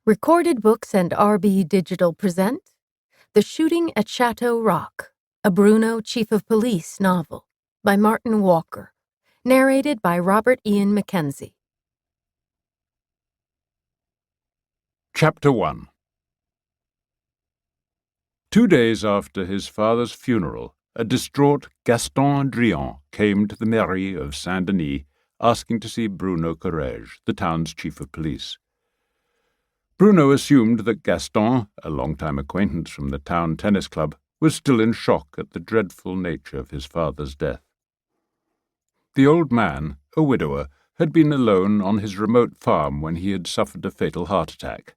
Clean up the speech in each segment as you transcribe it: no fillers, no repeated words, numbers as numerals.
Recorded Books and RB Digital present The Shooting at Chateau Rock, a Bruno Chief of Police novel by Martin Walker, narrated by Robert Ian Mackenzie. Chapter 1. 2 days after his father's funeral, a distraught Gaston Drian came to the mairie of Saint-Denis asking to see Bruno Courrèges, the town's chief of police. Bruno assumed that Gaston, a long-time acquaintance from the town tennis club, was still in shock at the dreadful nature of his father's death. The old man, a widower, had been alone on his remote farm when he had suffered a fatal heart attack.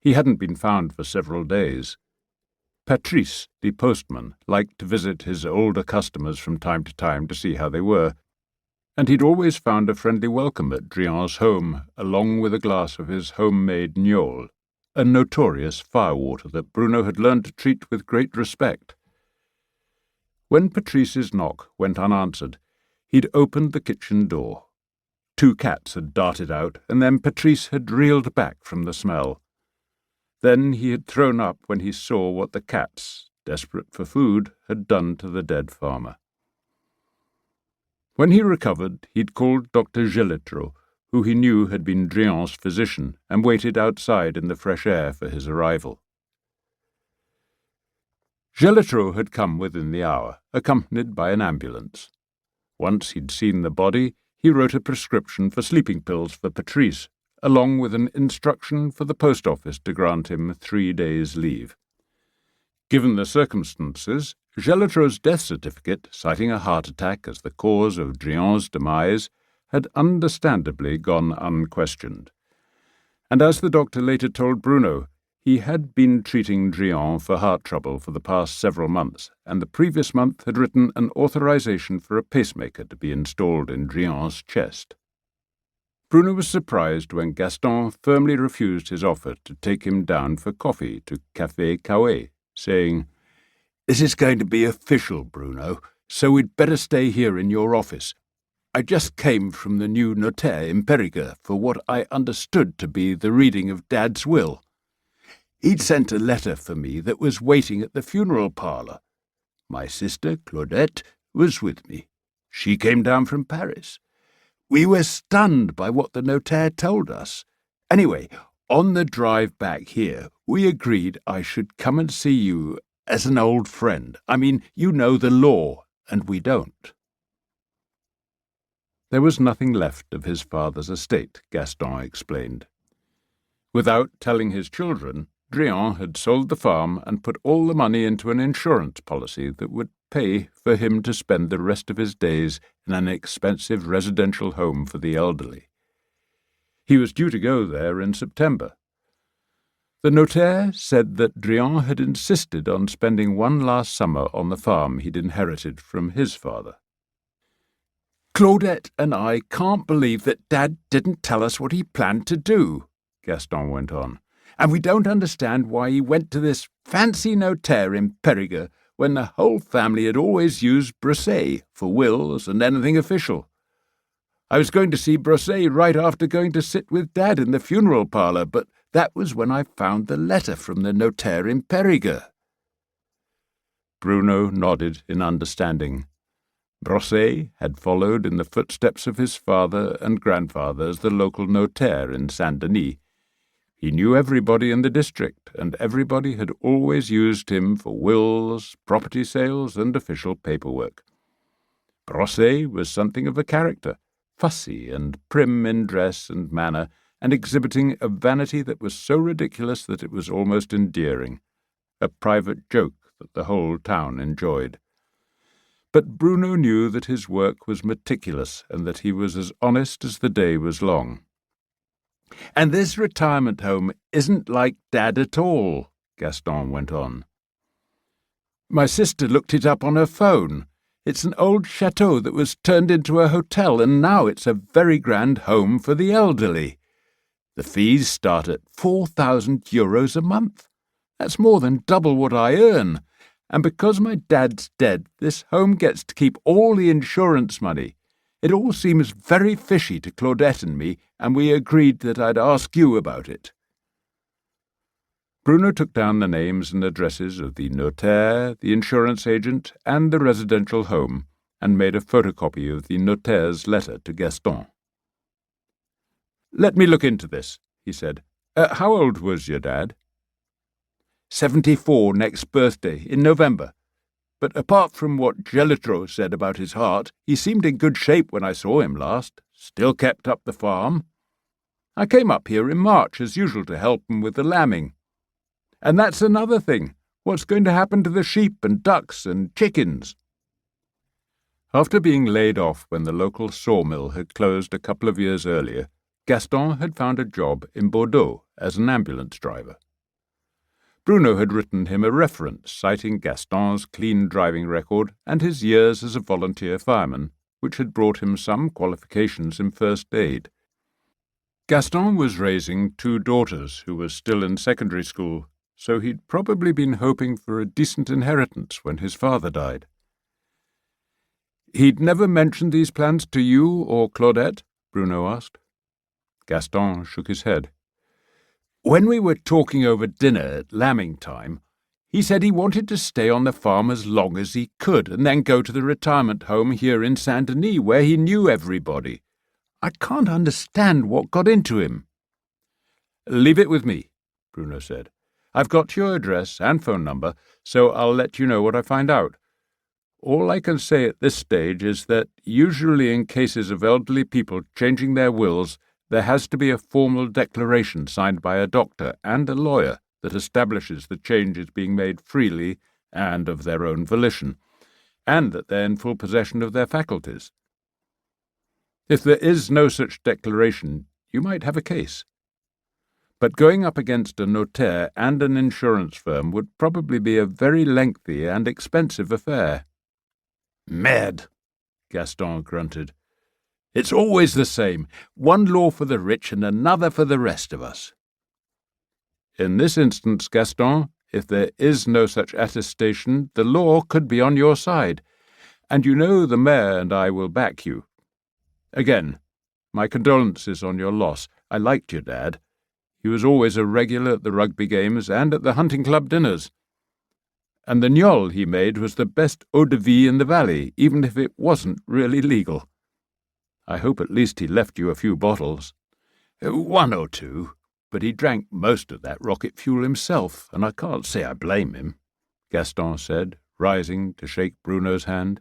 He hadn't been found for several days. Patrice, the postman, liked to visit his older customers from time to see how they were, and he'd always found a friendly welcome at Drian's home, along with a glass of his home-made gnôle, a notorious firewater that Bruno had learned to treat with great respect. When Patrice's knock went unanswered, he'd opened the kitchen door. 2 cats had darted out, and then Patrice had reeled back from the smell. Then he had thrown up when he saw what the cats, desperate for food, had done to the dead farmer. When he recovered, he'd called Dr. Geletro, who he knew had been Drian's physician, and waited outside in the fresh air for his arrival. Geletro had come within the hour, accompanied by an ambulance. Once he'd seen the body, he wrote a prescription for sleeping pills for Patrice, along with an instruction for the post office to grant him 3 days' leave. Given the circumstances, Geletro's death certificate, citing a heart attack as the cause of Drian's demise, had understandably gone unquestioned. And as the doctor later told Bruno, he had been treating Drian for heart trouble for the past several months, and the previous month had written an authorization for a pacemaker to be installed in Drian's chest. Bruno was surprised when Gaston firmly refused his offer to take him down for coffee to Café Cauet, saying, "This is going to be official, Bruno, so we'd better stay here in your office. I just came from the new notaire in Périgordian for what I understood to be the reading of Dad's will. He'd sent a letter for me that was waiting at the funeral parlour. My sister, Claudette, was with me. She came down from Paris. We were stunned by what the notaire told us. Anyway, on the drive back here, we agreed I should come and see you as an old friend. I mean, you know the law, and we don't." There was nothing left of his father's estate, Gaston explained. Without telling his children, Drian had sold the farm and put all the money into an insurance policy that would pay for him to spend the rest of his days in an expensive residential home for the elderly. He was due to go there in September. The notaire said that Drian had insisted on spending one last summer on the farm he'd inherited from his father. "Claudette and I can't believe that Dad didn't tell us what he planned to do," Gaston went on, "and we don't understand why he went to this fancy notaire in Périgordian when the whole family had always used Brosset for wills and anything official. I was going to see Brosset right after going to sit with Dad in the funeral parlour, but that was when I found the letter from the notaire in Périgordian." Bruno nodded in understanding. Brosset had followed in the footsteps of his father and grandfather as the local notaire in Saint-Denis. He knew everybody in the district, and everybody had always used him for wills, property sales, and official paperwork. Brosset was something of a character, fussy and prim in dress and manner, and exhibiting a vanity that was so ridiculous that it was almost endearing, a private joke that the whole town enjoyed. But Bruno knew that his work was meticulous and that he was as honest as the day was long. "And this retirement home isn't like Dad at all," Gaston went on. "My sister looked it up on her phone. It's an old chateau that was turned into a hotel, and now it's a very grand home for the elderly. The fees start at €4,000 a month. That's more than double what I earn. And because my dad's dead, this home gets to keep all the insurance money. It all seems very fishy to Claudette and me, and we agreed that I'd ask you about it." Bruno took down the names and addresses of the notaire, the insurance agent, and the residential home, and made a photocopy of the notaire's letter to Gaston. "Let me look into this," he said. "How old was your dad?" 74 next birthday, in November. But apart from what Gelitro said about his heart, he seemed in good shape when I saw him last. Still kept up the farm. I came up here in March, as usual, to help him with the lambing. And that's another thing. What's going to happen to the sheep and ducks and chickens?" After being laid off when the local sawmill had closed a couple of years earlier, Gaston had found a job in Bordeaux as an ambulance driver. Bruno had written him a reference citing Gaston's clean driving record and his years as a volunteer fireman, which had brought him some qualifications in first aid. Gaston was raising 2 daughters who were still in secondary school, so he'd probably been hoping for a decent inheritance when his father died. "He'd never mentioned these plans to you or Claudette?" Bruno asked. Gaston shook his head. "When we were talking over dinner at lambing time, he said he wanted to stay on the farm as long as he could and then go to the retirement home here in Saint-Denis where he knew everybody. I can't understand what got into him." "Leave it with me," Bruno said. "I've got your address and phone number, so I'll let you know what I find out. All I can say at this stage is that usually in cases of elderly people changing their wills, there has to be a formal declaration signed by a doctor and a lawyer that establishes the change is being made freely and of their own volition, and that they're in full possession of their faculties. If there is no such declaration, you might have a case. But going up against a notaire and an insurance firm would probably be a very lengthy and expensive affair." "Merde," Gaston grunted. "It's always the same. One law for the rich and another for the rest of us." "In this instance, Gaston, if there is no such attestation, the law could be on your side, and you know the mayor and I will back you. Again, my condolences on your loss. I liked your dad. He was always a regular at the rugby games and at the hunting club dinners. And the gnôle he made was the best eau de vie in the valley, even if it wasn't really legal. I hope at least he left you a few bottles." "1 or 2, but he drank most of that rocket fuel himself, and I can't say I blame him," Gaston said, rising to shake Bruno's hand.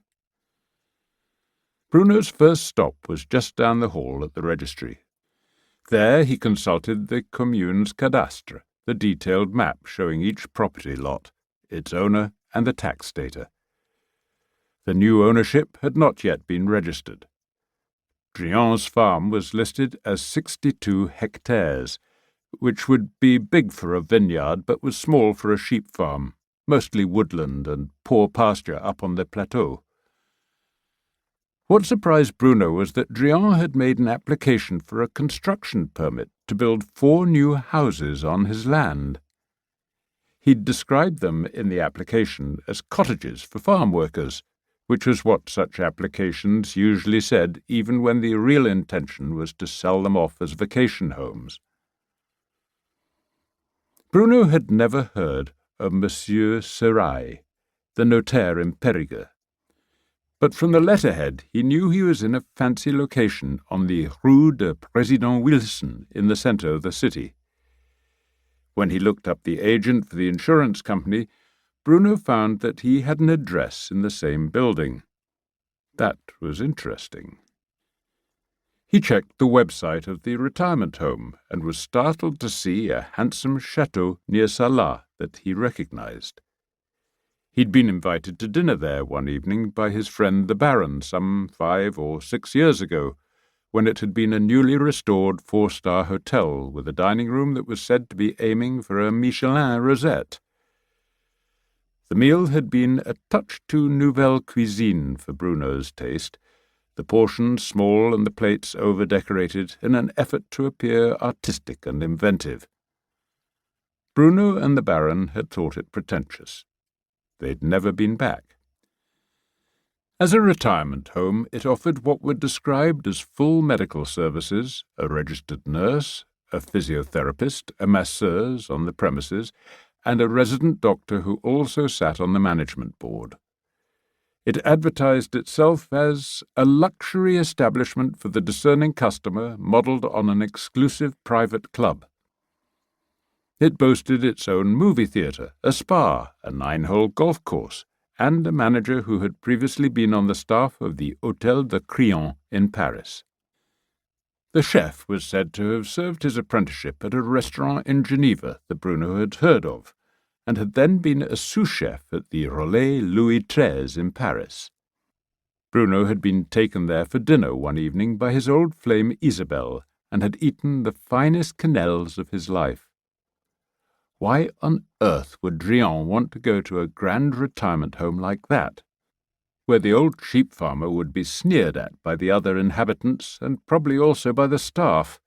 Bruno's first stop was just down the hall at the registry. There he consulted the commune's cadastre, the detailed map showing each property lot, its owner and the tax data. The new ownership had not yet been registered. Drian's farm was listed as 62 hectares, which would be big for a vineyard but was small for a sheep farm, mostly woodland and poor pasture up on the plateau. What surprised Bruno was that Drian had made an application for a construction permit to build 4 new houses on his land. He'd described them in the application as cottages for farm workers, which was what such applications usually said, even when the real intention was to sell them off as vacation homes. Bruno had never heard of Monsieur Serail, the notaire in Périgordian, but from the letterhead he knew he was in a fancy location on the Rue de Président Wilson in the centre of the city. When he looked up the agent for the insurance company, Bruno found that he had an address in the same building. That was interesting. He checked the website of the retirement home and was startled to see a handsome chateau near Salah that he recognized. He'd been invited to dinner there one evening by his friend the Baron some 5 or 6 years ago, when it had been a newly restored 4-star hotel with a dining room that was said to be aiming for a Michelin rosette. The meal had been a touch too nouvelle cuisine for Bruno's taste, the portions small and the plates over-decorated in an effort to appear artistic and inventive. Bruno and the Baron had thought it pretentious. They'd never been back. As a retirement home, it offered what were described as full medical services, a registered nurse, a physiotherapist, a masseuse on the premises, and a resident doctor who also sat on the management board. It advertised itself as a luxury establishment for the discerning customer modelled on an exclusive private club. It boasted its own movie theatre, a spa, a 9-hole golf course, and a manager who had previously been on the staff of the Hôtel de Crillon in Paris. The chef was said to have served his apprenticeship at a restaurant in Geneva that Bruno had heard of, and had then been a sous-chef at the Relais Louis XIII in Paris. Bruno had been taken there for dinner one evening by his old flame Isabelle, and had eaten the finest quenelles of his life. Why on earth would Drian want to go to a grand retirement home like that, where the old sheep farmer would be sneered at by the other inhabitants and probably also by the staff?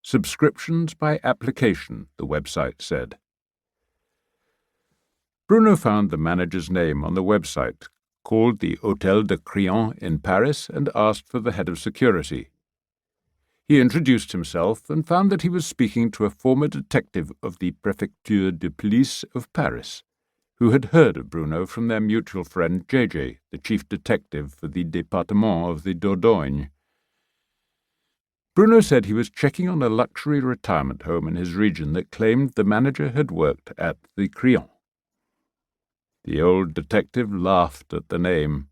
Subscriptions by application, the website said. Bruno found the manager's name on the website, called the Hôtel de Crillon in Paris, and asked for the head of security. He introduced himself and found that he was speaking to a former detective of the Préfecture de Police of Paris, who had heard of Bruno from their mutual friend JJ, the chief detective for the département of the Dordogne. Bruno said he was checking on a luxury retirement home in his region that claimed the manager had worked at the Crillon. The old detective laughed at the name.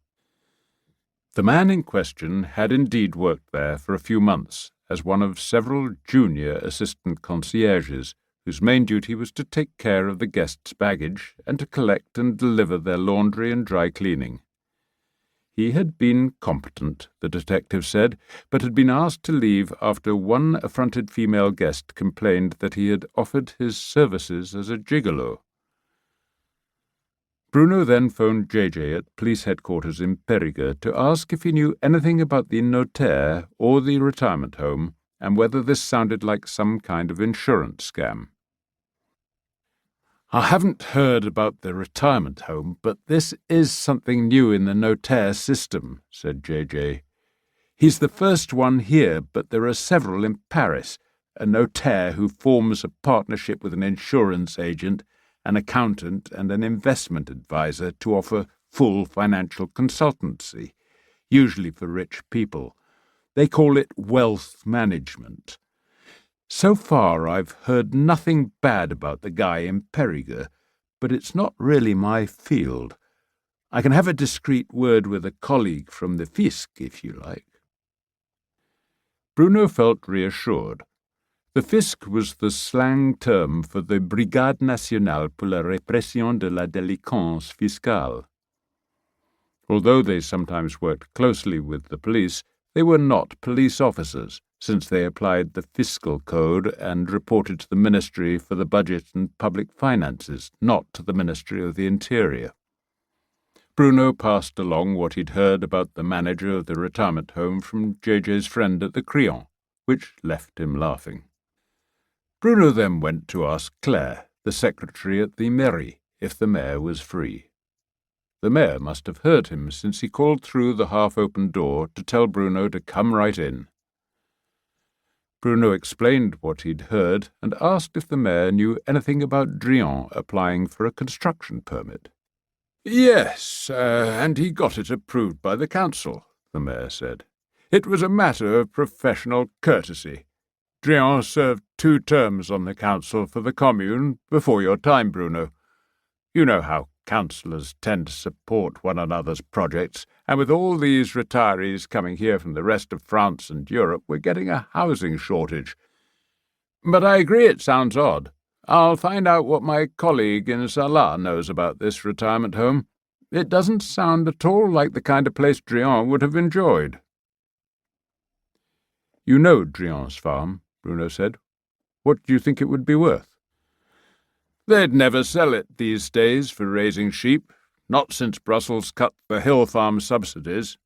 The man in question had indeed worked there for a few months as one of several junior assistant concierges, whose main duty was to take care of the guests' baggage and to collect and deliver their laundry and dry cleaning. He had been competent, the detective said, but had been asked to leave after one affronted female guest complained that he had offered his services as a gigolo. Bruno then phoned JJ at police headquarters in Périgordian to ask if he knew anything about the notaire or the retirement home, and whether this sounded like some kind of insurance scam. "I haven't heard about the retirement home, but this is something new in the notaire system," said JJ. "He's the first one here, but there are several in Paris, a notaire who forms a partnership with an insurance agent, an accountant and an investment advisor to offer full financial consultancy, usually for rich people. They call it wealth management. So far I've heard nothing bad about the guy in Périgordian, but it's not really my field. I can have a discreet word with a colleague from the fisc, if you like." Bruno felt reassured. The fisc was the slang term for the Brigade Nationale pour la Répression de la Délinquance Fiscale. Although they sometimes worked closely with the police, they were not police officers, since they applied the fiscal code and reported to the Ministry for the Budget and Public Finances, not to the Ministry of the Interior. Bruno passed along what he'd heard about the manager of the retirement home from JJ's friend at the Crillon, which left him laughing. Bruno then went to ask Claire, the secretary at the mairie, if the mayor was free. The mayor must have heard him, since he called through the half-open door to tell Bruno to come right in. Bruno explained what he'd heard and asked if the mayor knew anything about Drian applying for a construction permit. "Yes, and he got it approved by the council," the mayor said. "It was a matter of professional courtesy. Drian served 2 terms on the council for the commune before your time, Bruno. You know how councillors tend to support one another's projects, and with all these retirees coming here from the rest of France and Europe, we're getting a housing shortage. But I agree it sounds odd. I'll find out what my colleague in Salah knows about this retirement home. It doesn't sound at all like the kind of place Drian would have enjoyed." "You know Drian's farm," Bruno said. "What do you think it would be worth?" "They'd never sell it these days for raising sheep, not since Brussels cut the hill farm subsidies.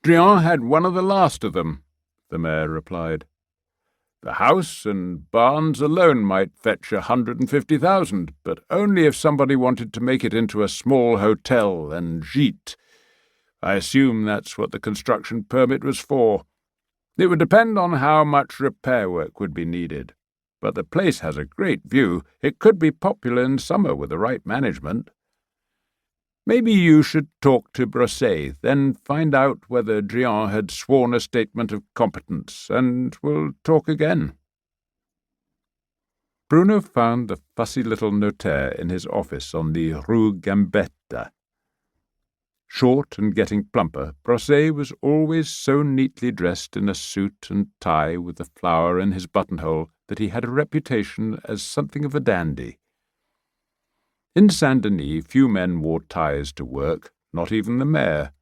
Drian had one of the last of them," the mayor replied. "The house and barns alone might fetch 150,000, but only if somebody wanted to make it into a small hotel and gîte. I assume that's what the construction permit was for. It would depend on how much repair work would be needed. But the place has a great view. It could be popular in summer with the right management. Maybe you should talk to Brosset, then find out whether Drian had sworn a statement of competence, and we'll talk again. Bruno found the fussy little notaire in his office on the Rue Gambetta. Short and getting plumper, Brosset was always so neatly dressed in a suit and tie with a flower in his buttonhole that he had a reputation as something of a dandy. In Saint-Denis, few men wore ties to work, not even the mayor.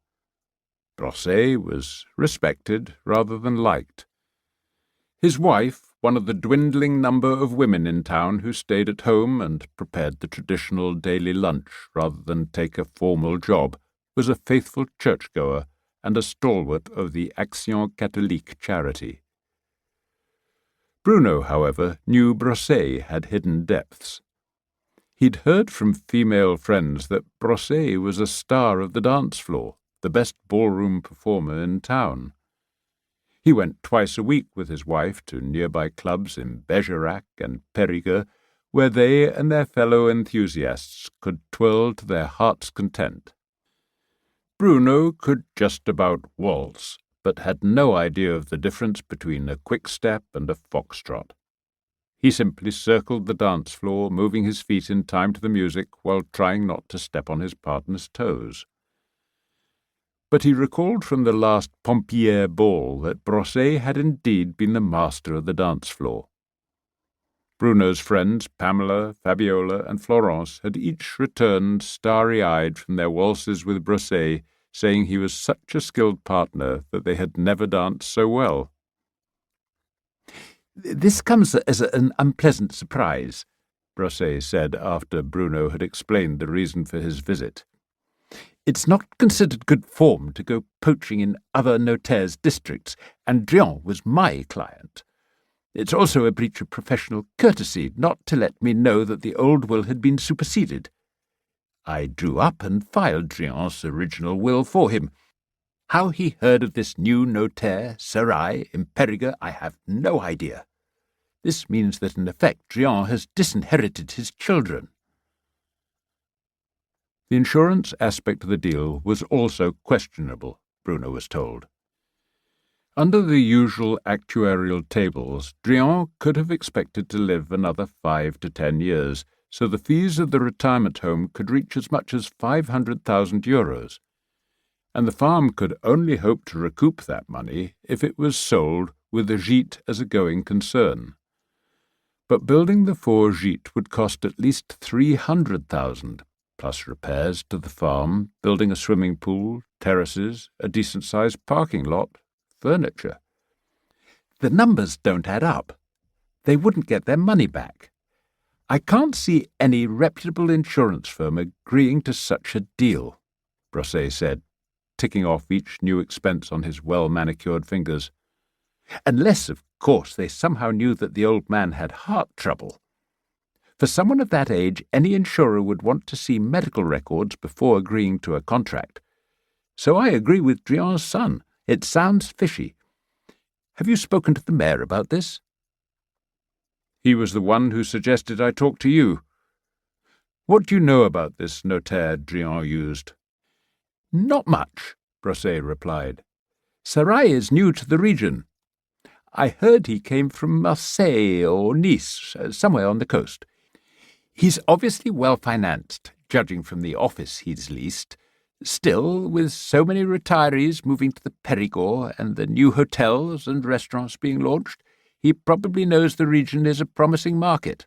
Brosset was respected rather than liked. His wife, one of the dwindling number of women in town who stayed at home and prepared the traditional daily lunch rather than take a formal job, was a faithful churchgoer and a stalwart of the Action Catholique charity. Bruno, however, knew Brosset had hidden depths. He'd heard from female friends that Brosset was a star of the dance floor, the best ballroom performer in town. He went twice a week with his wife to nearby clubs in Bergerac and Périgordian, where they and their fellow enthusiasts could twirl to their heart's content. Bruno could just about waltz, but had no idea of the difference between a quick-step and a foxtrot. He simply circled the dance floor, moving his feet in time to the music while trying not to step on his partner's toes. But he recalled from the last Pompier ball that Brosset had indeed been the master of the dance floor. Bruno's friends, Pamela, Fabiola, and Florence, had each returned starry-eyed from their waltzes with Brosset, saying he was such a skilled partner that they had never danced so well. "This comes as an unpleasant surprise," Brosset said after Bruno had explained the reason for his visit. "It's not considered good form to go poaching in other notaires' districts, and Drian was my client. It's also a breach of professional courtesy not to let me know that the old will had been superseded. I drew up and filed Drian's original will for him. How he heard of this new notaire, Sarai, in Périgord, I have no idea. This means that in effect Drian has disinherited his children." The insurance aspect of the deal was also questionable, Bruno was told. Under the usual actuarial tables, Drian could have expected to live another 5 to 10 years, so the fees of the retirement home could reach as much as €500,000, and the farm could only hope to recoup that money if it was sold with the gîte as a going concern. But building the 4 gîtes would cost at least $300,000, plus repairs to the farm, building a swimming pool, terraces, a decent-sized parking lot, furniture. The numbers don't add up. They wouldn't get their money back. I can't see any reputable insurance firm agreeing to such a deal, Brosset said, ticking off each new expense on his well-manicured fingers. Unless, of course, they somehow knew that the old man had heart trouble. For someone of that age, any insurer would want to see medical records before agreeing to a contract. So I agree with Drian's son. It sounds fishy. Have you spoken to the mayor about this? He was the one who suggested I talk to you. What do you know about this notaire Drian used? Not much, Brosset replied. Sarai is new to the region. I heard he came from Marseille or Nice, somewhere on the coast. He's obviously well-financed, judging from the office he's leased. Still, with so many retirees moving to the Périgord and the new hotels and restaurants being launched, he probably knows the region is a promising market.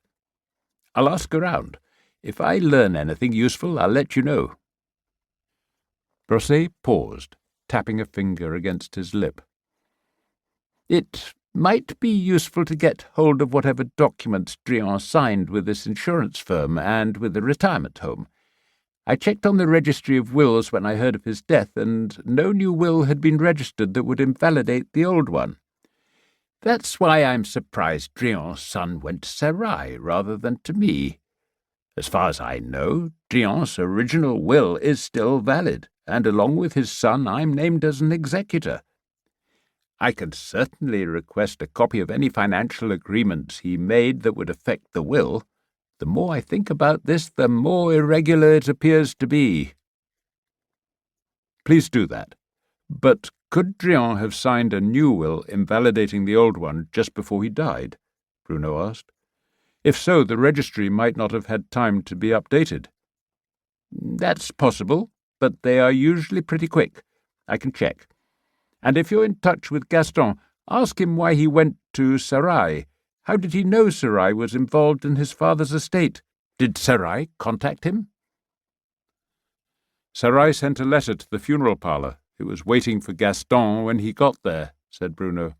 I'll ask around. If I learn anything useful, I'll let you know. Brosset paused, tapping a finger against his lip. It might be useful to get hold of whatever documents Drian signed with this insurance firm and with the retirement home. I checked on the registry of wills when I heard of his death, and no new will had been registered that would invalidate the old one. That's why I'm surprised Drian's son went to Sarai rather than to me. As far as I know, Drian's original will is still valid, and along with his son I'm named as an executor. I could certainly request a copy of any financial agreements he made that would affect the will. The more I think about this, the more irregular it appears to be." "Please do that. But could Drian have signed a new will invalidating the old one just before he died?" Bruno asked. "If so, the registry might not have had time to be updated." "That's possible, but they are usually pretty quick. I can check. And if you're in touch with Gaston, ask him why he went to Sarai. How did he know Sarai was involved in his father's estate? Did Sarai contact him?" "Sarai sent a letter to the funeral parlour. It was waiting for Gaston when he got there," said Bruno.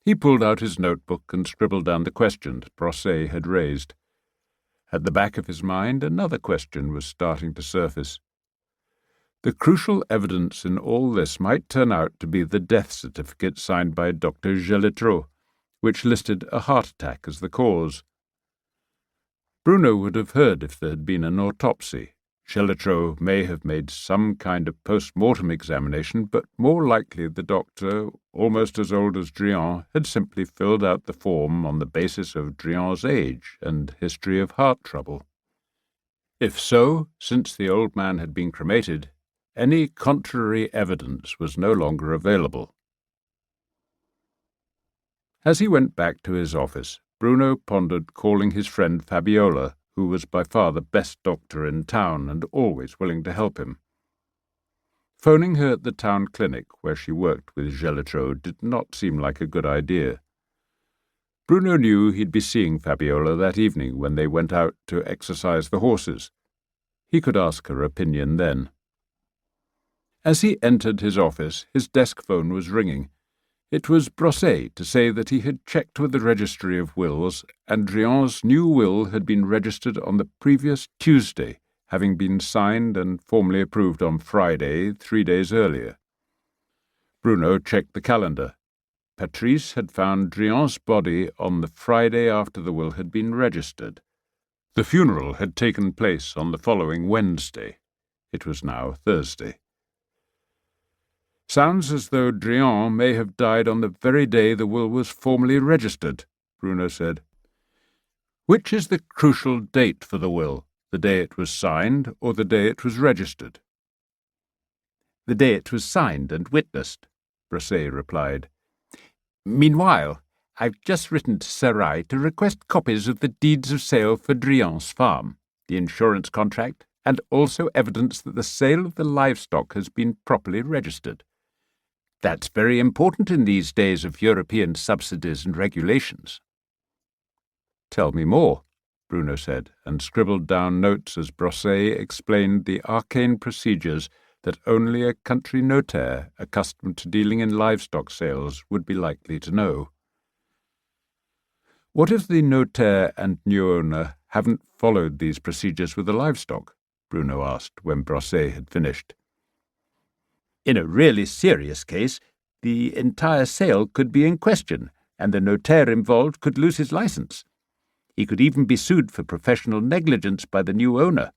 He pulled out his notebook and scribbled down the questions Brosset had raised. At the back of his mind, another question was starting to surface. The crucial evidence in all this might turn out to be the death certificate signed by Dr. Gelitreau, which listed a heart attack as the cause. Bruno would have heard if there had been an autopsy. Gelitreau may have made some kind of post-mortem examination, but more likely the doctor, almost as old as Drian, had simply filled out the form on the basis of Drian's age and history of heart trouble. If so, since the old man had been cremated, any contrary evidence was no longer available. As he went back to his office, Bruno pondered calling his friend Fabiola, who was by far the best doctor in town and always willing to help him. Phoning her at the town clinic where she worked with Gelitreau did not seem like a good idea. Bruno knew he'd be seeing Fabiola that evening when they went out to exercise the horses. He could ask her opinion then. As he entered his office, his desk phone was ringing. It was Brosset to say that he had checked with the registry of wills, and Drian's new will had been registered on the previous Tuesday, having been signed and formally approved on Friday, 3 days earlier. Bruno checked the calendar. Patrice had found Drian's body on the Friday after the will had been registered. The funeral had taken place on the following Wednesday. It was now Thursday. "Sounds as though Drian may have died on the very day the will was formally registered," Bruno said. "Which is the crucial date for the will, the day it was signed or the day it was registered?" "The day it was signed and witnessed," Brosset replied. "Meanwhile, I've just written to Sarai to request copies of the deeds of sale for Drian's farm, the insurance contract, and also evidence that the sale of the livestock has been properly registered. That's very important in these days of European subsidies and regulations." "Tell me more," Bruno said, and scribbled down notes as Brosset explained the arcane procedures that only a country notaire accustomed to dealing in livestock sales would be likely to know. "What if the notaire and new owner haven't followed these procedures with the livestock?" Bruno asked when Brosset had finished. "In a really serious case, the entire sale could be in question, and the notaire involved could lose his license. He could even be sued for professional negligence by the new owner.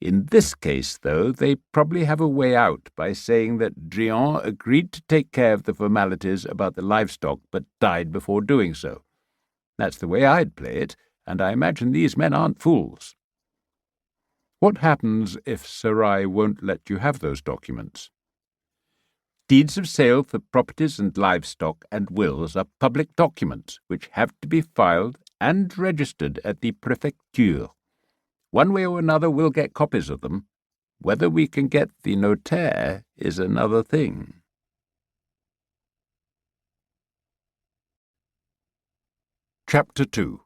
In this case, though, they probably have a way out by saying that Drian agreed to take care of the formalities about the livestock but died before doing so. That's the way I'd play it, and I imagine these men aren't fools." "What happens if Sarai won't let you have those documents?" "Deeds of sale for properties and livestock and wills are public documents which have to be filed and registered at the Préfecture. One way or another we'll get copies of them. Whether we can get the notaire is another thing." Chapter 2.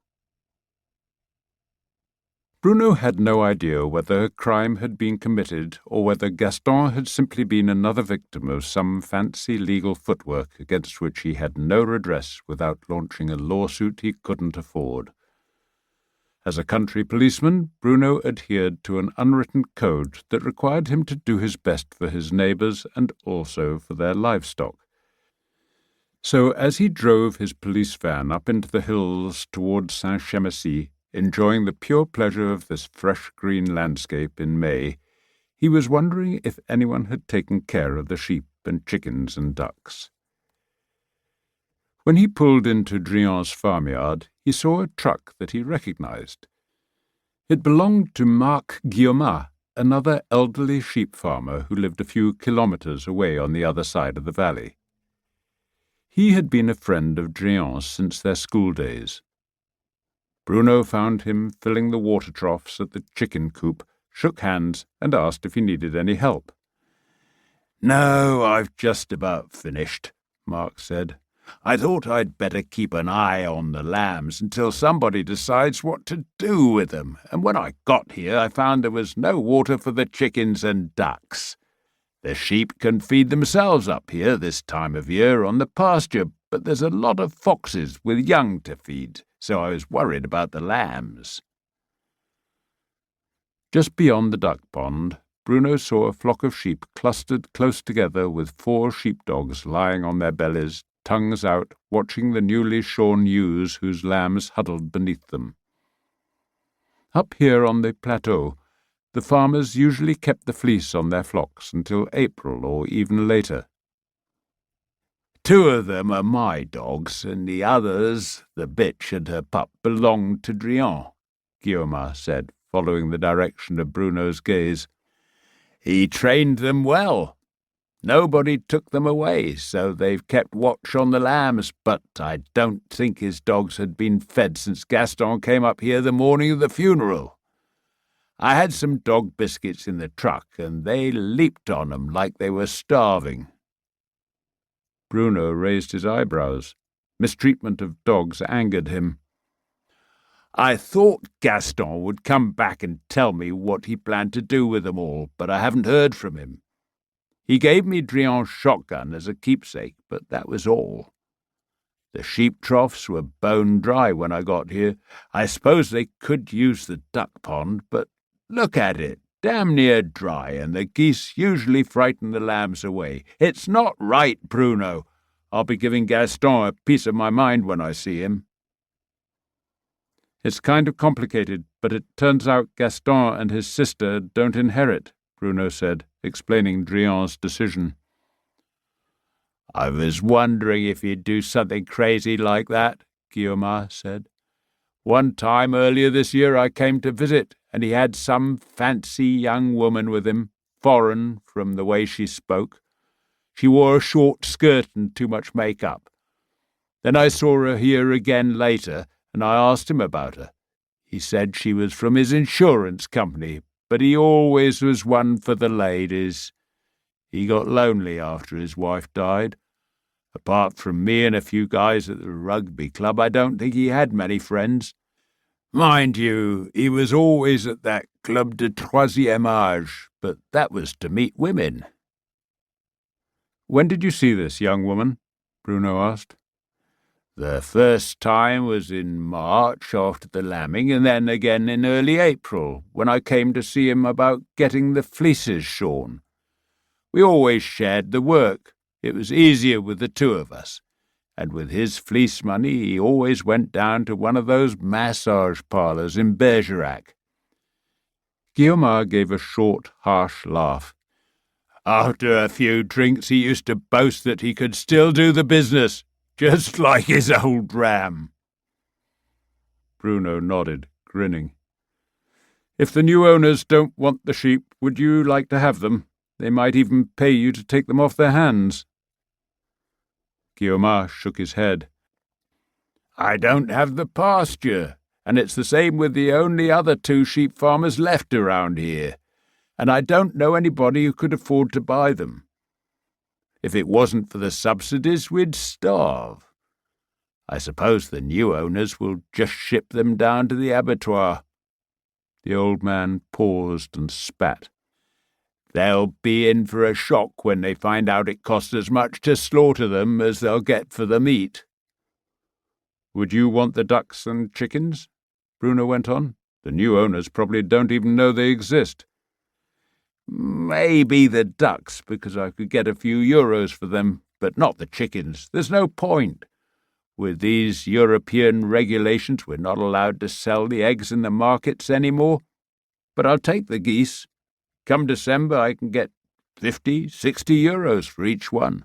Bruno had no idea whether a crime had been committed or whether Gaston had simply been another victim of some fancy legal footwork against which he had no redress without launching a lawsuit he couldn't afford. As a country policeman, Bruno adhered to an unwritten code that required him to do his best for his neighbours and also for their livestock. So as he drove his police van up into the hills towards Saint-Chemassy, enjoying the pure pleasure of this fresh green landscape in May, he was wondering if anyone had taken care of the sheep and chickens and ducks. When he pulled into Drian's farmyard, he saw a truck that he recognized. It belonged to Marc Guillaumat, another elderly sheep farmer who lived a few kilometres away on the other side of the valley. He had been a friend of Drian's since their school days. Bruno found him filling the water troughs at the chicken coop, shook hands, and asked if he needed any help. "No, I've just about finished," Mark said. "I thought I'd better keep an eye on the lambs until somebody decides what to do with them, and when I got here I found there was no water for the chickens and ducks. The sheep can feed themselves up here this time of year on the pasture, but there's a lot of foxes with young to feed, so I was worried about the lambs." Just beyond the duck pond, Bruno saw a flock of sheep clustered close together with 4 sheepdogs lying on their bellies, tongues out, watching the newly shorn ewes whose lambs huddled beneath them. Up here on the plateau, the farmers usually kept the fleece on their flocks until April or even later. "2 of them are my dogs, and the others, the bitch and her pup, belong to Drian," Guillaumat said, following the direction of Bruno's gaze. "He trained them well. Nobody took them away, so they've kept watch on the lambs, but I don't think his dogs had been fed since Gaston came up here the morning of the funeral. I had some dog biscuits in the truck, and they leaped on 'em like they were starving." Bruno raised his eyebrows. Mistreatment of dogs angered him. "I thought Gaston would come back and tell me what he planned to do with them all, but I haven't heard from him. He gave me Drian's shotgun as a keepsake, but that was all. The sheep troughs were bone dry when I got here. I suppose they could use the duck pond, but look at it, damn near dry, and the geese usually frighten the lambs away. It's not right, Bruno. I'll be giving Gaston a piece of my mind when I see him." "It's kind of complicated, but it turns out Gaston and his sister don't inherit," Bruno said, explaining Drian's decision. "I was wondering if he'd do something crazy like that," Guillaumat said. "One time earlier this year I came to visit, and he had some fancy young woman with him, foreign from the way she spoke. She wore a short skirt and too much makeup. Then I saw her here again later, and I asked him about her. He said she was from his insurance company, but he always was one for the ladies. He got lonely after his wife died. Apart from me and a few guys at the rugby club, I don't think he had many friends. Mind you, he was always at that Club de Troisième Âge, but that was to meet women." "When did you see this young woman?" Bruno asked. "The first time was in March after the lambing, and then again in early April, when I came to see him about getting the fleeces shorn. We always shared the work. It was easier with the 2 of us. And with his fleece money he always went down to one of those massage parlours in Bergerac." Guillaumat gave a short, harsh laugh. "After a few drinks he used to boast that he could still do the business, just like his old ram." Bruno nodded, grinning. "If the new owners don't want the sheep, would you like to have them? They might even pay you to take them off their hands." Guillaumat shook his head. "I don't have the pasture, and it's the same with the only other 2 sheep farmers left around here, and I don't know anybody who could afford to buy them. If it wasn't for the subsidies, we'd starve. I suppose the new owners will just ship them down to the abattoir." The old man paused and spat. "They'll be in for a shock when they find out it costs as much to slaughter them as they'll get for the meat." "Would you want the ducks and chickens?" Bruno went on. "The new owners probably don't even know they exist." "Maybe the ducks, because I could get a few euros for them, but not the chickens. There's no point. With these European regulations, we're not allowed to sell the eggs in the markets anymore. But I'll take the geese. Come December, I can get 50, 60 euros for each one."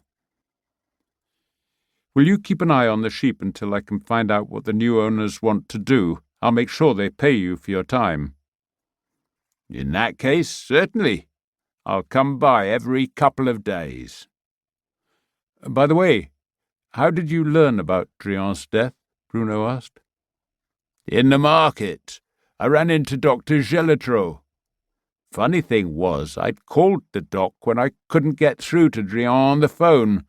Will you keep an eye on the sheep until I can find out what the new owners want to do? I'll make sure they pay you for your time." "In that case, certainly. I'll come by every couple of days." "By the way, how did you learn about Drian's death?" Bruno asked. "In the market. I ran into Dr. Chateau. Funny thing was, I'd called the doc when I couldn't get through to Drian on the phone.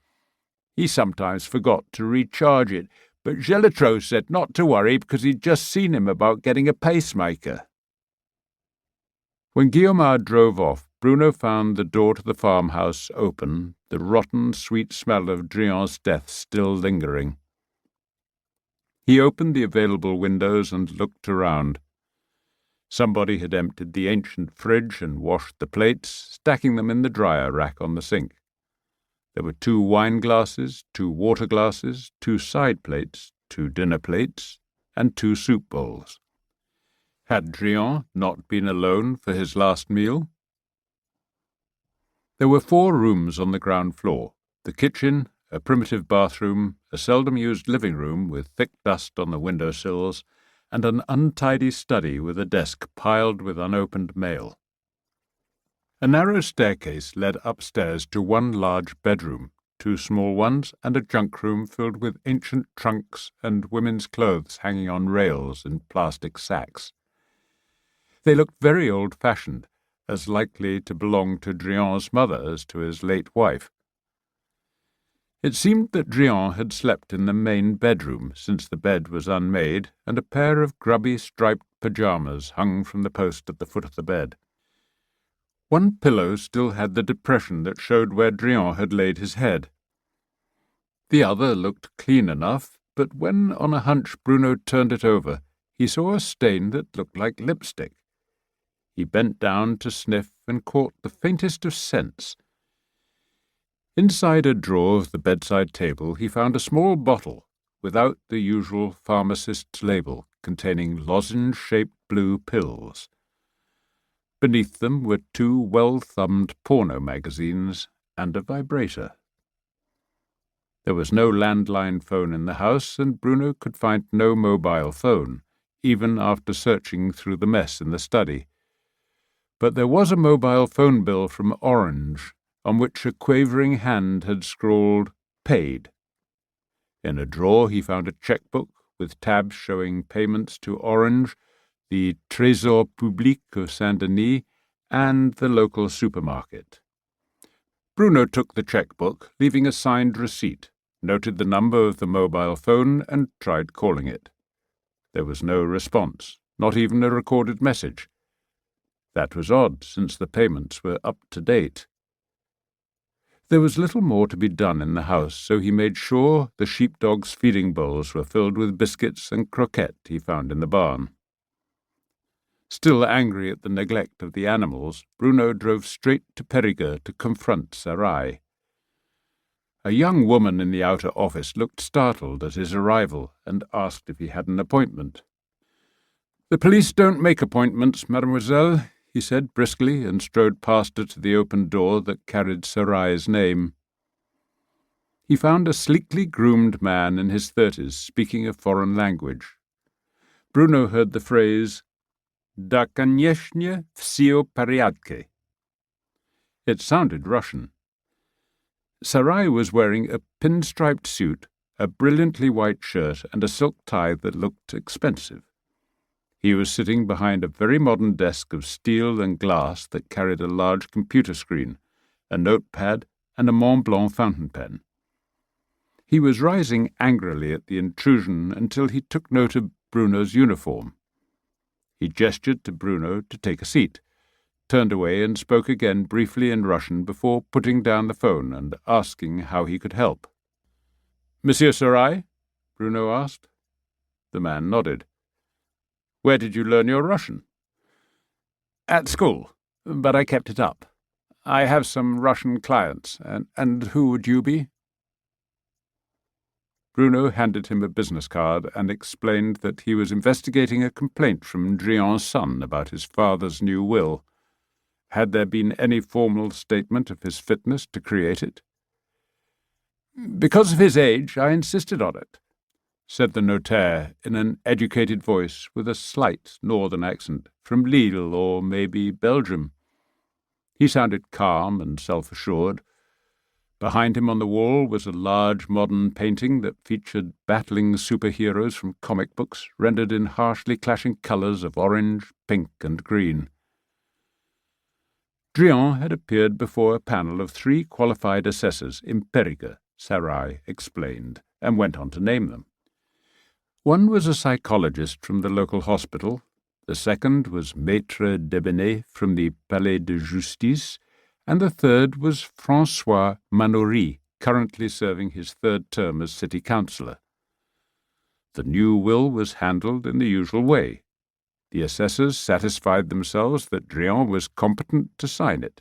He sometimes forgot to recharge it, but Chateau said not to worry because he'd just seen him about getting a pacemaker." When Guillaume drove off, Bruno found the door to the farmhouse open, the rotten, sweet smell of Drian's death still lingering. He opened the available windows and looked around. Somebody had emptied the ancient fridge and washed the plates, stacking them in the dryer rack on the sink. There were 2 wine glasses, 2 water glasses, 2 side plates, 2 dinner plates, and 2 soup bowls. Had Drian not been alone for his last meal? There were 4 rooms on the ground floor: the kitchen, a primitive bathroom, a seldom-used living room with thick dust on the windowsills, and an untidy study with a desk piled with unopened mail. A narrow staircase led upstairs to 1 large bedroom, 2 small ones, and a junk room filled with ancient trunks and women's clothes hanging on rails in plastic sacks. They looked very old-fashioned, as likely to belong to Drian's mother as to his late wife. It seemed that Drian had slept in the main bedroom, since the bed was unmade, and a pair of grubby striped pyjamas hung from the post at the foot of the bed. 1 pillow still had the depression that showed where Drian had laid his head. The other looked clean enough, but when on a hunch Bruno turned it over, he saw a stain that looked like lipstick. He bent down to sniff and caught the faintest of scents. Inside a drawer of the bedside table he found a small bottle, without the usual pharmacist's label, containing lozenge-shaped blue pills. Beneath them were 2 well-thumbed porno magazines and a vibrator. There was no landline phone in the house, and Bruno could find no mobile phone, even after searching through the mess in the study. But there was a mobile phone bill from Orange, on which a quavering hand had scrawled, "Paid." In a drawer he found a checkbook with tabs showing payments to Orange, the Trésor Public of Saint-Denis, and the local supermarket. Bruno took the checkbook, leaving a signed receipt, noted the number of the mobile phone, and tried calling it. There was no response, not even a recorded message. That was odd, since the payments were up to date. There was little more to be done in the house, so he made sure the sheepdog's feeding bowls were filled with biscuits and croquettes he found in the barn. Still angry at the neglect of the animals, Bruno drove straight to Périgord to confront Sarai. A young woman in the outer office looked startled at his arrival and asked if he had an appointment. "The police don't make appointments, mademoiselle," he said briskly, and strode past her to the open door that carried Sarai's name. He found a sleekly groomed man in his 30s speaking a foreign language. Bruno heard the phrase, "Da konieczne wsio pariadke." It sounded Russian. Sarai was wearing a pinstriped suit, a brilliantly white shirt, and a silk tie that looked expensive. He was sitting behind a very modern desk of steel and glass that carried a large computer screen, a notepad, and a Mont Blanc fountain pen. He was rising angrily at the intrusion until he took note of Bruno's uniform. He gestured to Bruno to take a seat, turned away and spoke again briefly in Russian before putting down the phone and asking how he could help. "Monsieur Sarai?" Bruno asked. The man nodded. "Where did you learn your Russian?" "At school, but I kept it up. I have some Russian clients, and who would you be?" Bruno handed him a business card and explained that he was investigating a complaint from Drian's son about his father's new will. Had there been any formal statement of his fitness to create it? Because of his age, I insisted on it, said the notaire in an educated voice with a slight northern accent, from Lille or maybe Belgium. He sounded calm and self-assured. Behind him on the wall was a large modern painting that featured battling superheroes from comic books, rendered in harshly clashing colours of orange, pink and green. Drian had appeared before a panel of 3 qualified assessors in Périgordian, Sarai explained, and went on to name them. One was a psychologist from the local hospital, the second was Maître Debenet from the Palais de Justice, and the third was François Manory, currently serving his 3rd term as city councillor. The new will was handled in the usual way. The assessors satisfied themselves that Drian was competent to sign it.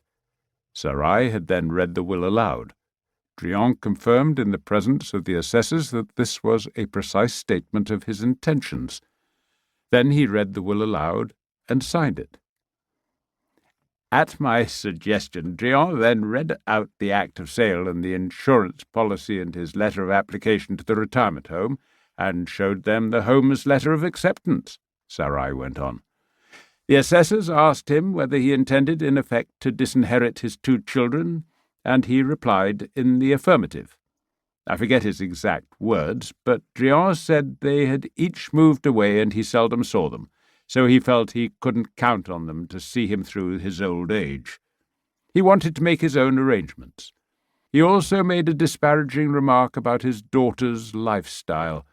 Sarai had then read the will aloud. Drian confirmed in the presence of the assessors that this was a precise statement of his intentions. Then he read the will aloud and signed it. At my suggestion, Drian then read out the act of sale and the insurance policy and his letter of application to the retirement home, and showed them the home's letter of acceptance, Sarai went on. The assessors asked him whether he intended in effect to disinherit his 2 children, and he replied in the affirmative. I forget his exact words, but Drian said they had each moved away and he seldom saw them, so he felt he couldn't count on them to see him through his old age. He wanted to make his own arrangements. He also made a disparaging remark about his daughter's lifestyle.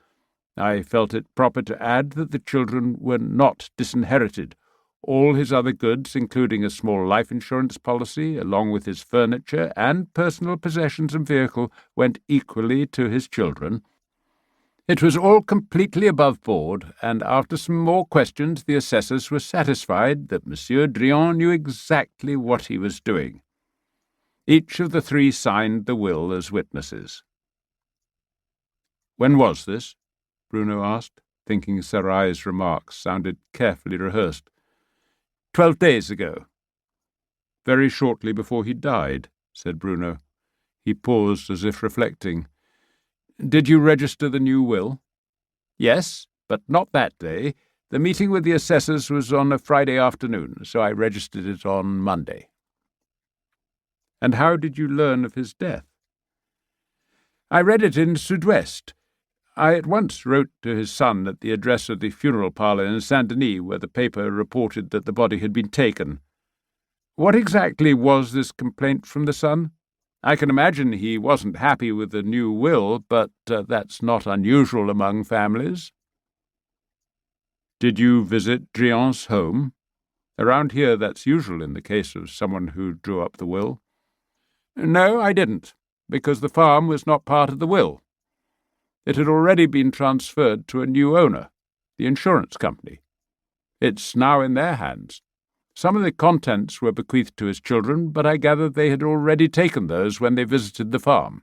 I felt it proper to add that the children were not disinherited. All his other goods, including a small life insurance policy, along with his furniture and personal possessions and vehicle, went equally to his children. It was all completely above board, and after some more questions the assessors were satisfied that Monsieur Drian knew exactly what he was doing. Each of the 3 signed the will as witnesses. When was this? Bruno asked, thinking Sarai's remarks sounded carefully rehearsed. 12 days ago. Very shortly before he died, said Bruno. He paused as if reflecting. Did you register the new will? Yes, but not that day. The meeting with the assessors was on a Friday afternoon, so I registered it on Monday. And how did you learn of his death? I read it in Sud-Ouest. I at once wrote to his son at the address of the funeral parlour in Saint-Denis, where the paper reported that the body had been taken. What exactly was this complaint from the son? I can imagine he wasn't happy with the new will, but that's not unusual among families. Did you visit Drian's home? Around here that's usual in the case of someone who drew up the will. No, I didn't, because the farm was not part of the will. It had already been transferred to a new owner, the insurance company. It's now in their hands. Some of the contents were bequeathed to his children, but I gathered they had already taken those when they visited the farm.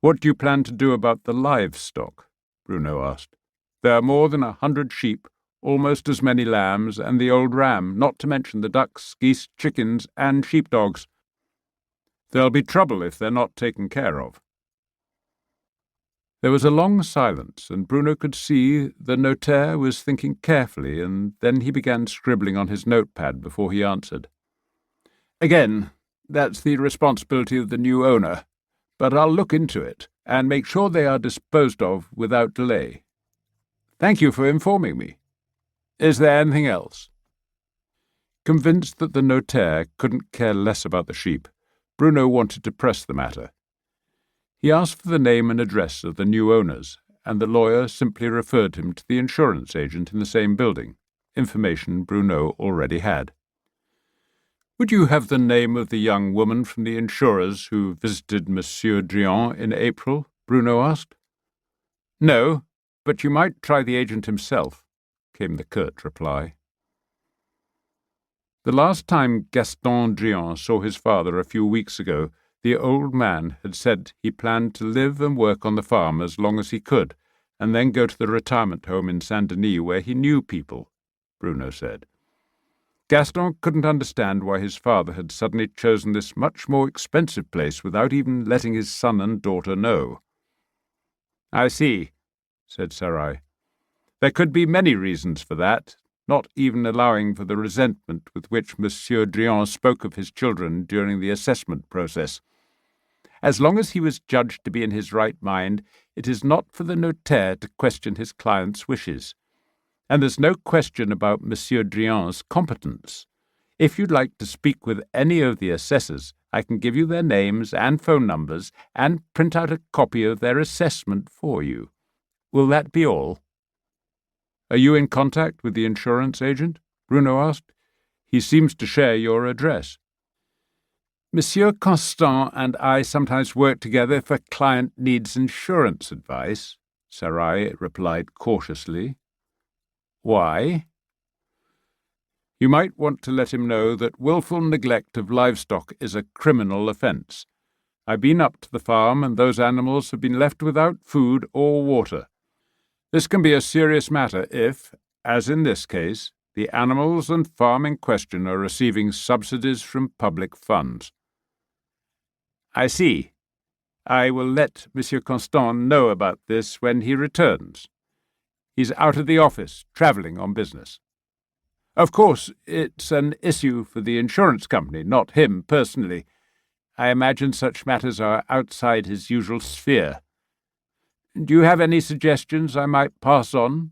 What do you plan to do about the livestock? Bruno asked. There are more than 100 sheep, almost as many lambs, and the old ram, not to mention the ducks, geese, chickens, and sheepdogs. There'll be trouble if they're not taken care of. There was a long silence, and Bruno could see the notaire was thinking carefully, and then he began scribbling on his notepad before he answered. Again, that's the responsibility of the new owner, but I'll look into it and make sure they are disposed of without delay. Thank you for informing me. Is there anything else? Convinced that the notaire couldn't care less about the sheep, Bruno wanted to press the matter. He asked for the name and address of the new owners, and the lawyer simply referred him to the insurance agent in the same building, information Bruno already had. Would you have the name of the young woman from the insurers who visited Monsieur Drian in April? Bruno asked. No, but you might try the agent himself, came the curt reply. The last time Gaston Drian saw his father a few weeks ago, the old man had said he planned to live and work on the farm as long as he could, and then go to the retirement home in Saint-Denis where he knew people, Bruno said. Gaston couldn't understand why his father had suddenly chosen this much more expensive place without even letting his son and daughter know. "I see," said Sarai. "There could be many reasons for that, not even allowing for the resentment with which Monsieur Drian spoke of his children during the assessment process. As long as he was judged to be in his right mind, it is not for the notaire to question his client's wishes. And there's no question about Monsieur Drian's competence. If you'd like to speak with any of the assessors, I can give you their names and phone numbers and print out a copy of their assessment for you. Will that be all?" "Are you in contact with the insurance agent?" Bruno asked. "He seems to share your address." "Monsieur Constant and I sometimes work together if a client needs insurance advice," Sarai replied cautiously. "Why?" "You might want to let him know that willful neglect of livestock is a criminal offence. I've been up to the farm, and those animals have been left without food or water. This can be a serious matter if, as in this case, the animals and farm in question are receiving subsidies from public funds." "I see. I will let Monsieur Constant know about this when he returns. He's out of the office, travelling on business. Of course, it's an issue for the insurance company, not him personally. I imagine such matters are outside his usual sphere. Do you have any suggestions I might pass on?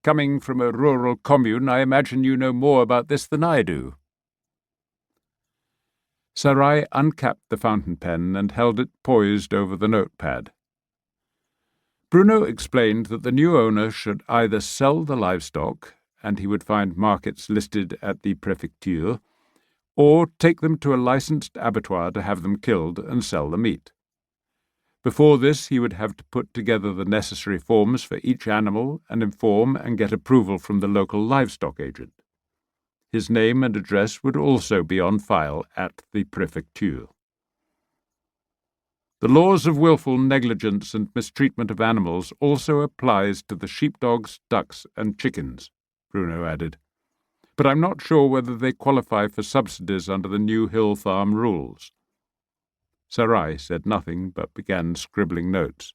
Coming from a rural commune, I imagine you know more about this than I do." Sarai uncapped the fountain pen and held it poised over the notepad. Bruno explained that the new owner should either sell the livestock, and he would find markets listed at the Préfecture, or take them to a licensed abattoir to have them killed and sell the meat. Before this, he would have to put together the necessary forms for each animal and inform and get approval from the local livestock agent. His name and address would also be on file at the Préfecture. "The laws of willful negligence and mistreatment of animals also applies to the sheepdogs, ducks, and chickens," Bruno added. "But I'm not sure whether they qualify for subsidies under the new hill farm rules." Sarai said nothing, but began scribbling notes.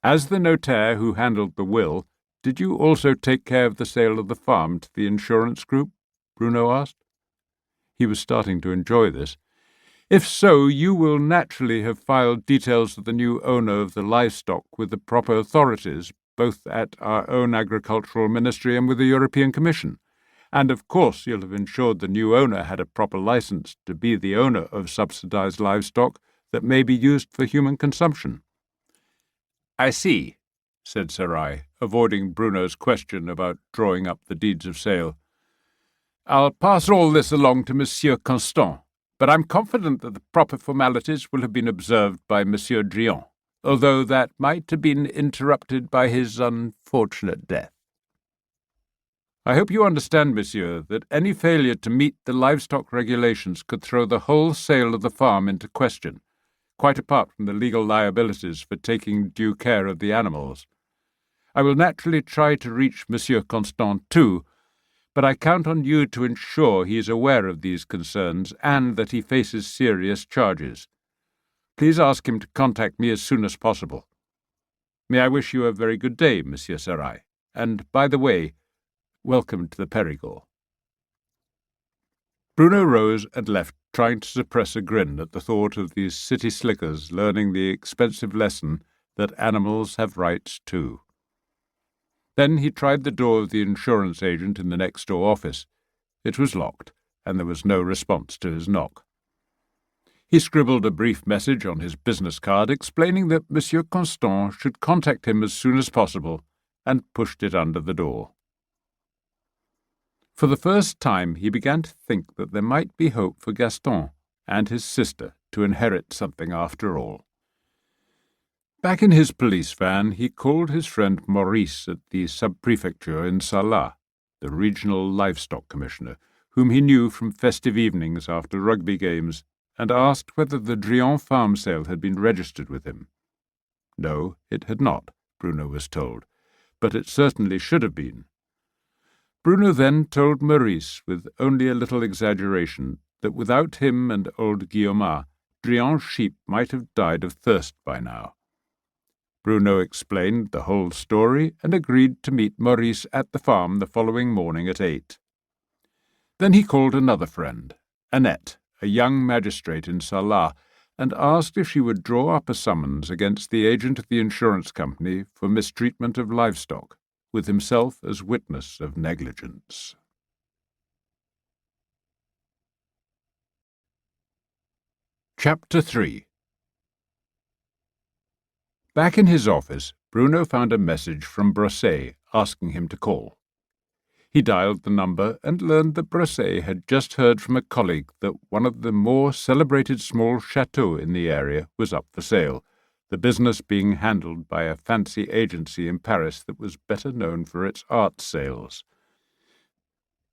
"As the notaire who handled the will, did you also take care of the sale of the farm to the insurance group?" Bruno asked. He was starting to enjoy this. "If so, you will naturally have filed details of the new owner of the livestock with the proper authorities, both at our own agricultural ministry and with the European Commission. And of course you'll have ensured the new owner had a proper license to be the owner of subsidized livestock that may be used for human consumption." "I see," said Sarai, avoiding Bruno's question about drawing up the deeds of sale. "I'll pass all this along to Monsieur Constant, but I'm confident that the proper formalities will have been observed by Monsieur Drian, although that might have been interrupted by his unfortunate death. I hope you understand, monsieur, that any failure to meet the livestock regulations could throw the whole sale of the farm into question, quite apart from the legal liabilities for taking due care of the animals. I will naturally try to reach Monsieur Constant too, but I count on you to ensure he is aware of these concerns and that he faces serious charges. Please ask him to contact me as soon as possible. May I wish you a very good day, Monsieur Sarai, and, by the way, welcome to the Périgord." Bruno rose and left, trying to suppress a grin at the thought of these city slickers learning the expensive lesson that animals have rights too. Then he tried the door of the insurance agent in the next-door office. It was locked, and there was no response to his knock. He scribbled a brief message on his business card explaining that Monsieur Constant should contact him as soon as possible, and pushed it under the door. For the first time he began to think that there might be hope for Gaston and his sister to inherit something after all. Back in his police van, he called his friend Maurice at the sub-prefecture in Salat, the regional livestock commissioner, whom he knew from festive evenings after rugby games, and asked whether the Drian farm sale had been registered with him. No, it had not, Bruno was told, but it certainly should have been. Bruno then told Maurice, with only a little exaggeration, that without him and old Guillaume, Drian's sheep might have died of thirst by now. Bruno explained the whole story and agreed to meet Maurice at the farm the following morning at 8. Then he called another friend, Annette, a young magistrate in Salat, and asked if she would draw up a summons against the agent of the insurance company for mistreatment of livestock, with himself as witness of negligence. Chapter 3. Back in his office, Bruno found a message from Brosset asking him to call. He dialed the number and learned that Brosset had just heard from a colleague that one of the more celebrated small chateaux in the area was up for sale, the business being handled by a fancy agency in Paris that was better known for its art sales.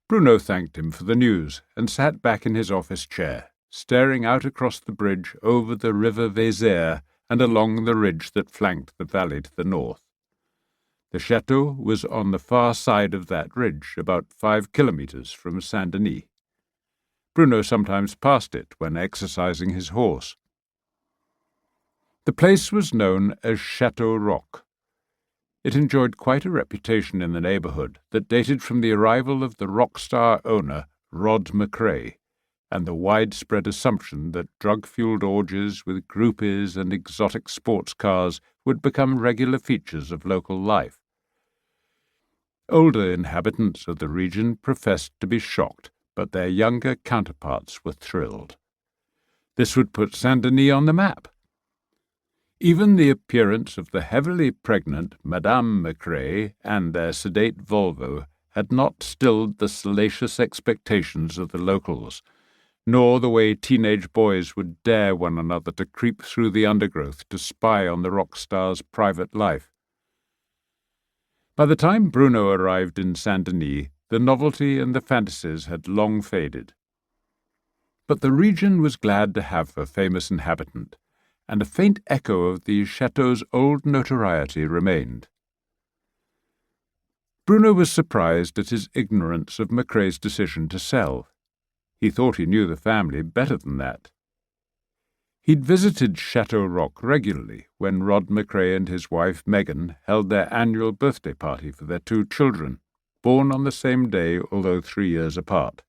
Bruno thanked him for the news and sat back in his office chair, staring out across the bridge over the river Vézère and along the ridge that flanked the valley to the north. The chateau was on the far side of that ridge, about 5 kilometres from Saint-Denis. Bruno sometimes passed it when exercising his horse. The place was known as Chateau Roc. It enjoyed quite a reputation in the neighbourhood that dated from the arrival of the rock-star owner, Rod McRae, and the widespread assumption that drug-fueled orgies with groupies and exotic sports cars would become regular features of local life. Older inhabitants of the region professed to be shocked, but their younger counterparts were thrilled. This would put Saint-Denis on the map. Even the appearance of the heavily pregnant Madame McRae and their sedate Volvo had not stilled the salacious expectations of the locals, nor the way teenage boys would dare one another to creep through the undergrowth to spy on the rock star's private life. By the time Bruno arrived in Saint-Denis, the novelty and the fantasies had long faded. But the region was glad to have a famous inhabitant, and a faint echo of the chateau's old notoriety remained. Bruno was surprised at his ignorance of McRae's decision to sell. He thought he knew the family better than that. He'd visited Chateau Roc regularly when Rod McRae and his wife Megan held their annual birthday party for their 2 children, born on the same day although 3 years apart.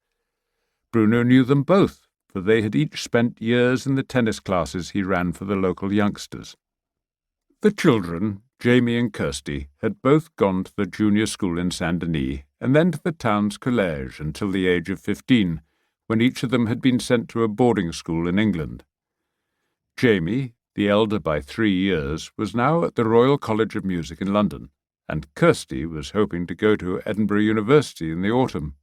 Bruno knew them both, for they had each spent years in the tennis classes he ran for the local youngsters. The children, Jamie and Kirsty, had both gone to the junior school in Saint-Denis and then to the town's collège until the age of 15, when each of them had been sent to a boarding school in England. Jamie, the elder by 3 years, was now at the Royal College of Music in London, and Kirsty was hoping to go to Edinburgh University in the autumn.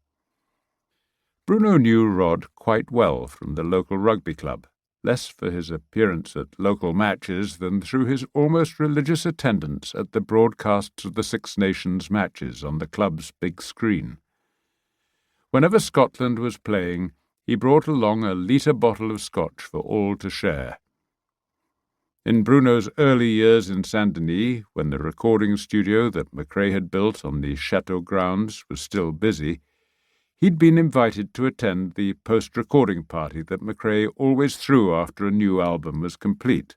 Bruno knew Rod quite well from the local rugby club, less for his appearance at local matches than through his almost religious attendance at the broadcasts of the Six Nations matches on the club's big screen. Whenever Scotland was playing, he brought along a litre bottle of scotch for all to share. In Bruno's early years in Saint-Denis, when the recording studio that McRae had built on the chateau grounds was still busy, he'd been invited to attend the post-recording party that McRae always threw after a new album was complete.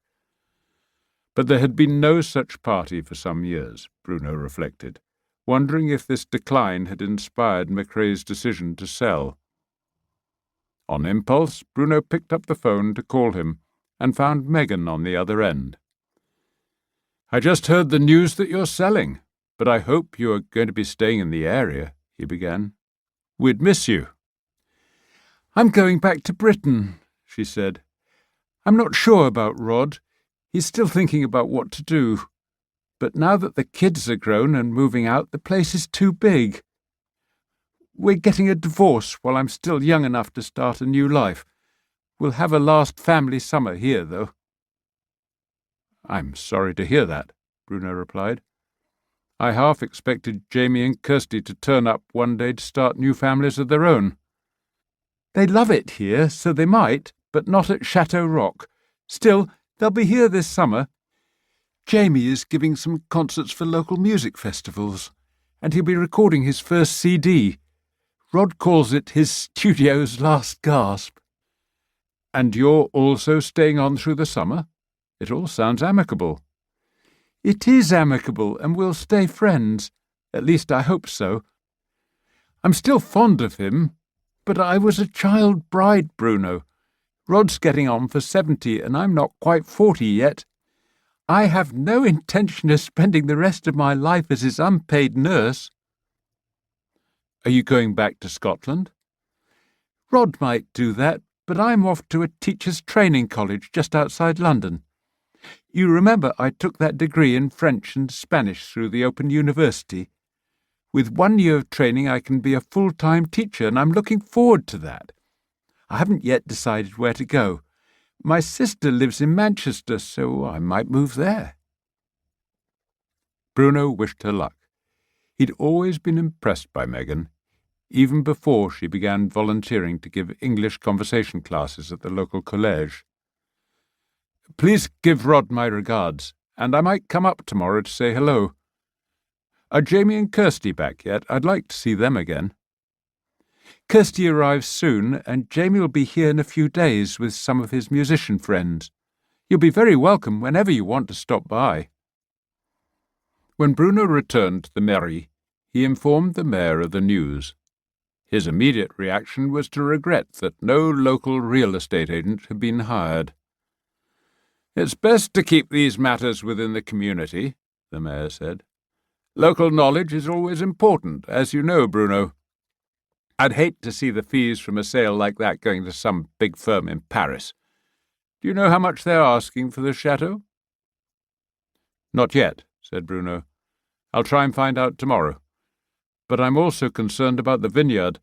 But there had been no such party for some years, Bruno reflected, wondering if this decline had inspired McRae's decision to sell. On impulse, Bruno picked up the phone to call him and found Megan on the other end. "I just heard the news that you're selling, but I hope you are going to be staying in the area," he began. "We'd miss you." "I'm going back to Britain," she said. "I'm not sure about Rod. He's still thinking about what to do. But now that the kids are grown and moving out, the place is too big. We're getting a divorce while I'm still young enough to start a new life. We'll have a last family summer here, though." "I'm sorry to hear that," Bruno replied. "I half expected Jamie and Kirsty to turn up one day to start new families of their own." "They love it here, so they might, but not at Chateau Roc. Still, they'll be here this summer. Jamie is giving some concerts for local music festivals, and he'll be recording his first CD. Rod calls it his studio's last gasp. And you're also staying on through the summer? It all sounds amicable. It is amicable, and we'll stay friends. At least I hope so. I'm still fond of him, but I was a child bride, Bruno. Rod's getting on for 70, and I'm not quite 40 yet. I have no intention of spending the rest of my life as his unpaid nurse. Are you going back to Scotland? Rod might do that, but I'm off to a teacher's training college just outside London. You remember I took that degree in French and Spanish through the Open University. With 1 year of training I can be a full-time teacher, and I'm looking forward to that. I haven't yet decided where to go. My sister lives in Manchester, so I might move there. Bruno wished her luck. He'd always been impressed by Megan, even before she began volunteering to give English conversation classes at the local college. Please give Rod my regards, and I might come up tomorrow to say hello. Are Jamie and Kirsty back yet? I'd like to see them again. Kirsty arrives soon, and Jamie will be here in a few days with some of his musician friends. You'll be very welcome whenever you want to stop by. When Bruno returned to the mairie, he informed the mayor of the news. His immediate reaction was to regret that no local real estate agent had been hired. It's best to keep these matters within the community, the mayor said. Local knowledge is always important, as you know, Bruno. I'd hate to see the fees from a sale like that going to some big firm in Paris. Do you know how much they're asking for the chateau? Not yet, said Bruno. I'll try and find out tomorrow. But I'm also concerned about the vineyard.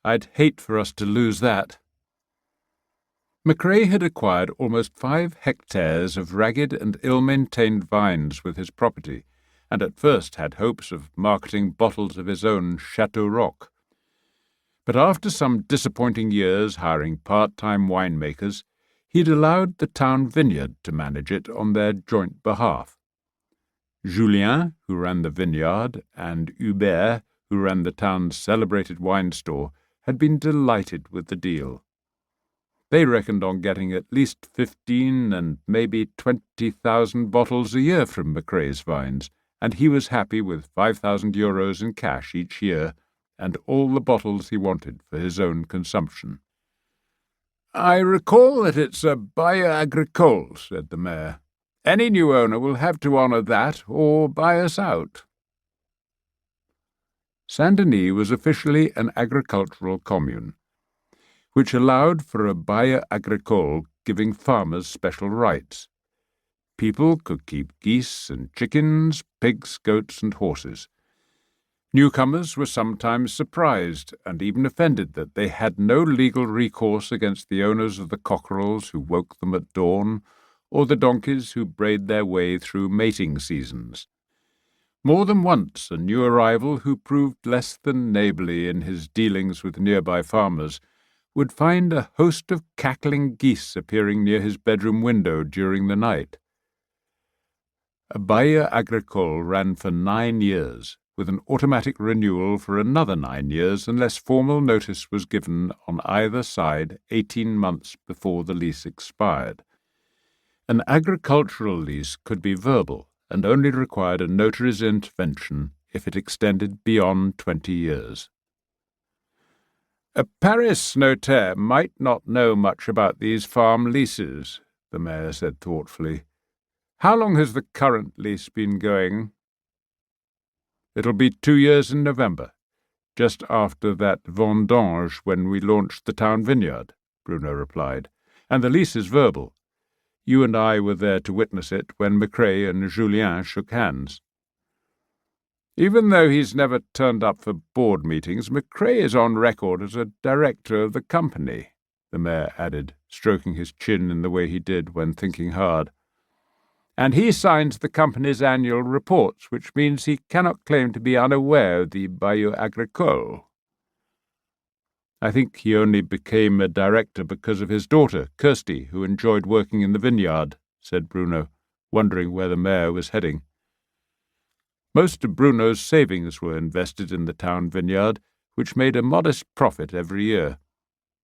I'd hate for us to lose that. McRae had acquired almost 5 hectares of ragged and ill-maintained vines with his property, and at first had hopes of marketing bottles of his own Chateau Rock. But after some disappointing years hiring part-time winemakers, he'd allowed the town vineyard to manage it on their joint behalf. Julien, who ran the vineyard, and Hubert, who ran the town's celebrated wine store, had been delighted with the deal. They reckoned on getting at least 15 and maybe 20,000 bottles a year from McRae's vines, and he was happy with 5,000 euros in cash each year and all the bottles he wanted for his own consumption. I recall that it's a bail agricole, said the mayor. Any new owner will have to honour that or buy us out. Saint-Denis was officially an agricultural commune, which allowed for a bail agricole giving farmers special rights. People could keep geese and chickens, pigs, goats, and horses. Newcomers were sometimes surprised and even offended that they had no legal recourse against the owners of the cockerels who woke them at dawn, or the donkeys who brayed their way through mating seasons. More than once a new arrival who proved less than neighbourly in his dealings with nearby farmers would find a host of cackling geese appearing near his bedroom window during the night. A bail agricole ran for 9 years, with an automatic renewal for another 9 years unless formal notice was given on either side 18 months before the lease expired. An agricultural lease could be verbal and only required a notary's intervention if it extended beyond 20 years. A Paris notaire might not know much about these farm leases, the mayor said thoughtfully. How long has the current lease been going? It'll be 2 years in November, just after that vendange when we launched the town vineyard, Bruno replied, and the lease is verbal. You and I were there to witness it when McRae and Julien shook hands. Even though he's never turned up for board meetings, McRae is on record as a director of the company, the mayor added, stroking his chin in the way he did when thinking hard. And he signs the company's annual reports, which means he cannot claim to be unaware of the bail agricole. I think he only became a director because of his daughter, Kirsty, who enjoyed working in the vineyard, said Bruno, wondering where the mayor was heading. Most of Bruno's savings were invested in the town vineyard, which made a modest profit every year,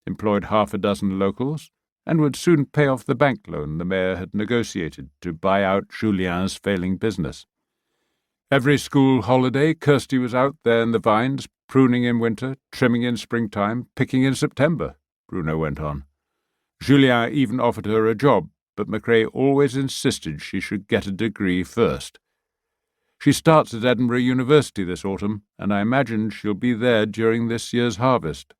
employed 6 locals, and would soon pay off the bank loan the mayor had negotiated to buy out Julien's failing business. Every school holiday, Kirsty was out there in the vines, pruning in winter, trimming in springtime, picking in September, Bruno went on. Julien even offered her a job, but Macrae always insisted she should get a degree first. She starts at Edinburgh University this autumn, and I imagine she'll be there during this year's harvest.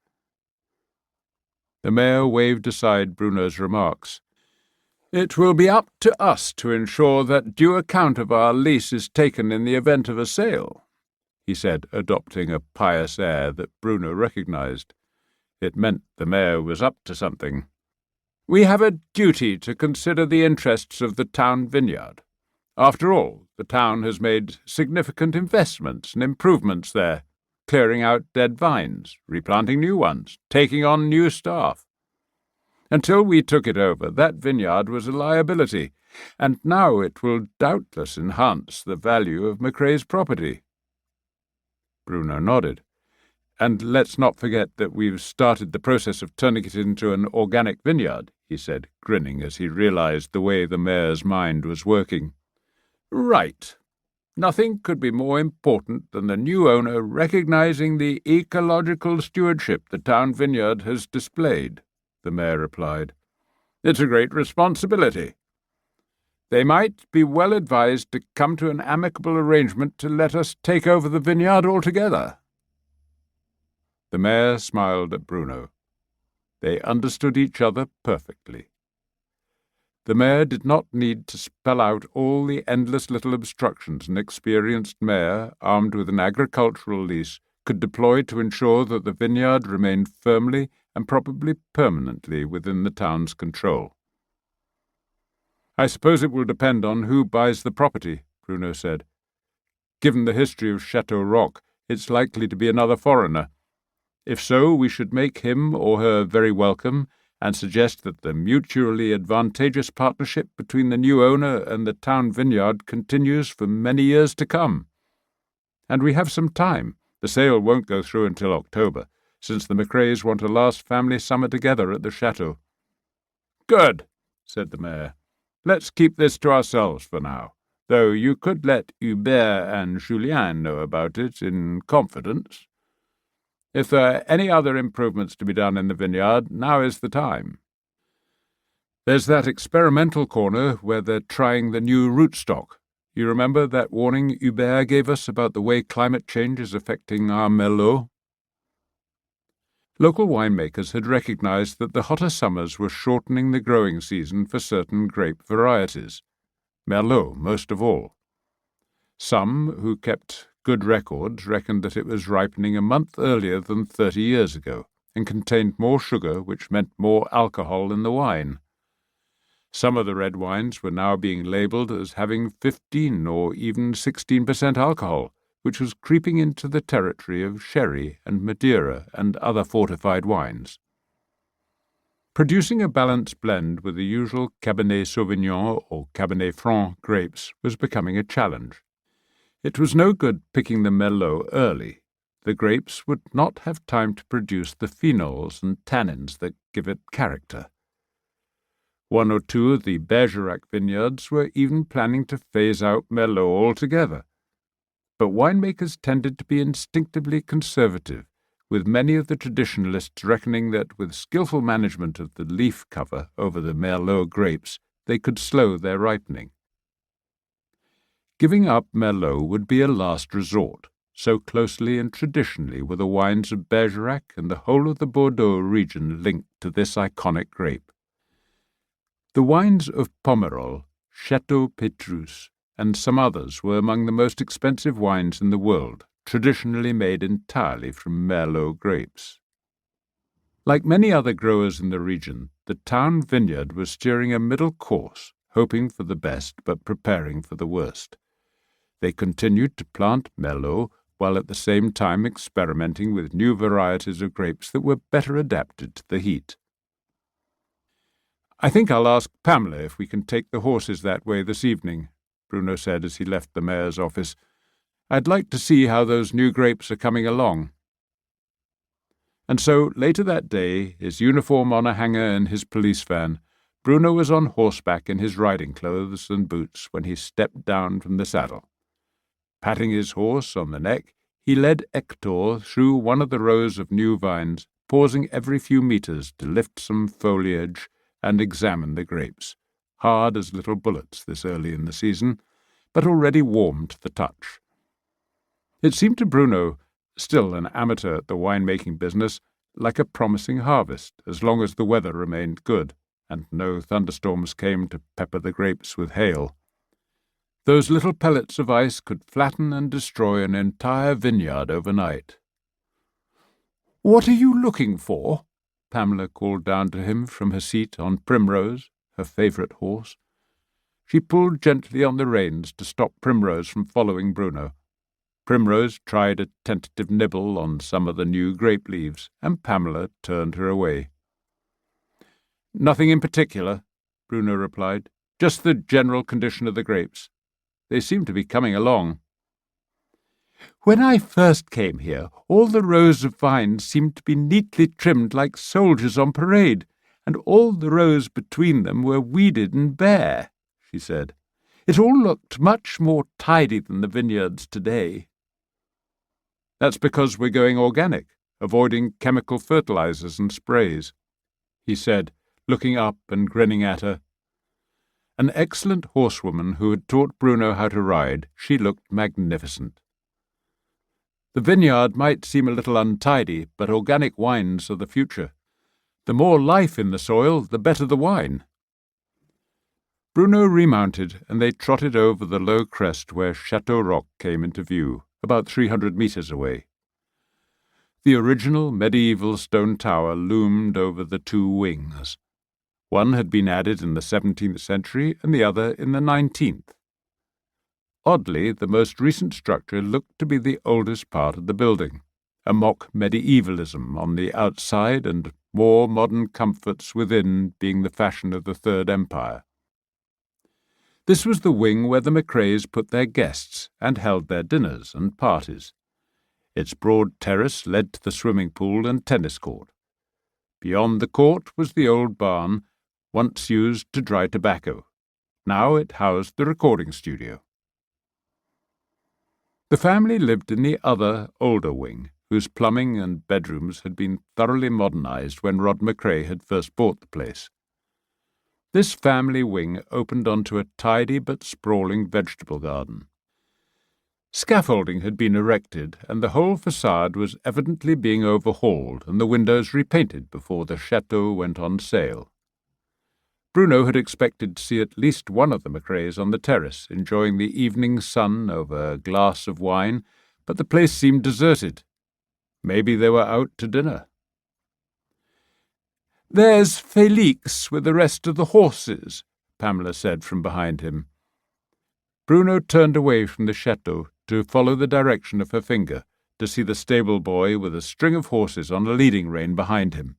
The mayor waved aside Bruno's remarks. It will be up to us to ensure that due account of our lease is taken in the event of a sale, he said, adopting a pious air that Bruno recognized. It meant the mayor was up to something. We have a duty to consider the interests of the town vineyard. After all, the town has made significant investments and improvements there, clearing out dead vines, replanting new ones, taking on new staff. Until we took it over, that vineyard was a liability, and now it will doubtless enhance the value of Macrae's property. Bruno nodded. And let's not forget that we've started the process of turning it into an organic vineyard, he said, grinning as he realized the way the mayor's mind was working. Right. Nothing could be more important than the new owner recognizing the ecological stewardship the town vineyard has displayed, the mayor replied. It's a great responsibility. They might be well advised to come to an amicable arrangement to let us take over the vineyard altogether. The mayor smiled at Bruno. They understood each other perfectly. The mayor did not need to spell out all the endless little obstructions an experienced mayor, armed with an agricultural lease, could deploy to ensure that the vineyard remained firmly and probably permanently within the town's control. I suppose it will depend on who buys the property, Bruno said. Given the history of Chateau Rock, it's likely to be another foreigner. If so, we should make him or her very welcome and suggest that the mutually advantageous partnership between the new owner and the town vineyard continues for many years to come. And we have some time. The sale won't go through until October, since the Macraes want a last family summer together at the Chateau. Good, said the mayor. Let's keep this to ourselves for now, though you could let Hubert and Julien know about it in confidence. If there are any other improvements to be done in the vineyard, now is the time. There's that experimental corner where they're trying the new rootstock. You remember that warning Hubert gave us about the way climate change is affecting our Merlot? Local winemakers had recognized that the hotter summers were shortening the growing season for certain grape varieties, Merlot most of all. Some, who kept good records, reckoned that it was ripening a month earlier than 30 years ago, and contained more sugar, which meant more alcohol in the wine. Some of the red wines were now being labelled as having 15 or even 16% alcohol, which was creeping into the territory of sherry and Madeira and other fortified wines. Producing a balanced blend with the usual Cabernet Sauvignon or Cabernet Franc grapes was becoming a challenge. It was no good picking the Merlot early. The grapes would not have time to produce the phenols and tannins that give it character. One or two of the Bergerac vineyards were even planning to phase out Merlot altogether. But winemakers tended to be instinctively conservative, with many of the traditionalists reckoning that with skillful management of the leaf cover over the Merlot grapes, they could slow their ripening. Giving up Merlot would be a last resort, so closely and traditionally were the wines of Bergerac and the whole of the Bordeaux region linked to this iconic grape. The wines of Pomerol, Chateau Petrus, and some others were among the most expensive wines in the world, traditionally made entirely from Merlot grapes. Like many other growers in the region, the town vineyard was steering a middle course, hoping for the best but preparing for the worst. They continued to plant Merlot, while at the same time experimenting with new varieties of grapes that were better adapted to the heat. I think I'll ask Pamela if we can take the horses that way this evening, Bruno said as he left the mayor's office. I'd like to see how those new grapes are coming along." And so, later that day, his uniform on a hanger in his police van, Bruno was on horseback in his riding clothes and boots when he stepped down from the saddle. Patting his horse on the neck, he led Hector through one of the rows of new vines, pausing every few meters to lift some foliage and examine the grapes, hard as little bullets this early in the season, but already warm to the touch. It seemed to Bruno, still an amateur at the wine-making business, like a promising harvest, as long as the weather remained good, and no thunderstorms came to pepper the grapes with hail. Those little pellets of ice could flatten and destroy an entire vineyard overnight. "What are you looking for?" Pamela called down to him from her seat on Primrose, her favourite horse. She pulled gently on the reins to stop Primrose from following Bruno. Primrose tried a tentative nibble on some of the new grape leaves, and Pamela turned her away. "Nothing in particular," Bruno replied. "Just the general condition of the grapes. They seem to be coming along." "When I first came here, all the rows of vines seemed to be neatly trimmed like soldiers on parade, and all the rows between them were weeded and bare," she said. "It all looked much more tidy than the vineyards today." "That's because we're going organic, avoiding chemical fertilizers and sprays," he said, looking up and grinning at her. An excellent horsewoman who had taught Bruno how to ride, she looked magnificent. "The vineyard might seem a little untidy, but organic wines are the future. The more life in the soil, the better the wine." Bruno remounted, and they trotted over the low crest where Chateau Rock came into view, about 300 meters away. The original medieval stone tower loomed over the two wings. One had been added in the 17th century and the other in the 19th. Oddly, the most recent structure looked to be the oldest part of the building, a mock medievalism on the outside and more modern comforts within being the fashion of the Third Empire. This was the wing where the Macraes put their guests and held their dinners and parties. Its broad terrace led to the swimming pool and tennis court. Beyond the court was the old barn, once used to dry tobacco. Now it housed the recording studio. The family lived in the other, older wing, whose plumbing and bedrooms had been thoroughly modernized when Rod Macrae had first bought the place. This family wing opened onto a tidy but sprawling vegetable garden. Scaffolding had been erected, and the whole facade was evidently being overhauled and the windows repainted before the chateau went on sale. Bruno had expected to see at least one of the Macraes on the terrace, enjoying the evening sun over a glass of wine, but the place seemed deserted. Maybe they were out to dinner. "There's Félix with the rest of the horses," Pamela said from behind him. Bruno turned away from the chateau to follow the direction of her finger, to see the stable boy with a string of horses on a leading rein behind him.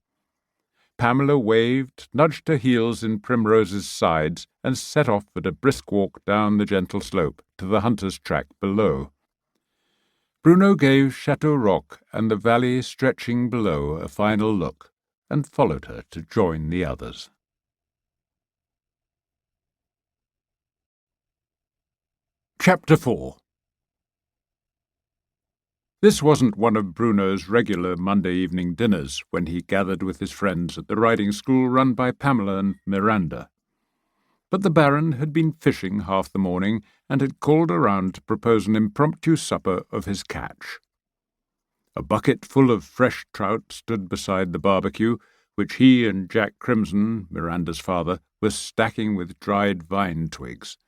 Pamela waved, nudged her heels in Primrose's sides, and set off at a brisk walk down the gentle slope to the hunter's track below. Bruno gave Chateau Rock and the valley stretching below a final look, and followed her to join the others. Chapter 4. This wasn't one of Bruno's regular Monday evening dinners when he gathered with his friends at the riding school run by Pamela and Miranda. But the Baron had been fishing half the morning and had called around to propose an impromptu supper of his catch. A bucket full of fresh trout stood beside the barbecue, which he and Jack Crimson, Miranda's father, were stacking with dried vine twigs.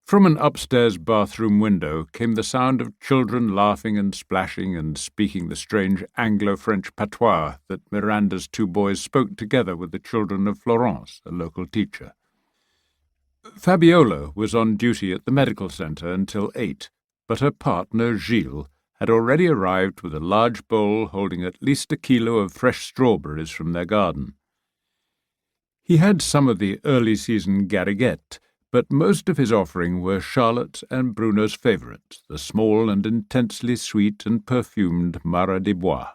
From an upstairs bathroom window came the sound of children laughing and splashing and speaking the strange Anglo-French patois that Miranda's two boys spoke together with the children of Florence, a local teacher. Fabiola was on duty at the medical centre until 8, but her partner, Gilles, had already arrived with a large bowl holding at least a kilo of fresh strawberries from their garden. He had some of the early-season gariguette, but most of his offering were Charlotte's and Bruno's favourites, the small and intensely sweet and perfumed Marat des Bois.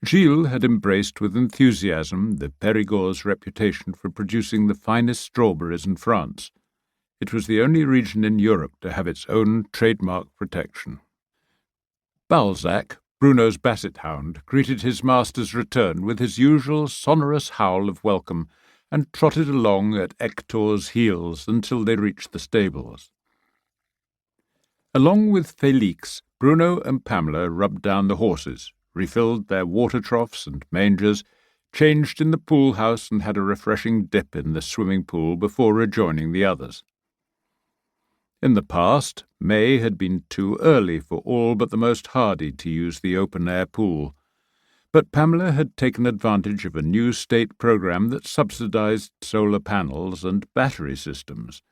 Gilles had embraced with enthusiasm the Périgord's reputation for producing the finest strawberries in France. It was the only region in Europe to have its own trademark protection. Balzac, Bruno's basset hound, greeted his master's return with his usual sonorous howl of welcome and trotted along at Hector's heels until they reached the stables. Along with Félix, Bruno and Pamela rubbed down the horses, refilled their water troughs and mangers, changed in the pool house and had a refreshing dip in the swimming pool before rejoining the others. In the past, May had been too early for all but the most hardy to use the open-air pool, but Pamela had taken advantage of a new state program that subsidized solar panels and battery systems.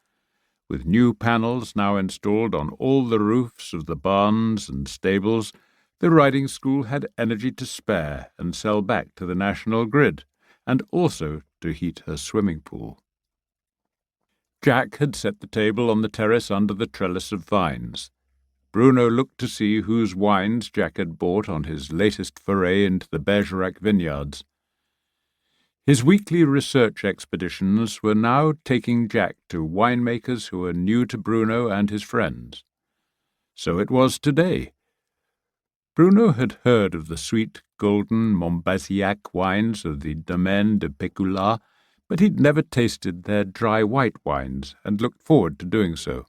With new panels now installed on all the roofs of the barns and stables, the riding school had energy to spare and sell back to the national grid, and also to heat her swimming pool. Jack had set the table on the terrace under the trellis of vines. Bruno looked to see whose wines Jack had bought on his latest foray into the Bergerac vineyards. His weekly research expeditions were now taking Jack to winemakers who were new to Bruno and his friends. So it was today. Bruno had heard of the sweet, golden Montbazillac wines of the Domaine de Pécula, but he'd never tasted their dry white wines and looked forward to doing so.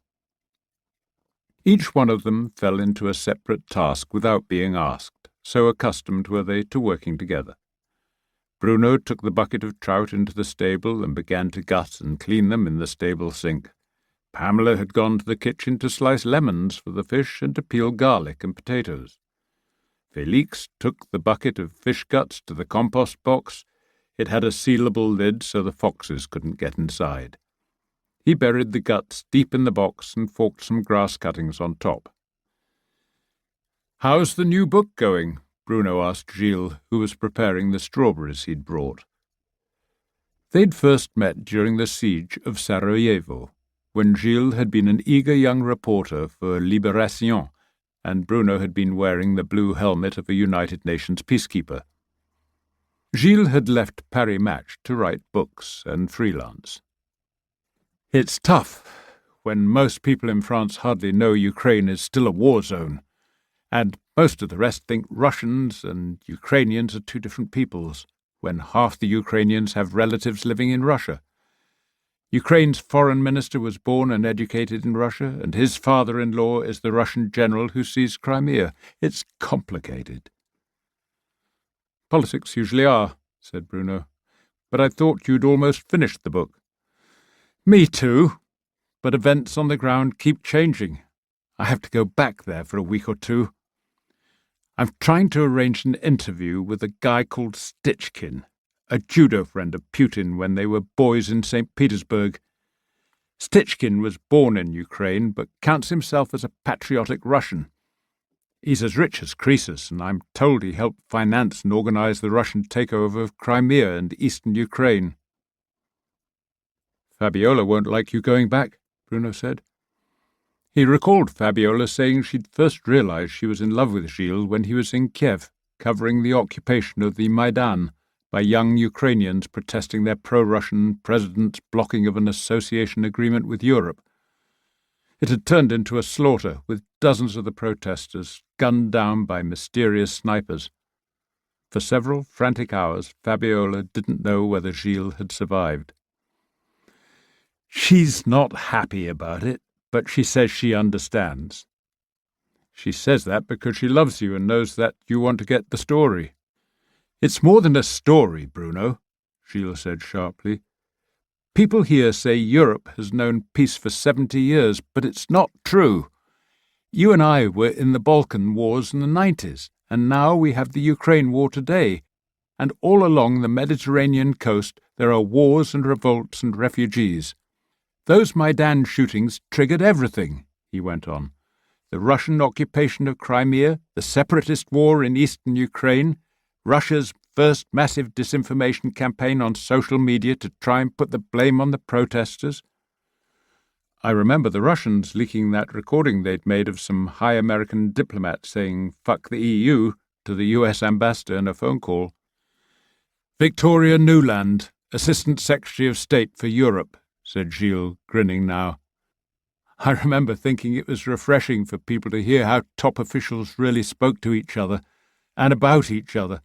Each one of them fell into a separate task without being asked, so accustomed were they to working together. Bruno took the bucket of trout into the stable and began to gut and clean them in the stable sink. Pamela had gone to the kitchen to slice lemons for the fish and to peel garlic and potatoes. Félix took the bucket of fish guts to the compost box. It had a sealable lid so the foxes couldn't get inside. He buried the guts deep in the box and forked some grass cuttings on top. "How's the new book going?" Bruno asked Gilles, who was preparing the strawberries he'd brought. They'd first met during the siege of Sarajevo, when Gilles had been an eager young reporter for Libération, and Bruno had been wearing the blue helmet of a United Nations peacekeeper. Gilles had left Paris Match to write books and freelance. "It's tough when most people in France hardly know Ukraine is still a war zone, and most of the rest think Russians and Ukrainians are two different peoples, when half the Ukrainians have relatives living in Russia. Ukraine's foreign minister was born and educated in Russia, and his father-in-law is the Russian general who seized Crimea. It's complicated." "Politics usually are," said Bruno. "But I thought you'd almost finished the book." "Me too, but events on the ground keep changing. I have to go back there for a week or two. I'm trying to arrange an interview with a guy called Stichkin, a judo friend of Putin when they were boys in St. Petersburg. Stichkin was born in Ukraine, but counts himself as a patriotic Russian. He's as rich as Croesus, and I'm told he helped finance and organize the Russian takeover of Crimea and eastern Ukraine." "Fabiola won't like you going back," Bruno said. He recalled Fabiola saying she'd first realized she was in love with Gilles when he was in Kiev, covering the occupation of the Maidan by young Ukrainians protesting their pro-Russian president's blocking of an association agreement with Europe. It had turned into a slaughter, with dozens of the protesters gunned down by mysterious snipers. For several frantic hours, Fabiola didn't know whether Gilles had survived. "She's not happy about it, but she says she understands." "She says that because she loves you and knows that you want to get the story." "It's more than a story, Bruno," Gilles said sharply. "People here say Europe has known peace for 70 years, but it's not true. You and I were in the Balkan wars in the 90s, and now we have the Ukraine war today, and all along the Mediterranean coast there are wars and revolts and refugees. Those Maidan shootings triggered everything," he went on. "The Russian occupation of Crimea, the separatist war in eastern Ukraine, Russia's first massive disinformation campaign on social media to try and put the blame on the protesters. I remember the Russians leaking that recording they'd made of some high American diplomat saying "fuck the EU" to the US ambassador in a phone call. "Victoria Nuland, Assistant Secretary of State for Europe," said Gilles, grinning now. I remember thinking it was refreshing for people to hear how top officials really spoke to each other, and about each other.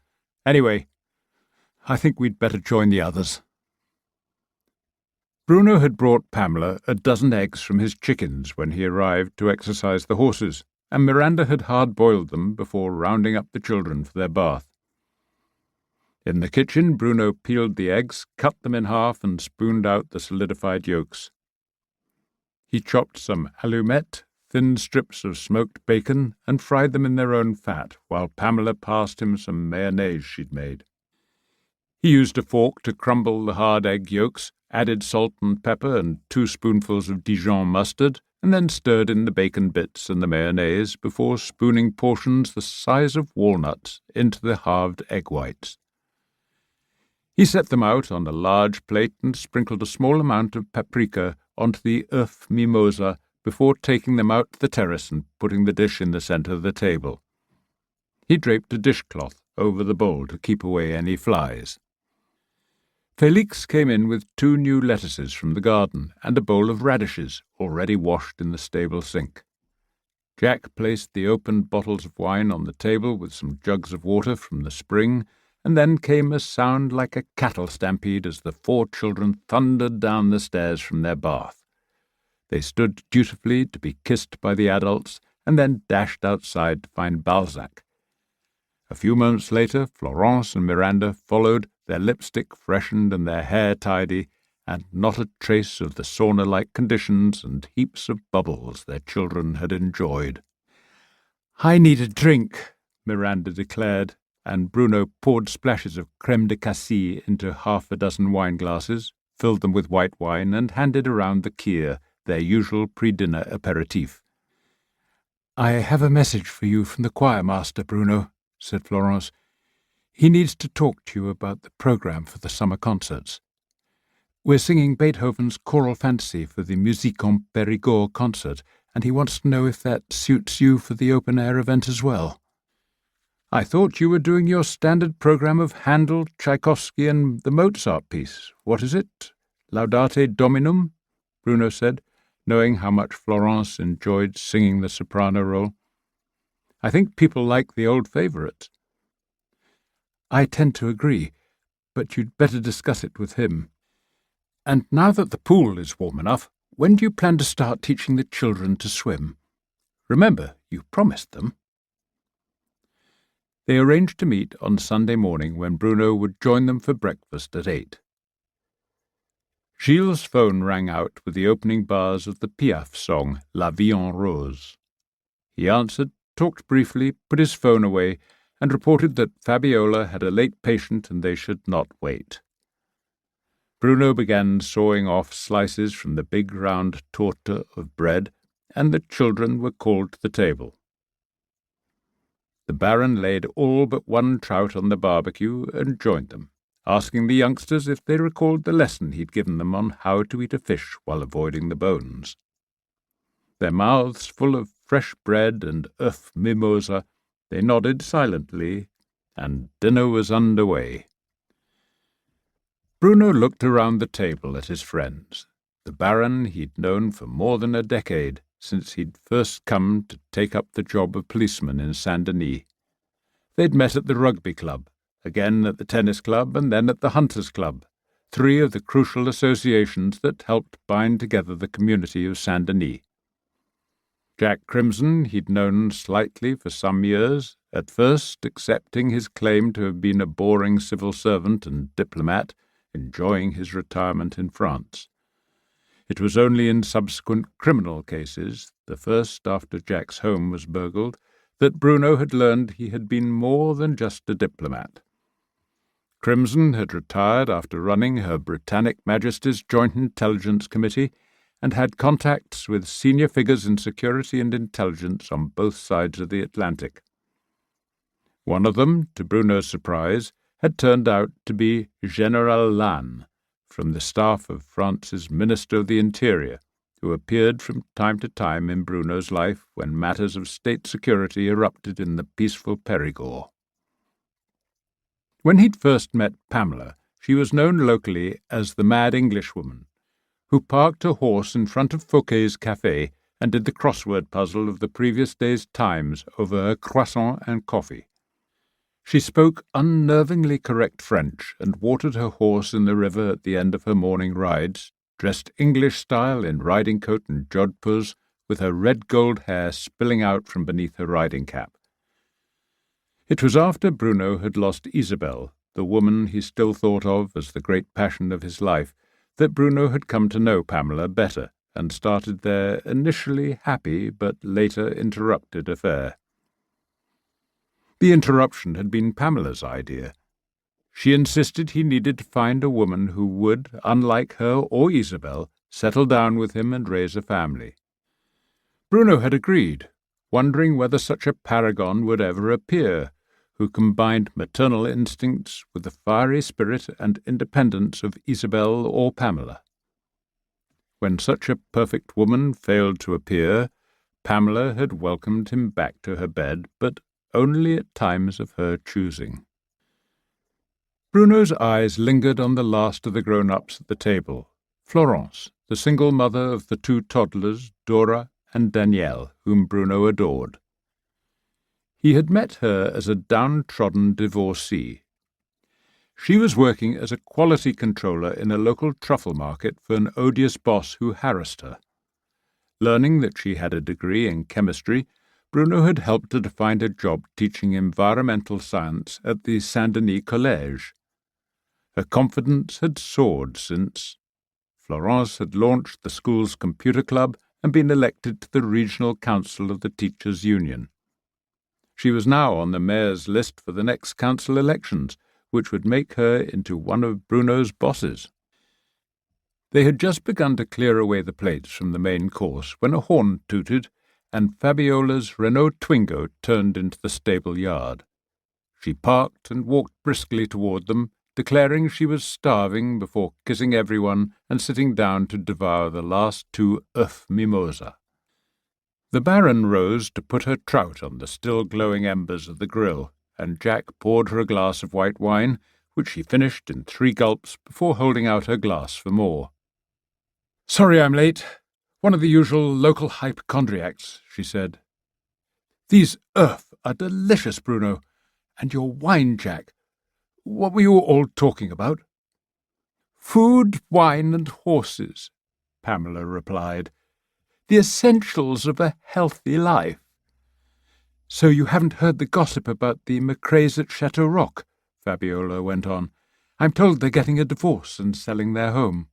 Anyway, I think we'd better join the others. Bruno had brought Pamela a dozen eggs from his chickens when he arrived to exercise the horses, and Miranda had hard-boiled them before rounding up the children for their bath. In the kitchen, Bruno peeled the eggs, cut them in half, and spooned out the solidified yolks. He chopped some allumette, thin strips of smoked bacon, and fried them in their own fat, while Pamela passed him some mayonnaise she'd made. He used a fork to crumble the hard egg yolks, added salt and pepper and 2 spoonfuls of Dijon mustard, and then stirred in the bacon bits and the mayonnaise before spooning portions the size of walnuts into the halved egg whites. He set them out on a large plate and sprinkled a small amount of paprika onto the œuf mimosa before taking them out to the terrace and putting the dish in the centre of the table. He draped a dishcloth over the bowl to keep away any flies. Félix came in with 2 new lettuces from the garden and a bowl of radishes already washed in the stable sink. Jack placed the opened bottles of wine on the table with some jugs of water from the spring, and then came a sound like a cattle stampede as the 4 children thundered down the stairs from their bath. They stood dutifully to be kissed by the adults, and then dashed outside to find Balzac. A few moments later, Florence and Miranda followed, their lipstick freshened and their hair tidy, and not a trace of the sauna-like conditions and heaps of bubbles their children had enjoyed. "I need a drink," Miranda declared, and Bruno poured splashes of crème de cassis into 6 wine glasses, filled them with white wine, and handed around the kir, their usual pre-dinner aperitif. "I have a message for you from the choirmaster, Bruno," said Florence. "He needs to talk to you about the programme for the summer concerts. We're singing Beethoven's Choral Fantasy for the Musique en Périgord concert, and he wants to know if that suits you for the open-air event as well." "I thought you were doing your standard programme of Handel, Tchaikovsky, and the Mozart piece. What is it? Laudate Dominum?" Bruno said, knowing how much Florence enjoyed singing the soprano role. "I think people like the old favourites." "I tend to agree, but you'd better discuss it with him. And now that the pool is warm enough, when do you plan to start teaching the children to swim? Remember, you promised them." They arranged to meet on Sunday morning when Bruno would join them for breakfast at 8. Gilles' phone rang out with the opening bars of the Piaf song La Vie en Rose. He answered, talked briefly, put his phone away, and reported that Fabiola had a late patient and they should not wait. Bruno began sawing off slices from the big round torta of bread, and the children were called to the table. The Baron laid all but 1 trout on the barbecue and joined them, asking the youngsters if they recalled the lesson he'd given them on how to eat a fish while avoiding the bones. Their mouths full of fresh bread and œuf mimosa, they nodded silently, and dinner was under way. Bruno looked around the table at his friends. The Baron he'd known for more than a decade, since he'd first come to take up the job of policeman in Saint-Denis. They'd met at the rugby club, again at the tennis club, and then at the hunters' club, 3 of the crucial associations that helped bind together the community of Saint-Denis. Jack Crimson he'd known slightly for some years, at first accepting his claim to have been a boring civil servant and diplomat, enjoying his retirement in France. It was only in subsequent criminal cases, the first after Jack's home was burgled, that Bruno had learned he had been more than just a diplomat. Crimson had retired after running Her Britannic Majesty's Joint Intelligence Committee and had contacts with senior figures in security and intelligence on both sides of the Atlantic. One of them, to Bruno's surprise, had turned out to be General Lannes, from the staff of France's Minister of the Interior, who appeared from time to time in Bruno's life when matters of state security erupted in the peaceful Périgord. When he'd first met Pamela, she was known locally as the mad Englishwoman, who parked a horse in front of Fouquet's café and did the crossword puzzle of the previous day's Times over her croissant and coffee. She spoke unnervingly correct French and watered her horse in the river at the end of her morning rides, dressed English style in riding coat and jodhpurs, with her red-gold hair spilling out from beneath her riding cap. It was after Bruno had lost Isabel, the woman he still thought of as the great passion of his life, that Bruno had come to know Pamela better and started their initially happy but later interrupted affair. The interruption had been Pamela's idea. She insisted he needed to find a woman who would, unlike her or Isabel, settle down with him and raise a family. Bruno had agreed, wondering whether such a paragon would ever appear, who combined maternal instincts with the fiery spirit and independence of Isabel or Pamela. When such a perfect woman failed to appear, Pamela had welcomed him back to her bed, but only at times of her choosing. Bruno's eyes lingered on the last of the grown-ups at the table, Florence, the single mother of the two toddlers, Dora and Danielle, whom Bruno adored. He had met her as a downtrodden divorcee. She was working as a quality controller in a local truffle market for an odious boss who harassed her. Learning that she had a degree in chemistry, Bruno had helped her to find a job teaching environmental science at the Saint-Denis College. Her confidence had soared since Florence had launched the school's computer club and been elected to the regional council of the Teachers' Union. She was now on the mayor's list for the next council elections, which would make her into one of Bruno's bosses. They had just begun to clear away the plates from the main course when a horn tooted, and Fabiola's Renault Twingo turned into the stable yard. She parked and walked briskly toward them, declaring she was starving before kissing everyone and sitting down to devour the last two œufs mimosa. The Baron rose to put her trout on the still glowing embers of the grill, and Jack poured her a glass of white wine, which she finished in 3 gulps before holding out her glass for more. "Sorry I'm late. One of the usual local hypochondriacs," she said. "These œufs are delicious, Bruno. And your wine, Jack. What were you all talking about?" "Food, wine, and horses," Pamela replied. "The essentials of a healthy life." "So you haven't heard the gossip about the Macraes at Chateau Rock?" Fabiola went on. "I'm told they're getting a divorce and selling their home."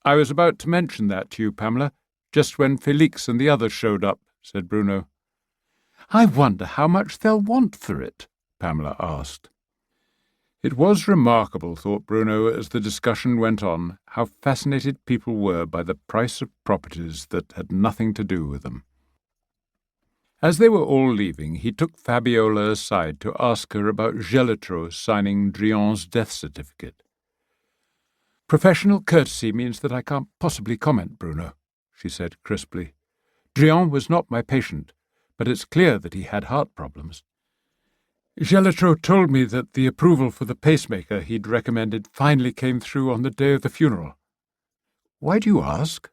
"I was about to mention that to you, Pamela, just when Felix and the others showed up," said Bruno. "I wonder how much they'll want for it?" Pamela asked. It was remarkable, thought Bruno, as the discussion went on, how fascinated people were by the price of properties that had nothing to do with them. As they were all leaving, he took Fabiola aside to ask her about Gelotro signing Drian's death certificate. "Professional courtesy means that I can't possibly comment, Bruno," she said crisply. "Drian was not my patient, but it's clear that he had heart problems. Gelotro told me that the approval for the pacemaker he'd recommended finally came through on the day of the funeral." "Why do you ask?"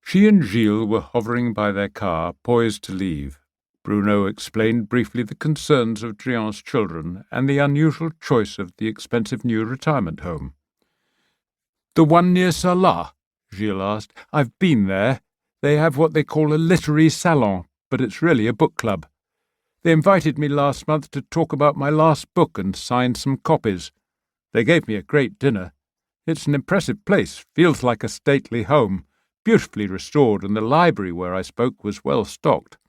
She and Gilles were hovering by their car, poised to leave. Bruno explained briefly the concerns of Drian's children and the unusual choice of the expensive new retirement home. "The one near Salah?" Gilles asked. "I've been there. They have what they call a literary salon, but it's really a book club. They invited me last month to talk about my last book and sign some copies. They gave me a great dinner. It's an impressive place, feels like a stately home, beautifully restored, and the library where I spoke was well stocked."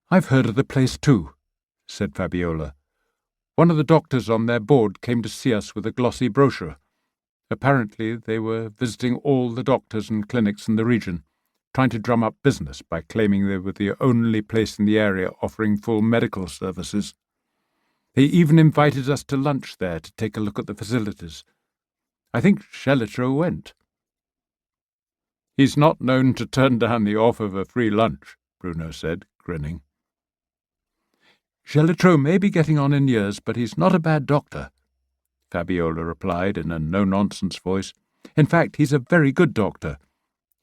"I've heard of the place too," said Fabiola. "One of the doctors on their board came to see us with a glossy brochure. Apparently they were visiting all the doctors and clinics in the region, trying to drum up business by claiming they were the only place in the area offering full medical services. They even invited us to lunch there to take a look at the facilities. I think Gelotro went." He's not known to turn down the offer of a free lunch, Bruno said, grinning. Chateau may be getting on in years, but he's not a bad doctor, Fabiola replied in a no-nonsense voice. In fact, he's a very good doctor.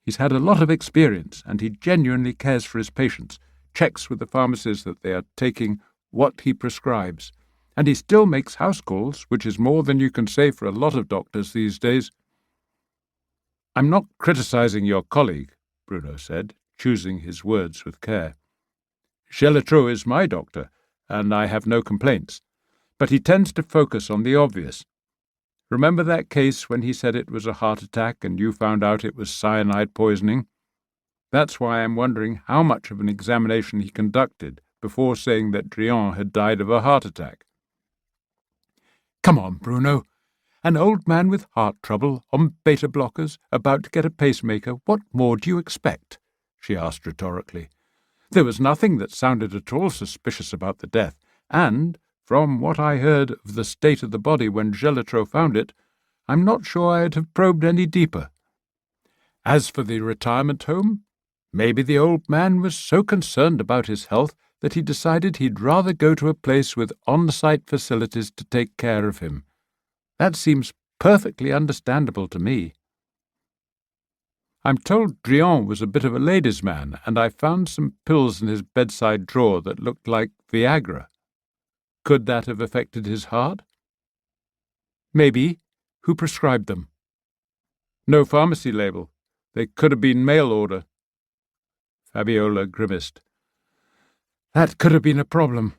He's had a lot of experience, and he genuinely cares for his patients, checks with the pharmacies that they are taking what he prescribes, and he still makes house calls, which is more than you can say for a lot of doctors these days. I'm not criticizing your colleague, Bruno said, choosing his words with care. Chateau is my doctor, and I have no complaints, but he tends to focus on the obvious. Remember that case when he said it was a heart attack and you found out it was cyanide poisoning? That's why I'm wondering how much of an examination he conducted before saying that Drian had died of a heart attack. Come on, Bruno. An old man with heart trouble, on beta-blockers, about to get a pacemaker, what more do you expect? She asked rhetorically. There was nothing that sounded at all suspicious about the death, and, from what I heard of the state of the body when Chateau found it, I'm not sure I'd have probed any deeper. As for the retirement home, maybe the old man was so concerned about his health that he decided he'd rather go to a place with on-site facilities to take care of him. That seems perfectly understandable to me. I'm told Drian was a bit of a ladies' man, and I found some pills in his bedside drawer that looked like Viagra. Could that have affected his heart? Maybe. Who prescribed them? No pharmacy label. They could have been mail order. Fabiola grimaced. That could have been a problem.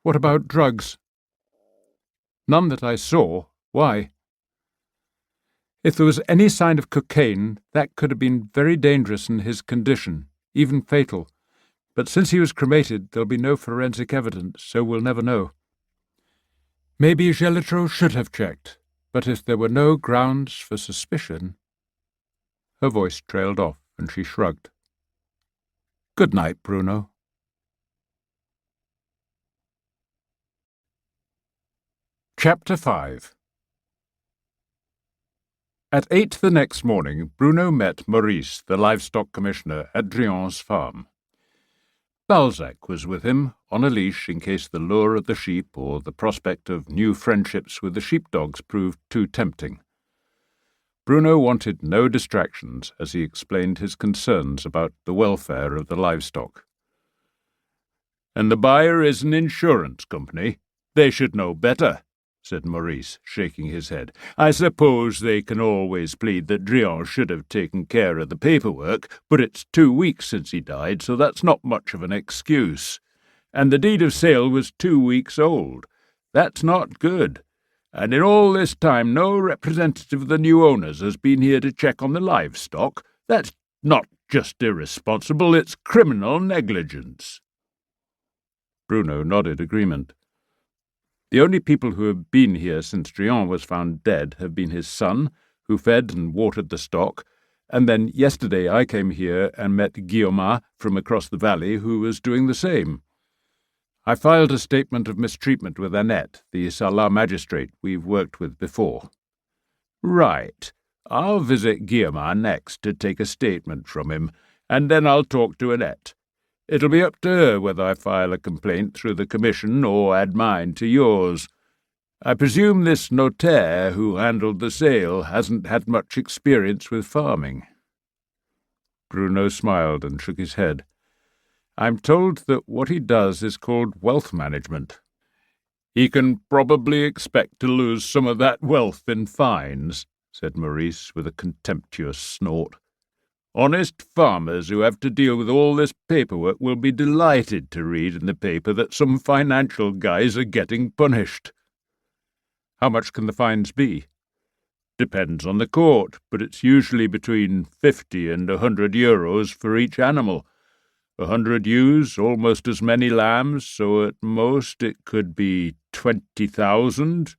What about drugs? None that I saw. Why? If there was any sign of cocaine, that could have been very dangerous in his condition, even fatal. But since he was cremated, there'll be no forensic evidence, so we'll never know. Maybe Chateau should have checked, but if there were no grounds for suspicion... Her voice trailed off, and she shrugged. Good night, Bruno. Chapter 5. At 8 the next morning, Bruno met Maurice, the livestock commissioner, at Drian's farm. Balzac was with him, on a leash in case the lure of the sheep or the prospect of new friendships with the sheepdogs proved too tempting. Bruno wanted no distractions as he explained his concerns about the welfare of the livestock. "And the buyer is an insurance company. They should know better," said Maurice, shaking his head. "I suppose they can always plead that Drian should have taken care of the paperwork, but it's 2 weeks since he died, so that's not much of an excuse. And the deed of sale was 2 weeks old. That's not good. And in all this time no representative of the new owners has been here to check on the livestock. That's not just irresponsible, it's criminal negligence." Bruno nodded agreement. The only people who have been here since Drian was found dead have been his son, who fed and watered the stock, and then yesterday I came here and met Guillaume from across the valley, who was doing the same. I filed a statement of mistreatment with Annette, the Salar magistrate we've worked with before. Right. I'll visit Guillaume next to take a statement from him, and then I'll talk to Annette. It'll be up to her whether I file a complaint through the commission or add mine to yours. I presume this notaire who handled the sale hasn't had much experience with farming." Bruno smiled and shook his head. "I'm told that what he does is called wealth management." "He can probably expect to lose some of that wealth in fines," said Maurice with a contemptuous snort. "Honest farmers who have to deal with all this paperwork will be delighted to read in the paper that some financial guys are getting punished." "How much can the fines be?" "Depends on the court, but it's usually between 50 and 100 euros for each animal. 100 ewes, almost as many lambs, so at most it could be 20,000.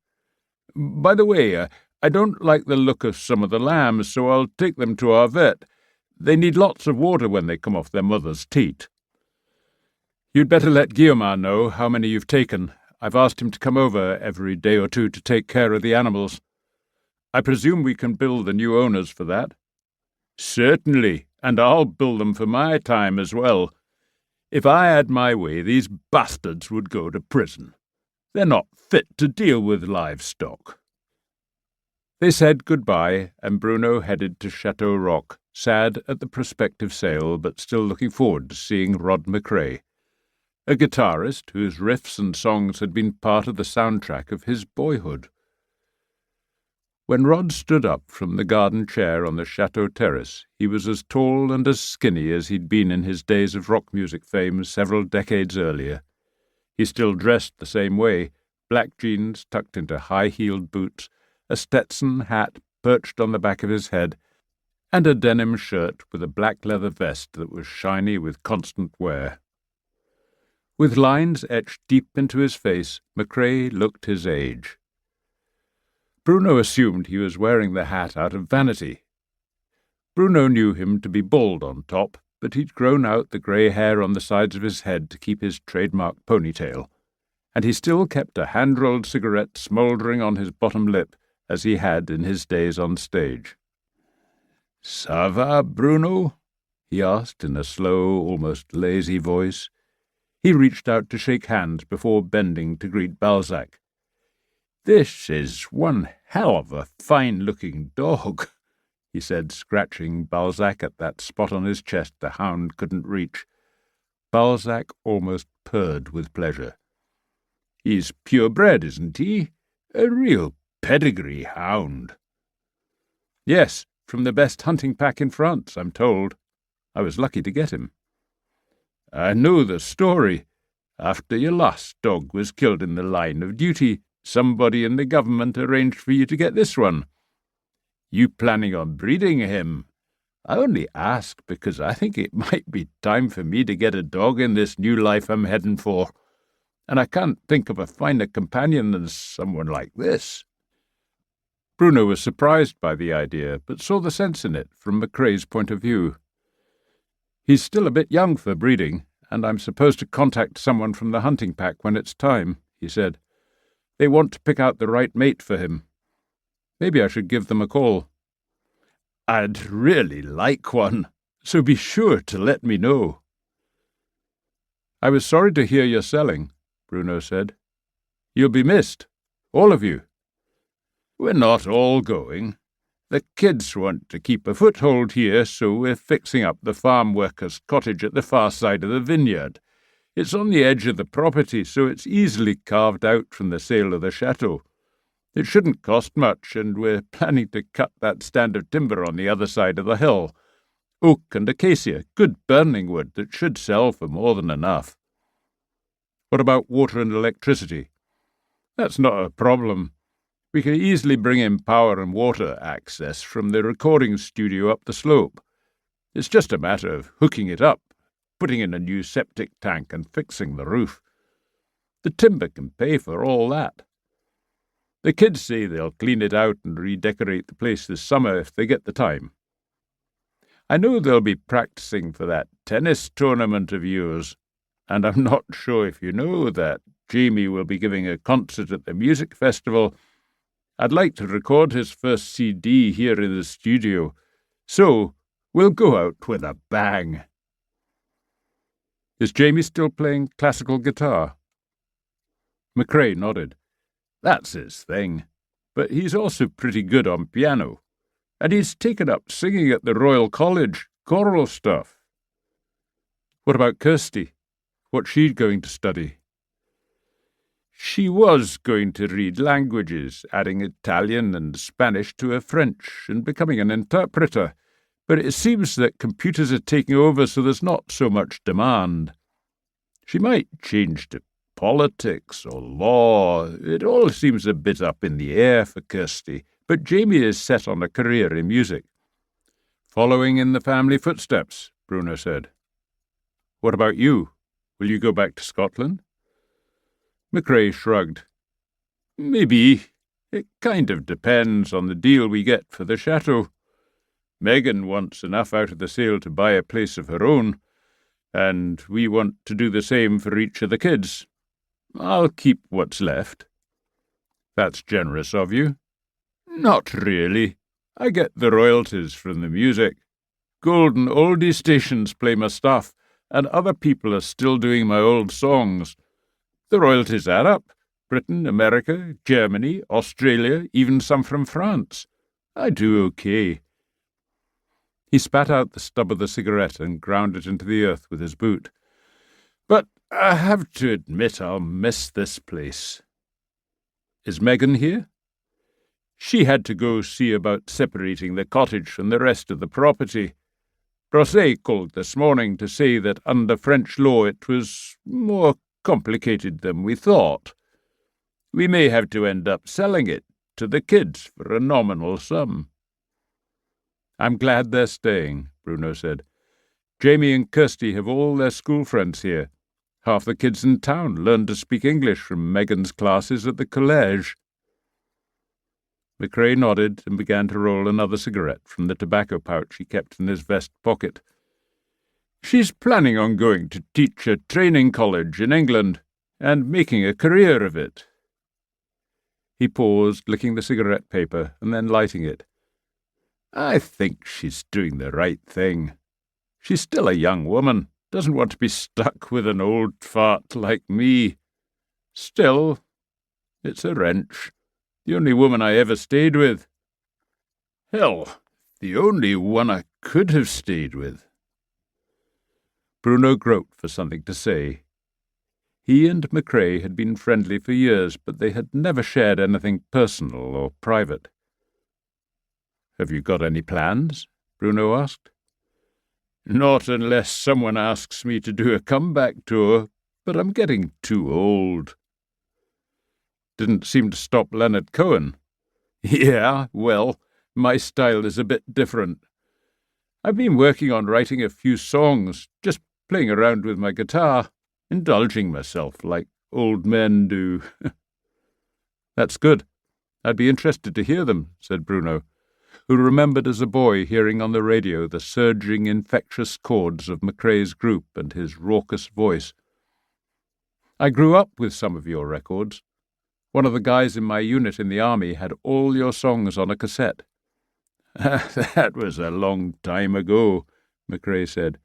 By the way, I don't like the look of some of the lambs, so I'll take them to our vet. They need lots of water when they come off their mother's teat." "You'd better let Guillaume know how many you've taken. I've asked him to come over every day or two to take care of the animals. I presume we can bill the new owners for that?" Certainly, and I'll build them for my time as well. If I had my way, these bastards would go to prison. They're not fit to deal with livestock." They said goodbye, and Bruno headed to Chateau Rock, sad at the prospective sale, but still looking forward to seeing Rod McRae, a guitarist whose riffs and songs had been part of the soundtrack of his boyhood. When Rod stood up from the garden chair on the Chateau terrace, he was as tall and as skinny as he'd been in his days of rock music fame several decades earlier. He still dressed the same way, black jeans tucked into high-heeled boots, a Stetson hat perched on the back of his head, and a denim shirt with a black leather vest that was shiny with constant wear. With lines etched deep into his face, McRae looked his age. Bruno assumed he was wearing the hat out of vanity. Bruno knew him to be bald on top, but he'd grown out the grey hair on the sides of his head to keep his trademark ponytail, and he still kept a hand-rolled cigarette smouldering on his bottom lip, as he had in his days on stage. "Ça va, Bruno?" he asked in a slow, almost lazy voice. He reached out to shake hands before bending to greet Balzac. "This is one hell of a fine-looking dog," he said, scratching Balzac at that spot on his chest the hound couldn't reach. Balzac almost purred with pleasure. "He's purebred, isn't he? A real pedigree hound." "Yes, from the best hunting pack in France, I'm told. I was lucky to get him." "I know the story. After your last dog was killed in the line of duty, somebody in the government arranged for you to get this one. You planning on breeding him? I only ask because I think it might be time for me to get a dog in this new life I'm heading for, and I can't think of a finer companion than someone like this." Bruno was surprised by the idea, but saw the sense in it from McRae's point of view. "He's still a bit young for breeding, and I'm supposed to contact someone from the hunting pack when it's time," he said. "They want to pick out the right mate for him. Maybe I should give them a call." "I'd really like one, so be sure to let me know." "I was sorry to hear you're selling," Bruno said. "You'll be missed, all of you." "We're not all going. The kids want to keep a foothold here, so we're fixing up the farm workers' cottage at the far side of the vineyard. It's on the edge of the property, so it's easily carved out from the sale of the chateau. It shouldn't cost much, and we're planning to cut that stand of timber on the other side of the hill. Oak and acacia, good burning wood that should sell for more than enough." "What about water and electricity?" "That's not a problem. We can easily bring in power and water access from the recording studio up the slope. It's just a matter of hooking it up, putting in a new septic tank and fixing the roof. The timber can pay for all that. The kids say they'll clean it out and redecorate the place this summer if they get the time. I know they'll be practicing for that tennis tournament of yours, and I'm not sure if you know that Jamie will be giving a concert at the music festival. I'd like to record his first CD here in the studio, so we'll go out with a bang." "Is Jamie still playing classical guitar?" McRae nodded. "That's his thing, but he's also pretty good on piano, and he's taken up singing at the Royal College, choral stuff." "What about Kirsty? What's she going to study?" "She was going to read languages, adding Italian and Spanish to her French and becoming an interpreter, but it seems that computers are taking over, so there's not so much demand. She might change to politics or law. It all seems a bit up in the air for Kirsty, but Jamie is set on a career in music." "Following in the family footsteps," Bruno said. "What about you? Will you go back to Scotland?" McRae shrugged. "Maybe. It kind of depends on the deal we get for the chateau. Megan wants enough out of the sale to buy a place of her own, and we want to do the same for each of the kids. I'll keep what's left." "That's generous of you." "Not really. I get the royalties from the music, golden oldie stations play my stuff, and other people are still doing my old songs. The royalties add up. Britain, America, Germany, Australia, even some from France. I do okay." He spat out the stub of the cigarette and ground it into the earth with his boot. "But I have to admit I'll miss this place." "Is Megan here?" "She had to go see about separating the cottage from the rest of the property. Brosset called this morning to say that under French law it was more complicated than we thought. We may have to end up selling it to the kids for a nominal sum." "I'm glad they're staying," Bruno said. "Jamie and Kirsty have all their school friends here. Half the kids in town learned to speak English from Megan's classes at the college." McCrae nodded and began to roll another cigarette from the tobacco pouch he kept in his vest pocket. "She's planning on going to teach a training college in England and making a career of it." He paused, licking the cigarette paper and then lighting it. "I think she's doing the right thing. She's still a young woman, doesn't want to be stuck with an old fart like me. Still, it's a wrench. The only woman I ever stayed with. Hell, the only one I could have stayed with." Bruno groped for something to say. He and McCrae had been friendly for years, but they had never shared anything personal or private. "Have you got any plans?" Bruno asked. "Not unless someone asks me to do a comeback tour, but I'm getting too old." "Didn't seem to stop Leonard Cohen." "Yeah, well, my style is a bit different. I've been working on writing a few songs, just playing around with my guitar, indulging myself like old men do." "That's good. I'd be interested to hear them," said Bruno, who remembered as a boy hearing on the radio the surging, infectious chords of McCrae's group and his raucous voice. "I grew up with some of your records. One of the guys in my unit in the army had all your songs on a cassette." "That was a long time ago," McCrae said.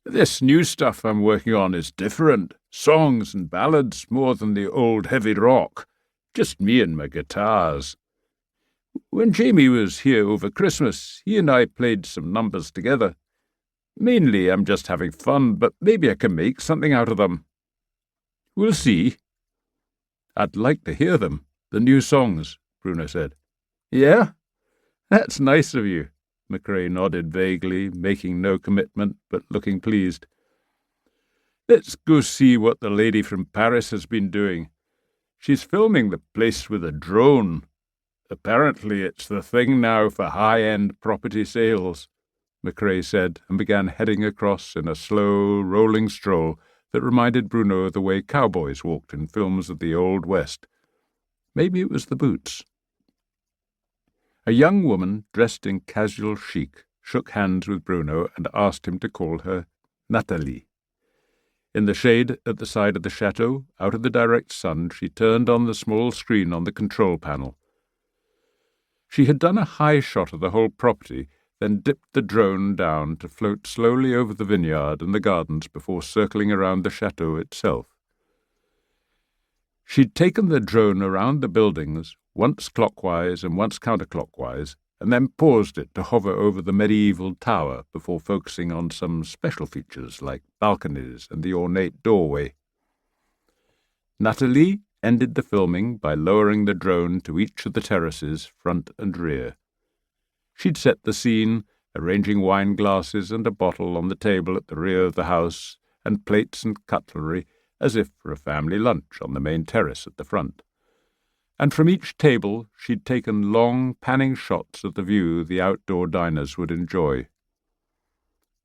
"This new stuff I'm working on is different. Songs and ballads more than the old heavy rock. Just me and my guitars. When Jamie was here over Christmas, he and I played some numbers together. Mainly I'm just having fun, but maybe I can make something out of them. We'll see." "I'd like to hear them, the new songs," Bruno said. "Yeah? That's nice of you." McCrae nodded vaguely, making no commitment, but looking pleased. "Let's go see what the lady from Paris has been doing. She's filming the place with a drone. Apparently it's the thing now for high-end property sales," McCrae said, and began heading across in a slow, rolling stroll that reminded Bruno of the way cowboys walked in films of the Old West. Maybe it was the boots. A young woman, dressed in casual chic, shook hands with Bruno and asked him to call her Nathalie. In the shade at the side of the chateau, out of the direct sun, she turned on the small screen on the control panel. She had done a high shot of the whole property, then dipped the drone down to float slowly over the vineyard and the gardens before circling around the chateau itself. She'd taken the drone around the buildings, once clockwise and once counterclockwise, and then paused it to hover over the medieval tower before focusing on some special features like balconies and the ornate doorway. Nathalie ended the filming by lowering the drone to each of the terraces, front and rear. She'd set the scene, arranging wine glasses and a bottle on the table at the rear of the house, and plates and cutlery, as if for a family lunch on the main terrace at the front. And from each table she'd taken long, panning shots of the view the outdoor diners would enjoy.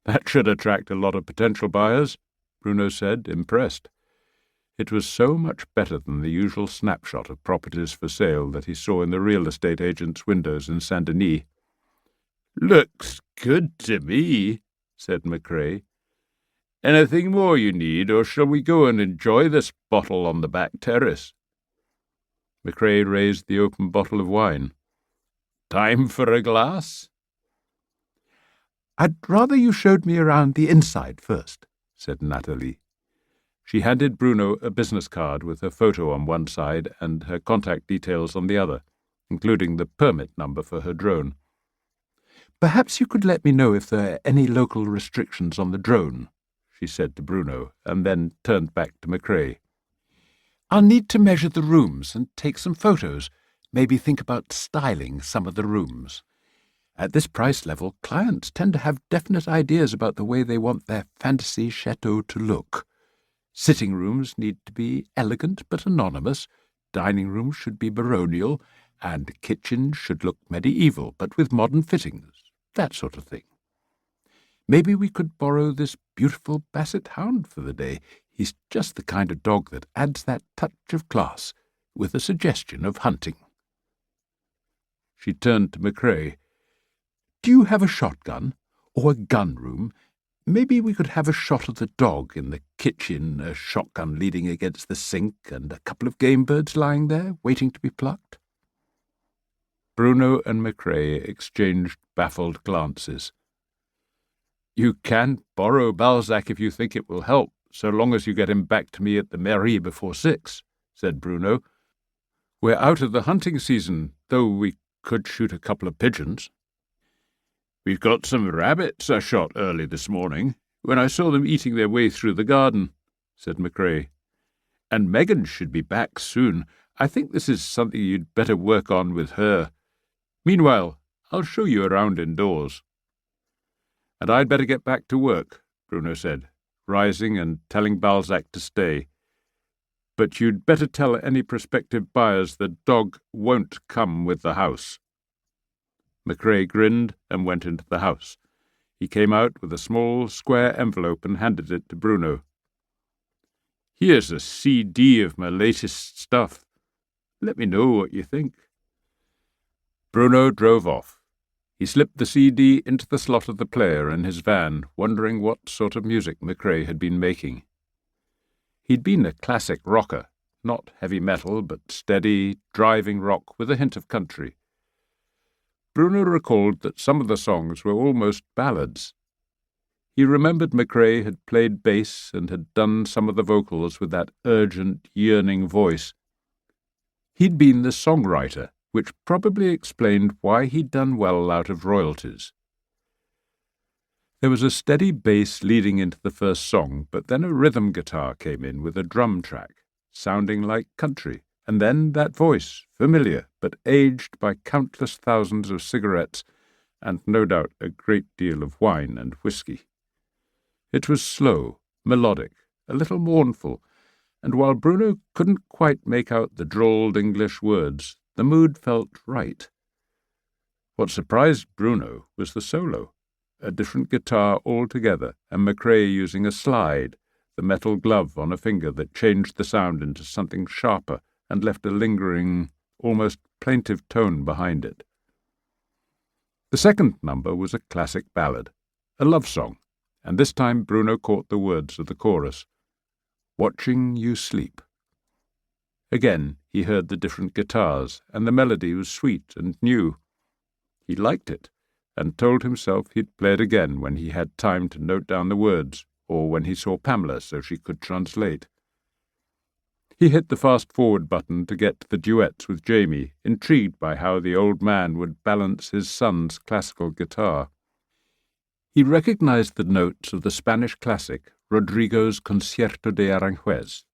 "That should attract a lot of potential buyers," Bruno said, impressed. It was so much better than the usual snapshot of properties for sale that he saw in the real estate agents' windows in Saint-Denis. "Looks good to me," said McCrae. "Anything more you need, or shall we go and enjoy this bottle on the back terrace?" McCrae raised the open bottle of wine. "Time for a glass?" "I'd rather you showed me around the inside first," said Natalie. She handed Bruno a business card with her photo on one side and her contact details on the other, including the permit number for her drone. "Perhaps you could let me know if there are any local restrictions on the drone," she said to Bruno, and then turned back to McCrae. "I'll need to measure the rooms and take some photos, maybe think about styling some of the rooms. At this price level, clients tend to have definite ideas about the way they want their fantasy chateau to look. Sitting rooms need to be elegant but anonymous, dining rooms should be baronial, and kitchens should look medieval but with modern fittings, that sort of thing. Maybe we could borrow this beautiful basset hound for the day. He's just the kind of dog that adds that touch of class, with a suggestion of hunting." She turned to McCrae. "Do you have a shotgun? Or a gun room? Maybe we could have a shot of the dog in the kitchen, a shotgun leaning against the sink, and a couple of game birds lying there, waiting to be plucked." Bruno and McCrae exchanged baffled glances. "You can borrow Balzac if you think it will help, so long as you get him back to me at the mairie before 6, said Bruno. "We're out of the hunting season, though we could shoot a couple of pigeons." "We've got some rabbits I shot early this morning, when I saw them eating their way through the garden," said McCrae. "And Megan should be back soon. I think this is something you'd better work on with her. Meanwhile, I'll show you around indoors." "And I'd better get back to work," Bruno said, rising and telling Balzac to stay. "But you'd better tell any prospective buyers the dog won't come with the house." McCrae grinned and went into the house. He came out with a small, square envelope and handed it to Bruno. "Here's a CD of my latest stuff. Let me know what you think." Bruno drove off. He slipped the CD into the slot of the player in his van, wondering what sort of music McCrae had been making. He'd been a classic rocker, not heavy metal, but steady, driving rock with a hint of country. Bruno recalled that some of the songs were almost ballads. He remembered McCrae had played bass and had done some of the vocals with that urgent, yearning voice. He'd been the songwriter, which probably explained why he'd done well out of royalties. There was a steady bass leading into the first song, but then a rhythm guitar came in with a drum track, sounding like country, and then that voice, familiar, but aged by countless thousands of cigarettes, and no doubt a great deal of wine and whisky. It was slow, melodic, a little mournful, and while Bruno couldn't quite make out the drawled English words, the mood felt right. What surprised Bruno was the solo, a different guitar altogether, and McCrae using a slide, the metal glove on a finger that changed the sound into something sharper and left a lingering, almost plaintive tone behind it. The second number was a classic ballad, a love song, and this time Bruno caught the words of the chorus, "Watching you sleep." Again he heard the different guitars, and the melody was sweet and new. He liked it, and told himself he'd play it again when he had time to note down the words, or when he saw Pamela so she could translate. He hit the fast-forward button to get to the duets with Jamie, intrigued by how the old man would balance his son's classical guitar. He recognized the notes of the Spanish classic Rodrigo's Concierto de Aranjuez.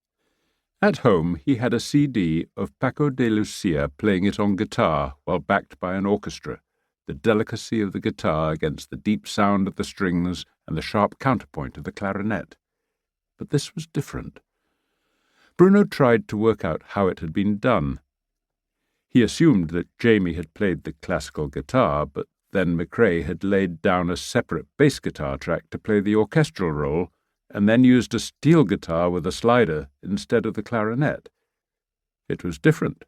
At home he had a CD of Paco de Lucia playing it on guitar while backed by an orchestra, the delicacy of the guitar against the deep sound of the strings and the sharp counterpoint of the clarinet. But this was different. Bruno tried to work out how it had been done. He assumed that Jamie had played the classical guitar, but then McCrae had laid down a separate bass guitar track to play the orchestral role, and then used a steel guitar with a slider instead of the clarinet. It was different.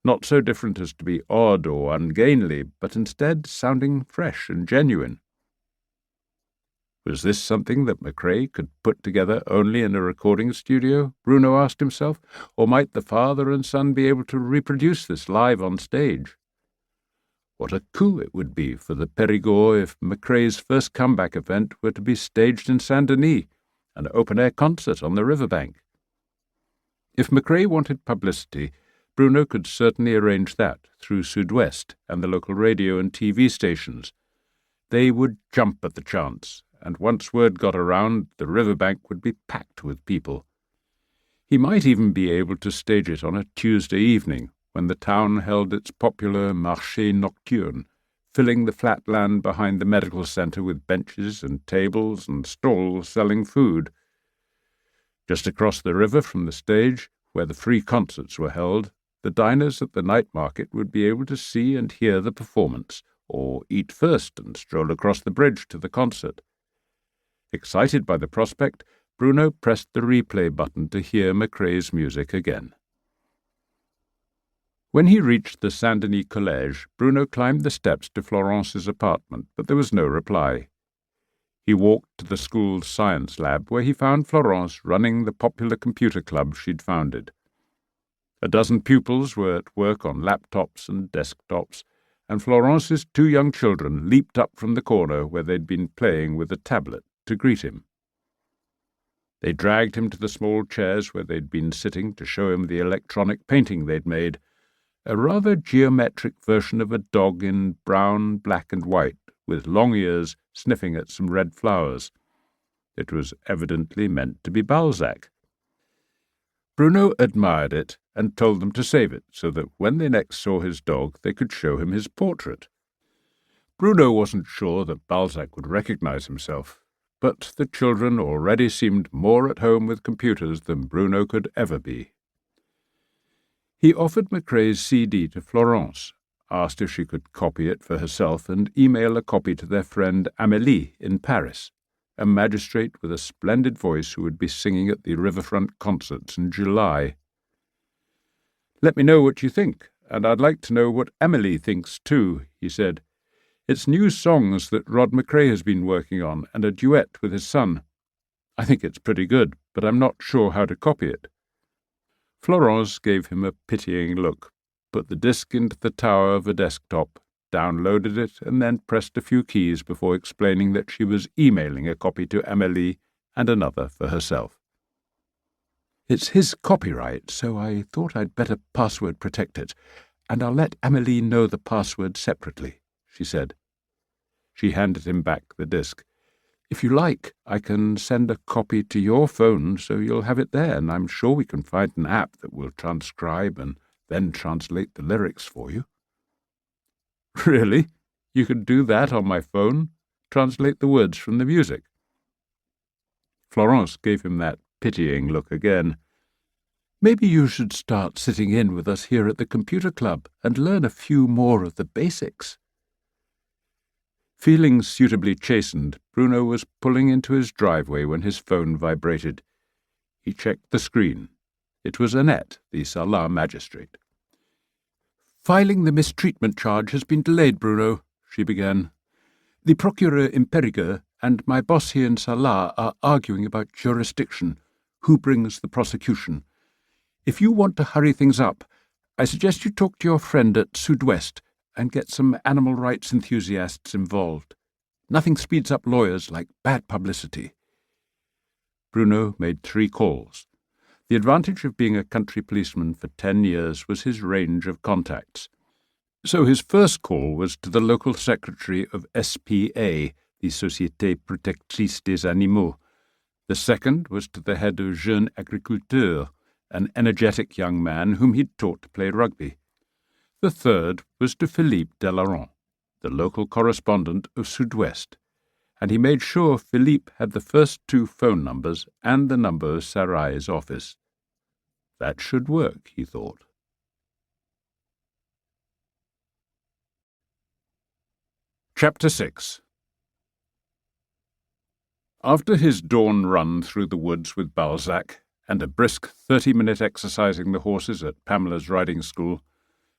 Not so different as to be odd or ungainly, but instead sounding fresh and genuine. Was this something that McCrae could put together only in a recording studio, Bruno asked himself, or might the father and son be able to reproduce this live on stage? What a coup it would be for the Périgord if Macrae's first comeback event were to be staged in Saint-Denis, an open-air concert on the riverbank. If Macrae wanted publicity, Bruno could certainly arrange that through Sud-Ouest and the local radio and TV stations. They would jump at the chance, and once word got around, the riverbank would be packed with people. He might even be able to stage it on a Tuesday evening, when the town held its popular marché nocturne, filling the flat land behind the medical centre with benches and tables and stalls selling food. Just across the river from the stage, where the free concerts were held, the diners at the night market would be able to see and hear the performance, or eat first and stroll across the bridge to the concert. Excited by the prospect, Bruno pressed the replay button to hear Macrae's music again. When he reached the Saint-Denis Collège, Bruno climbed the steps to Florence's apartment, but there was no reply. He walked to the school's science lab, where he found Florence running the popular computer club she'd founded. A dozen pupils were at work on laptops and desktops, and Florence's 2 young children leaped up from the corner where they'd been playing with a tablet to greet him. They dragged him to the small chairs where they'd been sitting to show him the electronic painting they'd made, a rather geometric version of a dog in brown, black and white, with long ears sniffing at some red flowers. It was evidently meant to be Balzac. Bruno admired it and told them to save it so that when they next saw his dog they could show him his portrait. Bruno wasn't sure that Balzac would recognize himself, but the children already seemed more at home with computers than Bruno could ever be. He offered Macrae's CD to Florence, asked if she could copy it for herself and email a copy to their friend Amélie in Paris, a magistrate with a splendid voice who would be singing at the riverfront concerts in July. "Let me know what you think, and I'd like to know what Amélie thinks too," he said. "It's new songs that Rod Macrae has been working on, and a duet with his son. I think it's pretty good, but I'm not sure how to copy it." Florence gave him a pitying look, put the disc into the tower of a desktop, downloaded it, and then pressed a few keys before explaining that she was emailing a copy to Amélie and another for herself. "It's his copyright, so I thought I'd better password protect it, and I'll let Amélie know the password separately," she said. She handed him back the disc. "If you like, I can send a copy to your phone so you'll have it there, and I'm sure we can find an app that will transcribe and then translate the lyrics for you." "Really? You could do that on my phone? Translate the words from the music?" Florence gave him that pitying look again. "Maybe you should start sitting in with us here at the computer club and learn a few more of the basics." Feeling suitably chastened, Bruno was pulling into his driveway when his phone vibrated. He checked the screen. It was Annette, the Salat magistrate. "Filing the mistreatment charge has been delayed, Bruno," she began. "The procureur in Périgord and my boss here in Salat are arguing about jurisdiction, who brings the prosecution. If you want to hurry things up, I suggest you talk to your friend at Sud-Ouest and get some animal rights enthusiasts involved. Nothing speeds up lawyers like bad publicity." Bruno made 3 calls. The advantage of being a country policeman for 10 years was his range of contacts. So his first call was to the local secretary of SPA, the Société Protectrice des Animaux. The second was to the head of Jeunes Agriculteurs, an energetic young man whom he'd taught to play rugby. The third was to Philippe Delaurent, the local correspondent of Sud-Ouest, and he made sure Philippe had the first 2 phone numbers and the number of Sarai's office. That should work, he thought. Chapter 6. After his dawn run through the woods with Balzac, and a brisk 30-minute exercising the horses at Pamela's riding school,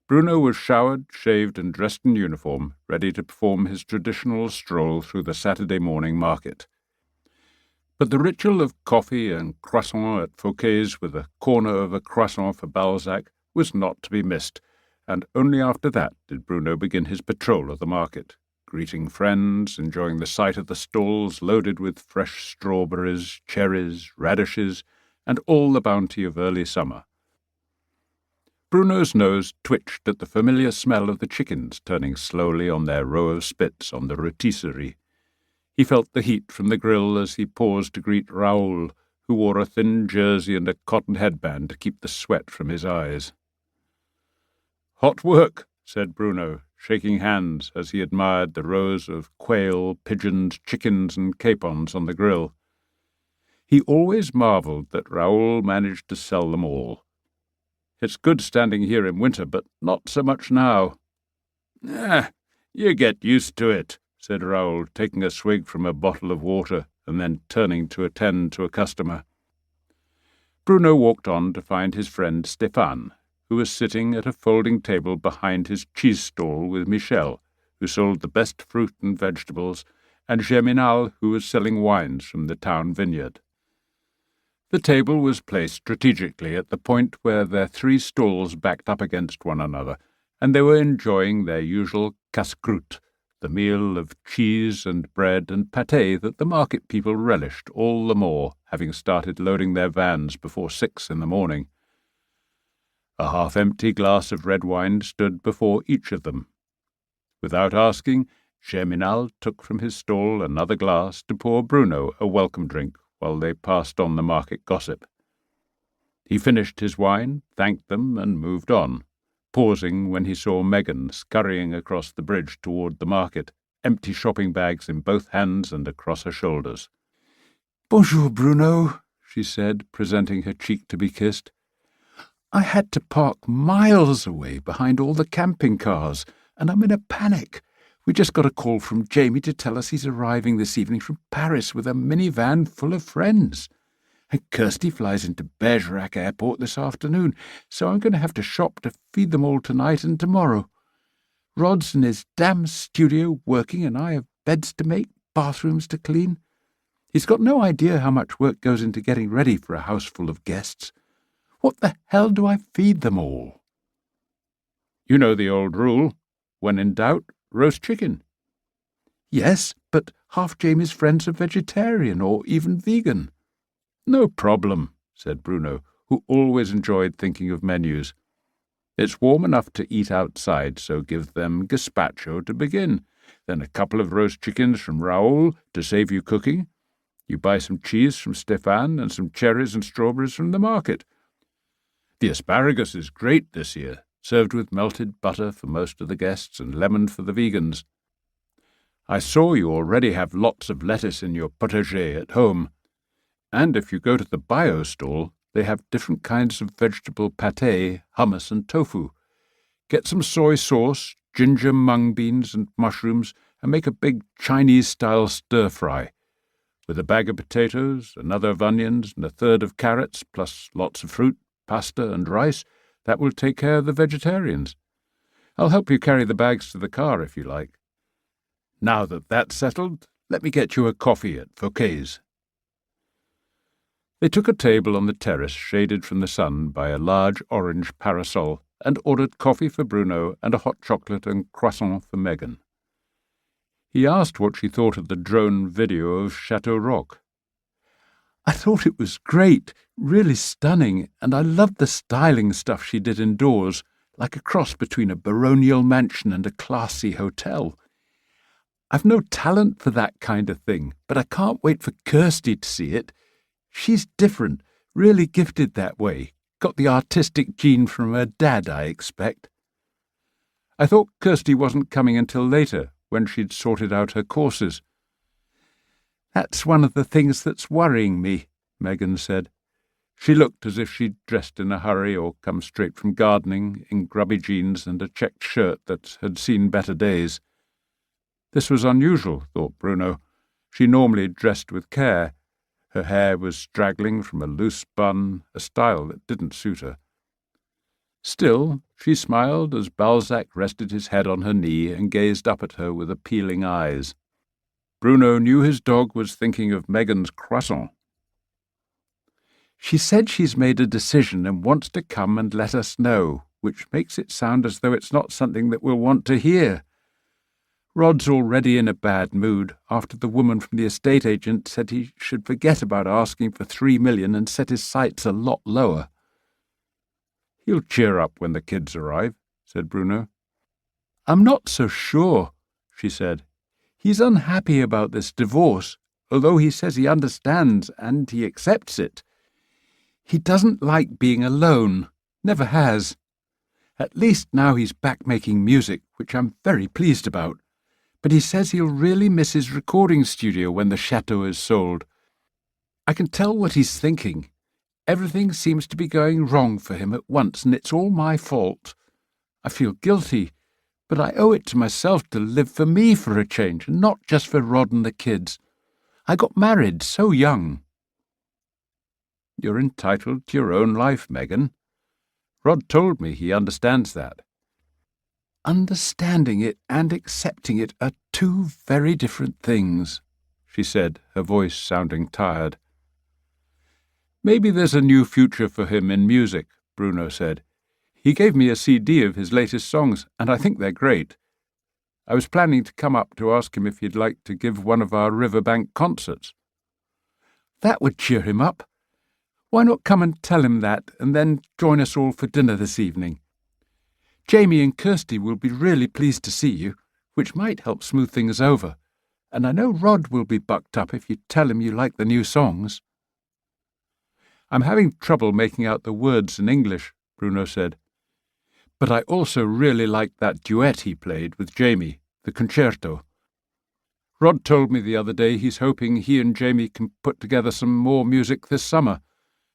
Bruno was showered, shaved, and dressed in uniform, ready to perform his traditional stroll through the Saturday morning market. But the ritual of coffee and croissant at Fouquet's with a corner of a croissant for Balzac was not to be missed, and only after that did Bruno begin his patrol of the market, greeting friends, enjoying the sight of the stalls loaded with fresh strawberries, cherries, radishes, and all the bounty of early summer. Bruno's nose twitched at the familiar smell of the chickens turning slowly on their row of spits on the rotisserie. He felt the heat from the grill as he paused to greet Raoul, who wore a thin jersey and a cotton headband to keep the sweat from his eyes. "Hot work," said Bruno, shaking hands as he admired the rows of quail, pigeons, chickens, and capons on the grill. He always marvelled that Raoul managed to sell them all. "It's good standing here in winter, but not so much now." You get used to it," said Raoul, taking a swig from a bottle of water and then turning to attend to a customer. Bruno walked on to find his friend Stéphane, who was sitting at a folding table behind his cheese stall with Michel, who sold the best fruit and vegetables, and Germinal, who was selling wines from the town vineyard. The table was placed strategically at the point where their 3 stalls backed up against one another, and they were enjoying their usual casse-croûte, the meal of cheese and bread and pâté that the market people relished all the more, having started loading their vans before 6 in the morning. A half-empty glass of red wine stood before each of them. Without asking, Germinal took from his stall another glass to pour Bruno a welcome drink while they passed on the market gossip. He finished his wine, thanked them, and moved on, pausing when he saw Megan scurrying across the bridge toward the market, empty shopping bags in both hands and across her shoulders. "Bonjour, Bruno," she said, presenting her cheek to be kissed. "I had to park miles away behind all the camping cars, and I'm in a panic. We just got a call from Jamie to tell us he's arriving this evening from Paris with a minivan full of friends. And Kirsty flies into Bergerac airport this afternoon, so I'm going to have to shop to feed them all tonight and tomorrow. Rod's in his damn studio working, and I have beds to make, bathrooms to clean. He's got no idea how much work goes into getting ready for a house full of guests. What the hell do I feed them all?" "You know the old rule. When in doubt, roast chicken." "Yes, but half Jamie's friends are vegetarian or even vegan." "No problem," said Bruno, who always enjoyed thinking of menus. "It's warm enough to eat outside, so give them gazpacho to begin, then a couple of roast chickens from Raoul to save you cooking. You buy some cheese from Stéphane and some cherries and strawberries from the market. The asparagus is great this year, served with melted butter for most of the guests and lemon for the vegans. I saw you already have lots of lettuce in your potager at home. And if you go to the bio stall, they have different kinds of vegetable pâté, hummus and tofu. Get some soy sauce, ginger, mung beans and mushrooms, and make a big Chinese-style stir-fry. With a bag of potatoes, another of onions, and a third of carrots, plus lots of fruit, pasta and rice, that will take care of the vegetarians. I'll help you carry the bags to the car if you like. Now that that's settled, let me get you a coffee at Fouquet's." They took a table on the terrace shaded from the sun by a large orange parasol and ordered coffee for Bruno and a hot chocolate and croissant for Megan. He asked what she thought of the drone video of Chateau. "I thought it was great, really stunning, and I loved the styling stuff she did indoors, like a cross between a baronial mansion and a classy hotel. I've no talent for that kind of thing, but I can't wait for Kirsty to see it. She's different, really gifted that way. Got the artistic gene from her dad, I expect." "I thought Kirsty wasn't coming until later, when she'd sorted out her courses." "That's one of the things that's worrying me," Megan said. She looked as if she'd dressed in a hurry or come straight from gardening, in grubby jeans and a checked shirt that had seen better days. This was unusual, thought Bruno. She normally dressed with care. Her hair was straggling from a loose bun, a style that didn't suit her. Still, she smiled as Balzac rested his head on her knee and gazed up at her with appealing eyes. Bruno knew his dog was thinking of Megan's croissant. "She said she's made a decision and wants to come and let us know. which makes it sound as though it's not something that we'll want to hear. Rod's already in a bad mood after the woman from the estate agent said he should forget about asking for $3 million and set his sights a lot lower. He'll cheer up when the kids arrive, said Bruno. I'm not so sure, she said. He's unhappy about this divorce, although he says he understands and he accepts it. He doesn't like being alone, never has. At least now he's back making music, which I'm very pleased about. But he says he'll really miss his recording studio when the Chateau is sold. I can tell what he's thinking. Everything seems to be going wrong for him at once, and it's all my fault. I feel guilty, but I owe it to myself to live for me for a change, and not just for Rod and the kids. I got married so young. You're entitled to your own life, Megan. Rod told me he understands that. Understanding it and accepting it are two very different things, she said, her voice sounding tired. Maybe there's a new future for him in music, Bruno said. He gave me a CD of his latest songs, and I think they're great. I was planning to come up to ask him if he'd like to give one of our riverbank concerts. That would cheer him up. Why not come and tell him that, and then join us all for dinner this evening? Jamie and Kirsty will be really pleased to see you, which might help smooth things over, and I know Rod will be bucked up if you tell him you like the new songs. I'm having trouble making out the words in English, Bruno said. But I also really liked that duet he played with Jamie, the concerto. Rod told me the other day he's hoping he and Jamie can put together some more music this summer,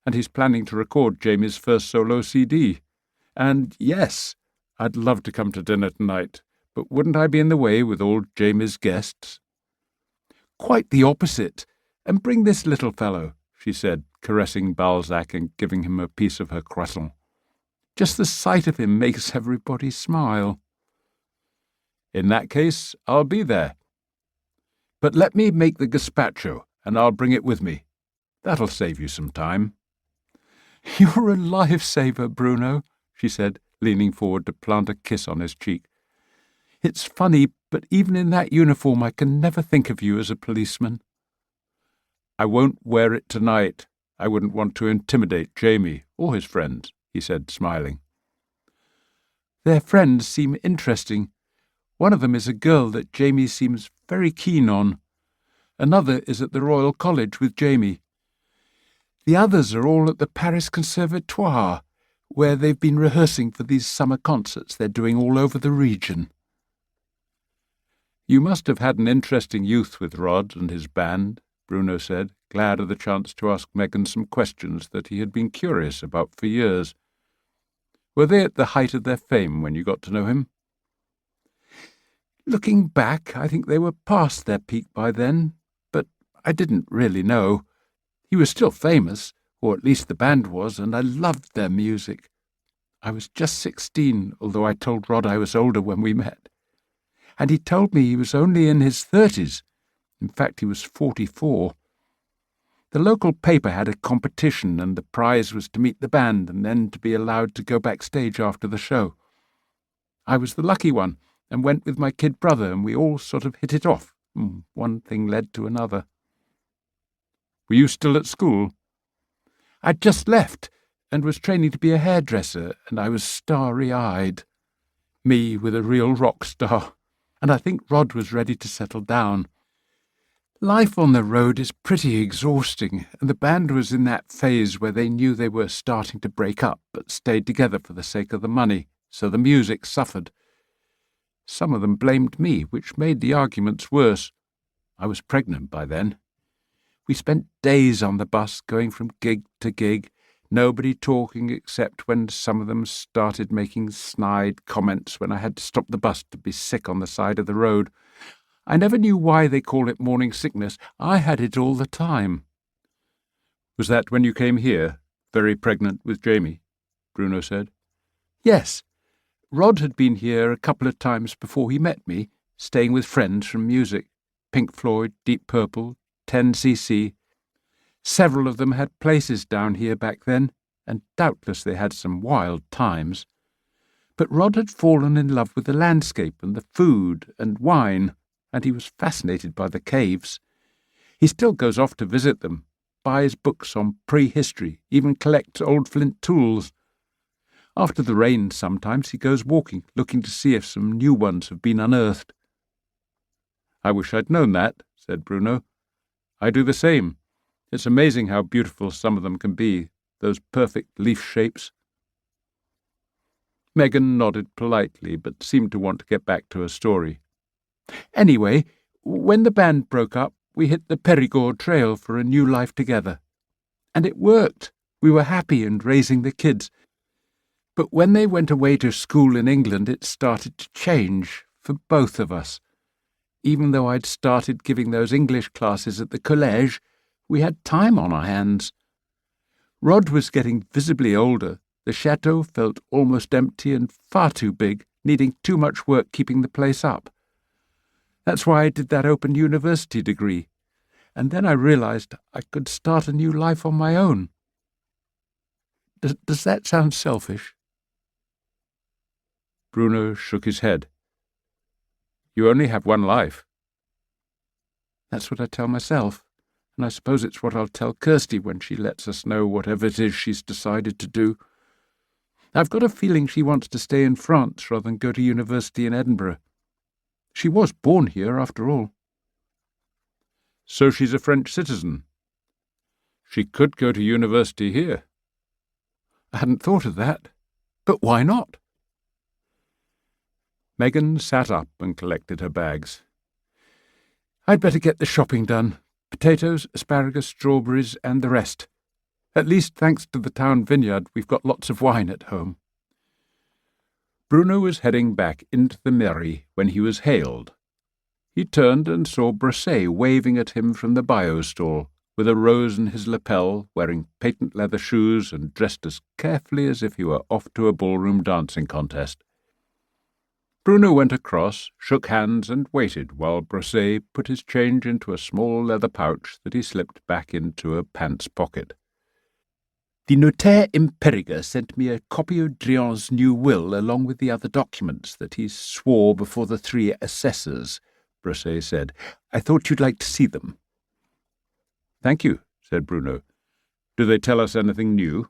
and he's planning to record Jamie's first solo CD. And yes, I'd love to come to dinner tonight, but wouldn't I be in the way with all Jamie's guests? Quite the opposite. And bring this little fellow, she said, caressing Balzac and giving him a piece of her croissant. Just the sight of him makes everybody smile. In that case, I'll be there. But let me make the gazpacho, and I'll bring it with me. That'll save you some time. You're a lifesaver, Bruno, she said, leaning forward to plant a kiss on his cheek. It's funny, but even in that uniform I can never think of you as a policeman. I won't wear it tonight. I wouldn't want to intimidate Jamie or his friends, he said, smiling. Their friends seem interesting. One of them is a girl that Jamie seems very keen on. Another is at the Royal College with Jamie. The others are all at the Paris Conservatoire, where they've been rehearsing for these summer concerts they're doing all over the region. You must have had an interesting youth with Rod and his band, Bruno said, glad of the chance to ask Megan some questions that he had been curious about for years. Were they at the height of their fame when you got to know him? Looking back, I think they were past their peak by then, but I didn't really know. He was still famous, or at least the band was, and I loved their music. I was just 16, although I told Rod I was older when we met. And he told me he was only in his 30s. In fact, he was 44. The local paper had a competition, and the prize was to meet the band and then to be allowed to go backstage after the show. I was the lucky one, and went with my kid brother, and we all sort of hit it off. One thing led to another. Were you still at school? I'd just left, and was training to be a hairdresser, and I was starry-eyed. Me with a real rock star, and I think Rod was ready to settle down. Life on the road is pretty exhausting, and the band was in that phase where they knew they were starting to break up, but stayed together for the sake of the money, so the music suffered. Some of them blamed me, which made the arguments worse. I was pregnant by then. We spent days on the bus, going from gig to gig, nobody talking except when some of them started making snide comments when I had to stop the bus to be sick on the side of the road. I never knew why they call it morning sickness. I had it all the time. Was that when you came here, very pregnant with Jamie? Bruno said. Yes. Rod had been here a couple of times before he met me, staying with friends from music. Pink Floyd, Deep Purple, 10cc. Several of them had places down here back then, and doubtless they had some wild times. But Rod had fallen in love with the landscape and the food and wine, and he was fascinated by the caves. He still goes off to visit them, buys books on prehistory, even collects old flint tools. After the rain, sometimes he goes walking, looking to see if some new ones have been unearthed. "I wish I'd known that," said Bruno. "I do the same. It's amazing how beautiful some of them can be, those perfect leaf shapes." Megan nodded politely, but seemed to want to get back to her story. "Anyway, when the band broke up, we hit the Périgord trail for a new life together. And it worked. We were happy and raising the kids. But when they went away to school in England, it started to change, for both of us. Even though I'd started giving those English classes at the collège, we had time on our hands. Rod was getting visibly older. The chateau felt almost empty and far too big, needing too much work keeping the place up. That's why I did that Open University degree. And then I realized I could start a new life on my own. Does that sound selfish?" Bruno shook his head. "You only have one life." "That's what I tell myself, and I suppose it's what I'll tell Kirsty when she lets us know whatever it is she's decided to do. I've got a feeling she wants to stay in France rather than go to university in Edinburgh. She was born here, after all." "So she's a French citizen. She could go to university here." "I hadn't thought of that. But why not?" Megan sat up and collected her bags. "I'd better get the shopping done. Potatoes, asparagus, strawberries, and the rest. At least, thanks to the town vineyard, we've got lots of wine at home." Bruno was heading back into the mairie when he was hailed. He turned and saw Brisset waving at him from the bio stall, with a rose in his lapel, wearing patent leather shoes and dressed as carefully as if he were off to a ballroom dancing contest. Bruno went across, shook hands, and waited while Brisset put his change into a small leather pouch that he slipped back into a pants pocket. "The notaire in Périgord sent me a copy of Drian's new will along with the other documents that he swore before the 3 assessors," Brisset said. "I thought you'd like to see them." "Thank you," said Bruno. "Do they tell us anything new?"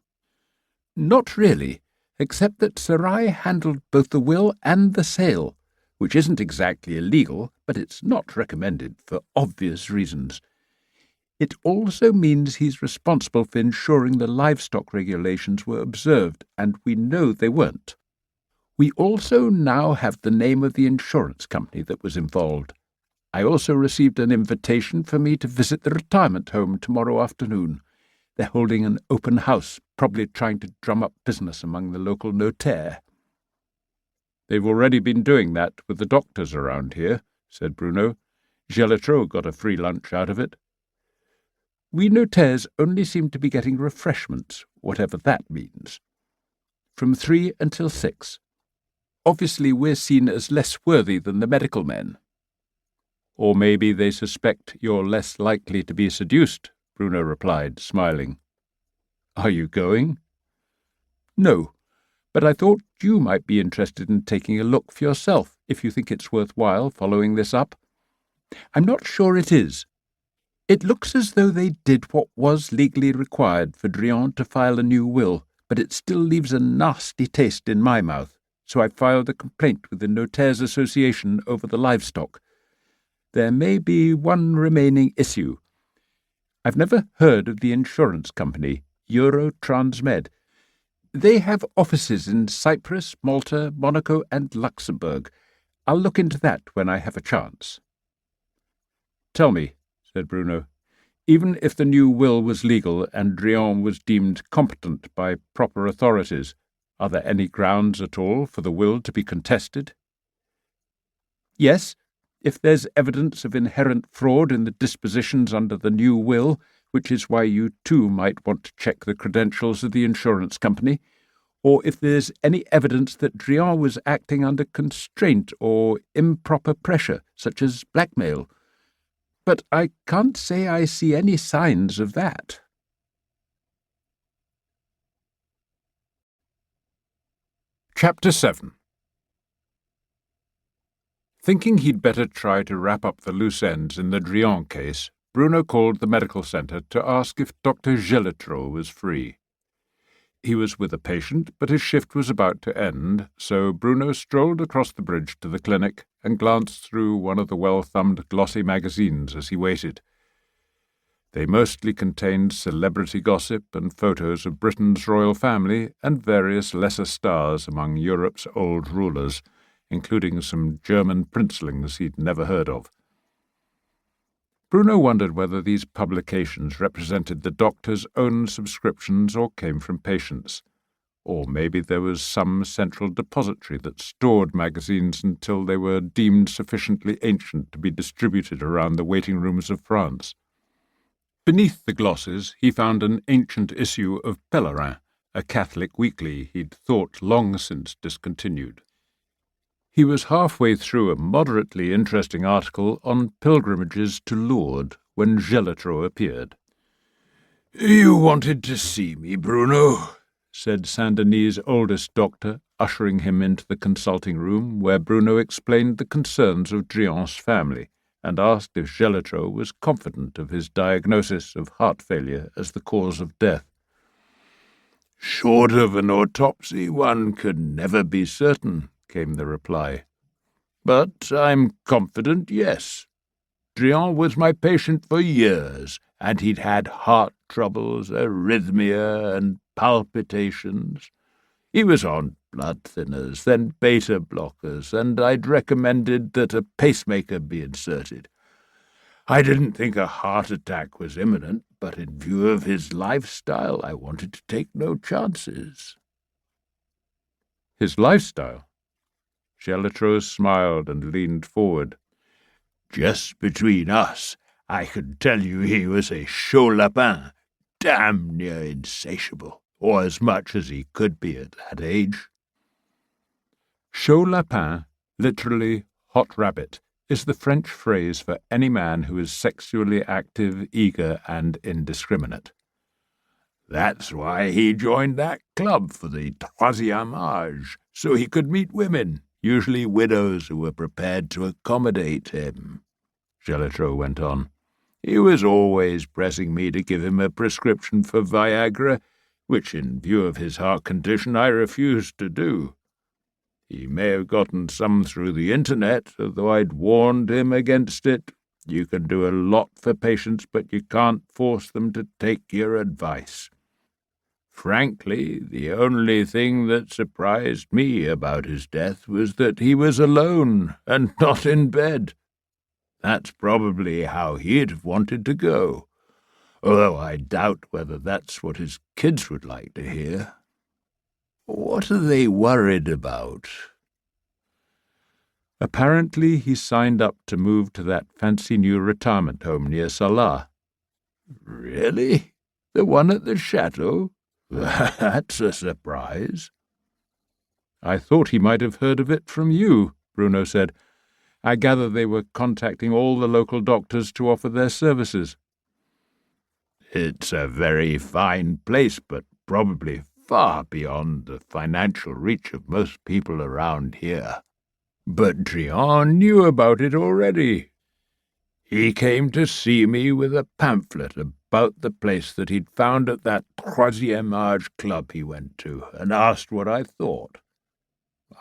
"Not really, except that Sarai handled both the will and the sale, which isn't exactly illegal, but it's not recommended for obvious reasons. It also means he's responsible for ensuring the livestock regulations were observed, and we know they weren't. We also now have the name of the insurance company that was involved. I also received an invitation for me to visit the retirement home tomorrow afternoon. They're holding an open house, probably trying to drum up business among the local notaire." "They've already been doing that with the doctors around here," said Bruno. "Chateau got a free lunch out of it." "We notaires only seem to be getting refreshments, whatever that means. From 3 until 6. Obviously we're seen as less worthy than the medical men." "Or maybe they suspect you're less likely to be seduced," Bruno replied, smiling. "Are you going?" "No, but I thought you might be interested in taking a look for yourself, if you think it's worthwhile following this up. I'm not sure it is. It looks as though they did what was legally required for Drian to file a new will, but it still leaves a nasty taste in my mouth, so I filed a complaint with the Notaires Association over the livestock. There may be one remaining issue. I've never heard of the insurance company, Eurotransmed. They have offices in Cyprus, Malta, Monaco, and Luxembourg. I'll look into that when I have a chance." "Tell me," said Bruno, "even if the new will was legal and Drian was deemed competent by proper authorities, are there any grounds at all for the will to be contested?" "Yes, if there's evidence of inherent fraud in the dispositions under the new will, which is why you too might want to check the credentials of the insurance company, or if there's any evidence that Drian was acting under constraint or improper pressure, such as blackmail. But I can't say I see any signs of that." Chapter 7. Thinking he'd better try to wrap up the loose ends in the Drian case, Bruno called the medical centre to ask if Dr. Gélatreau was free. He was with a patient, but his shift was about to end, so Bruno strolled across the bridge to the clinic and glanced through one of the well-thumbed glossy magazines as he waited. They mostly contained celebrity gossip and photos of Britain's royal family and various lesser stars among Europe's old rulers, including some German princelings he'd never heard of. Bruno wondered whether these publications represented the doctor's own subscriptions or came from patients, or maybe there was some central depository that stored magazines until they were deemed sufficiently ancient to be distributed around the waiting rooms of France. Beneath the glosses he found an ancient issue of Pèlerin, a Catholic weekly he'd thought long since discontinued. He was halfway through a moderately interesting article on pilgrimages to Lourdes when Gélatreau appeared. "You wanted to see me, Bruno," said Saint-Denis' oldest doctor, ushering him into the consulting room where Bruno explained the concerns of Drian's family and asked if Gélatreau was confident of his diagnosis of heart failure as the cause of death. "Short of an autopsy, one can never be certain," came the reply. "But I'm confident, yes. Drian was my patient for years, and he'd had heart troubles, arrhythmia, and palpitations. He was on blood thinners, then beta blockers, and I'd recommended that a pacemaker be inserted. I didn't think a heart attack was imminent, but in view of his lifestyle, I wanted to take no chances." "His lifestyle?" Gélatreau smiled and leaned forward. "Just between us, I can tell you he was a chaud lapin, damn near insatiable, or as much as he could be at that age." Chaud lapin, literally hot rabbit, is the French phrase for any man who is sexually active, eager, and indiscriminate. "That's why he joined that club for the troisième âge, so he could meet women, usually widows who were prepared to accommodate him," Gélatreau went on. "He was always pressing me to give him a prescription for Viagra, which, in view of his heart condition, I refused to do. He may have gotten some through the internet, although I'd warned him against it. You can do a lot for patients, but you can't force them to take your advice. Frankly, the only thing that surprised me about his death was that he was alone and not in bed. That's probably how he'd have wanted to go, although I doubt whether that's what his kids would like to hear. What are they worried about?" "Apparently he signed up to move to that fancy new retirement home near Salah." "Really? The one at the Chateau? That's a surprise." "I thought he might have heard of it from you," Bruno said. "I gather they were contacting all the local doctors to offer their services." "It's a very fine place, but probably far beyond the financial reach of most people around here. But Drian knew about it already. He came to see me with a pamphlet about the place that he'd found at that troisième âge club he went to, and asked what I thought.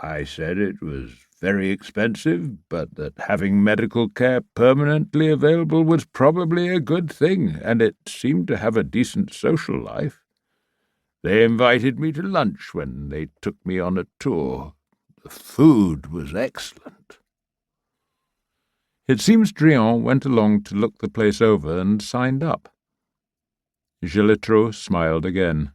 I said it was very expensive, but that having medical care permanently available was probably a good thing, and it seemed to have a decent social life. They invited me to lunch when they took me on a tour. The food was excellent." "It seems Drian went along to look the place over and signed up." Gélatreau smiled again.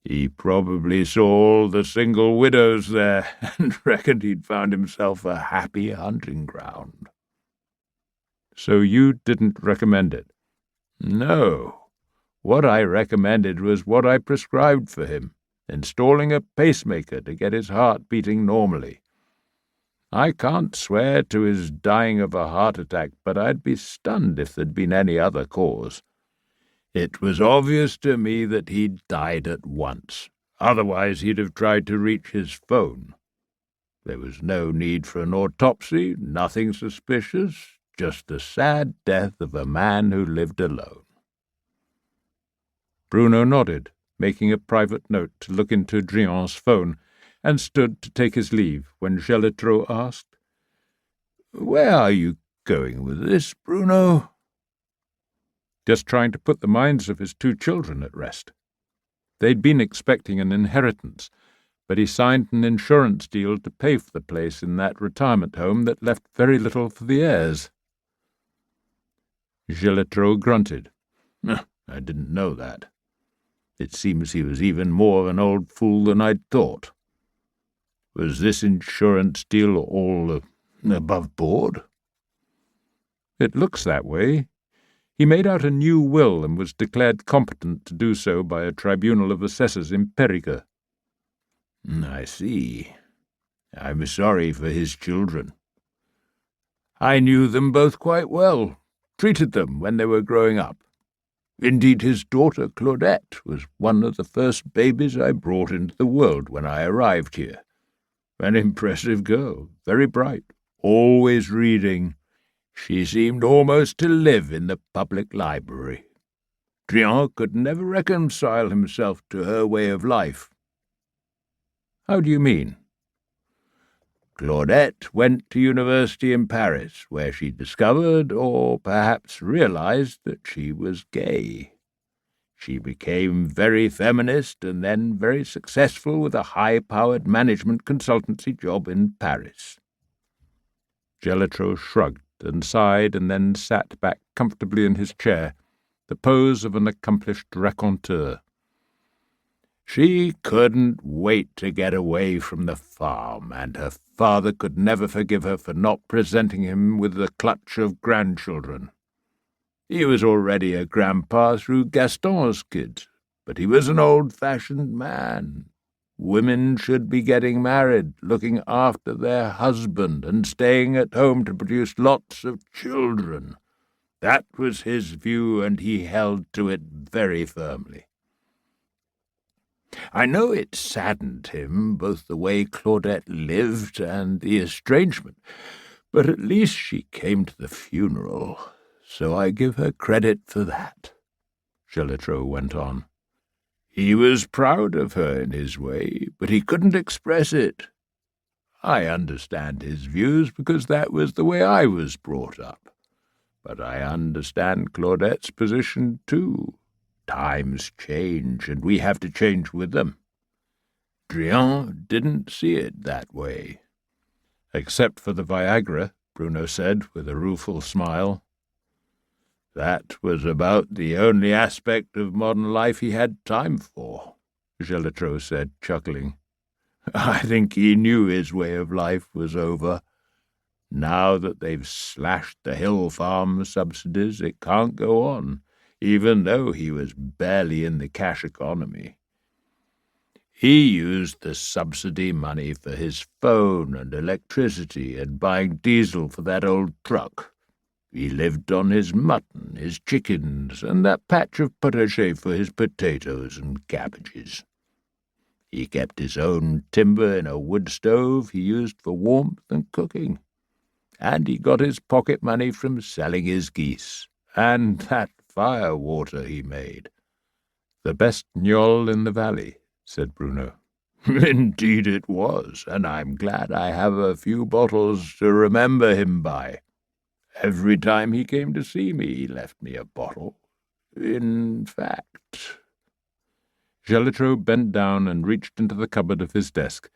"He probably saw all the single widows there and reckoned he'd found himself a happy hunting ground." "So you didn't recommend it?" "No. What I recommended was what I prescribed for him, installing a pacemaker to get his heart beating normally. I can't swear to his dying of a heart attack, but I'd be stunned if there'd been any other cause. It was obvious to me that he'd died at once. Otherwise he'd have tried to reach his phone. There was no need for an autopsy, nothing suspicious, just the sad death of a man who lived alone. Bruno nodded, making a private note to look into Drian's phone, and stood to take his leave when Gelitreau asked, "Where are you going with this, Bruno?" "Just trying to put the minds of his 2 children at rest. They'd been expecting an inheritance, but he signed an insurance deal to pay for the place in that retirement home that left very little for the heirs." Gelitreau grunted. "I didn't know that. It seems he was even more of an old fool than I'd thought. Was this insurance deal all above board?" "It looks that way. He made out a new will and was declared competent to do so by a tribunal of assessors in Périgordian." "I see. I'm sorry for his children. I knew them both quite well, treated them when they were growing up. Indeed, his daughter Claudette was one of the first babies I brought into the world when I arrived here. An impressive girl, very bright, always reading. She seemed almost to live in the public library. Drian could never reconcile himself to her way of life." "How do you mean?" "Claudette went to university in Paris, where she discovered, or perhaps realized, that she was gay. She became very feminist and then very successful with a high-powered management consultancy job in Paris." Gelitreau shrugged and sighed and then sat back comfortably in his chair, the pose of an accomplished raconteur. "She couldn't wait to get away from the farm, and her father could never forgive her for not presenting him with the clutch of grandchildren. He was already a grandpa through Gaston's kids, but he was an old-fashioned man. Women should be getting married, looking after their husband, and staying at home to produce lots of children. That was his view, and he held to it very firmly. I know it saddened him, both the way Claudette lived and the estrangement, but at least she came to the funeral, so I give her credit for that," Gelitreau went on. "He was proud of her in his way, but he couldn't express it. I understand his views because that was the way I was brought up. But I understand Claudette's position too. Times change, and we have to change with them. Drian didn't see it that way." "Except for the Viagra," Bruno said with a rueful smile. "That was about the only aspect of modern life he had time for," Gelitreau said, chuckling. "I think he knew his way of life was over. Now that they've slashed the hill farm subsidies, it can't go on, even though he was barely in the cash economy. He used the subsidy money for his phone and electricity and buying diesel for that old truck. He lived on his mutton, his chickens, and that patch of potager for his potatoes and cabbages. He kept his own timber in a wood stove he used for warmth and cooking. And he got his pocket money from selling his geese, and that fire water he made." "The best gnôle in the valley," said Bruno. "Indeed it was, and I'm glad I have a few bottles to remember him by. Every time he came to see me, he left me a bottle. In fact—" Gelitreau bent down and reached into the cupboard of his desk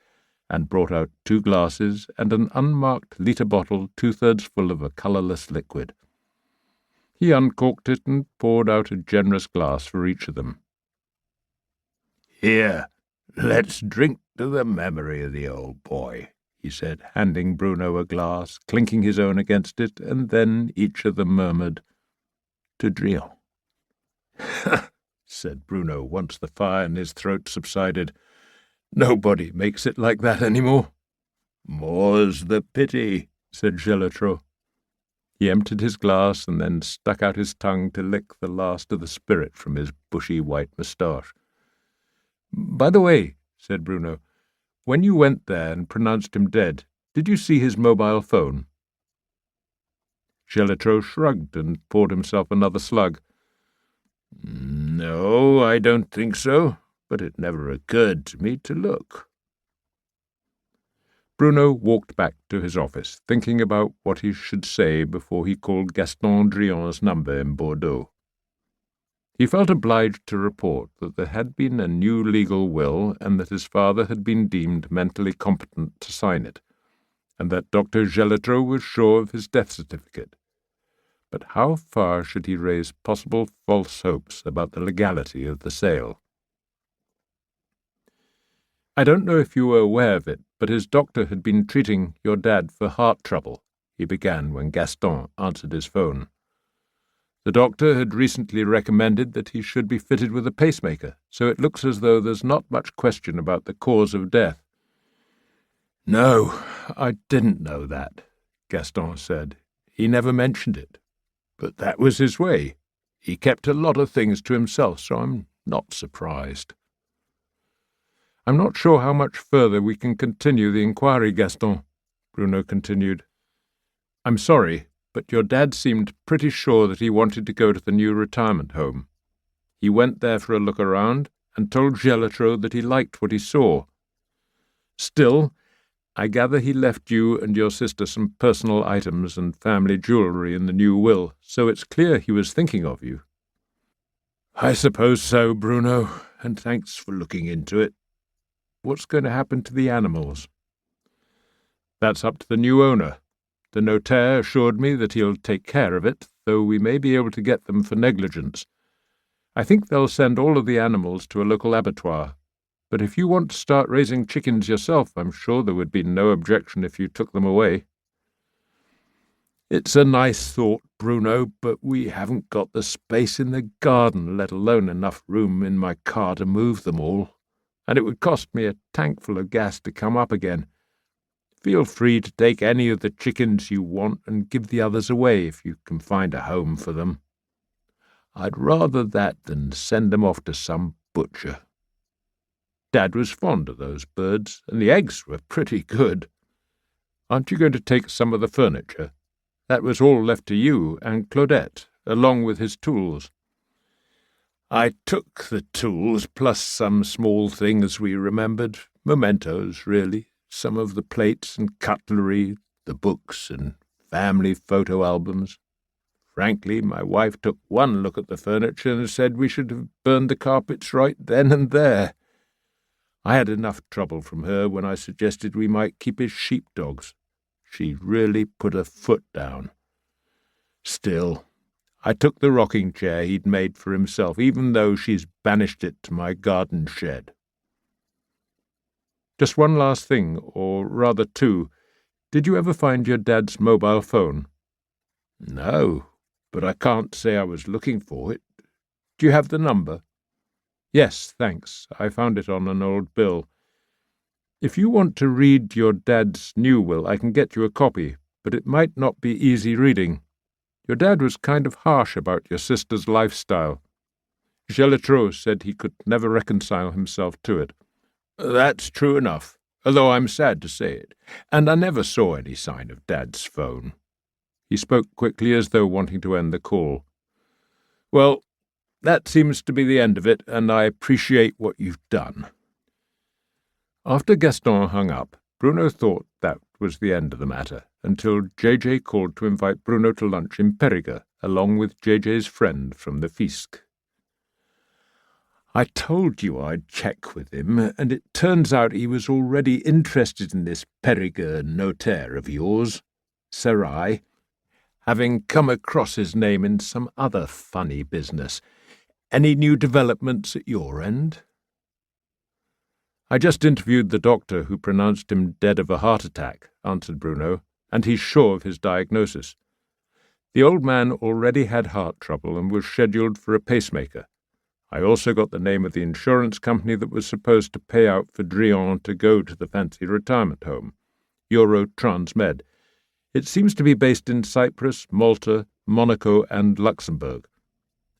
and brought out 2 glasses and an unmarked litre bottle 2/3 full of a colourless liquid. He uncorked it and poured out a generous glass for each of them. "Here, let's drink to the memory of the old boy," he said, handing Bruno a glass, clinking his own against it, and then each of them murmured, "To Drian." said Bruno once the fire in his throat subsided. "Nobody makes it like that any more." "More's the pity," said Gelitreau. He emptied his glass and then stuck out his tongue to lick the last of the spirit from his bushy white moustache. By the way, said Bruno, when you went there and pronounced him dead, did you see his mobile phone? Chateau shrugged and poured himself another slug. No, I don't think so, but it never occurred to me to look. Bruno walked back to his office, thinking about what he should say before he called Gaston Drion's number in Bordeaux. He felt obliged to report that there had been a new legal will and that his father had been deemed mentally competent to sign it, and that Dr. Chateau was sure of his death certificate. But how far should he raise possible false hopes about the legality of the sale? I don't know if you were aware of it, but his doctor had been treating your dad for heart trouble, he began when Gaston answered his phone. The doctor had recently recommended that he should be fitted with a pacemaker, so it looks as though there's not much question about the cause of death. No, I didn't know that, Gaston said. He never mentioned it. But that was his way. He kept a lot of things to himself, so I'm not surprised. I'm not sure how much further we can continue the inquiry, Gaston, Bruno continued. I'm sorry, but your dad seemed pretty sure that he wanted to go to the new retirement home. He went there for a look around and told Chateau that he liked what he saw. Still, I gather he left you and your sister some personal items and family jewellery in the new will, so it's clear he was thinking of you. I suppose so, Bruno, and thanks for looking into it. What's going to happen to the animals? That's up to the new owner. The notaire assured me that he'll take care of it, though we may be able to get them for negligence. I think they'll send all of the animals to a local abattoir. But if you want to start raising chickens yourself, I'm sure there would be no objection if you took them away. It's a nice thought, Bruno, but we haven't got the space in the garden, let alone enough room in my car to move them all, and it would cost me a tankful of gas to come up again. Feel free to take any of the chickens you want and give the others away if you can find a home for them. I'd rather that than send them off to some butcher. Dad was fond of those birds, and the eggs were pretty good. Aren't you going to take some of the furniture? That was all left to you and Claudette, along with his tools. I took the tools, plus some small things we remembered, mementos, really, some of the plates and cutlery, the books and family photo albums. Frankly, my wife took one look at the furniture and said we should have burned the carpets right then and there. I had enough trouble from her when I suggested we might keep his sheepdogs. She really put her foot down. Still, I took the rocking chair he'd made for himself, even though she's banished it to my garden shed. Just one last thing, or rather two. Did you ever find your dad's mobile phone? No, but I can't say I was looking for it. Do you have the number? Yes, thanks. I found it on an old bill. If you want to read your dad's new will, I can get you a copy, but it might not be easy reading. Your dad was kind of harsh about your sister's lifestyle. Chateau said he could never reconcile himself to it. That's true enough, although I'm sad to say it, and I never saw any sign of Dad's phone. He spoke quickly as though wanting to end the call. Well, that seems to be the end of it, and I appreciate what you've done. After Gaston hung up, Bruno thought that was the end of the matter, until JJ called to invite Bruno to lunch in Périgord, along with JJ's friend from the Fisc. I told you I'd check with him, and it turns out he was already interested in this Périgord notaire of yours, Sarai, having come across his name in some other funny business. Any new developments at your end? I just interviewed the doctor who pronounced him dead of a heart attack, answered Bruno, and he's sure of his diagnosis. The old man already had heart trouble and was scheduled for a pacemaker. I also got the name of the insurance company that was supposed to pay out for Drion to go to the fancy retirement home, Eurotransmed. It seems to be based in Cyprus, Malta, Monaco, and Luxembourg.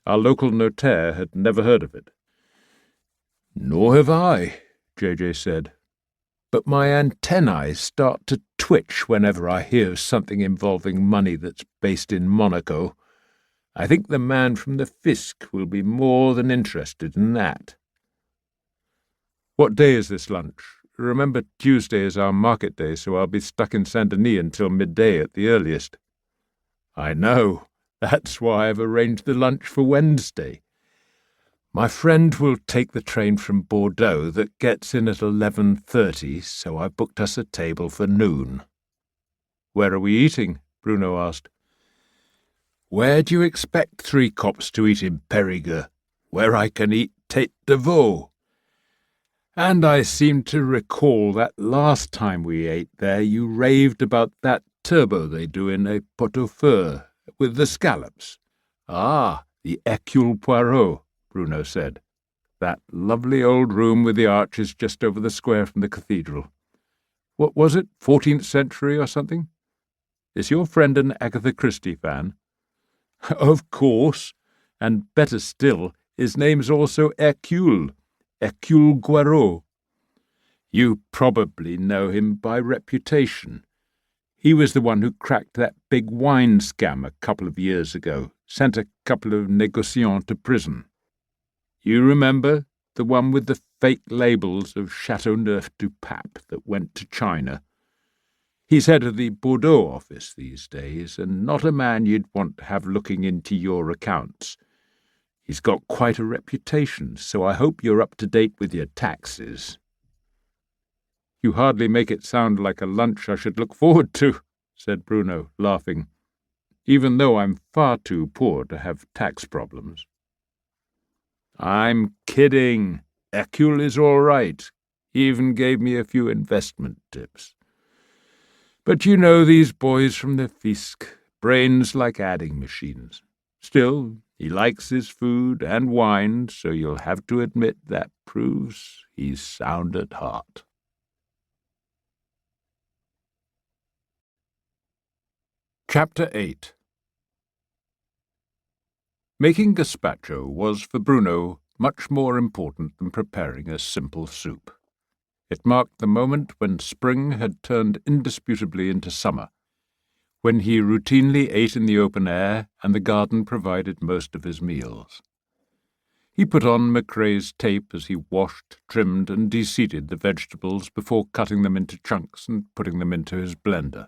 Our local notaire had never heard of it. "Nor have I," JJ said. "But my antennae start to twitch whenever I hear something involving money that's based in Monaco. I think the man from the Fisc will be more than interested in that." "What day is this lunch? Remember, Tuesday is our market day, so I'll be stuck in Saint-Denis until midday at the earliest." "I know. That's why I've arranged the lunch for Wednesday. My friend will take the train from Bordeaux that gets in at 11:30, so I booked us a table for noon." "Where are we eating?" Bruno asked. "Where do you expect three cops to eat in Périgordian? Where I can eat tête de veau. And I seem to recall that last time we ate there you raved about that turbot they do in a pot-au-feu with the scallops." "Ah, the Hercule Poirot," Bruno said. "That lovely old room with the arches just over the square from the cathedral. What was it, 14th century or something? Is your friend an Agatha Christie fan?" "Of course. And better still, his name's also Hercule Poirot. You probably know him by reputation. He was the one who cracked that big wine scam a couple of years ago, sent a couple of négociants to prison. You remember, the one with the fake labels of Chateau du Pape that went to China? He's head of the Bordeaux office these days, and not a man you'd want to have looking into your accounts. He's got quite a reputation, so I hope you're up to date with your taxes." "You hardly make it sound like a lunch I should look forward to," said Bruno, laughing, "even though I'm far too poor to have tax problems." "I'm kidding. Hercule is all right. He even gave me a few investment tips. But you know these boys from the Fisc, brains like adding machines. Still, he likes his food and wine, so you'll have to admit that proves he's sound at heart." Chapter 8. Making gazpacho was for Bruno much more important than preparing a simple soup. It marked the moment when spring had turned indisputably into summer, when he routinely ate in the open air and the garden provided most of his meals. He put on McRae's tape as he washed, trimmed, and de-seeded the vegetables before cutting them into chunks and putting them into his blender.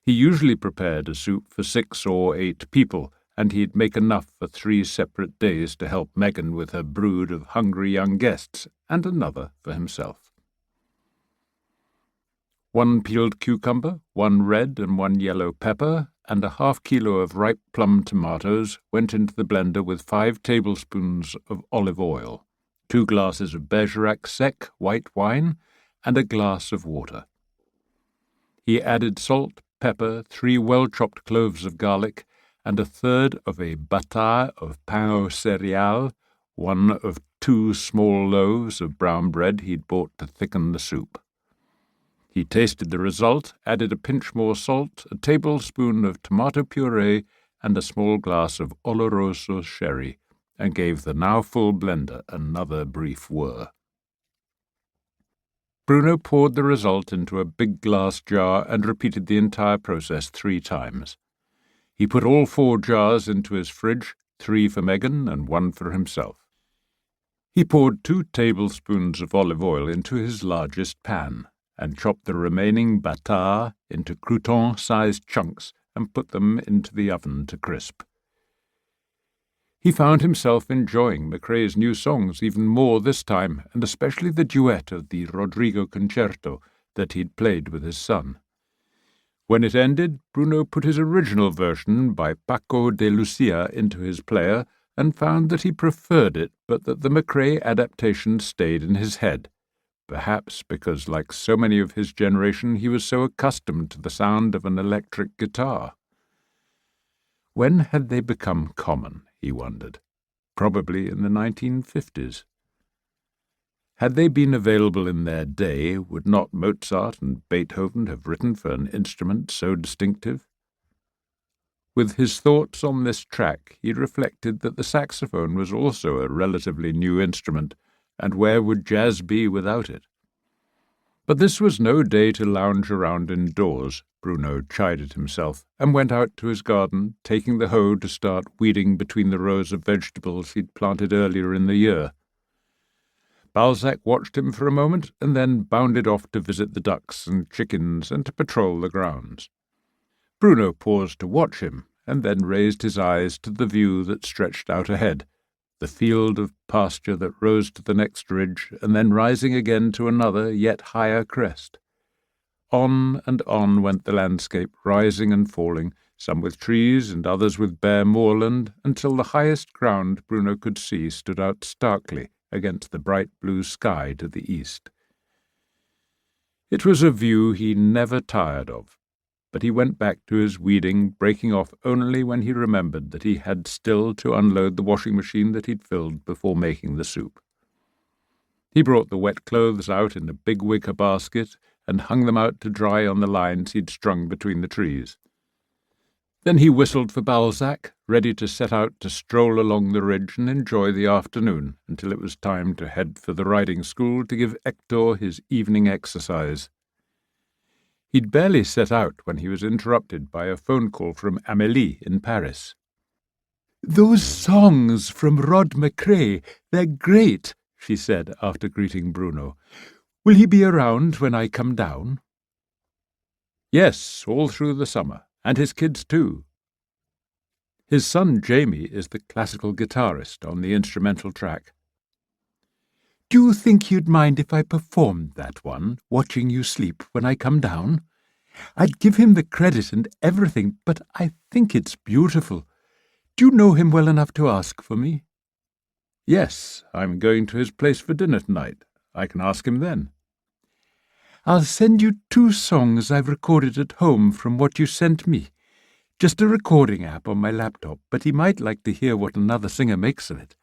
He usually prepared a soup for 6 or 8 people, and he'd make enough for 3 separate days to help Megan with her brood of hungry young guests, and another for himself. 1 peeled cucumber, 1 red and 1 yellow pepper, and a ½ kilo of ripe plum tomatoes went into the blender with 5 tablespoons of olive oil, 2 glasses of Bergerac sec white wine, and a glass of water. He added salt, pepper, 3 well-chopped cloves of garlic, and 1/3 of a bâtard of pain aux céréales, 1 of 2 small loaves of brown bread he'd bought to thicken the soup. He tasted the result, added a pinch more salt, a tablespoon of tomato puree, and a small glass of Oloroso sherry, and gave the now full blender another brief whir. Bruno poured the result into a big glass jar and repeated the entire process 3 times. He put all 4 jars into his fridge, 3 for Megan and 1 for himself. He poured 2 tablespoons of olive oil into his largest pan, and chopped the remaining bâtard into crouton-sized chunks and put them into the oven to crisp. He found himself enjoying McRae's new songs even more this time, and especially the duet of the Rodrigo concerto that he'd played with his son. When it ended, Bruno put his original version by Paco de Lucia into his player and found that he preferred it, but that the McRae adaptation stayed in his head, perhaps because, like so many of his generation, he was so accustomed to the sound of an electric guitar. When had they become common, he wondered? Probably in the 1950s. Had they been available in their day, would not Mozart and Beethoven have written for an instrument so distinctive? With his thoughts on this track, he reflected that the saxophone was also a relatively new instrument, and where would jazz be without it? But this was no day to lounge around indoors, Bruno chided himself, and went out to his garden, taking the hoe to start weeding between the rows of vegetables he'd planted earlier in the year. Balzac watched him for a moment, and then bounded off to visit the ducks and chickens and to patrol the grounds. Bruno paused to watch him, and then raised his eyes to the view that stretched out ahead, the field of pasture that rose to the next ridge, and then rising again to another, yet higher crest. On and on went the landscape, rising and falling, some with trees and others with bare moorland, until the highest ground Bruno could see stood out starkly against the bright blue sky to the east. It was a view he never tired of, but he went back to his weeding, breaking off only when he remembered that he had still to unload the washing machine that he'd filled before making the soup. He brought the wet clothes out in a big wicker basket and hung them out to dry on the lines he'd strung between the trees. Then he whistled for Balzac, ready to set out to stroll along the ridge and enjoy the afternoon until it was time to head for the riding school to give Hector his evening exercise. He'd barely set out when he was interrupted by a phone call from Amélie in Paris. "Those songs from Rod McCrae, they're great," she said after greeting Bruno. "Will he be around when I come down?" "Yes, all through the summer, and his kids too. His son Jamie is the classical guitarist on the instrumental track." "Do you think you'd mind if I performed that one, Watching You Sleep, when I come down? I'd give him the credit and everything, but I think it's beautiful. Do you know him well enough to ask for me?" "Yes, I'm going to his place for dinner tonight. I can ask him then." "I'll send you 2 songs I've recorded at home from what you sent me. Just a recording app on my laptop, but he might like to hear what another singer makes of it.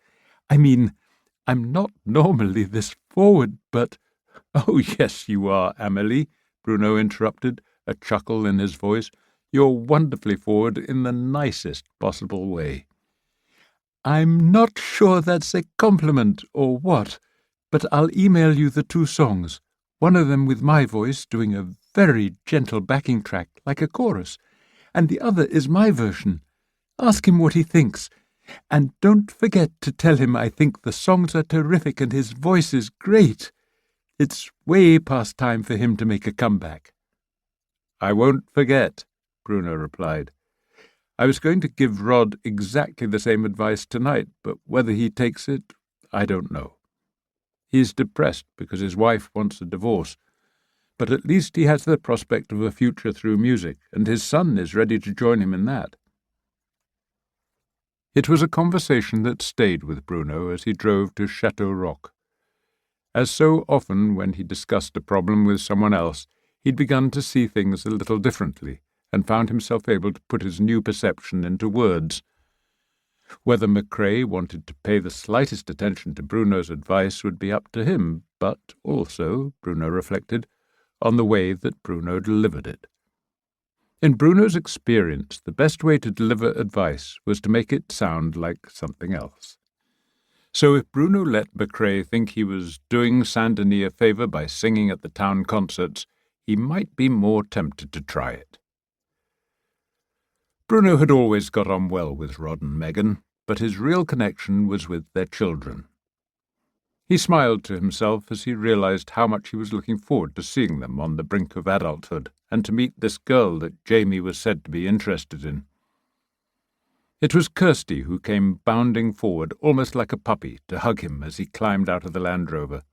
I mean, I'm not normally this forward, but—" "Oh, yes, you are, Amélie," Bruno interrupted, a chuckle in his voice. "You're wonderfully forward in the nicest possible way." "I'm not sure that's a compliment or what, but I'll email you the 2 songs. One of them with my voice doing a very gentle backing track like a chorus, and the other is my version. Ask him what he thinks, and don't forget to tell him I think the songs are terrific and his voice is great. It's way past time for him to make a comeback." "I won't forget," Bruno replied. "I was going to give Rod exactly the same advice tonight, but whether he takes it, I don't know. He's depressed because his wife wants a divorce, but at least he has the prospect of a future through music, and his son is ready to join him in that." It was a conversation that stayed with Bruno as he drove to Chateau. As so often when he discussed a problem with someone else, he'd begun to see things a little differently, and found himself able to put his new perception into words. Whether McCrae wanted to pay the slightest attention to Bruno's advice would be up to him, but also, Bruno reflected, on the way that Bruno delivered it. In Bruno's experience, the best way to deliver advice was to make it sound like something else. So if Bruno let McCrae think he was doing Saint-Denis a favour by singing at the town concerts, he might be more tempted to try it. Bruno had always got on well with Rod and Megan, but his real connection was with their children. He smiled to himself as he realized how much he was looking forward to seeing them on the brink of adulthood and to meet this girl that Jamie was said to be interested in. It was Kirsty who came bounding forward, almost like a puppy, to hug him as he climbed out of the Land Rover.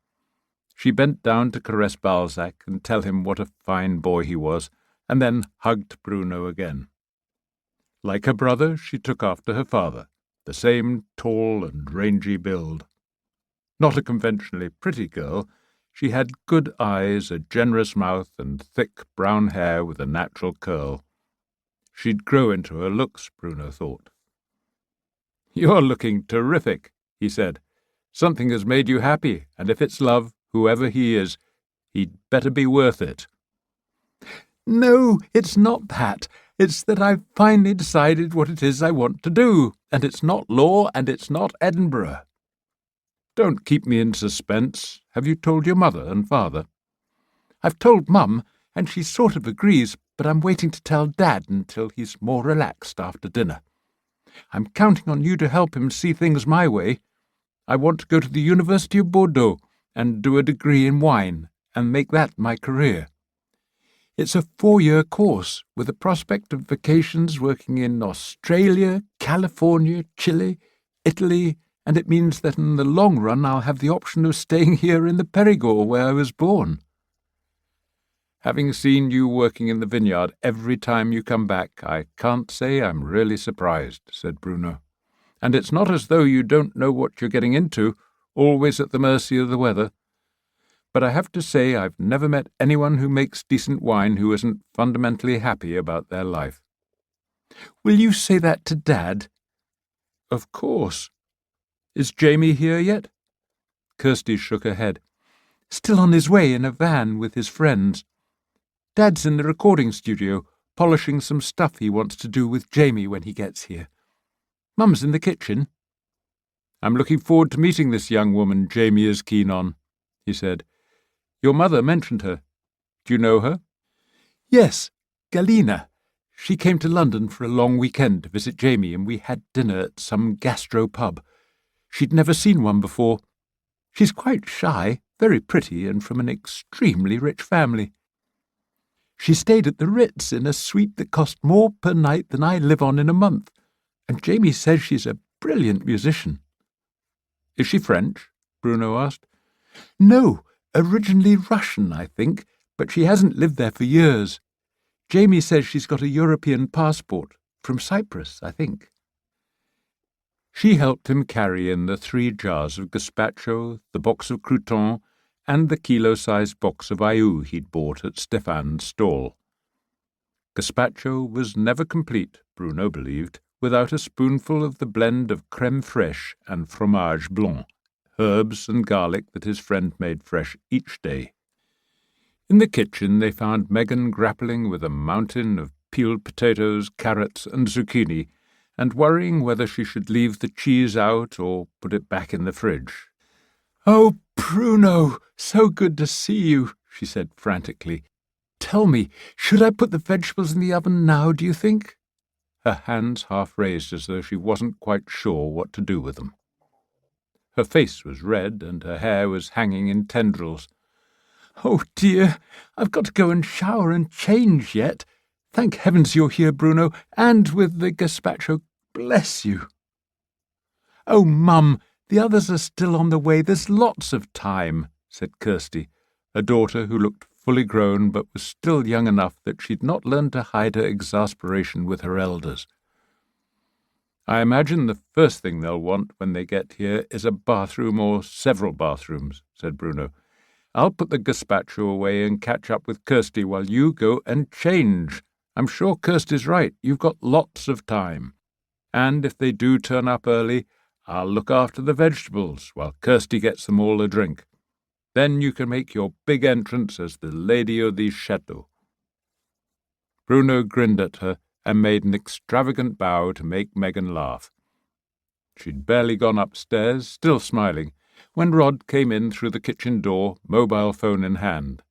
She bent down to caress Balzac and tell him what a fine boy he was, and then hugged Bruno again. Like her brother, she took after her father, the same tall and rangy build. Not a conventionally pretty girl, she had good eyes, a generous mouth, and thick brown hair with a natural curl. She'd grow into her looks, Bruno thought. "You're looking terrific," he said. "Something has made you happy, and if it's love, whoever he is, he'd better be worth it." "No, it's not that. It's that I've finally decided what it is I want to do, and it's not law and it's not Edinburgh." Don't keep me in suspense. Have you told your mother and father?" "I've told Mum, and she sort of agrees, but I'm waiting to tell Dad until he's more relaxed after dinner. I'm counting on you to help him see things my way. I want to go to the University of Bordeaux and do a degree in wine and make that my career. It's a 4-year course with the prospect of vacations working in Australia, California, Chile, Italy, and it means that in the long run I'll have the option of staying here in the Périgord where I was born." "Having seen you working in the vineyard every time you come back, I can't say I'm really surprised," said Bruno. "And it's not as though you don't know what you're getting into, always at the mercy of the weather. But I have to say I've never met anyone who makes decent wine who isn't fundamentally happy about their life." "Will you say that to Dad?" "Of course. Is Jamie here yet?" Kirsty shook her head. "Still on his way in a van with his friends. Dad's in the recording studio, polishing some stuff he wants to do with Jamie when he gets here. Mum's in the kitchen." "I'm looking forward to meeting this young woman Jamie is keen on," he said. "Your mother mentioned her. Do you know her?" "Yes, Galina. She came to London for a long weekend to visit Jamie, and we had dinner at some gastro pub. She'd never seen one before. She's quite shy, very pretty, and from an extremely rich family. She stayed at the Ritz in a suite that cost more per night than I live on in a month, and Jamie says she's a brilliant musician." "Is she French?" Bruno asked. "No, originally Russian, I think, but she hasn't lived there for years. Jamie says she's got a European passport, from Cyprus, I think." She helped him carry in the 3 jars of gazpacho, the box of croutons, and the kilo-sized box of ayoux he'd bought at Stéphane's stall. Gazpacho was never complete, Bruno believed, without a spoonful of the blend of crème fraîche and fromage blanc, herbs and garlic that his friend made fresh each day. In the kitchen they found Megan grappling with a mountain of peeled potatoes, carrots, and zucchini, and worrying whether she should leave the cheese out or put it back in the fridge. "Oh, Bruno, so good to see you," she said frantically. "Tell me, should I put the vegetables in the oven now, do you think?" Her hands half raised as though she wasn't quite sure what to do with them. Her face was red and her hair was hanging in tendrils. "Oh, dear, I've got to go and shower and change yet. Thank heavens you're here, Bruno, and with the gazpacho. Bless you." "Oh, Mum, the others are still on the way. There's lots of time," said Kirsty, a daughter who looked fully grown but was still young enough that she'd not learned to hide her exasperation with her elders. "I imagine the first thing they'll want when they get here is a bathroom or several bathrooms," said Bruno. "I'll put the gazpacho away and catch up with Kirsty while you go and change. I'm sure Kirsty's right. You've got lots of time. And if they do turn up early, I'll look after the vegetables while Kirsty gets them all a drink. Then you can make your big entrance as the lady of the Chateau." Bruno grinned at her and made an extravagant bow to make Megan laugh. She'd barely gone upstairs, still smiling, when Rod came in through the kitchen door, mobile phone in hand.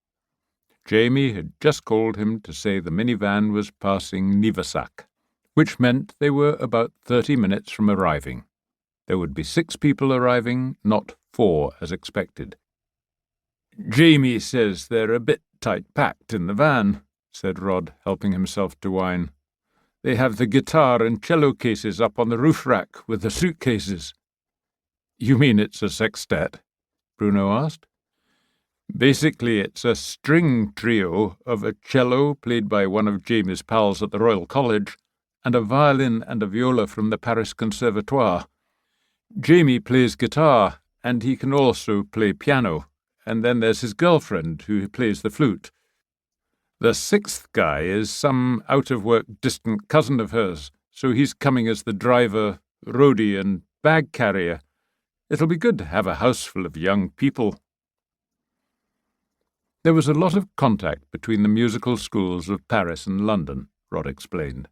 Jamie had just called him to say the minivan was passing Nivasak, which meant they were about 30 minutes from arriving. There would be 6 people arriving, not 4 as expected. "Jamie says they're a bit tight-packed in the van," said Rod, helping himself to wine. "They have the guitar and cello cases up on the roof rack with the suitcases." "You mean it's a sextet?" Bruno asked. "Basically, it's a string trio of a cello played by one of Jamie's pals at the Royal College and a violin and a viola from the Paris Conservatoire. Jamie plays guitar, and he can also play piano, and then there's his girlfriend who plays the flute. The 6th guy is some out-of-work distant cousin of hers, so he's coming as the driver, roadie, and bag carrier. It'll be good to have a house full of young people." There was a lot of contact between the musical schools of Paris and London, Rod explained.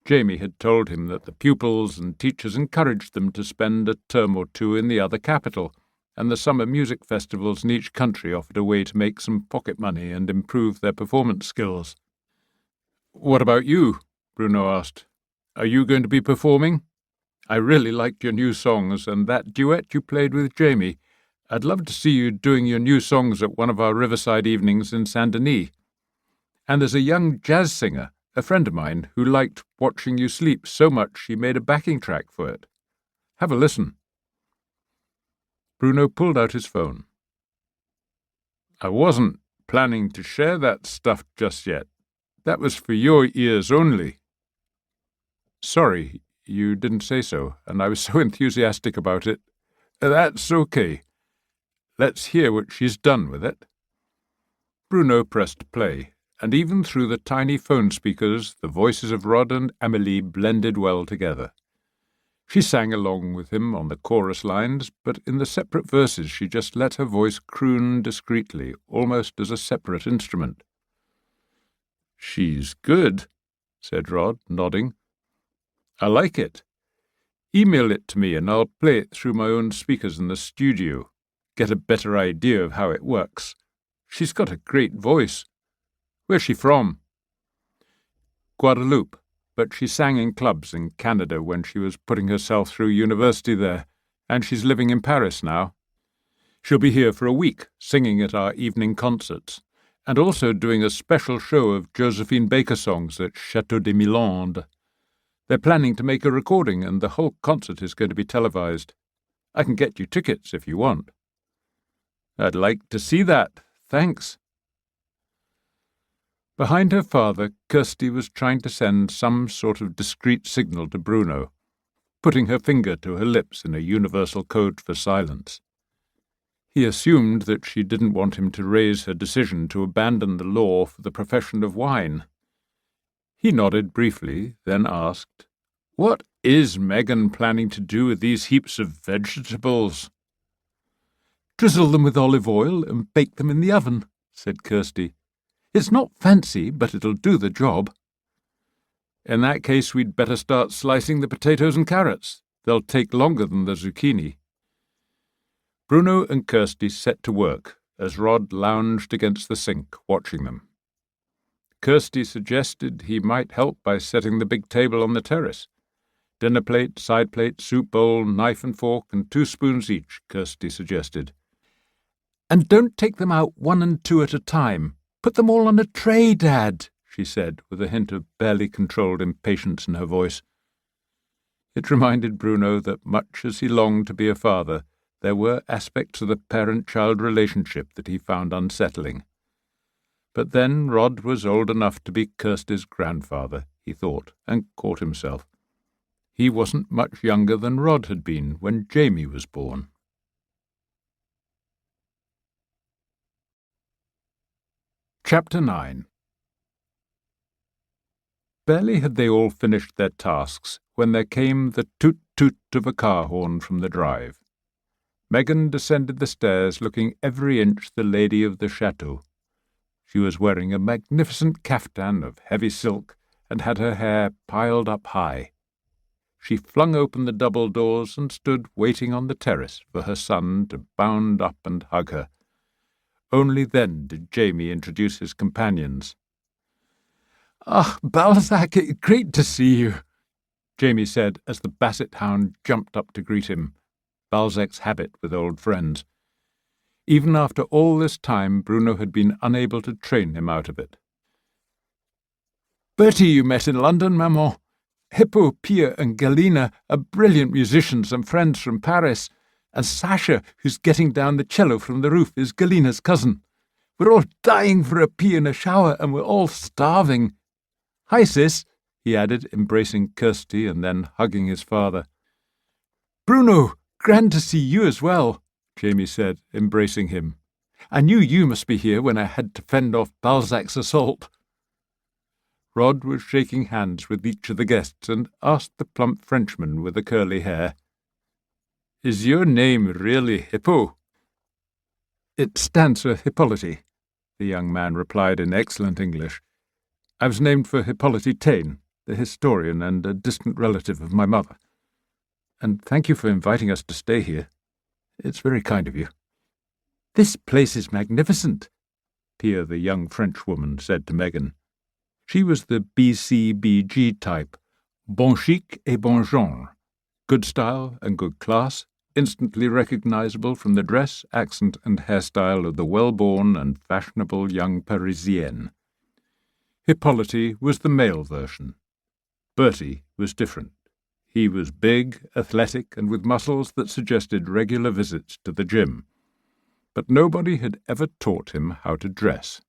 Jamie had told him that the pupils and teachers encouraged them to spend a term or two in the other capital, and the summer music festivals in each country offered a way to make some pocket money and improve their performance skills. "What about you?" Bruno asked. "Are you going to be performing? I really liked your new songs and that duet you played with Jamie. I'd love to see you doing your new songs at one of our riverside evenings in Saint-Denis. And there's a young jazz singer, a friend of mine, who liked Watching You Sleep so much she made a backing track for it. Have a listen." Bruno pulled out his phone. "I wasn't planning to share that stuff just yet. That was for your ears only." "Sorry, you didn't say so, and I was so enthusiastic about it." "That's okay. Let's hear what she's done with it." Bruno pressed play, and even through the tiny phone speakers the voices of Rod and Amélie blended well together. She sang along with him on the chorus lines, but in the separate verses she just let her voice croon discreetly, almost as a separate instrument. "She's good," said Rod, nodding. "I like it. Email it to me and I'll play it through my own speakers in the studio, get a better idea of how it works. She's got a great voice. Where's she from?" "Guadeloupe, but she sang in clubs in Canada when she was putting herself through university there, and she's living in Paris now. She'll be here for a week, singing at our evening concerts, and also doing a special show of Josephine Baker songs at Chateau de Milande. They're planning to make a recording, and the whole concert is going to be televised. I can get you tickets if you want." "I'd like to see that, thanks." Behind her father, Kirsty was trying to send some sort of discreet signal to Bruno, putting her finger to her lips in a universal code for silence. He assumed that she didn't want him to raise her decision to abandon the law for the profession of wine. He nodded briefly, then asked, "What is Megan planning to do with these heaps of vegetables?" "Drizzle them with olive oil and bake them in the oven," said Kirsty. "It's not fancy, but it'll do the job." "In that case, we'd better start slicing the potatoes and carrots. They'll take longer than the zucchini." Bruno and Kirsty set to work as Rod lounged against the sink, watching them. Kirsty suggested he might help by setting the big table on the terrace. "Dinner plate, side plate, soup bowl, knife and fork, and 2 spoons each," Kirsty suggested. "And don't take them out 1 and 2 at a time. Put them all on a tray, Dad," she said, with a hint of barely controlled impatience in her voice. It reminded Bruno that much as he longed to be a father, there were aspects of the parent-child relationship that he found unsettling. But then Rod was old enough to be Kirsty's grandfather, he thought, and caught himself. He wasn't much younger than Rod had been when Jamie was born. Chapter 9. Barely had they all finished their tasks when there came the toot-toot of a car horn from the drive. Megan descended the stairs looking every inch the lady of the chateau. She was wearing a magnificent caftan of heavy silk and had her hair piled up high. She flung open the double doors and stood waiting on the terrace for her son to bound up and hug her. Only then did Jamie introduce his companions. "Ah, Balzac, great to see you," Jamie said as the basset hound jumped up to greet him, Balzac's habit with old friends. Even after all this time, Bruno had been unable to train him out of it. "Bertie you met in London, maman. Hippo, Pia and Galina are brilliant musicians and friends from Paris, and Sasha, who's getting down the cello from the roof, is Galina's cousin. We're all dying for a pee and a shower, and we're all starving. Hi, sis," he added, embracing Kirsty and then hugging his father. "Bruno, grand to see you as well," Jamie said, embracing him. "I knew you must be here when I had to fend off Balzac's assault." Rod was shaking hands with each of the guests and asked the plump Frenchman with the curly hair, "Is your name really Hippo?" "It stands for Hippolyte," the young man replied in excellent English. "I was named for Hippolyte Taine, a historian and a distant relative of my mother. And thank you for inviting us to stay here. It's very kind of you." "This place is magnificent," Pia, the young Frenchwoman, said to Megan. She was the BCBG type, bon chic et bon genre, good style and good class, instantly recognizable from the dress, accent and hairstyle of the well-born and fashionable young Parisienne. Hippolyte was the male version. Bertie was different. He was big, athletic, and with muscles that suggested regular visits to the gym. But nobody had ever taught him how to dress.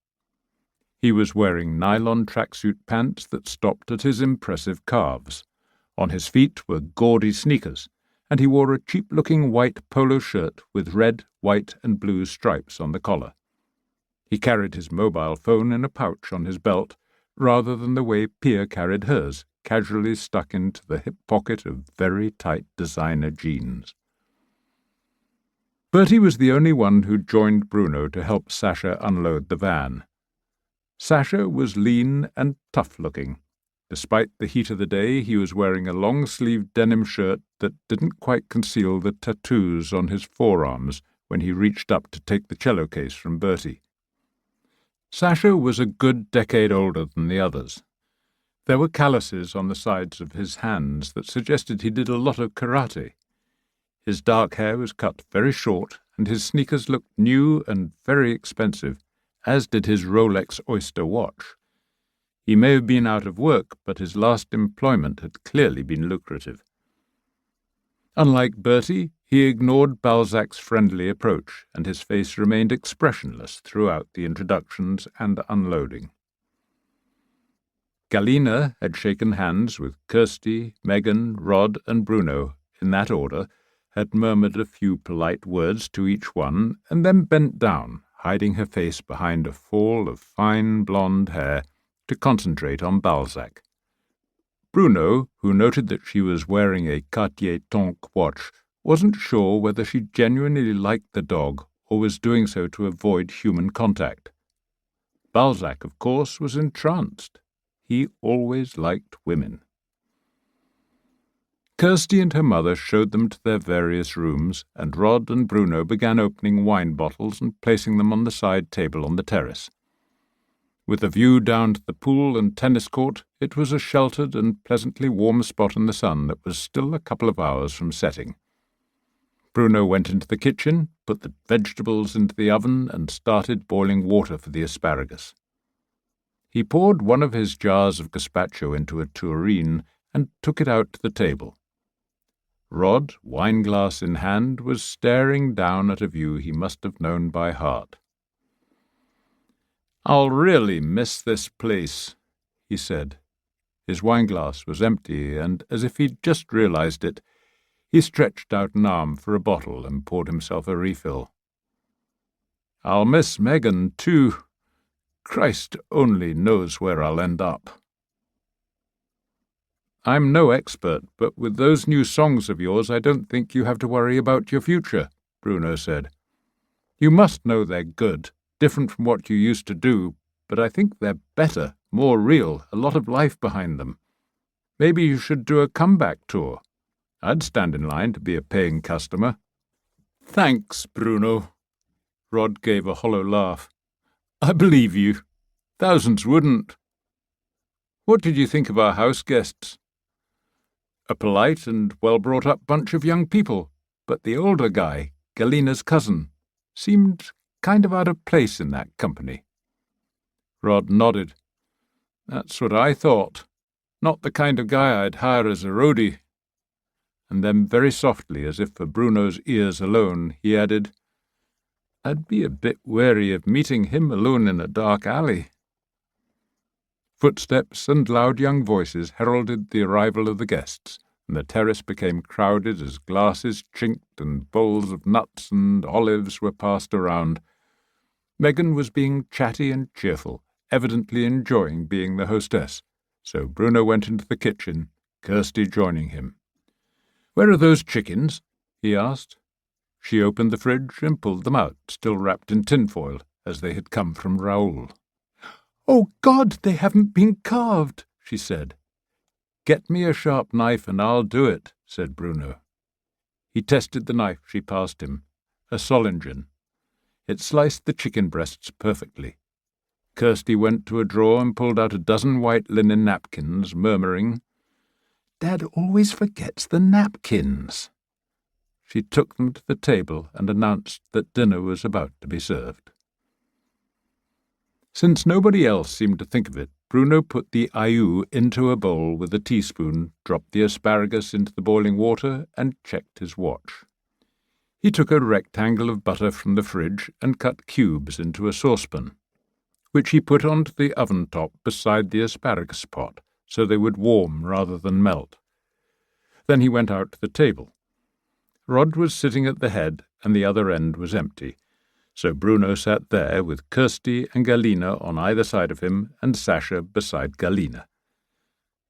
He was wearing nylon tracksuit pants that stopped at his impressive calves. On his feet were gaudy sneakers, and he wore a cheap-looking white polo shirt with red, white, and blue stripes on the collar. He carried his mobile phone in a pouch on his belt, rather than the way Pia carried hers, casually stuck into the hip pocket of very tight designer jeans. Bertie was the only one who joined Bruno to help Sasha unload the van. Sasha was lean and tough-looking. Despite the heat of the day, he was wearing a long-sleeved denim shirt that didn't quite conceal the tattoos on his forearms when he reached up to take the cello case from Bertie. Sasha was a good decade older than the others. There were calluses on the sides of his hands that suggested he did a lot of karate. His dark hair was cut very short, and his sneakers looked new and very expensive, as did his Rolex Oyster watch. He may have been out of work, but his last employment had clearly been lucrative. Unlike Bertie, he ignored Balzac's friendly approach, and his face remained expressionless throughout the introductions and unloading. Galina had shaken hands with Kirsty, Megan, Rod, and Bruno, in that order, had murmured a few polite words to each one, and then bent down, hiding her face behind a fall of fine blonde hair, to concentrate on Balzac. Bruno, who noted that she was wearing a Cartier Tonk watch, wasn't sure whether she genuinely liked the dog or was doing so to avoid human contact. Balzac, of course, was entranced. He always liked women. Kirsty and her mother showed them to their various rooms, and Rod and Bruno began opening wine bottles and placing them on the side table on the terrace. With a view down to the pool and tennis court, it was a sheltered and pleasantly warm spot in the sun that was still a couple of hours from setting. Bruno went into the kitchen, put the vegetables into the oven, and started boiling water for the asparagus. He poured one of his jars of gazpacho into a tureen and took it out to the table. Rod, wineglass in hand, was staring down at a view he must have known by heart. "I'll really miss this place," he said. His wineglass was empty, and, as if he'd just realized it, he stretched out an arm for a bottle and poured himself a refill. "I'll miss Megan, too. Christ only knows where I'll end up." "I'm no expert, but with those new songs of yours I don't think you have to worry about your future," Bruno said. "You must know they're good, different from what you used to do, but I think they're better, more real, a lot of life behind them. Maybe you should do a comeback tour. I'd stand in line to be a paying customer." "Thanks, Bruno." Rod gave a hollow laugh. "I believe you. Thousands wouldn't." "What did you think of our house guests?" "A polite and well-brought-up bunch of young people, but the older guy, Galina's cousin, seemed kind of out of place in that company." Rod nodded. "That's what I thought. Not the kind of guy I'd hire as a roadie." And then very softly, as if for Bruno's ears alone, he added, "I'd be a bit wary of meeting him alone in a dark alley." Footsteps and loud young voices heralded the arrival of the guests, and the terrace became crowded as glasses chinked and bowls of nuts and olives were passed around. Megan was being chatty and cheerful, evidently enjoying being the hostess, so Bruno went into the kitchen, Kirsty joining him. "Where are those chickens?" he asked. She opened the fridge and pulled them out, still wrapped in tinfoil, as they had come from Raoul. "Oh, God, they haven't been carved," she said. "Get me a sharp knife and I'll do it," said Bruno. He tested the knife she passed him, a Solingen. It sliced the chicken breasts perfectly. Kirsty went to a drawer and pulled out a dozen white linen napkins, murmuring, "Dad always forgets the napkins." She took them to the table and announced that dinner was about to be served. Since nobody else seemed to think of it, Bruno put the ayoux into a bowl with a teaspoon, dropped the asparagus into the boiling water, and checked his watch. He took a rectangle of butter from the fridge and cut cubes into a saucepan, which he put onto the oven top beside the asparagus pot, so they would warm rather than melt. Then he went out to the table. Rod was sitting at the head, and the other end was empty, so Bruno sat there with Kirsty and Galina on either side of him and Sasha beside Galina.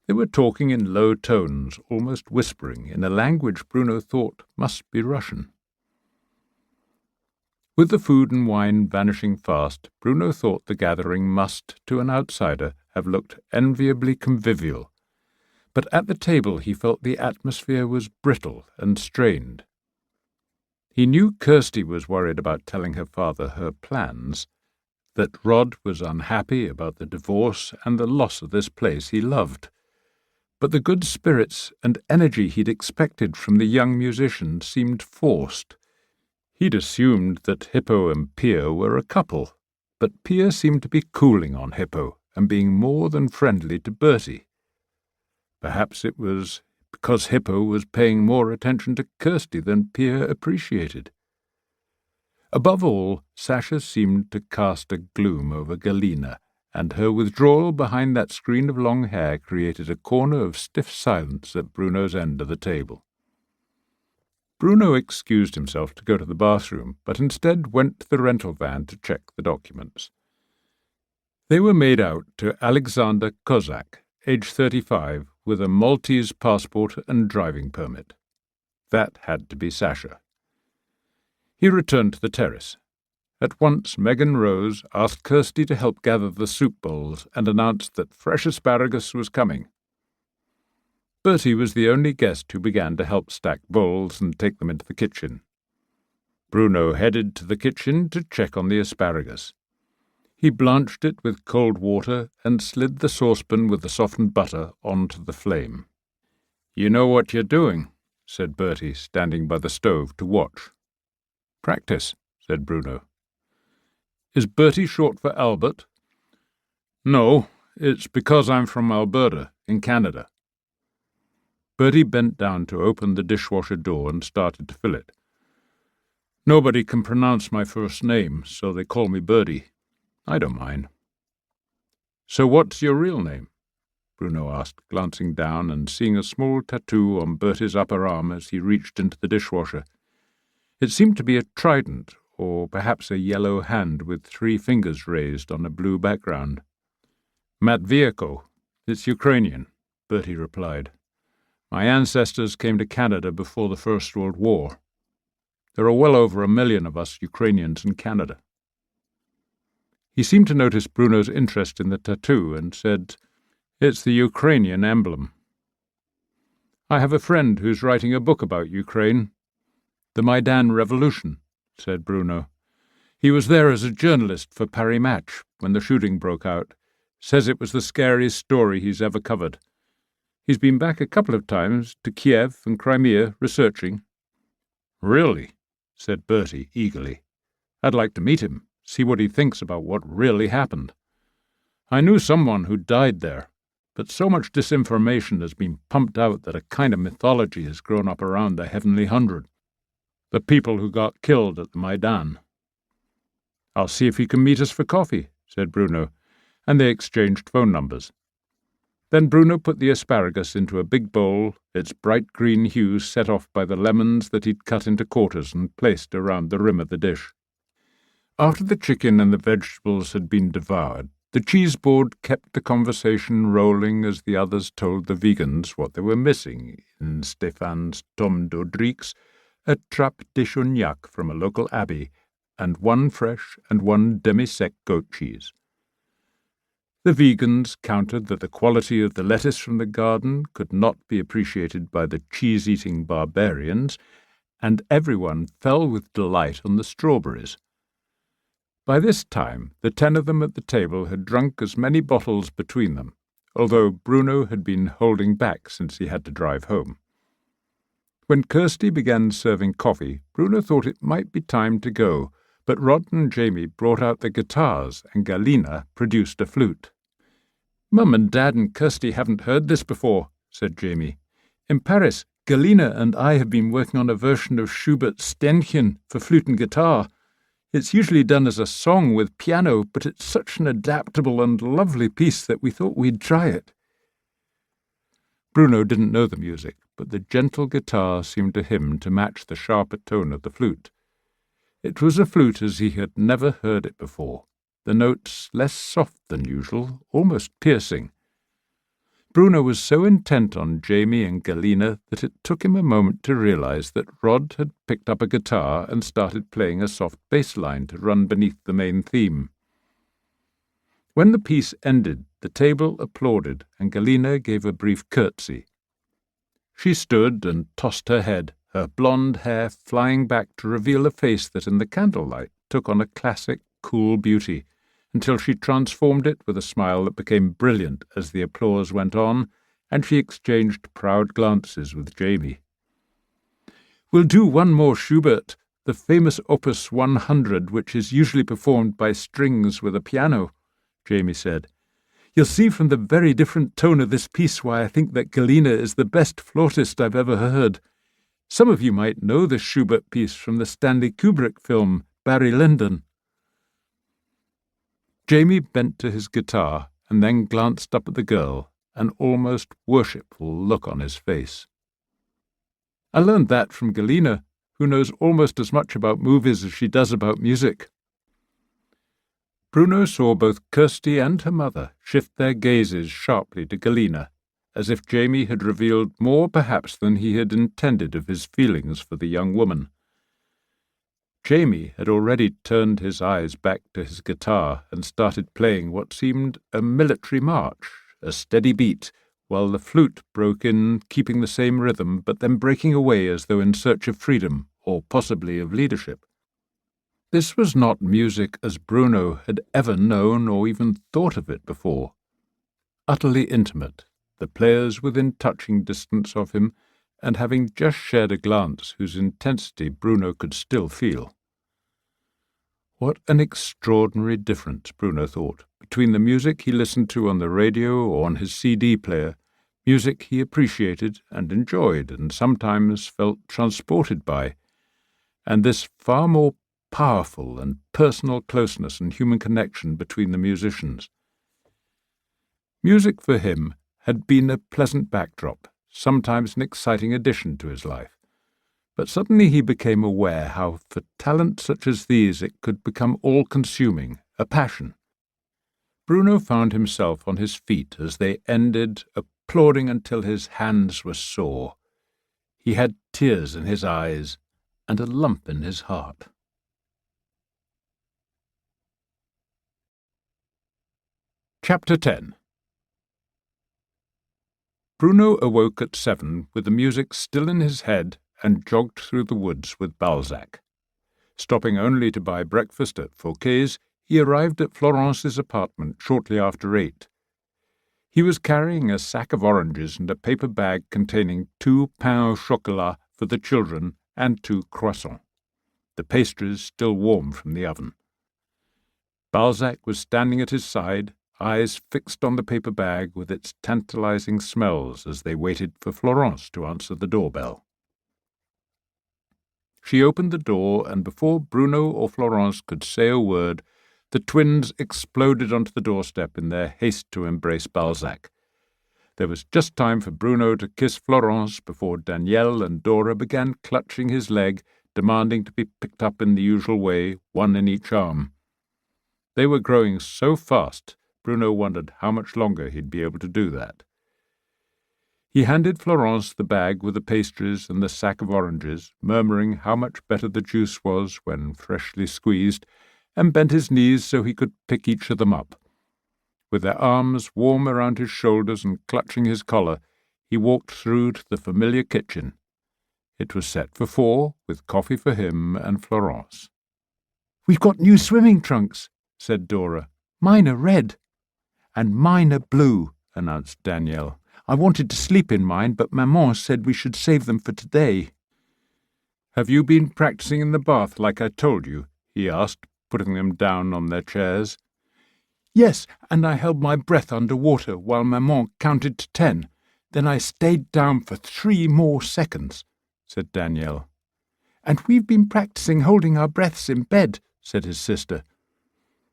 They were talking in low tones, almost whispering, in a language Bruno thought must be Russian. With the food and wine vanishing fast, Bruno thought the gathering must, to an outsider, have looked enviably convivial. But at the table he felt the atmosphere was brittle and strained. He knew Kirsty was worried about telling her father her plans, that Rod was unhappy about the divorce and the loss of this place he loved. But the good spirits and energy he'd expected from the young musician seemed forced. He'd assumed that Hippo and Pia were a couple, but Pia seemed to be cooling on Hippo and being more than friendly to Bertie. Perhaps it was because Hippo was paying more attention to Kirsty than Pia appreciated. Above all, Sasha seemed to cast a gloom over Galina, and her withdrawal behind that screen of long hair created a corner of stiff silence at Bruno's end of the table. Bruno excused himself to go to the bathroom, but instead went to the rental van to check the documents. They were made out to Alexander Kozak, age 35, with a Maltese passport and driving permit. That had to be Sasha. He returned to the terrace. At once Megan rose, asked Kirsty to help gather the soup bowls, and announced that fresh asparagus was coming. Bertie was the only guest who began to help stack bowls and take them into the kitchen. Bruno headed to the kitchen to check on the asparagus. He blanched it with cold water and slid the saucepan with the softened butter onto the flame. "You know what you're doing," said Bertie, standing by the stove to watch. "Practice," said Bruno. "Is Bertie short for Albert?" "No, it's because I'm from Alberta, in Canada." Bertie bent down to open the dishwasher door and started to fill it. "Nobody can pronounce my first name, so they call me Bertie. I don't mind." "So what's your real name?" Bruno asked, glancing down and seeing a small tattoo on Bertie's upper arm as he reached into the dishwasher. It seemed to be a trident, or perhaps a yellow hand with 3 fingers raised on a blue background. "Matvienko. It's Ukrainian," Bertie replied. "My ancestors came to Canada before the First World War. There are well over 1 million of us Ukrainians in Canada." He seemed to notice Bruno's interest in the tattoo and said, "It's the Ukrainian emblem." "I have a friend who's writing a book about Ukraine. The Maidan Revolution," said Bruno. "He was there as a journalist for Paris Match when the shooting broke out. Says it was the scariest story he's ever covered. He's been back a couple of times to Kiev and Crimea researching." "Really?" said Bertie eagerly. "I'd like to meet him, see what he thinks about what really happened. I knew someone who died there, but so much disinformation has been pumped out that a kind of mythology has grown up around the Heavenly Hundred, the people who got killed at the Maidan." "I'll see if he can meet us for coffee," said Bruno, and they exchanged phone numbers. Then Bruno put the asparagus into a big bowl, its bright green hue set off by the lemons that he'd cut into quarters and placed around the rim of the dish. After the chicken and the vegetables had been devoured, the cheese board kept the conversation rolling as the others told the vegans what they were missing in Stéphane's Tom d'Audric's, a trappe de chognac from a local abbey, and 1 fresh and 1 demi-sec goat cheese. The vegans countered that the quality of the lettuce from the garden could not be appreciated by the cheese-eating barbarians, and everyone fell with delight on the strawberries. By this time, the 10 of them at the table had drunk as many bottles between them, although Bruno had been holding back since he had to drive home. When Kirsty began serving coffee, Bruno thought it might be time to go, but Rod and Jamie brought out the guitars and Galina produced a flute. "Mum and Dad and Kirsty haven't heard this before," said Jamie. "In Paris, Galina and I have been working on a version of Schubert's Ständchen for flute and guitar. It's usually done as a song with piano, but it's such an adaptable and lovely piece that we thought we'd try it." Bruno didn't know the music, but the gentle guitar seemed to him to match the sharper tone of the flute. It was a flute as he had never heard it before, the notes less soft than usual, almost piercing. Bruno was so intent on Jamie and Galina that it took him a moment to realize that Rod had picked up a guitar and started playing a soft bass line to run beneath the main theme. When the piece ended, the table applauded, and Galina gave a brief curtsy. She stood and tossed her head, her blonde hair flying back to reveal a face that in the candlelight took on a classic, cool beauty, until she transformed it with a smile that became brilliant as the applause went on, and she exchanged proud glances with Jamie. "We'll do one more Schubert, the famous Opus 100, which is usually performed by strings with a piano," Jamie said. "You'll see from the very different tone of this piece why I think that Galina is the best flautist I've ever heard. Some of you might know this Schubert piece from the Stanley Kubrick film, Barry Lyndon." Jamie bent to his guitar and then glanced up at the girl, an almost worshipful look on his face. "I learned that from Galina, who knows almost as much about movies as she does about music." Bruno saw both Kirsty and her mother shift their gazes sharply to Galina, as if Jamie had revealed more perhaps than he had intended of his feelings for the young woman. Jamie had already turned his eyes back to his guitar and started playing what seemed a military march, a steady beat, while the flute broke in, keeping the same rhythm, but then breaking away as though in search of freedom, or possibly of leadership. This was not music as Bruno had ever known or even thought of it before. Utterly intimate, the players within touching distance of him, and having just shared a glance whose intensity Bruno could still feel. What an extraordinary difference, Bruno thought, between the music he listened to on the radio or on his CD player, music he appreciated and enjoyed and sometimes felt transported by, and this far more powerful and personal closeness and human connection between the musicians. Music for him had been a pleasant backdrop, sometimes an exciting addition to his life, but suddenly he became aware how for talent such as these it could become all-consuming, a passion. Bruno found himself on his feet as they ended, applauding until his hands were sore. He had tears in his eyes and a lump in his heart. Chapter 10. Bruno awoke at 7 with the music still in his head and jogged through the woods with Balzac. Stopping only to buy breakfast at Fouquet's, he arrived at Florence's apartment shortly after 8. He was carrying a sack of oranges and a paper bag containing 2 pains au chocolat for the children and 2 croissants, the pastries still warm from the oven. Balzac was standing at his side, eyes fixed on the paper bag with its tantalizing smells as they waited for Florence to answer the doorbell. She opened the door, and before Bruno or Florence could say a word, the twins exploded onto the doorstep in their haste to embrace Balzac. There was just time for Bruno to kiss Florence before Danielle and Dora began clutching his leg, demanding to be picked up in the usual way, one in each arm. They were growing so fast, Bruno wondered how much longer he'd be able to do that. He handed Florence the bag with the pastries and the sack of oranges, murmuring how much better the juice was when freshly squeezed, and bent his knees so he could pick each of them up. With their arms warm around his shoulders and clutching his collar, he walked through to the familiar kitchen. It was set for 4, with coffee for him and Florence. "We've got new swimming trunks," said Dora. "Mine are red." "And mine are blue," announced Danielle. "I wanted to sleep in mine, but Maman said we should save them for today." "Have you been practicing in the bath like I told you?" he asked, putting them down on their chairs. "Yes, and I held my breath under water while Maman counted to 10. Then I stayed down for 3 more seconds," said Danielle. "And we've been practicing holding our breaths in bed," said his sister.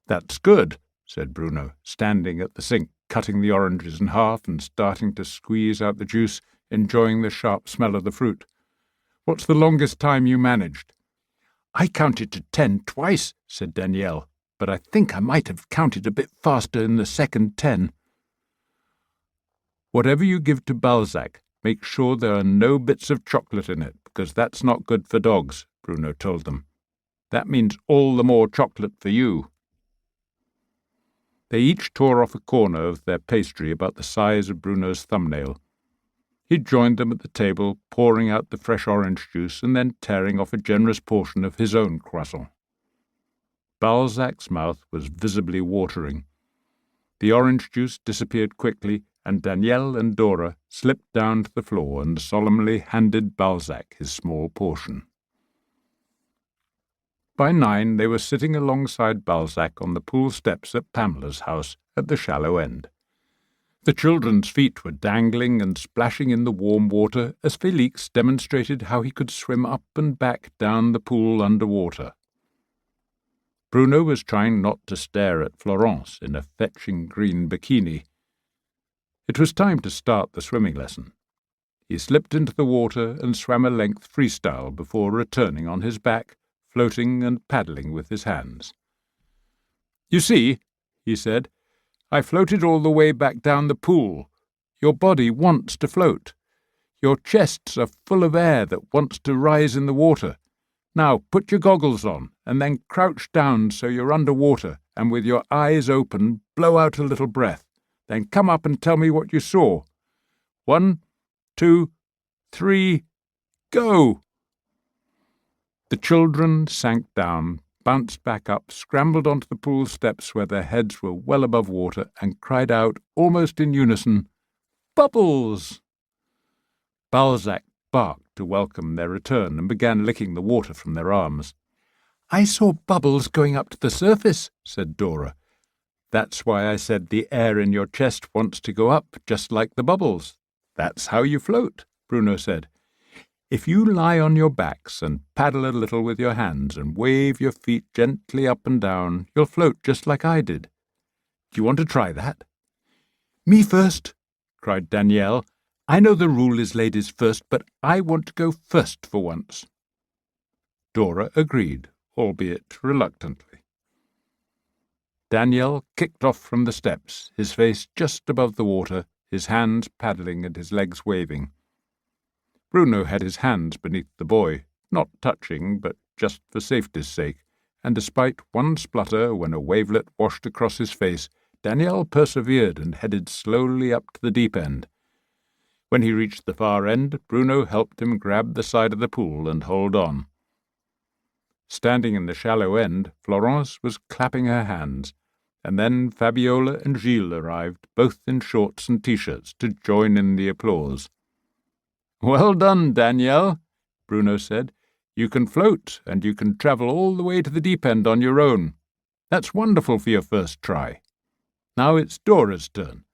"That's good," said Bruno, standing at the sink, cutting the oranges in half and starting to squeeze out the juice, enjoying the sharp smell of the fruit. "What's the longest time you managed?" "I counted to 10 twice," said Danielle, "but I think I might have counted a bit faster in the second 10. "Whatever you give to Balzac, make sure there are no bits of chocolate in it, because that's not good for dogs," Bruno told them. "That means all the more chocolate for you." They each tore off a corner of their pastry about the size of Bruno's thumbnail. He joined them at the table, pouring out the fresh orange juice and then tearing off a generous portion of his own croissant. Balzac's mouth was visibly watering. The orange juice disappeared quickly, and Danielle and Dora slipped down to the floor and solemnly handed Balzac his small portion. By 9 they were sitting alongside Balzac on the pool steps at Pamela's house at the shallow end. The children's feet were dangling and splashing in the warm water as Félix demonstrated how he could swim up and back down the pool under water. Bruno was trying not to stare at Florence in a fetching green bikini. It was time to start the swimming lesson. He slipped into the water and swam a length freestyle before returning on his back, floating and paddling with his hands. "You see," he said, "I floated all the way back down the pool. Your body wants to float. Your chests are full of air that wants to rise in the water. Now put your goggles on, and then crouch down so you're under water, and with your eyes open, blow out a little breath. Then come up and tell me what you saw. 1, 2, 3, go!" The children sank down, bounced back up, scrambled onto the pool steps where their heads were well above water, and cried out, almost in unison, "Bubbles!" Balzac barked to welcome their return and began licking the water from their arms. "I saw bubbles going up to the surface," said Dora. "That's why I said the air in your chest wants to go up, just like the bubbles. That's how you float," Bruno said. "If you lie on your backs and paddle a little with your hands and wave your feet gently up and down, you'll float just like I did. Do you want to try that?" "Me first," cried Danielle. "I know the rule is ladies first, but I want to go first for once." Dora agreed, albeit reluctantly. Danielle kicked off from the steps, his face just above the water, his hands paddling and his legs waving. Bruno had his hands beneath the boy, not touching, but just for safety's sake, and despite one splutter when a wavelet washed across his face, Danielle persevered and headed slowly up to the deep end. When he reached the far end, Bruno helped him grab the side of the pool and hold on. Standing in the shallow end, Florence was clapping her hands, and then Fabiola and Gilles arrived, both in shorts and T-shirts, to join in the applause. "Well done, Danielle," Bruno said. "You can float, and you can travel all the way to the deep end on your own. That's wonderful for your first try. Now it's Dora's turn.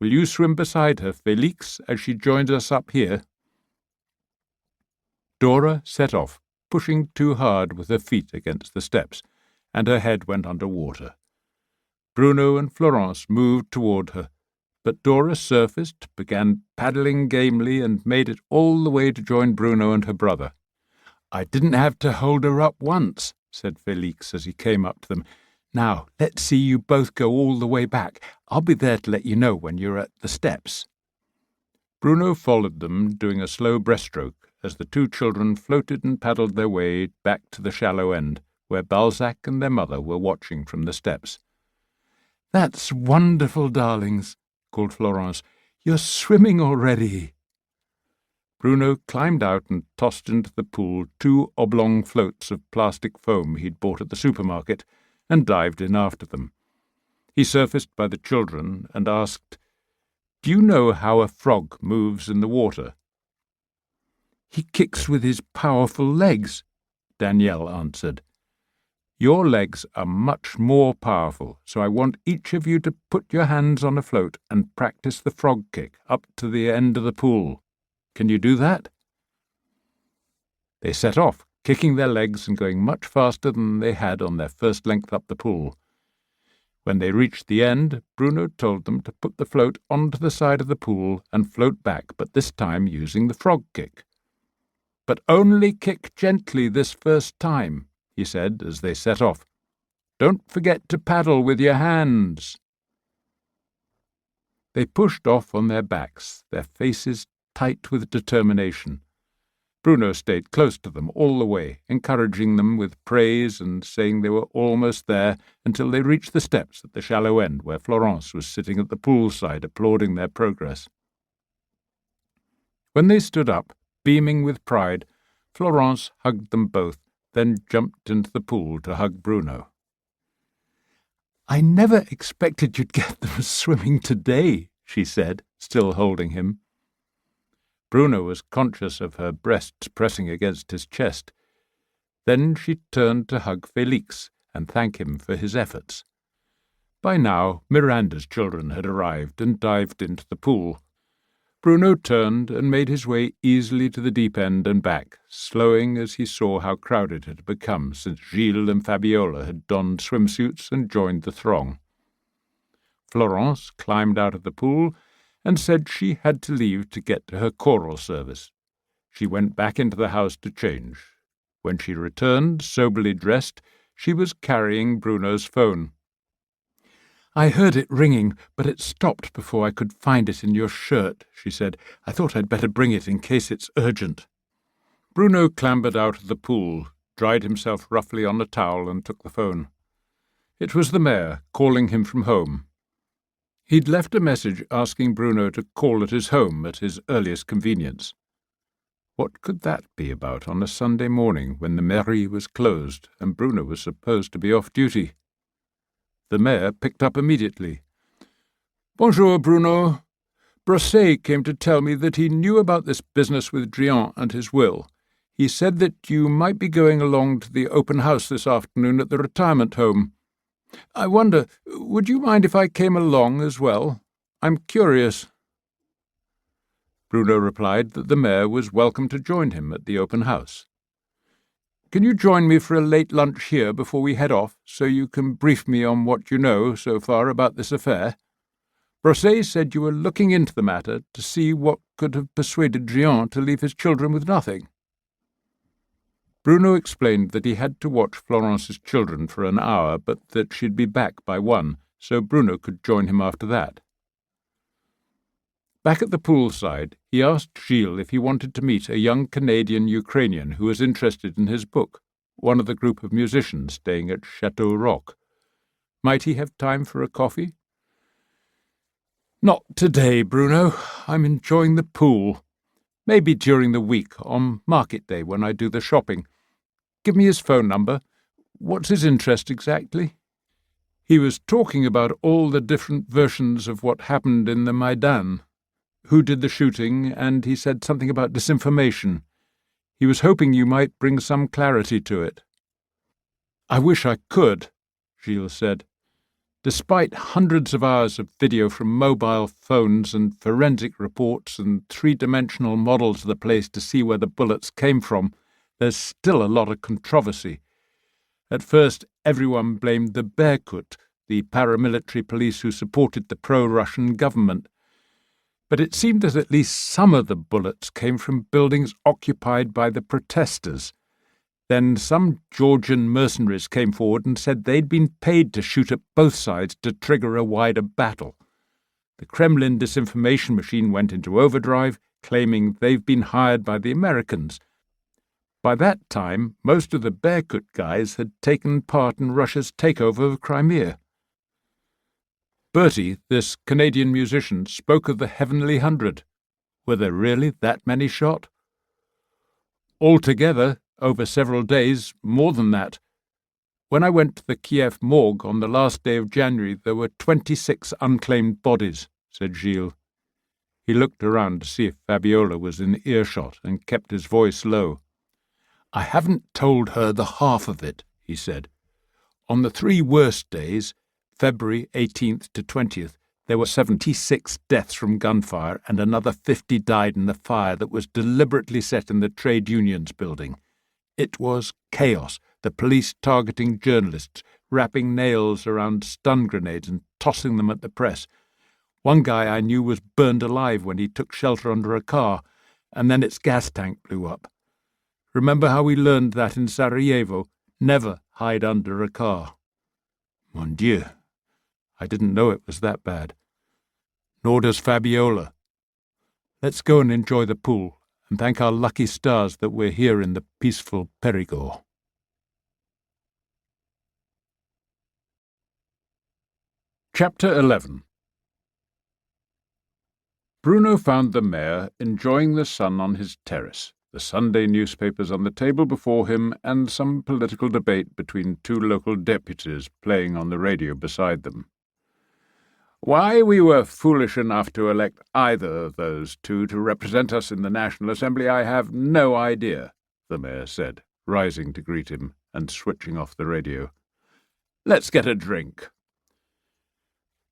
Will you swim beside her, Félix, as she joins us up here?" Dora set off, pushing too hard with her feet against the steps, and her head went under water. Bruno and Florence moved toward her, but Dora surfaced, began paddling gamely, and made it all the way to join Bruno and her brother. "I didn't have to hold her up once," said Félix as he came up to them. "Now, let's see you both go all the way back. I'll be there to let you know when you're at the steps." Bruno followed them, doing a slow breaststroke, as the two children floated and paddled their way back to the shallow end, where Balzac and their mother were watching from the steps. "That's wonderful, darlings," called Florence. "You're swimming already." Bruno climbed out and tossed into the pool 2 oblong floats of plastic foam he'd bought at the supermarket and dived in after them. He surfaced by the children and asked, "Do you know how a frog moves in the water?" "He kicks with his powerful legs," Danielle answered. "Your legs are much more powerful, so I want each of you to put your hands on a float and practice the frog kick up to the end of the pool. Can you do that?" They set off, kicking their legs and going much faster than they had on their first length up the pool. When they reached the end, Bruno told them to put the float onto the side of the pool and float back, but this time using the frog kick. "But only kick gently this first time," he said as they set off. "Don't forget to paddle with your hands." They pushed off on their backs, their faces tight with determination. Bruno stayed close to them all the way, encouraging them with praise and saying they were almost there until they reached the steps at the shallow end where Florence was sitting at the poolside applauding their progress. When they stood up, beaming with pride, Florence hugged them both, then jumped into the pool to hug Bruno. "I never expected you'd get them swimming today," she said, still holding him. Bruno was conscious of her breasts pressing against his chest. Then she turned to hug Félix and thank him for his efforts. By now, Miranda's children had arrived and dived into the pool. Bruno turned and made his way easily to the deep end and back, slowing as he saw how crowded it had become since Gilles and Fabiola had donned swimsuits and joined the throng. Florence climbed out of the pool and said she had to leave to get to her choral service. She went back into the house to change. When she returned, soberly dressed, she was carrying Bruno's phone. "I heard it ringing, but it stopped before I could find it in your shirt," she said. "I thought I'd better bring it in case it's urgent." Bruno clambered out of the pool, dried himself roughly on a towel and took the phone. It was the mayor, calling him from home. He'd left a message asking Bruno to call at his home at his earliest convenience. What could that be about on a Sunday morning when the mairie was closed and Bruno was supposed to be off duty? The mayor picked up immediately. "Bonjour, Bruno. Brosset came to tell me that he knew about this business with Drian and his will. He said that you might be going along to the open house this afternoon at the retirement home. I wonder, would you mind if I came along as well? I'm curious." Bruno replied that the mayor was welcome to join him at the open house. "Can you join me for a late lunch here before we head off, so you can brief me on what you know so far about this affair? Brosset said you were looking into the matter to see what could have persuaded Drian to leave his children with nothing." Bruno explained that he had to watch Florence's children for an hour, but that she'd be back by 1, so Bruno could join him after that. Back at the poolside, he asked Gilles if he wanted to meet a young Canadian-Ukrainian who was interested in his book, one of the group of musicians staying at Chateau. Might he have time for a coffee? "Not today, Bruno. I'm enjoying the pool. Maybe during the week, on market day when I do the shopping. Give me his phone number. What's his interest exactly?" He was talking about all the different versions of what happened in the Maidan, who did the shooting, and he said something about disinformation. He was hoping you might bring some clarity to it. "I wish I could," Gilles said. Despite hundreds of hours of video from mobile phones and forensic reports and three-dimensional models of the place to see where the bullets came from, there's still a lot of controversy. At first, everyone blamed the Berkut, the paramilitary police who supported the pro-Russian government. But it seemed that at least some of the bullets came from buildings occupied by the protesters. Then some Georgian mercenaries came forward and said they'd been paid to shoot at both sides to trigger a wider battle. The Kremlin disinformation machine went into overdrive, claiming they've been hired by the Americans. By that time, most of the Berkut guys had taken part in Russia's takeover of Crimea. Bertie, this Canadian musician, spoke of the Heavenly 100. Were there really that many shot? Altogether, over several days, more than that. When I went to the Kiev morgue on the last day of January, there were 26 unclaimed bodies, said Gilles. He looked around to see if Fabiola was in earshot and kept his voice low. I haven't told her the half of it, he said. On the 3 worst days, February 18th to 20th, there were 76 deaths from gunfire and another 50 died in the fire that was deliberately set in the trade unions building. It was chaos, the police targeting journalists, wrapping nails around stun grenades and tossing them at the press. One guy I knew was burned alive when he took shelter under a car, and then its gas tank blew up. Remember how we learned that in Sarajevo? Never hide under a car. Mon Dieu, I didn't know it was that bad. Nor does Fabiola. Let's go and enjoy the pool, and thank our lucky stars that we're here in the peaceful Périgord. Chapter 11. Bruno found the mayor enjoying the sun on his terrace, the Sunday newspapers on the table before him, and some political debate between 2 local deputies playing on the radio beside them. Why we were foolish enough to elect either of those 2 to represent us in the National Assembly I have no idea, the mayor said, rising to greet him and switching off the radio. Let's get a drink.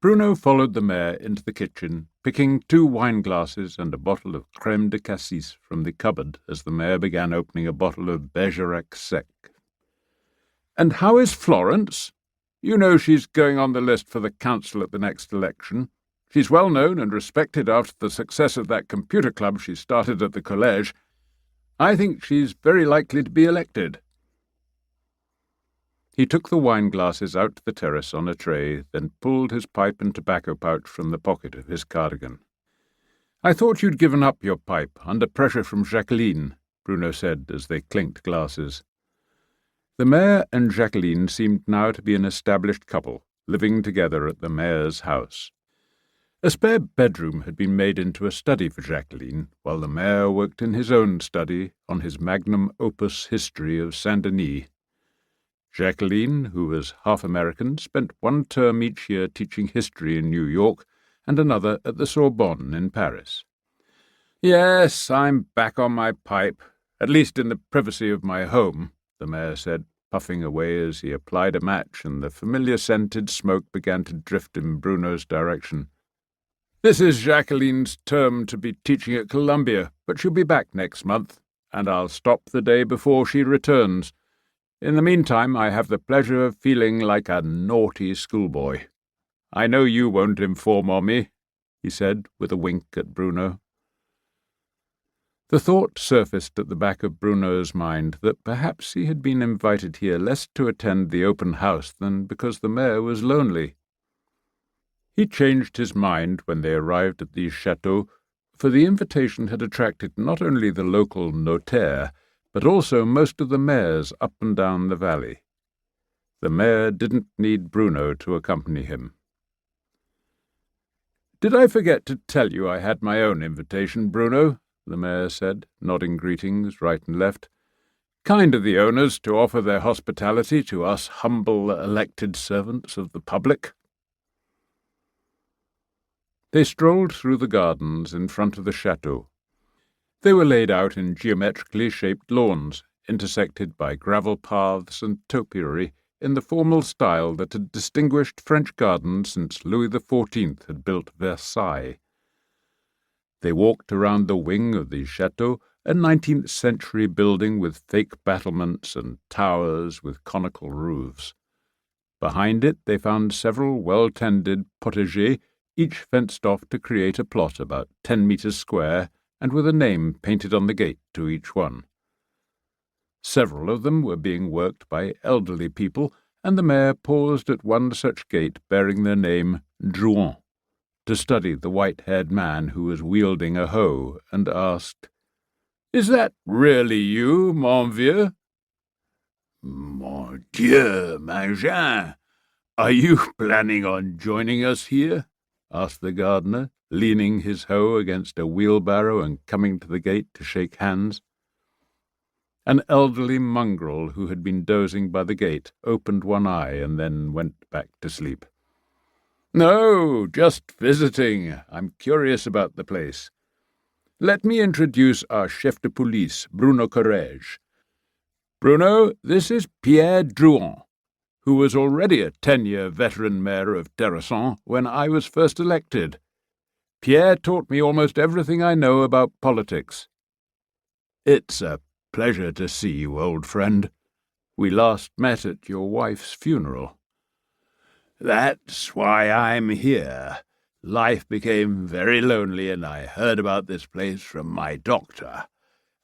Bruno followed the mayor into the kitchen, picking 2 wine glasses and a bottle of crème de cassis from the cupboard as the mayor began opening a bottle of Bergerac sec. And how is Florence? You know she's going on the list for the council at the next election. She's well known and respected after the success of that computer club she started at the collège. I think she's very likely to be elected. He took the wine glasses out to the terrace on a tray, then pulled his pipe and tobacco pouch from the pocket of his cardigan. I thought you'd given up your pipe, under pressure from Jacqueline, Bruno said as they clinked glasses. The mayor and Jacqueline seemed now to be an established couple, living together at the mayor's house. A spare bedroom had been made into a study for Jacqueline, while the mayor worked in his own study on his magnum opus history of Saint-Denis. Jacqueline, who was half American, spent 1 term each year teaching history in New York and another at the Sorbonne in Paris. Yes, I'm back on my pipe, at least in the privacy of my home, the mayor said, puffing away as he applied a match and the familiar scented smoke began to drift in Bruno's direction. This is Jacqueline's term to be teaching at Columbia, but she'll be back next month, and I'll stop the day before she returns. In the meantime, I have the pleasure of feeling like a naughty schoolboy. I know you won't inform on me, he said, with a wink at Bruno. The thought surfaced at the back of Bruno's mind that perhaps he had been invited here less to attend the open house than because the mayor was lonely. He changed his mind when they arrived at the Chateau, for the invitation had attracted not only the local notaire, but also most of the mayors up and down the valley. The mayor didn't need Bruno to accompany him. "Did I forget to tell you I had my own invitation, Bruno?" the mayor said, nodding greetings right and left. "Kind of the owners to offer their hospitality to us humble elected servants of the public." They strolled through the gardens in front of the chateau. They were laid out in geometrically shaped lawns, intersected by gravel paths and topiary in the formal style that had distinguished French gardens since Louis XIV had built Versailles. They walked around the wing of the chateau, a 19th-century building with fake battlements and towers with conical roofs. Behind it they found several well-tended potagers, each fenced off to create a plot about 10 metres square, and with a name painted on the gate to each one. Several of them were being worked by elderly people, and the mayor paused at one such gate bearing the name Drouin, to study the white-haired man who was wielding a hoe, and asked, "Is that really you, mon vieux?" "Mon Dieu, Mangin! "Are you planning on joining us here?" asked the gardener, leaning his hoe against a wheelbarrow and coming to the gate to shake hands. An elderly mongrel who had been dozing by the gate opened one eye and then went back to sleep. "No, just visiting. I'm curious about the place. Let me introduce our chef de police, Bruno Courage. Bruno, this is Pierre Drouin, who was already a 10-year veteran mayor of Terrasson when I was first elected. Pierre taught me almost everything I know about politics." "It's a pleasure to see you, old friend. We last met at your wife's funeral." "That's why I'm here. Life became very lonely and I heard about this place from my doctor.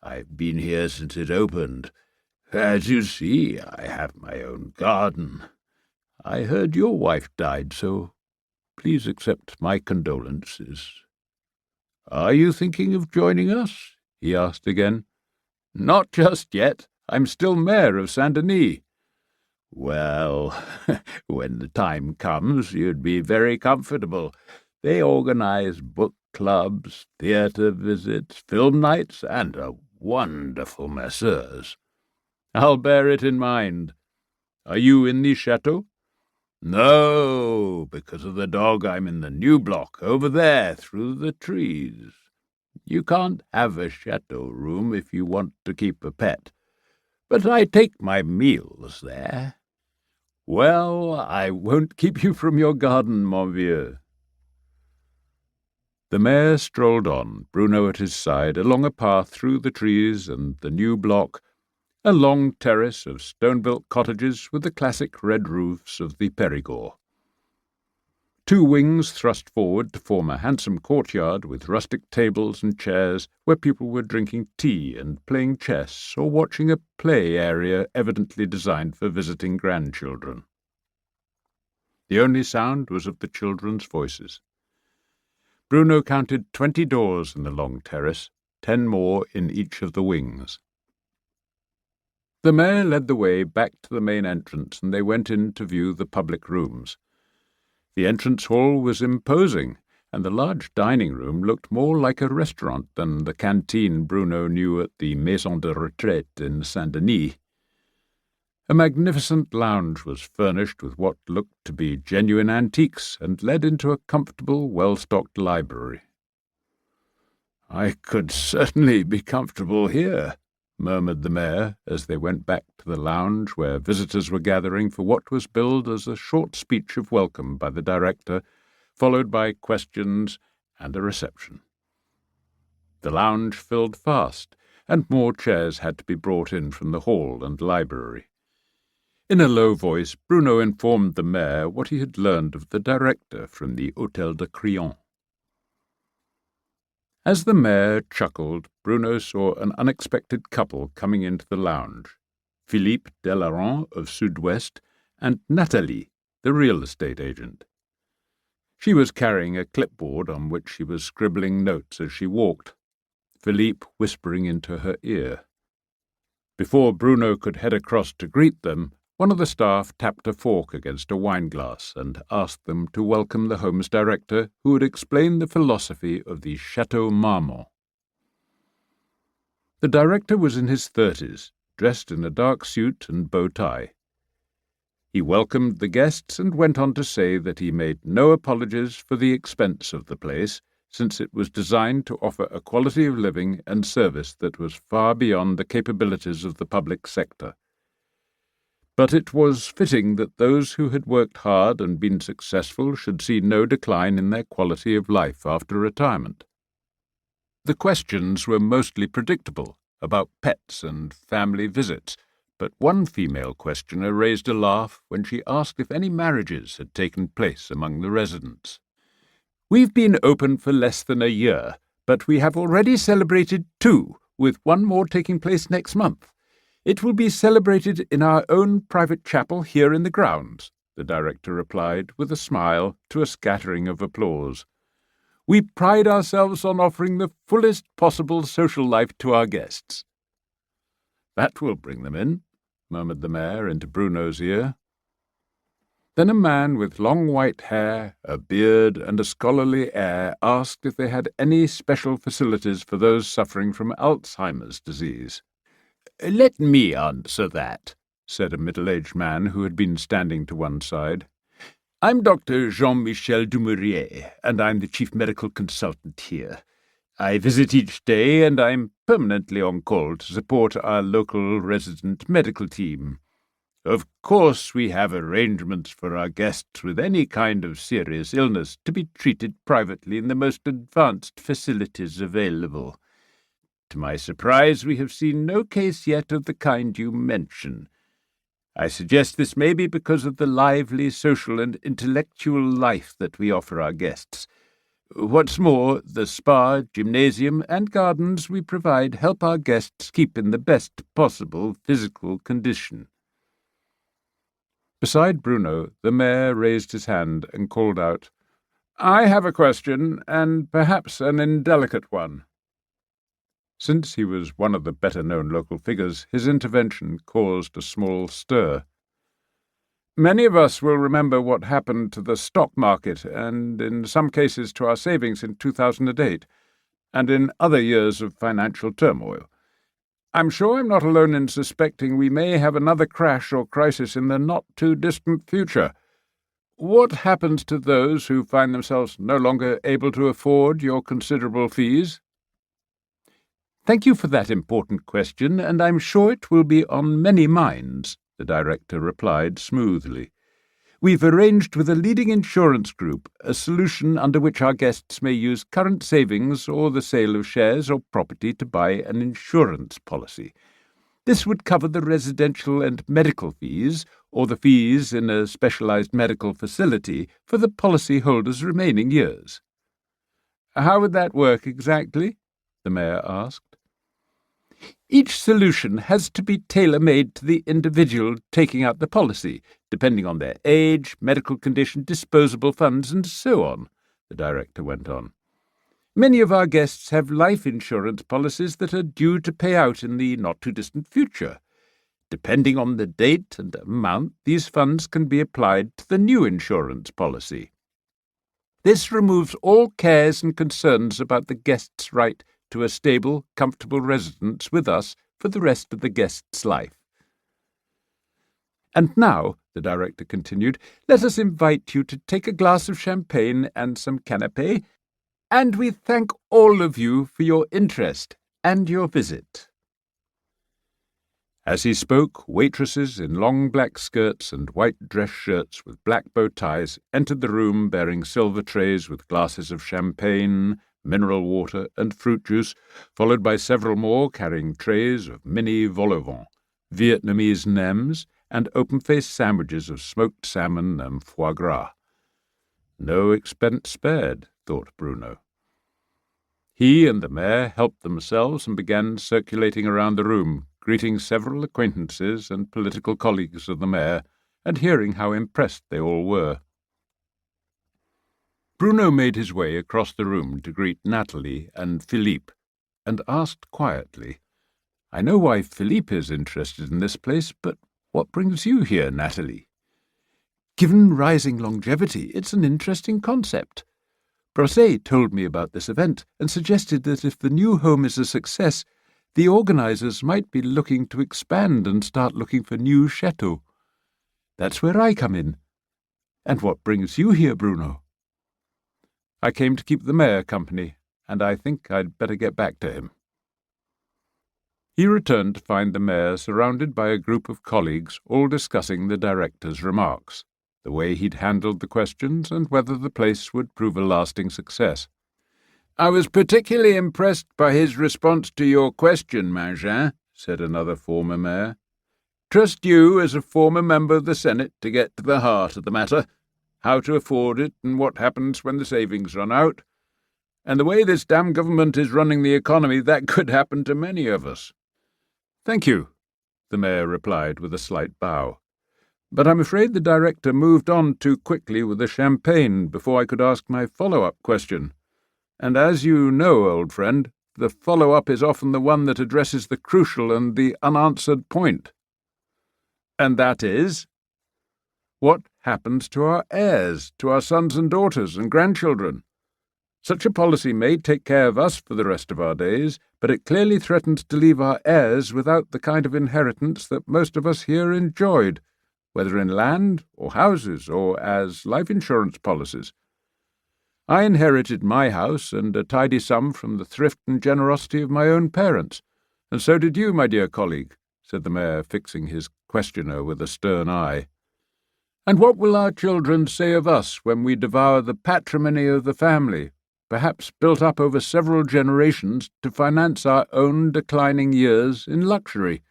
I've been here since it opened. As you see, I have my own garden. I heard your wife died, so please accept my condolences." "Are you thinking of joining us?" he asked again. "Not just yet. I'm still mayor of Saint-Denis." "Well, when the time comes, you'd be very comfortable. They organize book clubs, theatre visits, film nights, and a wonderful masseuse." "I'll bear it in mind. Are you in the chateau?" "No, because of the dog I'm in the new block, over there, through the trees. You can't have a chateau room if you want to keep a pet. But I take my meals there." "Well, I won't keep you from your garden, mon vieux." The mayor strolled on, Bruno at his side, along a path through the trees and the new block, a long terrace of stone-built cottages with the classic red roofs of the Périgord. Two wings thrust forward to form a handsome courtyard with rustic tables and chairs where people were drinking tea and playing chess or watching a play area evidently designed for visiting grandchildren. The only sound was of the children's voices. Bruno counted 20 doors in the long terrace, 10 more in each of the wings. The mayor led the way back to the main entrance, and they went in to view the public rooms. The entrance hall was imposing, and the large dining room looked more like a restaurant than the canteen Bruno knew at the Maison de Retraite in Saint-Denis. A magnificent lounge was furnished with what looked to be genuine antiques and led into a comfortable, well-stocked library. "I could certainly be comfortable here," murmured the mayor as they went back to the lounge where visitors were gathering for what was billed as a short speech of welcome by the director, followed by questions and a reception. The lounge filled fast, and more chairs had to be brought in from the hall and library. In a low voice, Bruno informed the mayor what he had learned of the director from the Hôtel de Crillon. As the mayor chuckled, Bruno saw an unexpected couple coming into the lounge, Philippe Delaurent of Sud-Ouest and Nathalie, the real estate agent. She was carrying a clipboard on which she was scribbling notes as she walked, Philippe whispering into her ear. Before Bruno could head across to greet them, one of the staff tapped a fork against a wineglass and asked them to welcome the Home's director, who had explained the philosophy of the Chateau Marmont. The director was in his 30s, dressed in a dark suit and bow tie. He welcomed the guests and went on to say that he made no apologies for the expense of the place, since it was designed to offer a quality of living and service that was far beyond the capabilities of the public sector. But it was fitting that those who had worked hard and been successful should see no decline in their quality of life after retirement. The questions were mostly predictable, about pets and family visits, but one female questioner raised a laugh when she asked if any marriages had taken place among the residents. "We've been open for less than a year, but we have already celebrated 2, with one more taking place next month. It will be celebrated in our own private chapel here in the grounds," the director replied with a smile to a scattering of applause. "We pride ourselves on offering the fullest possible social life to our guests." "That will bring them in," murmured the mayor into Bruno's ear. Then a man with long white hair, a beard, and a scholarly air asked if they had any special facilities for those suffering from Alzheimer's disease. "Let me answer that," said a middle-aged man who had been standing to one side. "I'm Dr. Jean-Michel Dumouriez, and I'm the chief medical consultant here. I visit each day, and I'm permanently on call to support our local resident medical team. Of course, we have arrangements for our guests with any kind of serious illness to be treated privately in the most advanced facilities available. To my surprise, we have seen no case yet of the kind you mention. I suggest this may be because of the lively social and intellectual life that we offer our guests. What's more, the spa, gymnasium, and gardens we provide help our guests keep in the best possible physical condition." Beside Bruno, the mayor raised his hand and called out, "I have a question, and perhaps an indelicate one." Since he was one of the better-known local figures, his intervention caused a small stir. Many of us will remember what happened to the stock market, and in some cases to our savings in 2008, and in other years of financial turmoil. I'm sure I'm not alone in suspecting we may have another crash or crisis in the not-too-distant future. What happens to those who find themselves no longer able to afford your considerable fees? "Thank you for that important question, and I'm sure it will be on many minds," the director replied smoothly. "We've arranged with a leading insurance group a solution under which our guests may use current savings or the sale of shares or property to buy an insurance policy. This would cover the residential and medical fees, or the fees in a specialized medical facility for the policyholder's remaining years." "How would that work exactly?" the mayor asked. "Each solution has to be tailor-made to the individual taking out the policy, depending on their age, medical condition, disposable funds, and so on," the director went on. "Many of our guests have life insurance policies that are due to pay out in the not-too-distant future. Depending on the date and amount, these funds can be applied to the new insurance policy. This removes all cares and concerns about the guest's right to a stable, comfortable residence with us for the rest of the guest's life. And now," the director continued, "let us invite you to take a glass of champagne and some canapé, and we thank all of you for your interest and your visit." As he spoke, waitresses in long black skirts and white dress shirts with black bow ties entered the room bearing silver trays with glasses of champagne, mineral water, and fruit juice, followed by several more carrying trays of mini vol au vent, Vietnamese nems, and open-faced sandwiches of smoked salmon and foie gras. No expense spared, thought Bruno. He and the mayor helped themselves and began circulating around the room, greeting several acquaintances and political colleagues of the mayor, and hearing how impressed they all were. Bruno made his way across the room to greet Nathalie and Philippe, and asked quietly, "I know why Philippe is interested in this place, but what brings you here, Nathalie?" "Given rising longevity, it's an interesting concept. Brosset told me about this event and suggested that if the new home is a success, the organizers might be looking to expand and start looking for new chateaux. That's where I come in. And what brings you here, Bruno?" "I came to keep the mayor company, and I think I'd better get back to him." He returned to find the mayor surrounded by a group of colleagues, all discussing the director's remarks, the way he'd handled the questions, and whether the place would prove a lasting success. "I was particularly impressed by his response to your question, Mangin," said another former mayor. "Trust you, as a former member of the Senate, to get to the heart of the matter. How to afford it, and what happens when the savings run out. And the way this damn government is running the economy, that could happen to many of us." "Thank you," the mayor replied with a slight bow. "But I'm afraid the director moved on too quickly with the champagne before I could ask my follow-up question. And as you know, old friend, the follow-up is often the one that addresses the crucial and the unanswered point." "And that is?" What happens to our heirs, to our sons and daughters and grandchildren? Such a policy may take care of us for the rest of our days, but it clearly threatens to leave our heirs without the kind of inheritance that most of us here enjoyed, whether in land or houses or as life insurance policies. I inherited my house and a tidy sum from the thrift and generosity of my own parents, and so did you, my dear colleague, said the mayor, fixing his questioner with a stern eye. And what will our children say of us when we devour the patrimony of the family, perhaps built up over several generations to finance our own declining years in luxury?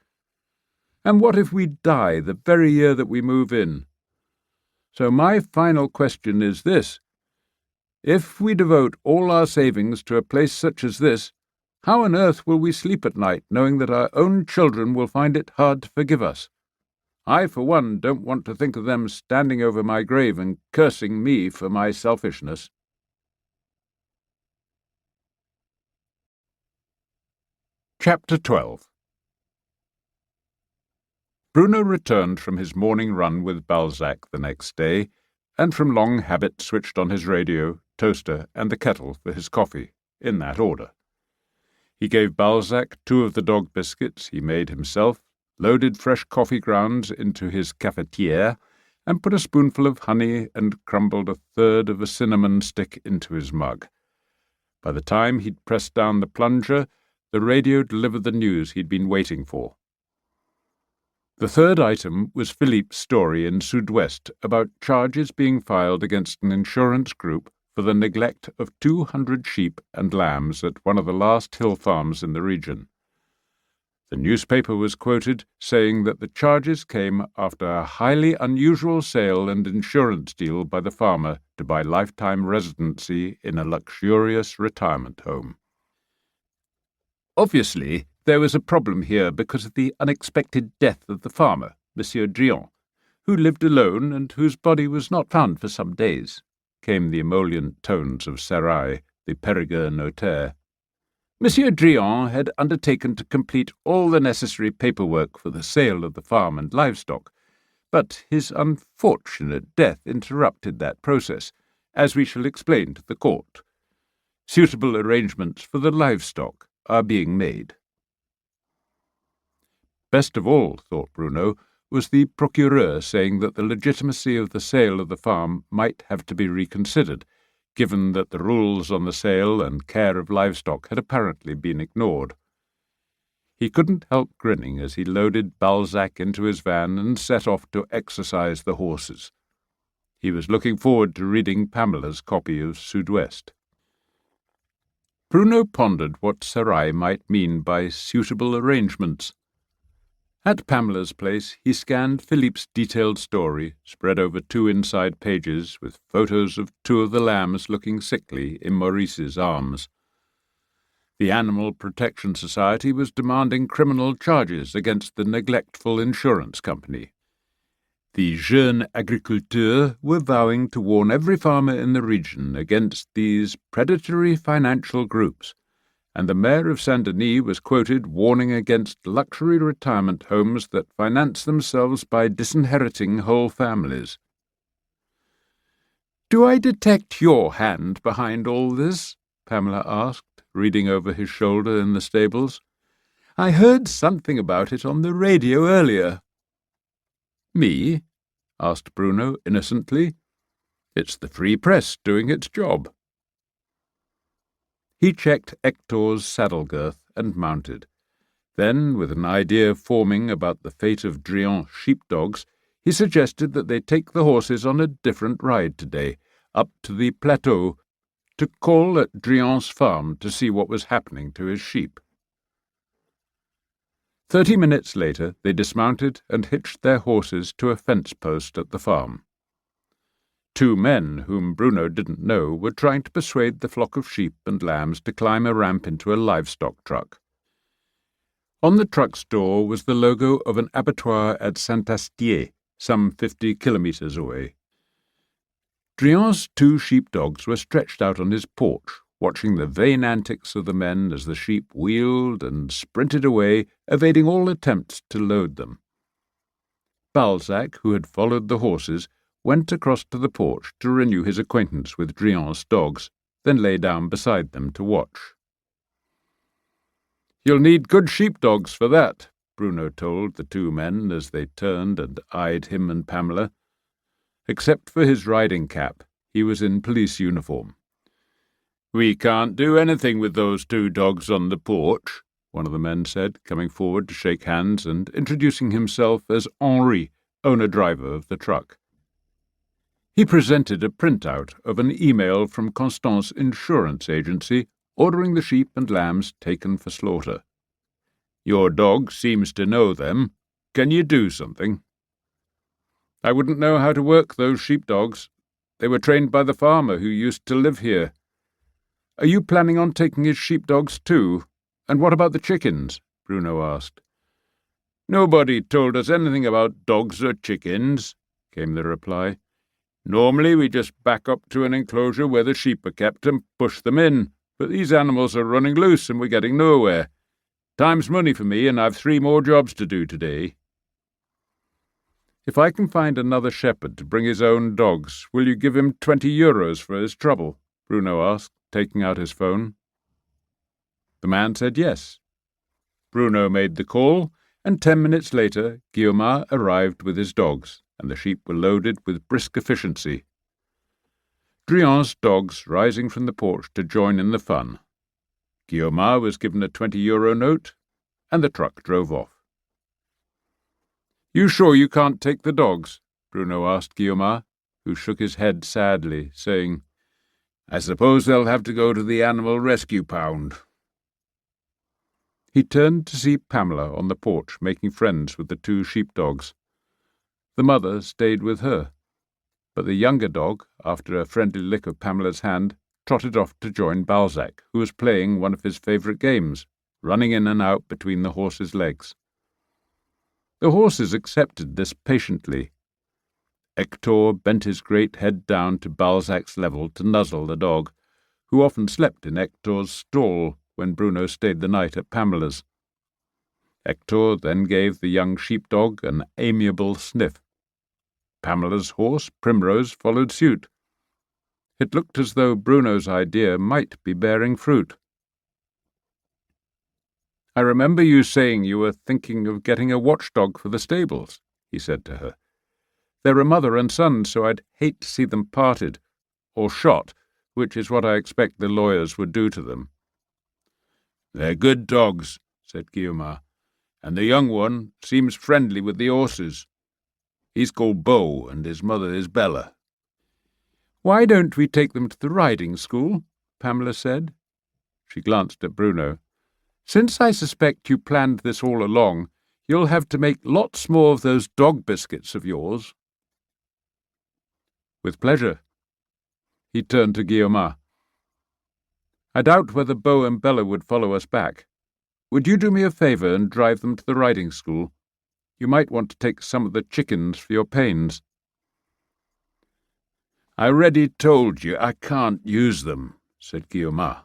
And what if we die the very year that we move in? So my final question is this. If we devote all our savings to a place such as this, how on earth will we sleep at night knowing that our own children will find it hard to forgive us? I, for one, don't want to think of them standing over my grave and cursing me for my selfishness. Chapter 12. Bruno returned from his morning run with Balzac the next day, and from long habit switched on his radio, toaster, and the kettle for his coffee, in that order. He gave Balzac 2 of the dog biscuits he made himself, loaded fresh coffee grounds into his cafetière, and put a spoonful of honey and crumbled 1/3 of a cinnamon stick into his mug. By the time he'd pressed down the plunger, the radio delivered the news he'd been waiting for. The 3rd item was Philippe's story in Sud-Ouest about charges being filed against an insurance group for the neglect of 200 sheep and lambs at one of the last hill farms in the region. The newspaper was quoted saying that the charges came after a highly unusual sale and insurance deal by the farmer to buy lifetime residency in a luxurious retirement home. Obviously, there was a problem here because of the unexpected death of the farmer, Monsieur Drian, who lived alone and whose body was not found for some days, came the emollient tones of Sarai, the Périgordian notaire. Monsieur Drian had undertaken to complete all the necessary paperwork for the sale of the farm and livestock, but his unfortunate death interrupted that process, as we shall explain to the court. Suitable arrangements for the livestock are being made. Best of all, thought Bruno, was the procureur saying that the legitimacy of the sale of the farm might have to be reconsidered, given that the rules on the sale and care of livestock had apparently been ignored. He couldn't help grinning as he loaded Balzac into his van and set off to exercise the horses. He was looking forward to reading Pamela's copy of Sud-Ouest. Bruno pondered what Sarai might mean by suitable arrangements. At Pamela's place, he scanned Philippe's detailed story, spread over 2 inside pages, with photos of 2 of the lambs looking sickly in Maurice's arms. The Animal Protection Society was demanding criminal charges against the neglectful insurance company. The Jeunes Agriculteurs were vowing to warn every farmer in the region against these predatory financial groups, and the mayor of Saint-Denis was quoted warning against luxury retirement homes that finance themselves by disinheriting whole families. "Do I detect your hand behind all this?" Pamela asked, reading over his shoulder in the stables. "I heard something about it on the radio earlier." "Me?" asked Bruno innocently. "It's the Free Press doing its job." He checked Hector's saddle girth and mounted. Then, with an idea forming about the fate of Drian's sheepdogs, he suggested that they take the horses on a different ride today, up to the plateau, to call at Drian's farm to see what was happening to his sheep. 30 minutes later, they dismounted and hitched their horses to a fence post at the farm. 2 men, whom Bruno didn't know, were trying to persuade the flock of sheep and lambs to climb a ramp into a livestock truck. On the truck's door was the logo of an abattoir at Saint-Astier, some 50 kilometres away. Drian's 2 sheepdogs were stretched out on his porch, watching the vain antics of the men as the sheep wheeled and sprinted away, evading all attempts to load them. Balzac, who had followed the horses, went across to the porch to renew his acquaintance with Drian's dogs, then lay down beside them to watch. "You'll need good sheepdogs for that," Bruno told the two men as they turned and eyed him and Pamela. Except for his riding cap, he was in police uniform. "We can't do anything with those two dogs on the porch," one of the men said, coming forward to shake hands and introducing himself as Henri, owner-driver of the truck. He presented a printout of an email from Constant's insurance agency ordering the sheep and lambs taken for slaughter. "Your dog seems to know them. Can you do something?" "I wouldn't know how to work those sheepdogs. They were trained by the farmer who used to live here. Are you planning on taking his sheepdogs too? And what about the chickens?" Bruno asked. "Nobody told us anything about dogs or chickens," came the reply. "Normally we just back up to an enclosure where the sheep are kept and push them in, but these animals are running loose and we're getting nowhere. Time's money for me, and I've 3 more jobs to do today." "If I can find another shepherd to bring his own dogs, will you give him €20 for his trouble?" Bruno asked, taking out his phone. The man said yes. Bruno made the call, and 10 minutes later Guillaume arrived with his dogs, and the sheep were loaded with brisk efficiency. Drian's dogs rising from the porch to join in the fun. Guillaume was given a €20 note, and the truck drove off. "You sure you can't take the dogs?" Bruno asked Guillaume, who shook his head sadly, saying, "I suppose they'll have to go to the animal rescue pound." He turned to see Pamela on the porch making friends with the 2 sheepdogs. The mother stayed with her, but the younger dog, after a friendly lick of Pamela's hand, trotted off to join Balzac, who was playing one of his favourite games, running in and out between the horse's legs. The horses accepted this patiently. Hector bent his great head down to Balzac's level to nuzzle the dog, who often slept in Hector's stall when Bruno stayed the night at Pamela's. Hector then gave the young sheepdog an amiable sniff. Pamela's horse, Primrose, followed suit. It looked as though Bruno's idea might be bearing fruit. "I remember you saying you were thinking of getting a watchdog for the stables," he said to her. "They're a mother and son, so I'd hate to see them parted, or shot, which is what I expect the lawyers would do to them." "They're good dogs," said Guillaume, "and the young one seems friendly with the horses. He's called Beau, and his mother is Bella." "Why don't we take them to the riding school?" Pamela said. She glanced at Bruno. "Since I suspect you planned this all along, you'll have to make lots more of those dog biscuits of yours." "With pleasure." He turned to Guillaume. "I doubt whether Beau and Bella would follow us back. Would you do me a favour and drive them to the riding school? You might want to take some of the chickens for your pains." "I already told you I can't use them," said Guillaume.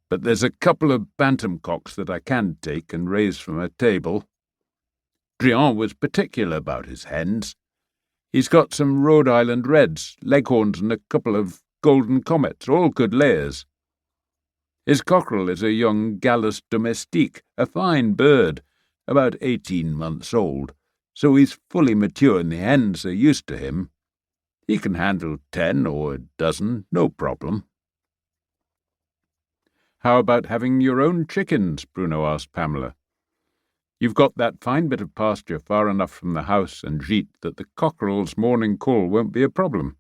"But there's a couple of bantam cocks that I can take and raise from a table. Drian was particular about his hens. He's got some Rhode Island Reds, Leghorns, and a couple of Golden Comets, all good layers. His cockerel is a young Gallus domestique, a fine bird, about 18 months old, so he's fully mature and the hens are used to him. He can handle 10 or a dozen, no problem." "How about having your own chickens?" Bruno asked Pamela. "You've got that fine bit of pasture far enough from the house and Gite that the cockerel's morning call won't be a problem.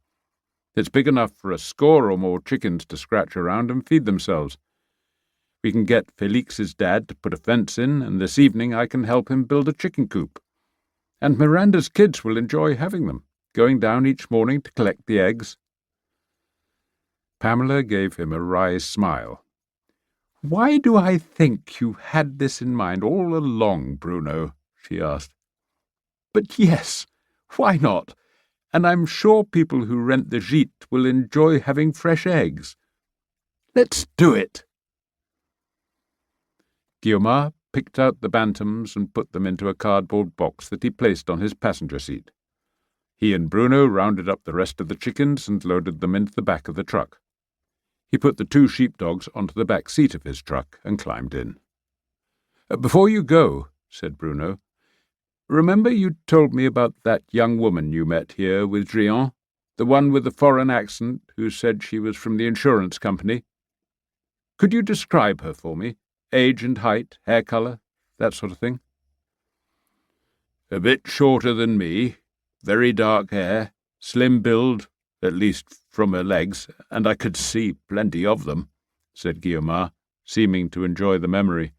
It's big enough for a score or more chickens to scratch around and feed themselves. We can get Felix's dad to put a fence in, and this evening I can help him build a chicken coop. And Miranda's kids will enjoy having them, going down each morning to collect the eggs." Pamela gave him a wry smile. "Why do I think you had this in mind all along, Bruno?" she asked. "But yes, why not? And I'm sure people who rent the Gite will enjoy having fresh eggs. Let's do it." Guillaume picked out the bantams and put them into a cardboard box that he placed on his passenger seat. He and Bruno rounded up the rest of the chickens and loaded them into the back of the truck. He put the 2 sheepdogs onto the back seat of his truck and climbed in. "Before you go," said Bruno, "remember you told me about that young woman you met here with Drian, the one with the foreign accent who said she was from the insurance company? Could you describe her for me? Age and height, hair colour, that sort of thing?" "A bit shorter than me, very dark hair, slim build, at least from her legs, and I could see plenty of them," said Guiomar, seeming to enjoy the memory.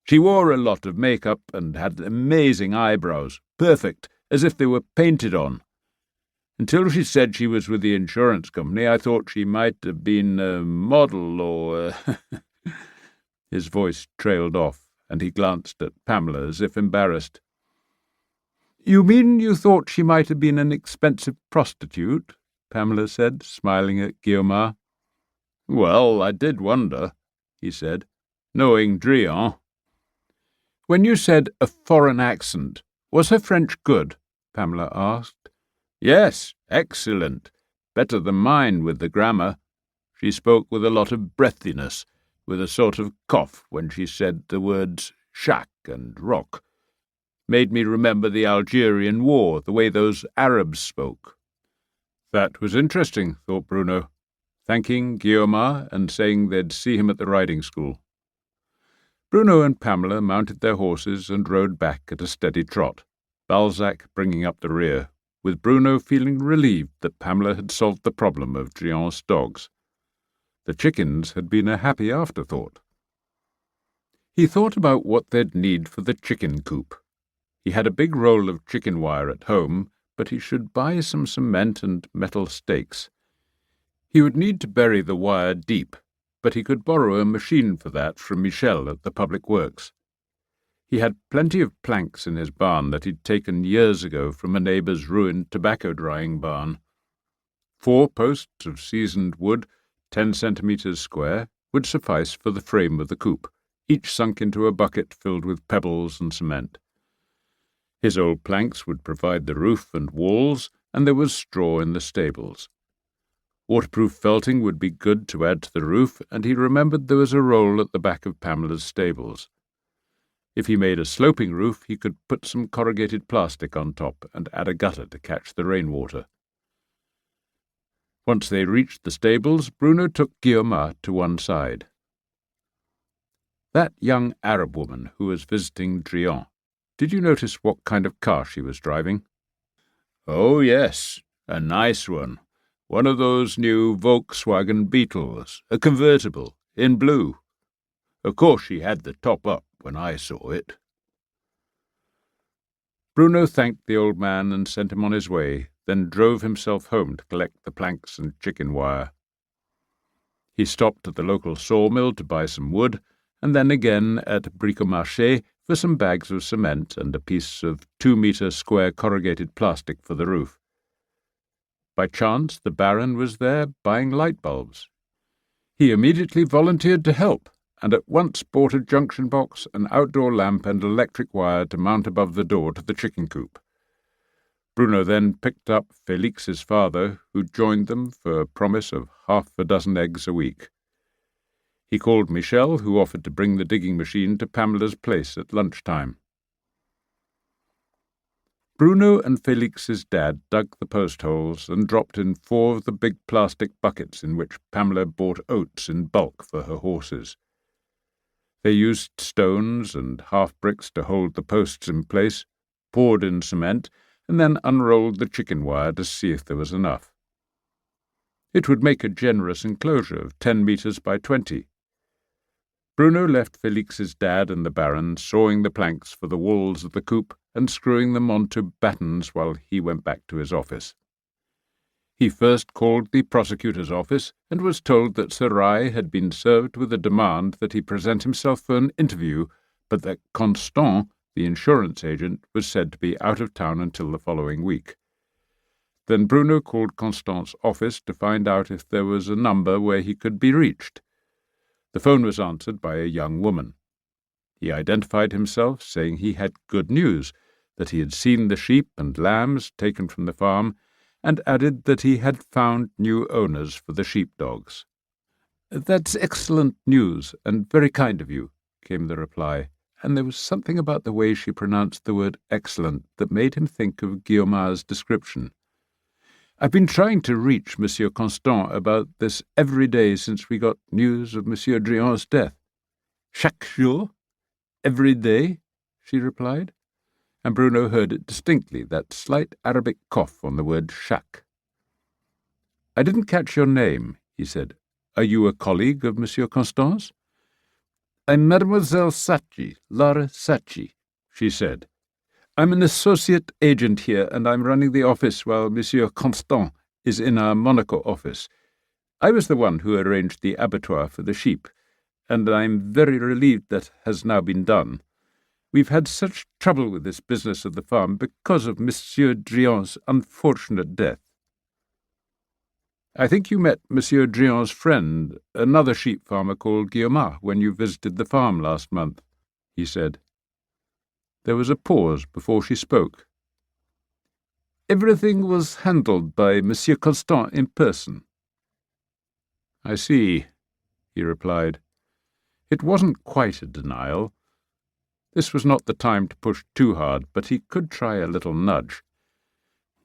"She wore a lot of makeup and had amazing eyebrows, perfect, as if they were painted on. Until she said she was with the insurance company, I thought she might have been a model or—" His voice trailed off, and he glanced at Pamela as if embarrassed. "You mean you thought she might have been an expensive prostitute?" Pamela said, smiling at Guiomar. "Well, I did wonder," he said, "knowing Drian." "When you said a foreign accent, was her French good?" Pamela asked. "Yes, excellent. Better than mine with the grammar. She spoke with a lot of breathiness, with a sort of cough when she said the words shack and rock. Made me remember the Algerian War, the way those Arabs spoke." That was interesting, thought Bruno, thanking Guiomar and saying they'd see him at the riding school. Bruno and Pamela mounted their horses and rode back at a steady trot, Balzac bringing up the rear, with Bruno feeling relieved that Pamela had solved the problem of Drian's dogs. The chickens had been a happy afterthought. He thought about what they'd need for the chicken coop. He had a big roll of chicken wire at home, but he should buy some cement and metal stakes. He would need to bury the wire deep, but he could borrow a machine for that from Michel at the public works. He had plenty of planks in his barn that he'd taken years ago from a neighbour's ruined tobacco-drying barn. 4 posts of seasoned wood, 10 centimetres square, would suffice for the frame of the coop, each sunk into a bucket filled with pebbles and cement. His old planks would provide the roof and walls, and there was straw in the stables. Waterproof felting would be good to add to the roof, and he remembered there was a roll at the back of Pamela's stables. If he made a sloping roof, he could put some corrugated plastic on top and add a gutter to catch the rainwater. Once they reached the stables, Bruno took Guiomar to one side. "That young Arab woman who was visiting Drian, did you notice what kind of car she was driving?" "Oh, yes, a nice one. One of those new Volkswagen Beetles, a convertible, in blue. Of course she had the top up when I saw it." Bruno thanked the old man and sent him on his way, then drove himself home to collect the planks and chicken wire. He stopped at the local sawmill to buy some wood, and then again at Bricomarché for some bags of cement and a piece of 2-metre square corrugated plastic for the roof. By chance the Baron was there buying light bulbs. He immediately volunteered to help, and at once bought a junction box, an outdoor lamp and electric wire to mount above the door to the chicken coop. Bruno then picked up Felix's father, who joined them for a promise of 6 eggs a week. He called Michel, who offered to bring the digging machine to Pamela's place at lunchtime. Bruno and Felix's dad dug the post holes and dropped in 4 of the big plastic buckets in which Pamela bought oats in bulk for her horses. They used stones and half-bricks to hold the posts in place, poured in cement, and then unrolled the chicken wire to see if there was enough. It would make a generous enclosure of 10 metres by 20. Bruno left Felix's dad and the Baron sawing the planks for the walls of the coop and screwing them onto battens while he went back to his office. He first called the prosecutor's office and was told that Sarai had been served with a demand that he present himself for an interview, but that Constant, the insurance agent, was said to be out of town until the following week. Then Bruno called Constant's office to find out if there was a number where he could be reached. The phone was answered by a young woman. He identified himself, saying he had good news, that he had seen the sheep and lambs taken from the farm, and added that he had found new owners for the sheepdogs. "That's excellent news, and very kind of you," came the reply, and there was something about the way she pronounced the word excellent that made him think of Guillomar's description. "I've been trying to reach Monsieur Constant about this every day since we got news of Monsieur Drian's death." "Chaque jour? Every day?" she replied, and Bruno heard it distinctly, that slight Arabic cough on the word chaque. "I didn't catch your name," he said. "Are you a colleague of Monsieur Constant's?" "I'm Mademoiselle Sacchi, Lara Sacchi," she said. "I'm an associate agent here, and I'm running the office while Monsieur Constant is in our Monaco office. I was the one who arranged the abattoir for the sheep, and I'm very relieved that has now been done. We've had such trouble with this business of the farm because of Monsieur Drian's unfortunate death." "I think you met Monsieur Drian's friend, another sheep farmer called Guillomar, when you visited the farm last month," he said. There was a pause before she spoke. "Everything was handled by Monsieur Constant in person." "I see," he replied. It wasn't quite a denial. This was not the time to push too hard, but he could try a little nudge.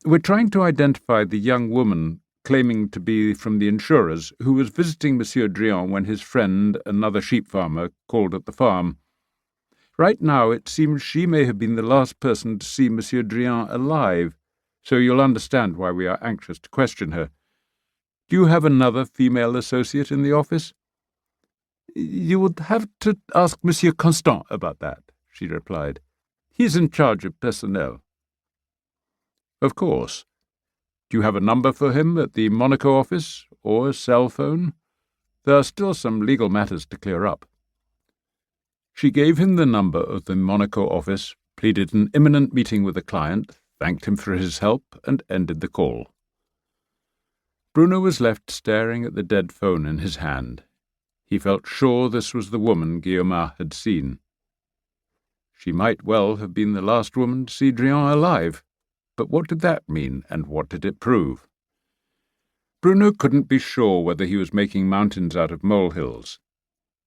"We're trying to identify the young woman claiming to be from the insurers, who was visiting Monsieur Drian when his friend, another sheep farmer, called at the farm. Right now it seems she may have been the last person to see Monsieur Drian alive, so you'll understand why we are anxious to question her. Do you have another female associate in the office?" "You would have to ask Monsieur Constant about that," she replied. "He's in charge of personnel." "Of course. Do you have a number for him at the Monaco office, or a cell phone? There are still some legal matters to clear up." She gave him the number of the Monaco office, pleaded an imminent meeting with a client, thanked him for his help, and ended the call. Bruno was left staring at the dead phone in his hand. He felt sure this was the woman Guillomar had seen. She might well have been the last woman to see Drian alive. But what did that mean, and what did it prove? Bruno couldn't be sure whether he was making mountains out of molehills.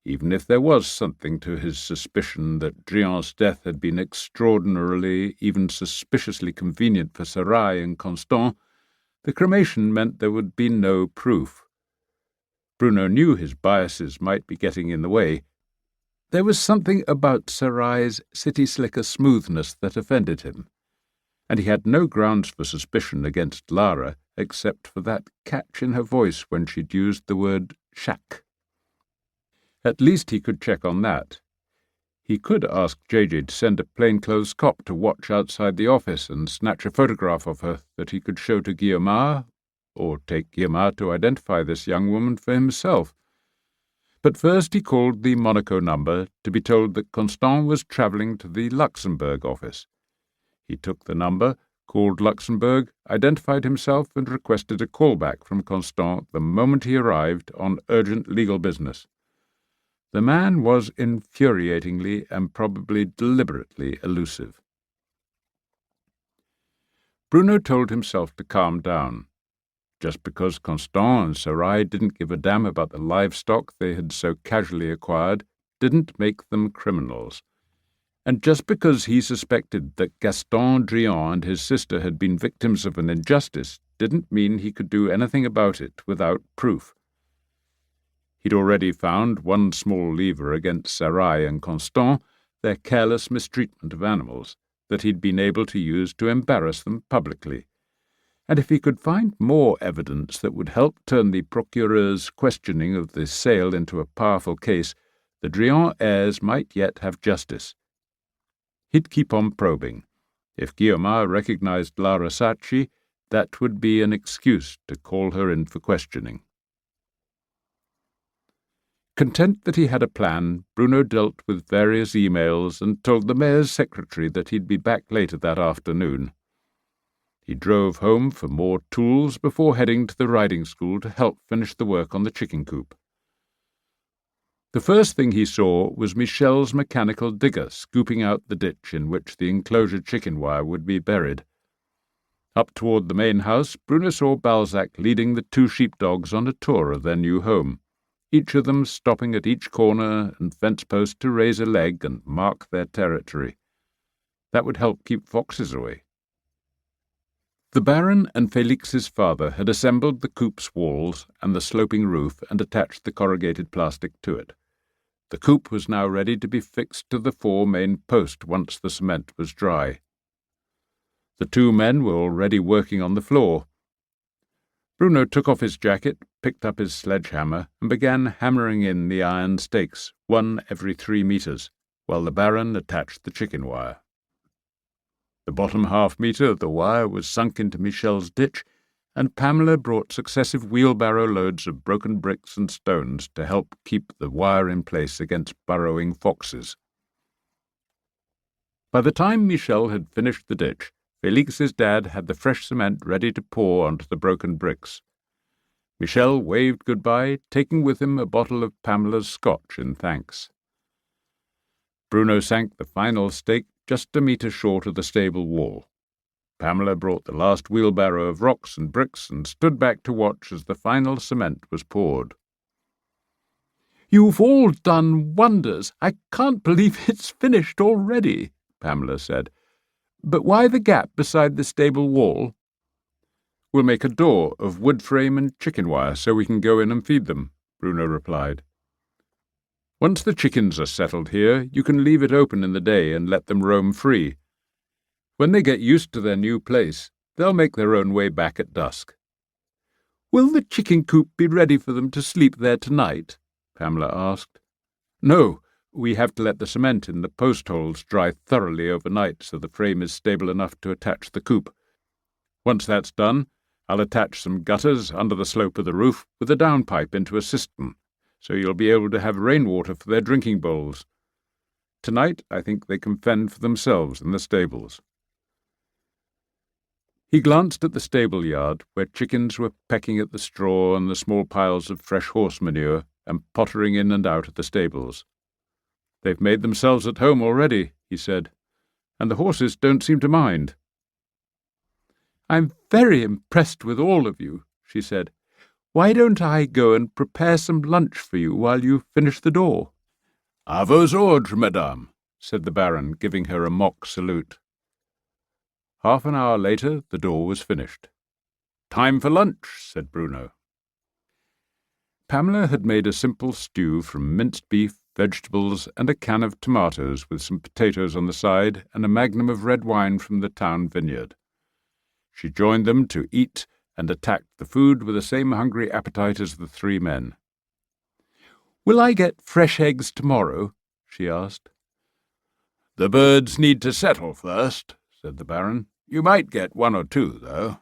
Even if there was something to his suspicion that Drian's death had been extraordinarily, even suspiciously convenient for Sarai and Constant, the cremation meant there would be no proof. Bruno knew his biases might be getting in the way. There was something about Sarai's city-slicker smoothness that offended him, and he had no grounds for suspicion against Lara except for that catch in her voice when she'd used the word chaque. At least he could check on that. He could ask JJ to send a plainclothes cop to watch outside the office and snatch a photograph of her that he could show to Guillomar, or take Guillomar to identify this young woman for himself. But first he called the Monaco number to be told that Constant was travelling to the Luxembourg office. He took the number, called Luxembourg, identified himself, and requested a callback from Constant the moment he arrived on urgent legal business. The man was infuriatingly and probably deliberately elusive. Bruno told himself to calm down. Just because Constant and Sarai didn't give a damn about the livestock they had so casually acquired didn't make them criminals. And just because he suspected that Gaston Drian and his sister had been victims of an injustice didn't mean he could do anything about it without proof. He'd already found one small lever against Sarai and Constant, their careless mistreatment of animals, that he'd been able to use to embarrass them publicly. And if he could find more evidence that would help turn the procureur's questioning of the sale into a powerful case, the Drian heirs might yet have justice. He'd keep on probing. If Guillomar recognized Lara Sacchi, that would be an excuse to call her in for questioning. Content that he had a plan, Bruno dealt with various emails and told the mayor's secretary that he'd be back later that afternoon. He drove home for more tools before heading to the riding school to help finish the work on the chicken coop. The first thing he saw was Michel's mechanical digger scooping out the ditch in which the enclosure chicken wire would be buried. Up toward the main house, Bruno saw Balzac leading the 2 sheepdogs on a tour of their new home, each of them stopping at each corner and fence post to raise a leg and mark their territory. That would help keep foxes away. The Baron and Felix's father had assembled the coop's walls and the sloping roof and attached the corrugated plastic to it. The coop was now ready to be fixed to the 4 main posts once the cement was dry. The 2 men were already working on the floor. Bruno took off his jacket, picked up his sledgehammer, and began hammering in the iron stakes, 1 every 3 meters, while the Baron attached the chicken wire. The bottom half-metre of the wire was sunk into Michel's ditch, and Pamela brought successive wheelbarrow loads of broken bricks and stones to help keep the wire in place against burrowing foxes. By the time Michel had finished the ditch, Felix's dad had the fresh cement ready to pour onto the broken bricks. Michel waved goodbye, taking with him a bottle of Pamela's scotch in thanks. Bruno sank the final stake just a metre short of the stable wall. Pamela brought the last wheelbarrow of rocks and bricks and stood back to watch as the final cement was poured. "You've all done wonders. I can't believe it's finished already," Pamela said. "But why the gap beside the stable wall?" "We'll make a door of wood frame and chicken wire so we can go in and feed them," Bruno replied. "Once the chickens are settled here, you can leave it open in the day and let them roam free. When they get used to their new place, they'll make their own way back at dusk." "Will the chicken coop be ready for them to sleep there tonight?" Pamela asked. "No, we have to let the cement in the post holes dry thoroughly overnight so the frame is stable enough to attach the coop. Once that's done, I'll attach some gutters under the slope of the roof with a downpipe into a cistern, so you'll be able to have rainwater for their drinking bowls. Tonight I think they can fend for themselves in the stables." He glanced at the stable yard, where chickens were pecking at the straw and the small piles of fresh horse manure and pottering in and out of the stables. "They've made themselves at home already," he said, "and the horses don't seem to mind." "I'm very impressed with all of you," she said. "Why don't I go and prepare some lunch for you while you finish the door?" "À vos ordres, madame," said the Baron, giving her a mock salute. Half an hour later, the door was finished. "Time for lunch," said Bruno. Pamela had made a simple stew from minced beef, vegetables, and a can of tomatoes with some potatoes on the side and a magnum of red wine from the town vineyard. She joined them to eat and attacked the food with the same hungry appetite as the 3 men. "Will I get fresh eggs tomorrow?" she asked. "The birds need to settle first," said the Baron. "You might get 1 or 2, though."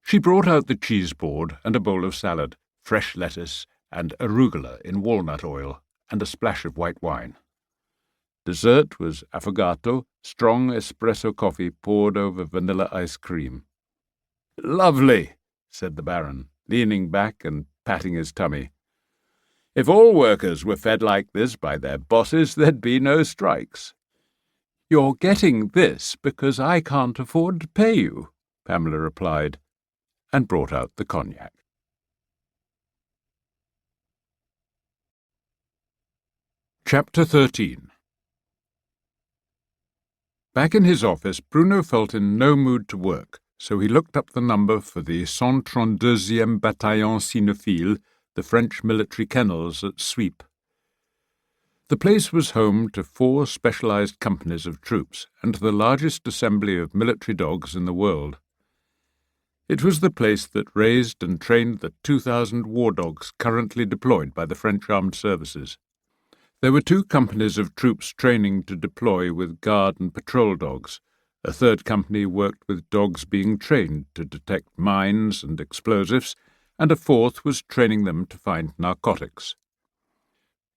She brought out the cheese board and a bowl of salad, fresh lettuce, and arugula in walnut oil, and a splash of white wine. Dessert was affogato, strong espresso coffee poured over vanilla ice cream. "Lovely," said the Baron, leaning back and patting his tummy. "If all workers were fed like this by their bosses, there'd be no strikes." "You're getting this because I can't afford to pay you," Pamela replied, and brought out the cognac. Chapter 13. Back in his office, Bruno felt in no mood to work, so he looked up the number for the 132e Bataillon Cynophile, the French military kennels at Sweep. The place was home to 4 specialized companies of troops and to the largest assembly of military dogs in the world. It was the place that raised and trained the 2,000 war dogs currently deployed by the French armed services. There were 2 companies of troops training to deploy with guard and patrol dogs. A 3rd company worked with dogs being trained to detect mines and explosives, and a 4th was training them to find narcotics.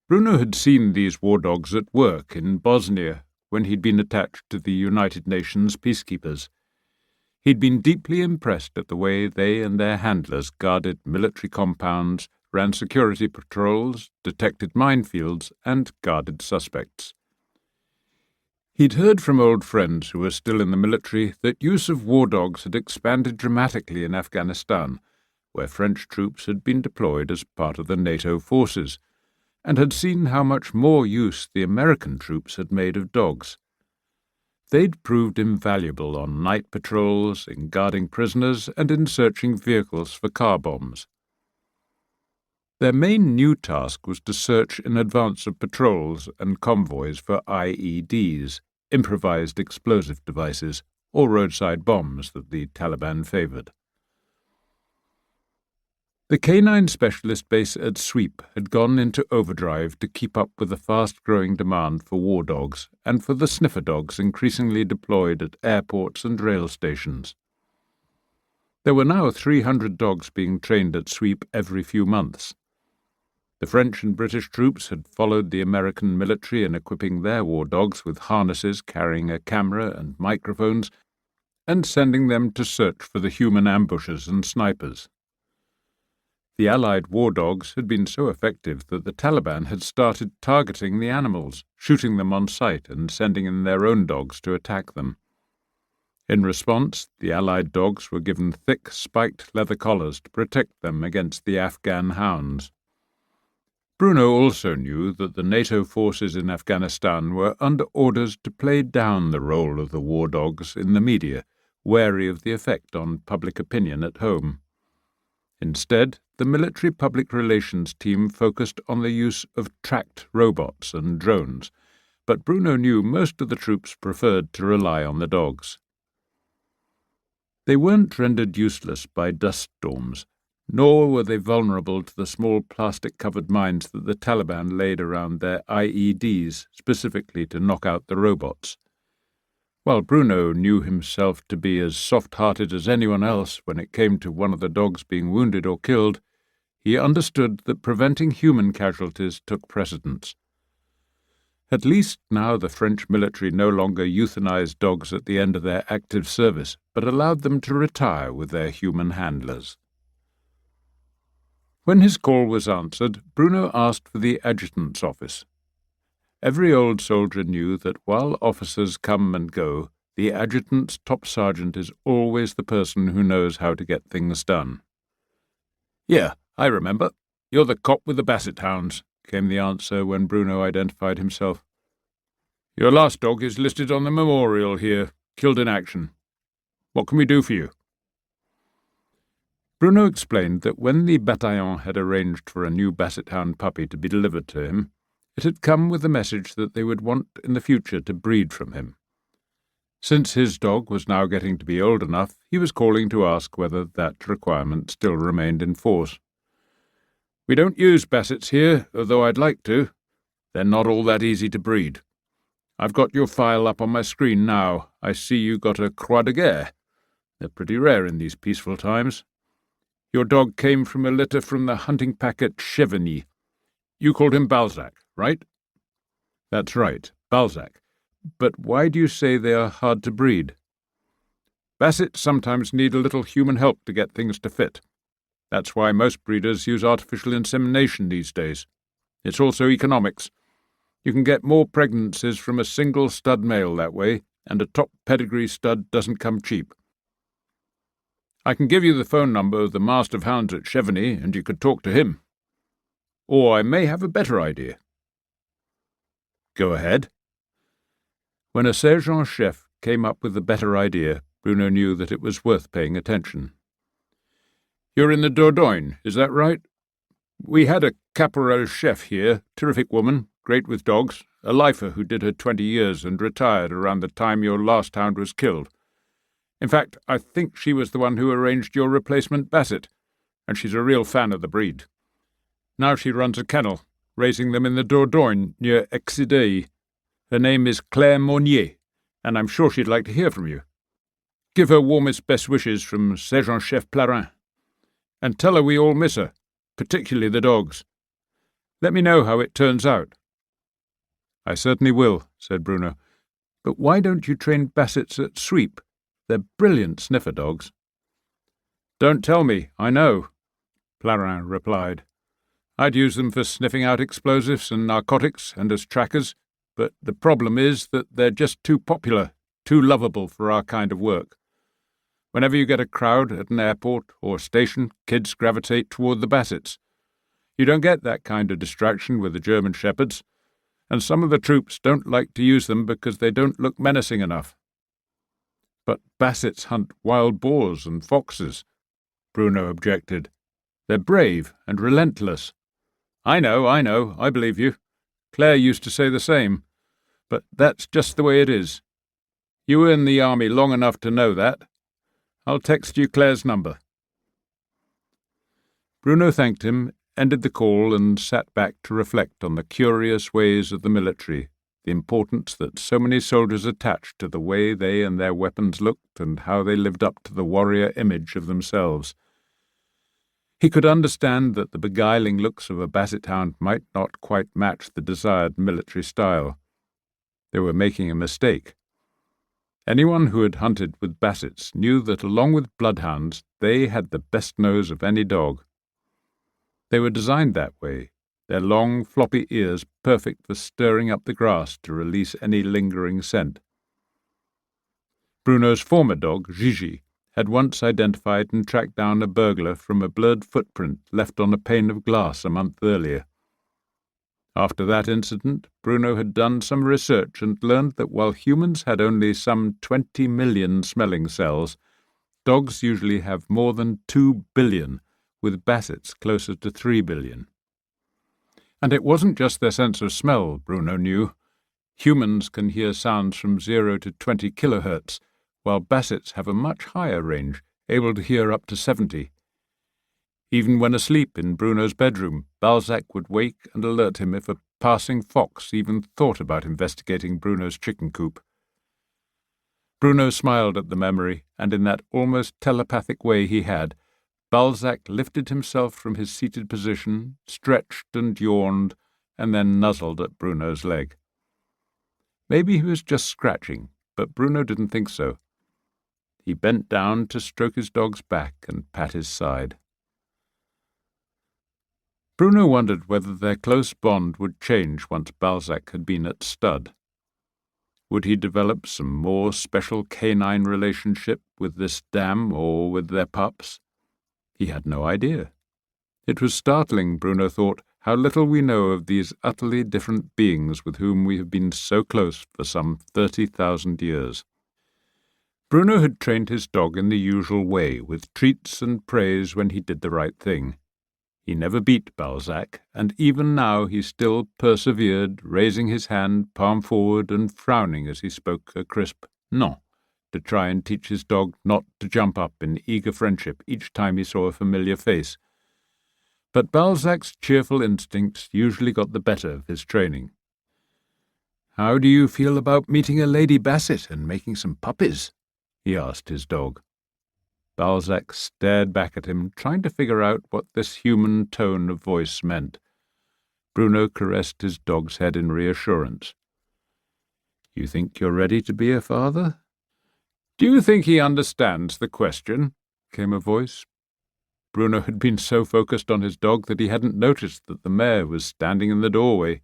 Bruno had seen these war dogs at work in Bosnia when he'd been attached to the United Nations peacekeepers. He'd been deeply impressed at the way they and their handlers guarded military compounds, ran security patrols, detected minefields, and guarded suspects. He'd heard from old friends who were still in the military that use of war dogs had expanded dramatically in Afghanistan, where French troops had been deployed as part of the NATO forces, and had seen how much more use the American troops had made of dogs. They'd proved invaluable on night patrols, in guarding prisoners, and in searching vehicles for car bombs. Their main new task was to search in advance of patrols and convoys for IEDs, improvised explosive devices, or roadside bombs that the Taliban favoured. The canine specialist base at Sweep had gone into overdrive to keep up with the fast-growing demand for war dogs and for the sniffer dogs increasingly deployed at airports and rail stations. There were now 300 dogs being trained at Sweep every few months. The French and British troops had followed the American military in equipping their war dogs with harnesses carrying a camera and microphones and sending them to search for the human ambushes and snipers. The Allied war dogs had been so effective that the Taliban had started targeting the animals, shooting them on sight and sending in their own dogs to attack them. In response, the Allied dogs were given thick, spiked leather collars to protect them against the Afghan hounds. Bruno also knew that the NATO forces in Afghanistan were under orders to play down the role of the war dogs in the media, wary of the effect on public opinion at home. Instead, the military public relations team focused on the use of tracked robots and drones, but Bruno knew most of the troops preferred to rely on the dogs. They weren't rendered useless by dust storms, nor were they vulnerable to the small plastic-covered mines that the Taliban laid around their IEDs specifically to knock out the robots. While Bruno knew himself to be as soft-hearted as anyone else when it came to one of the dogs being wounded or killed, he understood that preventing human casualties took precedence. At least now the French military no longer euthanized dogs at the end of their active service, but allowed them to retire with their human handlers. When his call was answered, Bruno asked for the adjutant's office. Every old soldier knew that while officers come and go, the adjutant's top sergeant is always the person who knows how to get things done. "Yeah, I remember. You're the cop with the basset hounds," came the answer when Bruno identified himself. "Your last dog is listed on the memorial here, killed in action. What can we do for you?" Bruno explained that when the bataillon had arranged for a new basset hound puppy to be delivered to him, it had come with the message that they would want in the future to breed from him. Since his dog was now getting to be old enough, he was calling to ask whether that requirement still remained in force. "We don't use bassets here, although I'd like to. They're not all that easy to breed. I've got your file up on my screen now. I see you got a Croix de Guerre. They're pretty rare in these peaceful times. Your dog came from a litter from the hunting pack at Chevigny. You called him Balzac, right?" "That's right, Balzac. But why do you say they are hard to breed?" "Bassets sometimes need a little human help to get things to fit. That's why most breeders use artificial insemination these days. It's also economics. You can get more pregnancies from a single stud male that way, and a top pedigree stud doesn't come cheap. I can give you the phone number of the Master of Hounds at Chevigny, and you could talk to him. Or I may have a better idea." "Go ahead." When a sergeant-chef came up with a better idea, Bruno knew that it was worth paying attention. "You're in the Dordogne, is that right? We had a caporal-chef here, terrific woman, great with dogs, a lifer who did her 20 years and retired around the time your last hound was killed. In fact, I think she was the one who arranged your replacement basset, and she's a real fan of the breed. Now she runs a kennel, raising them in the Dordogne near Exideuil. Her name is Claire Monnier, and I'm sure she'd like to hear from you. Give her warmest best wishes from Sergeant-Chef Plarin. And tell her we all miss her, particularly the dogs. Let me know how it turns out." "I certainly will," said Bruno. "But why don't you train bassets at Sweep? They're brilliant sniffer dogs." "Don't tell me, I know," Plarin replied. I'd use them for sniffing out explosives and narcotics and as trackers, but the problem is that they're just too popular, too lovable for our kind of work. Whenever you get a crowd at an airport or station, kids gravitate toward the Bassets. You don't get that kind of distraction with the German Shepherds, and some of the troops don't like to use them because they don't look menacing enough. But Bassets hunt wild boars and foxes, Bruno objected. They're brave and relentless. I know, I believe you. Claire used to say the same. But that's just the way it is. You were in the army long enough to know that. I'll text you Claire's number. Bruno thanked him, ended the call, and sat back to reflect on the curious ways of the military, the importance that so many soldiers attached to the way they and their weapons looked and how they lived up to the warrior image of themselves. He could understand that the beguiling looks of a Basset hound might not quite match the desired military style. They were making a mistake. Anyone who had hunted with Bassets knew that along with bloodhounds they had the best nose of any dog. They were designed that way, their long, floppy ears perfect for stirring up the grass to release any lingering scent. Bruno's former dog, Gigi, had once identified and tracked down a burglar from a blurred footprint left on a pane of glass a month earlier. After that incident, Bruno had done some research and learned that while humans had only some 20 million smelling cells, dogs usually have more than 2 billion, with Bassets closer to 3 billion. And it wasn't just their sense of smell, Bruno knew. Humans can hear sounds from 0 to 20 kilohertz, while Bassets have a much higher range, able to hear up to 70. Even when asleep in Bruno's bedroom, Balzac would wake and alert him if a passing fox even thought about investigating Bruno's chicken coop. Bruno smiled at the memory, and in that almost telepathic way he had, Balzac lifted himself from his seated position, stretched and yawned, and then nuzzled at Bruno's leg. Maybe he was just scratching, but Bruno didn't think so. He bent down to stroke his dog's back and pat his side. Bruno wondered whether their close bond would change once Balzac had been at stud. Would he develop some more special canine relationship with this dam or with their pups? He had no idea. It was startling, Bruno thought, how little we know of these utterly different beings with whom we have been so close for some 30,000 years. Bruno had trained his dog in the usual way, with treats and praise when he did the right thing. He never beat Balzac, and even now he still persevered, raising his hand, palm forward, and frowning as he spoke a crisp "non," to try and teach his dog not to jump up in eager friendship each time he saw a familiar face. But Balzac's cheerful instincts usually got the better of his training. "How do you feel about meeting a Lady Basset and making some puppies?" he asked his dog. Balzac stared back at him, trying to figure out what this human tone of voice meant. Bruno caressed his dog's head in reassurance. "You think you're ready to be a father?" "Do you think he understands the question?" came a voice. Bruno had been so focused on his dog that he hadn't noticed that the mare was standing in the doorway.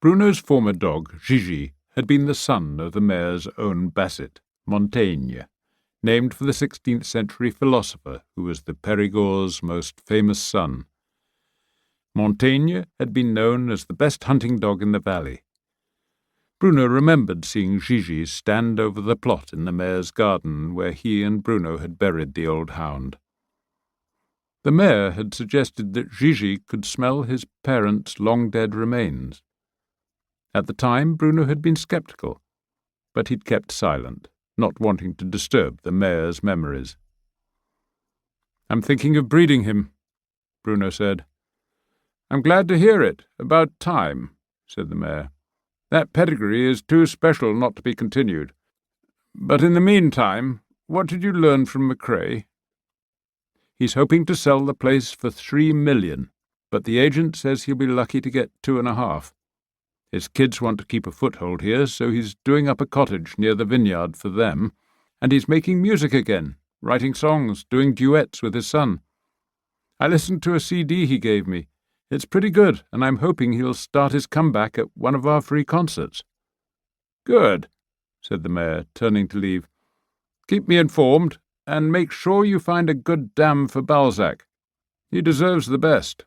Bruno's former dog, Gigi, had been the son of the mare's own Basset, Montaigne, named for the 16th century philosopher who was the Périgord's most famous son. Montaigne had been known as the best hunting dog in the valley. Bruno remembered seeing Gigi stand over the plot in the mare's garden where he and Bruno had buried the old hound. The mayor had suggested that Gigi could smell his parents' long-dead remains. At the time, Bruno had been sceptical, but he'd kept silent, not wanting to disturb the mayor's memories. "I'm thinking of breeding him," Bruno said. "I'm glad to hear it. About time," said the mayor. "That pedigree is too special not to be continued. But in the meantime, what did you learn from McCrae?" "He's hoping to sell the place for $3 million, but the agent says he'll be lucky to get 2.5. His kids want to keep a foothold here, so he's doing up a cottage near the vineyard for them, and he's making music again, writing songs, doing duets with his son. I listened to a CD he gave me. It's pretty good, and I'm hoping he'll start his comeback at one of our free concerts." "Good," said the mayor, turning to leave. "Keep me informed, and make sure you find a good dam for Balzac. He deserves the best."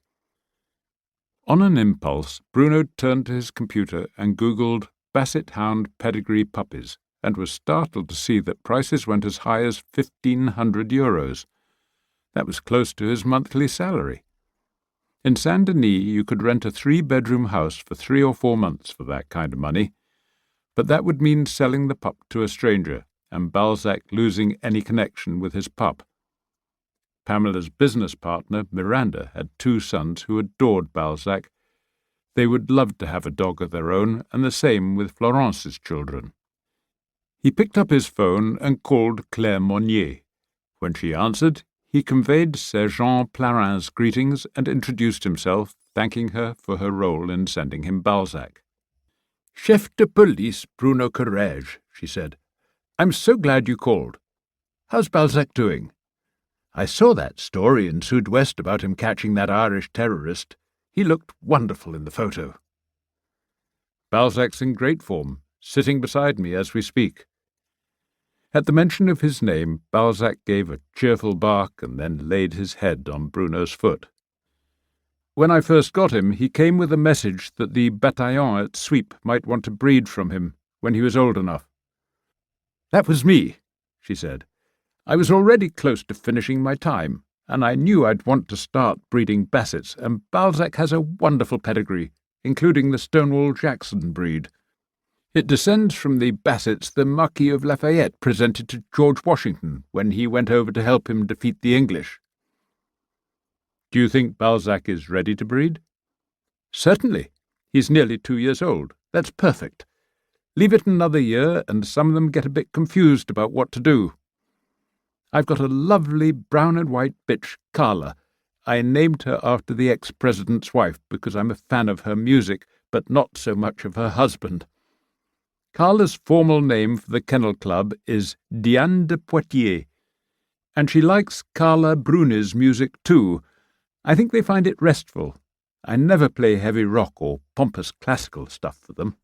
On an impulse, Bruno turned to his computer and Googled Basset Hound pedigree puppies, and was startled to see that prices went as high as €1,500. That was close to his monthly salary. In Saint-Denis you could rent a 3-bedroom house for 3 or 4 months for that kind of money, but that would mean selling the pup to a stranger, and Balzac losing any connection with his pup. Pamela's business partner, Miranda, had 2 sons who adored Balzac. They would love to have a dog of their own, and the same with Florence's children. He picked up his phone and called Claire Monnier. When she answered, he conveyed Sergeant Plarin's greetings and introduced himself, thanking her for her role in sending him Balzac. "Chef de police Bruno Courage," she said. "I'm so glad you called. How's Balzac doing? I saw that story in Sud-West about him catching that Irish terrorist. He looked wonderful in the photo." "Balzac's in great form, sitting beside me as we speak." At the mention of his name, Balzac gave a cheerful bark and then laid his head on Bruno's foot. "When I first got him, he came with a message that the bataillon at Sweep might want to breed from him when he was old enough." "That was me," she said. "I was already close to finishing my time, and I knew I'd want to start breeding Bassets, and Balzac has a wonderful pedigree, including the Stonewall Jackson breed. It descends from the Bassets the Marquis of Lafayette presented to George Washington when he went over to help him defeat the English." "Do you think Balzac is ready to breed?" "Certainly. He's nearly 2 years old. That's perfect. Leave it another year, and some of them get a bit confused about what to do. I've got a lovely brown and white bitch, Carla. I named her after the ex-president's wife because I'm a fan of her music, but not so much of her husband. Carla's formal name for the kennel club is Diane de Poitiers, and she likes Carla Bruni's music too. I think they find it restful. I never play heavy rock or pompous classical stuff for them."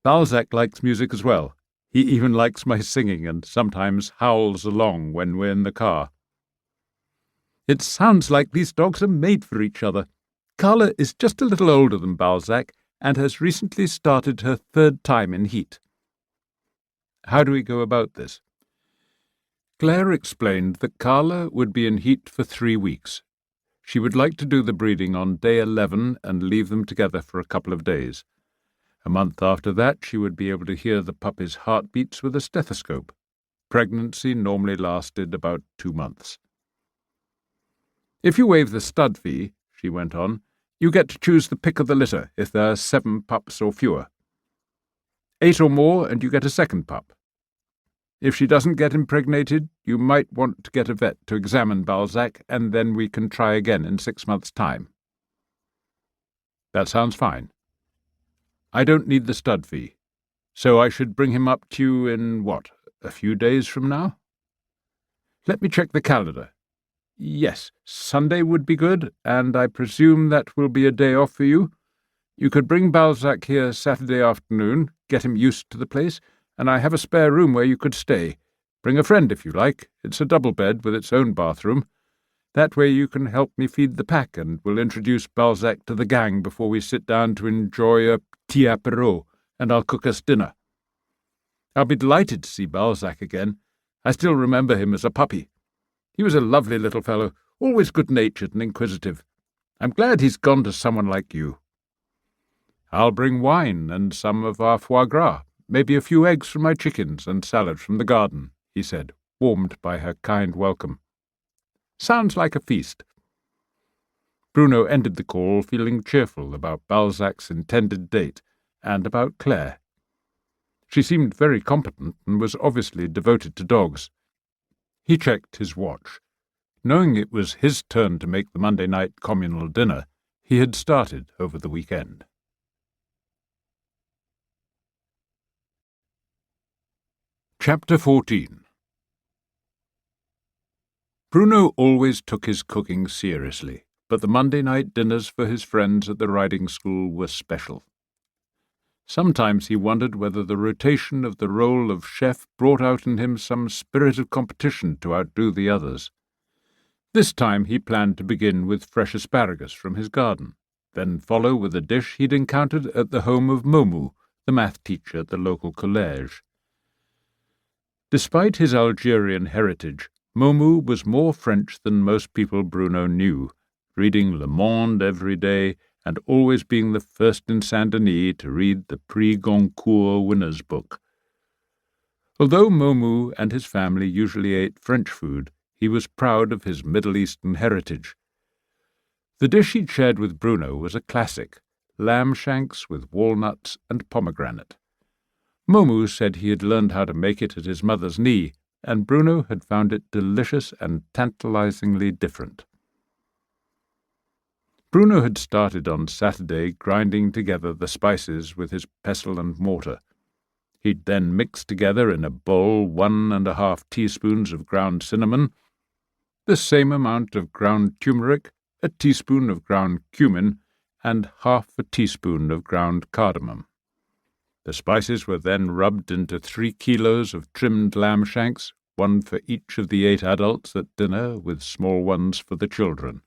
"Balzac likes music as well. He even likes my singing and sometimes howls along when we're in the car." "It sounds like these dogs are made for each other. Carla is just a little older than Balzac and has recently started her 3rd time in heat." "How do we go about this?" Claire explained that Carla would be in heat for 3 weeks. She would like to do the breeding on day 11 and leave them together for a couple of days. A month after that she would be able to hear the puppy's heartbeats with a stethoscope. Pregnancy normally lasted about 2 months. "If you waive the stud fee," she went on, "you get to choose the pick of the litter if there are 7 pups or fewer. 8 or more and you get a second pup. If she doesn't get impregnated, you might want to get a vet to examine Balzac, and then we can try again in 6 months' time." "That sounds fine. I don't need the stud fee, so I should bring him up to you in, a few days from now?" "Let me check the calendar. Yes, Sunday would be good, and I presume that will be a day off for you. You could bring Balzac here Saturday afternoon, get him used to the place, and I have a spare room where you could stay. Bring a friend if you like. It's a double bed with its own bathroom. That way you can help me feed the pack, and we'll introduce Balzac to the gang before we sit down to enjoy a petit apéro, and I'll cook us dinner. I'll be delighted to see Balzac again. I still remember him as a puppy. He was a lovely little fellow, always good-natured and inquisitive. I'm glad he's gone to someone like you." "I'll bring wine and some of our foie gras, maybe a few eggs from my chickens and salad from the garden," he said, warmed by her kind welcome. "Sounds like a feast." Bruno ended the call feeling cheerful about Balzac's intended date and about Claire. She seemed very competent and was obviously devoted to dogs. He checked his watch. Knowing it was his turn to make the Monday night communal dinner, he had started over the weekend. Chapter 14. Bruno always took his cooking seriously, but the Monday night dinners for his friends at the riding school were special. Sometimes he wondered whether the rotation of the role of chef brought out in him some spirit of competition to outdo the others. This time he planned to begin with fresh asparagus from his garden, then follow with a dish he'd encountered at the home of Momu, the math teacher at the local college. Despite his Algerian heritage, Momu was more French than most people Bruno knew, reading Le Monde every day and always being the first in Saint-Denis to read the Prix Goncourt winner's book. Although Momu and his family usually ate French food, he was proud of his Middle Eastern heritage. The dish he'd shared with Bruno was a classic, lamb shanks with walnuts and pomegranate. Momu said he had learned how to make it at his mother's knee, and Bruno had found it delicious and tantalizingly different. Bruno had started on Saturday grinding together the spices with his pestle and mortar. He'd then mixed together in a bowl 1½ teaspoons of ground cinnamon, the same amount of ground turmeric, a teaspoon of ground cumin, and ½ teaspoon of ground cardamom. The spices were then rubbed into 3 kilos of trimmed lamb shanks, 1 for each of the 8 adults at dinner, with small ones for the children.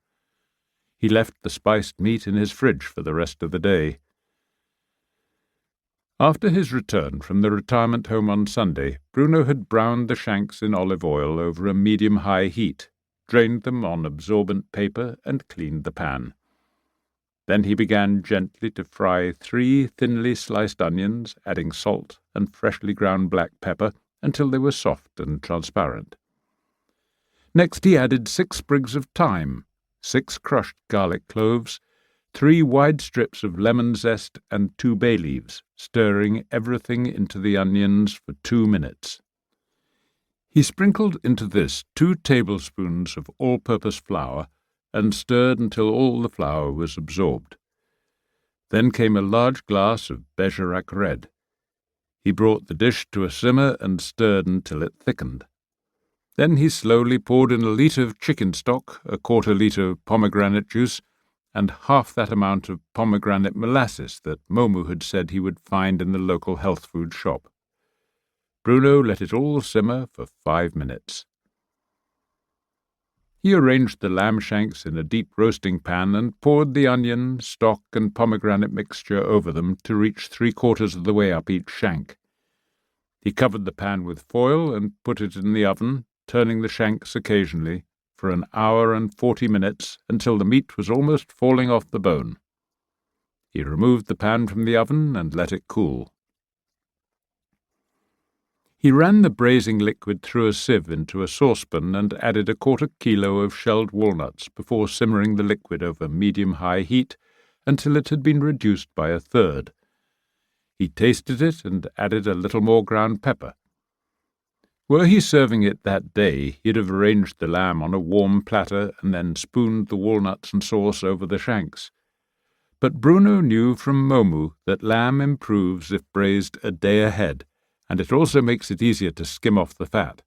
He left the spiced meat in his fridge for the rest of the day. After his return from the retirement home on Sunday, Bruno had browned the shanks in olive oil over a medium-high heat, drained them on absorbent paper, and cleaned the pan. Then he began gently to fry 3 thinly sliced onions, adding salt and freshly ground black pepper until they were soft and transparent. Next he added 6 sprigs of thyme, 6 crushed garlic cloves, 3 wide strips of lemon zest, and 2 bay leaves, stirring everything into the onions for 2 minutes. He sprinkled into this 2 tablespoons of all-purpose flour and stirred until all the flour was absorbed. Then came a large glass of Bergerac red. He brought the dish to a simmer and stirred until it thickened. Then he slowly poured in a litre of chicken stock, a 1/4 litre of pomegranate juice, and half that amount of pomegranate molasses that Momu had said he would find in the local health food shop. Bruno let it all simmer for 5 minutes. He arranged the lamb shanks in a deep roasting pan and poured the onion, stock, and pomegranate mixture over them to reach 3/4 of the way up each shank. He covered the pan with foil and put it in the oven, turning the shanks occasionally, for 1 hour and 40 minutes until the meat was almost falling off the bone. He removed the pan from the oven and let it cool. He ran the braising liquid through a sieve into a saucepan and added a 1/4 kilo of shelled walnuts before simmering the liquid over medium-high heat until it had been reduced by 1/3. He tasted it and added a little more ground pepper. Were he serving it that day, he'd have arranged the lamb on a warm platter and then spooned the walnuts and sauce over the shanks. But Bruno knew from Momu that lamb improves if braised a day ahead, and it also makes it easier to skim off the fat.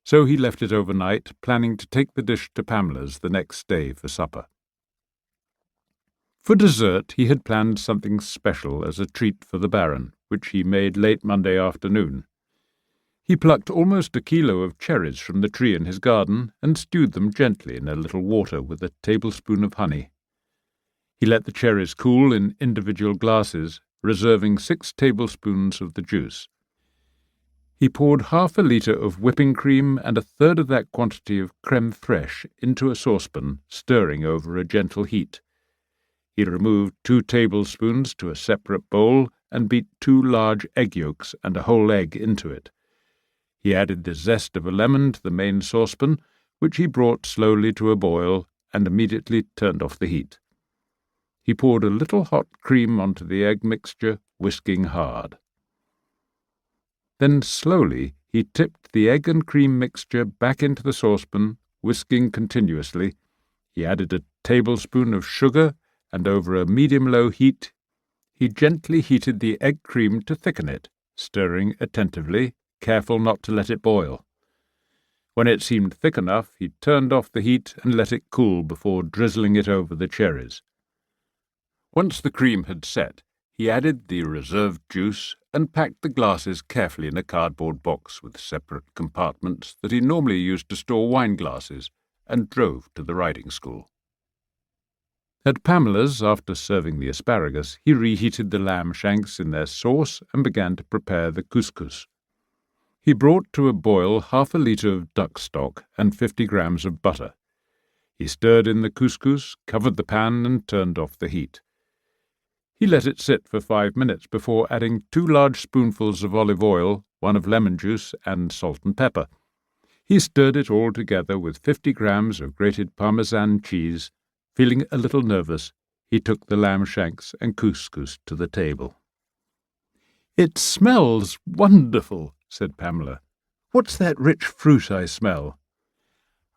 So he left it overnight, planning to take the dish to Pamela's the next day for supper. For dessert, he had planned something special as a treat for the Baron, which he made late Monday afternoon. He plucked almost 1 kilo of cherries from the tree in his garden and stewed them gently in a little water with a tablespoon of honey. He let the cherries cool in individual glasses, reserving 6 tablespoons of the juice. He poured ½ litre of whipping cream and 1/3 of that quantity of crème fraîche into a saucepan, stirring over a gentle heat. He removed 2 tablespoons to a separate bowl and beat 2 large egg yolks and a whole egg into it. He added the zest of a lemon to the main saucepan, which he brought slowly to a boil and immediately turned off the heat. He poured a little hot cream onto the egg mixture, whisking hard. Then slowly he tipped the egg and cream mixture back into the saucepan, whisking continuously. He added a tablespoon of sugar, and over a medium-low heat, he gently heated the egg cream to thicken it, stirring attentively, careful not to let it boil. When it seemed thick enough, he turned off the heat and let it cool before drizzling it over the cherries. Once the cream had set, he added the reserved juice and packed the glasses carefully in a cardboard box with separate compartments that he normally used to store wine glasses, and drove to the riding school. At Pamela's, after serving the asparagus, he reheated the lamb shanks in their sauce and began to prepare the couscous. He brought to a boil 1/2 litre of duck stock and 50 grams of butter. He stirred in the couscous, covered the pan, and turned off the heat. He let it sit for 5 minutes before adding 2 large spoonfuls of olive oil, 1 of lemon juice, and salt and pepper. He stirred it all together with 50 grams of grated Parmesan cheese. Feeling a little nervous, he took the lamb shanks and couscous to the table. "It smells wonderful," said Pamela. "What's that rich fruit I smell?"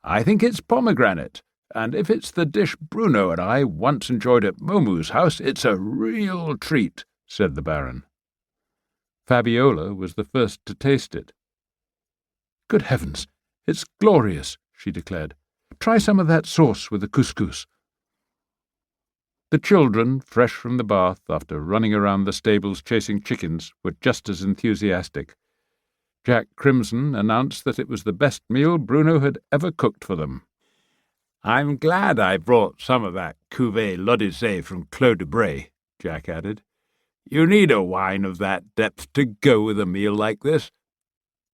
"I think it's pomegranate, and if it's the dish Bruno and I once enjoyed at Momu's house, it's a real treat," said the Baron. Fabiola was the first to taste it. "Good heavens, it's glorious," she declared. "Try some of that sauce with the couscous." The children, fresh from the bath after running around the stables chasing chickens, were just as enthusiastic. Jack Crimson announced that it was the best meal Bruno had ever cooked for them. "I'm glad I brought some of that cuvée l'Odyssée from Clos de Bray," Jack added. "You need a wine of that depth to go with a meal like this.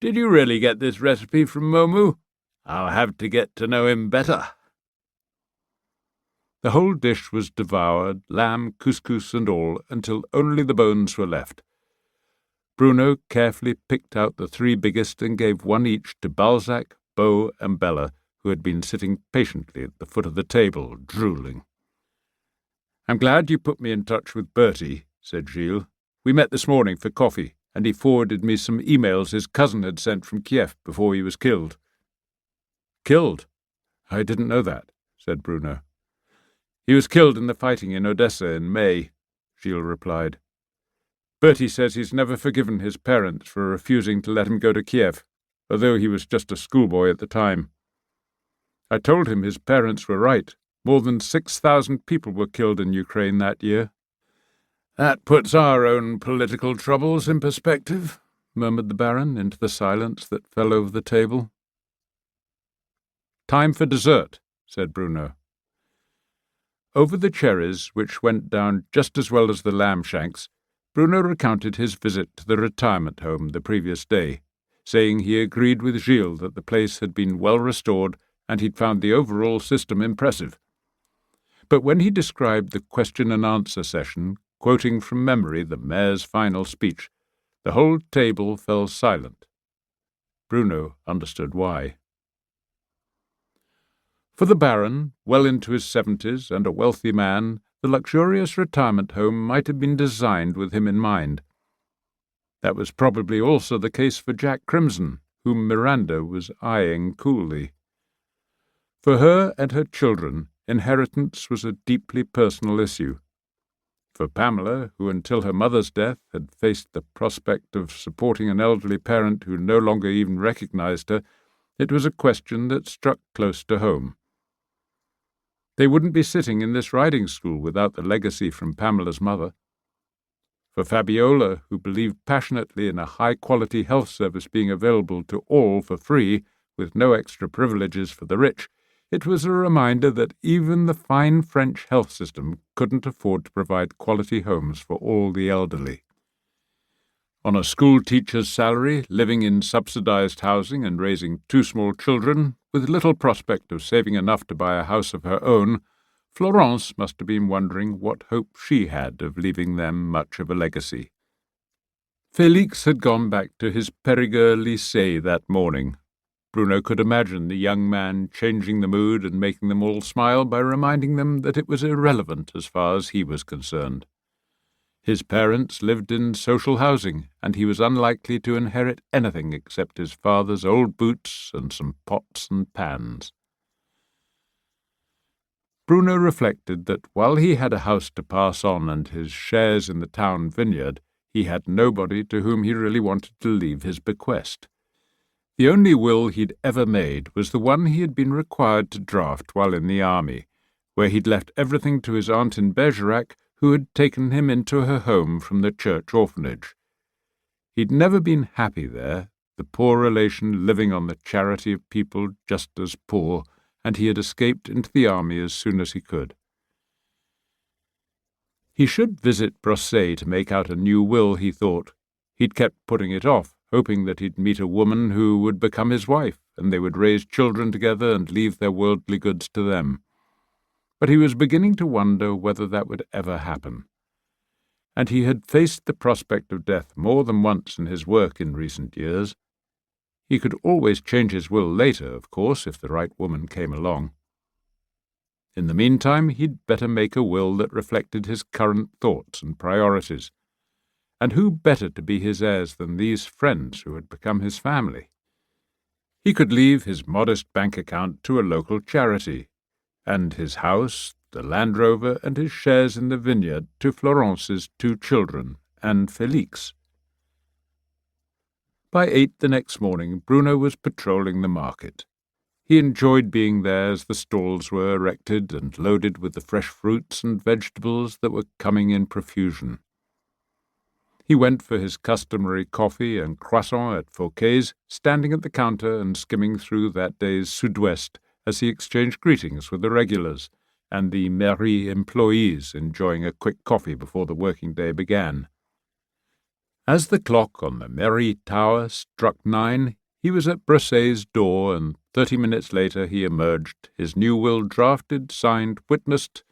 Did you really get this recipe from Momu? I'll have to get to know him better." The whole dish was devoured, lamb, couscous and all, until only the bones were left. Bruno carefully picked out the 3 biggest and gave 1 each to Balzac, Beau and Bella, who had been sitting patiently at the foot of the table, drooling. "I'm glad you put me in touch with Bertie," said Gilles. "We met this morning for coffee, and he forwarded me some emails his cousin had sent from Kiev before he was killed." "Killed? I didn't know that," said Bruno. "He was killed in the fighting in Odessa in May," Gilles replied. "Bertie says he's never forgiven his parents for refusing to let him go to Kiev, although he was just a schoolboy at the time. I told him his parents were right. More than 6,000 people were killed in Ukraine that year." "That puts our own political troubles in perspective," murmured the Baron into the silence that fell over the table. "Time for dessert," said Bruno. Over the cherries, which went down just as well as the lamb shanks, Bruno recounted his visit to the retirement home the previous day, saying he agreed with Gilles that the place had been well restored and he'd found the overall system impressive. But when he described the question-and-answer session, quoting from memory the mayor's final speech, the whole table fell silent. Bruno understood why. For the Baron, well into his 70s and a wealthy man, the luxurious retirement home might have been designed with him in mind. That was probably also the case for Jack Crimson, whom Miranda was eyeing coolly. For her and her children, inheritance was a deeply personal issue. For Pamela, who until her mother's death had faced the prospect of supporting an elderly parent who no longer even recognized her, it was a question that struck close to home. They wouldn't be sitting in this riding school without the legacy from Pamela's mother. For Fabiola, who believed passionately in a high-quality health service being available to all for free, with no extra privileges for the rich, it was a reminder that even the fine French health system couldn't afford to provide quality homes for all the elderly. On a school teacher's salary, living in subsidized housing and raising 2 small children, with little prospect of saving enough to buy a house of her own, Florence must have been wondering what hope she had of leaving them much of a legacy. Félix had gone back to his Périgord lycée that morning. Bruno could imagine the young man changing the mood and making them all smile by reminding them that it was irrelevant as far as he was concerned. His parents lived in social housing, and he was unlikely to inherit anything except his father's old boots and some pots and pans. Bruno reflected that while he had a house to pass on and his shares in the town vineyard, he had nobody to whom he really wanted to leave his bequest. The only will he'd ever made was the one he had been required to draft while in the army, where he'd left everything to his aunt in Bergerac, who had taken him into her home from the church orphanage. He'd never been happy there, the poor relation living on the charity of people just as poor, and he had escaped into the army as soon as he could. He should visit Brosset to make out a new will, he thought. He'd kept putting it off, hoping that he'd meet a woman who would become his wife, and they would raise children together and leave their worldly goods to them. But he was beginning to wonder whether that would ever happen. And he had faced the prospect of death more than once in his work in recent years. He could always change his will later, of course, if the right woman came along. In the meantime, he'd better make a will that reflected his current thoughts and priorities. And who better to be his heirs than these friends who had become his family? He could leave his modest bank account to a local charity, and his house, the Land Rover, and his shares in the vineyard to Florence's 2 children, and Félix. By 8 the next morning, Bruno was patrolling the market. He enjoyed being there as the stalls were erected and loaded with the fresh fruits and vegetables that were coming in profusion. He went for his customary coffee and croissant at Fouquet's, standing at the counter and skimming through that day's Sud-Ouest as he exchanged greetings with the regulars and the mairie employees enjoying a quick coffee before the working day began. As the clock on the mairie tower struck 9, he was at Brosset's door, and 30 minutes later he emerged, his new will drafted, signed, witnessed,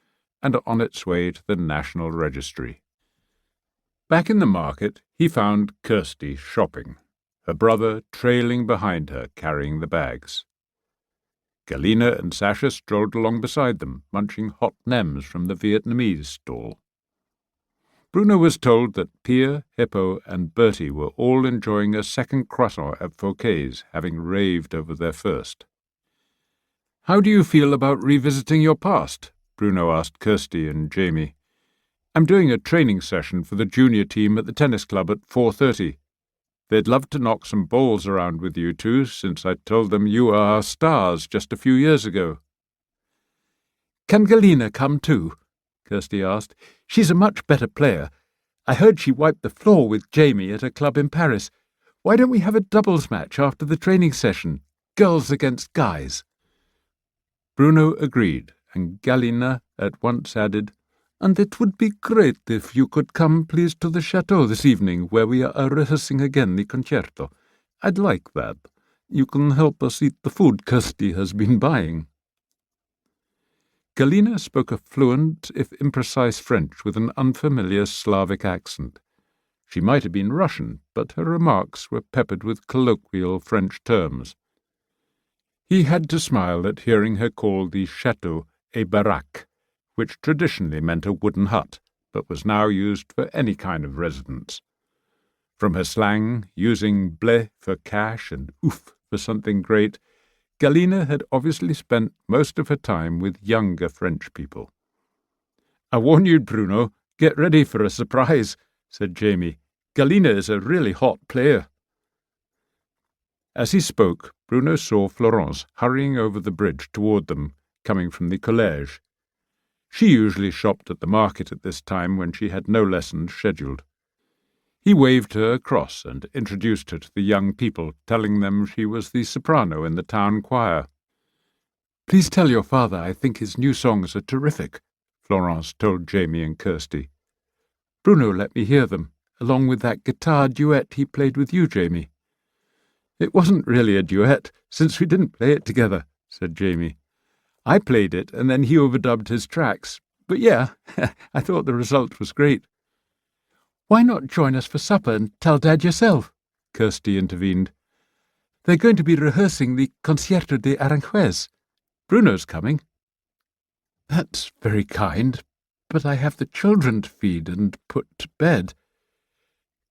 and on its way to the National Registry. Back in the market, he found Kirsty shopping, her brother trailing behind her carrying the bags. Galina and Sasha strolled along beside them, munching hot nems from the Vietnamese stall. Bruno was told that Pierre, Hippo, and Bertie were all enjoying a second croissant at Fouquet's, having raved over their first. "How do you feel about revisiting your past?" Bruno asked Kirsty and Jamie. "I'm doing a training session for the junior team at the tennis club at 4:30. They'd love to knock some balls around with you two, since I told them you were our stars just a few years ago." "Can Galina come too?" Kirsty asked. "She's a much better player. I heard she wiped the floor with Jamie at a club in Paris. Why don't we have a doubles match after the training session? Girls against guys." Bruno agreed, and Galina at once added, "And it would be great if you could come, please, to the Chateau this evening, where we are rehearsing again the concerto. I'd like that. You can help us eat the food Kirsty has been buying." Galina spoke a fluent, if imprecise, French with an unfamiliar Slavic accent. She might have been Russian, but her remarks were peppered with colloquial French terms. He had to smile at hearing her call the Chateau a baraque, which traditionally meant a wooden hut, but was now used for any kind of residence. From her slang, using blé for cash and ouf for something great, Galina had obviously spent most of her time with younger French people. "I warn you, Bruno, get ready for a surprise," said Jamie. "Galina is a really hot player." As he spoke, Bruno saw Florence hurrying over the bridge toward them, coming from the collège. She usually shopped at the market at this time when she had no lessons scheduled. He waved her across and introduced her to the young people, telling them she was the soprano in the town choir. "Please tell your father I think his new songs are terrific," Florence told Jamie and Kirsty. "Bruno let me hear them, along with that guitar duet he played with you, Jamie." "It wasn't really a duet, since we didn't play it together," said Jamie. "I played it, and then he overdubbed his tracks. But yeah, I thought the result was great." "Why not join us for supper and tell Dad yourself?" Kirsty intervened. "They're going to be rehearsing the Concierto de Aranjuez. Bruno's coming." "That's very kind, but I have the children to feed and put to bed."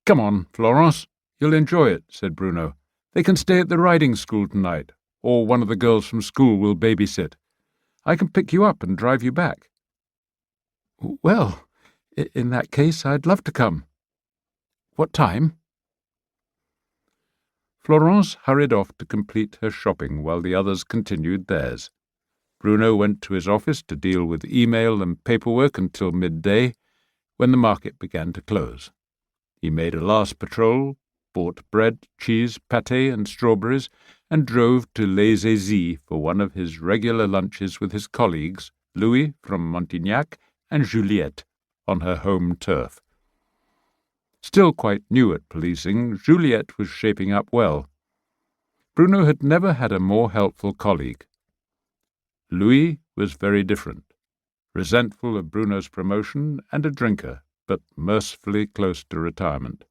"Come on, Florence. You'll enjoy it," said Bruno. "They can stay at the riding school tonight, or one of the girls from school will babysit. I can pick you up and drive you back." "Well, in that case, I'd love to come. What time?" Florence hurried off to complete her shopping while the others continued theirs. Bruno went to his office to deal with email and paperwork until midday, when the market began to close. He made a last patrol, bought bread, cheese, pâté, and strawberries, and drove to Les Aisies for one of his regular lunches with his colleagues, Louis from Montignac and Juliette, on her home turf. Still quite new at policing, Juliette was shaping up well. Bruno had never had a more helpful colleague. Louis was very different, resentful of Bruno's promotion and a drinker, but mercifully close to retirement.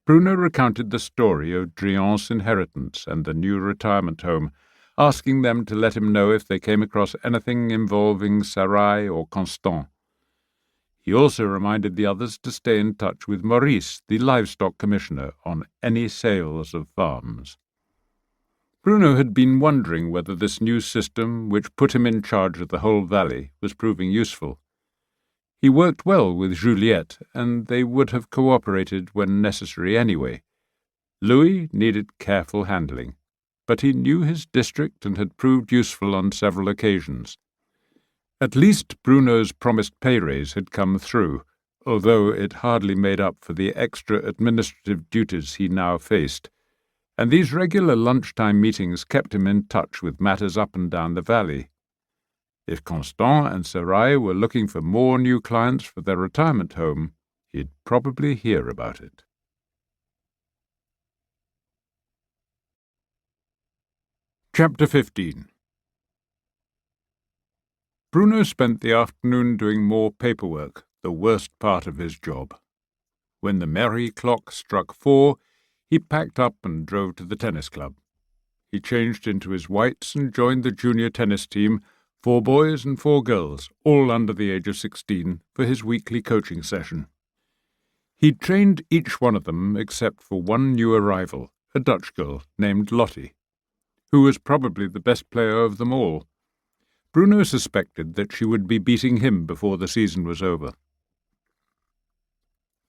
Bruno recounted the story of Drian's inheritance and the new retirement home, asking them to let him know if they came across anything involving Sarai or Constant. He also reminded the others to stay in touch with Maurice, the livestock commissioner, on any sales of farms. Bruno had been wondering whether this new system, which put him in charge of the whole valley, was proving useful. He worked well with Juliette, and they would have cooperated when necessary anyway. Louis needed careful handling, but he knew his district and had proved useful on several occasions. At least Bruno's promised pay raise had come through, although it hardly made up for the extra administrative duties he now faced, and these regular lunchtime meetings kept him in touch with matters up and down the valley. If Constant and Sarai were looking for more new clients for their retirement home, he'd probably hear about it. Chapter 15. Bruno spent the afternoon doing more paperwork, the worst part of his job. When the mairie clock struck 4, he packed up and drove to the tennis club. He changed into his whites and joined the junior tennis team, 4 boys and 4 girls, all under the age of 16, for his weekly coaching session. He trained each one of them except for one new arrival, a Dutch girl named Lottie, who was probably the best player of them all. Bruno suspected that she would be beating him before the season was over.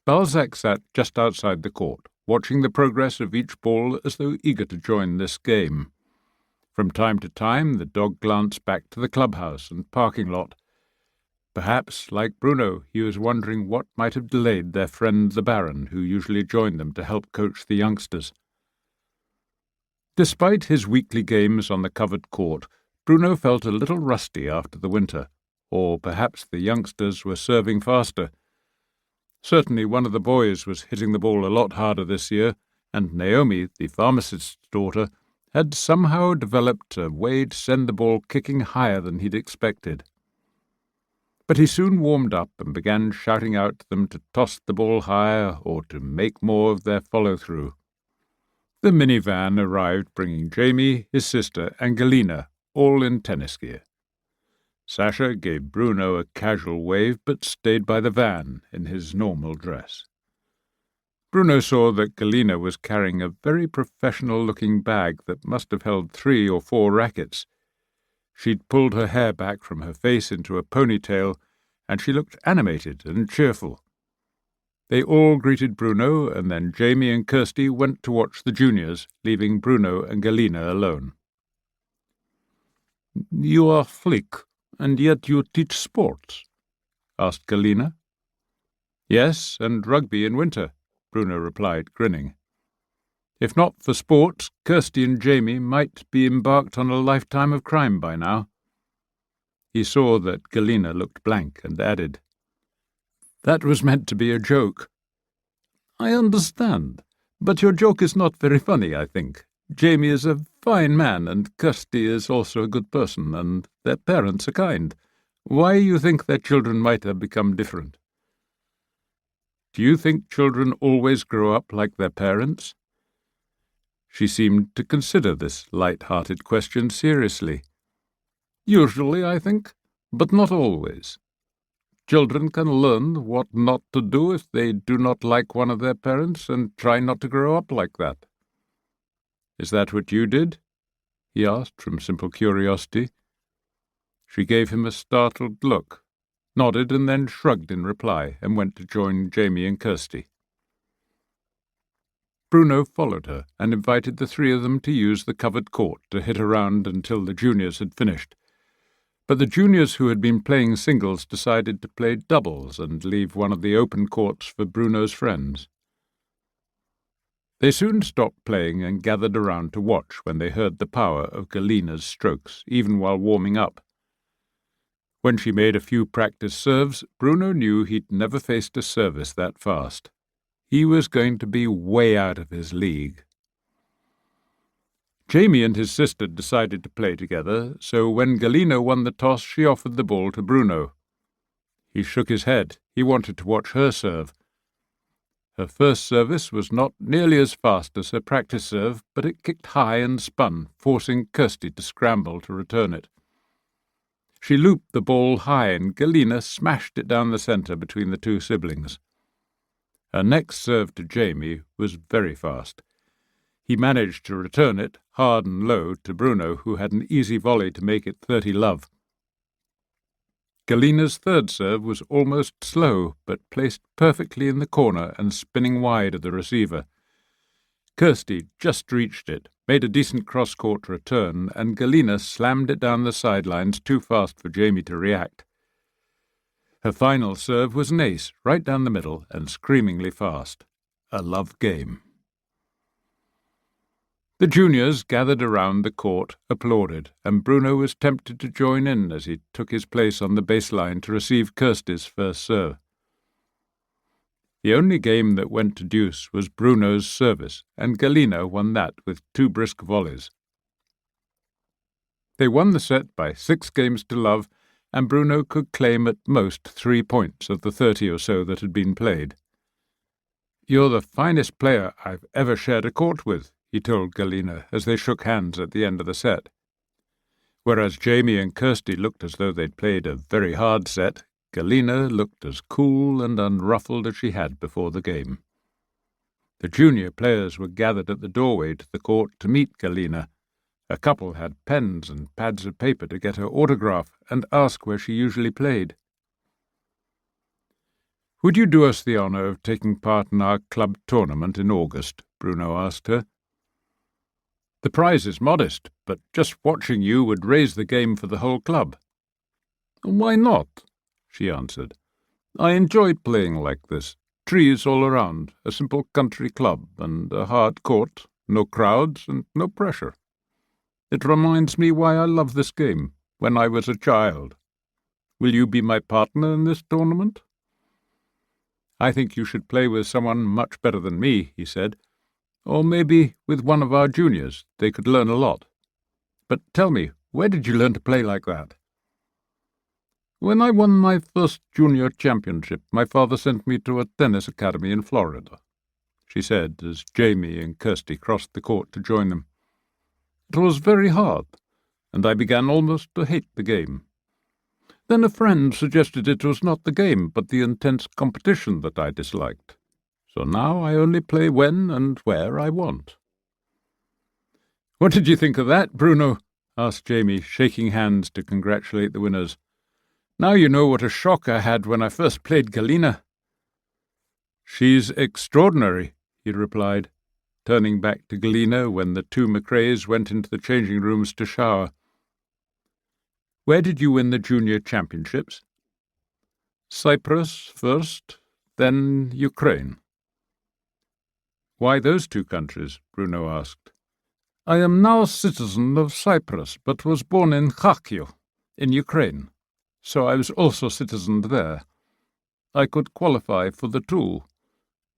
Balzac sat just outside the court, watching the progress of each ball as though eager to join this game. From time to time the dog glanced back to the clubhouse and parking lot. Perhaps, like Bruno, he was wondering what might have delayed their friend the Baron, who usually joined them to help coach the youngsters. Despite his weekly games on the covered court, Bruno felt a little rusty after the winter, or perhaps the youngsters were serving faster. Certainly one of the boys was hitting the ball a lot harder this year, and Naomi, the pharmacist's daughter, had somehow developed a way to send the ball kicking higher than he'd expected. But he soon warmed up and began shouting out to them to toss the ball higher or to make more of their follow-through. The minivan arrived bringing Jamie, his sister, and Galina, all in tennis gear. Sasha gave Bruno a casual wave but stayed by the van in his normal dress. Bruno saw that Galina was carrying a very professional-looking bag that must have held 3 or 4 rackets. She'd pulled her hair back from her face into a ponytail, and she looked animated and cheerful. They all greeted Bruno, and then Jamie and Kirsty went to watch the juniors, leaving Bruno and Galina alone. "You are flick, and yet you teach sports?" asked Galina. "Yes, and rugby in winter," Bruno replied, grinning. "If not for sports, Kirsty and Jamie might be embarked on a lifetime of crime by now." He saw that Galina looked blank and added, "That was meant to be a joke." "I understand, but your joke is not very funny, I think. Jamie is a fine man, and Kirsty is also a good person, and their parents are kind. Why you think their children might have become different?" "Do you think children always grow up like their parents?" She seemed to consider this light-hearted question seriously. "Usually, I think, but not always. Children can learn what not to do if they do not like one of their parents and try not to grow up like that." "Is that what you did?" he asked from simple curiosity. She gave him a startled look, nodded and then shrugged in reply and went to join Jamie and Kirsty. Bruno followed her and invited the three of them to use the covered court to hit around until the juniors had finished. But the juniors who had been playing singles decided to play doubles and leave one of the open courts for Bruno's friends. They soon stopped playing and gathered around to watch when they heard the power of Galina's strokes, even while warming up. When she made a few practice serves, Bruno knew he'd never faced a service that fast. He was going to be way out of his league. Jamie and his sister decided to play together, so when Galina won the toss, she offered the ball to Bruno. He shook his head. He wanted to watch her serve. Her first service was not nearly as fast as her practice serve, but it kicked high and spun, forcing Kirsty to scramble to return it. She looped the ball high, and Galina smashed it down the centre between the two siblings. Her next serve to Jamie was very fast. He managed to return it, hard and low, to Bruno, who had an easy volley to make it 30-love. Galina's third serve was almost slow, but placed perfectly in the corner and spinning wide of the receiver. Kirsty just reached it, made a decent cross-court return, and Galina slammed it down the sidelines too fast for Jamie to react. Her final serve was an ace, right down the middle, and screamingly fast. A love game. The juniors gathered around the court, applauded, and Bruno was tempted to join in as he took his place on the baseline to receive Kirsty's first serve. The only game that went to deuce was Bruno's service, and Galina won that with 2 brisk volleys. They won the set by 6 games to love, and Bruno could claim at most 3 points of the 30 or so that had been played. "You're the finest player I've ever shared a court with," he told Galina as they shook hands at the end of the set. Whereas Jamie and Kirsty looked as though they'd played a very hard set, Galina looked as cool and unruffled as she had before the game. The junior players were gathered at the doorway to the court to meet Galina. A couple had pens and pads of paper to get her autograph and ask where she usually played. "Would you do us the honour of taking part in our club tournament in August?" Bruno asked her. "The prize is modest, but just watching you would raise the game for the whole club." "Why not?" she answered. "I enjoy playing like this. Trees all around, a simple country club, and a hard court, no crowds and no pressure. It reminds me why I love this game, when I was a child. Will you be my partner in this tournament?" "I think you should play with someone much better than me," he said. "Or maybe with one of our juniors. They could learn a lot. But tell me, where did you learn to play like that?" "When I won my first junior championship, my father sent me to a tennis academy in Florida," she said as Jamie and Kirsty crossed the court to join them. "It was very hard, and I began almost to hate the game. Then a friend suggested it was not the game, but the intense competition that I disliked. So now I only play when and where I want." "What did you think of that, Bruno?" asked Jamie, shaking hands to congratulate the winners. "Now you know what a shock I had when I first played Galina." "She's extraordinary," he replied, turning back to Galina when the 2 McRaes went into the changing rooms to shower. "Where did you win the junior championships?" "Cyprus first, then Ukraine." "Why those 2 countries?" Bruno asked. "I am now a citizen of Cyprus, but was born in Chateau, in Ukraine, so I was also citizened there. I could qualify for the 2.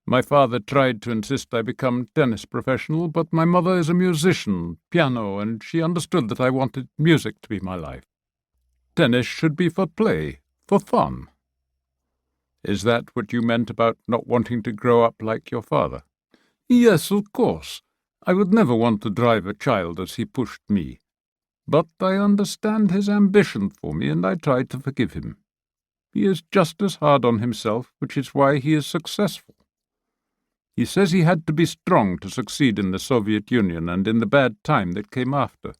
My father tried to insist I become tennis professional, but my mother is a musician, piano, and she understood that I wanted music to be my life. Tennis should be for play, for fun." "Is that what you meant about not wanting to grow up like your father?" "Yes, of course. I would never want to drive a child as he pushed me. But I understand his ambition for me, and I try to forgive him. He is just as hard on himself, which is why he is successful. He says he had to be strong to succeed in the Soviet Union and in the bad time that came after.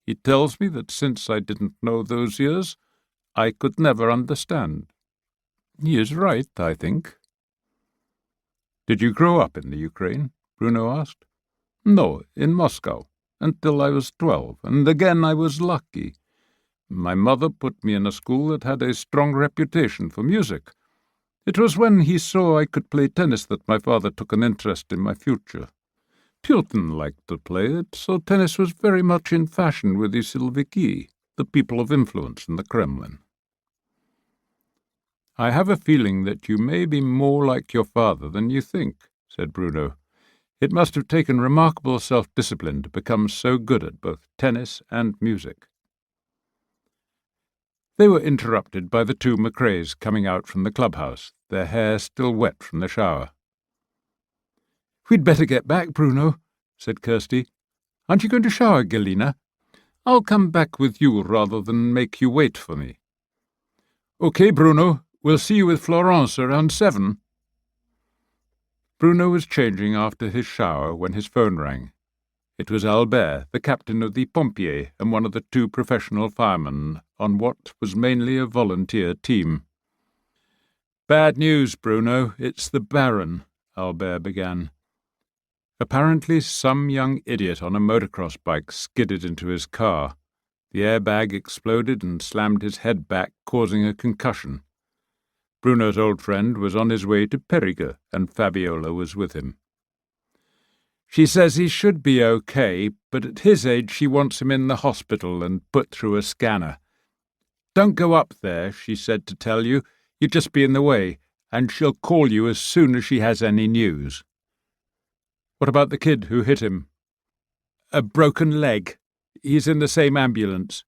He tells me that since I didn't know those years, I could never understand. He is right, I think." "Did you grow up in the Ukraine?" Bruno asked. No, in Moscow, until I was 12, and again I was lucky. My mother put me in a school that had a strong reputation for music. It was when he saw I could play tennis that my father took an interest in my future. Putin liked to play it, so tennis was very much in fashion with the Silviki, the people of influence in the Kremlin. I have a feeling that you may be more like your father than you think, said Bruno. It must have taken remarkable self-discipline to become so good at both tennis and music. They were interrupted by the two McRaes coming out from the clubhouse, their hair still wet from the shower. "We'd better get back, Bruno," said Kirsty. "Aren't you going to shower, Galina? I'll come back with you rather than make you wait for me." "Okay, Bruno. We'll see you with Florence around 7. Bruno was changing after his shower when his phone rang. It was Albert, the captain of the Pompiers and one of the 2 professional firemen on what was mainly a volunteer team. "Bad news, Bruno. It's the Baron," Albert began. Apparently some young idiot on a motocross bike skidded into his car. The airbag exploded and slammed his head back, causing a concussion. Bruno's old friend was on his way to Périgordian, and Fabiola was with him. "She says he should be okay, but at his age she wants him in the hospital and put through a scanner. Don't go up there, she said to tell you. You'd just be in the way, and she'll call you as soon as she has any news." "What about the kid who hit him?" "A broken leg. He's in the same ambulance.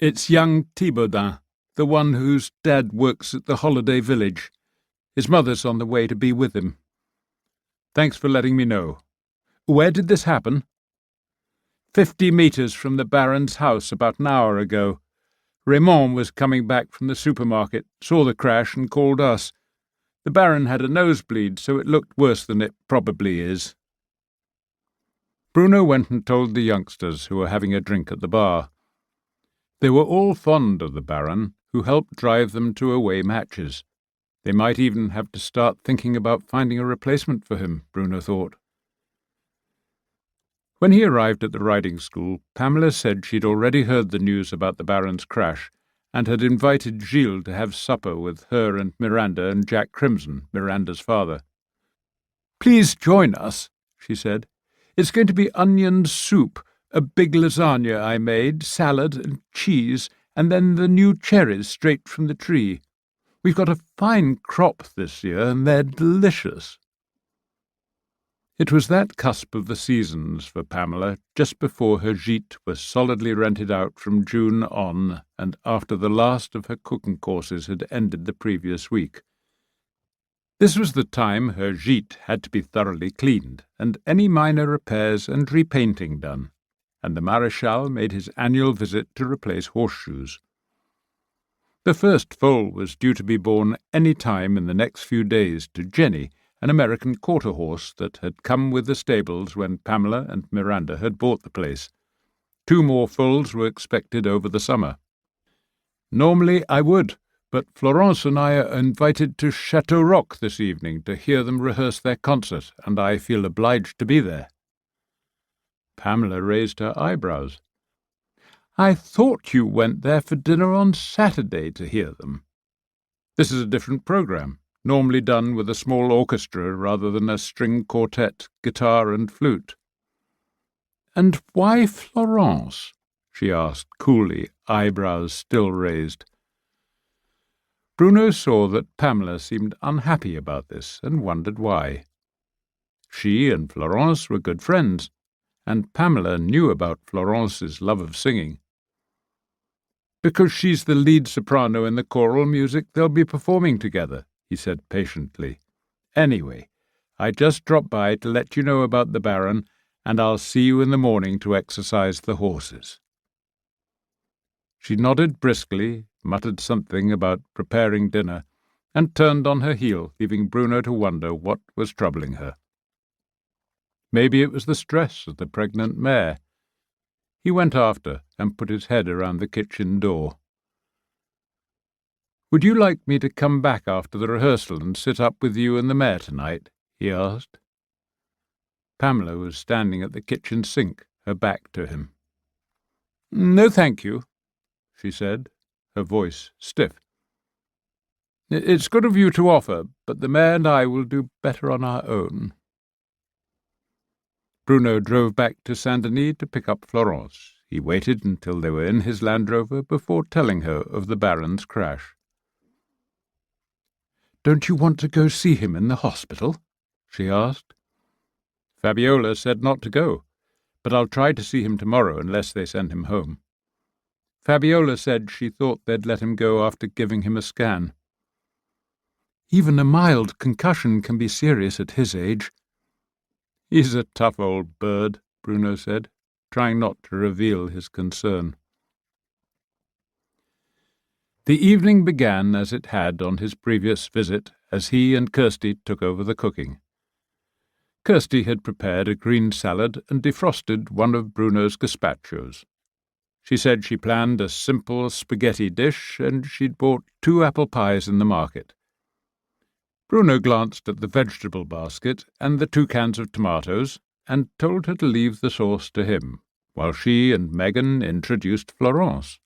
It's young Thibautin, the one whose dad works at the holiday village. His mother's on the way to be with him." "Thanks for letting me know. Where did this happen?" 50 metres from the Baron's house about an hour ago. Raymond was coming back from the supermarket, saw the crash and called us. The Baron had a nosebleed, so it looked worse than it probably is." Bruno went and told the youngsters who were having a drink at the bar. They were all fond of the Baron, who helped drive them to away matches. They might even have to start thinking about finding a replacement for him, Bruno thought. When he arrived at the riding school, Pamela said she'd already heard the news about the Baron's crash and had invited Gilles to have supper with her and Miranda and Jack Crimson, Miranda's father. "Please join us," she said. "It's going to be onion soup, a big lasagna I made, salad and cheese, and then the new cherries straight from the tree. We've got a fine crop this year, and they're delicious." It was that cusp of the seasons for Pamela, just before her gîte was solidly rented out from June on, and after the last of her cooking courses had ended the previous week. This was the time her gîte had to be thoroughly cleaned, and any minor repairs and repainting done, and the Maréchal made his annual visit to replace horseshoes. The first foal was due to be born any time in the next few days to Jenny, an American quarter horse that had come with the stables when Pamela and Miranda had bought the place. 2 more foals were expected over the summer. "Normally I would, but Florence and I are invited to Chateau this evening to hear them rehearse their concert, and I feel obliged to be there." Pamela raised her eyebrows. "I thought you went there for dinner on Saturday to hear them." "This is a different programme, normally done with a small orchestra rather than a string quartet, guitar and flute." "And why Florence?" she asked coolly, eyebrows still raised. Bruno saw that Pamela seemed unhappy about this and wondered why. She and Florence were good friends, and Pamela knew about Florence's love of singing. "Because she's the lead soprano in the choral music they'll be performing together," he said patiently. "Anyway, I just dropped by to let you know about the Baron, and I'll see you in the morning to exercise the horses." She nodded briskly, muttered something about preparing dinner, and turned on her heel, leaving Bruno to wonder what was troubling her. Maybe it was the stress of the pregnant mare. He went after and put his head around the kitchen door. "Would you like me to come back after the rehearsal and sit up with you and the mare tonight?" he asked. Pamela was standing at the kitchen sink, her back to him. "No, thank you," she said, her voice stiff. "It's good of you to offer, but the mayor and I will do better on our own." Bruno drove back to Saint-Denis to pick up Florence. He waited until they were in his Land Rover before telling her of the Baron's crash. "Don't you want to go see him in the hospital?" she asked. "Fabiola said not to go, but I'll try to see him tomorrow unless they send him home. Fabiola said she thought they'd let him go after giving him a scan." "Even a mild concussion can be serious at his age." "He's a tough old bird," Bruno said, trying not to reveal his concern. The evening began as it had on his previous visit, as he and Kirsty took over the cooking. Kirsty had prepared a green salad and defrosted one of Bruno's gazpachos. She said she planned a simple spaghetti dish, and she'd bought 2 apple pies in the market. Bruno glanced at the vegetable basket and the 2 cans of tomatoes, and told her to leave the sauce to him, while she and Megan introduced Florence.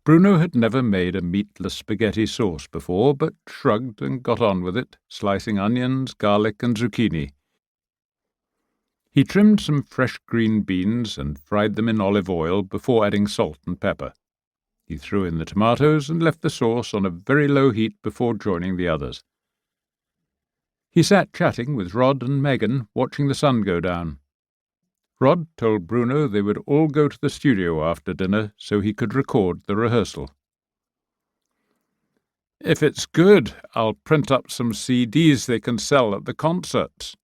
Bruno had never made a meatless spaghetti sauce before, but shrugged and got on with it, slicing onions, garlic, and zucchini. He trimmed some fresh green beans and fried them in olive oil before adding salt and pepper. He threw in the tomatoes and left the sauce on a very low heat before joining the others. He sat chatting with Rod and Megan, watching the sun go down. Rod told Bruno they would all go to the studio after dinner so he could record the rehearsal. "If it's good, I'll print up some CDs they can sell at the concerts,"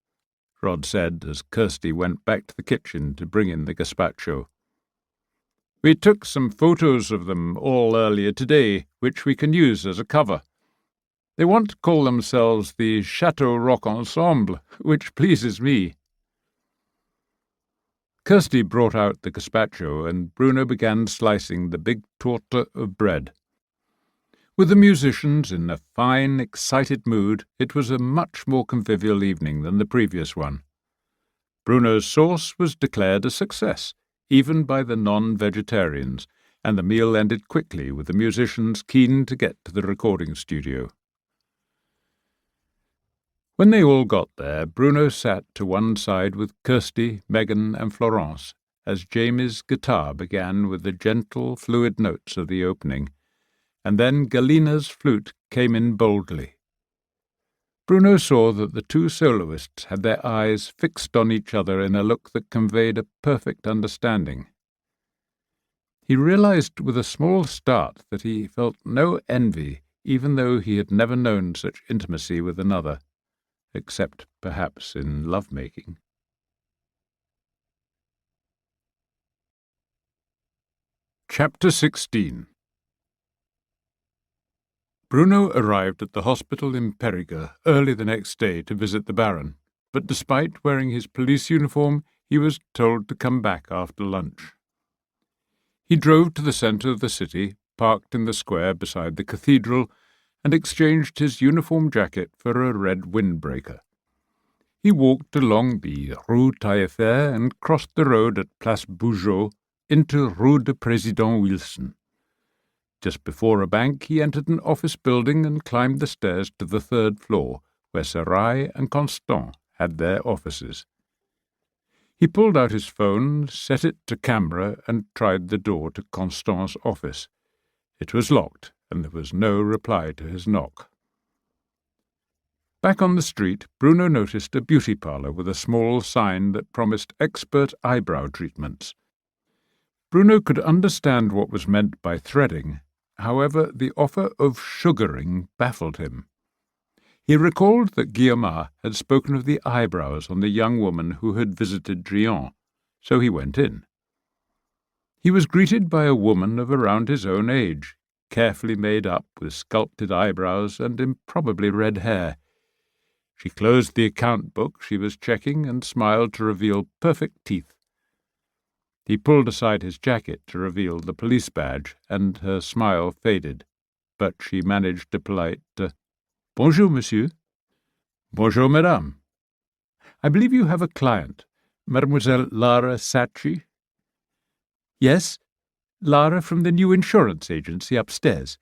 Rod said as Kirsty went back to the kitchen to bring in the gazpacho. "We took some photos of them all earlier today, which we can use as a cover. They want to call themselves the Chateau Rock Ensemble, which pleases me." Kirsty brought out the gazpacho, and Bruno began slicing the big torta of bread. With the musicians in a fine, excited mood, it was a much more convivial evening than the previous one. Bruno's sauce was declared a success, even by the non-vegetarians, and the meal ended quickly with the musicians keen to get to the recording studio. When they all got there, Bruno sat to one side with Kirsty, Megan, and Florence, as Jamie's guitar began with the gentle, fluid notes of the opening, and then Galina's flute came in boldly. Bruno saw that the 2 soloists had their eyes fixed on each other in a look that conveyed a perfect understanding. He realized with a small start that he felt no envy, even though he had never known such intimacy with another, except perhaps in love-making. Chapter 16. Bruno arrived at the hospital in Périgordian early the next day to visit the Baron, but despite wearing his police uniform, he was told to come back after lunch. He drove to the centre of the city, parked in the square beside the cathedral, and exchanged his uniform jacket for a red windbreaker. He walked along the Rue Taillefer and crossed the road at Place Bugeaud into Rue de Président Wilson. Just before a bank, he entered an office building and climbed the stairs to the 3rd floor, where Sarai and Constant had their offices. He pulled out his phone, set it to camera, and tried the door to Constant's office. It was locked, and there was no reply to his knock. Back on the street, Bruno noticed a beauty parlour with a small sign that promised expert eyebrow treatments. Bruno could understand what was meant by threading. However, the offer of sugaring baffled him. He recalled that Guillaume had spoken of the eyebrows on the young woman who had visited Drian, so he went in. He was greeted by a woman of around his own age, carefully made up with sculpted eyebrows and improbably red hair. She closed the account book she was checking and smiled to reveal perfect teeth. He pulled aside his jacket to reveal the police badge, and her smile faded, but she managed a polite, "Bonjour, monsieur." "Bonjour, madame." I believe you have a client, Mademoiselle Lara Sacchi?" "Yes, Lara from the new insurance agency upstairs.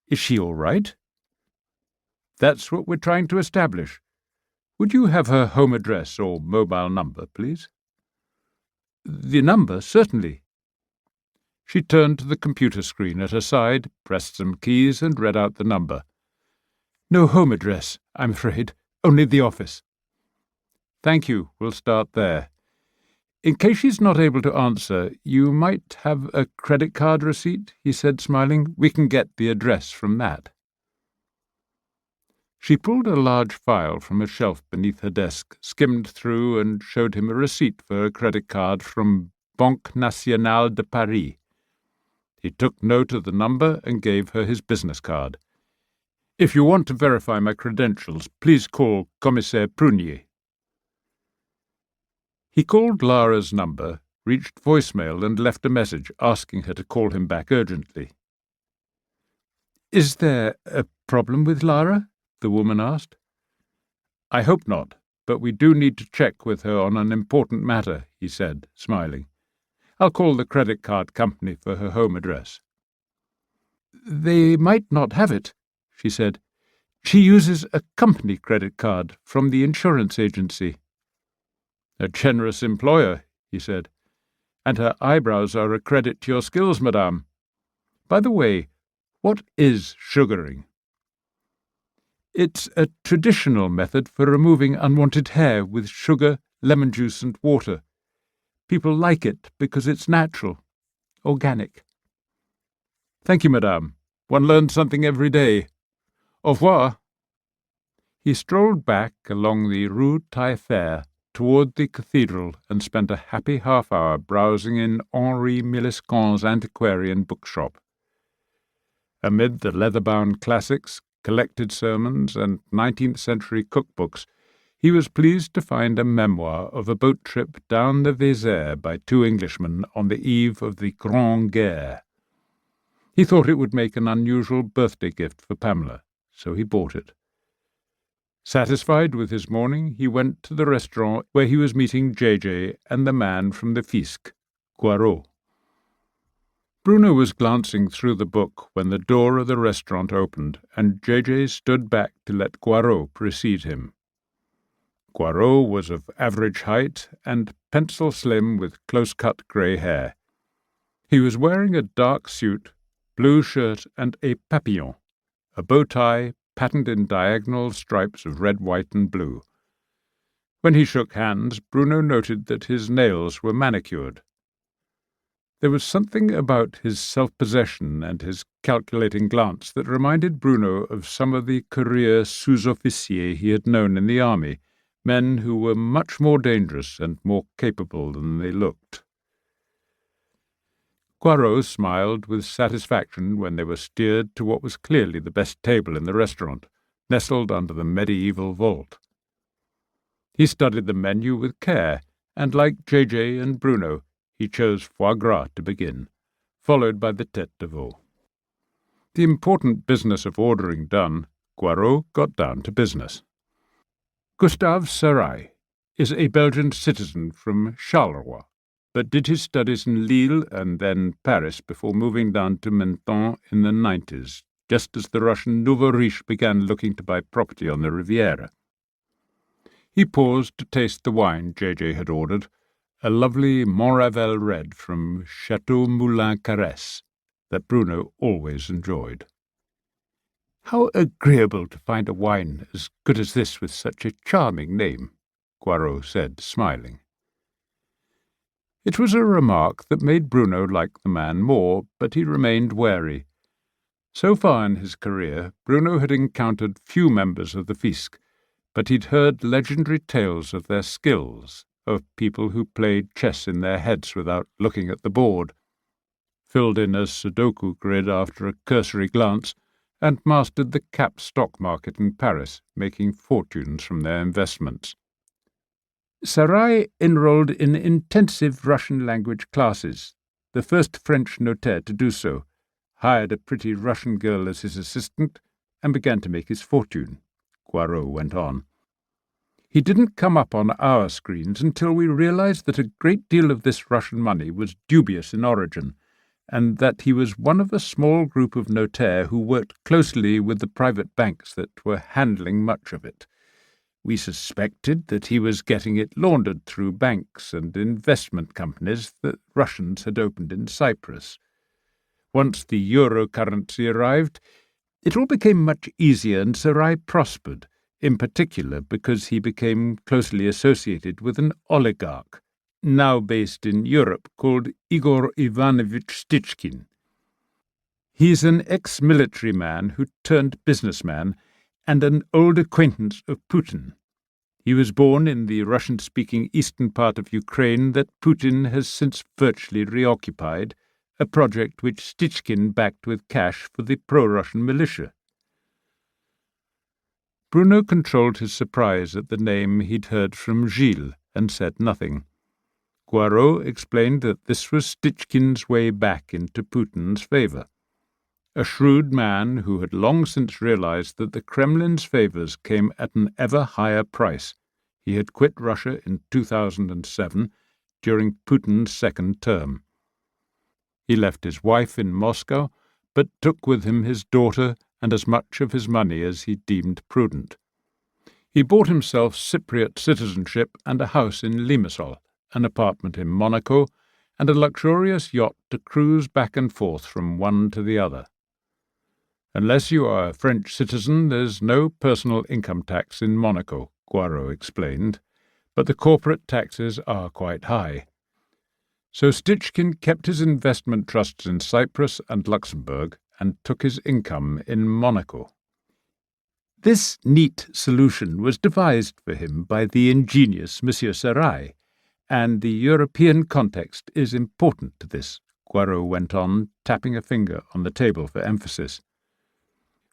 Is she all right?" "That's what we're trying to establish. Would you have her home address or mobile number, please?" "The number, certainly." She turned to the computer screen at her side, pressed some keys, and read out the number. "No home address, I'm afraid. Only the office." "Thank you. We'll start there. In case she's not able to answer, you might have a credit card receipt," he said, smiling. "We can get the address from that." She pulled a large file from a shelf beneath her desk, skimmed through, and showed him a receipt for her credit card from Banque Nationale de Paris. He took note of the number and gave her his business card. "If you want to verify my credentials, please call Commissaire Prunier." He called Lara's number, reached voicemail, and left a message asking her to call him back urgently. "Is there a problem with Lara?" the woman asked. "I hope not, but we do need to check with her on an important matter," he said, smiling. "I'll call the credit card company for her home address." "They might not have it," she said. "She uses a company credit card from the insurance agency." "A generous employer," he said. "And her eyebrows are a credit to your skills, madame. By the way, what is sugaring?" "It's a traditional method for removing unwanted hair with sugar, lemon juice, and water. People like it because it's natural, organic." "Thank you, madame. One learns something every day. Au revoir." He strolled back along the Rue Taillefer toward the cathedral and spent a happy half-hour browsing in Henri Millescan's antiquarian bookshop. Amid the leather-bound classics, collected sermons, and 19th-century cookbooks, he was pleased to find a memoir of a boat trip down the Vézère by two Englishmen on the eve of the Grande Guerre. He thought it would make an unusual birthday gift for Pamela, so he bought it. Satisfied with his morning, he went to the restaurant where he was meeting JJ and the man from the Fisc, Poirot. Bruno was glancing through the book when the door of the restaurant opened, and JJ stood back to let Poirot precede him. Poirot was of average height and pencil-slim with close-cut grey hair. He was wearing a dark suit, blue shirt and a papillon, a bow tie patterned in diagonal stripes of red, white, and blue. When he shook hands, Bruno noted that his nails were manicured. There was something about his self-possession and his calculating glance that reminded Bruno of some of the career sous-officiers he had known in the army, men who were much more dangerous and more capable than they looked. Poirot smiled with satisfaction when they were steered to what was clearly the best table in the restaurant, nestled under the medieval vault. He studied the menu with care, and like JJ and Bruno, he chose foie gras to begin, followed by the tête de veau. The important business of ordering done, Poirot got down to business. Gustave Sarai is a Belgian citizen from Charleroi, but did his studies in Lille and then Paris before moving down to Menton in the 90s, just as the Russian nouveau riche began looking to buy property on the Riviera. He paused to taste the wine JJ had ordered, a lovely Montravel red from Chateau Moulin Caresse that Bruno always enjoyed. "How agreeable to find a wine as good as this with such a charming name," Poirot said, smiling. It was a remark that made Bruno like the man more, but he remained wary. So far in his career, Bruno had encountered few members of the Fisc, but he'd heard legendary tales of their skills, of people who played chess in their heads without looking at the board, filled in a Sudoku grid after a cursory glance, and mastered the cap stock market in Paris, making fortunes from their investments. Sarai enrolled in intensive Russian-language classes, the first French notaire to do so, hired a pretty Russian girl as his assistant, and began to make his fortune, Poirot went on. He didn't come up on our screens until we realized that a great deal of this Russian money was dubious in origin, and that he was one of a small group of notaires who worked closely with the private banks that were handling much of it. We suspected that he was getting it laundered through banks and investment companies that Russians had opened in Cyprus. Once the euro currency arrived, it all became much easier and Sarai prospered, in particular because he became closely associated with an oligarch, now based in Europe, called Igor Ivanovich Stichkin. He's an ex-military man who turned businessman and an old acquaintance of Putin. He was born in the Russian-speaking eastern part of Ukraine that Putin has since virtually reoccupied, a project which Stichkin backed with cash for the pro-Russian militia. Bruno controlled his surprise at the name he'd heard from Gilles and said nothing. Poirot explained that this was Stichkin's way back into Putin's favour. A shrewd man who had long since realized that the Kremlin's favors came at an ever higher price. He had quit Russia in 2007 during Putin's second term. He left his wife in Moscow, but took with him his daughter and as much of his money as he deemed prudent. He bought himself Cypriot citizenship and a house in Limassol, an apartment in Monaco, and a luxurious yacht to cruise back and forth from one to the other. Unless you are a French citizen, there's no personal income tax in Monaco, Poirot explained, but the corporate taxes are quite high. So Stichkin kept his investment trusts in Cyprus and Luxembourg and took his income in Monaco. This neat solution was devised for him by the ingenious Monsieur Sarai, and the European context is important to this, Poirot went on, tapping a finger on the table for emphasis.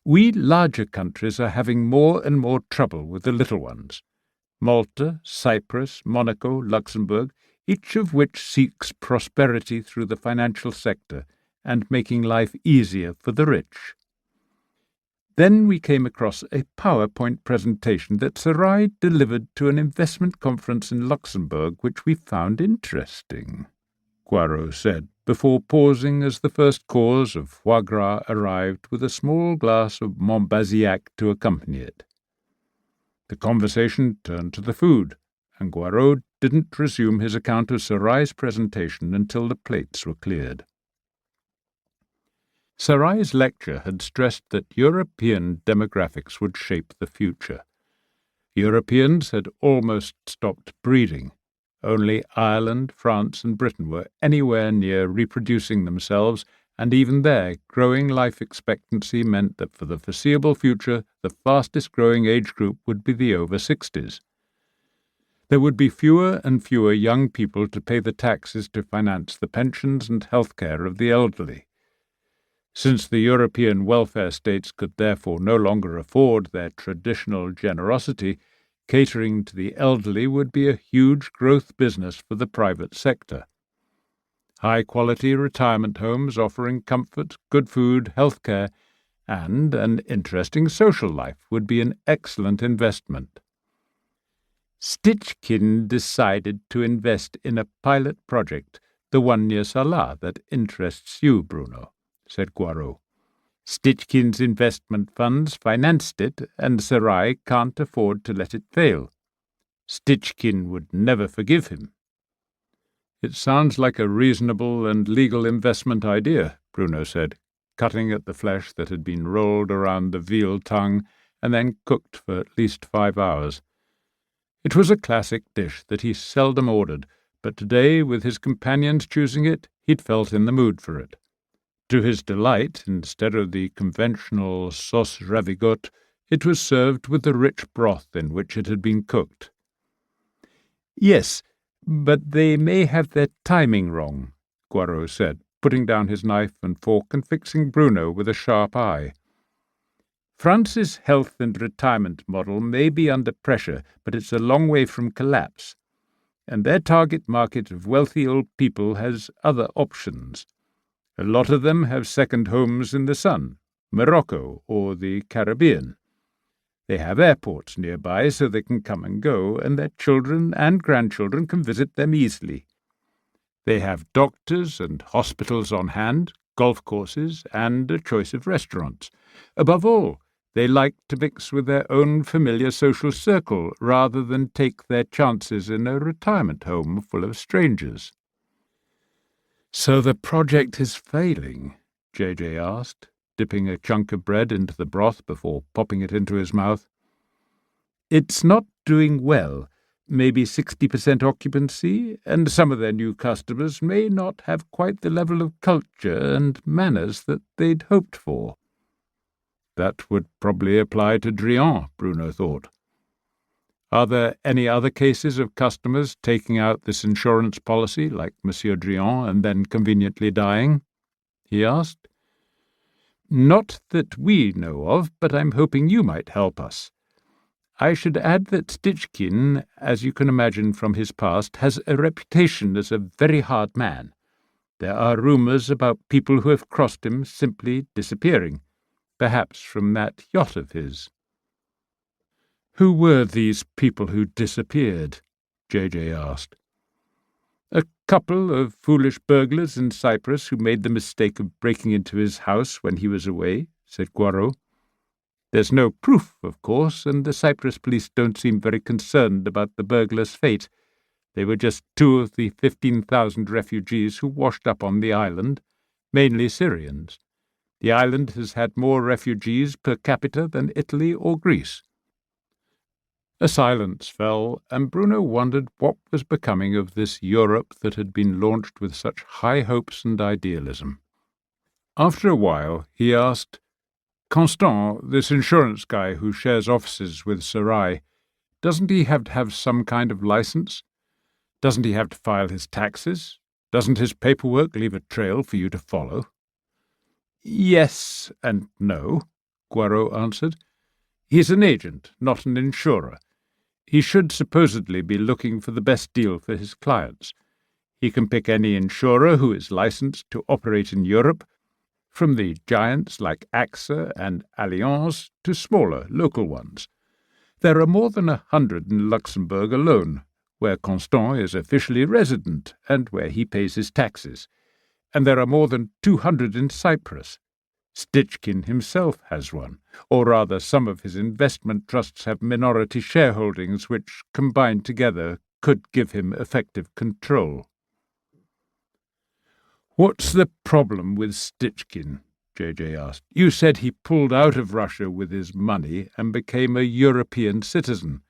We larger countries are having more and more trouble with the little ones. Malta, Cyprus, Monaco, Luxembourg, each of which seeks prosperity through the financial sector and making life easier for the rich. Then we came across a PowerPoint presentation that Sarai delivered to an investment conference in Luxembourg, which we found interesting, Poirot said, before pausing as the first course of foie gras arrived with a small glass of Montbazillac to accompany it. The conversation turned to the food, and Poirot didn't resume his account of Sarai's presentation until the plates were cleared. Sarai's lecture had stressed that European demographics would shape the future. Europeans had almost stopped breeding. Only Ireland, France, and Britain were anywhere near reproducing themselves, and even there, growing life expectancy meant that for the foreseeable future, the fastest-growing age group would be the over 60s. There would be fewer and fewer young people to pay the taxes to finance the pensions and health care of the elderly. Since the European welfare states could therefore no longer afford their traditional generosity, catering to the elderly would be a huge growth business for the private sector. High-quality retirement homes offering comfort, good food, health care, and an interesting social life would be an excellent investment. Stichkin decided to invest in a pilot project, the one near Salah, that interests you, Bruno, said Poirot. Stichkin's investment funds financed it, and Sarai can't afford to let it fail. Stichkin would never forgive him. It sounds like a reasonable and legal investment idea, Bruno said, cutting at the flesh that had been rolled around the veal tongue and then cooked for at least 5 hours. It was a classic dish that he seldom ordered, but today, with his companions choosing it, he'd felt in the mood for it. To his delight, instead of the conventional sauce ravigote, it was served with the rich broth in which it had been cooked. "Yes, but they may have their timing wrong," Poirot said, putting down his knife and fork and fixing Bruno with a sharp eye. "France's health and retirement model may be under pressure, but it's a long way from collapse. And their target market of wealthy old people has other options. A lot of them have second homes in the sun, Morocco or the Caribbean. They have airports nearby so they can come and go, and their children and grandchildren can visit them easily. They have doctors and hospitals on hand, golf courses, and a choice of restaurants. Above all, they like to mix with their own familiar social circle rather than take their chances in a retirement home full of strangers. "So the project is failing?" J.J. asked, dipping a chunk of bread into the broth before popping it into his mouth. "It's not doing well. Maybe 60% occupancy, and some of their new customers may not have quite the level of culture and manners that they'd hoped for." That would probably apply to Drian, Bruno thought. "Are there any other cases of customers taking out this insurance policy, like Monsieur Drian, and then conveniently dying?" he asked. "Not that we know of, but I'm hoping you might help us. I should add that Stichkin, as you can imagine from his past, has a reputation as a very hard man. There are rumours about people who have crossed him simply disappearing, perhaps from that yacht of his." "Who were these people who disappeared?" J.J. asked. "A couple of foolish burglars in Cyprus who made the mistake of breaking into his house when he was away," said Poirot. "There's no proof, of course, and the Cyprus police don't seem very concerned about the burglars' fate. They were just two of the 15,000 refugees who washed up on the island, mainly Syrians. The island has had more refugees per capita than Italy or Greece." A silence fell, and Bruno wondered what was becoming of this Europe that had been launched with such high hopes and idealism. After a while, he asked, "Constant, this insurance guy who shares offices with Sarai, doesn't he have to have some kind of license? Doesn't he have to file his taxes? Doesn't his paperwork leave a trail for you to follow?" "Yes and no," Poirot answered. "He's an agent, not an insurer. He should supposedly be looking for the best deal for his clients. He can pick any insurer who is licensed to operate in Europe, from the giants like AXA and Allianz to smaller, local ones. There are more than 100 in Luxembourg alone, where Constant is officially resident and where he pays his taxes, and there are more than 200 in Cyprus. Stichkin himself has one, or rather some of his investment trusts have minority shareholdings which, combined together, could give him effective control." "What's the problem with Stichkin?" J.J. asked. "You said he pulled out of Russia with his money and became a European citizen.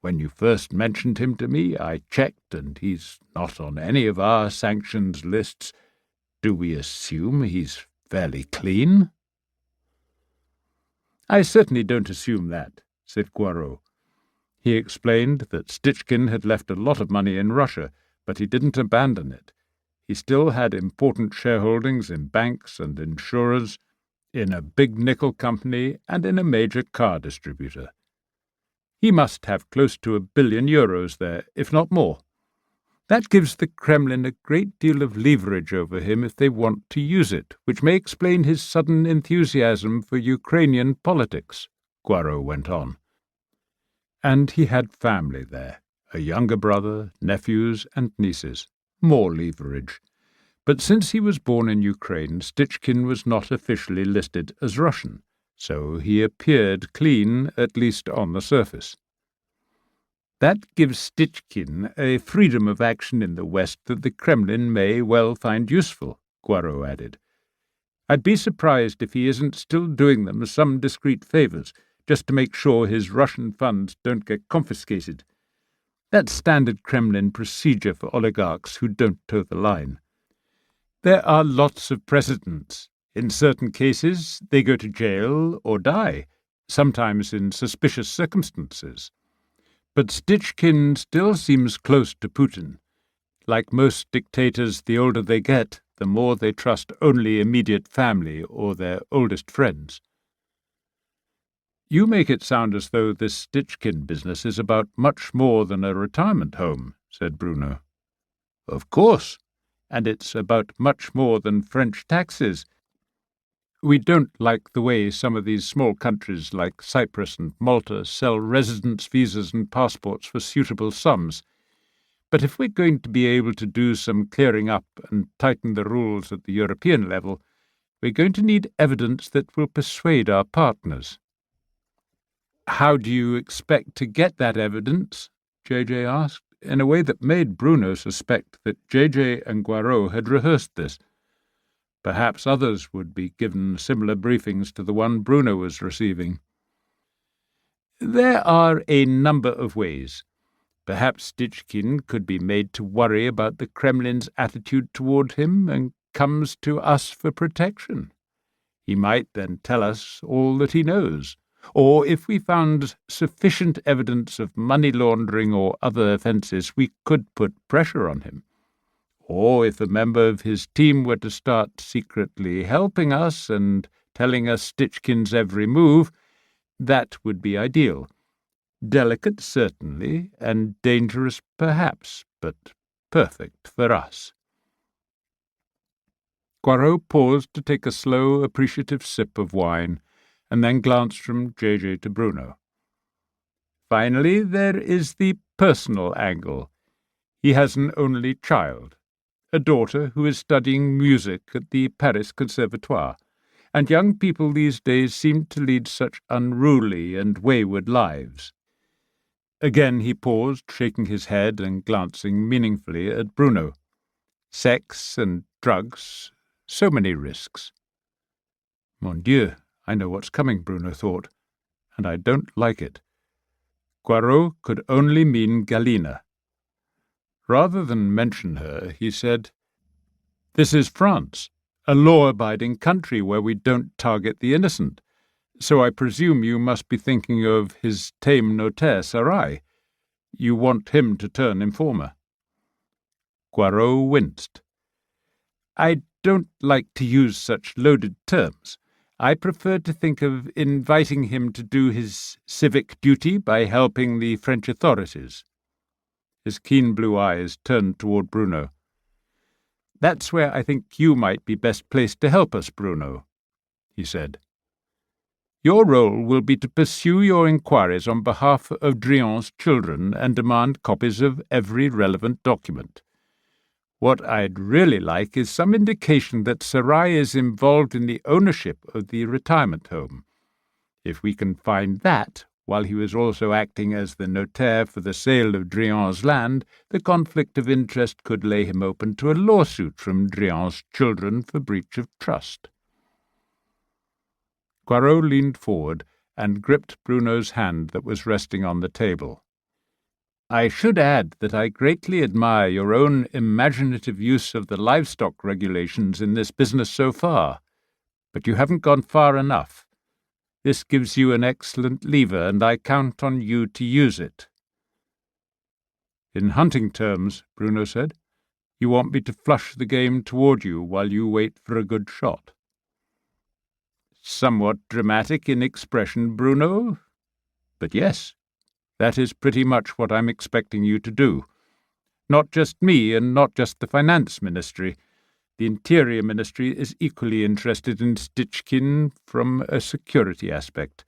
When you first mentioned him to me, I checked, and he's not on any of our sanctions lists. Do we assume he's fairly clean?" "I certainly don't assume that," said Poirot. He explained that Stichkin had left a lot of money in Russia, but he didn't abandon it. He still had important shareholdings in banks and insurers, in a big nickel company, and in a major car distributor. He must have close to €1 billion there, if not more. That gives the Kremlin a great deal of leverage over him if they want to use it, which may explain his sudden enthusiasm for Ukrainian politics," Poirot went on. "And he had family there, a younger brother, nephews and nieces. More leverage. But since he was born in Ukraine, Stichkin was not officially listed as Russian, so he appeared clean, at least on the surface. That gives Stichkin a freedom of action in the West that the Kremlin may well find useful," Poirot added. "I'd be surprised if he isn't still doing them some discreet favours, just to make sure his Russian funds don't get confiscated. That's standard Kremlin procedure for oligarchs who don't toe the line. There are lots of precedents. In certain cases, they go to jail or die, sometimes in suspicious circumstances. But Stichkin still seems close to Putin. Like most dictators, the older they get, the more they trust only immediate family or their oldest friends." "You make it sound as though this Stichkin business is about much more than a retirement home," said Bruno. "Of course, and it's about much more than French taxes. We don't like the way some of these small countries like Cyprus and Malta sell residence visas and passports for suitable sums. But if we're going to be able to do some clearing up and tighten the rules at the European level, we're going to need evidence that will persuade our partners." "How do you expect to get that evidence?" J.J. asked, in a way that made Bruno suspect that J.J. and Poirot had rehearsed this. Perhaps others would be given similar briefings to the one Bruno was receiving. "There are a number of ways. Perhaps Stitchkin could be made to worry about the Kremlin's attitude toward him and comes to us for protection. He might then tell us all that he knows. Or if we found sufficient evidence of money laundering or other offences, we could put pressure on him. Or if a member of his team were to start secretly helping us and telling us Stitchkin's every move, that would be ideal. Delicate, certainly, and dangerous, perhaps, but perfect for us." Poirot paused to take a slow, appreciative sip of wine, and then glanced from J.J. to Bruno. "Finally, there is the personal angle. He has an only child, a daughter who is studying music at the Paris Conservatoire, and young people these days seem to lead such unruly and wayward lives." Again he paused, shaking his head and glancing meaningfully at Bruno. "Sex and drugs, so many risks." "Mon Dieu, I know what's coming," Bruno thought, "and I don't like it." Poirot could only mean Galina. Rather than mention her, he said, "This is France, a law-abiding country where we don't target the innocent, so I presume you must be thinking of his tame notaire Sarai. You want him to turn informer." Poirot winced. "I don't like to use such loaded terms. I prefer to think of inviting him to do his civic duty by helping the French authorities." His keen blue eyes turned toward Bruno. "That's where I think you might be best placed to help us, Bruno," he said. "Your role will be to pursue your inquiries on behalf of Drian's children and demand copies of every relevant document. What I'd really like is some indication that Sarai is involved in the ownership of the retirement home. If we can find that, while he was also acting as the notaire for the sale of Drian's land, the conflict of interest could lay him open to a lawsuit from Drian's children for breach of trust." Poirot leaned forward and gripped Bruno's hand that was resting on the table. "I should add that I greatly admire your own imaginative use of the livestock regulations in this business so far, but you haven't gone far enough. This gives you an excellent lever, and I count on you to use it." "In hunting terms," Bruno said, "you want me to flush the game toward you while you wait for a good shot." "Somewhat dramatic in expression, Bruno, but yes. That is pretty much what I'm expecting you to do. Not just me, and not just the Finance Ministry. The Interior Ministry is equally interested in Stitchkin from a security aspect.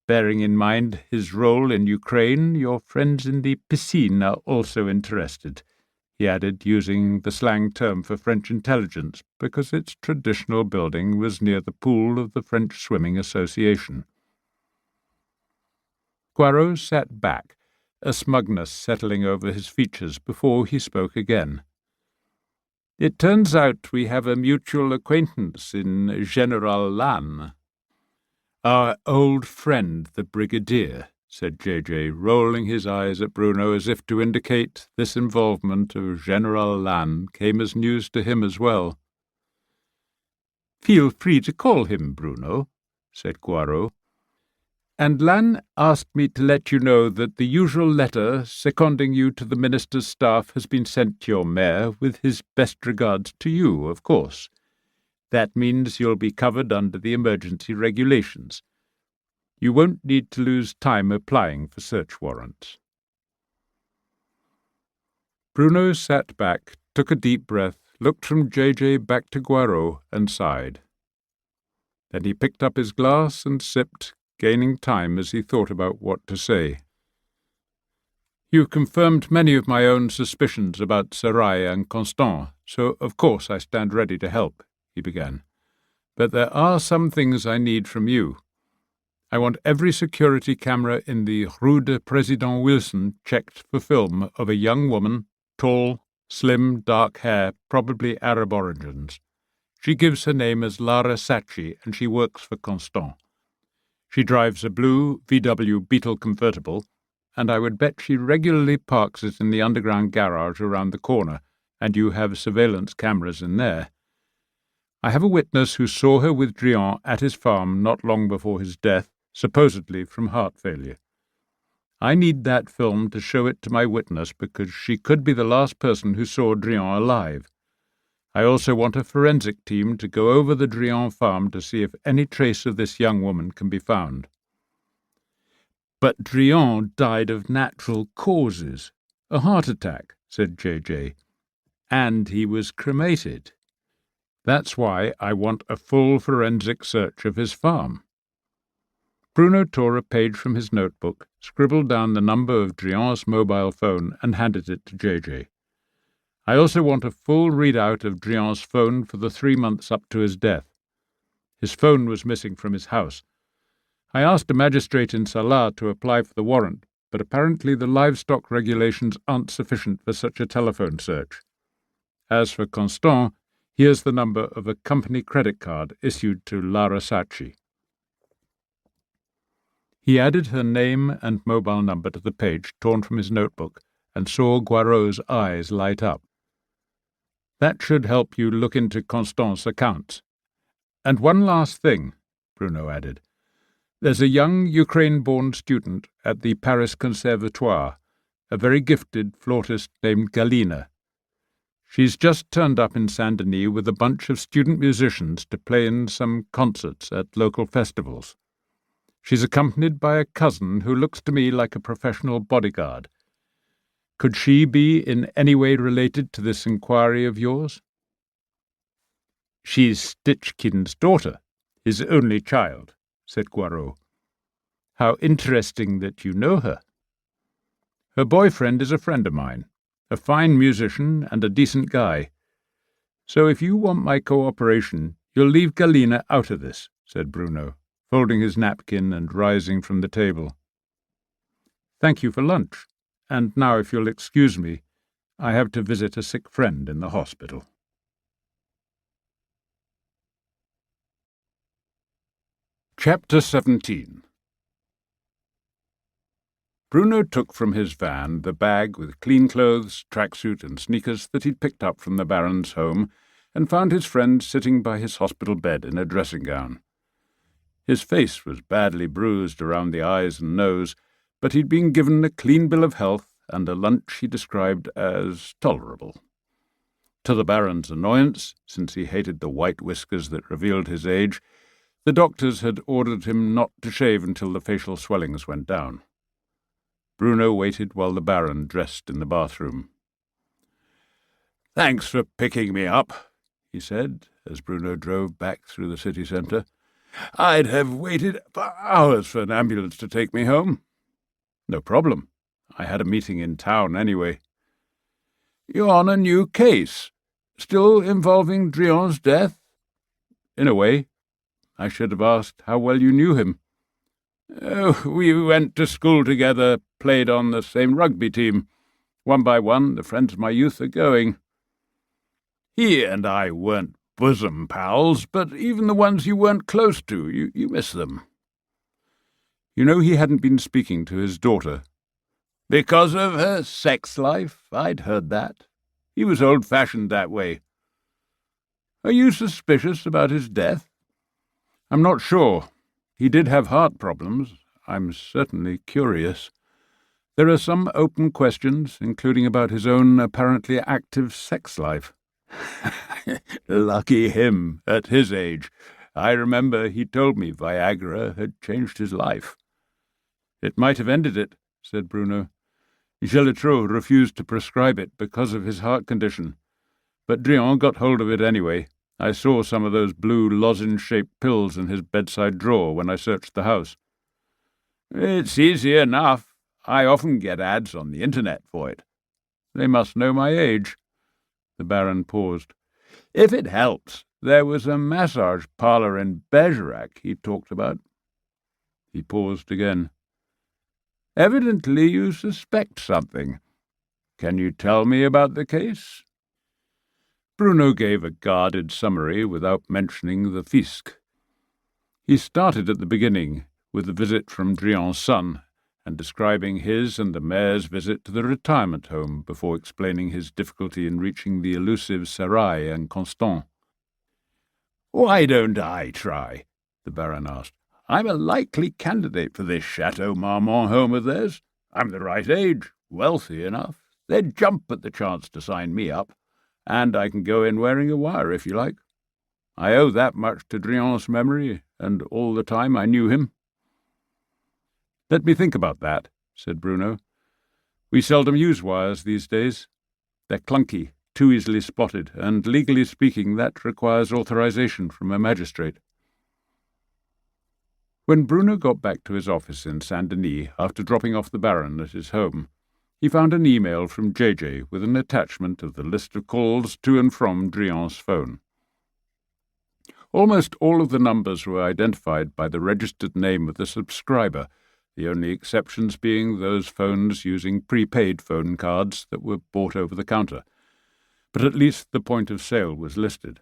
Bearing in mind his role in Ukraine, your friends in the piscine are also interested," he added, using the slang term for French intelligence, because its traditional building was near the pool of the French Swimming Association. Poirot sat back, a smugness settling over his features before he spoke again. "It turns out we have a mutual acquaintance in General Lannes." "Our old friend, the Brigadier," said J.J., rolling his eyes at Bruno as if to indicate this involvement of General Lannes came as news to him as well. "Feel free to call him Bruno," said Poirot. "And Lannes asked me to let you know that the usual letter seconding you to the Minister's staff has been sent to your mayor, with his best regards to you, of course. That means you'll be covered under the emergency regulations. You won't need to lose time applying for search warrants." Bruno sat back, took a deep breath, looked from J.J. back to Poirot, and sighed. Then he picked up his glass and sipped, gaining time as he thought about what to say. "You confirmed many of my own suspicions about Sarai and Constant, so of course I stand ready to help," he began. "But there are some things I need from you. I want every security camera in the Rue de Président Wilson checked for film of a young woman, tall, slim, dark hair, probably Arab origins. She gives her name as Lara Sacchi, and she works for Constant. She drives a blue VW Beetle convertible, and I would bet she regularly parks it in the underground garage around the corner, and you have surveillance cameras in there. I have a witness who saw her with Drian at his farm not long before his death, supposedly from heart failure. I need that film to show it to my witness because she could be the last person who saw Drian alive. I also want a forensic team to go over the Drian farm to see if any trace of this young woman can be found." "But Drian died of natural causes. A heart attack," said J.J. "And he was cremated. That's why I want a full forensic search of his farm." Bruno tore a page from his notebook, scribbled down the number of Drian's mobile phone, and handed it to J.J. "I also want a full readout of Drian's phone for the 3 months up to his death. His phone was missing from his house. I asked a magistrate in Salah to apply for the warrant, but apparently the livestock regulations aren't sufficient for such a telephone search. As for Constant, here's the number of a company credit card issued to Lara Sacchi." He added her name and mobile number to the page torn from his notebook and saw Poirot's eyes light up. "That should help you look into Constant's accounts. And one last thing," Bruno added. "There's a young Ukraine-born student at the Paris Conservatoire, a very gifted flautist named Galina. She's just turned up in Saint-Denis with a bunch of student musicians to play in some concerts at local festivals. She's accompanied by a cousin who looks to me like a professional bodyguard. Could she be in any way related to this inquiry of yours?" "She's Stichkin's daughter, his only child," said Poirot. "How interesting that you know her." "Her boyfriend is a friend of mine, a fine musician and a decent guy. So if you want my cooperation, you'll leave Galina out of this," said Bruno, folding his napkin and rising from the table. "Thank you for lunch, and now if you'll excuse me, I have to visit a sick friend in the hospital." Chapter 17. Bruno took from his van the bag with clean clothes, tracksuit and sneakers that he'd picked up from the Baron's home, and found his friend sitting by his hospital bed in a dressing gown. His face was badly bruised around the eyes and nose, but he'd been given a clean bill of health and a lunch he described as tolerable. To the Baron's annoyance, since he hated the white whiskers that revealed his age, the doctors had ordered him not to shave until the facial swellings went down. Bruno waited while the Baron dressed in the bathroom. "Thanks for picking me up," he said, as Bruno drove back through the city centre. "I'd have waited for hours for an ambulance to take me home." "No problem. I had a meeting in town anyway." "You're on a new case, still involving Drian's death?" "In a way. I should have asked how well you knew him." "Oh, we went to school together, played on the same rugby team. One by one, the friends of my youth are going. He and I weren't bosom pals, but even the ones you weren't close to, you miss them." "You know he hadn't been speaking to his daughter." "Because of her sex life? I'd heard that. He was old-fashioned that way. Are you suspicious about his death?" "I'm not sure. He did have heart problems. I'm certainly curious. There are some open questions, including about his own apparently active sex life." "Lucky him, at his age. I remember he told me Viagra had changed his life." "It might have ended it," said Bruno. "Gelitreau refused to prescribe it because of his heart condition, but Drian got hold of it anyway, I saw some of those blue lozenge-shaped pills in his bedside drawer when I searched the house." "It's easy enough. I often get ads on the internet for it." "They must know my age." The Baron paused. "If it helps, there was a massage parlour in Bergerac he talked about." He paused again. "Evidently you suspect something. Can you tell me about the case?" Bruno gave a guarded summary without mentioning the fisc. He started at the beginning, with the visit from Drian's son, and describing his and the mayor's visit to the retirement home before explaining his difficulty in reaching the elusive Sarai and Constant. "Why don't I try?" the Baron asked. "I'm a likely candidate for this Chateau Marmont home of theirs. I'm the right age, wealthy enough. They'd jump at the chance to sign me up, and I can go in wearing a wire if you like. I owe that much to Drian's memory, and all the time I knew him." "Let me think about that," said Bruno. "We seldom use wires these days. They're clunky, too easily spotted, and legally speaking that requires authorization from a magistrate." When Bruno got back to his office in Saint-Denis after dropping off the Baron at his home, he found an email from JJ with an attachment of the list of calls to and from Drian's phone. Almost all of the numbers were identified by the registered name of the subscriber, the only exceptions being those phones using prepaid phone cards that were bought over the counter, but at least the point of sale was listed.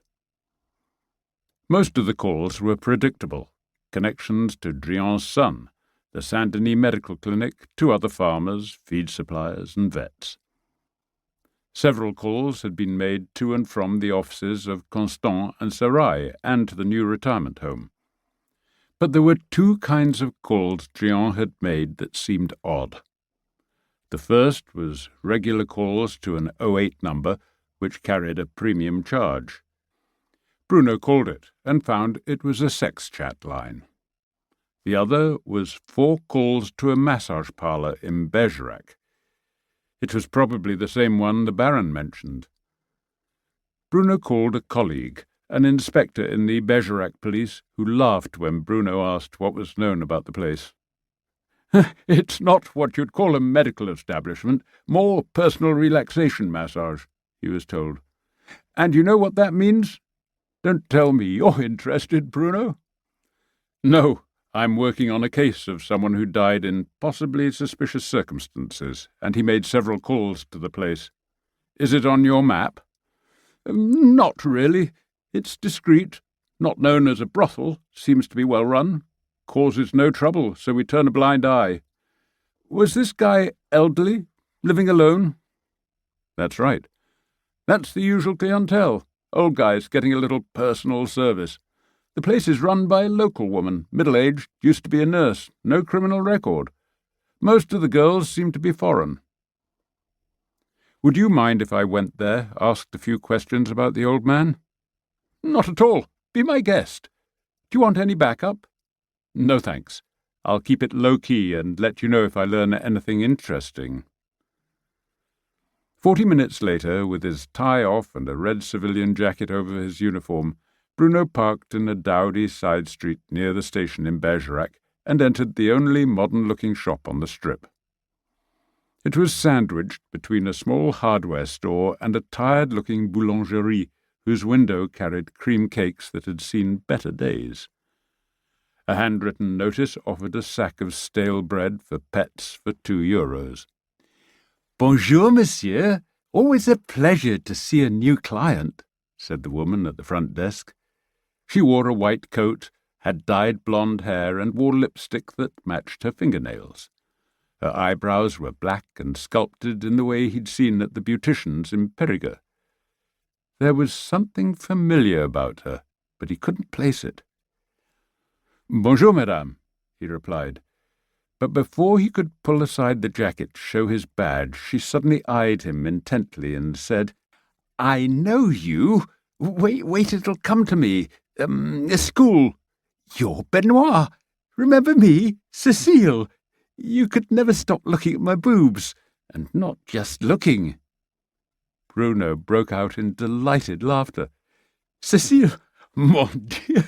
Most of the calls were predictable, connections to Drian's son, the Saint-Denis Medical Clinic, 2 other farmers, feed suppliers, and vets. Several calls had been made to and from the offices of Constant and Sarai and to the new retirement home. But there were 2 kinds of calls Drian had made that seemed odd. The first was regular calls to an 08 number, which carried a premium charge. Bruno called it and found it was a sex chat line. The other was 4 calls to a massage parlour in Bergerac. It was probably the same one the Baron mentioned. Bruno called a colleague, an inspector in the Bergerac police, who laughed when Bruno asked what was known about the place. "It's not what you'd call a medical establishment, more personal relaxation massage," he was told. "And you know what that means? Don't tell me you're interested, Bruno." "No, I'm working on a case of someone who died in possibly suspicious circumstances, and he made several calls to the place. Is it on your map?" "Not really. It's discreet, not known as a brothel, seems to be well run, causes no trouble, so we turn a blind eye." "Was this guy elderly, living alone?" "That's right. That's the usual clientele. Old guys getting a little personal service. The place is run by a local woman, middle-aged, used to be a nurse, no criminal record. Most of the girls seem to be foreign." "Would you mind if I went there, asked a few questions about the old man?" "Not at all. Be my guest. Do you want any backup?" "No, thanks. I'll keep it low-key and let you know if I learn anything interesting." 40 minutes later, with his tie off and a red civilian jacket over his uniform, Bruno parked in a dowdy side street near the station in Bergerac and entered the only modern-looking shop on the strip. It was sandwiched between a small hardware store and a tired-looking boulangerie whose window carried cream cakes that had seen better days. A handwritten notice offered a sack of stale bread for pets for €2. "Bonjour, monsieur. Always a pleasure to see a new client," said the woman at the front desk. She wore a white coat, had dyed blonde hair, and wore lipstick that matched her fingernails. Her eyebrows were black and sculpted in the way he'd seen at the beautician's in Périgordian. There was something familiar about her, but he couldn't place it. "Bonjour, madame," he replied. But before he could pull aside the jacket to show his badge, she suddenly eyed him intently and said, "I know you. Wait, it'll come to me. School. You're Benoit. Remember me? Cécile. You could never stop looking at my boobs. And not just looking." Bruno broke out in delighted laughter. Cécile, mon Dieu,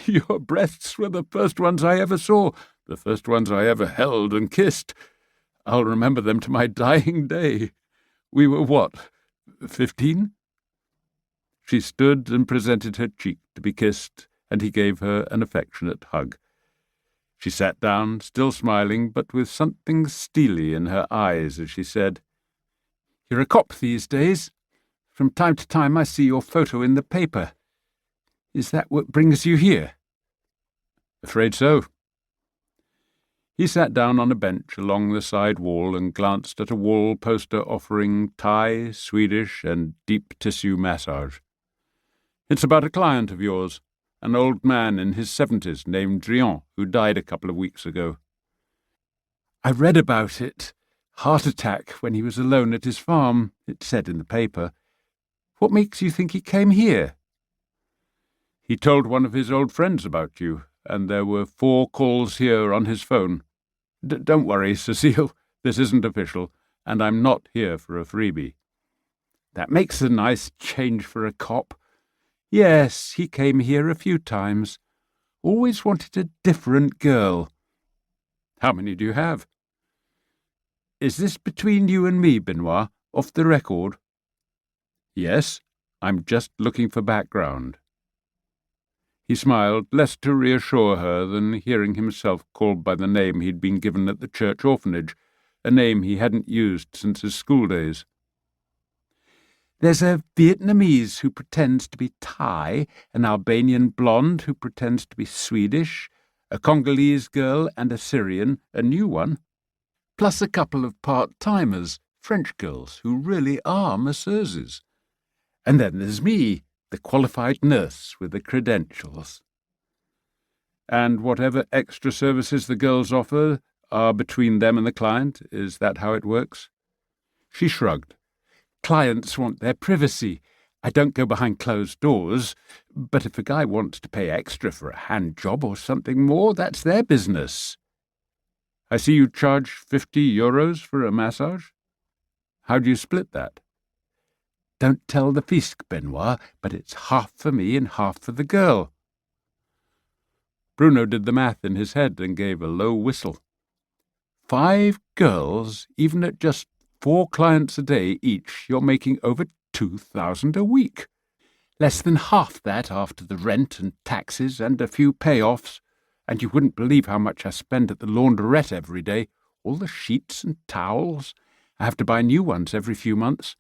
your breasts were the first ones I ever saw, the first ones I ever held and kissed. I'll remember them to my dying day. We were what, 15? She stood and presented her cheek to be kissed, and he gave her an affectionate hug. She sat down, still smiling, but with something steely in her eyes as she said, "You're a cop these days. From time to time I see your photo in the paper. Is that what brings you here?" "Afraid so." He sat down on a bench along the side wall and glanced at a wall poster offering Thai, Swedish, and deep tissue massage. "It's about a client of yours, an old man in his 70s named Drian, who died a couple of weeks ago." "I read about it. Heart attack when he was alone at his farm, it said in the paper. What makes you think he came here?" "He told one of his old friends about you, and there were 4 calls here on his phone. Don't worry, Cécile, this isn't official, and I'm not here for a freebie." "That makes a nice change for a cop." "Yes, he came here a few times. Always wanted a different girl." "How many do you have?" "Is this between you and me, Benoit, off the record?" "Yes, I'm just looking for background." He smiled, less to reassure her than hearing himself called by the name he'd been given at the church orphanage, a name he hadn't used since his school days. "There's a Vietnamese who pretends to be Thai, an Albanian blonde who pretends to be Swedish, a Congolese girl and a Syrian, a new one, plus a couple of part-timers, French girls who really are masseuses. And then there's me, the qualified nurse with the credentials." "And whatever extra services the girls offer are between them and the client? Is that how it works?" She shrugged. "Clients want their privacy. I don't go behind closed doors, but if a guy wants to pay extra for a hand job or something more, that's their business." "I see you charge €50 for a massage. How do you split that?" "Don't tell the fisc, Benoit, but it's half for me and half for the girl." Bruno did the math in his head and gave a low whistle. 5 girls, even at just 4 clients a day each, you're making over 2,000 a week. Less than half that after the rent and taxes and a few payoffs, and you wouldn't believe how much I spend at the laundrette every day. All the sheets and towels. I have to buy new ones every few months.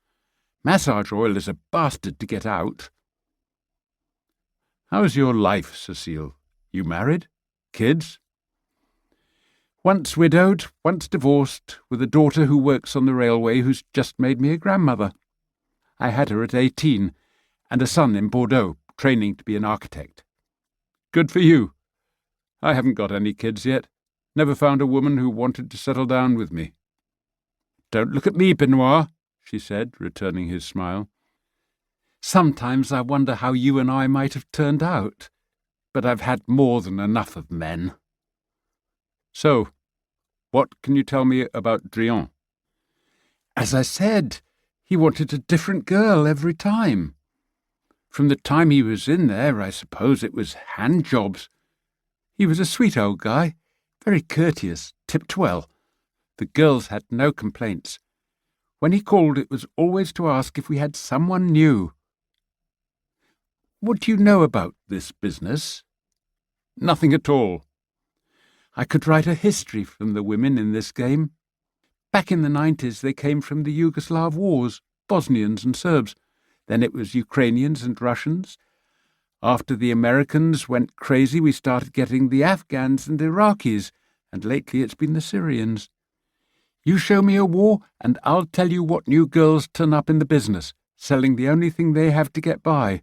Massage oil is a bastard to get out." "How's your life, Cécile? You married? Kids?" "Once widowed, once divorced, with a daughter who works on the railway who's just made me a grandmother. I had her at 18, and a son in Bordeaux, training to be an architect." "Good for you. I haven't got any kids yet. Never found a woman who wanted to settle down with me." "Don't look at me, Benoit," she said, returning his smile. "Sometimes I wonder how you and I might have turned out, but I've had more than enough of men." "So, what can you tell me about Drian?" "As I said, he wanted a different girl every time. From the time he was in there, I suppose it was hand jobs. He was a sweet old guy, very courteous, tipped well. The girls had no complaints. When he called, it was always to ask if we had someone new." "What do you know about this business?" "Nothing at all." "I could write a history from the women in this game. Back in the 90s they came from the Yugoslav wars, Bosnians and Serbs. Then it was Ukrainians and Russians. After the Americans went crazy, we started getting the Afghans and Iraqis, and lately it's been the Syrians. You show me a war, and I'll tell you what new girls turn up in the business, selling the only thing they have to get by.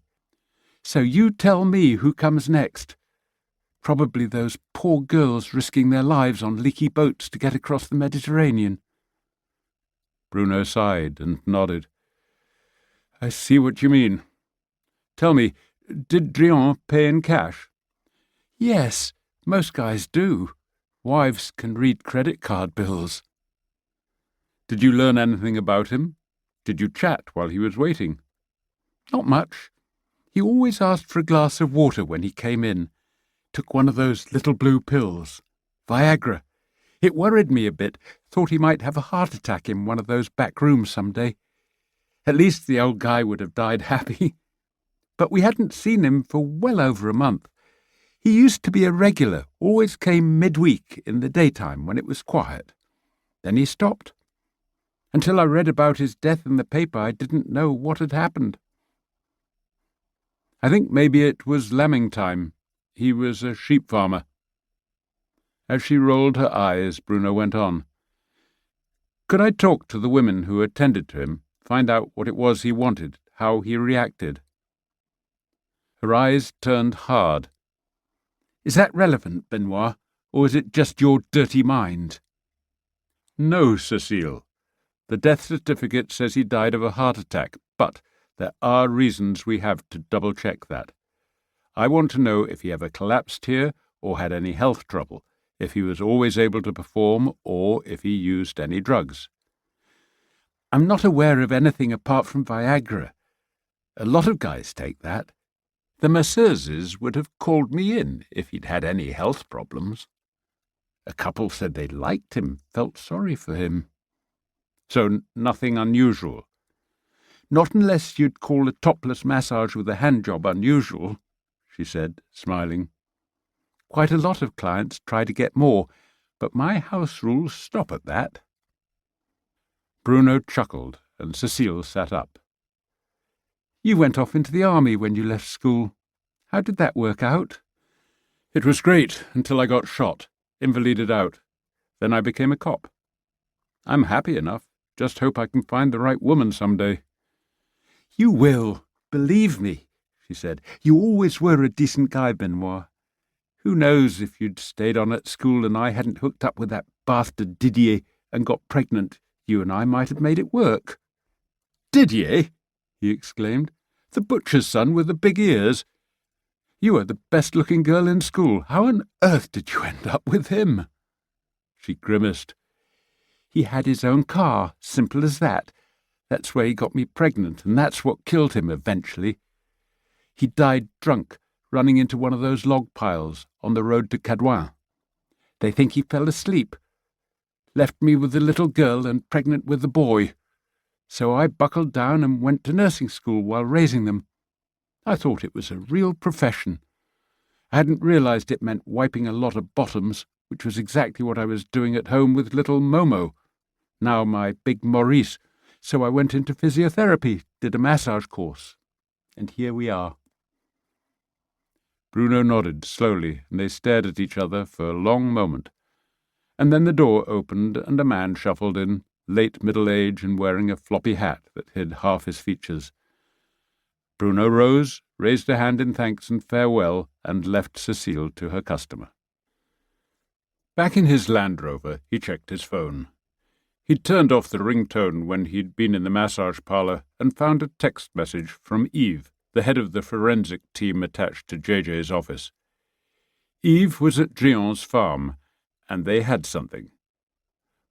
So you tell me who comes next. Probably those poor girls risking their lives on leaky boats to get across the Mediterranean." Bruno sighed and nodded. "I see what you mean. Tell me, did Drian pay in cash?" "Yes, most guys do. Wives can read credit card bills." "Did you learn anything about him? Did you chat while he was waiting?" "Not much. He always asked for a glass of water when he came in. Took one of those little blue pills. Viagra. It worried me a bit. Thought he might have a heart attack in one of those back rooms some day. At least the old guy would have died happy. But we hadn't seen him for well over a month. He used to be a regular, always came midweek in the daytime when it was quiet. Then he stopped. Until I read about his death in the paper, I didn't know what had happened. I think maybe it was lambing time. He was a sheep farmer. As she rolled her eyes, Bruno went on. Could I talk to the women who attended to him, find out what it was he wanted, how he reacted? Her eyes turned hard. Is that relevant, Benoit, or is it just your dirty mind? No, Cécile. The death certificate says he died of a heart attack, but there are reasons we have to double-check that. I want to know if he ever collapsed here or had any health trouble, if he was always able to perform or if he used any drugs. I'm not aware of anything apart from Viagra. A lot of guys take that. The masseuses would have called me in if he'd had any health problems. A couple said they liked him, felt sorry for him. So nothing unusual. Not unless you'd call a topless massage with a hand job unusual, she said, smiling. Quite a lot of clients try to get more, but my house rules stop at that. Bruno chuckled, and Cécile sat up. You went off into the army when you left school. How did that work out? It was great until I got shot, invalided out. Then I became a cop. I'm happy enough. Just hope I can find the right woman someday. You will, believe me, she said. You always were a decent guy, Benoit. Who knows if you'd stayed on at school and I hadn't hooked up with that bastard Didier and got pregnant, you and I might have made it work. Didier? He exclaimed. The butcher's son with the big ears. You were the best-looking girl in school. How on earth did you end up with him? She grimaced. He had his own car, simple as that. That's where he got me pregnant, and that's what killed him eventually. He died drunk, running into one of those log piles on the road to Cadouin. They think he fell asleep. Left me with the little girl and pregnant with the boy. So I buckled down and went to nursing school while raising them. I thought it was a real profession. I hadn't realized it meant wiping a lot of bottoms, which was exactly what I was doing at home with little Momo, now my big Maurice. So I went into physiotherapy, did a massage course, and here we are. Bruno nodded slowly, and they stared at each other for a long moment. And then the door opened, and a man shuffled in, late middle age and wearing a floppy hat that hid half his features. Bruno rose, raised a hand in thanks and farewell, and left Cécile to her customer. Back in his Land Rover, he checked his phone. He'd turned off the ringtone when he'd been in the massage parlour and found a text message from Yves, the head of the forensic team attached to JJ's office. Yves was at Drion's farm, and they had something.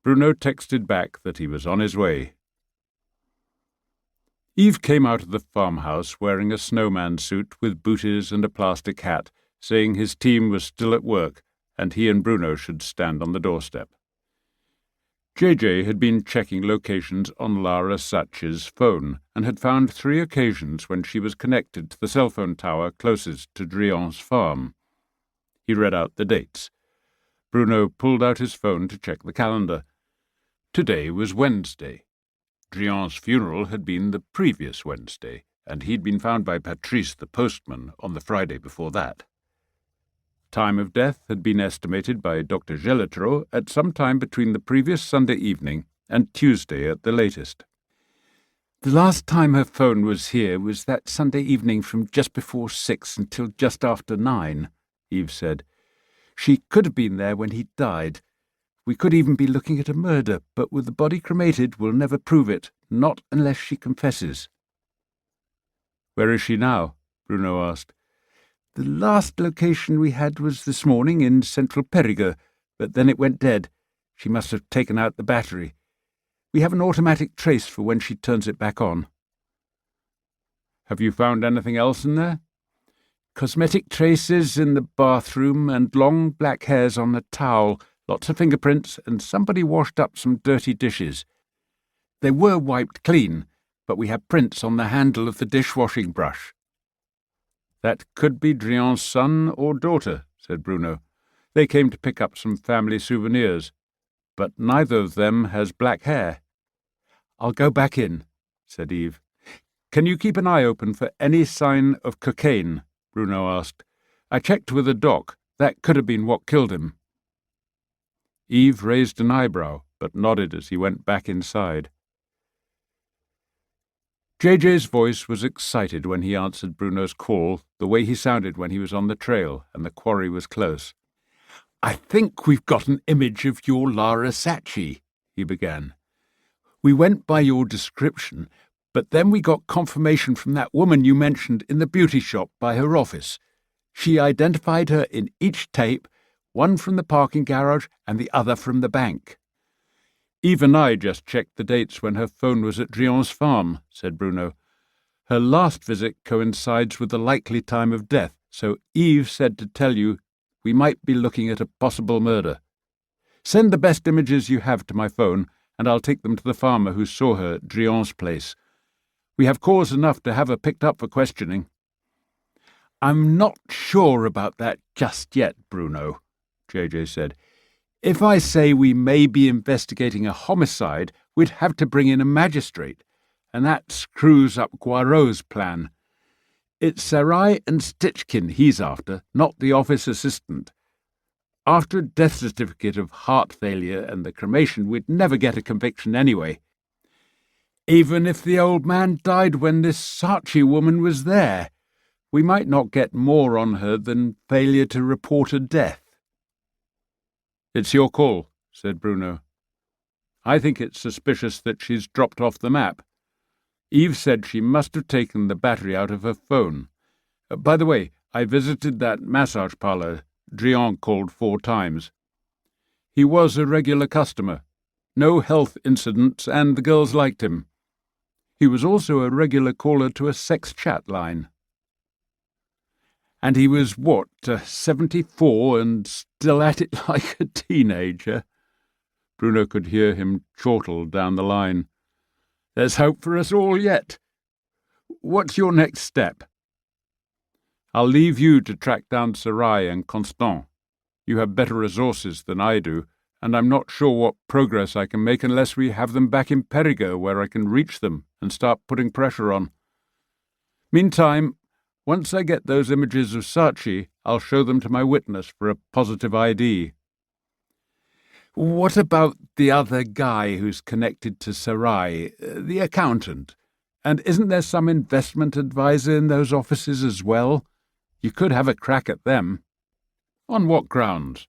Bruno texted back that he was on his way. Yves came out of the farmhouse wearing a snowman suit with booties and a plastic hat, saying his team was still at work and he and Bruno should stand on the doorstep. JJ had been checking locations on Lara Sachs's phone and had found 3 occasions when she was connected to the cell phone tower closest to Drion's farm. He read out the dates. Bruno pulled out his phone to check the calendar. Today was Wednesday. Drion's funeral had been the previous Wednesday, and he'd been found by Patrice the postman on the Friday before that. Time of death had been estimated by Dr. Gelatreau at some time between the previous Sunday evening and Tuesday at the latest. The last time her phone was here was that Sunday evening from just before 6 until just after 9, Yves said. She could have been there when he died. We could even be looking at a murder, but with the body cremated, we'll never prove it, not unless she confesses. Where is she now? Bruno asked. The last location we had was this morning in central Périgord, but then it went dead. She must have taken out the battery. We have an automatic trace for when she turns it back on. Have you found anything else in there?" "Cosmetic traces in the bathroom and long black hairs on the towel, lots of fingerprints, and somebody washed up some dirty dishes. They were wiped clean, but we have prints on the handle of the dishwashing brush." "That could be Drian's son or daughter," said Bruno. "They came to pick up some family souvenirs, but neither of them has black hair." "I'll go back in," said Eve. "Can you keep an eye open for any sign of cocaine?" Bruno asked. "I checked with the doc. That could have been what killed him." Eve raised an eyebrow, but nodded as he went back inside. JJ's voice was excited when he answered Bruno's call, the way he sounded when he was on the trail and the quarry was close. "I think we've got an image of your Lara Sachi," he began. "We went by your description, but then we got confirmation from that woman you mentioned in the beauty shop by her office. She identified her in each tape, one from the parking garage and the other from the bank." "Eve and I just checked the dates when her phone was at Drian's farm," said Bruno. "Her last visit coincides with the likely time of death, so Eve said to tell you we might be looking at a possible murder. Send the best images you have to my phone, and I'll take them to the farmer who saw her at Drian's place. We have cause enough to have her picked up for questioning." "I'm not sure about that just yet, Bruno," JJ said. "If I say we may be investigating a homicide, we'd have to bring in a magistrate, and that screws up Poirot's plan. It's Sarai and Stichkin he's after, not the office assistant. After a death certificate of heart failure and the cremation, we'd never get a conviction anyway. Even if the old man died when this Sachi woman was there, we might not get more on her than failure to report a death." "It's your call," said Bruno. "I think it's suspicious that she's dropped off the map. Eve said she must have taken the battery out of her phone. By the way, I visited that massage parlour. Drian called 4 times. He was a regular customer. No health incidents, and the girls liked him. He was also a regular caller to a sex chat line." "And he was, 74 and still at it like a teenager?" Bruno could hear him chortle down the line. "There's hope for us all yet. What's your next step?" "I'll leave you to track down Sarai and Constant. You have better resources than I do, and I'm not sure what progress I can make unless we have them back in Périgord where I can reach them and start putting pressure on. Meantime, once I get those images of Sachi, I'll show them to my witness for a positive ID." "What about the other guy who's connected to Sarai, the accountant? And isn't there some investment advisor in those offices as well? You could have a crack at them." "On what grounds?"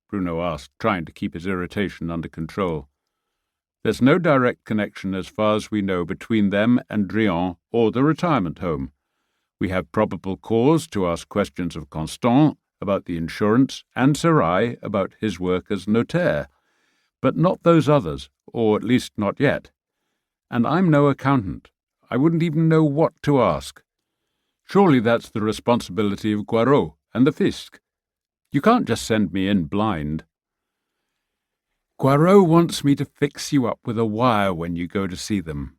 Bruno asked, trying to keep his irritation under control. "There's no direct connection as far as we know between them and Drian or the retirement home. We have probable cause to ask questions of Constant about the insurance and Sarai about his work as notaire, but not those others, or at least not yet. And I'm no accountant. I wouldn't even know what to ask. Surely that's the responsibility of Poirot and the Fisc. You can't just send me in blind." "Poirot wants me to fix you up with a wire when you go to see them."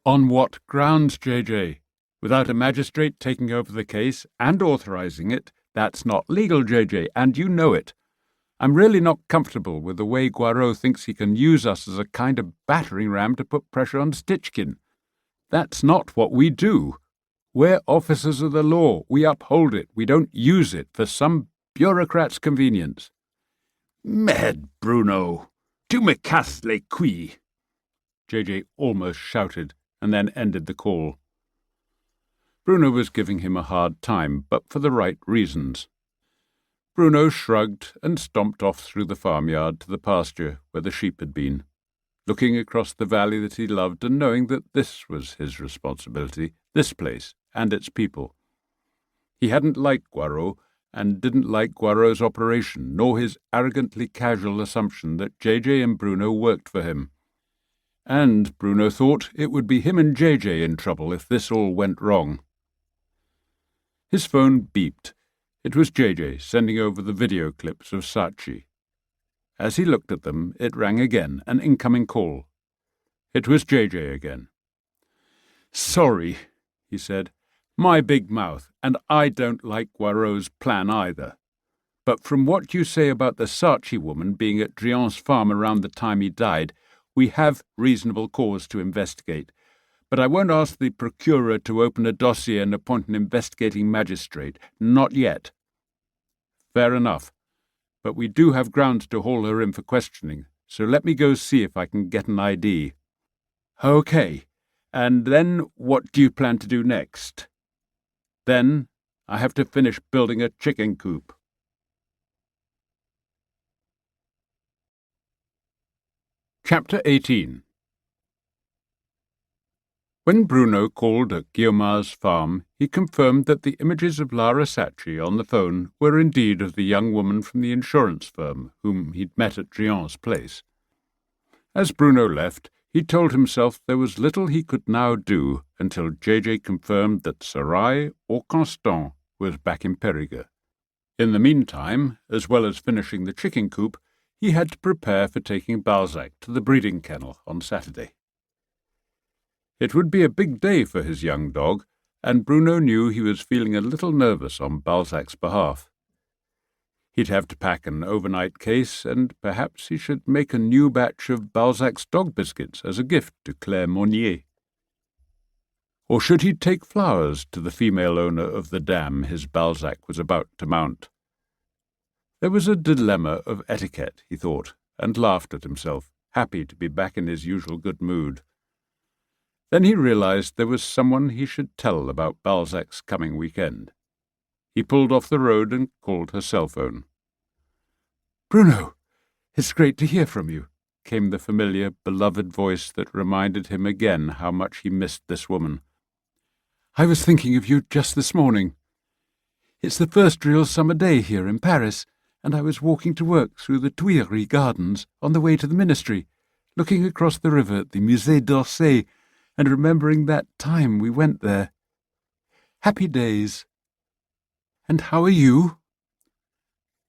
"On what grounds, JJ? Without a magistrate taking over the case and authorizing it, that's not legal, JJ, and you know it. I'm really not comfortable with the way Poirot thinks he can use us as a kind of battering ram to put pressure on Stichkin. That's not what we do. We're officers of the law. We uphold it. We don't use it for some bureaucrat's convenience." "Merde, Bruno! Tu me casses les couilles!" JJ almost shouted, and then ended the call. Bruno was giving him a hard time, but for the right reasons. Bruno shrugged and stomped off through the farmyard to the pasture where the sheep had been, looking across the valley that he loved and knowing that this was his responsibility, this place and its people. He hadn't liked Poirot, and didn't like Poirot's operation, nor his arrogantly casual assumption that JJ and Bruno worked for him. And, Bruno thought, it would be him and JJ in trouble if this all went wrong. His phone beeped. It was JJ sending over the video clips of Saatchi. As he looked at them, it rang again, an incoming call. It was JJ again. "Sorry," he said. "My big mouth, and I don't like Poirot's plan either. But from what you say about the Saatchi woman being at Drian's farm around the time he died, we have reasonable cause to investigate. But I won't ask the procurer to open a dossier and appoint an investigating magistrate. Not yet." "Fair enough. But we do have grounds to haul her in for questioning, so let me go see if I can get an ID." "Okay. And then what do you plan to do next?" "Then I have to finish building a chicken coop." Chapter 18. When Bruno called at Guillemard's farm, he confirmed that the images of Lara Saatchi on the phone were indeed of the young woman from the insurance firm whom he'd met at Drian's place. As Bruno left, he told himself there was little he could now do until JJ confirmed that Sarai or Constant was back in Périgord. In the meantime, as well as finishing the chicken coop, he had to prepare for taking Balzac to the breeding kennel on Saturday. It would be a big day for his young dog, and Bruno knew he was feeling a little nervous on Balzac's behalf. He'd have to pack an overnight case, and perhaps he should make a new batch of Balzac's dog biscuits as a gift to Claire Monnier. Or should he take flowers to the female owner of the dam his Balzac was about to mount? There was a dilemma of etiquette, he thought, and laughed at himself, happy to be back in his usual good mood. Then he realized there was someone he should tell about Balzac's coming weekend. He pulled off the road and called her cell phone. "Bruno, it's great to hear from you," came the familiar, beloved voice that reminded him again how much he missed this woman. "I was thinking of you just this morning. It's the first real summer day here in Paris, and I was walking to work through the Tuileries Gardens on the way to the ministry, looking across the river at the Musée d'Orsay and remembering that time we went there. Happy days. And how are you?"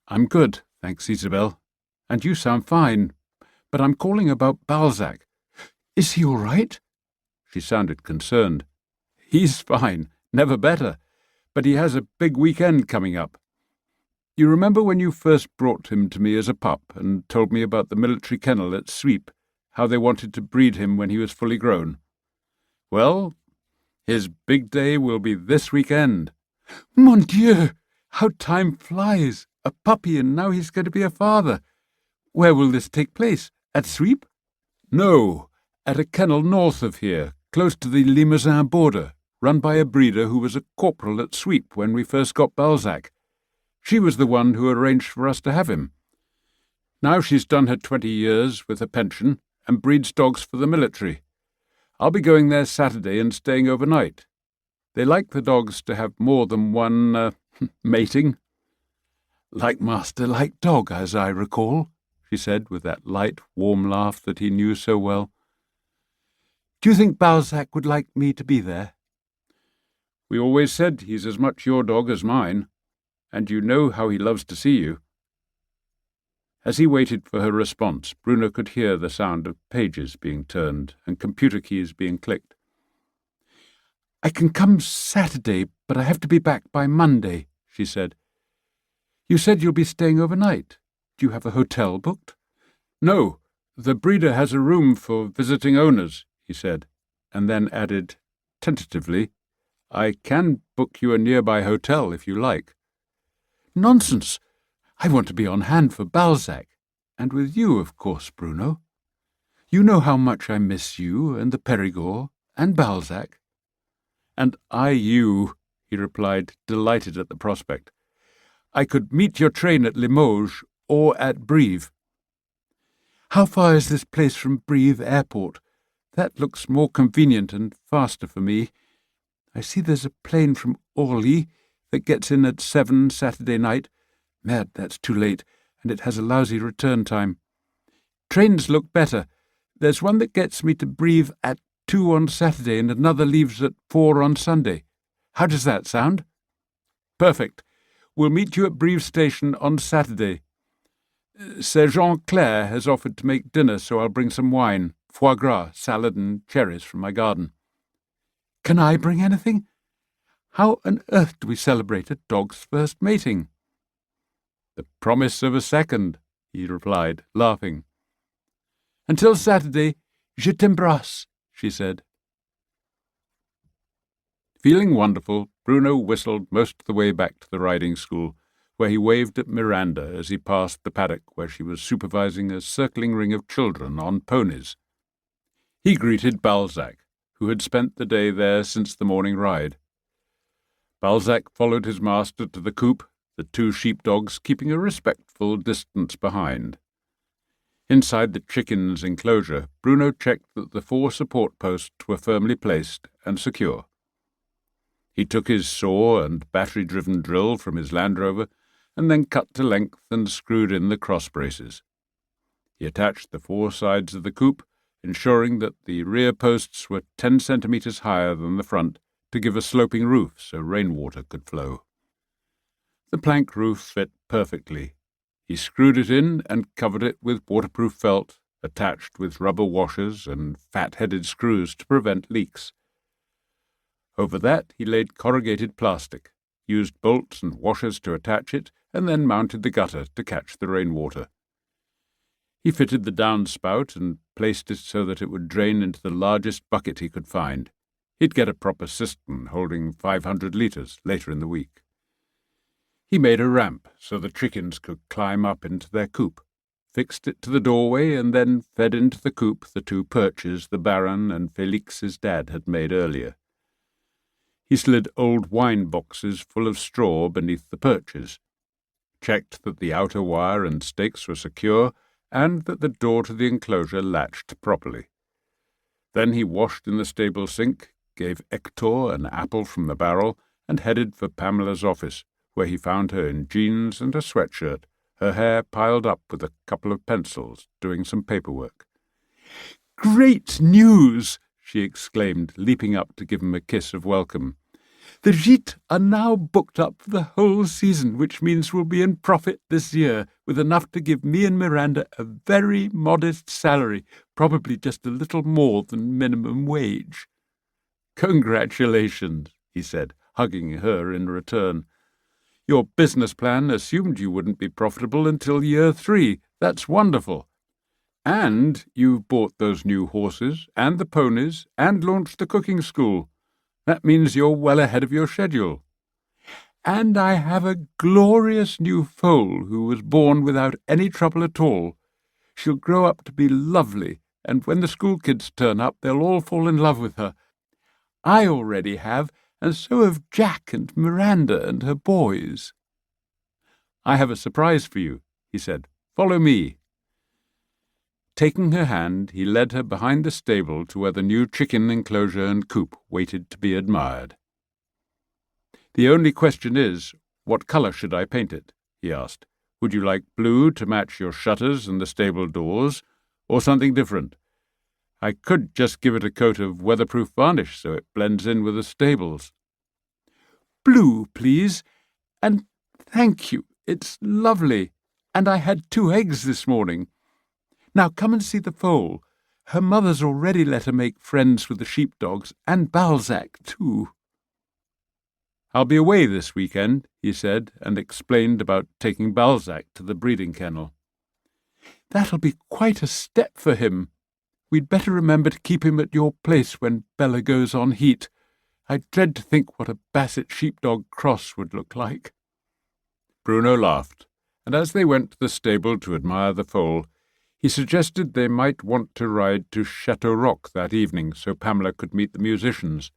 "I'm good, thanks, Isabel. And you sound fine. But I'm calling about Balzac." "Is he all right?" She sounded concerned. "He's fine, never better. But he has a big weekend coming up. You remember when you first brought him to me as a pup and told me about the military kennel at Suippes, how they wanted to breed him when he was fully grown? Well, his big day will be this weekend." "Mon Dieu! How time flies! A puppy, and now he's going to be a father. Where will this take place? At Suippes?" "No, at a kennel north of here, close to the Limousin border, run by a breeder who was a corporal at Suippes when we first got Balzac. She was the one who arranged for us to have him. Now she's done her 20 years with a pension and breeds dogs for the military. I'll be going there Saturday and staying overnight. They like the dogs to have more than one, mating." "Like master, like dog, as I recall," she said with that light, warm laugh that he knew so well. "Do you think Balzac would like me to be there?" "We always said he's as much your dog as mine, and you know how he loves to see you." As he waited for her response, Bruno could hear the sound of pages being turned and computer keys being clicked. "I can come Saturday, but I have to be back by Monday," she said. "You said you'll be staying overnight. Do you have a hotel booked?" "No, the breeder has a room for visiting owners," he said, and then added, tentatively, "I can book you a nearby hotel if you like." "Nonsense! I want to be on hand for Balzac, and with you, of course, Bruno. You know how much I miss you and the Périgord and Balzac." "And I you," he replied, delighted at the prospect. "I could meet your train at Limoges or at Brive." "How far is this place from Brive Airport? That looks more convenient and faster for me. I see there's a plane from Orly that gets in at 7 Saturday night. Merde, that's too late, and it has a lousy return time. Trains look better. There's one that gets me to Brive at 2 on Saturday and another leaves at 4 on Sunday. How does that sound?" "Perfect. We'll meet you at Brive Station on Saturday. Sir Jean Clair has offered to make dinner, so I'll bring some wine, foie gras, salad and cherries from my garden." "Can I bring anything? How on earth do we celebrate a dog's first mating?" "The promise of a second," he replied, laughing. "Until Saturday, je t'embrasse," she said. Feeling wonderful, Bruno whistled most of the way back to the riding school, where he waved at Miranda as he passed the paddock where she was supervising a circling ring of children on ponies. He greeted Balzac, who had spent the day there since the morning ride. Balzac followed his master to the coop, the 2 sheepdogs keeping a respectful distance behind. Inside the chickens' enclosure, Bruno checked that the 4 support posts were firmly placed and secure. He took his saw and battery-driven drill from his Land Rover and then cut to length and screwed in the cross braces. He attached the 4 sides of the coop, ensuring that the rear posts were 10 centimetres higher than the front to give a sloping roof so rainwater could flow. The plank roof fit perfectly. He screwed it in and covered it with waterproof felt, attached with rubber washers and fat-headed screws to prevent leaks. Over that he laid corrugated plastic, used bolts and washers to attach it, and then mounted the gutter to catch the rainwater. He fitted the downspout and placed it so that it would drain into the largest bucket he could find. He'd get a proper cistern holding 500 litres later in the week. He made a ramp so the chickens could climb up into their coop, fixed it to the doorway, and then fed into the coop the 2 perches the Baron and Felix's dad had made earlier. He slid old wine boxes full of straw beneath the perches, checked that the outer wire and stakes were secure, and that the door to the enclosure latched properly. Then he washed in the stable sink, gave Hector an apple from the barrel, and headed for Pamela's office, where he found her in jeans and a sweatshirt, her hair piled up with a couple of pencils, doing some paperwork. "Great news!" she exclaimed, leaping up to give him a kiss of welcome. "The gîtes are now booked up for the whole season, which means we'll be in profit this year, with enough to give me and Miranda a very modest salary, probably just a little more than minimum wage." "Congratulations," he said, hugging her in return. "Your business plan assumed you wouldn't be profitable until year 3. That's wonderful. And you've bought those new horses and the ponies and launched the cooking school. That means you're well ahead of your schedule. And I have a glorious new foal who was born without any trouble at all. She'll grow up to be lovely, and when the school kids turn up, they'll all fall in love with her. I already have, and so have Jack and Miranda and her boys." "I have a surprise for you," he said. "Follow me." Taking her hand, he led her behind the stable to where the new chicken enclosure and coop waited to be admired. "The only question is, what colour should I paint it?" he asked. "Would you like blue to match your shutters and the stable doors, or something different? I could just give it a coat of weatherproof varnish so it blends in with the stables." "Blue, please, and thank you, it's lovely, and I had 2 eggs this morning. Now come and see the foal. Her mother's already let her make friends with the sheepdogs, and Balzac, too." "I'll be away this weekend," he said, and explained about taking Balzac to the breeding kennel. "That'll be quite a step for him. We'd better remember to keep him at your place when Bella goes on heat. I dread to think what a Basset sheepdog cross would look like." Bruno laughed, and as they went to the stable to admire the foal, he suggested they might want to ride to Chateau that evening so Pamela could meet the musicians.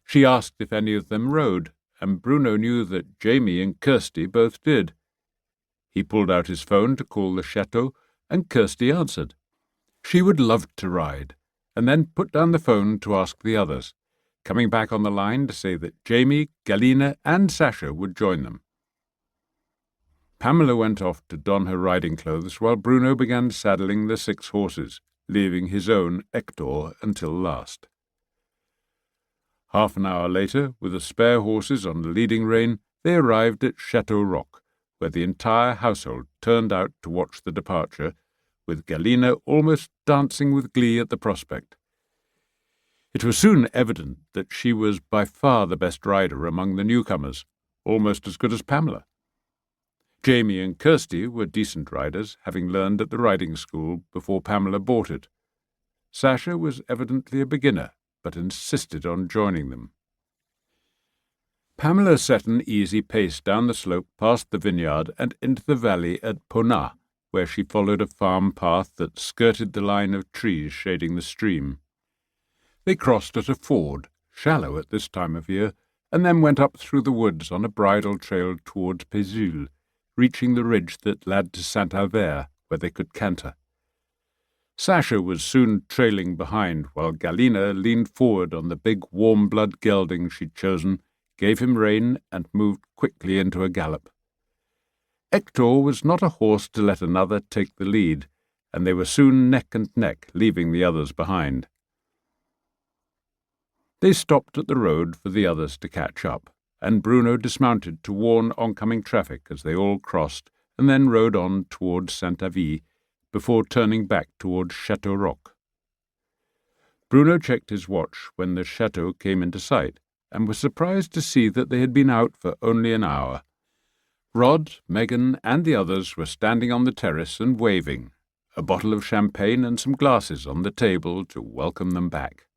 She asked if any of them rode, and Bruno knew that Jamie and Kirsty both did. He pulled out his phone to call the Chateau, and Kirsty answered. She would love to ride, and then put down the phone to ask the others, coming back on the line to say that Jamie, Galina, and Sasha would join them. Pamela went off to don her riding clothes while Bruno began saddling the 6 horses, leaving his own Hector until last. Half an hour later, with the spare horses on the leading rein, they arrived at Chateau Rock, where the entire household turned out to watch the departure, with Galina almost dancing with glee at the prospect. It was soon evident that she was by far the best rider among the newcomers, almost as good as Pamela. Jamie and Kirsty were decent riders, having learned at the riding school before Pamela bought it. Sasha was evidently a beginner, but insisted on joining them. Pamela set an easy pace down the slope past the vineyard and into the valley at Ponat, where she followed a farm path that skirted the line of trees shading the stream. They crossed at a ford, shallow at this time of year, and then went up through the woods on a bridle trail towards Pézul, reaching the ridge that led to Saint-Albert, where they could canter. Sasha was soon trailing behind, while Galina leaned forward on the big warm-blood gelding she'd chosen, gave him rein, and moved quickly into a gallop. Hector was not a horse to let another take the lead, and they were soon neck and neck, leaving the others behind. They stopped at the road for the others to catch up, and Bruno dismounted to warn oncoming traffic as they all crossed, and then rode on towards Saint-Avy, before turning back towards Chateau Rock. Bruno checked his watch when the chateau came into sight, and was surprised to see that they had been out for only an hour. Rod, Megan, and the others were standing on the terrace and waving, a bottle of champagne and some glasses on the table to welcome them back.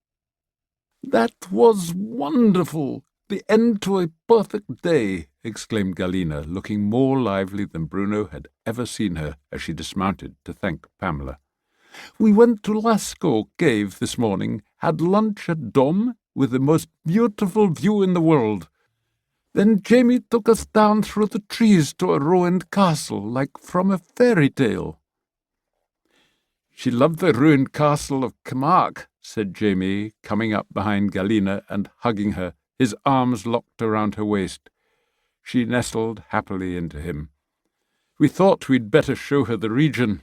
"That was wonderful! The end to a perfect day!" exclaimed Galina, looking more lively than Bruno had ever seen her as she dismounted to thank Pamela. "We went to Lascaux Cave this morning, had lunch at Dôme, with the most beautiful view in the world. Then Jamie took us down through the trees to a ruined castle, like from a fairy tale." "She loved the ruined castle of Camargue," said Jamie, coming up behind Galina and hugging her, his arms locked around her waist. She nestled happily into him. "We thought we'd better show her the region."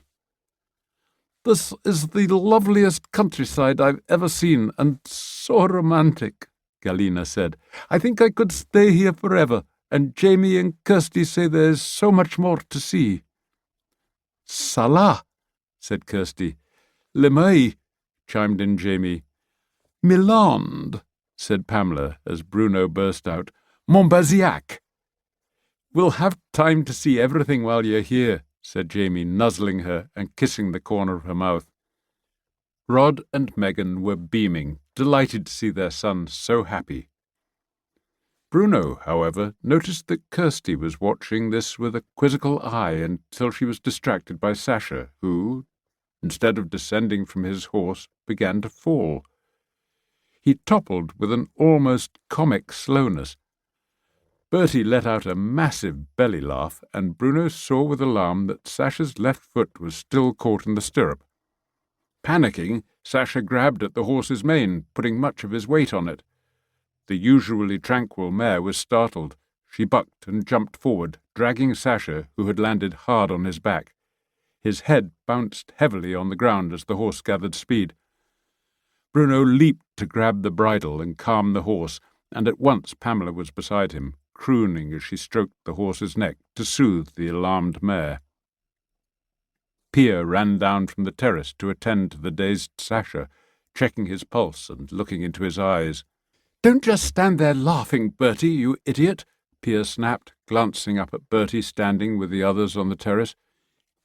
"This is the loveliest countryside I've ever seen, and so romantic," Galina said. "I think I could stay here forever, and Jamie and Kirsty say there's so much more to see." "Salah," said Kirsty. "Le May," chimed in Jamie. "Milan," said Pamela, as Bruno burst out. "Montbazillac." "We'll have time to see everything while you're here," said Jamie, nuzzling her and kissing the corner of her mouth. Rod and Megan were beaming, delighted to see their son so happy. Bruno, however, noticed that Kirsty was watching this with a quizzical eye until she was distracted by Sasha, who, instead of descending from his horse, began to fall. He toppled with an almost comic slowness. Bertie let out a massive belly laugh, and Bruno saw with alarm that Sasha's left foot was still caught in the stirrup. Panicking, Sasha grabbed at the horse's mane, putting much of his weight on it. The usually tranquil mare was startled. She bucked and jumped forward, dragging Sasha, who had landed hard on his back. His head bounced heavily on the ground as the horse gathered speed. Bruno leaped to grab the bridle and calm the horse, and at once Pamela was beside him, crooning as she stroked the horse's neck to soothe the alarmed mare. Pierre ran down from the terrace to attend to the dazed Sasha, checking his pulse and looking into his eyes. "Don't just stand there laughing, Bertie, you idiot," Pierre snapped, glancing up at Bertie standing with the others on the terrace.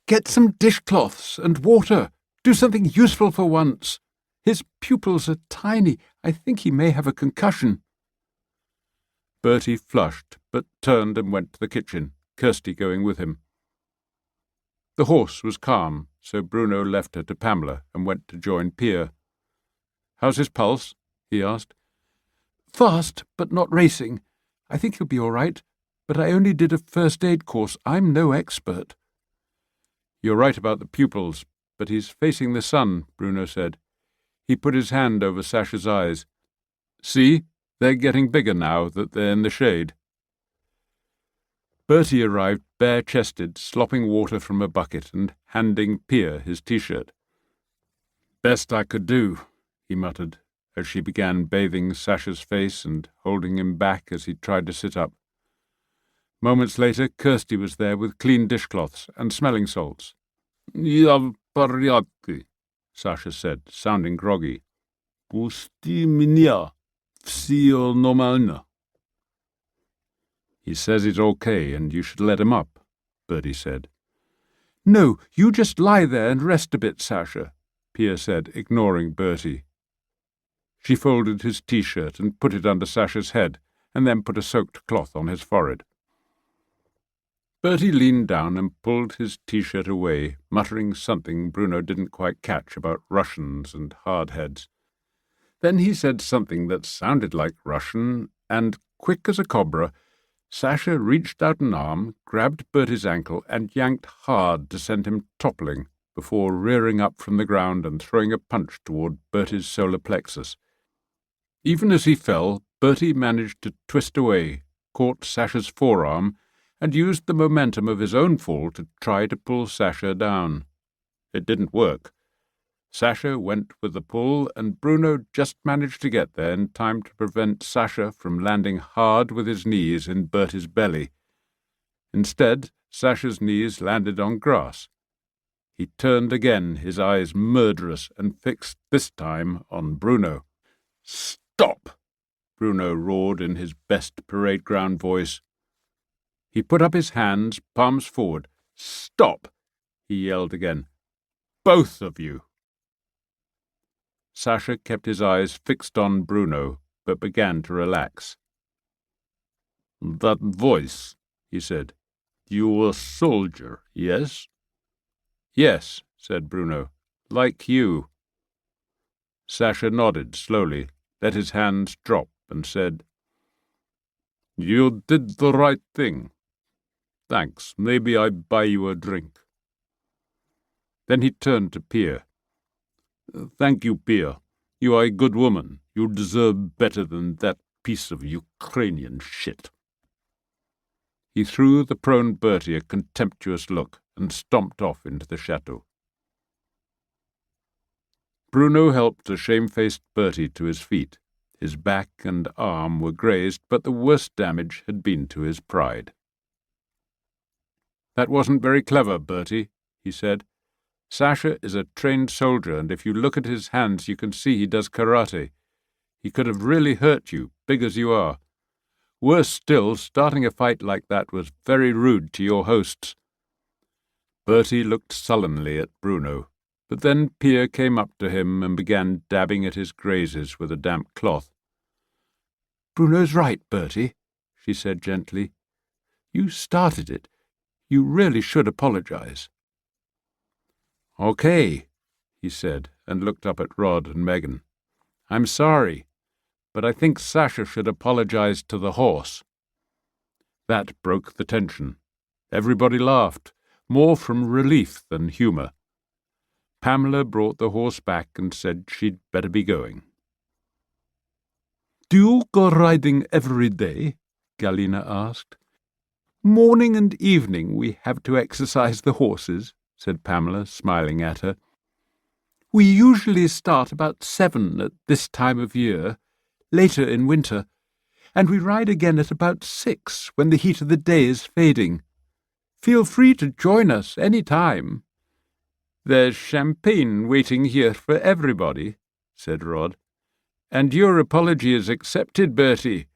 "Get some dishcloths and water. Do something useful for once. His pupils are tiny. I think he may have a concussion." Bertie flushed, but turned and went to the kitchen, Kirsty going with him. The horse was calm, so Bruno left her to Pamela and went to join Pierre. "How's his pulse?" he asked. "Fast, but not racing. I think he'll be all right, but I only did a first-aid course. I'm no expert." "You're right about the pupils, but he's facing the sun," Bruno said. He put his hand over Sasha's eyes. "See? They're getting bigger now that they're in the shade." Bertie arrived bare-chested, slopping water from a bucket and handing Pierre his T-shirt. Best I could do, he muttered, as she began bathing Sasha's face and holding him back as he tried to sit up. Moments later, Kirsty was there with clean dishcloths and smelling salts. "Я в порядке," Sasha said, sounding groggy. "Пусти меня. Всё нормально." "He says he's okay, and you should let him up," Bertie said. "No, you just lie there and rest a bit, Sasha," Pia said, ignoring Bertie. She folded his T-shirt and put it under Sasha's head, and then put a soaked cloth on his forehead. Bertie leaned down and pulled his T-shirt away, muttering something Bruno didn't quite catch about Russians and hardheads. Then he said something that sounded like Russian, and, quick as a cobra, Sasha reached out an arm, grabbed Bertie's ankle, and yanked hard to send him toppling, before rearing up from the ground and throwing a punch toward Bertie's solar plexus. Even as he fell, Bertie managed to twist away, caught Sasha's forearm, and used the momentum of his own fall to try to pull Sasha down. It didn't work. Sasha went with the pull, and Bruno just managed to get there in time to prevent Sasha from landing hard with his knees in Bertie's belly. Instead, Sasha's knees landed on grass. He turned again, his eyes murderous, and fixed this time on Bruno. "Stop!" Bruno roared in his best parade ground voice. He put up his hands, palms forward. "Stop!" he yelled again. "Both of you!" Sasha kept his eyes fixed on Bruno, but began to relax. "That voice," he said. "You're a soldier, yes?" "Yes," said Bruno. "Like you." Sasha nodded slowly, let his hands drop, and said, "You did the right thing. Thanks. Maybe I buy you a drink." Then he turned to Pia. "Thank you, Pia. You are a good woman. You deserve better than that piece of Ukrainian shit." He threw the prone Bertie a contemptuous look and stomped off into the chateau. Bruno helped a shamefaced Bertie to his feet. His back and arm were grazed, but the worst damage had been to his pride. "That wasn't very clever, Bertie," he said. "Sasha is a trained soldier, and if you look at his hands you can see he does karate. He could have really hurt you, big as you are. Worse still, starting a fight like that was very rude to your hosts." Bertie looked sullenly at Bruno, but then Pia came up to him and began dabbing at his grazes with a damp cloth. "Bruno's right, Bertie," she said gently. "You started it. You really should apologize." "Okay," he said, and looked up at Rod and Megan. "I'm sorry, but I think Sasha should apologize to the horse." That broke the tension. Everybody laughed, more from relief than humour. Pamela brought the horse back and said she'd better be going. "Do you go riding every day?" Galina asked. "Morning and evening we have to exercise the horses," said Pamela, smiling at her. "We usually start about 7 at this time of year, later in winter, and we ride again at about 6 when the heat of the day is fading. Feel free to join us any time." "There's champagne waiting here for everybody," said Rod. "And your apology is accepted, Bertie.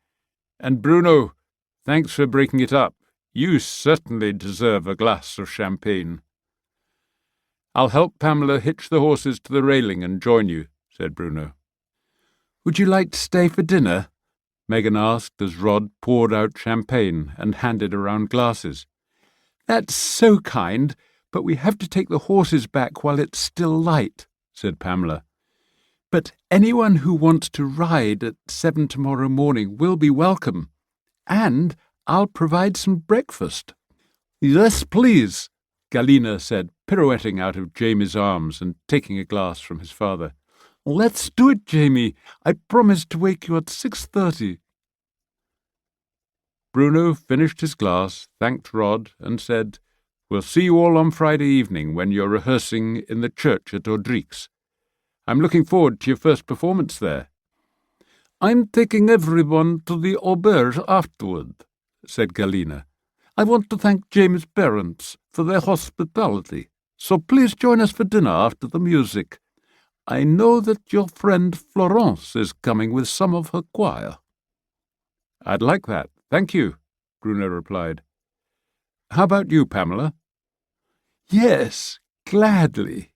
And Bruno, thanks for breaking it up. You certainly deserve a glass of champagne." "I'll help Pamela hitch the horses to the railing and join you," said Bruno. "Would you like to stay for dinner?" Megan asked as Rod poured out champagne and handed around glasses. "That's so kind, but we have to take the horses back while it's still light," said Pamela. "But anyone who wants to ride at 7 tomorrow morning will be welcome. And I'll provide some breakfast." "Yes, please," Galina said, pirouetting out of Jamie's arms and taking a glass from his father. "Let's do it, Jamie. I promise to wake you at 6:30. Bruno finished his glass, thanked Rod, and said, "We'll see you all on Friday evening when you're rehearsing in the church at Audrich's. I'm looking forward to your first performance there." "I'm taking everyone to the auberge afterward," said Galina. "I want to thank James' parents for their hospitality, so please join us for dinner after the music. I know that your friend Florence is coming with some of her choir." "I'd like that, thank you," Bruno replied. "How about you, Pamela?" "Yes, gladly."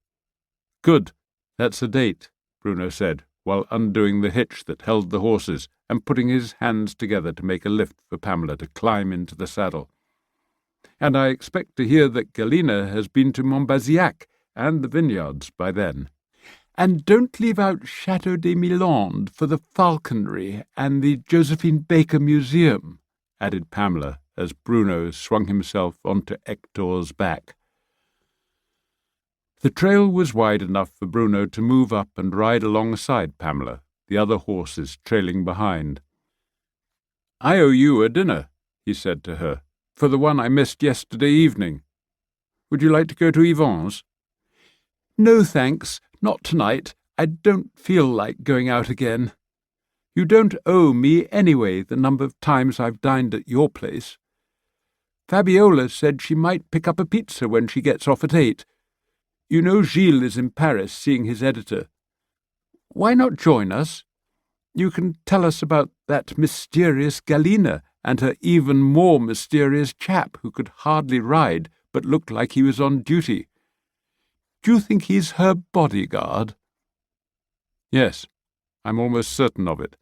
"Good, that's a date," Bruno said, while undoing the hitch that held the horses and putting his hands together to make a lift for Pamela to climb into the saddle. "And I expect to hear that Galina has been to Montbazillac and the vineyards by then." "And don't leave out Chateau des Milandes for the falconry and the Josephine Baker Museum," added Pamela as Bruno swung himself onto Hector's back. The trail was wide enough for Bruno to move up and ride alongside Pamela, the other horses trailing behind. "I owe you a dinner," he said to her, "for the one I missed yesterday evening. Would you like to go to Yvonne's?" "No, thanks, not tonight. I don't feel like going out again." "You don't owe me anyway the number of times I've dined at your place." "Fabiola said she might pick up a pizza when she gets off at 8. You know Gilles is in Paris seeing his editor. Why not join us? You can tell us about that mysterious Galina and her even more mysterious chap who could hardly ride but looked like he was on duty. Do you think he's her bodyguard?" "Yes, I'm almost certain of it."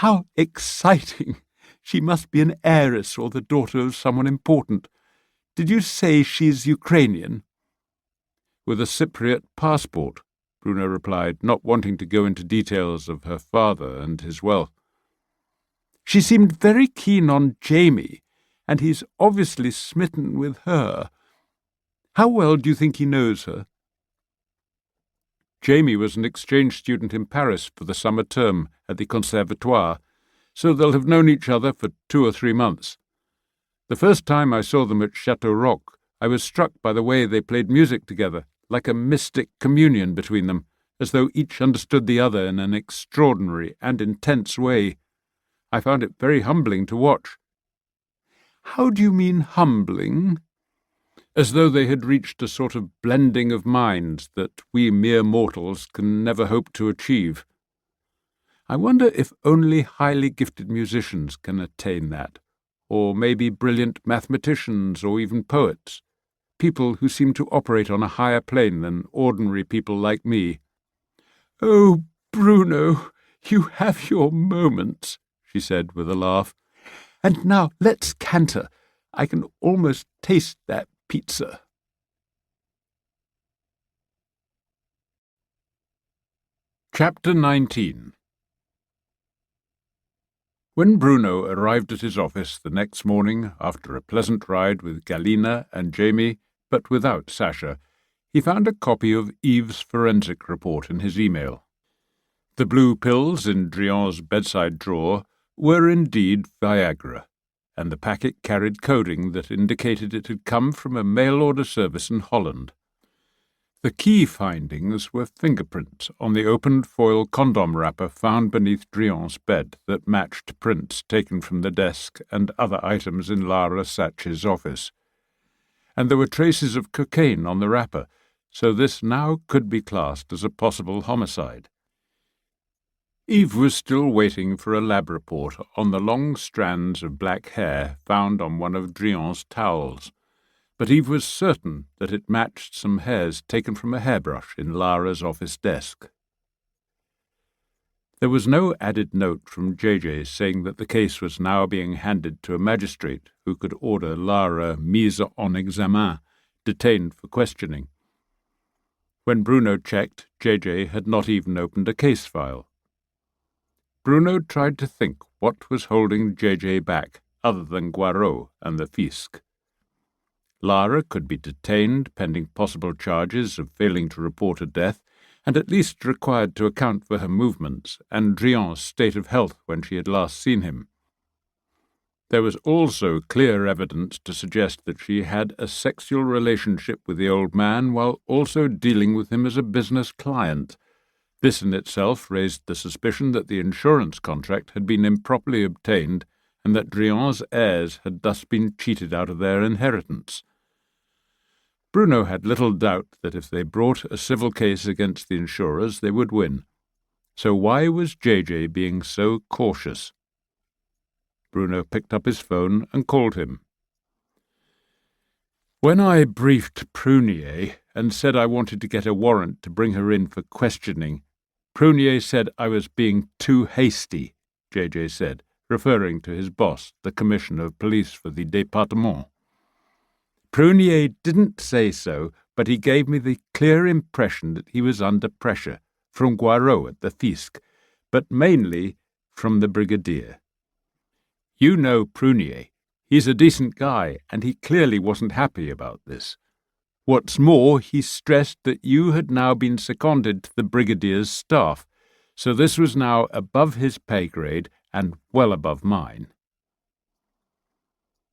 "How exciting! She must be an heiress or the daughter of someone important. Did you say she's Ukrainian?" "With a Cypriot passport," Bruno replied, not wanting to go into details of her father and his wealth. "She seemed very keen on Jamie, and he's obviously smitten with her. How well do you think he knows her?" "Jamie was an exchange student in Paris for the summer term at the Conservatoire, so they'll have known each other for 2 or 3 months. The first time I saw them at Chateau Rock, I was struck by the way they played music together, like a mystic communion between them, as though each understood the other in an extraordinary and intense way. I found it very humbling to watch." "How do you mean humbling?" "As though they had reached a sort of blending of minds that we mere mortals can never hope to achieve. I wonder if only highly gifted musicians can attain that, or maybe brilliant mathematicians or even poets, people who seem to operate on a higher plane than ordinary people like me." "Oh, Bruno, you have your moments," she said with a laugh. "And now let's canter. I can almost taste that pizza." Chapter 19. When Bruno arrived at his office the next morning, after a pleasant ride with Galina and Jamie, but without Sasha, he found a copy of Yves' forensic report in his email. The blue pills in Drian's bedside drawer were indeed Viagra, and the packet carried coding that indicated it had come from a mail-order service in Holland. The key findings were fingerprints on the opened foil condom wrapper found beneath Drian's bed that matched prints taken from the desk and other items in Lara Sach's office. And there were traces of cocaine on the wrapper, so this now could be classed as a possible homicide. Yves was still waiting for a lab report on the long strands of black hair found on one of Drian's towels, but Yves was certain that it matched some hairs taken from a hairbrush in Lara's office desk. There was no added note from JJ saying that the case was now being handed to a magistrate who could order Lara mise en examen, detained for questioning. When Bruno checked, JJ had not even opened a case file. Bruno tried to think what was holding JJ back, other than Guarot and the Fisc. Lara could be detained pending possible charges of failing to report a death, and at least required to account for her movements and Drian's state of health when she had last seen him. There was also clear evidence to suggest that she had a sexual relationship with the old man while also dealing with him as a business client, This in itself raised the suspicion that the insurance contract had been improperly obtained and that Drian's heirs had thus been cheated out of their inheritance. Bruno had little doubt that if they brought a civil case against the insurers, they would win. So why was JJ being so cautious? Bruno picked up his phone and called him. When I briefed Prunier and said I wanted to get a warrant to bring her in for questioning, Prunier said I was being too hasty, JJ said, referring to his boss, the Commissioner of Police for the Département. Prunier didn't say so, but he gave me the clear impression that he was under pressure, from Guarot at the Fisc, but mainly from the Brigadier. You know Prunier. He's a decent guy, and he clearly wasn't happy about this. What's more, he stressed that you had now been seconded to the Brigadier's staff, so this was now above his pay grade and well above mine.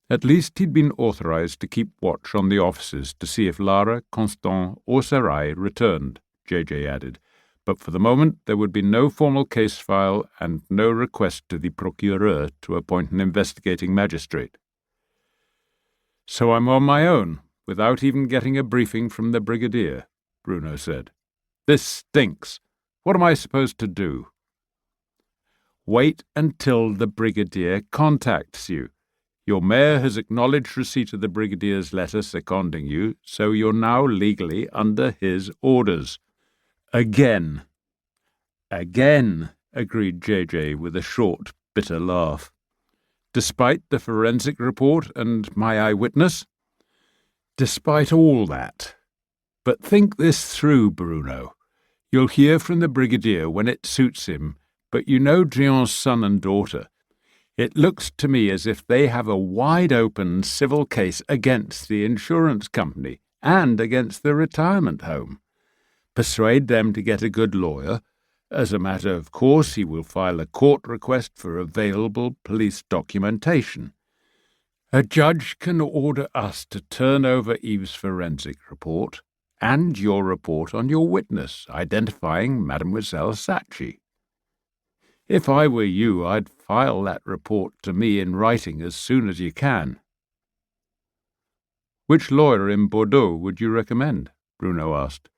At least he'd been authorized to keep watch on the offices to see if Lara, Constant, or Sarai returned, JJ added, but for the moment there would be no formal case file and no request to the procureur to appoint an investigating magistrate. So I'm on my own, without even getting a briefing from the Brigadier, Bruno said. This stinks. What am I supposed to do? Wait until the Brigadier contacts you. Your mayor has acknowledged receipt of the Brigadier's letter seconding you, so you're now legally under his orders. Again, agreed JJ with a short, bitter laugh. Despite the forensic report and my eyewitness? Despite all that. But think this through, Bruno. You'll hear from the Brigadier when it suits him, but you know Drian's son and daughter. It looks to me as if they have a wide-open civil case against the insurance company and against the retirement home. Persuade them to get a good lawyer. As a matter of course, he will file a court request for available police documentation. A judge can order us to turn over Eve's forensic report and your report on your witness, identifying Mademoiselle Saatchi. If I were you, I'd file that report to me in writing as soon as you can. Which lawyer in Bordeaux would you recommend? Bruno asked.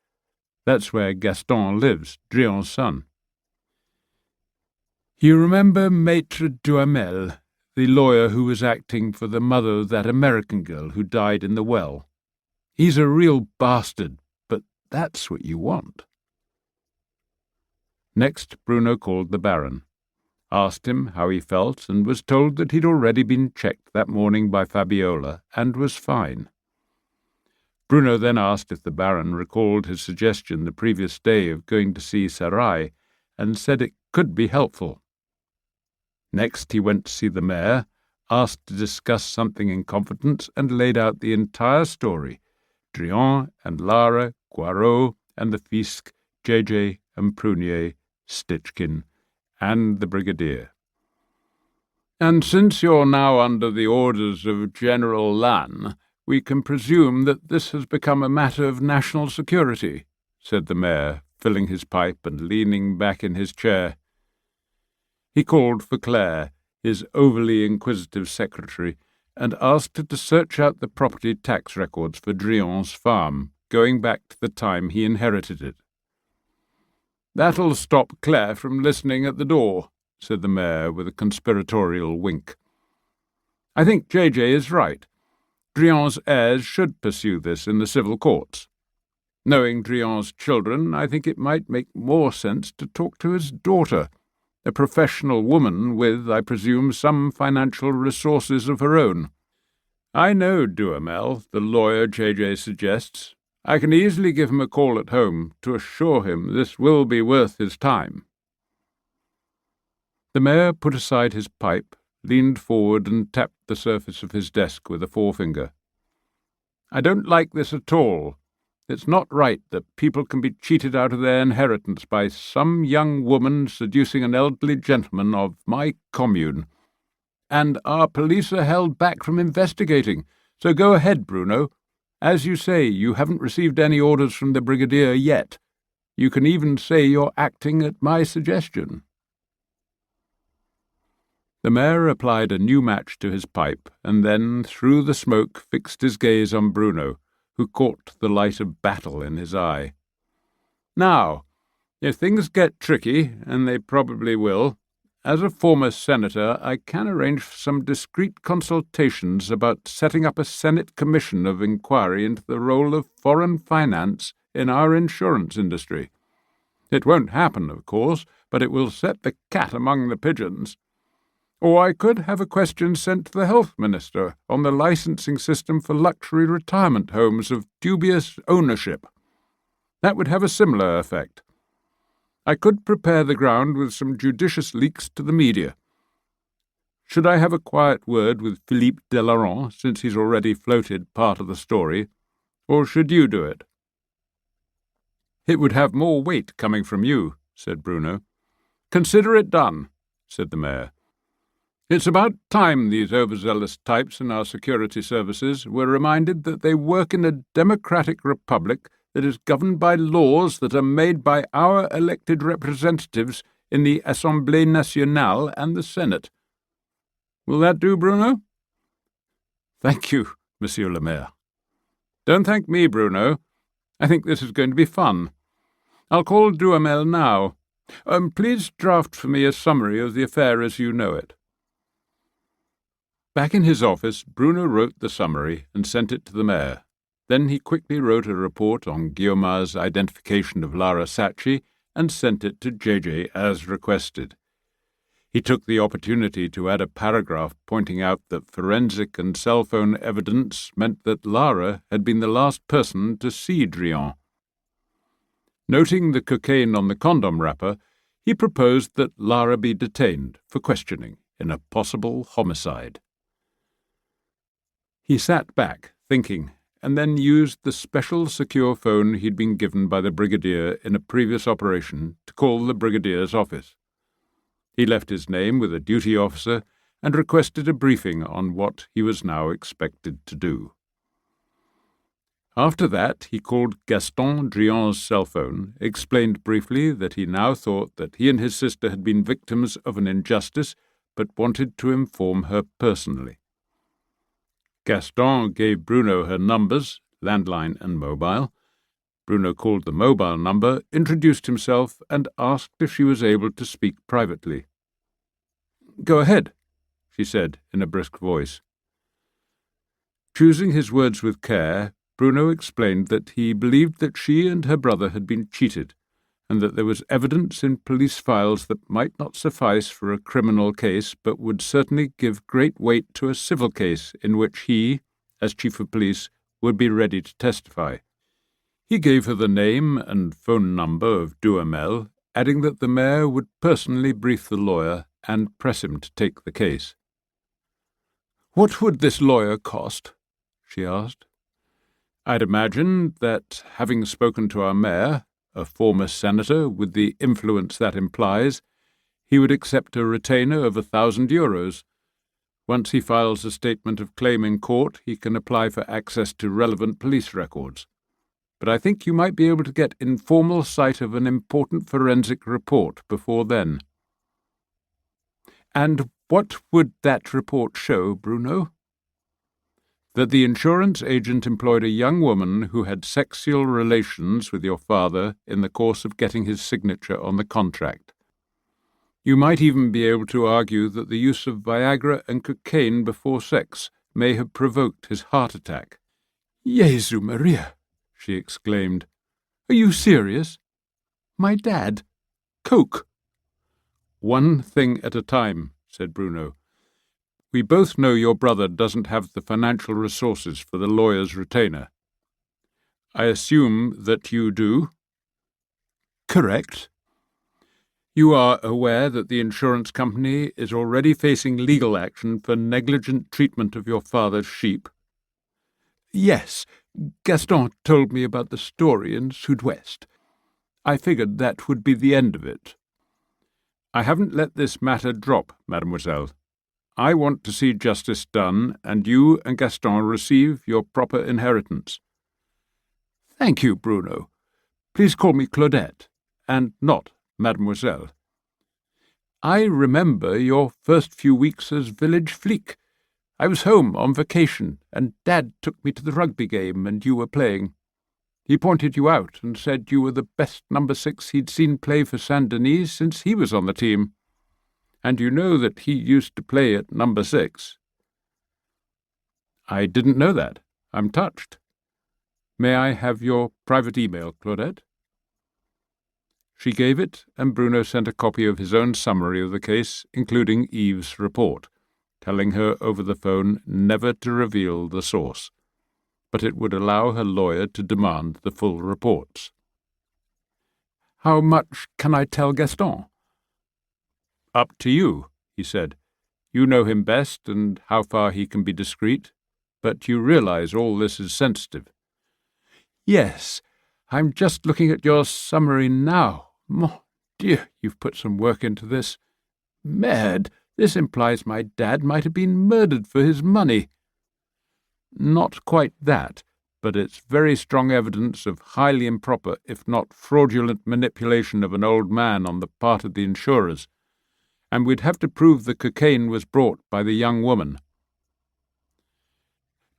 That's where Gaston lives, Drian's son. You remember Maître Duhamel, the lawyer who was acting for the mother of that American girl who died in the well? He's a real bastard, but that's what you want. Next, Bruno called the Baron, asked him how he felt, and was told that he'd already been checked that morning by Fabiola and was fine. Bruno then asked if the Baron recalled his suggestion the previous day of going to see Sarai, and said it could be helpful. Next he went to see the mayor, asked to discuss something in confidence, and laid out the entire story, Drian and Lara, Guarot and the Fisc, JJ and Prunier, Stichkin, and the Brigadier. And since you're now under the orders of General Lannes, we can presume that this has become a matter of national security, said the mayor, filling his pipe and leaning back in his chair. He called for Claire, his overly inquisitive secretary, and asked her to search out the property tax records for Drian's farm, going back to the time he inherited it. That'll stop Claire from listening at the door, said the mayor with a conspiratorial wink. I think JJ is right. Drian's heirs should pursue this in the civil courts. Knowing Drian's children, I think it might make more sense to talk to his daughter, a professional woman with, I presume, some financial resources of her own. I know Duhamel, the lawyer JJ suggests. I can easily give him a call at home to assure him this will be worth his time. The mayor put aside his pipe, leaned forward and tapped the surface of his desk with a forefinger. I don't like this at all. It's not right that people can be cheated out of their inheritance by some young woman seducing an elderly gentleman of my commune. And our police are held back from investigating, so go ahead, Bruno. As you say, you haven't received any orders from the Brigadier yet. You can even say you're acting at my suggestion." The mayor applied a new match to his pipe, and then, through the smoke, fixed his gaze on Bruno, who caught the light of battle in his eye. "Now, if things get tricky, and they probably will, as a former senator, I can arrange some discreet consultations about setting up a Senate commission of inquiry into the role of foreign finance in our insurance industry. It won't happen, of course, but it will set the cat among the pigeons. Or I could have a question sent to the health minister on the licensing system for luxury retirement homes of dubious ownership. That would have a similar effect. I could prepare the ground with some judicious leaks to the media. Should I have a quiet word with Philippe Delaurent, since he's already floated part of the story, or should you do it?" "It would have more weight coming from you," said Bruno. "Consider it done," said the mayor. "It's about time these overzealous types in our security services were reminded that they work in a democratic republic that is governed by laws that are made by our elected representatives in the Assemblée Nationale and the Senate. Will that do, Bruno?" "Thank you, Monsieur le Maire." "Don't thank me, Bruno. I think this is going to be fun. I'll call Duhamel now. Please draft for me a summary of the affair as you know it." Back in his office, Bruno wrote the summary and sent it to the mayor. Then he quickly wrote a report on Guillaume's identification of Lara Sacchi and sent it to JJ as requested. He took the opportunity to add a paragraph pointing out that forensic and cell phone evidence meant that Lara had been the last person to see Drian. Noting the cocaine on the condom wrapper, he proposed that Lara be detained for questioning in a possible homicide. He sat back, thinking, and then used the special secure phone he'd been given by the brigadier in a previous operation to call the brigadier's office. He left his name with a duty officer and requested a briefing on what he was now expected to do. After that, he called Gaston Drian's cell phone, explained briefly that he now thought that he and his sister had been victims of an injustice, but wanted to inform her personally. Gaston gave Bruno her numbers, landline and mobile. Bruno called the mobile number, introduced himself, and asked if she was able to speak privately. "Go ahead," she said in a brisk voice. Choosing his words with care, Bruno explained that he believed that she and her brother had been cheated, and that there was evidence in police files that might not suffice for a criminal case, but would certainly give great weight to a civil case in which he, as chief of police, would be ready to testify. He gave her the name and phone number of Duhamel, adding that the mayor would personally brief the lawyer and press him to take the case. "What would this lawyer cost?" she asked. "I'd imagine that, having spoken to our mayor, a former senator with the influence that implies, he would accept a retainer of €1,000. Once he files a statement of claim in court, he can apply for access to relevant police records. But I think you might be able to get informal sight of an important forensic report before then." "And what would that report show, Bruno?" "That the insurance agent employed a young woman who had sexual relations with your father in the course of getting his signature on the contract. You might even be able to argue that the use of Viagra and cocaine before sex may have provoked his heart attack." "Jesu Maria!" she exclaimed. "Are you serious? My dad? Coke?" "One thing at a time," said Bruno. "We both know your brother doesn't have the financial resources for the lawyer's retainer. I assume that you do?" "Correct." "You are aware that the insurance company is already facing legal action for negligent treatment of your father's sheep?" "Yes. Gaston told me about the story in Sud-West. I figured that would be the end of it." "I haven't let this matter drop, mademoiselle. I want to see justice done, and you and Gaston receive your proper inheritance." "Thank you, Bruno. Please call me Claudette, and not Mademoiselle. I remember your first few weeks as village flic. I was home on vacation, and Dad took me to the rugby game, and you were playing. He pointed you out and said you were the best number 6 he'd seen play for Saint-Denis since he was on the team. And you know that he used to play at number 6. I didn't know that. I'm touched. May I have your private email, Claudette? She gave it, and Bruno sent a copy of his own summary of the case, including Eve's report, telling her over the phone never to reveal the source, but it would allow her lawyer to demand the full reports. How much can I tell Gaston? Up to you, he said. You know him best and how far he can be discreet, but you realize all this is sensitive. Yes, I'm just looking at your summary now. Mon Dieu, you've put some work into this. Merde, this implies my dad might have been murdered for his money. Not quite that, but it's very strong evidence of highly improper, if not fraudulent, manipulation of an old man on the part of the insurers, and we'd have to prove the cocaine was brought by the young woman.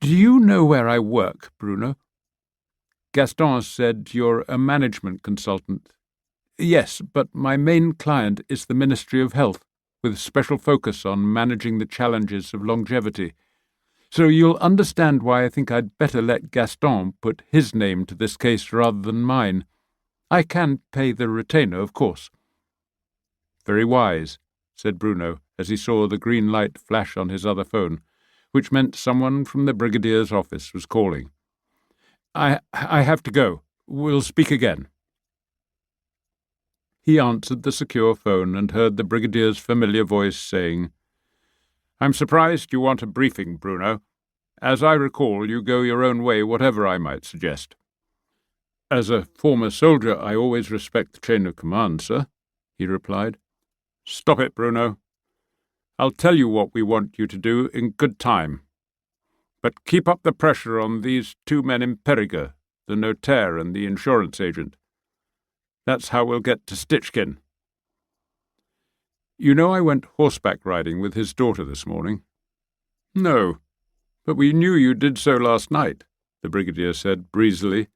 Do you know where I work, Bruno? Gaston said you're a management consultant. Yes, but my main client is the Ministry of Health, with special focus on managing the challenges of longevity. So you'll understand why I think I'd better let Gaston put his name to this case rather than mine. I can pay the retainer, of course. Very wise, said Bruno, as he saw the green light flash on his other phone, which meant someone from the Brigadier's office was calling. I have to go. We'll speak again. He answered the secure phone and heard the Brigadier's familiar voice saying, I'm surprised you want a briefing, Bruno. As I recall, you go your own way, whatever I might suggest. As a former soldier, I always respect the chain of command, sir, he replied. Stop it, Bruno. I'll tell you what we want you to do in good time. But keep up the pressure on these 2 men in Périgord, the notaire and the insurance agent. That's how we'll get to Stichkin. You know I went horseback riding with his daughter this morning? No, but we knew you did so last night, the Brigadier said breezily.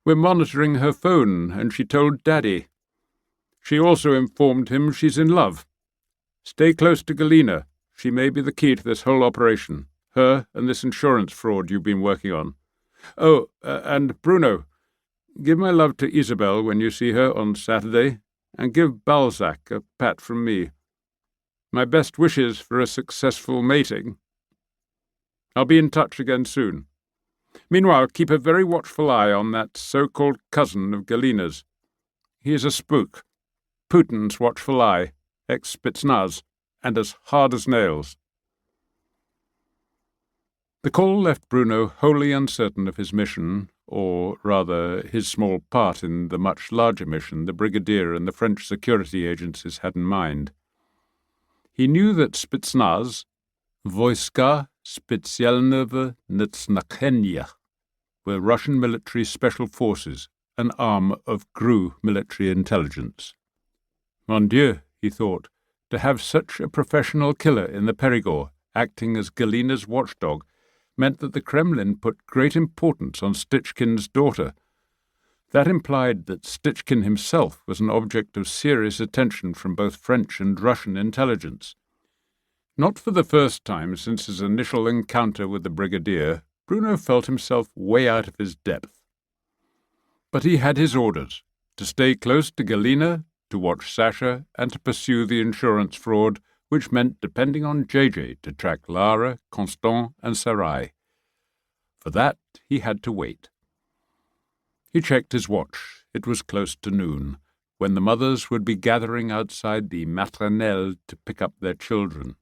We're monitoring her phone, and she told Daddy. She also informed him she's in love. Stay close to Galina. She may be the key to this whole operation. Her and this insurance fraud you've been working on. Oh, and Bruno, give my love to Isabel when you see her on Saturday, and give Balzac a pat from me. My best wishes for a successful mating. I'll be in touch again soon. Meanwhile, keep a very watchful eye on that so-called cousin of Galina's. He is a spook, Putin's watchful eye, ex-Spetsnaz, and as hard as nails. The call left Bruno wholly uncertain of his mission, or, rather, his small part in the much larger mission the Brigadier and the French security agencies had in mind. He knew that Spetsnaz, Wojska Specjalne Naczelnicze, were Russian military special forces, an arm of GRU military intelligence. Mon Dieu, he thought, to have such a professional killer in the Périgord acting as Galina's watchdog meant that the Kremlin put great importance on Stichkin's daughter. That implied that Stichkin himself was an object of serious attention from both French and Russian intelligence. Not for the first time since his initial encounter with the Brigadier, Bruno felt himself way out of his depth. But he had his orders, to stay close to Galina, to watch Sasha, and to pursue the insurance fraud, which meant depending on JJ to track Lara, Constant, and Sarai. For that, he had to wait. He checked his watch. It was close to noon, when the mothers would be gathering outside the maternelle to pick up their children.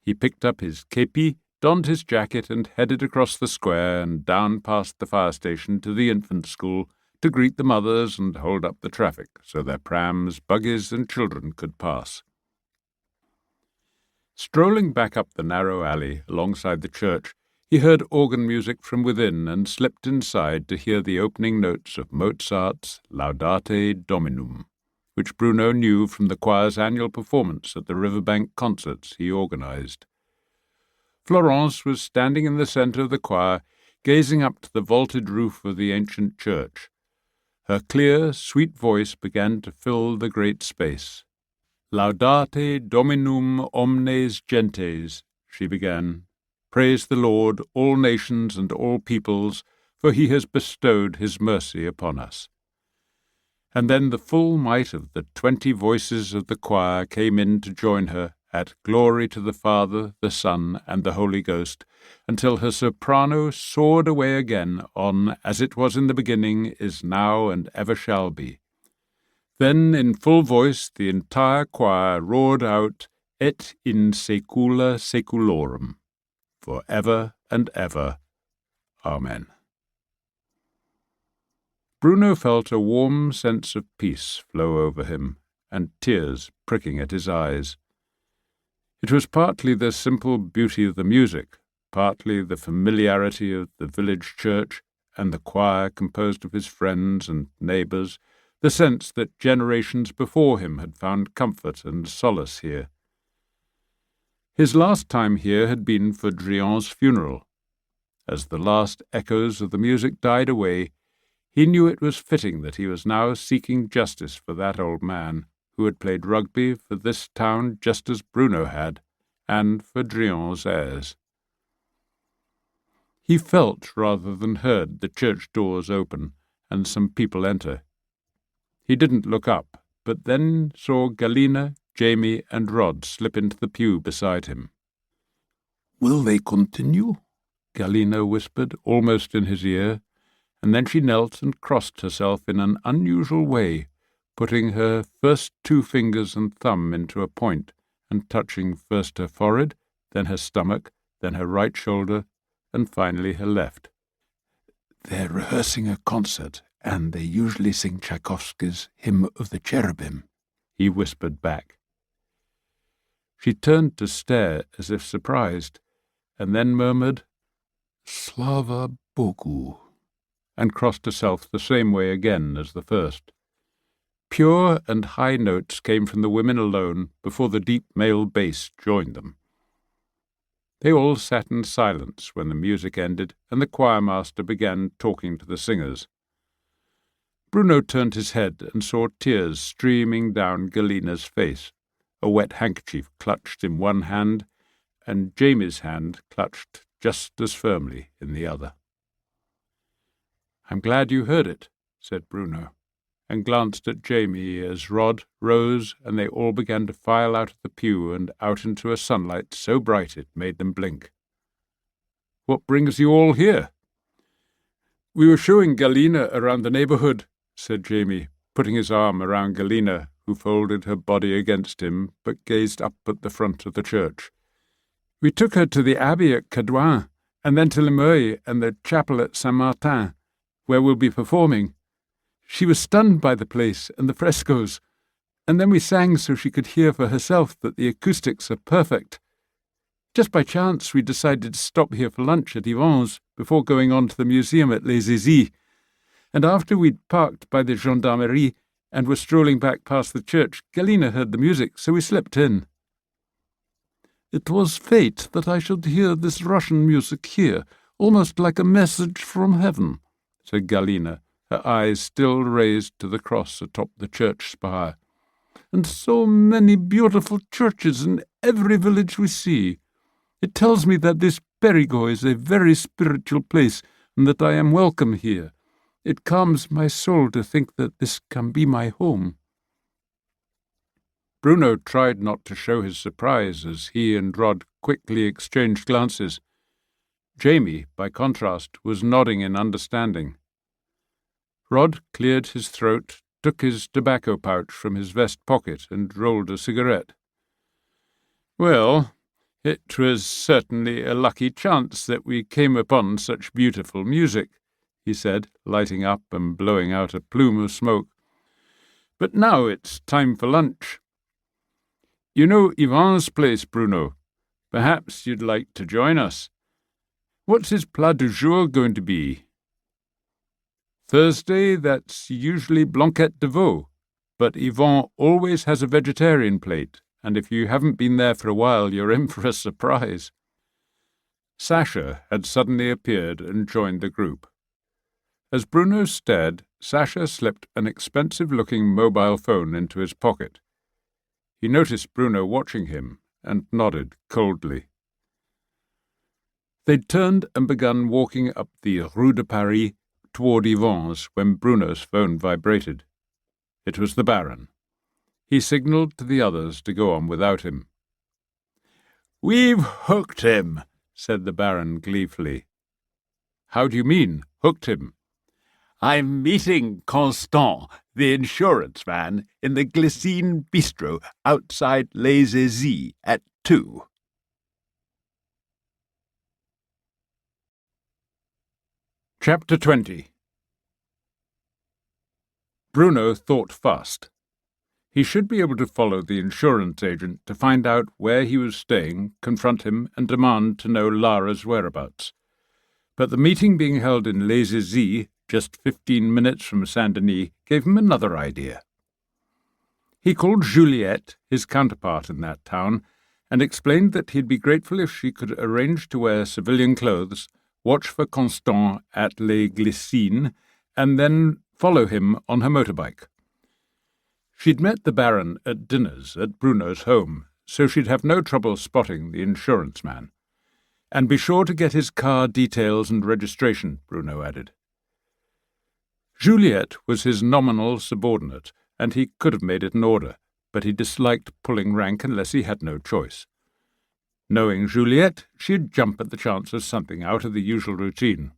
He picked up his képi, donned his jacket, and headed across the square and down past the fire station to the infant school to greet the mothers and hold up the traffic so their prams, buggies, and children could pass. Strolling back up the narrow alley alongside the church, He heard organ music from within and slipped inside to hear the opening notes of Mozart's Laudate Dominum, which Bruno knew from the choir's annual performance at the riverbank concerts he organized. Florence was standing in the centre of the choir, gazing up to the vaulted roof of the ancient church. Her clear, sweet voice began to fill the great space. Laudate Dominum omnes gentes, she began. Praise the Lord, all nations and all peoples, for he has bestowed his mercy upon us. And then the full might of the 20 voices of the choir came in to join her at Glory to the Father, the Son, and the Holy Ghost, until her soprano soared away again on As it was in the beginning, is now, and ever shall be. Then, in full voice, the entire choir roared out, Et in saecula saeculorum, for ever and ever. Amen. Bruno felt a warm sense of peace flow over him, and tears pricking at his eyes. It was partly the simple beauty of the music, partly the familiarity of the village church and the choir composed of his friends and neighbours, the sense that generations before him had found comfort and solace here. His last time here had been for Drian's funeral. As the last echoes of the music died away, he knew it was fitting that he was now seeking justice for that old man, who had played rugby for this town just as Bruno had, and for Drian's heirs. He felt rather than heard the church doors open and some people enter. He didn't look up, but then saw Galina, Jamie, and Rod slip into the pew beside him. "Will they continue?" Galina whispered, almost in his ear, and then she knelt and crossed herself in an unusual way, putting her first 2 fingers and thumb into a point, and touching first her forehead, then her stomach, then her right shoulder, and finally her left. "They're rehearsing a concert, and they usually sing Tchaikovsky's Hymn of the Cherubim," he whispered back. She turned to stare as if surprised, and then murmured, "Slava Bogu," and crossed herself the same way again as the first. Pure and high notes came from the women alone before the deep male bass joined them. They all sat in silence when the music ended and the choirmaster began talking to the singers. Bruno turned his head and saw tears streaming down Galina's face, a wet handkerchief clutched in one hand, and Jamie's hand clutched just as firmly in the other. "I'm glad you heard it," said Bruno, and glanced at Jamie as Rod rose and they all began to file out of the pew and out into a sunlight so bright it made them blink. "What brings you all here?" "We were showing Galina around the neighbourhood," said Jamie, putting his arm around Galina, who folded her body against him but gazed up at the front of the church. "We took her to the abbey at Cadouin, and then to Limeuil and the chapel at Saint-Martin, where we'll be performing. She was stunned by the place and the frescoes, and then we sang so she could hear for herself that the acoustics are perfect. Just by chance we decided to stop here for lunch at Yvon's before going on to the museum at Les Zizis, and after we'd parked by the gendarmerie and were strolling back past the church, Galina heard the music, so we slipped in." "It was fate that I should hear this Russian music here, almost like a message from heaven," said Galina, her eyes still raised to the cross atop the church spire. "And so many beautiful churches in every village we see. It tells me that this Périgord is a very spiritual place, and that I am welcome here. It calms my soul to think that this can be my home." Bruno tried not to show his surprise as he and Rod quickly exchanged glances. Jamie, by contrast, was nodding in understanding. Rod cleared his throat, took his tobacco pouch from his vest pocket, and rolled a cigarette. "Well, it was certainly a lucky chance that we came upon such beautiful music," he said, lighting up and blowing out a plume of smoke. "But now it's time for lunch. You know Yvon's place, Bruno. Perhaps you'd like to join us." What's his plat du jour going to be? Thursday, that's usually blanquette de veau, but Yvon always has a vegetarian plate, and if you haven't been there for a while, you're in for a surprise. Sasha had suddenly appeared and joined the group. As Bruno stared, Sasha slipped an expensive-looking mobile phone into his pocket. He noticed Bruno watching him and nodded coldly. They'd turned and begun walking up the Rue de Paris toward Yvon's when Bruno's phone vibrated. It was the Baron. He signalled to the others to go on without him. "We've hooked him," said the Baron gleefully. "How do you mean, hooked him?" "I'm meeting Constant, the insurance man, in the Glycine Bistro outside Les Aisies at 2. Chapter 20. Bruno thought fast. He should be able to follow the insurance agent to find out where he was staying, confront him, and demand to know Lara's whereabouts. But the meeting being held in Les Aisies, just 15 minutes from Saint-Denis, gave him another idea. He called Juliette, his counterpart in that town, and explained that he'd be grateful if she could arrange to wear civilian clothes, watch for Constant at Les Glycines, and then follow him on her motorbike. She'd met the Baron at dinners at Bruno's home, so she'd have no trouble spotting the insurance man. And be sure to get his car details and registration, Bruno added. Juliette was his nominal subordinate, and he could have made it in order, but he disliked pulling rank unless he had no choice. Knowing Juliette, she'd jump at the chance of something out of the usual routine.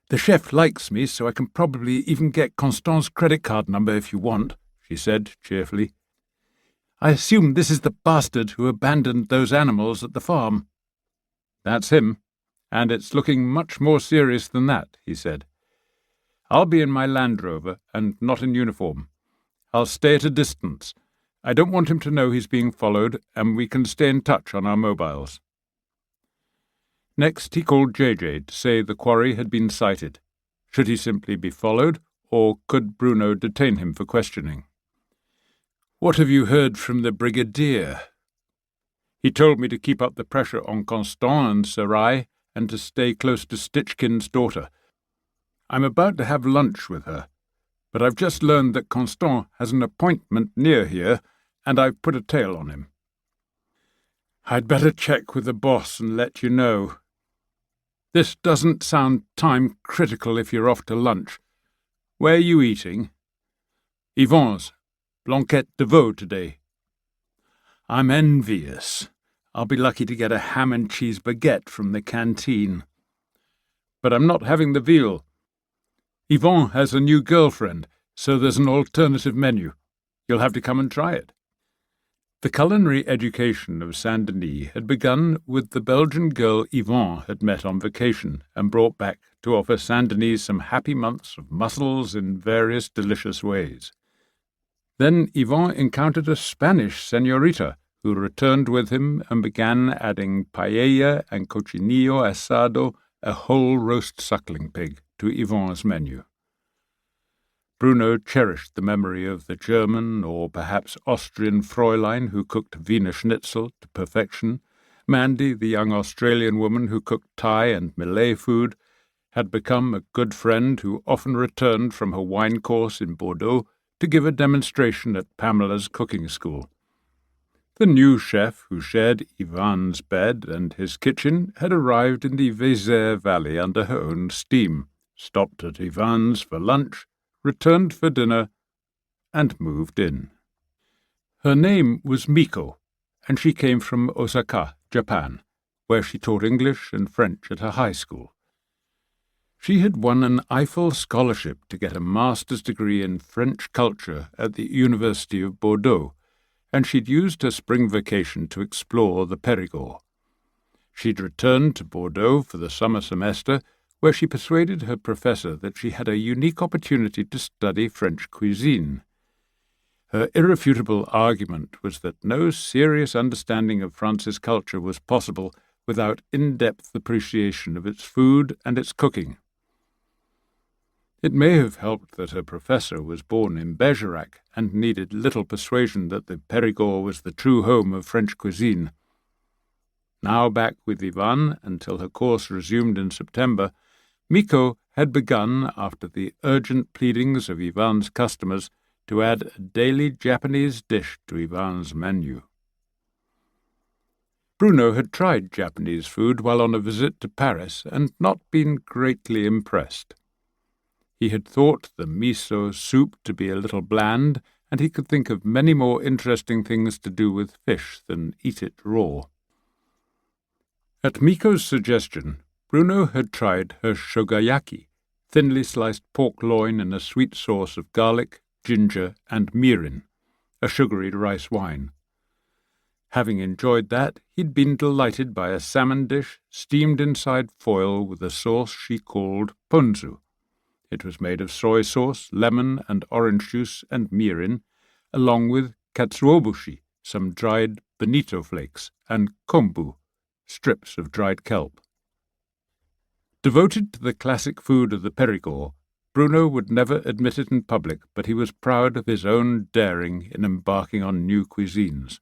"The chef likes me, so I can probably even get Constant's credit card number if you want," she said cheerfully. "I assume this is the bastard who abandoned those animals at the farm." "That's him, and it's looking much more serious than that," he said. "I'll be in my Land Rover and not in uniform. I'll stay at a distance. I don't want him to know he's being followed, and we can stay in touch on our mobiles." Next he called JJ to say the quarry had been sighted. Should he simply be followed, or could Bruno detain him for questioning? "What have you heard from the Brigadier?" "He told me to keep up the pressure on Constant and Sarai, and to stay close to Stitchkin's daughter. I'm about to have lunch with her, but I've just learned that Constant has an appointment near here, and I've put a tail on him. I'd better check with the boss and let you know. This doesn't sound time-critical if you're off to lunch. Where are you eating?" "Yvon's. Blanquette de veau today." "I'm envious. I'll be lucky to get a ham and cheese baguette from the canteen." "But I'm not having the veal. Yvon has a new girlfriend, so there's an alternative menu. You'll have to come and try it." The culinary education of Saint-Denis had begun with the Belgian girl Yvon had met on vacation and brought back to offer Saint-Denis some happy months of mussels in various delicious ways. Then Yvon encountered a Spanish señorita who returned with him and began adding paella and cochinillo asado, a whole roast suckling pig, to Yvon's menu. Bruno cherished the memory of the German or perhaps Austrian Fräulein who cooked Wiener Schnitzel to perfection. Mandy, the young Australian woman who cooked Thai and Malay food, had become a good friend who often returned from her wine course in Bordeaux to give a demonstration at Pamela's cooking school. The new chef who shared Ivan's bed and his kitchen had arrived in the Vézère Valley under her own steam, stopped at Ivan's for lunch, returned for dinner, and moved in. Her name was Miko, and she came from Osaka, Japan, where she taught English and French at her high school. She had won an Eiffel scholarship to get a master's degree in French culture at the University of Bordeaux, and she'd used her spring vacation to explore the Périgord. She'd returned to Bordeaux for the summer semester, where she persuaded her professor that she had a unique opportunity to study French cuisine. Her irrefutable argument was that no serious understanding of France's culture was possible without in-depth appreciation of its food and its cooking. It may have helped that her professor was born in Bergerac and needed little persuasion that the Périgord was the true home of French cuisine. Now back with Ivan until her course resumed in September, Miko had begun, after the urgent pleadings of Ivan's customers, to add a daily Japanese dish to Ivan's menu. Bruno had tried Japanese food while on a visit to Paris and not been greatly impressed. He had thought the miso soup to be a little bland, and he could think of many more interesting things to do with fish than eat it raw. At Miko's suggestion, Bruno had tried her shogayaki, thinly sliced pork loin in a sweet sauce of garlic, ginger, and mirin, a sugary rice wine. Having enjoyed that, he'd been delighted by a salmon dish steamed inside foil with a sauce she called ponzu. It was made of soy sauce, lemon and orange juice and mirin, along with katsuobushi, some dried bonito flakes, and kombu, strips of dried kelp. Devoted to the classic food of the Périgord, Bruno would never admit it in public, but he was proud of his own daring in embarking on new cuisines.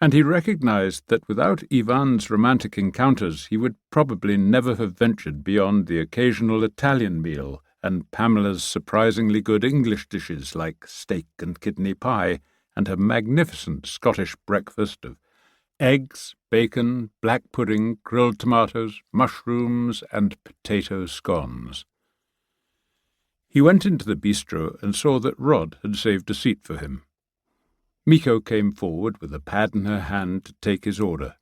And he recognized that without Ivan's romantic encounters he would probably never have ventured beyond the occasional Italian meal and Pamela's surprisingly good English dishes like steak and kidney pie, and her magnificent Scottish breakfast of eggs, bacon, black pudding, grilled tomatoes, mushrooms, and potato scones. He went into the bistro and saw that Rod had saved a seat for him. Miko came forward with a pad in her hand to take his order.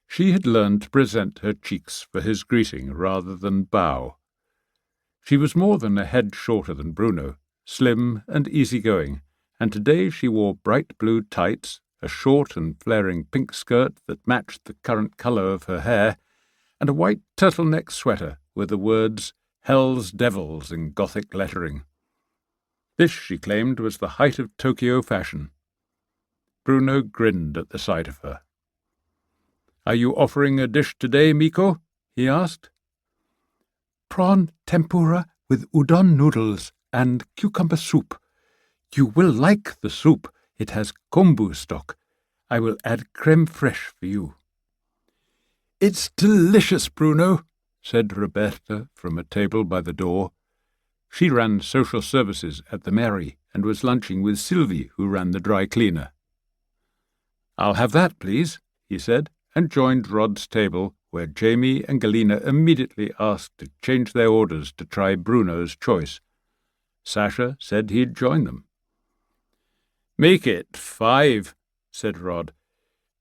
She had learned to present her cheeks for his greeting rather than bow. She was more than a head shorter than Bruno, slim and easygoing, and today she wore bright blue tights, a short and flaring pink skirt that matched the current colour of her hair, and a white turtleneck sweater with the words Hell's Devils in Gothic lettering. This, she claimed, was the height of Tokyo fashion. Bruno grinned at the sight of her. "Are you offering a dish today, Miko?" he asked. "Prawn tempura with udon noodles and cucumber soup. You will like the soup. It has kombu stock. I will add creme fraiche for you." "It's delicious, Bruno," said Roberta from a table by the door. She ran social services at the mairie and was lunching with Sylvie, who ran the dry cleaner. "I'll have that, please," he said, and joined Rod's table, where Jamie and Galina immediately asked to change their orders to try Bruno's choice. Sasha said he'd join them. "Make it 5, said Rod.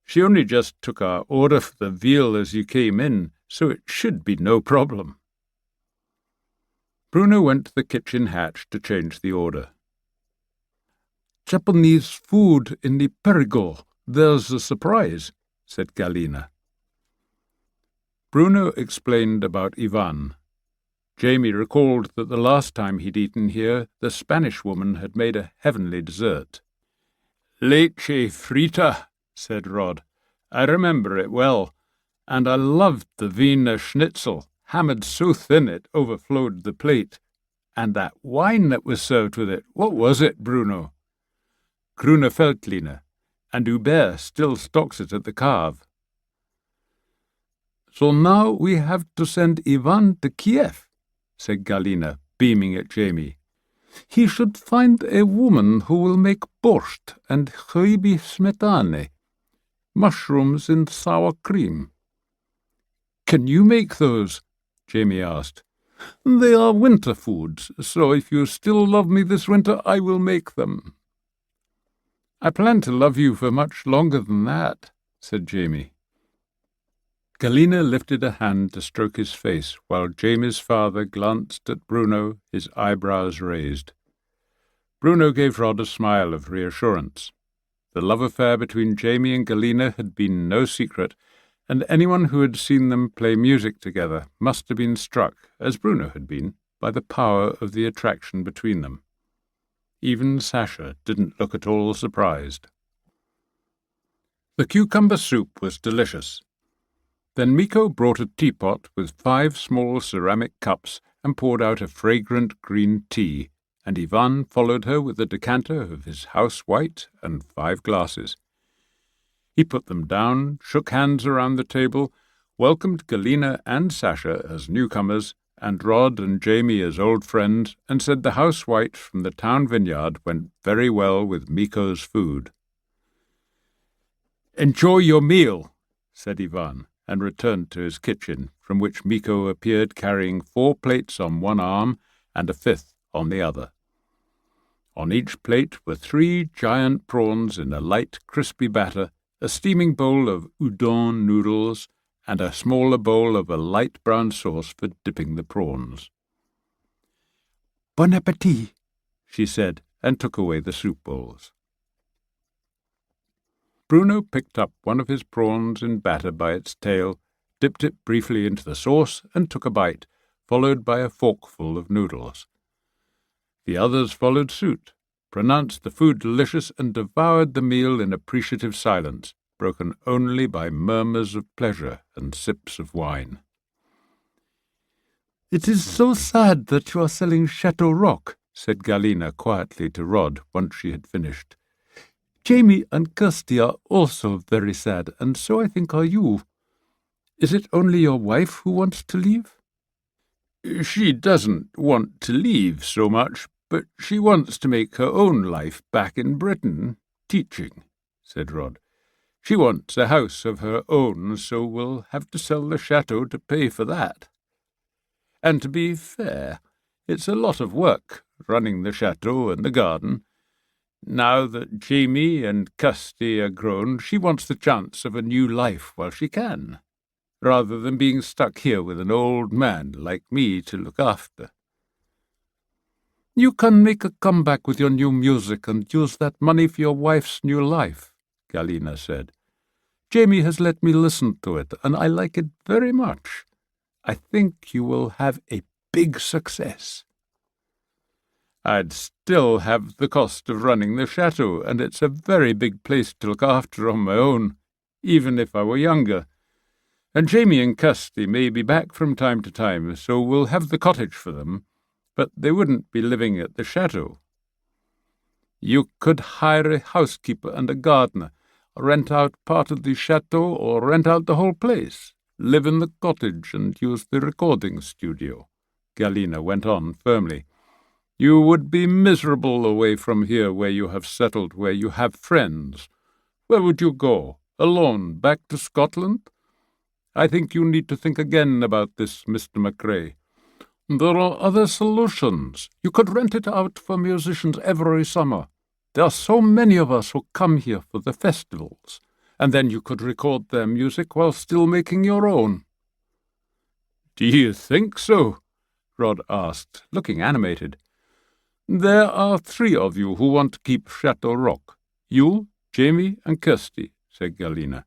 "She only just took our order for the veal as you came in, so it should be no problem." Bruno went to the kitchen hatch to change the order. "Japanese food in the Périgord. There's a surprise," said Galina. Bruno explained about Ivan. Jamie recalled that the last time he'd eaten here, the Spanish woman had made a heavenly dessert. "Leche frita," said Rod. "I remember it well, and I loved the Wiener Schnitzel, hammered so thin it overflowed the plate. And that wine that was served with it, what was it, Bruno?" "Grüne Veltliner, and Hubert still stocks it at the Cave." "So now we have to send Ivan to Kiev," said Galina, beaming at Jamie. "He should find a woman who will make borscht and chrybi smetane, mushrooms in sour cream." "Can you make those?" Jamie asked. "They are winter foods, so if you still love me this winter, I will make them." "I plan to love you for much longer than that," said Jamie. Galina lifted a hand to stroke his face, while Jamie's father glanced at Bruno, his eyebrows raised. Bruno gave Rod a smile of reassurance. The love affair between Jamie and Galina had been no secret, and anyone who had seen them play music together must have been struck, as Bruno had been, by the power of the attraction between them. Even Sasha didn't look at all surprised. The cucumber soup was delicious, Then Miko brought a teapot with 5 small ceramic cups and poured out a fragrant green tea, and Ivan followed her with a decanter of his house white and 5 glasses. He put them down, shook hands around the table, welcomed Galina and Sasha as newcomers, and Rod and Jamie as old friends, and said the house white from the town vineyard went very well with Miko's food. "Enjoy your meal," said Ivan, and returned to his kitchen, from which Miko appeared carrying 4 plates on one arm and a 5th on the other. On each plate were 3 giant prawns in a light, crispy batter, a steaming bowl of udon noodles, and a smaller bowl of a light brown sauce for dipping the prawns. "Bon appétit," she said, and took away the soup bowls. Bruno picked up one of his prawns in batter by its tail, dipped it briefly into the sauce, and took a bite, followed by a forkful of noodles. The others followed suit, pronounced the food delicious, and devoured the meal in appreciative silence, broken only by murmurs of pleasure and sips of wine. "It is so sad that you are selling Chateau Rock," said Galina quietly to Rod once she had finished. "Jamie and Kirsty are also very sad, and so I think are you. Is it only your wife who wants to leave?" "She doesn't want to leave so much, but she wants to make her own life back in Britain, teaching," said Rod. "She wants a house of her own, so we'll have to sell the chateau to pay for that. And to be fair, it's a lot of work, running the chateau and the garden. Now that Jamie and Kirsty are grown, she wants the chance of a new life while she can, rather than being stuck here with an old man like me to look after." "You can make a comeback with your new music and use that money for your wife's new life," Galina said. "Jamie has let me listen to it, and I like it very much. I think you will have a big success." "I'd still have the cost of running the chateau, and it's a very big place to look after on my own, even if I were younger. And Jamie and Kirsty may be back from time to time, so we'll have the cottage for them, but they wouldn't be living at the chateau. You could hire a housekeeper and a gardener, rent out part of the chateau or rent out the whole place, live in the cottage and use the recording studio," Galina went on firmly. "You would be miserable away from here where you have settled, where you have friends. Where would you go? Alone, back to Scotland? I think you need to think again about this, Mr. McRae. There are other solutions. You could rent it out for musicians every summer. There are so many of us who come here for the festivals, and then you could record their music while still making your own." "Do you think so?" Rod asked, looking animated. "There are 3 of you who want to keep Chateau Rock. You, Jamie, and Kirsty," said Galina.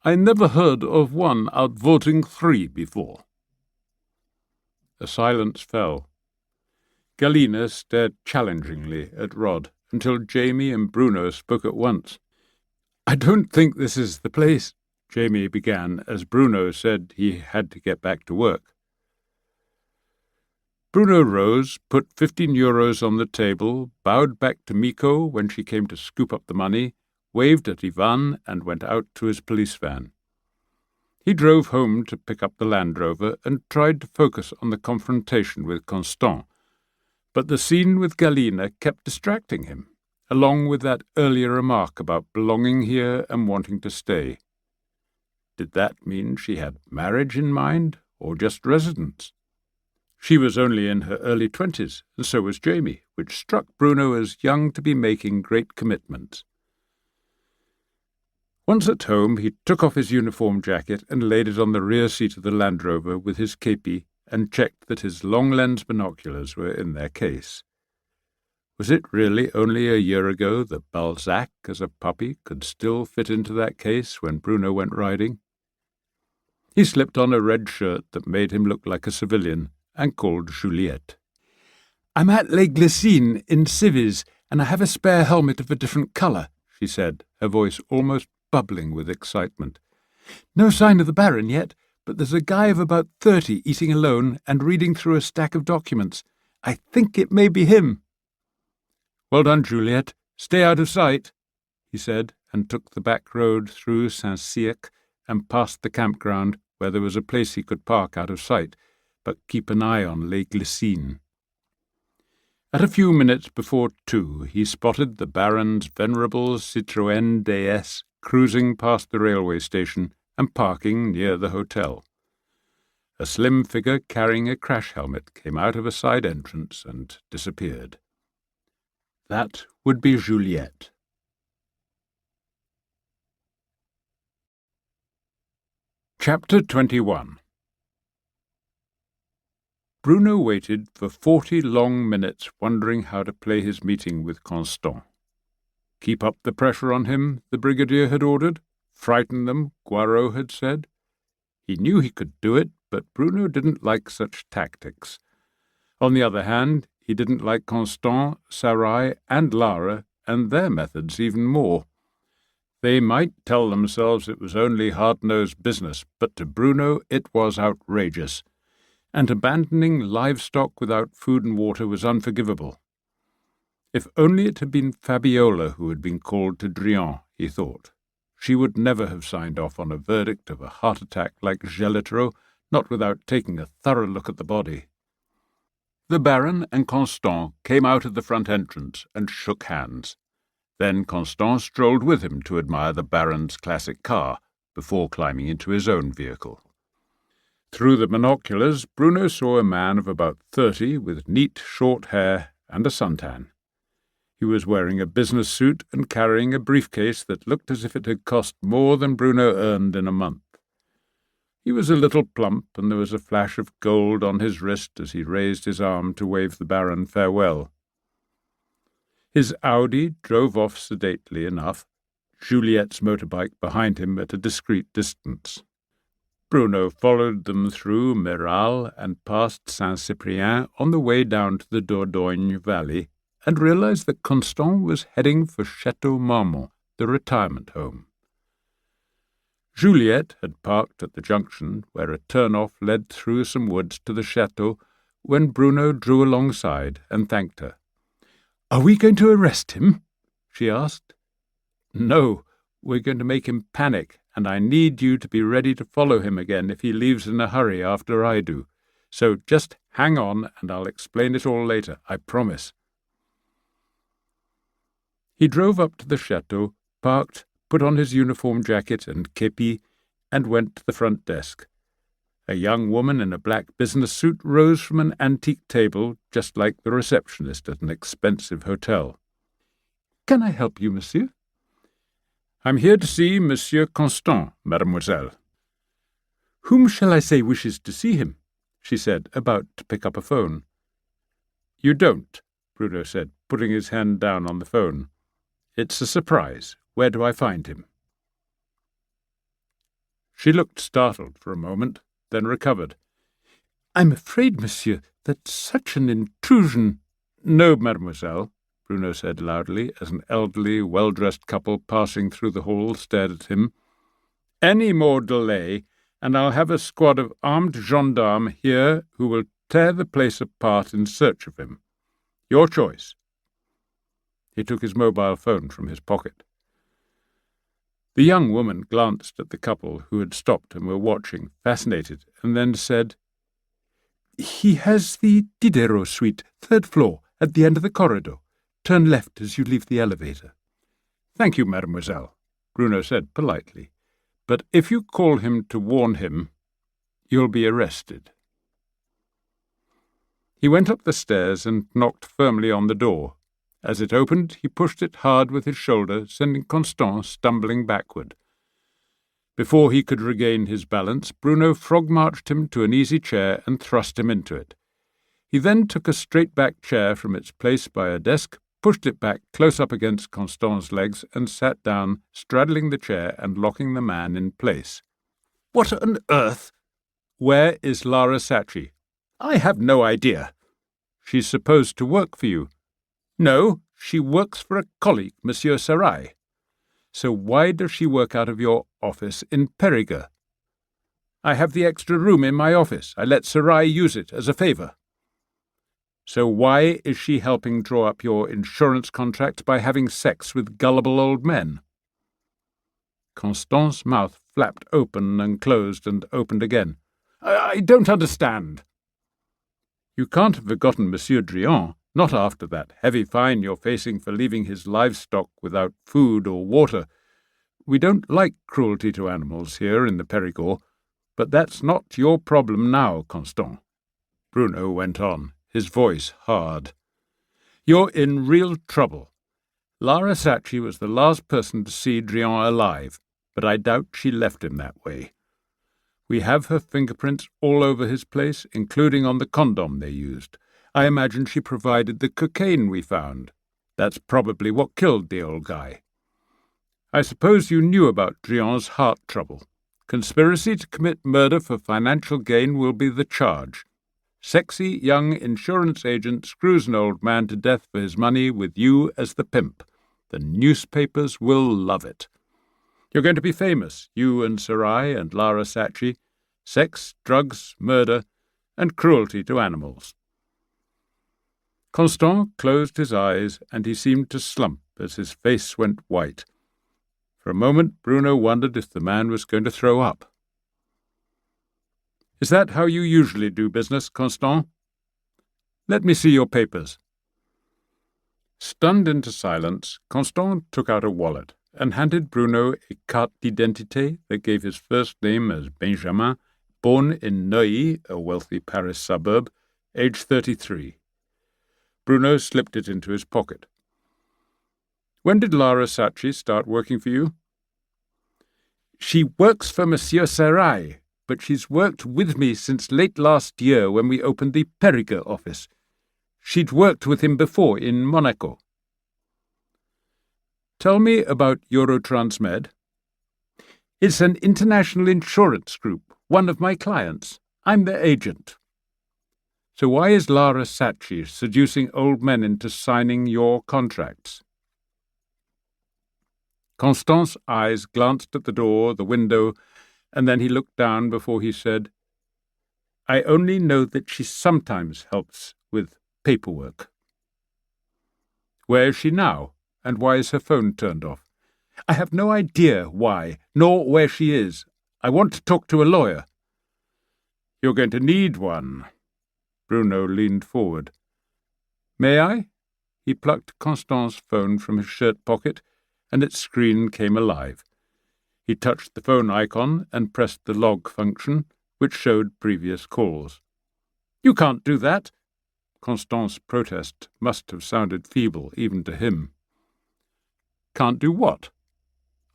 "I never heard of one outvoting 3 before." A silence fell. Galina stared challengingly at Rod, until Jamie and Bruno spoke at once. "I don't think this is the place," Jamie began, as Bruno said he had to get back to work. Bruno rose, put 15 euros on the table, bowed back to Miko when she came to scoop up the money, waved at Ivan, and went out to his police van. He drove home to pick up the Land Rover and tried to focus on the confrontation with Constant, but the scene with Galina kept distracting him, along with that earlier remark about belonging here and wanting to stay. Did that mean she had marriage in mind, or just residence? She was only in her early 20s, and so was Jamie, which struck Bruno as young to be making great commitments. Once at home, he took off his uniform jacket and laid it on the rear seat of the Land Rover with his képi and checked that his long-lens binoculars were in their case. Was it really only a year ago that Balzac, as a puppy, could still fit into that case when Bruno went riding? He slipped on a red shirt that made him look like a civilian and called Juliette. "I'm at Les Glycines in Civis, and I have a spare helmet of a different colour," she said, her voice almost bubbling with excitement. No sign of the Baron yet, but there's a guy of about 30 eating alone and reading through a stack of documents. I think it may be him." "Well done, Juliet. Stay out of sight," he said, and took the back road through Saint-Cirque and past the campground, where there was a place he could park out of sight, but keep an eye on Les Glycines. At a few minutes before 2, he spotted the Baron's venerable Citroën DS cruising past the railway station and parking near the hotel. A slim figure carrying a crash helmet came out of a side entrance and disappeared. That would be Juliet. Chapter 21. Bruno waited for 40 long minutes wondering how to play his meeting with Constant. Keep up the pressure on him, the brigadier had ordered. Frighten them, Poirot had said. He knew he could do it, but Bruno didn't like such tactics. On the other hand, he didn't like Constant, Sarai, and Lara, and their methods even more. They might tell themselves it was only hard-nosed business, but to Bruno it was outrageous, and abandoning livestock without food and water was unforgivable. If only it had been Fabiola who had been called to Drian, he thought. She would never have signed off on a verdict of a heart attack like Gelatreau, not without taking a thorough look at the body. The Baron and Constant came out of the front entrance and shook hands. Then Constant strolled with him to admire the Baron's classic car, before climbing into his own vehicle. Through the binoculars, Bruno saw a man of about 30 with neat, short hair and a suntan. He was wearing a business suit and carrying a briefcase that looked as if it had cost more than Bruno earned in a month. He was a little plump, and there was a flash of gold on his wrist as he raised his arm to wave the Baron farewell. His Audi drove off sedately enough, Juliet's motorbike behind him at a discreet distance. Bruno followed them through Meral and past Saint-Cyprien on the way down to the Dordogne valley, and realized that Constant was heading for Chateau Marmont, the retirement home. Juliet had parked at the junction, where a turn-off led through some woods to the chateau, when Bruno drew alongside and thanked her. "Are we going to arrest him?" she asked. "No, we're going to make him panic, and I need you to be ready to follow him again if he leaves in a hurry after I do. So just hang on, and I'll explain it all later, I promise." He drove up to the chateau, parked, put on his uniform jacket and képi, and went to the front desk. A young woman in a black business suit rose from an antique table, just like the receptionist at an expensive hotel. "Can I help you, monsieur?" "I'm here to see Monsieur Constant, mademoiselle." "Whom shall I say wishes to see him?" she said, about to pick up a phone. "You don't," Bruno said, putting his hand down on the phone. "It's a surprise. Where do I find him?" She looked startled for a moment, then recovered. "I'm afraid, monsieur, that such an intrusion—" "No, mademoiselle," Bruno said loudly, as an elderly, well-dressed couple passing through the hall stared at him. "Any more delay, and I'll have a squad of armed gendarmes here who will tear the place apart in search of him. Your choice." He took his mobile phone from his pocket. The young woman glanced at the couple who had stopped and were watching, fascinated, and then said, "He has the Diderot suite, 3rd floor, at the end of the corridor. Turn left as you leave the elevator." "Thank you, mademoiselle," Bruno said politely. "But if you call him to warn him, you'll be arrested." He went up the stairs and knocked firmly on the door. As it opened, he pushed it hard with his shoulder, sending Constant stumbling backward. Before he could regain his balance, Bruno frog-marched him to an easy chair and thrust him into it. He then took a straight-back chair from its place by a desk, pushed it back close up against Constant's legs, and sat down, straddling the chair and locking the man in place. "What on earth—" "Where is Lara Sacchi?" "I have no idea." "She's supposed to work for you." "No, she works for a colleague, Monsieur Sarai." So why does she work out of your office in Périgord? I have the extra room in my office. I let Sarai use it as a favour. So why is she helping draw up your insurance contract by having sex with gullible old men? Constance's mouth flapped open and closed and opened again. I don't understand. You can't have forgotten Monsieur Drian, not after that heavy fine you're facing for leaving his livestock without food or water. We don't like cruelty to animals here in the Périgord, but that's not your problem now, Constant. Bruno went on, his voice hard. You're in real trouble. Lara Sacchi was the last person to see Drian alive, but I doubt she left him that way. We have her fingerprints all over his place, including on the condom they used. I imagine she provided the cocaine we found. That's probably what killed the old guy. I suppose you knew about Drian's heart trouble. Conspiracy to commit murder for financial gain will be the charge. Sexy young insurance agent screws an old man to death for his money with you as the pimp. The newspapers will love it. You're going to be famous, you and Sarai and Lara Sacchi. Sex, drugs, murder, and cruelty to animals. Constant closed his eyes, and he seemed to slump as his face went white. For a moment Bruno wondered if the man was going to throw up. Is that how you usually do business, Constant? Let me see your papers. Stunned into silence, Constant took out a wallet and handed Bruno a carte d'identité that gave his first name as Benjamin, born in Neuilly, a wealthy Paris suburb, age 33. Bruno slipped it into his pocket. When did Lara Sacchi start working for you? She works for Monsieur Sarai, but she's worked with me since late last year when we opened the Périgord office. She'd worked with him before in Monaco. Tell me about Eurotransmed. It's an international insurance group, one of my clients. I'm their agent. So why is Lara Sacchi seducing old men into signing your contracts? Constance's eyes glanced at the door, the window, and then he looked down before he said, I only know that she sometimes helps with paperwork. Where is she now, and why is her phone turned off? I have no idea why, nor where she is. I want to talk to a lawyer. You're going to need one. Bruno leaned forward. May I? He plucked Constance's phone from his shirt pocket, and its screen came alive. He touched the phone icon and pressed the log function, which showed previous calls. You can't do that. Constance's protest must have sounded feeble even to him. Can't do what?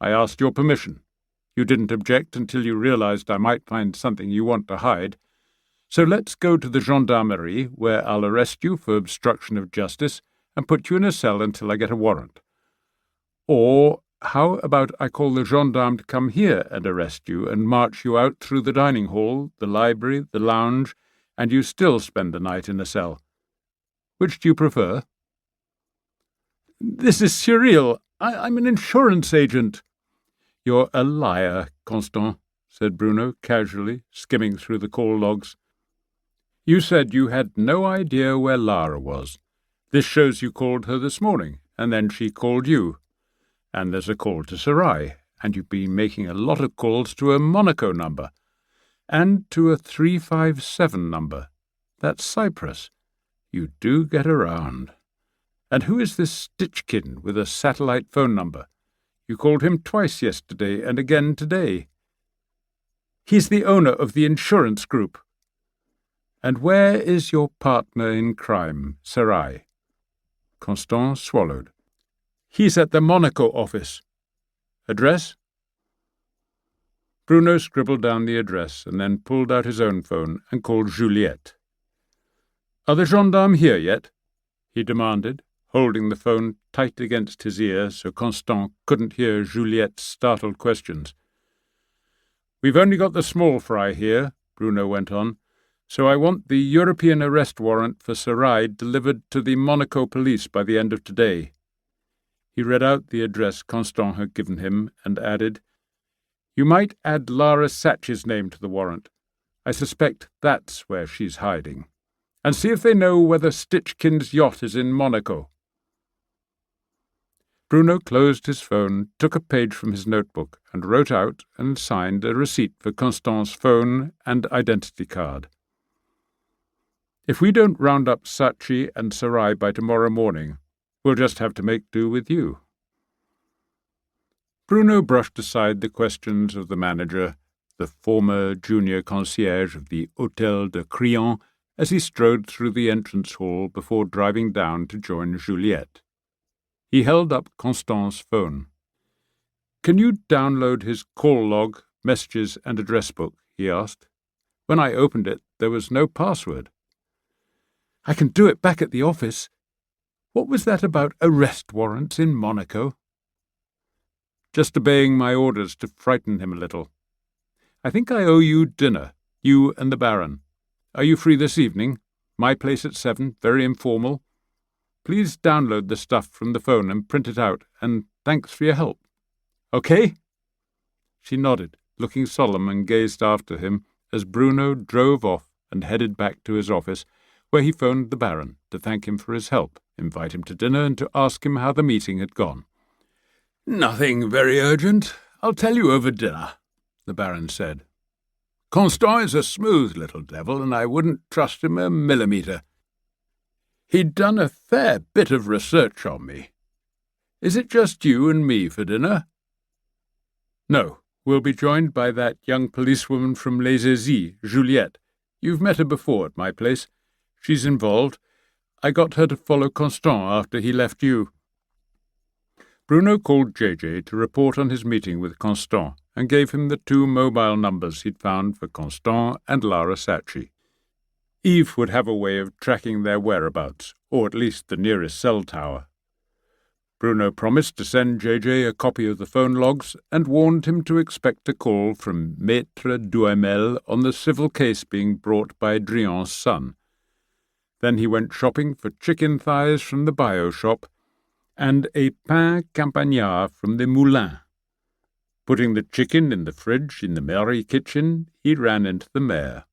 I asked your permission. You didn't object until you realized I might find something you want to hide. So let's go to the gendarmerie, where I'll arrest you for obstruction of justice and put you in a cell until I get a warrant. Or how about I call the gendarme to come here and arrest you and march you out through the dining hall, the library, the lounge, and you still spend the night in a cell? Which do you prefer? This is surreal. I'm an insurance agent. You're a liar, Constant, said Bruno casually, skimming through the call logs. You said you had no idea where Lara was. This shows you called her this morning, and then she called you. And there's a call to Sarai, and you've been making a lot of calls to a Monaco number, and to a 357 number. That's Cyprus. You do get around. And who is this Stitchkin with a satellite phone number? You called him twice yesterday and again today. He's the owner of the insurance group. And where is your partner in crime, Sarai? Constant swallowed. He's at the Monaco office. Address? Bruno scribbled down the address and then pulled out his own phone and called Juliette. Are the gendarmes here yet? He demanded, holding the phone tight against his ear so Constant couldn't hear Juliette's startled questions. We've only got the small fry here, Bruno went on, so I want the European arrest warrant for Sarai delivered to the Monaco police by the end of today. He read out the address Constant had given him and added, "You might add Lara Satch's name to the warrant. I suspect that's where she's hiding. And see if they know whether Stichkin's yacht is in Monaco." Bruno closed his phone, took a page from his notebook, and wrote out and signed a receipt for Constant's phone and identity card. "If we don't round up Sachi and Sarai by tomorrow morning, we'll just have to make do with you." Bruno brushed aside the questions of the manager, the former junior concierge of the Hôtel de Crillon, as he strode through the entrance hall before driving down to join Juliette. He held up Constant's phone. "Can you download his call log, messages, and address book?" he asked. "When I opened it, there was no password." "I can do it back at the office. What was that about arrest warrants in Monaco?" "Just obeying my orders to frighten him a little. I think I owe you dinner, you and the Baron. Are you free this evening? My place at 7, very informal. Please download the stuff from the phone and print it out, and thanks for your help. Okay?" She nodded, looking solemn, and gazed after him as Bruno drove off and headed back to his office, where he phoned the Baron to thank him for his help, invite him to dinner, and to ask him how the meeting had gone. "Nothing very urgent. I'll tell you over dinner," the Baron said. "Constant is a smooth little devil, and I wouldn't trust him a millimetre. He'd done a fair bit of research on me. Is it just you and me for dinner?" "No, we'll be joined by that young policewoman from Les Aisies, Juliette. You've met her before at my place. She's involved. I got her to follow Constant after he left you." Bruno called JJ to report on his meeting with Constant and gave him the 2 mobile numbers he'd found for Constant and Lara Sachi. Eve would have a way of tracking their whereabouts, or at least the nearest cell tower. Bruno promised to send JJ a copy of the phone logs and warned him to expect a call from Maître Duhamel on the civil case being brought by Drian's son. Then he went shopping for chicken thighs from the bio shop and a pain campagnard from the moulin. Putting the chicken in the fridge in the mairie kitchen, he ran into the mayor.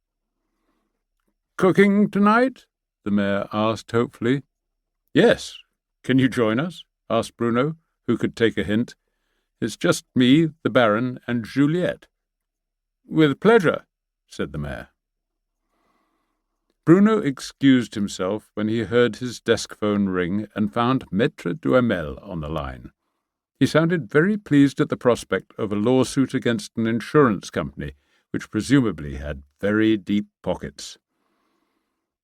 "Cooking tonight?" the mayor asked hopefully. "Yes. Can you join us?" asked Bruno, who could take a hint. "It's just me, the Baron, and Juliette." "With pleasure," said the mayor. Bruno excused himself when he heard his desk phone ring and found Maître Duhamel on the line. He sounded very pleased at the prospect of a lawsuit against an insurance company, which presumably had very deep pockets.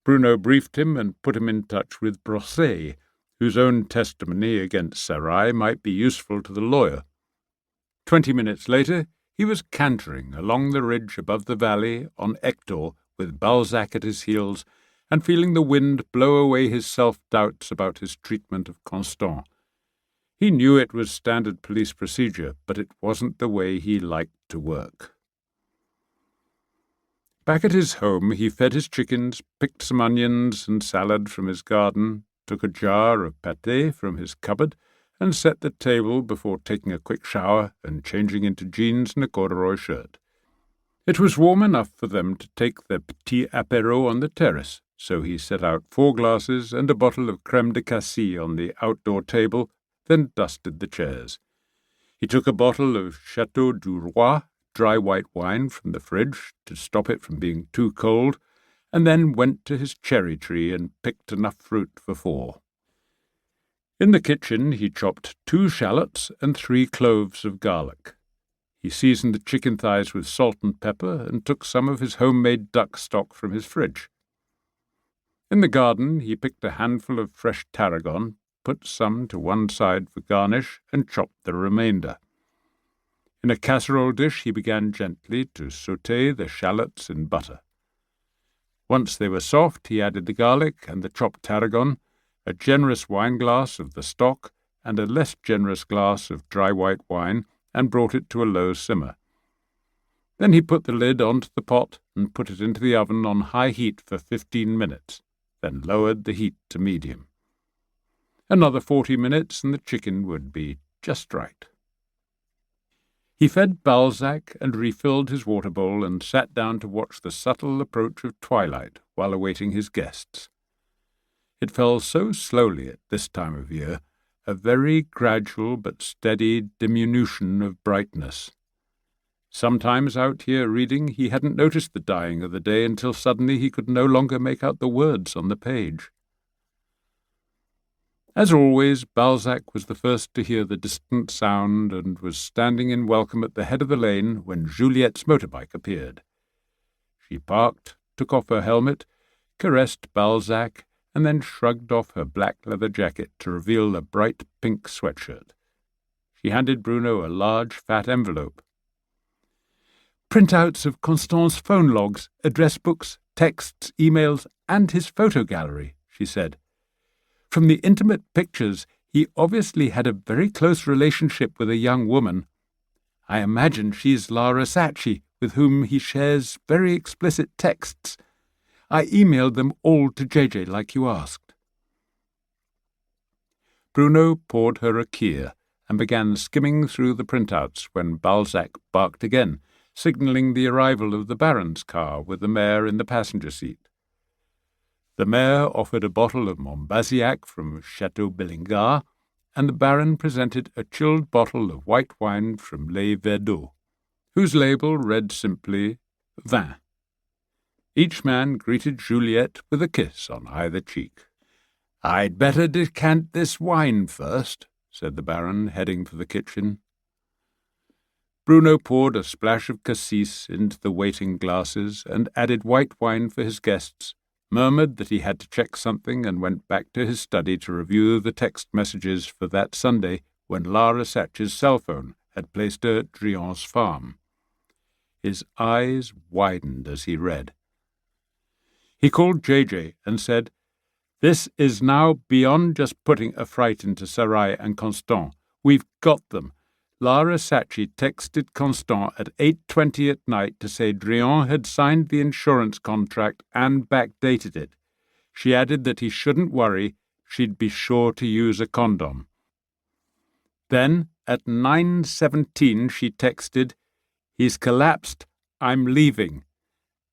Bruno briefed him and put him in touch with Brosset, whose own testimony against Sarai might be useful to the lawyer. 20 minutes later, he was cantering along the ridge above the valley on Hector, with Balzac at his heels, and feeling the wind blow away his self-doubts about his treatment of Constant. He knew it was standard police procedure, but it wasn't the way he liked to work. Back at his home, he fed his chickens, picked some onions and salad from his garden, took a jar of pâté from his cupboard, and set the table before taking a quick shower and changing into jeans and a corduroy shirt. It was warm enough for them to take their petit apéro on the terrace, so he set out 4 glasses and a bottle of crème de cassis on the outdoor table, then dusted the chairs. He took a bottle of Chateau du Roi, dry white wine, from the fridge to stop it from being too cold, and then went to his cherry tree and picked enough fruit for 4. In the kitchen he chopped 2 shallots and 3 cloves of garlic. He seasoned the chicken thighs with salt and pepper and took some of his homemade duck stock from his fridge. In the garden he picked a handful of fresh tarragon, put some to one side for garnish, and chopped the remainder. In a casserole dish he began gently to sauté the shallots in butter. Once they were soft, he added the garlic and the chopped tarragon, a generous wineglass of the stock, and a less generous glass of dry white wine, and brought it to a low simmer. Then he put the lid onto the pot and put it into the oven on high heat for 15 minutes, then lowered the heat to medium. Another 40 minutes and the chicken would be just right. He fed Balzac and refilled his water bowl and sat down to watch the subtle approach of twilight while awaiting his guests. It fell so slowly at this time of year, a very gradual but steady diminution of brightness. Sometimes out here reading he hadn't noticed the dying of the day until suddenly he could no longer make out the words on the page. As always, Balzac was the first to hear the distant sound and was standing in welcome at the head of the lane when Juliette's motorbike appeared. She parked, took off her helmet, caressed Balzac, and then shrugged off her black leather jacket to reveal a bright pink sweatshirt. She handed Bruno a large, fat envelope. "Printouts of Constance's phone logs, address books, texts, emails, and his photo gallery," she said. "From the intimate pictures, he obviously had a very close relationship with a young woman. I imagine she's Lara Sacchi, with whom he shares very explicit texts. I emailed them all to JJ like you asked." Bruno poured her a kir and began skimming through the printouts when Balzac barked again, signalling the arrival of the Baron's car with the mayor in the passenger seat. The mayor offered a bottle of Montbazillac from Chateau Belingard, and the Baron presented a chilled bottle of white wine from Les Verdot, whose label read simply, "Vin." Each man greeted Juliette with a kiss on either cheek. "I'd better decant this wine first," said the Baron, heading for the kitchen. Bruno poured a splash of cassis into the waiting glasses and added white wine for his guests, murmured that he had to check something and went back to his study to review the text messages for that Sunday when Lara Sacchi's cell phone had placed her at Drian's farm. His eyes widened as he read. He called JJ and said, "This is now beyond just putting a fright into Sarai and Constant. We've got them. Lara Sacchi texted Constant at 8:20 at night to say Drian had signed the insurance contract and backdated it. She added that he shouldn't worry, she'd be sure to use a condom. Then, at 9:17, she texted, 'He's collapsed, I'm leaving.'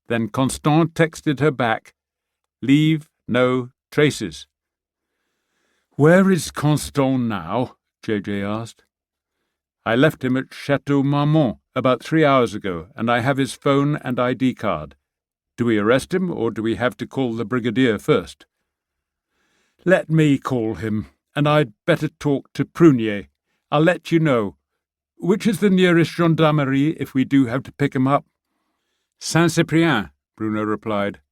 Then Constant texted her back, 'Leave, no traces.'" "Where is Constant now?" JJ asked. "I left him at Chateau Marmont about 3 hours ago, and I have his phone and ID card. Do we arrest him, or do we have to call the brigadier first?" "Let me call him, and I'd better talk to Prunier. I'll let you know. Which is the nearest gendarmerie if we do have to pick him up?" "Saint-Cyprien," Bruno replied.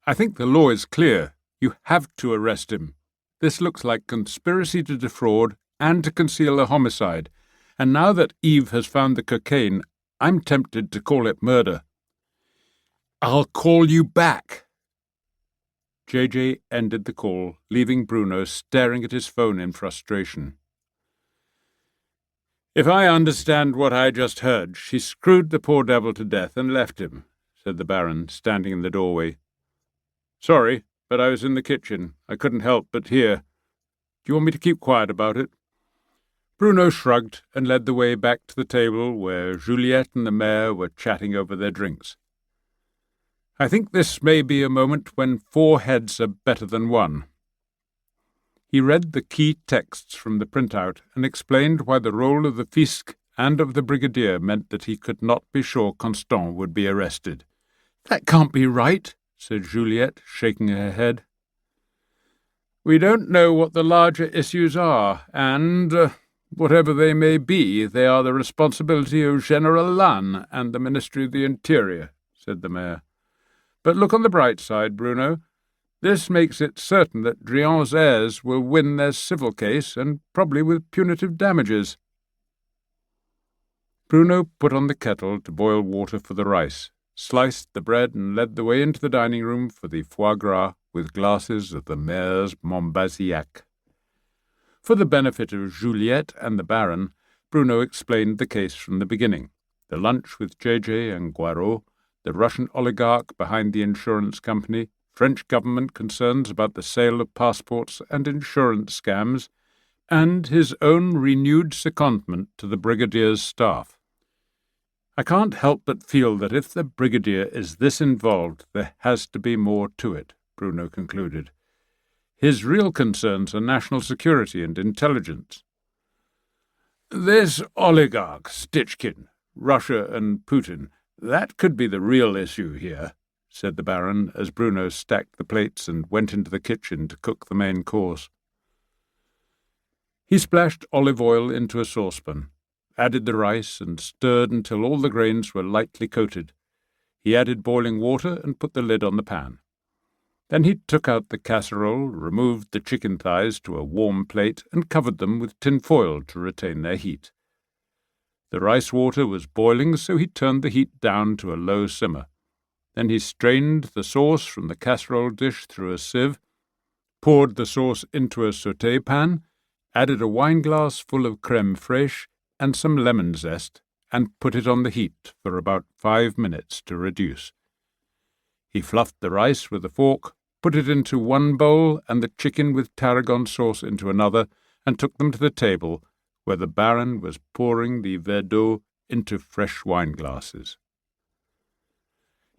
"I think the law is clear. You have to arrest him. This looks like conspiracy to defraud and to conceal a homicide, and now that Eve has found the cocaine, I'm tempted to call it murder." "I'll call you back." JJ ended the call, leaving Bruno staring at his phone in frustration. "If I understand what I just heard, she screwed the poor devil to death and left him," said the Baron, standing in the doorway. "Sorry, but I was in the kitchen. I couldn't help but hear. Do you want me to keep quiet about it?" Bruno shrugged and led the way back to the table where Juliette and the mayor were chatting over their drinks. "I think this may be a moment when 4 heads are better than 1. He read the key texts from the printout and explained why the role of the fisc and of the brigadier meant that he could not be sure Constant would be arrested. "That can't be right," said Juliette, shaking her head. "We don't know what the larger issues are, and, whatever they may be, they are the responsibility of General Lannes and the Ministry of the Interior," said the mayor. "But look on the bright side, Bruno. This makes it certain that Drian's heirs will win their civil case, and probably with punitive damages." Bruno put on the kettle to boil water for the rice, sliced the bread and led the way into the dining room for the foie gras with glasses of the mayor's Montbazillac. For the benefit of Juliette and the Baron, Bruno explained the case from the beginning, the lunch with JJ and Guarot, the Russian oligarch behind the insurance company, French government concerns about the sale of passports and insurance scams, and his own renewed secondment to the Brigadier's staff. I can't help but feel that if the Brigadier is this involved, there has to be more to it, Bruno concluded. His real concerns are national security and intelligence. This oligarch, Stichkin, Russia and Putin, that could be the real issue here, said the Baron as Bruno stacked the plates and went into the kitchen to cook the main course. He splashed olive oil into a saucepan, added the rice and stirred until all the grains were lightly coated. He added boiling water and put the lid on the pan. Then he took out the casserole, removed the chicken thighs to a warm plate and covered them with tin foil to retain their heat. The rice water was boiling, so he turned the heat down to a low simmer. Then he strained the sauce from the casserole dish through a sieve, poured the sauce into a sauté pan, added a wineglass full of crème fraîche and some lemon zest, and put it on the heat for about 5 minutes to reduce. He fluffed the rice with a fork, put it into one bowl and the chicken with tarragon sauce into another, and took them to the table, where the Baron was pouring the verre d'eau into fresh wineglasses.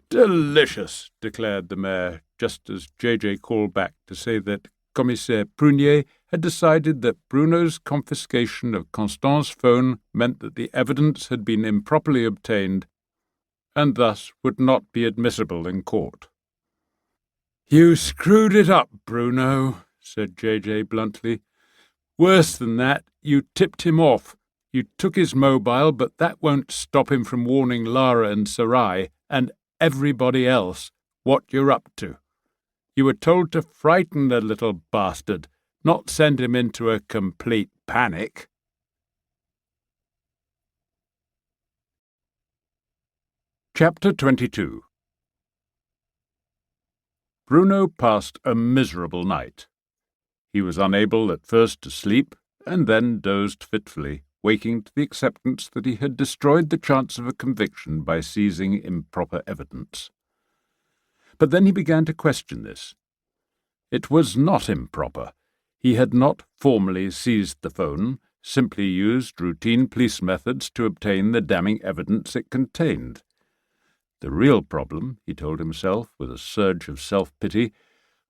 "Delicious," declared the mayor, just as J.J. called back to say that Commissaire Prunier had decided that Bruno's confiscation of Constance's phone meant that the evidence had been improperly obtained and thus would not be admissible in court. "You screwed it up, Bruno," said J.J. bluntly. "Worse than that, you tipped him off. You took his mobile, but that won't stop him from warning Lara and Sarai and everybody else what you're up to. You were told to frighten the little bastard, not send him into a complete panic." Chapter 22. Bruno passed a miserable night. He was unable at first to sleep, and then dozed fitfully, waking to the acceptance that he had destroyed the chance of a conviction by seizing improper evidence. But then he began to question this. It was not improper. He had not formally seized the phone, simply used routine police methods to obtain the damning evidence it contained. The real problem, he told himself with a surge of self-pity,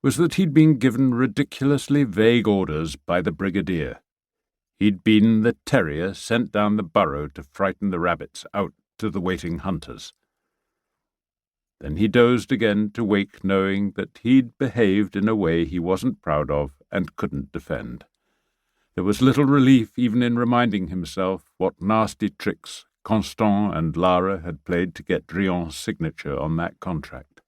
was that he'd been given ridiculously vague orders by the Brigadier. He'd been the terrier sent down the burrow to frighten the rabbits out to the waiting hunters. Then he dozed again to wake knowing that he'd behaved in a way he wasn't proud of and couldn't defend. There was little relief even in reminding himself what nasty tricks Constant and Lara had played to get Drion's signature on that contract.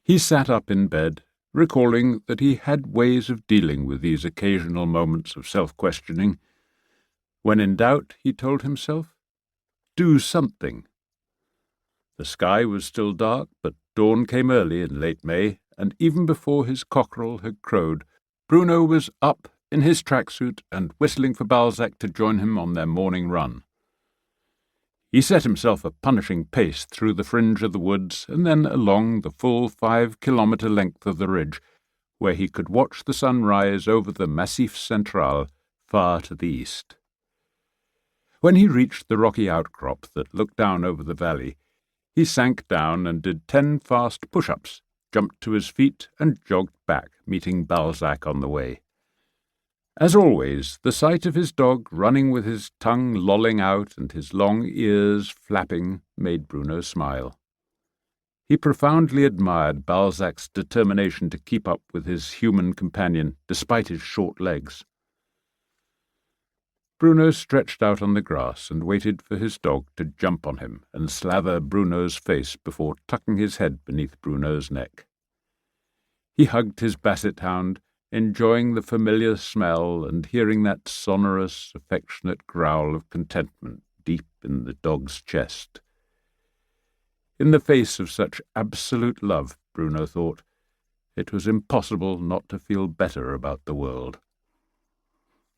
He sat up in bed, recalling that he had ways of dealing with these occasional moments of self-questioning. When in doubt, he told himself, do something. The sky was still dark, but dawn came early in late May, and even before his cockerel had crowed, Bruno was up in his tracksuit and whistling for Balzac to join him on their morning run. He set himself a punishing pace through the fringe of the woods and then along the full 5-kilometre length of the ridge, where he could watch the sun rise over the Massif Central far to the east. When he reached the rocky outcrop that looked down over the valley, he sank down and did 10 fast push-ups, jumped to his feet and jogged back, meeting Balzac on the way. As always, the sight of his dog running with his tongue lolling out and his long ears flapping made Bruno smile. He profoundly admired Balzac's determination to keep up with his human companion, despite his short legs. Bruno stretched out on the grass and waited for his dog to jump on him and slather Bruno's face before tucking his head beneath Bruno's neck. He hugged his basset hound, enjoying the familiar smell and hearing that sonorous, affectionate growl of contentment deep in the dog's chest. In the face of such absolute love, Bruno thought, it was impossible not to feel better about the world.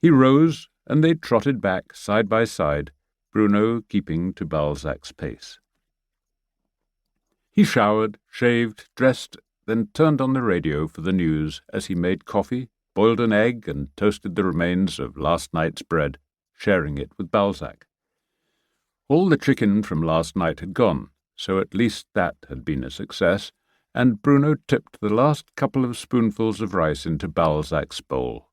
He rose, and they trotted back side by side, Bruno keeping to Balzac's pace. He showered, shaved, dressed, then turned on the radio for the news as he made coffee, boiled an egg, and toasted the remains of last night's bread, sharing it with Balzac. All the chicken from last night had gone, so at least that had been a success, and Bruno tipped the last couple of spoonfuls of rice into Balzac's bowl.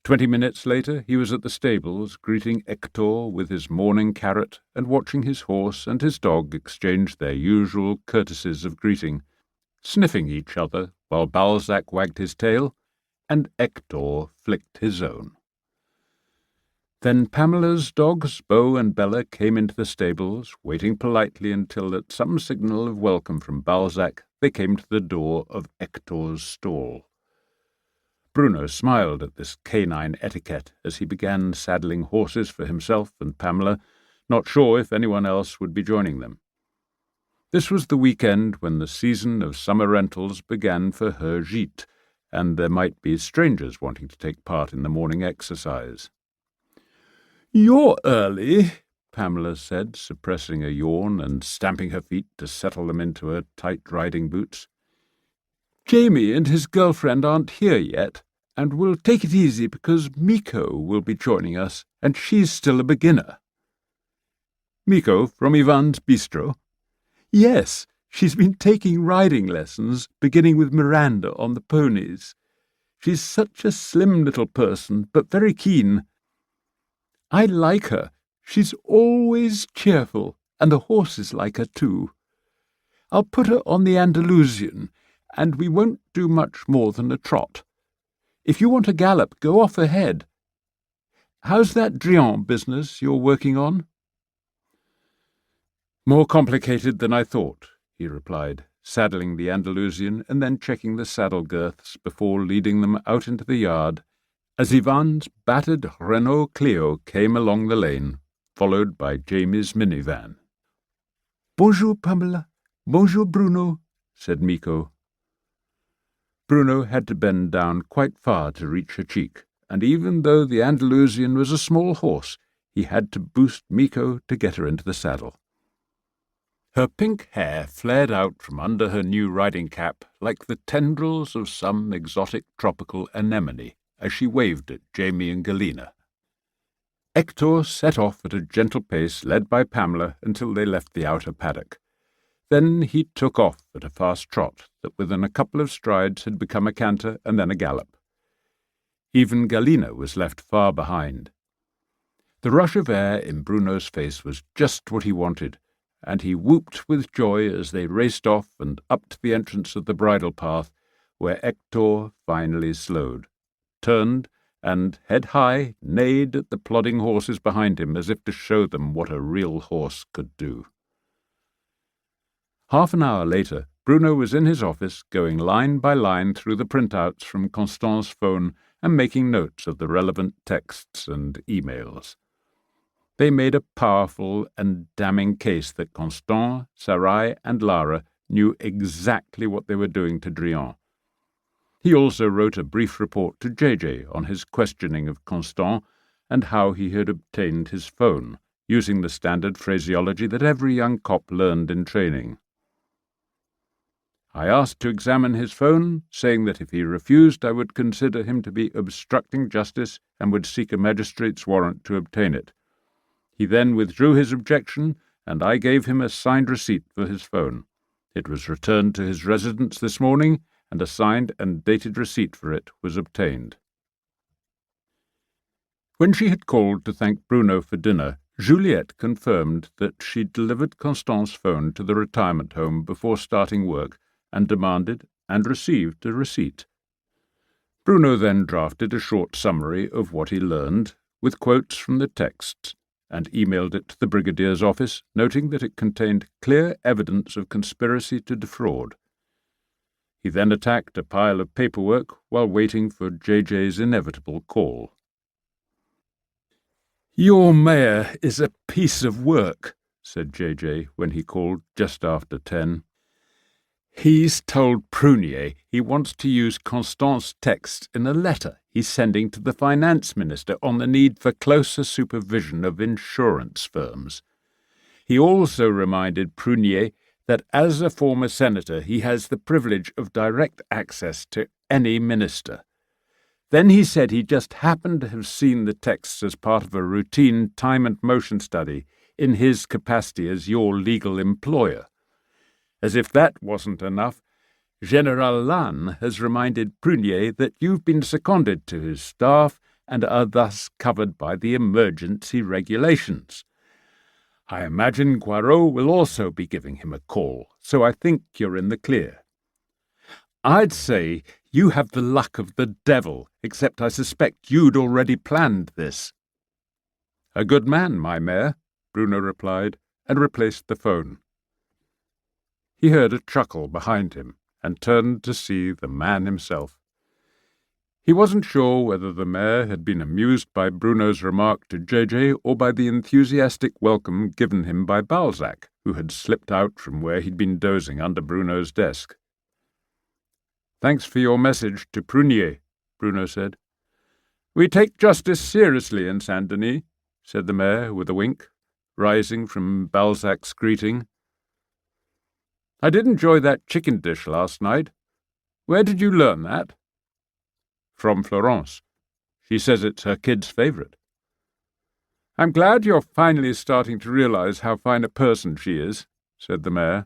20 minutes later he was at the stables, greeting Hector with his morning carrot and watching his horse and his dog exchange their usual courtesies of greeting, sniffing each other while Balzac wagged his tail and Hector flicked his own. Then Pamela's dogs, Beau and Bella, came into the stables, waiting politely until at some signal of welcome from Balzac they came to the door of Hector's stall. Bruno smiled at this canine etiquette as he began saddling horses for himself and Pamela, not sure if anyone else would be joining them. This was the weekend when the season of summer rentals began for Herr Gite, and there might be strangers wanting to take part in the morning exercise. "You're early," Pamela said, suppressing a yawn and stamping her feet to settle them into her tight riding boots. "Jamie and his girlfriend aren't here yet, and we'll take it easy because Miko will be joining us, and she's still a beginner." "Miko from Ivan's bistro?" "Yes, she's been taking riding lessons, beginning with Miranda on the ponies. She's such a slim little person, but very keen. I like her. She's always cheerful, and the horses like her too. I'll put her on the Andalusian, and we won't do much more than a trot. If you want a gallop, go off ahead. How's that Drian business you're working on?" "More complicated than I thought," he replied, saddling the Andalusian and then checking the saddle girths before leading them out into the yard as Ivan's battered Renault Clio came along the lane, followed by Jamie's minivan. "Bonjour, Pamela. Bonjour, Bruno," said Miko. Bruno had to bend down quite far to reach her cheek, and even though the Andalusian was a small horse, he had to boost Miko to get her into the saddle. Her pink hair flared out from under her new riding cap like the tendrils of some exotic tropical anemone as she waved at Jamie and Galena. Hector set off at a gentle pace led by Pamela until they left the outer paddock. Then he took off at a fast trot that within a couple of strides had become a canter and then a gallop. Even Galena was left far behind. The rush of air in Bruno's face was just what he wanted, and he whooped with joy as they raced off and up to the entrance of the bridle path, where Hector finally slowed, turned, and, head high, neighed at the plodding horses behind him as if to show them what a real horse could do. Half an hour later, Bruno was in his office, going line by line through the printouts from Constance's phone and making notes of the relevant texts and emails. They made a powerful and damning case that Constance, Sarai, and Lara knew exactly what they were doing to Drian. He also wrote a brief report to JJ on his questioning of Constance and how he had obtained his phone, using the standard phraseology that every young cop learned in training. "I asked to examine his phone, saying that if he refused I would consider him to be obstructing justice and would seek a magistrate's warrant to obtain it. He then withdrew his objection, and I gave him a signed receipt for his phone. It was returned to his residence this morning, and a signed and dated receipt for it was obtained." When she had called to thank Bruno for dinner, Juliette confirmed that she'd delivered Constance's phone to the retirement home before starting work and demanded and received a receipt. Bruno then drafted a short summary of what he learned, with quotes from the texts, and emailed it to the Brigadier's office, noting that it contained clear evidence of conspiracy to defraud. He then attacked a pile of paperwork while waiting for JJ's inevitable call. "Your mayor is a piece of work," said JJ when he called just after 10. "He's told Prunier he wants to use Constance's text in a letter he's sending to the finance minister on the need for closer supervision of insurance firms. He also reminded Prunier that as a former senator he has the privilege of direct access to any minister. Then he said he just happened to have seen the texts as part of a routine time and motion study in his capacity as your legal employer. As if that wasn't enough, General Lannes has reminded Prunier that you've been seconded to his staff and are thus covered by the emergency regulations. I imagine Poirot will also be giving him a call, so I think you're in the clear. I'd say you have the luck of the devil, except I suspect you'd already planned this. A good man, my mayor, Bruno replied, and replaced the phone. He heard a chuckle behind him, and turned to see the man himself. He wasn't sure whether the mayor had been amused by Bruno's remark to JJ or by the enthusiastic welcome given him by Balzac, who had slipped out from where he'd been dozing under Bruno's desk. "Thanks for your message to Prunier," Bruno said. "We take justice seriously in Saint-Denis," said the mayor with a wink, rising from Balzac's greeting. "I did enjoy that chicken dish last night. Where did you learn that?" "From Florence. She says it's her kid's favourite." "I'm glad you're finally starting to realise how fine a person she is," said the mayor,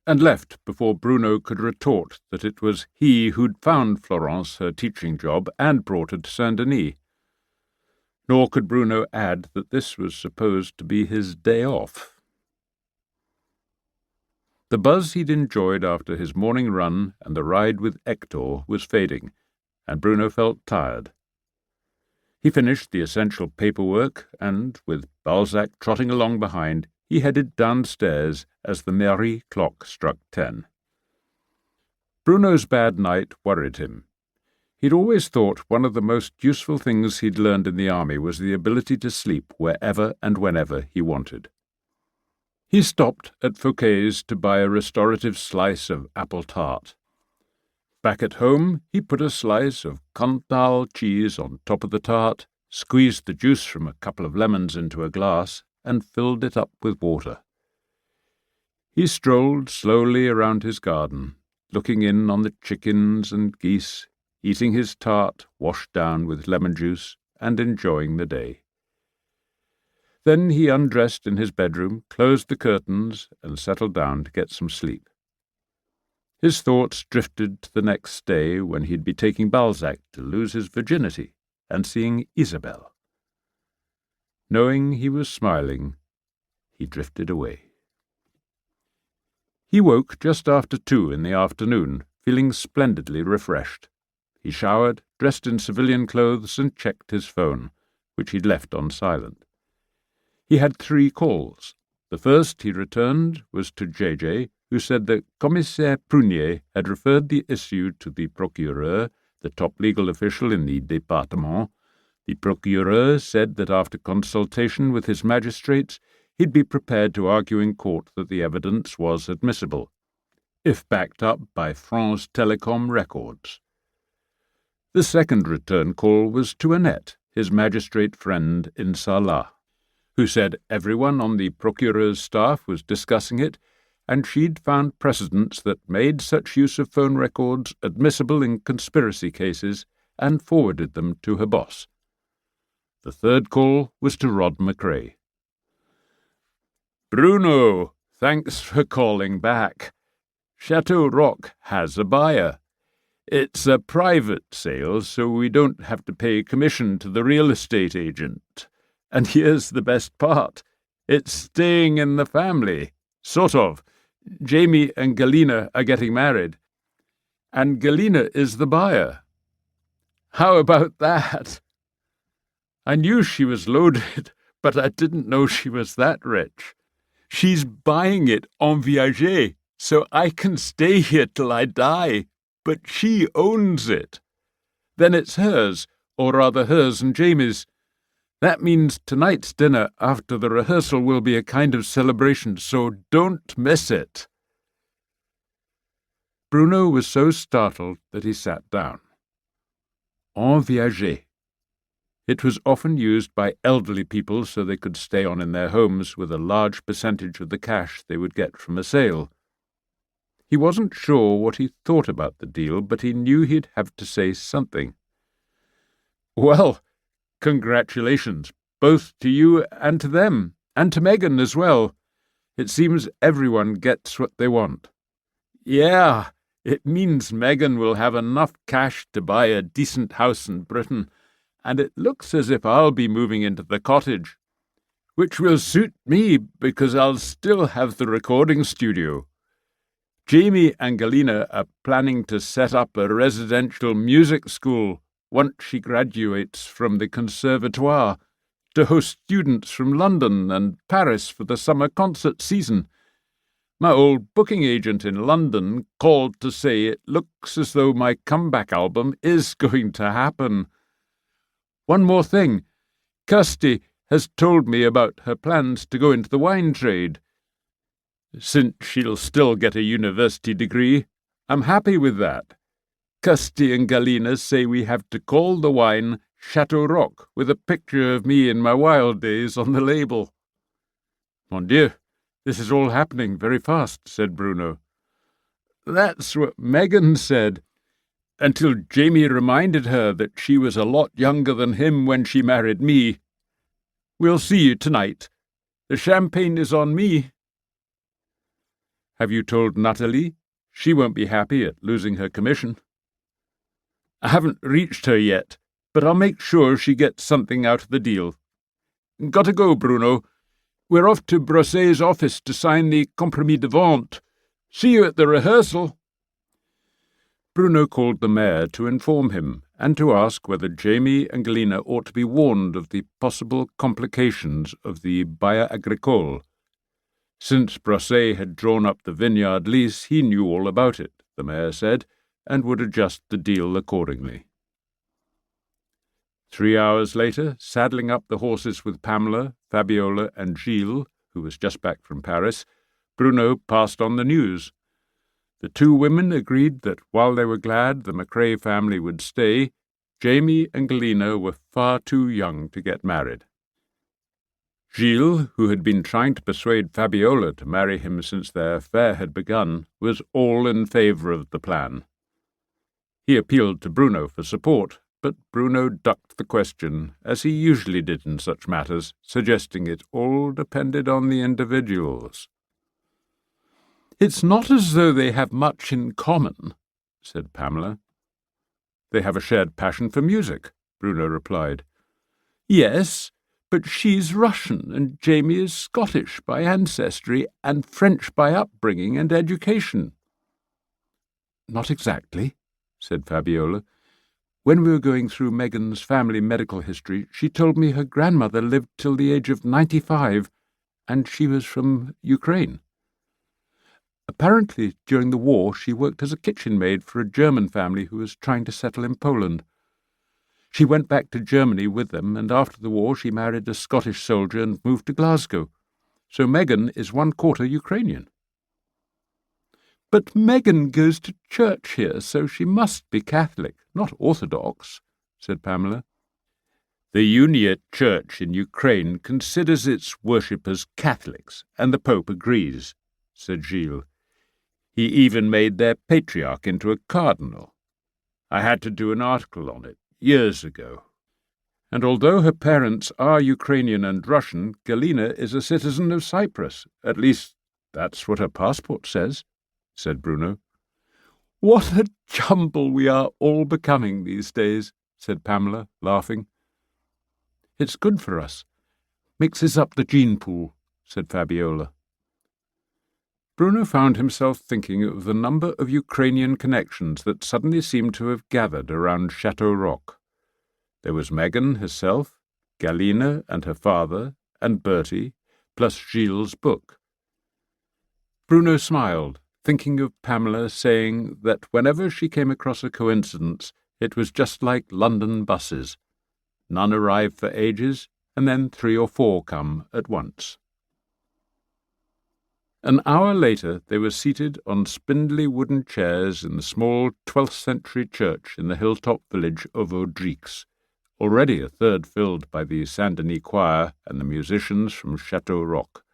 and left before Bruno could retort that it was he who'd found Florence her teaching job and brought her to Saint-Denis. Nor could Bruno add that this was supposed to be his day off. The buzz he'd enjoyed after his morning run and the ride with Hector was fading, and Bruno felt tired. He finished the essential paperwork, and, with Balzac trotting along behind, he headed downstairs as the mairie clock struck 10. Bruno's bad night worried him. He'd always thought one of the most useful things he'd learned in the army was the ability to sleep wherever and whenever he wanted. He stopped at Fouquet's to buy a restorative slice of apple tart. Back at home, he put a slice of Cantal cheese on top of the tart, squeezed the juice from a couple of lemons into a glass, and filled it up with water. He strolled slowly around his garden, looking in on the chickens and geese, eating his tart washed down with lemon juice, and enjoying the day. Then he undressed in his bedroom, closed the curtains, and settled down to get some sleep. His thoughts drifted to the next day when he'd be taking Balzac to lose his virginity and seeing Isabelle. Knowing he was smiling, he drifted away. He woke just after 2 in the afternoon, feeling splendidly refreshed. He showered, dressed in civilian clothes, and checked his phone, which he'd left on silent. He had 3 calls. The first he returned was to JJ, who said that Commissaire Prunier had referred the issue to the procureur, the top legal official in the département. The procureur said that after consultation with his magistrates, he'd be prepared to argue in court that the evidence was admissible, if backed up by France Telecom records. The second return call was to Annette, his magistrate friend in Sarlat, who said everyone on the procureur's staff was discussing it, and she'd found precedents that made such use of phone records admissible in conspiracy cases and forwarded them to her boss. The third call was to Rod McRae. "Bruno, thanks for calling back. Chateau Rock has a buyer. It's a private sale, so we don't have to pay commission to the real estate agent. And here's the best part. It's staying in the family. Sort of. Jamie and Galina are getting married. And Galina is the buyer. How about that? I knew she was loaded, but I didn't know she was that rich. She's buying it en viager, so I can stay here till I die, but she owns it. Then it's hers, or rather hers and Jamie's. That means tonight's dinner after the rehearsal will be a kind of celebration, so don't miss it." Bruno was so startled that he sat down. En viager. It was often used by elderly people so they could stay on in their homes with a large percentage of the cash they would get from a sale. He wasn't sure what he thought about the deal, but he knew he'd have to say something. "Well, congratulations, both to you and to them, and to Megan as well. It seems everyone gets what they want." "Yeah, it means Megan will have enough cash to buy a decent house in Britain, and it looks as if I'll be moving into the cottage, which will suit me because I'll still have the recording studio. Jamie and Galina are planning to set up a residential music school once she graduates from the conservatoire, to host students from London and Paris for the summer concert season. My old booking agent in London called to say it looks as though my comeback album is going to happen. One more thing. Kirsty has told me about her plans to go into the wine trade. Since she'll still get a university degree, I'm happy with that. Kirsty and Galina say we have to call the wine Chateau Rock, with a picture of me in my wild days on the label. Mon Dieu, this is all happening very fast, said Bruno. That's what Megan said, until Jamie reminded her that she was a lot younger than him when she married me. We'll see you tonight. The champagne is on me. Have you told Natalie? She won't be happy at losing her commission. I haven't reached her yet, but I'll make sure she gets something out of the deal. Gotta go, Bruno. We're off to Brosset's office to sign the compromis de vente. See you at the rehearsal. Bruno called the mayor to inform him and to ask whether Jamie and Galina ought to be warned of the possible complications of the bail agricole. Since Brosset had drawn up the vineyard lease, he knew all about it, the mayor said, and would adjust the deal accordingly. 3 hours later, saddling up the horses with Pamela, Fabiola, and Gilles, who was just back from Paris, Bruno passed on the news. The two women agreed that while they were glad the Macrae family would stay, Jamie and Galina were far too young to get married. Gilles, who had been trying to persuade Fabiola to marry him since their affair had begun, was all in favour of the plan. He appealed to Bruno for support, but Bruno ducked the question, as he usually did in such matters, suggesting it all depended on the individuals. "It's not as though they have much in common," said Pamela. "They have a shared passion for music," Bruno replied. "Yes, but she's Russian and Jamie is Scottish by ancestry and French by upbringing and education." "Not exactly," said Fabiola. "When we were going through Megan's family medical history, she told me her grandmother lived till the age of 95, and she was from Ukraine. Apparently, during the war, she worked as a kitchen maid for a German family who was trying to settle in Poland. She went back to Germany with them, and after the war she married a Scottish soldier and moved to Glasgow. So Megan is 1/4 Ukrainian." "But Megan goes to church here, so she must be Catholic, not Orthodox," said Pamela. "The Uniate Church in Ukraine considers its worshippers Catholics, and the Pope agrees," said Gilles. "He even made their patriarch into a cardinal. I had to do an article on it years ago. And although her parents are Ukrainian and Russian, Galina is a citizen of Cyprus. At least, that's what her passport says," said Bruno. "What a jumble we are all becoming these days," said Pamela, laughing. "It's good for us. Mixes up the gene pool," said Fabiola. Bruno found himself thinking of the number of Ukrainian connections that suddenly seemed to have gathered around Chateau Rock. There was Megan herself, Galina and her father, and Bertie, plus Gilles' book. Bruno smiled, thinking of Pamela saying that whenever she came across a coincidence, it was just like London buses. None arrive for ages, and then 3 or 4 come at once. An hour later they were seated on spindly wooden chairs in the small 12th-century church in the hilltop village of Audiobook, already a third filled by the Saint-Denis choir and the musicians from Chateau Rock.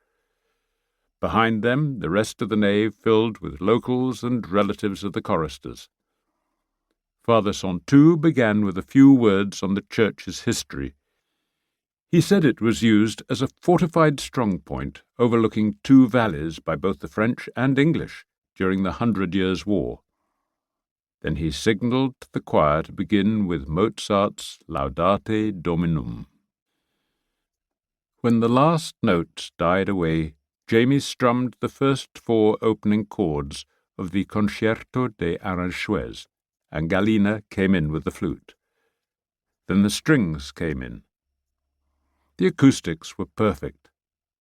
Behind them, the rest of the nave filled with locals and relatives of the choristers. Father Saintou began with a few words on the church's history. He said it was used as a fortified strongpoint overlooking two valleys by both the French and English during the 100 Years' War. Then he signalled the choir to begin with Mozart's Laudate Dominum. When the last notes died away, Jamie strummed the first 4 opening chords of the Concerto des Arrancheuses, and Galina came in with the flute. Then the strings came in. The acoustics were perfect,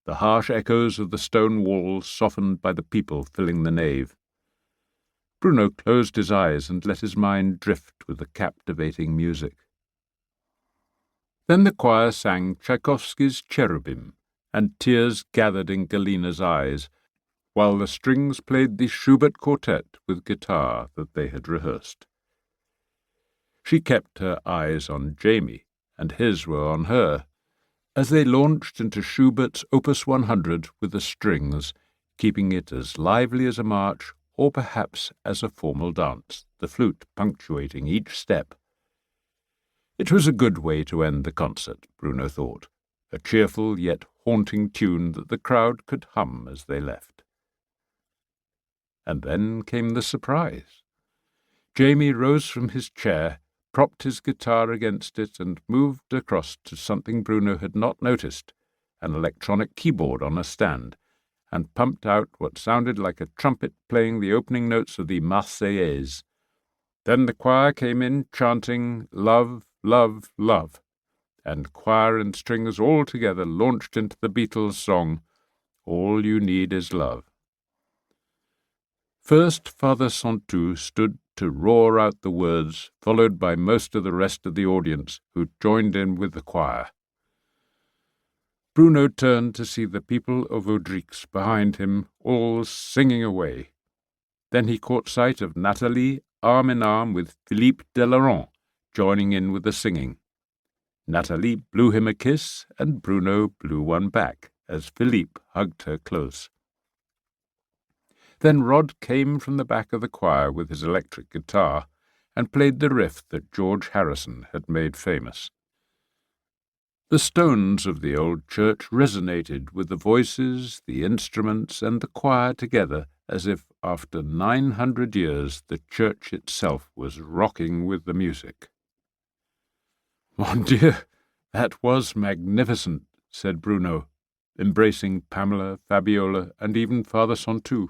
the harsh echoes of the stone walls softened by the people filling the nave. Bruno closed his eyes and let his mind drift with the captivating music. Then the choir sang Tchaikovsky's Cherubim, and tears gathered in Galina's eyes, while the strings played the Schubert quartet with guitar that they had rehearsed. She kept her eyes on Jamie, and his were on her, as they launched into Schubert's Opus 100 with the strings, keeping it as lively as a march or perhaps as a formal dance, the flute punctuating each step. It was a good way to end the concert, Bruno thought, a cheerful yet haunting tune that the crowd could hum as they left. And then came the surprise. Jamie rose from his chair, propped his guitar against it, and moved across to something Bruno had not noticed, an electronic keyboard on a stand, and pumped out what sounded like a trumpet playing the opening notes of the Marseillaise. Then the choir came in chanting "Love, Love, Love," and choir and strings all together launched into the Beatles' song, "All You Need Is Love." First, Father Saintou stood to roar out the words, followed by most of the rest of the audience, who joined in with the choir. Bruno turned to see the people of Audric behind him, all singing away. Then he caught sight of Nathalie, arm in arm with Philippe Delaurent, joining in with the singing. Nathalie blew him a kiss, and Bruno blew one back, as Philippe hugged her close. Then Rod came from the back of the choir with his electric guitar and played the riff that George Harrison had made famous. The stones of the old church resonated with the voices, the instruments, and the choir together, as if after 900 years the church itself was rocking with the music. "Mon Dieu, that was magnificent," said Bruno, embracing Pamela, Fabiola, and even Father Saintou.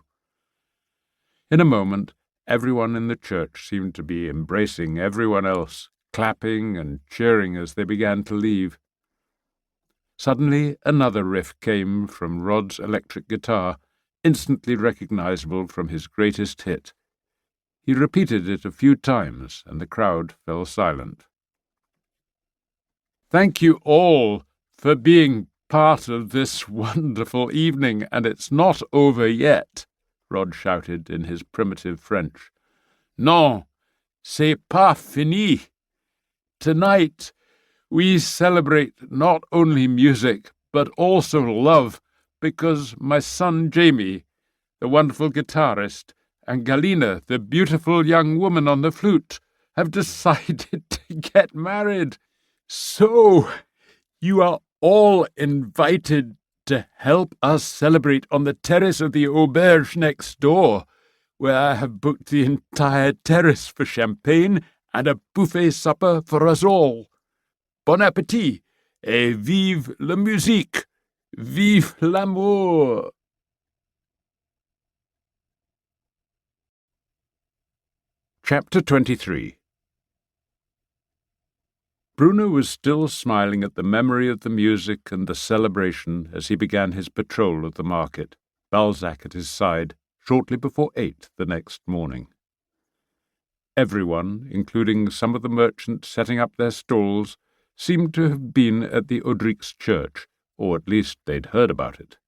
In a moment, everyone in the church seemed to be embracing everyone else, clapping and cheering as they began to leave. Suddenly another riff came from Rod's electric guitar, instantly recognizable from his greatest hit. He repeated it a few times, and the crowd fell silent. "Thank you all for being part of this wonderful evening, and it's not over yet," Rod shouted in his primitive French. "Non, c'est pas fini. Tonight we celebrate not only music, but also love, because my son Jamie, the wonderful guitarist, and Galina, the beautiful young woman on the flute, have decided to get married. So, you are all invited to help us celebrate on the terrace of the auberge next door, where I have booked the entire terrace for champagne and a buffet supper for us all. Bon appétit, et vive la musique, vive l'amour." Chapter 23. Bruno was still smiling at the memory of the music and the celebration as he began his patrol of the market, Balzac at his side, shortly before 8 the next morning. Everyone, including some of the merchants setting up their stalls, seemed to have been at the Audric's church, or at least they'd heard about it.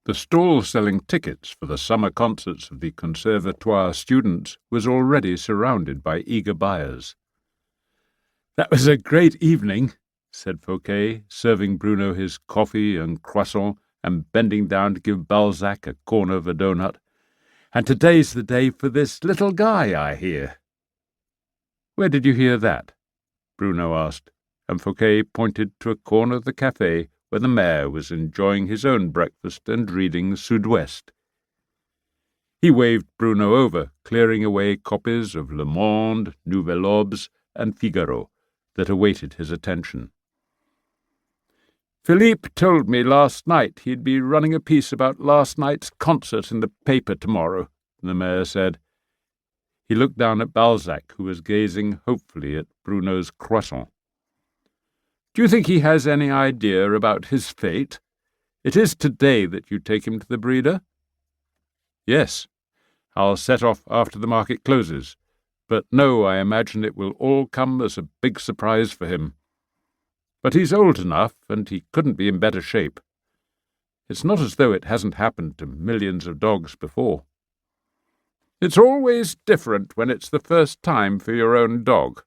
The stall selling tickets for the summer concerts of the Conservatoire students was already surrounded by eager buyers. "That was a great evening," said Fouquet, serving Bruno his coffee and croissant and bending down to give Balzac a corner of a doughnut. "And today's the day for this little guy, I hear." "Where did you hear that?" Bruno asked, and Fouquet pointed to a corner of the café where the mayor was enjoying his own breakfast and reading Sud-Ouest. He waved Bruno over, clearing away copies of Le Monde, Nouvelle Obs, and Figaro that awaited his attention. "Philippe told me last night he'd be running a piece about last night's concert in the paper tomorrow," the mayor said. He looked down at Balzac, who was gazing hopefully at Bruno's croissant. "Do you think he has any idea about his fate? It is today that you take him to the breeder?" "Yes. I'll set off after the market closes. But no, I imagine it will all come as a big surprise for him. But he's old enough, and he couldn't be in better shape. It's not as though it hasn't happened to millions of dogs before." "It's always different when it's the first time for your own dog.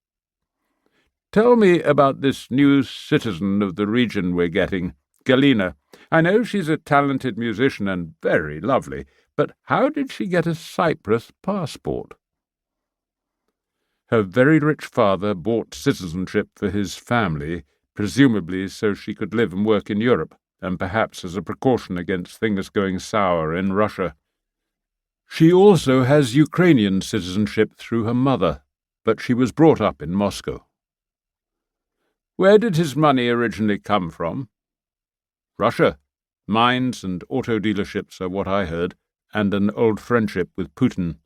Tell me about this new citizen of the region we're getting, Galina. I know she's a talented musician and very lovely, but how did she get a Cyprus passport?" "Her very rich father bought citizenship for his family, presumably so she could live and work in Europe, and perhaps as a precaution against things going sour in Russia. She also has Ukrainian citizenship through her mother, but she was brought up in Moscow." "Where did his money originally come from?" "Russia. Mines and auto dealerships are what I heard, and an old friendship with Putin."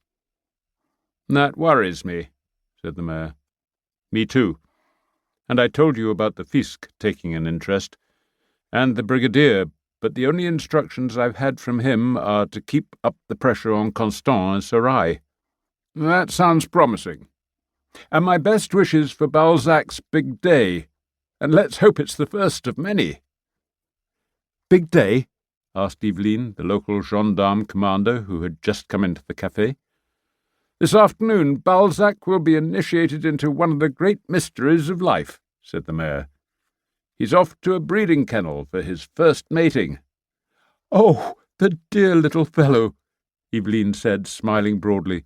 "That worries me," said the mayor. "Me too. And I told you about the fisc taking an interest, and the brigadier, but the only instructions I've had from him are to keep up the pressure on Constant and Sarai." "That sounds promising. And my best wishes for Balzac's big day, and let's hope it's the first of many." "Big day?" asked Yveline, the local gendarme commander who had just come into the café. "This afternoon Balzac will be initiated into one of the great mysteries of life," said the mayor. "He's off to a breeding kennel for his first mating." "Oh, the dear little fellow," Yveline said, smiling broadly.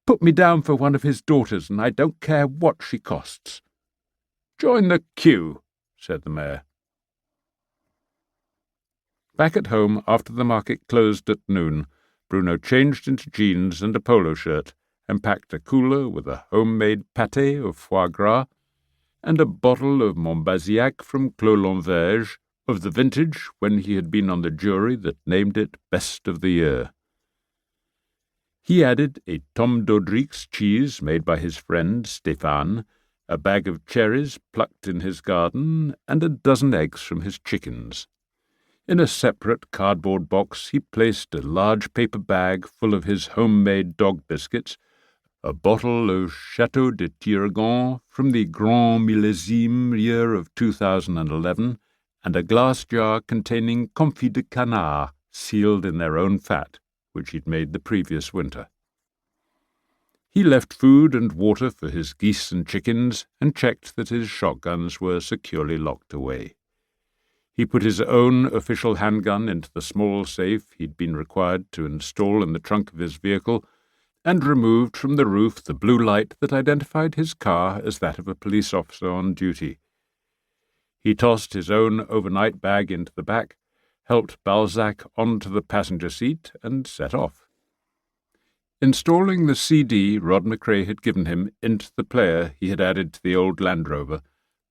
"Put me down for one of his daughters, and I don't care what she costs." "Join the queue," said the mayor. Back at home after the market closed at noon, Bruno changed into jeans and a polo shirt, and packed a cooler with a homemade pâté of foie gras and a bottle of Montbazillac from Clos Lonverge, of the vintage when he had been on the jury that named it Best of the Year. He added a Tom Daudric's cheese made by his friend Stéphane, a bag of cherries plucked in his garden, and a dozen eggs from his chickens. In a separate cardboard box he placed a large paper bag full of his homemade dog biscuits, a bottle of Chateau de Dordogne from the Grand Millésime year of 2011, and a glass jar containing confit de canard, sealed in their own fat, which he'd made the previous winter. He left food and water for his geese and chickens, and checked that his shotguns were securely locked away. He put his own official handgun into the small safe he'd been required to install in the trunk of his vehicle, and removed from the roof the blue light that identified his car as that of a police officer on duty. He tossed his own overnight bag into the back, helped Balzac onto the passenger seat, and set off. Installing the CD Rod McRae had given him into the player he had added to the old Land Rover,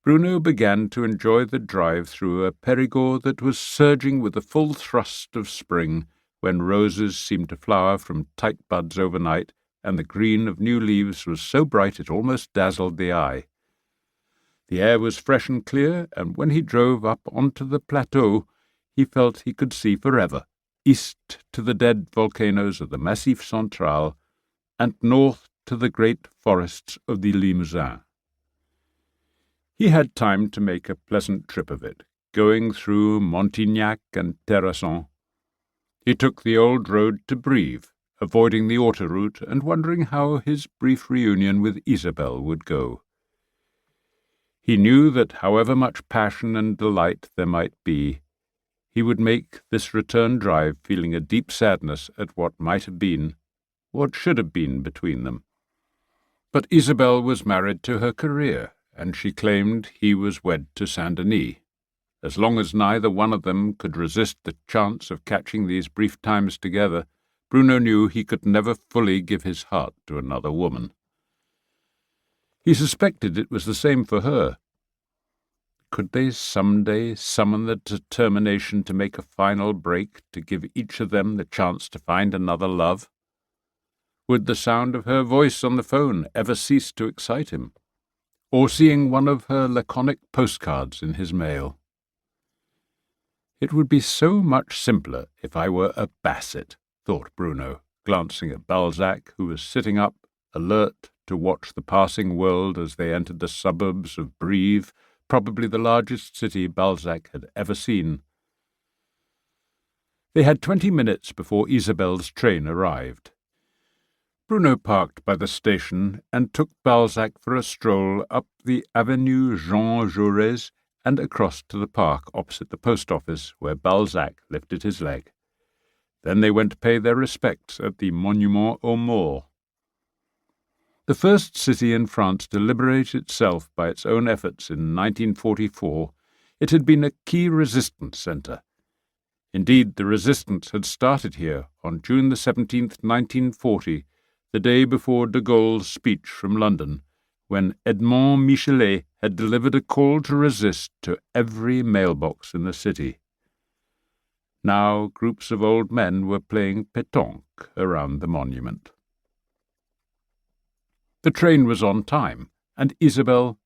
Bruno began to enjoy the drive through a Périgord that was surging with the full thrust of spring, when roses seemed to flower from tight buds overnight, and the green of new leaves was so bright it almost dazzled the eye. The air was fresh and clear, and when he drove up onto the plateau, he felt he could see forever, east to the dead volcanoes of the Massif Central, and north to the great forests of the Limousin. He had time to make a pleasant trip of it, going through Montignac and Terrasson. He took the old road to Brive, avoiding the autoroute and wondering how his brief reunion with Isabelle would go. He knew that however much passion and delight there might be, He would make this return drive feeling a deep sadness at what might have been, what should have been between them. But Isabel was married to her career, and she claimed he was wed to Saint-Denis. As long as neither one of them could resist the chance of catching these brief times together, Bruno knew he could never fully give his heart to another woman. He suspected it was the same for her. Could they some day summon the determination to make a final break, to give each of them the chance to find another love? Would the sound of her voice on the phone ever cease to excite him? Or seeing one of her laconic postcards in his mail? It would be so much simpler if I were a Basset, thought Bruno, glancing at Balzac, who was sitting up, alert to watch the passing world as they entered the suburbs of Brive, probably the largest city Balzac had ever seen. They had 20 minutes before Isabel's train arrived. Bruno parked by the station and took Balzac for a stroll up the Avenue Jean Jaurès and across to the park opposite the post office, where Balzac lifted his leg. Then they went to pay their respects at the Monument aux Morts. The first city in France to liberate itself by its own efforts in 1944, it had been a key resistance centre. Indeed, the resistance had started here on June the 17th, 1940, the day before de Gaulle's speech from London, when Edmond Michelet had delivered a call to resist to every mailbox in the city. Now groups of old men were playing pétanque around the monument. The train was on time, and Isabel,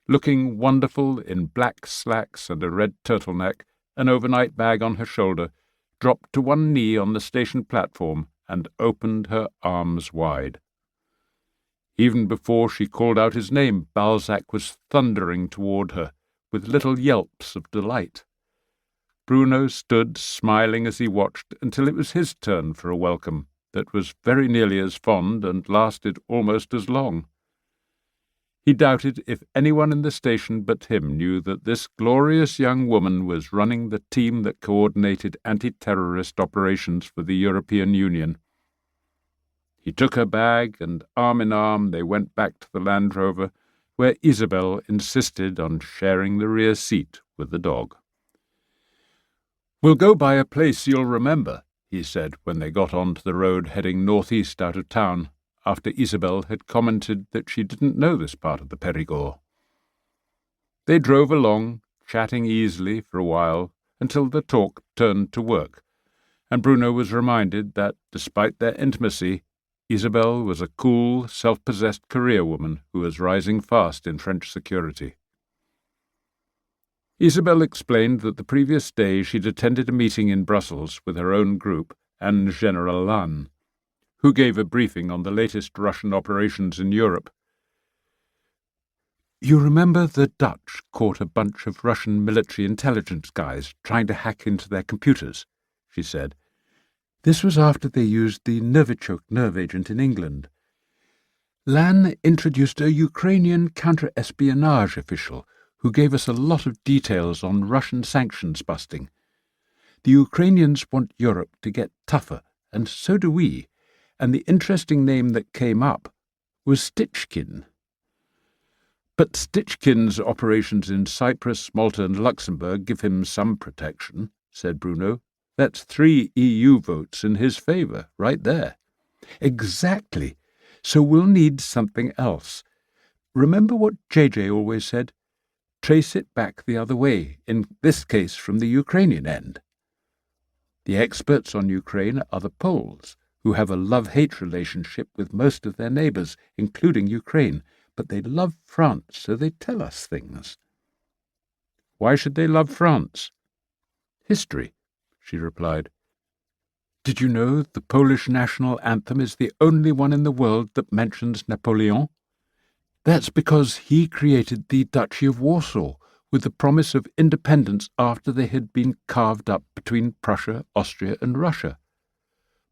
looking wonderful in black slacks and a red turtleneck, an overnight bag on her shoulder, dropped to one knee on the station platform and opened her arms wide. Even before she called out his name, Balzac was thundering toward her, with little yelps of delight. Bruno stood smiling as he watched until it was his turn for a welcome that was very nearly as fond and lasted almost as long. He doubted if anyone in the station but him knew that this glorious young woman was running the team that coordinated anti-terrorist operations for the European Union. He took her bag, and arm in arm they went back to the Land Rover, where Isabel insisted on sharing the rear seat with the dog. "We'll go by a place you'll remember," he said when they got onto the road heading northeast out of town, after Isabel had commented that she didn't know this part of the Périgord. They drove along, chatting easily for a while, until the talk turned to work, and Bruno was reminded that, despite their intimacy, Isabel was a cool, self-possessed career woman who was rising fast in French security. Isabel explained that the previous day she'd attended a meeting in Brussels with her own group and General Lannes, who gave a briefing on the latest Russian operations in Europe. "You remember the Dutch caught a bunch of Russian military intelligence guys trying to hack into their computers," she said. "This was after they used the Novichok nerve agent in England. Lannes introduced a Ukrainian counter-espionage official who gave us a lot of details on Russian sanctions busting. The Ukrainians want Europe to get tougher, and so do we, and the interesting name that came up was Stichkin." "But Stichkin's operations in Cyprus, Malta and Luxembourg give him some protection," said Bruno. "That's 3 EU votes in his favour, right there." "Exactly. So we'll need something else. Remember what JJ always said? Trace it back the other way, in this case from the Ukrainian end. The experts on Ukraine are the Poles, who have a love-hate relationship with most of their neighbours, including Ukraine, but they love France, so they tell us things." "Why should they love France?" "History," she replied. "Did you know the Polish national anthem is the only one in the world that mentions Napoleon? That's because he created the Duchy of Warsaw with the promise of independence after they had been carved up between Prussia, Austria and Russia.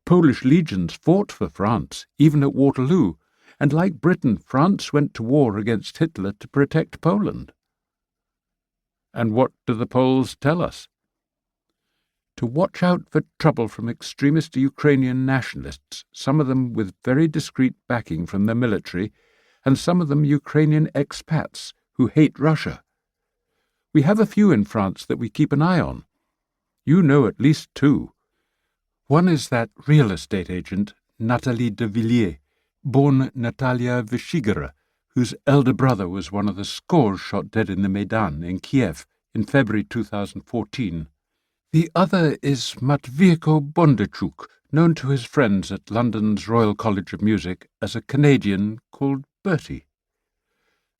Polish legions fought for France, even at Waterloo, and like Britain, France went to war against Hitler to protect Poland." "And what do the Poles tell us?" to watch out for trouble from extremist Ukrainian nationalists, some of them with very discreet backing from the military, and some of them Ukrainian expats who hate Russia. We have a few in France that we keep an eye on. You know at least two. One is that real estate agent, Nathalie de Villiers, born Natalia Vyshegora, whose elder brother was one of the scores shot dead in the Maidan in Kiev in February 2014. The other is Matvienko Bondarchuk, known to his friends at London's Royal College of Music as a Canadian called Bertie.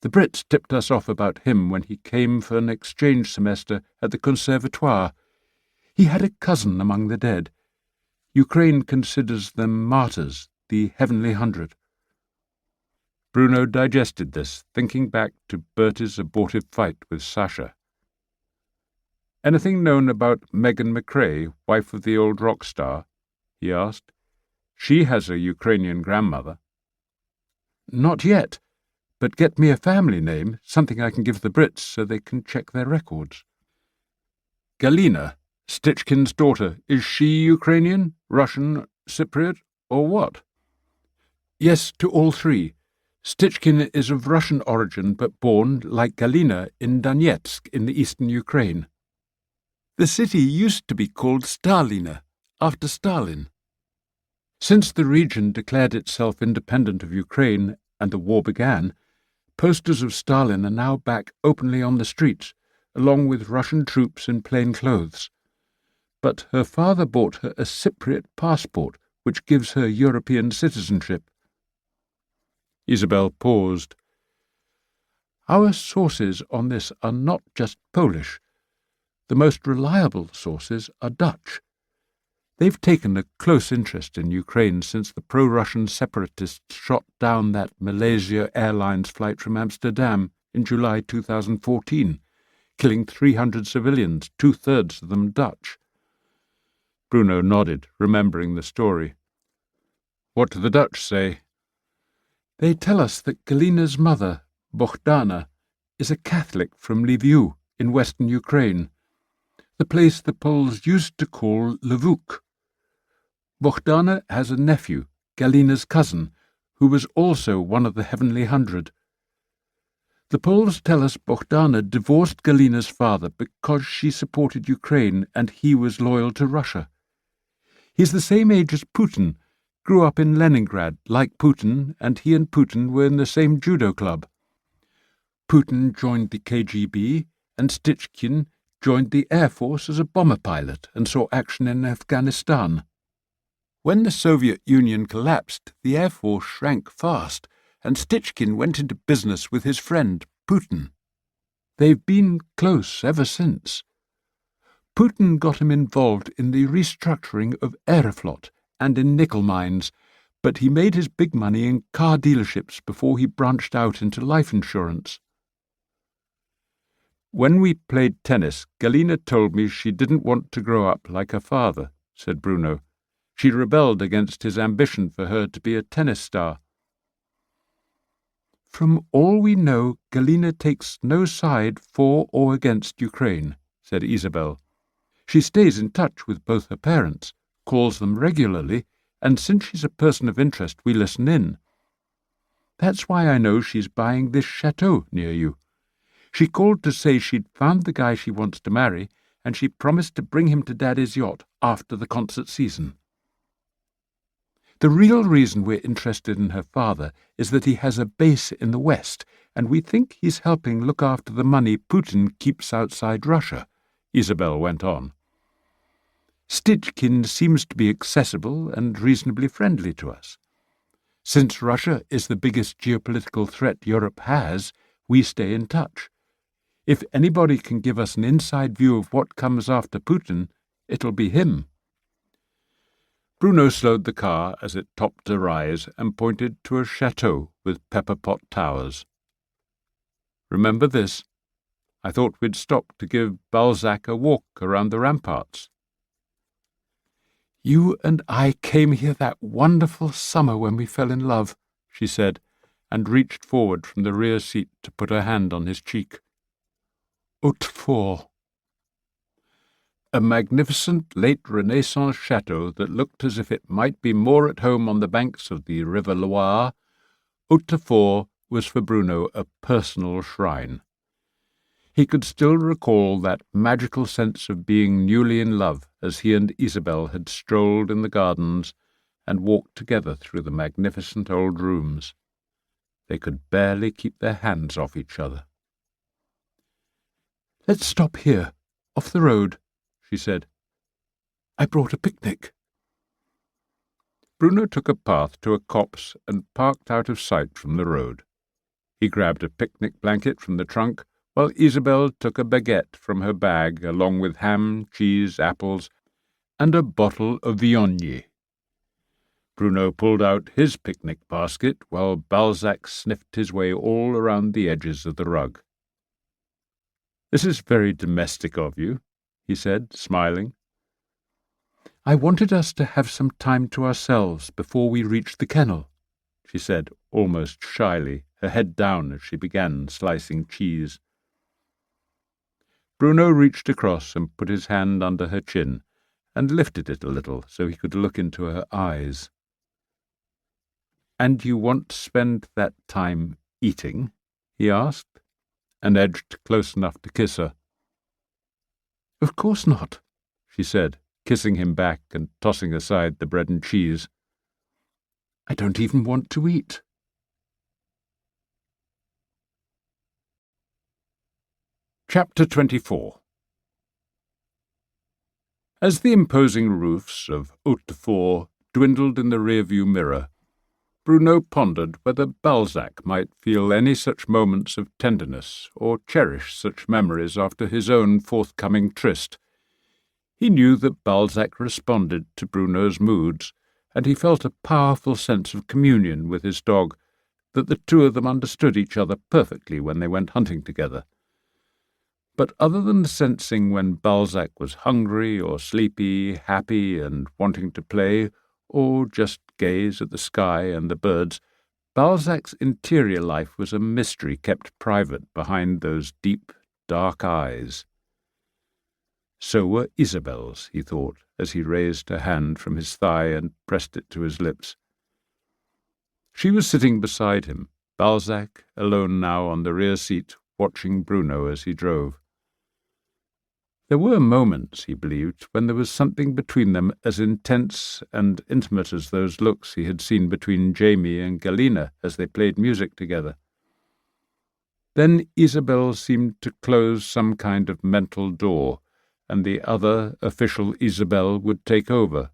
The Brits tipped us off about him when he came for an exchange semester at the Conservatoire. He had a cousin among the dead. Ukraine considers them martyrs, the Heavenly 100. Bruno digested this, thinking back to Bertie's abortive fight with Sasha. "Anything known about Megan McRae, wife of the old rock star?" he asked. "She has a Ukrainian grandmother." "Not yet, but get me a family name, something I can give the Brits so they can check their records." "Galina, Stichkin's daughter, is she Ukrainian, Russian, Cypriot, or what?" "Yes, to all three. Stichkin is of Russian origin but born, like Galina, in Donetsk in the eastern Ukraine. The city used to be called Stalina, after Stalin. Since the region declared itself independent of Ukraine and the war began, posters of Stalin are now back openly on the streets, along with Russian troops in plain clothes. But her father bought her a Cypriot passport, which gives her European citizenship." Isabel paused. "Our sources on this are not just Polish. The most reliable sources are Dutch. They've taken a close interest in Ukraine since the pro-Russian separatists shot down that Malaysia Airlines flight from Amsterdam in July 2014, killing 300 civilians, 2/3 of them Dutch." Bruno nodded, remembering the story. "What do the Dutch say?" "They tell us that Galina's mother, Bohdana, is a Catholic from Lviv in western Ukraine, the place the Poles used to call Lvov. Bohdana has a nephew, Galina's cousin, who was also one of the Heavenly 100. The Poles tell us Bohdana divorced Galina's father because she supported Ukraine and he was loyal to Russia. He's the same age as Putin, grew up in Leningrad like Putin, and he and Putin were in the same judo club. Putin joined the KGB, and Stichkin joined the Air Force as a bomber pilot and saw action in Afghanistan. When the Soviet Union collapsed, the Air Force shrank fast, and Stichkin went into business with his friend, Putin. They've been close ever since. Putin got him involved in the restructuring of Aeroflot and in nickel mines, but he made his big money in car dealerships before he branched out into life insurance. "When we played tennis, Galina told me she didn't want to grow up like her father," said Bruno. "She rebelled against his ambition for her to be a tennis star." "From all we know, Galina takes no side for or against Ukraine," said Isabel. "She stays in touch with both her parents, calls them regularly, and since she's a person of interest, we listen in. That's why I know she's buying this chateau near you. She called to say she'd found the guy she wants to marry, and she promised to bring him to Daddy's yacht after the concert season. The real reason we're interested in her father is that he has a base in the West, and we think he's helping look after the money Putin keeps outside Russia," Isabel went on. "Stichkin seems to be accessible and reasonably friendly to us. Since Russia is the biggest geopolitical threat Europe has, we stay in touch. If anybody can give us an inside view of what comes after Putin, it'll be him." Bruno slowed the car as it topped a rise and pointed to a chateau with pepper-pot towers. "Remember this? I thought we'd stop to give Balzac a walk around the ramparts." "You and I came here that wonderful summer when we fell in love," she said, and reached forward from the rear seat to put her hand on his cheek. "Autrefois." a magnificent late Renaissance chateau that looked as if it might be more at home on the banks of the River Loire, Hautefort was for Bruno a personal shrine. He could still recall that magical sense of being newly in love as he and Isabel had strolled in the gardens and walked together through the magnificent old rooms. They could barely keep their hands off each other. "Let's stop here, off the road," she said. "I brought a picnic." Bruno took a path to a copse and parked out of sight from the road. He grabbed a picnic blanket from the trunk, while Isabel took a baguette from her bag along with ham, cheese, apples, and a bottle of Viognier. Bruno pulled out his picnic basket while Balzac sniffed his way all around the edges of the rug. "This is very domestic of you," he said, smiling. "I wanted us to have some time to ourselves before we reached the kennel," she said, almost shyly, her head down as she began slicing cheese. Bruno reached across and put his hand under her chin and lifted it a little so he could look into her eyes. "And you want to spend that time eating?" he asked, and edged close enough to kiss her. "Of course not," she said, kissing him back and tossing aside the bread and cheese. "I don't even want to eat." Chapter 24. As the imposing roofs of Hautefort dwindled in the rear-view mirror, Bruno pondered whether Balzac might feel any such moments of tenderness or cherish such memories after his own forthcoming tryst. He knew that Balzac responded to Bruno's moods, and he felt a powerful sense of communion with his dog, that the two of them understood each other perfectly when they went hunting together. But other than sensing when Balzac was hungry or sleepy, happy and wanting to play, or just gaze at the sky and the birds, Balzac's interior life was a mystery kept private behind those deep, dark eyes. So were Isabel's, he thought, as he raised her hand from his thigh and pressed it to his lips. She was sitting beside him, Balzac alone now on the rear seat, watching Bruno as he drove. There were moments, he believed, when there was something between them as intense and intimate as those looks he had seen between Jamie and Galina as they played music together. Then Isabel seemed to close some kind of mental door, and the other, official Isabel would take over.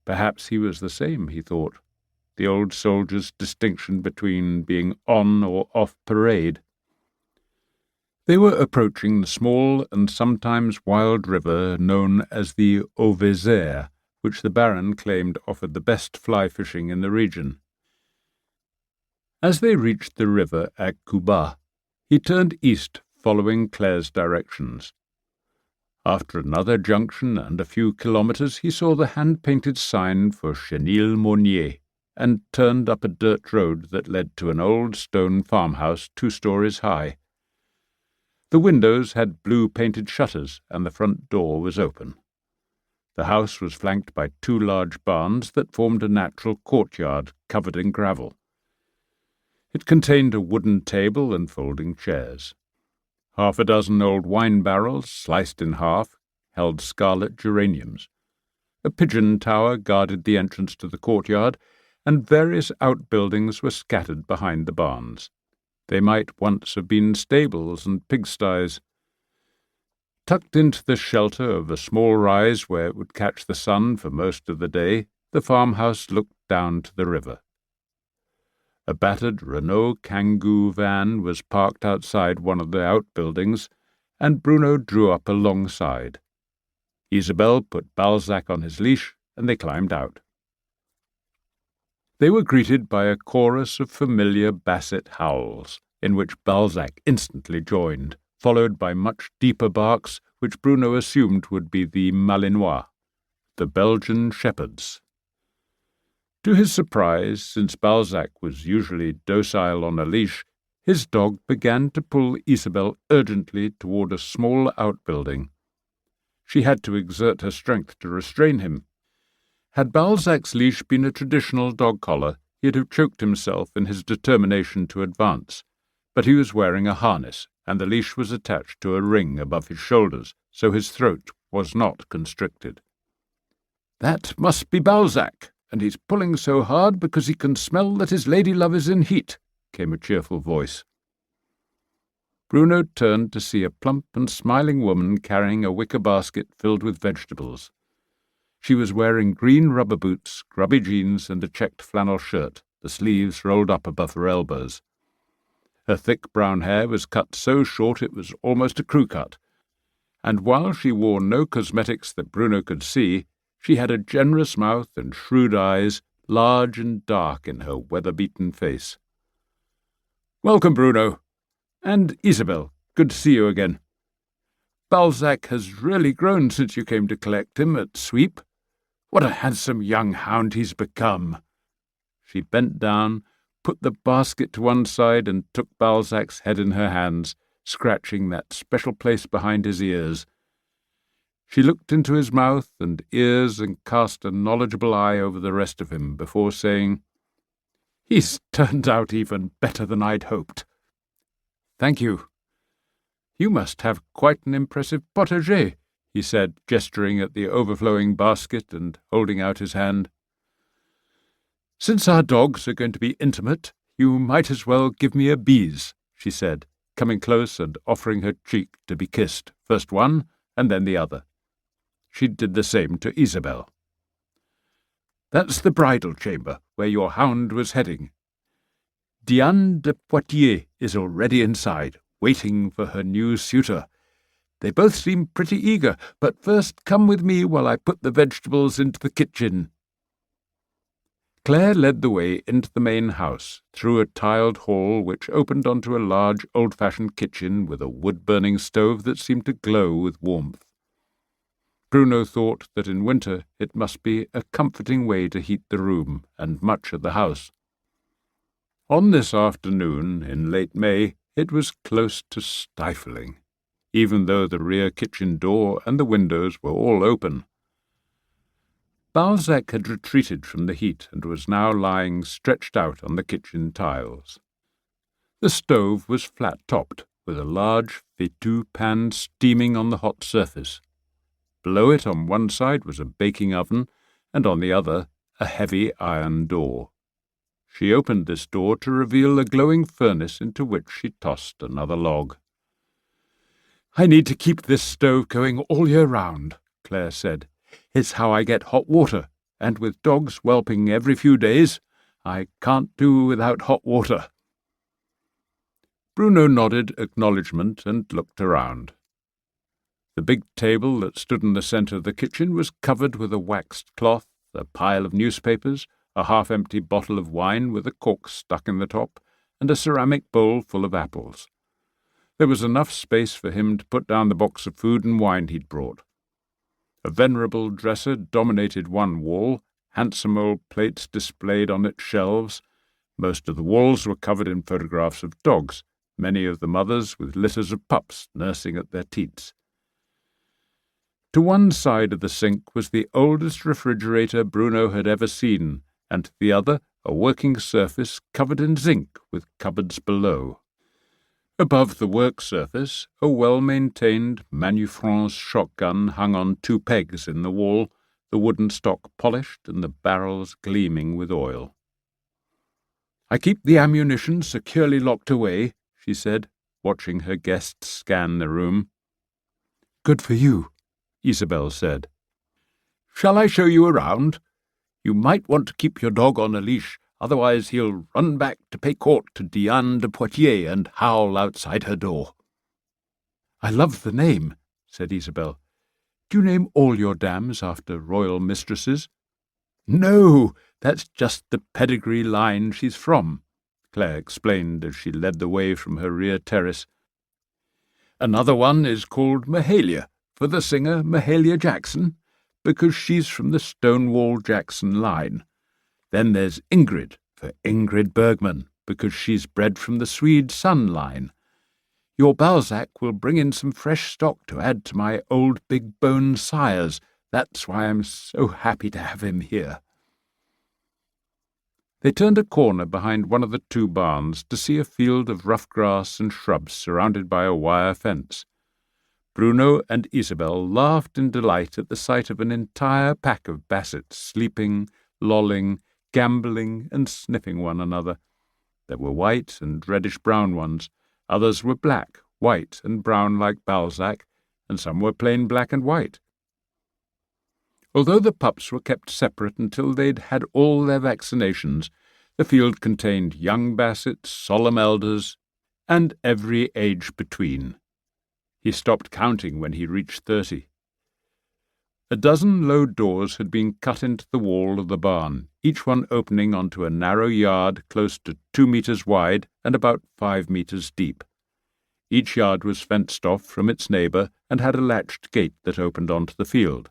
Perhaps he was the same, he thought, the old soldier's distinction between being on or off parade. They were approaching the small and sometimes wild river known as the Auvergne, which the Baron claimed offered the best fly fishing in the region. As they reached the river at Cuba, he turned east, following Claire's directions. After another junction and a few kilometres, he saw the hand-painted sign for Chenil-Monnier, and turned up a dirt road that led to an old stone farmhouse 2 stories high. The windows had blue-painted shutters, and the front door was open. The house was flanked by 2 large barns that formed a natural courtyard covered in gravel. It contained a wooden table and folding chairs. 6 old wine barrels, sliced in half, held scarlet geraniums. A pigeon tower guarded the entrance to the courtyard, and various outbuildings were scattered behind the barns. They might once have been stables and pigsties. Tucked into the shelter of a small rise where it would catch the sun for most of the day, the farmhouse looked down to the river. A battered Renault Kangoo van was parked outside one of the outbuildings, and Bruno drew up alongside. Isabel put Balzac on his leash, and they climbed out. They were greeted by a chorus of familiar basset howls, in which Balzac instantly joined, followed by much deeper barks, which Bruno assumed would be the Malinois, the Belgian shepherds. To his surprise, since Balzac was usually docile on a leash, his dog began to pull Isabel urgently toward a small outbuilding. She had to exert her strength to restrain him. Had Balzac's leash been a traditional dog collar, he'd have choked himself in his determination to advance, but he was wearing a harness, and the leash was attached to a ring above his shoulders, so his throat was not constricted. "That must be Balzac, and he's pulling so hard because he can smell that his lady-love is in heat," came a cheerful voice. Bruno turned to see a plump and smiling woman carrying a wicker basket filled with vegetables. She was wearing green rubber boots, grubby jeans, and a checked flannel shirt, the sleeves rolled up above her elbows. Her thick brown hair was cut so short it was almost a crew cut, and while she wore no cosmetics that Bruno could see, she had a generous mouth and shrewd eyes, large and dark in her weather-beaten face. "Welcome, Bruno. And Isabel, good to see you again. Balzac has really grown since you came to collect him at Sweep. What a handsome young hound he's become." She bent down, put the basket to one side, and took Balzac's head in her hands, scratching that special place behind his ears. She looked into his mouth and ears and cast a knowledgeable eye over the rest of him before saying, "He's turned out even better than I'd hoped." "Thank you. You must have quite an impressive potager," he said, gesturing at the overflowing basket and holding out his hand. "Since our dogs are going to be intimate, you might as well give me a bise," she said, coming close and offering her cheek to be kissed, first one and then the other. She did the same to Isabel. "That's the bridal chamber, where your hound was heading. Diane de Poitiers is already inside, waiting for her new suitor. They both seem pretty eager, but first come with me while I put the vegetables into the kitchen." Claire led the way into the main house, through a tiled hall which opened onto a large old-fashioned kitchen with a wood-burning stove that seemed to glow with warmth. Bruno thought that in winter it must be a comforting way to heat the room and much of the house. On this afternoon, in late May, it was close to stifling, even though the rear kitchen door and the windows were all open. Balzac had retreated from the heat and was now lying stretched out on the kitchen tiles. The stove was flat-topped, with a large faitout pan steaming on the hot surface. Below it on one side was a baking oven, and on the other a heavy iron door. She opened this door to reveal a glowing furnace into which she tossed another log. "I need to keep this stove going all year round," Claire said. "It's how I get hot water, and with dogs whelping every few days, I can't do without hot water." Bruno nodded acknowledgment and looked around. The big table that stood in the centre of the kitchen was covered with a waxed cloth, a pile of newspapers, a half-empty bottle of wine with a cork stuck in the top, and a ceramic bowl full of apples. There was enough space for him to put down the box of food and wine he'd brought. A venerable dresser dominated one wall, handsome old plates displayed on its shelves. Most of the walls were covered in photographs of dogs, many of the mothers with litters of pups nursing at their teats. To one side of the sink was the oldest refrigerator Bruno had ever seen, and to the other a working surface covered in zinc with cupboards below. Above the work surface, a well-maintained Manufrance shotgun hung on 2 pegs in the wall, the wooden stock polished and the barrels gleaming with oil. "I keep the ammunition securely locked away," she said, watching her guests scan the room. "Good for you," Isabel said. "Shall I show you around? You might want to keep your dog on a leash, otherwise he'll run back to pay court to Diane de Poitiers and howl outside her door." "I love the name," said Isabel. "Do you name all your dams after royal mistresses?" "No, that's just the pedigree line she's from," Claire explained as she led the way from her rear terrace. "Another one is called Mahalia, for the singer Mahalia Jackson, because she's from the Stonewall Jackson line. Then there's Ingrid, for Ingrid Bergman, because she's bred from the Swede Sun line. Your Balzac will bring in some fresh stock to add to my old big-boned sires. That's why I'm so happy to have him here." They turned a corner behind one of the two barns to see a field of rough grass and shrubs surrounded by a wire fence. Bruno and Isabel laughed in delight at the sight of an entire pack of Bassets sleeping, lolling, gambolling, and sniffing one another. There were white and reddish-brown ones. Others were black, white, and brown like Balzac, and some were plain black and white. Although the pups were kept separate until they'd had all their vaccinations, the field contained young Bassets, solemn elders, and every age between. He stopped counting when he reached 30. A dozen low doors had been cut into the wall of the barn, each one opening onto a narrow yard close to 2 meters wide and about 5 meters deep. Each yard was fenced off from its neighbour and had a latched gate that opened onto the field.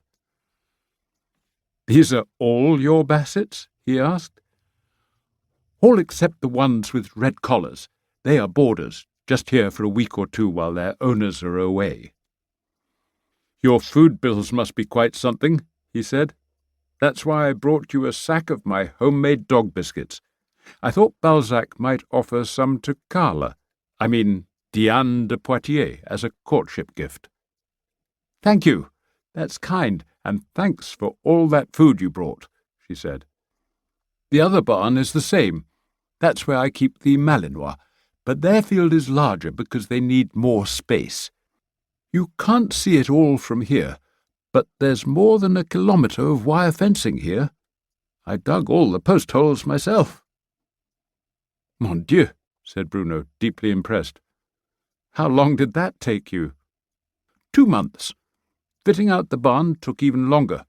"These are all your Bassets?" he asked. "All except the ones with red collars. They are boarders, just here for a week or two while their owners are away." "Your food bills must be quite something," he said. "That's why I brought you a sack of my homemade dog biscuits. I thought Balzac might offer some to Diane de Poitiers, as a courtship gift." "Thank you. That's kind, and thanks for all that food you brought," she said. "The other barn is the same. That's where I keep the Malinois, but their field is larger because they need more space. You can't see it all from here, but there's more than 1 kilometre of wire fencing here. I dug all the post holes myself." "Mon Dieu," said Bruno, deeply impressed. "How long did that take you?" 2 months. Fitting out the barn took even longer.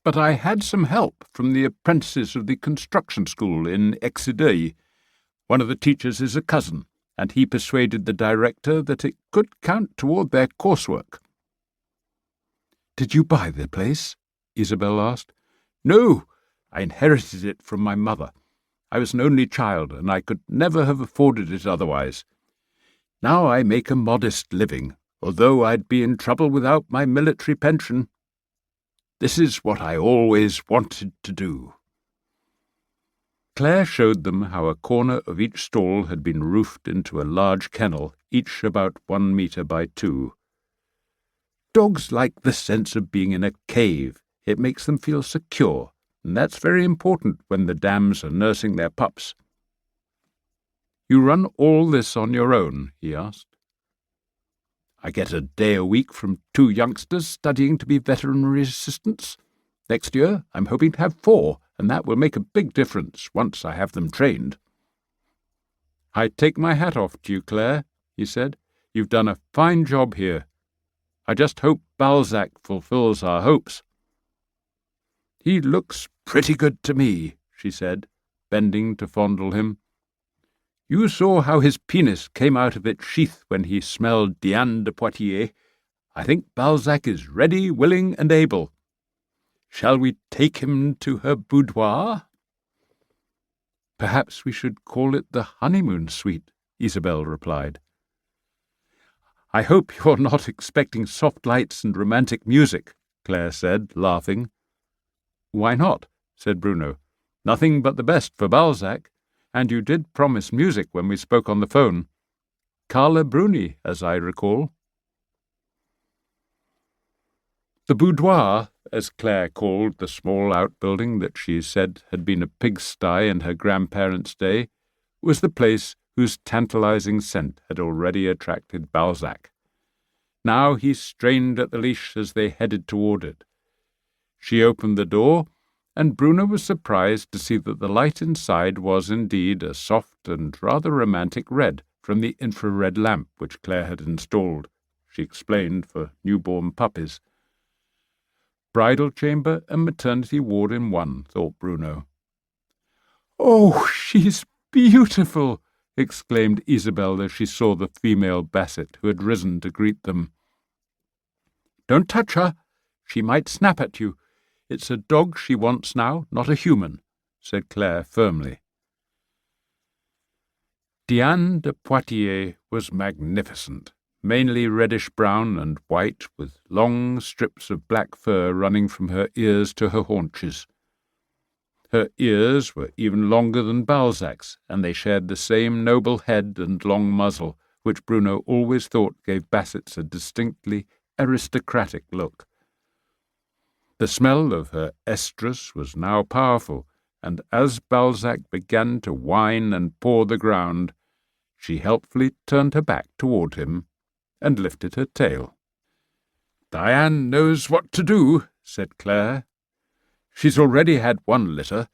But I had some help from the apprentices of the construction school in Exideuil. One of the teachers is a cousin, and he persuaded the director that it could count toward their coursework." "Did you buy the place?" Isabel asked. "No, I inherited it from my mother. I was an only child, and I could never have afforded it otherwise. Now I make a modest living, although I'd be in trouble without my military pension. This is what I always wanted to do." Claire showed them how a corner of each stall had been roofed into a large kennel, each about 1 metre by 2. "Dogs like the sense of being in a cave. It makes them feel secure, and that's very important when the dams are nursing their pups." "You run all this on your own?" he asked. "I get a day a week from 2 youngsters studying to be veterinary assistants. Next year I'm hoping to have 4, and that will make a big difference once I have them trained." "I take my hat off to you, Claire," he said. "You've done a fine job here. I just hope Balzac fulfills our hopes." "He looks pretty good to me," she said, bending to fondle him. "You saw how his penis came out of its sheath when he smelled Diane de Poitiers. I think Balzac is ready, willing, and able. Shall we take him to her boudoir?" "Perhaps we should call it the honeymoon suite," Isabel replied. "I hope you're not expecting soft lights and romantic music," Claire said, laughing. "Why not?" said Bruno. "Nothing but the best for Balzac. And you did promise music when we spoke on the phone. Carla Bruni, as I recall." The boudoir, as Claire called the small outbuilding that she said had been a pigsty in her grandparents' day, was the place whose tantalizing scent had already attracted Balzac. Now he strained at the leash as they headed toward it. She opened the door, and Bruno was surprised to see that the light inside was indeed a soft and rather romantic red from the infrared lamp which Claire had installed, she explained, for newborn puppies. Bridal chamber and maternity ward in one, thought Bruno. "Oh, she's beautiful!" exclaimed Isabel as she saw the female Basset who had risen to greet them. "Don't touch her. She might snap at you. It's a dog she wants now, not a human," said Claire firmly. Diane de Poitiers was magnificent, mainly reddish-brown and white, with long strips of black fur running from her ears to her haunches. Her ears were even longer than Balzac's, and they shared the same noble head and long muzzle, which Bruno always thought gave Bassett's a distinctly aristocratic look. The smell of her estrus was now powerful, and as Balzac began to whine and paw the ground, she helpfully turned her back toward him and lifted her tail. "Diane knows what to do," said Claire. "She's already had one litter.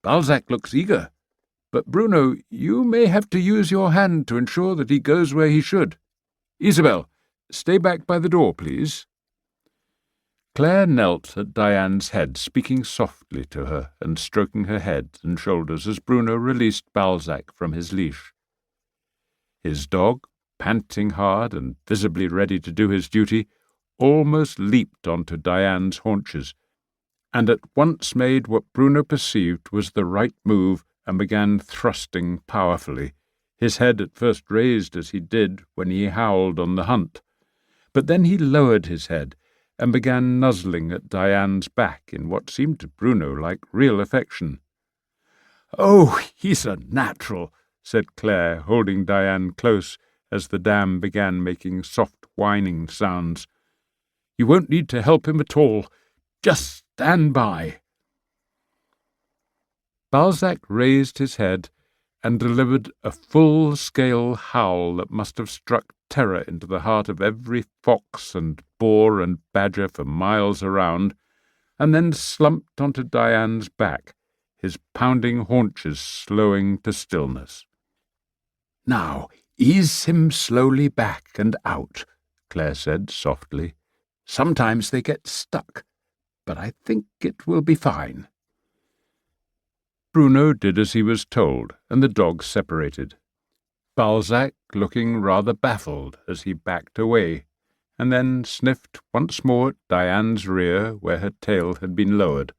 Balzac looks eager, but Bruno, you may have to use your hand to ensure that he goes where he should. Isabel, stay back by the door, please." Claire knelt at Diane's head, speaking softly to her and stroking her head and shoulders as Bruno released Balzac from his leash. His dog, panting hard and visibly ready to do his duty, almost leaped onto Diane's haunches, and at once made what Bruno perceived was the right move and began thrusting powerfully, his head at first raised as he did when he howled on the hunt. But then he lowered his head and began nuzzling at Diane's back in what seemed to Bruno like real affection. "Oh, he's a natural," said Claire, holding Diane close as the dam began making soft whining sounds. "You won't need to help him at all. Just stand by." Balzac raised his head and delivered a full-scale howl that must have struck terror into the heart of every fox and boar and badger for miles around, and then slumped onto Diane's back, his pounding haunches slowing to stillness. "Now, ease him slowly back and out," Claire said softly. "Sometimes they get stuck, but I think it will be fine." Bruno did as he was told, and the dogs separated, Balzac looking rather baffled as he backed away, and then sniffed once more at Diane's rear where her tail had been lowered.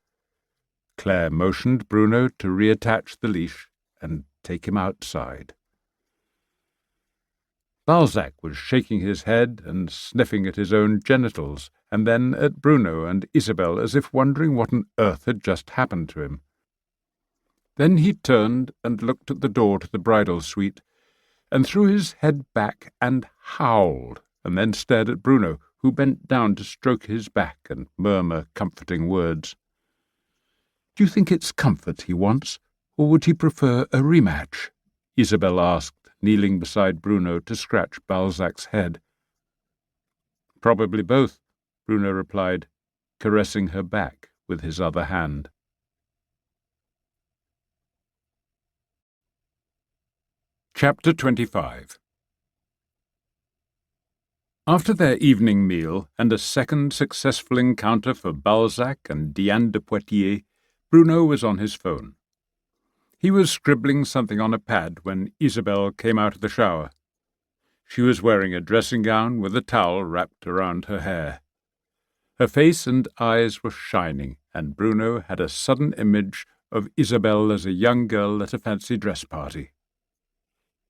Claire motioned Bruno to reattach the leash and take him outside. Balzac was shaking his head and sniffing at his own genitals, and then at Bruno and Isabel as if wondering what on earth had just happened to him. Then he turned and looked at the door to the bridal suite, and threw his head back and howled, and then stared at Bruno, who bent down to stroke his back and murmur comforting words. "Do you think it's comfort he wants, or would he prefer a rematch?" Isabel asked, kneeling beside Bruno to scratch Balzac's head. "Probably both," Bruno replied, caressing her back with his other hand. Chapter 25. After their evening meal and a second successful encounter for Balzac and Diane de Poitiers, Bruno was on his phone. He was scribbling something on a pad when Isabel came out of the shower. She was wearing a dressing gown with a towel wrapped around her hair. Her face and eyes were shining, and Bruno had a sudden image of Isabel as a young girl at a fancy dress party.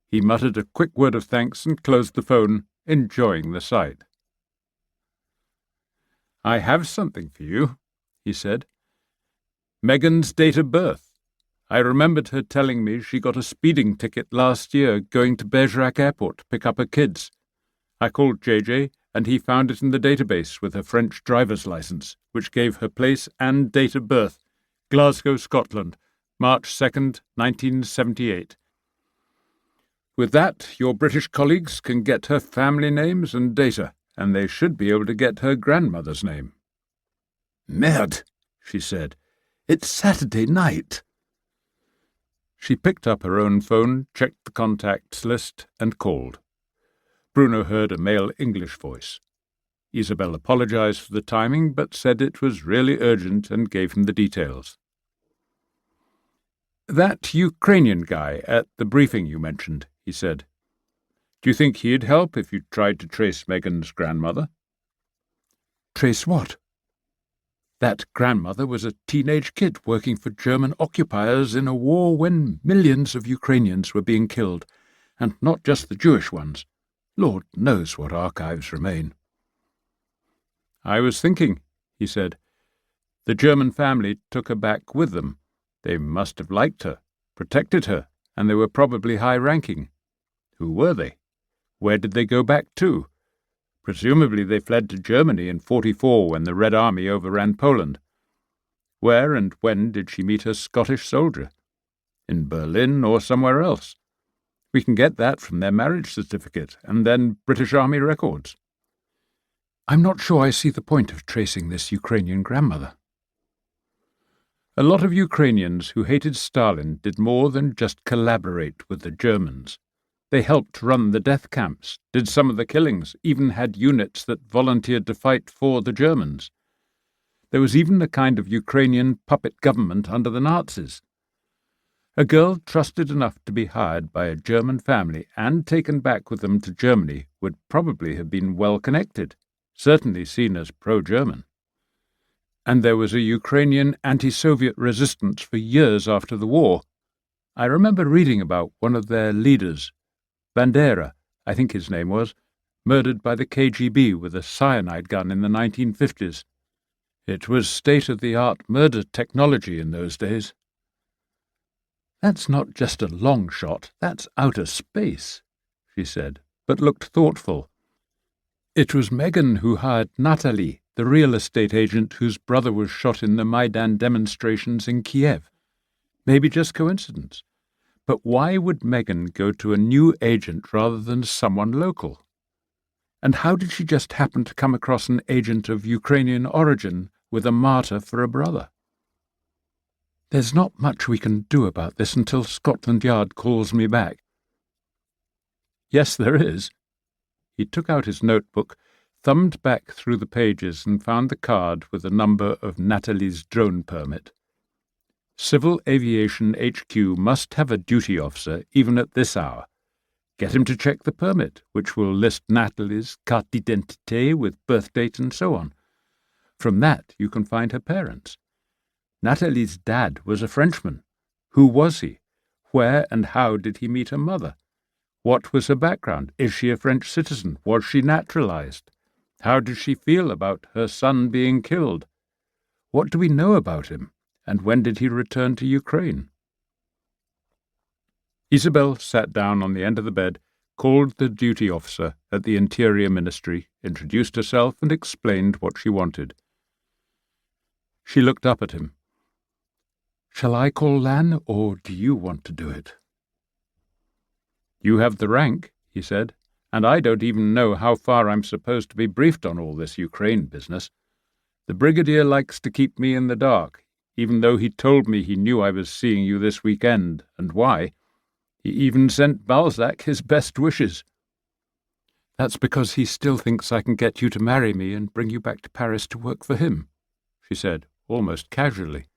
He muttered a quick word of thanks and closed the phone, enjoying the sight. "I have something for you," he said. "Megan's date of birth. I remembered her telling me she got a speeding ticket last year going to Bergerac Airport to pick up her kids. I called JJ, and he found it in the database with her French driver's license, which gave her place and date of birth, Glasgow, Scotland, March 2nd, 1978. With that, your British colleagues can get her family names and data, and they should be able to get her grandmother's name." "Merde," she said. "It's Saturday night." She picked up her own phone, checked the contacts list, and called. Bruno heard a male English voice. Isabel apologized for the timing, but said it was really urgent and gave him the details. "That Ukrainian guy at the briefing you mentioned," he said. "Do you think he'd help if you tried to trace Megan's grandmother?" "Trace what?" That grandmother was a teenage kid working for German occupiers in a war when millions of Ukrainians were being killed, and not just the Jewish ones. Lord knows what archives remain. I was thinking, he said. The German family took her back with them. They must have liked her, protected her, and they were probably high-ranking. Who were they? Where did they go back to? Presumably they fled to Germany in 44 when the Red Army overran Poland. Where and when did she meet her Scottish soldier? In Berlin or somewhere else? We can get that from their marriage certificate and then British Army records. I'm not sure I see the point of tracing this Ukrainian grandmother. A lot of Ukrainians who hated Stalin did more than just collaborate with the Germans. They helped run the death camps, did some of the killings, even had units that volunteered to fight for the Germans. There was even a kind of Ukrainian puppet government under the Nazis. A girl trusted enough to be hired by a German family and taken back with them to Germany would probably have been well connected, certainly seen as pro-German. And there was a Ukrainian anti-Soviet resistance for years after the war. I remember reading about one of their leaders, Bandera, I think his name was, murdered by the KGB with a cyanide gun in the 1950s. It was state-of-the-art murder technology in those days. That's not just a long shot, that's outer space, she said, but looked thoughtful. It was Megan who hired Natalie, the real estate agent whose brother was shot in the Maidan demonstrations in Kiev. Maybe just coincidence. But why would Megan go to a new agent rather than someone local? And how did she just happen to come across an agent of Ukrainian origin with a martyr for a brother? There's not much we can do about this until Scotland Yard calls me back. Yes, there is. He took out his notebook, thumbed back through the pages and found the card with the number of Natalie's drone permit. Civil Aviation HQ must have a duty officer even at this hour. Get him to check the permit, which will list Natalie's carte d'identité with birth date and so on. From that you can find her parents. Natalie's dad was a Frenchman. Who was he? Where and how did he meet her mother? What was her background? Is she a French citizen? Was she naturalized? How did she feel about her son being killed? What do we know about him? And when did he return to Ukraine? Isabel sat down on the end of the bed, called the duty officer at the Interior Ministry, introduced herself and explained what she wanted. She looked up at him. Shall I call Lan, or do you want to do it? You have the rank, he said, and I don't even know how far I'm supposed to be briefed on all this Ukraine business. The brigadier likes to keep me in the dark, even though he told me he knew I was seeing you this weekend, and why. He even sent Balzac his best wishes. That's because he still thinks I can get you to marry me and bring you back to Paris to work for him, she said, almost casually.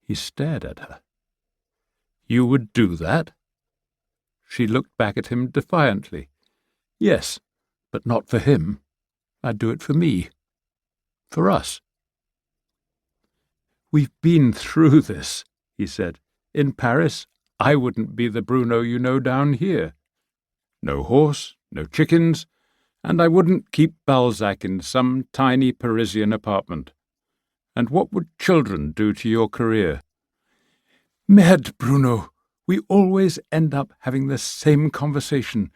He stared at her. You would do that? She looked back at him defiantly. Yes, but not for him. I'd do it for me. For us. We've been through this, he said. In Paris, I wouldn't be the Bruno you know down here. No horse, no chickens, and I wouldn't keep Balzac in some tiny Parisian apartment. And what would children do to your career? Merde, Bruno, we always end up having the same conversation,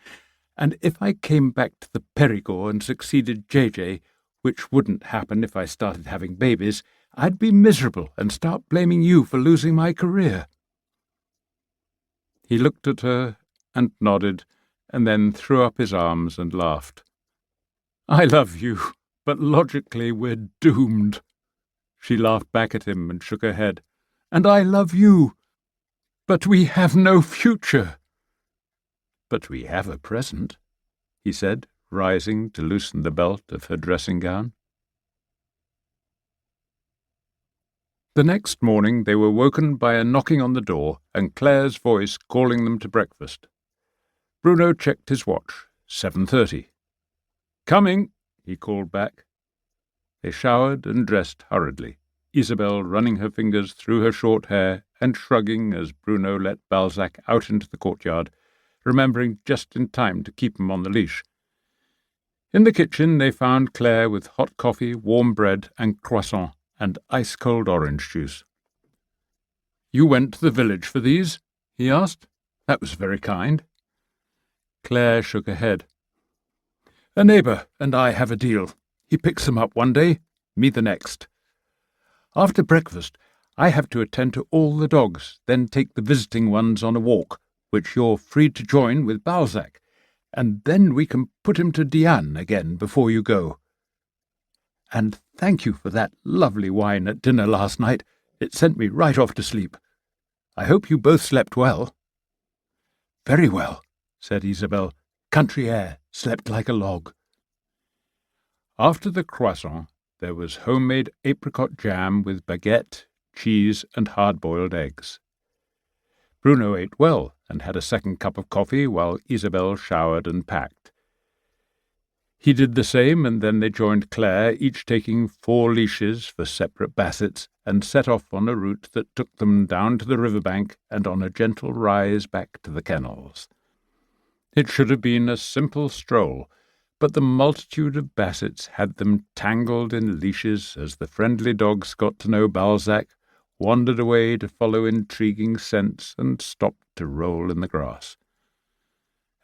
and if I came back to the Périgord and succeeded JJ, which wouldn't happen if I started having babies, I'd be miserable and start blaming you for losing my career. He looked at her and nodded, and then threw up his arms and laughed. I love you, but logically we're doomed. She laughed back at him and shook her head. And I love you, but we have no future. But we have a present, he said, rising to loosen the belt of her dressing gown. The next morning they were woken by a knocking on the door and Claire's voice calling them to breakfast. Bruno checked his watch. 7:30. Coming, he called back. They showered and dressed hurriedly, Isabel running her fingers through her short hair and shrugging as Bruno let Balzac out into the courtyard, remembering just in time to keep him on the leash. In the kitchen they found Claire with hot coffee, warm bread and croissant, and ice-cold orange juice. "You went to the village for these?" he asked. "That was very kind." Claire shook her head. "A neighbour and I have a deal. He picks them up one day, me the next. After breakfast, I have to attend to all the dogs, then take the visiting ones on a walk, which you're free to join with Balzac, and then we can put him to Diane again before you go. And thank you for that lovely wine at dinner last night. It sent me right off to sleep. I hope you both slept well." "Very well," said Isabel. "Country air, slept like a log." After the croissant, there was homemade apricot jam with baguette, cheese, and hard-boiled eggs. Bruno ate well and had a second cup of coffee while Isabel showered and packed. He did the same, and then they joined Claire, each taking 4 leashes for separate bassets, and set off on a route that took them down to the riverbank and on a gentle rise back to the kennels. It should have been a simple stroll, but the multitude of bassets had them tangled in leashes as the friendly dogs got to know Balzac, wandered away to follow intriguing scents, and stopped to roll in the grass.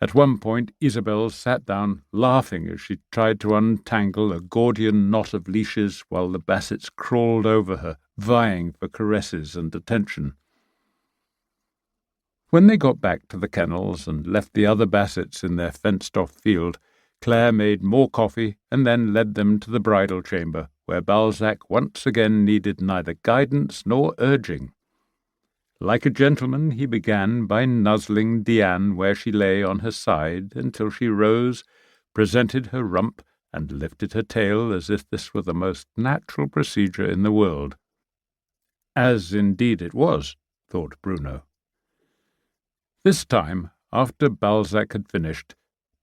At one point Isabel sat down, laughing as she tried to untangle a Gordian knot of leashes while the bassets crawled over her, vying for caresses and attention. When they got back to the kennels and left the other bassets in their fenced-off field, Claire made more coffee and then led them to the bridal chamber, where Balzac once again needed neither guidance nor urging. Like a gentleman, he began by nuzzling Diane where she lay on her side until she rose, presented her rump, and lifted her tail as if this were the most natural procedure in the world. As indeed it was, thought Bruno. This time, after Balzac had finished,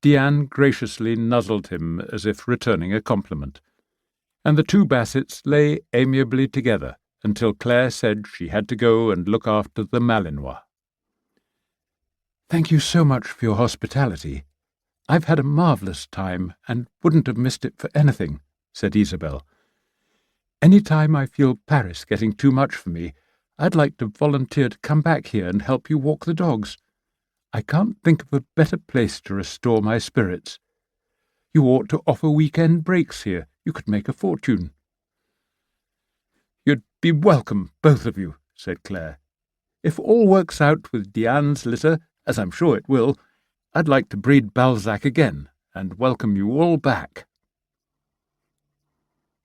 Diane graciously nuzzled him as if returning a compliment, and the 2 bassets lay amiably together until Claire said she had to go and look after the Malinois. "Thank you so much for your hospitality. I've had a marvellous time and wouldn't have missed it for anything," said Isabel. "Any time I feel Paris getting too much for me, I'd like to volunteer to come back here and help you walk the dogs. I can't think of a better place to restore my spirits. You ought to offer weekend breaks here. You could make a fortune." "You'd be welcome, both of you," said Claire. "If all works out with Diane's litter, as I'm sure it will, I'd like to breed Balzac again and welcome you all back."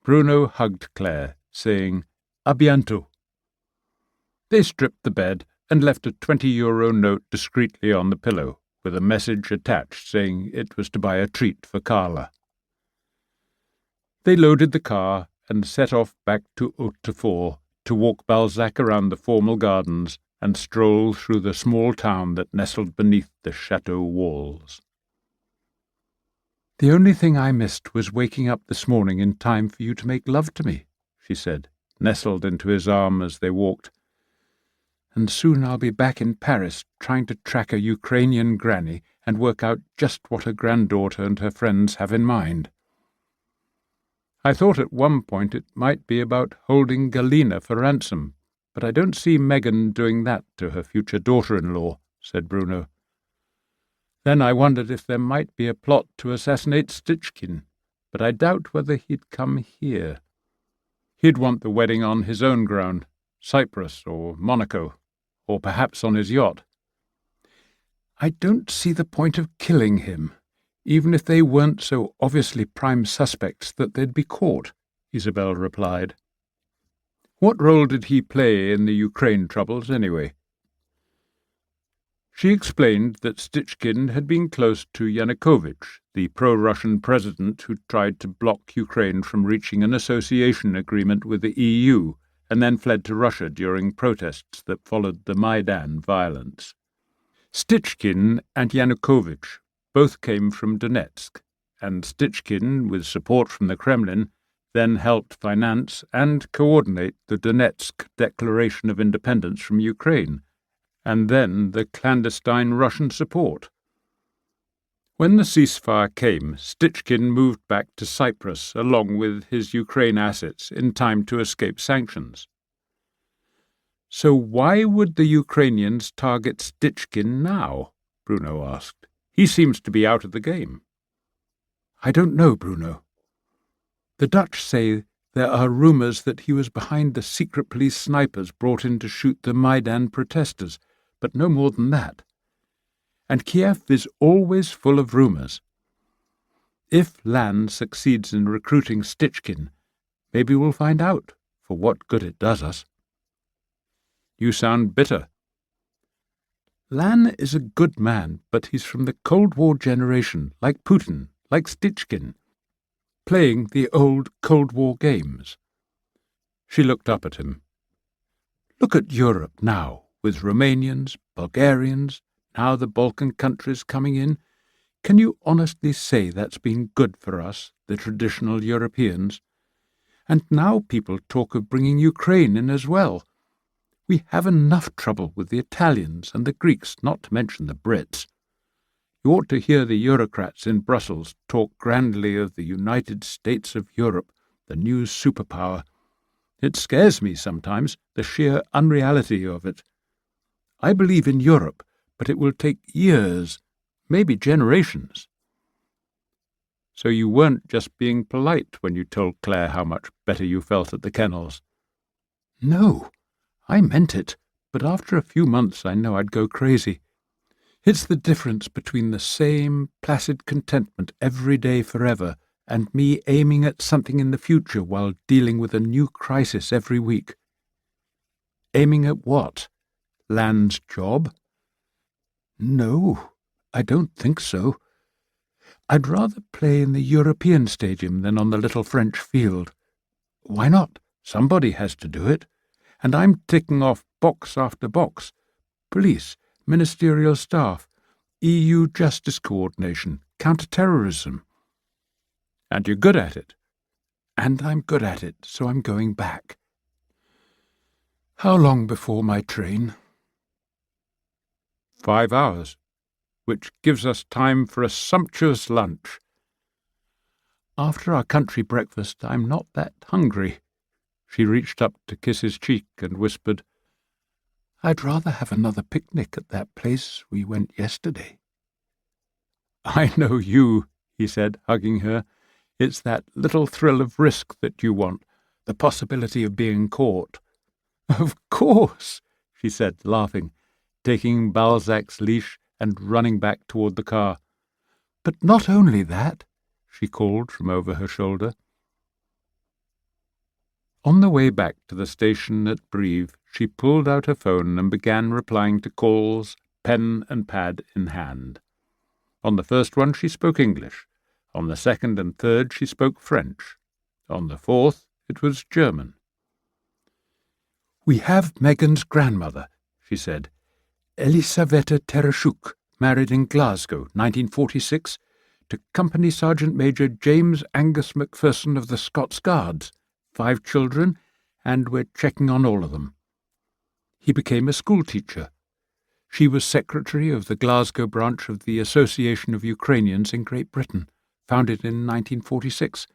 Bruno hugged Claire, saying, "A bientôt." They stripped the bed and left a €20 note discreetly on the pillow, with a message attached saying it was to buy a treat for Carla. They loaded the car and set off back to Hautefort to walk Balzac around the formal gardens and stroll through the small town that nestled beneath the Chateau walls. "The only thing I missed was waking up this morning in time for you to make love to me," she said, nestled into his arm as they walked. "And soon I'll be back in Paris trying to track a Ukrainian granny and work out just what her granddaughter and her friends have in mind. I thought at one point it might be about holding Galena for ransom, but I don't see Megan doing that to her future daughter-in-law," said Bruno. "Then I wondered if there might be a plot to assassinate Stichkin, but I doubt whether he'd come here. He'd want the wedding on his own ground, Cyprus or Monaco, or perhaps on his yacht." "I don't see the point of killing him, even if they weren't so obviously prime suspects that they'd be caught," Isabel replied. "What role did he play in the Ukraine troubles, anyway?" She explained that Stichkin had been close to Yanukovych, the pro-Russian president who tried to block Ukraine from reaching an association agreement with the EU and then fled to Russia during protests that followed the Maidan violence. Stichkin and Yanukovych both came from Donetsk, and Stichkin, with support from the Kremlin, then helped finance and coordinate the Donetsk Declaration of Independence from Ukraine, and then the clandestine Russian support. When the ceasefire came, Stichkin moved back to Cyprus along with his Ukraine assets in time to escape sanctions. So why would the Ukrainians target Stichkin now? Bruno asked. He seems to be out of the game. I don't know, Bruno. The Dutch say there are rumours that he was behind the secret police snipers brought in to shoot the Maidan protesters, but no more than that. And Kiev is always full of rumours. If Lan succeeds in recruiting Stichkin, maybe we'll find out for what good it does us. You sound bitter. Lan is a good man, but he's from the Cold War generation, like Putin, like Stichkin, playing the old Cold War games. She looked up at him. Look at Europe now, with Romanians, Bulgarians, now the Balkan countries coming in. Can you honestly say that's been good for us, the traditional Europeans? And now people talk of bringing Ukraine in as well. We have enough trouble with the Italians and the Greeks, not to mention the Brits. You ought to hear the Eurocrats in Brussels talk grandly of the United States of Europe, the new superpower. It scares me sometimes, the sheer unreality of it. I believe in Europe, but it will take years, maybe generations. So you weren't just being polite when you told Claire how much better you felt at the kennels? No, I meant it, but after a few months I know I'd go crazy. It's the difference between the same placid contentment every day forever and me aiming at something in the future while dealing with a new crisis every week. Aiming at what? Lan's job? No, I don't think so. I'd rather play in the European stadium than on the little French field. Why not? Somebody has to do it. And I'm ticking off box after box. Police, ministerial staff, EU justice coordination, counter-terrorism. And you're good at it. And I'm good at it, so I'm going back. How long before my train? 5 hours, which gives us time for a sumptuous lunch. After our country breakfast, I'm not that hungry. She reached up to kiss his cheek and whispered, I'd rather have another picnic at that place we went yesterday. I know you, he said, hugging her. It's that little thrill of risk that you want, the possibility of being caught. Of course, she said, laughing, taking Balzac's leash and running back toward the car. But not only that, she called from over her shoulder. On the way back to the station at Brive, she pulled out her phone and began replying to calls, pen and pad in hand. On the first one she spoke English. On the second and third she spoke French. On the fourth it was German. We have Megan's grandmother, she said. Elisaveta Tereshuk, married in Glasgow, 1946, to Company Sergeant Major James Angus Macpherson of the Scots Guards. 5 children, and we're checking on all of them. He became a schoolteacher. She was secretary of the Glasgow branch of the Association of Ukrainians in Great Britain, founded in 1946,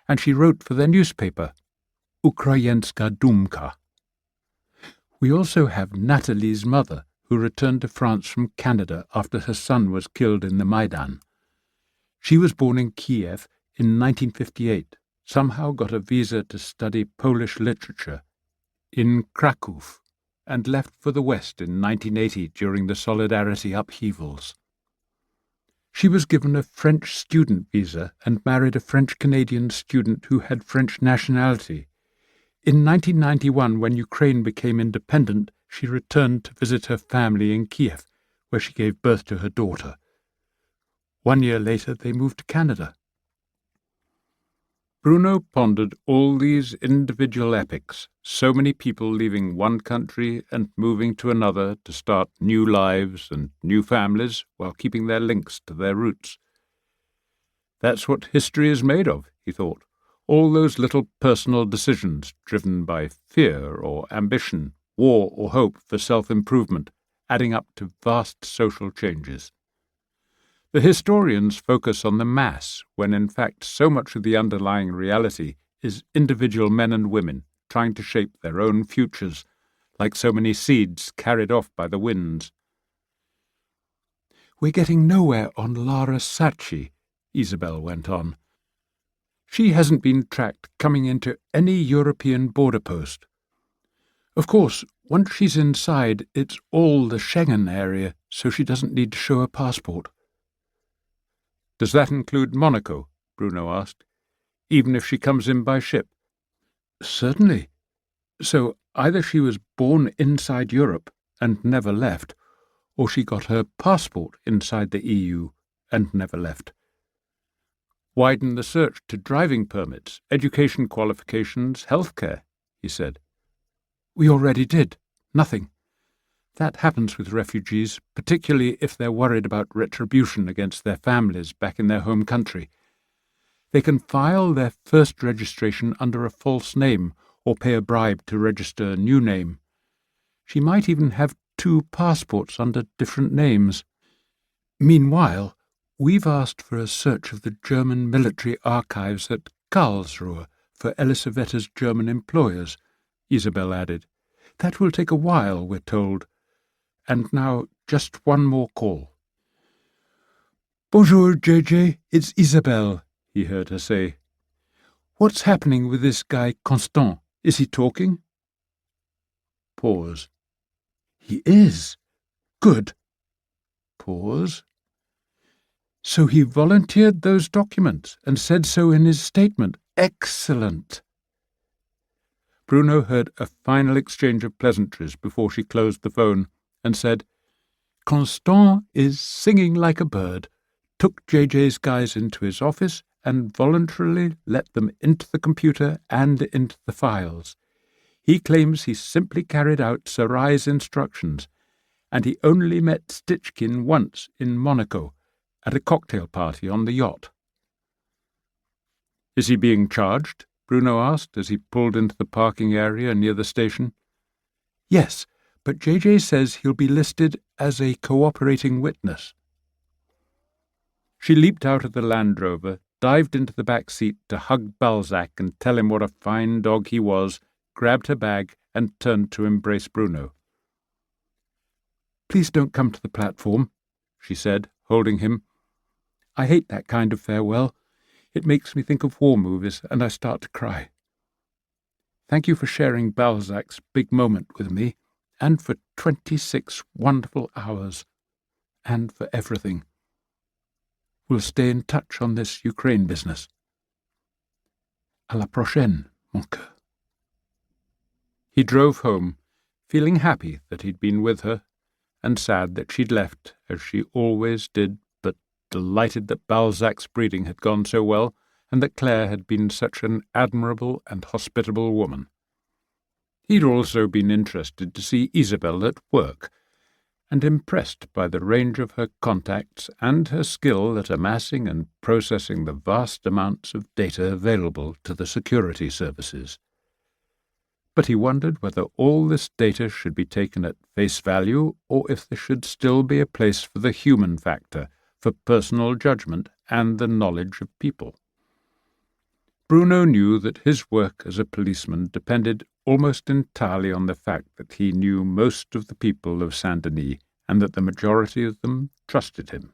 and she wrote for their newspaper, Ukrainska Dumka. We also have Natalie's mother, who returned to France from Canada after her son was killed in the Maidan. She was born in Kiev in 1958, somehow got a visa to study Polish literature in Krakow, and left for the West in 1980 during the Solidarity upheavals. She was given a French student visa and married a French-Canadian student who had French nationality. In 1991, when Ukraine became independent, she returned to visit her family in Kiev, where she gave birth to her daughter. 1 year later, they moved to Canada. Bruno pondered all these individual epics, so many people leaving one country and moving to another to start new lives and new families while keeping their links to their roots. That's what history is made of, he thought, All those little personal decisions driven by fear or ambition, war or hope for self-improvement, adding up to vast social changes. The historians focus on the mass, when in fact so much of the underlying reality is individual men and women trying to shape their own futures, like so many seeds carried off by the winds. "We're getting nowhere on Lara Sacchi," Isabel went on. "She hasn't been tracked coming into any European border post. Of course, once she's inside, it's all the Schengen area, so she doesn't need to show a passport." "Does that include Monaco?" Bruno asked. "Even if she comes in by ship?" "Certainly. So either she was born inside Europe and never left, or she got her passport inside the EU and never left." "Widen the search to driving permits, education qualifications, healthcare," he said. "We already did. Nothing. That happens with refugees, particularly if they're worried about retribution against their families back in their home country. They can file their first registration under a false name or pay a bribe to register a new name. She might even have 2 passports under different names. Meanwhile, we've asked for a search of the German military archives at Karlsruhe for Elisavetta's German employers," Isabel added. "That will take a while, we're told. And now, just one more call." "Bonjour, JJ, it's Isabel," he heard her say. "What's happening with this guy Constant? Is he talking?" Pause. "He is. Good." Pause. "So he volunteered those documents and said so in his statement. Excellent." Bruno heard a final exchange of pleasantries before she closed the phone and said, "Constant is singing like a bird, took JJ's guys into his office and voluntarily let them into the computer and into the files. He claims he simply carried out Sarai's instructions, and he only met Stichkin once in Monaco, at a cocktail party on the yacht." "Is he being charged?" Bruno asked as he pulled into the parking area near the station. "Yes, but JJ says he'll be listed as a cooperating witness." She leaped out of the Land Rover, dived into the back seat to hug Balzac and tell him what a fine dog he was, grabbed her bag and turned to embrace Bruno. "Please don't come to the platform," she said, holding him. "I hate that kind of farewell. It makes me think of war movies, and I start to cry. Thank you for sharing Balzac's big moment with me, and for 26 wonderful hours, and for everything. We'll stay in touch on this Ukraine business. À la prochaine, mon cœur." He drove home, feeling happy that he'd been with her, and sad that she'd left, as she always did, but delighted that Balzac's breeding had gone so well, and that Claire had been such an admirable and hospitable woman. He'd also been interested to see Isabel at work, and impressed by the range of her contacts and her skill at amassing and processing the vast amounts of data available to the security services. But he wondered whether all this data should be taken at face value, or if there should still be a place for the human factor, for personal judgment and the knowledge of people. Bruno knew that his work as a policeman depended almost entirely on the fact that he knew most of the people of Saint-Denis, and that the majority of them trusted him.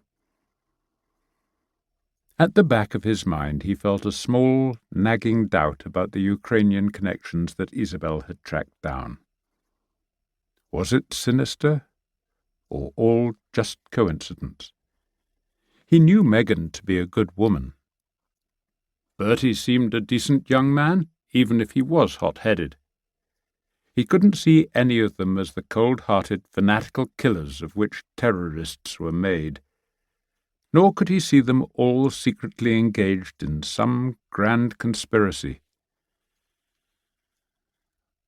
At the back of his mind he felt a small, nagging doubt about the Ukrainian connections that Isabel had tracked down. Was it sinister, or all just coincidence? He knew Megan to be a good woman. Bertie seemed a decent young man, even if he was hot-headed. He couldn't see any of them as the cold-hearted, fanatical killers of which terrorists were made. Nor could he see them all secretly engaged in some grand conspiracy.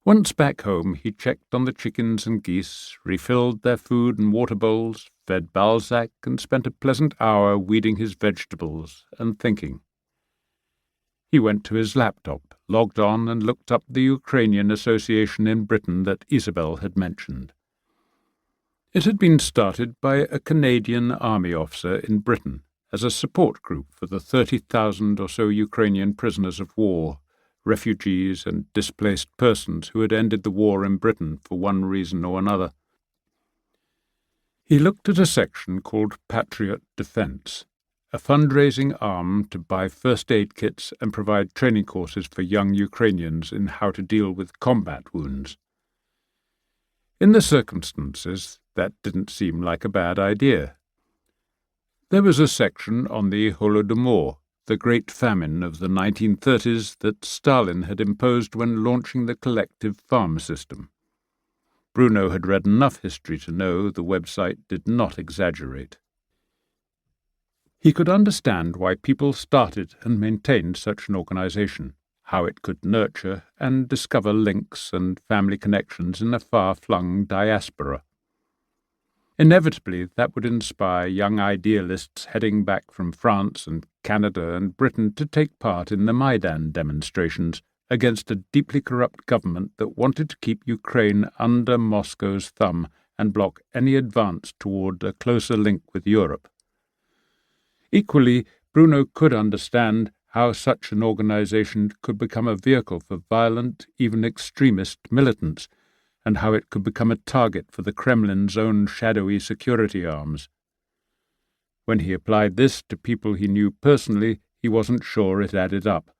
Once back home, he checked on the chickens and geese, refilled their food and water bowls, fed Balzac, and spent a pleasant hour weeding his vegetables and thinking. He went to his laptop, logged on, and looked up the Ukrainian association in Britain that Isabel had mentioned. It had been started by a Canadian army officer in Britain as a support group for the 30,000 or so Ukrainian prisoners of war, refugees and displaced persons who had ended the war in Britain for one reason or another. He looked at a section called Patriot Defence, a fundraising arm to buy first aid kits and provide training courses for young Ukrainians in how to deal with combat wounds. In the circumstances, that didn't seem like a bad idea. There was a section on the Holodomor, the Great Famine of the 1930s that Stalin had imposed when launching the collective farm system. Bruno had read enough history to know the website did not exaggerate. He could understand why people started and maintained such an organization, how it could nurture and discover links and family connections in a far-flung diaspora. Inevitably, that would inspire young idealists heading back from France and Canada and Britain to take part in the Maidan demonstrations against a deeply corrupt government that wanted to keep Ukraine under Moscow's thumb and block any advance toward a closer link with Europe. Equally, Bruno could understand how such an organization could become a vehicle for violent, even extremist militants, and how it could become a target for the Kremlin's own shadowy security arms. When he applied this to people he knew personally, he wasn't sure it added up.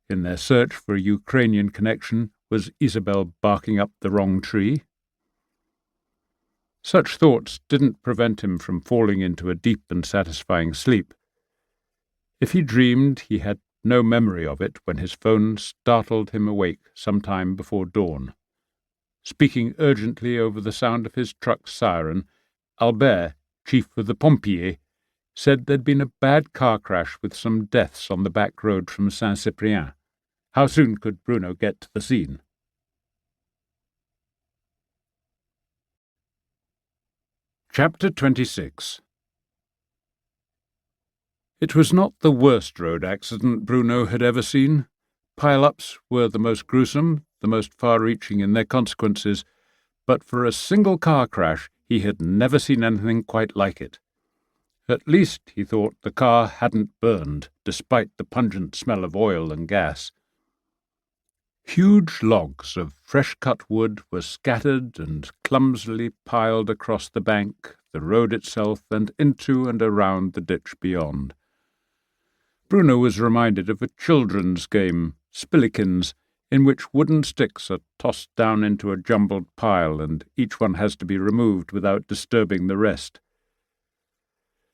In their search for a Ukrainian connection, was Isabel barking up the wrong tree? Such thoughts didn't prevent him from falling into a deep and satisfying sleep. If he dreamed, he had no memory of it when his phone startled him awake some time before dawn. Speaking urgently over the sound of his truck's siren, Albert, chief of the Pompiers, said there'd been a bad car crash with some deaths on the back road from Saint-Cyprien. How soon could Bruno get to the scene? Chapter 26. It was not the worst road accident Bruno had ever seen. Pile-ups were the most gruesome, the most far-reaching in their consequences, but for a single car crash he had never seen anything quite like it. At least, he thought, the car hadn't burned, despite the pungent smell of oil and gas. Huge logs of fresh-cut wood were scattered and clumsily piled across the bank, the road itself, and into and around the ditch beyond. Bruno was reminded of a children's game, Spillikins, in which wooden sticks are tossed down into a jumbled pile and each one has to be removed without disturbing the rest.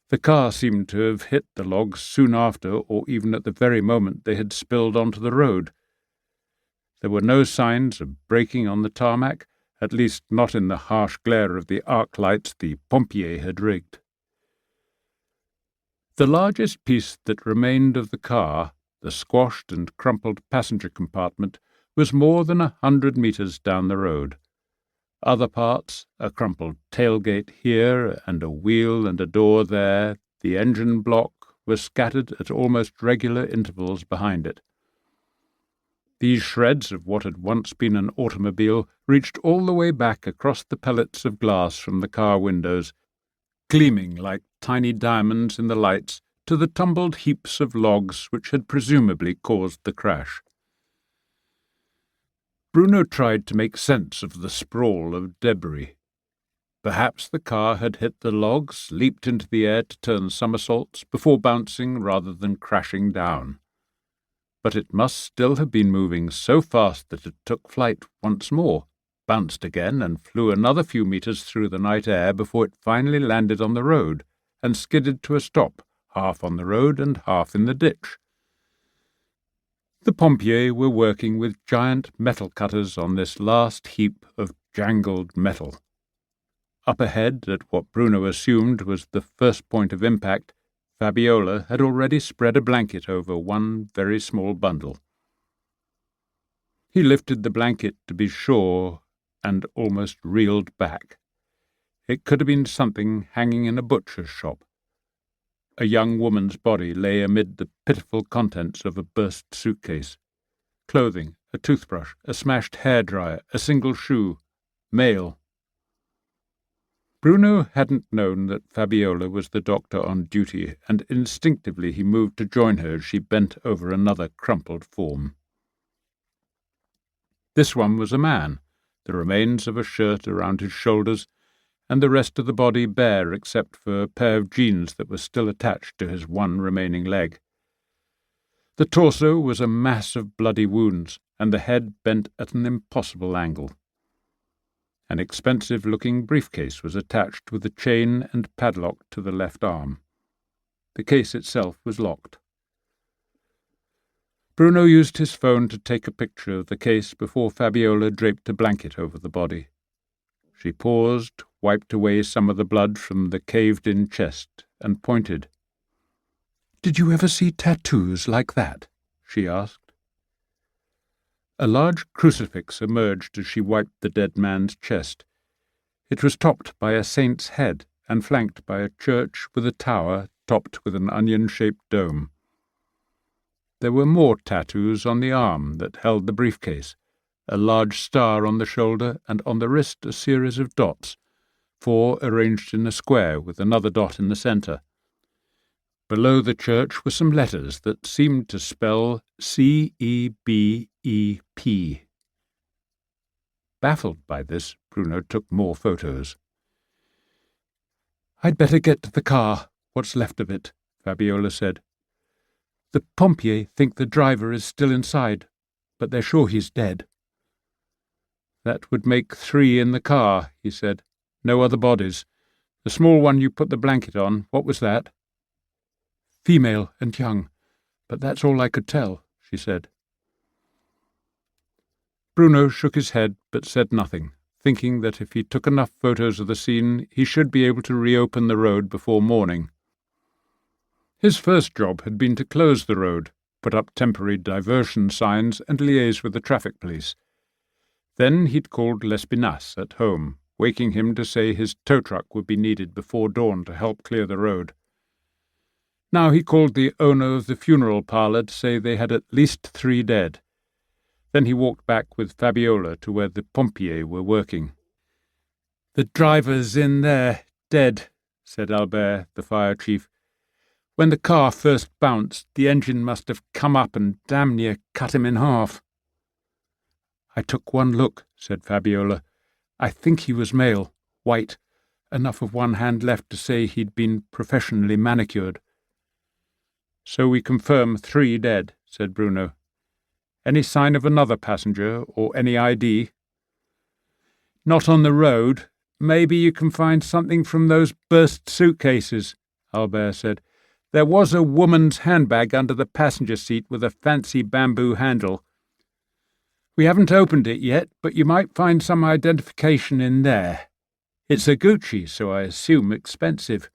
The car seemed to have hit the logs soon after, or even at the very moment they had spilled onto the road. There were no signs of braking on the tarmac, at least not in the harsh glare of the arc lights the Pompiers had rigged. The largest piece that remained of the car, the squashed and crumpled passenger compartment, was more than 100 meters down the road. Other parts, a crumpled tailgate here and a wheel and a door there, the engine block, were scattered at almost regular intervals behind it. These shreds of what had once been an automobile reached all the way back across the pellets of glass from the car windows, gleaming like tiny diamonds in the lights, to the tumbled heaps of logs which had presumably caused the crash. Bruno tried to make sense of the sprawl of debris. Perhaps the car had hit the logs, leaped into the air to turn somersaults, before bouncing rather than crashing down. But it must still have been moving so fast that it took flight once more, bounced again, and flew another few meters through the night air before it finally landed on the road, and skidded to a stop, half on the road and half in the ditch. The Pompiers were working with giant metal cutters on this last heap of jangled metal. Up ahead, at what Bruno assumed was the first point of impact, Fabiola had already spread a blanket over one very small bundle. He lifted the blanket to be sure and almost reeled back. It could have been something hanging in a butcher's shop. A young woman's body lay amid the pitiful contents of a burst suitcase. Clothing, a toothbrush, a smashed hairdryer, a single shoe. Male. Bruno hadn't known that Fabiola was the doctor on duty, and instinctively he moved to join her as she bent over another crumpled form. This one was a man, the remains of a shirt around his shoulders, and the rest of the body bare except for a pair of jeans that were still attached to his one remaining leg. The torso was a mass of bloody wounds, and the head bent at an impossible angle. An expensive-looking briefcase was attached with a chain and padlock to the left arm. The case itself was locked. Bruno used his phone to take a picture of the case before Fabiola draped a blanket over the body. She paused, wiped away some of the blood from the caved-in chest, and pointed. "Did you ever see tattoos like that?" she asked. A large crucifix emerged as she wiped the dead man's chest. It was topped by a saint's head and flanked by a church with a tower topped with an onion-shaped dome. There were more tattoos on the arm that held the briefcase, a large star on the shoulder, and on the wrist a series of dots, 4 arranged in a square with another dot in the centre. Below the church were some letters that seemed to spell CEBEP. Baffled by this, Bruno took more photos. "I'd better get to the car, what's left of it," Fabiola said. "The pompiers think the driver is still inside, but they're sure he's dead." "That would make 3 in the car," he said. "No other bodies. The small one you put the blanket on, what was that?" "Female and young, but that's all I could tell," she said. Bruno shook his head but said nothing, thinking that if he took enough photos of the scene, he should be able to reopen the road before morning. His first job had been to close the road, put up temporary diversion signs, and liaise with the traffic police. Then he'd called Lespinasse at home, waking him to say his tow truck would be needed before dawn to help clear the road. Now he called the owner of the funeral parlour to say they had at least 3 dead. Then he walked back with Fabiola to where the pompiers were working. "The driver's in there, dead," said Albert, the fire chief. "When the car first bounced, the engine must have come up and damn near cut him in half." "I took one look," said Fabiola. "I think he was male, white, enough of one hand left to say he'd been professionally manicured." "So we confirm 3 dead," said Bruno. "Any sign of another passenger or any ID?" "Not on the road. Maybe you can find something from those burst suitcases," Albert said. "There was a woman's handbag under the passenger seat with a fancy bamboo handle. We haven't opened it yet, but you might find some identification in there. It's a Gucci, so I assume expensive.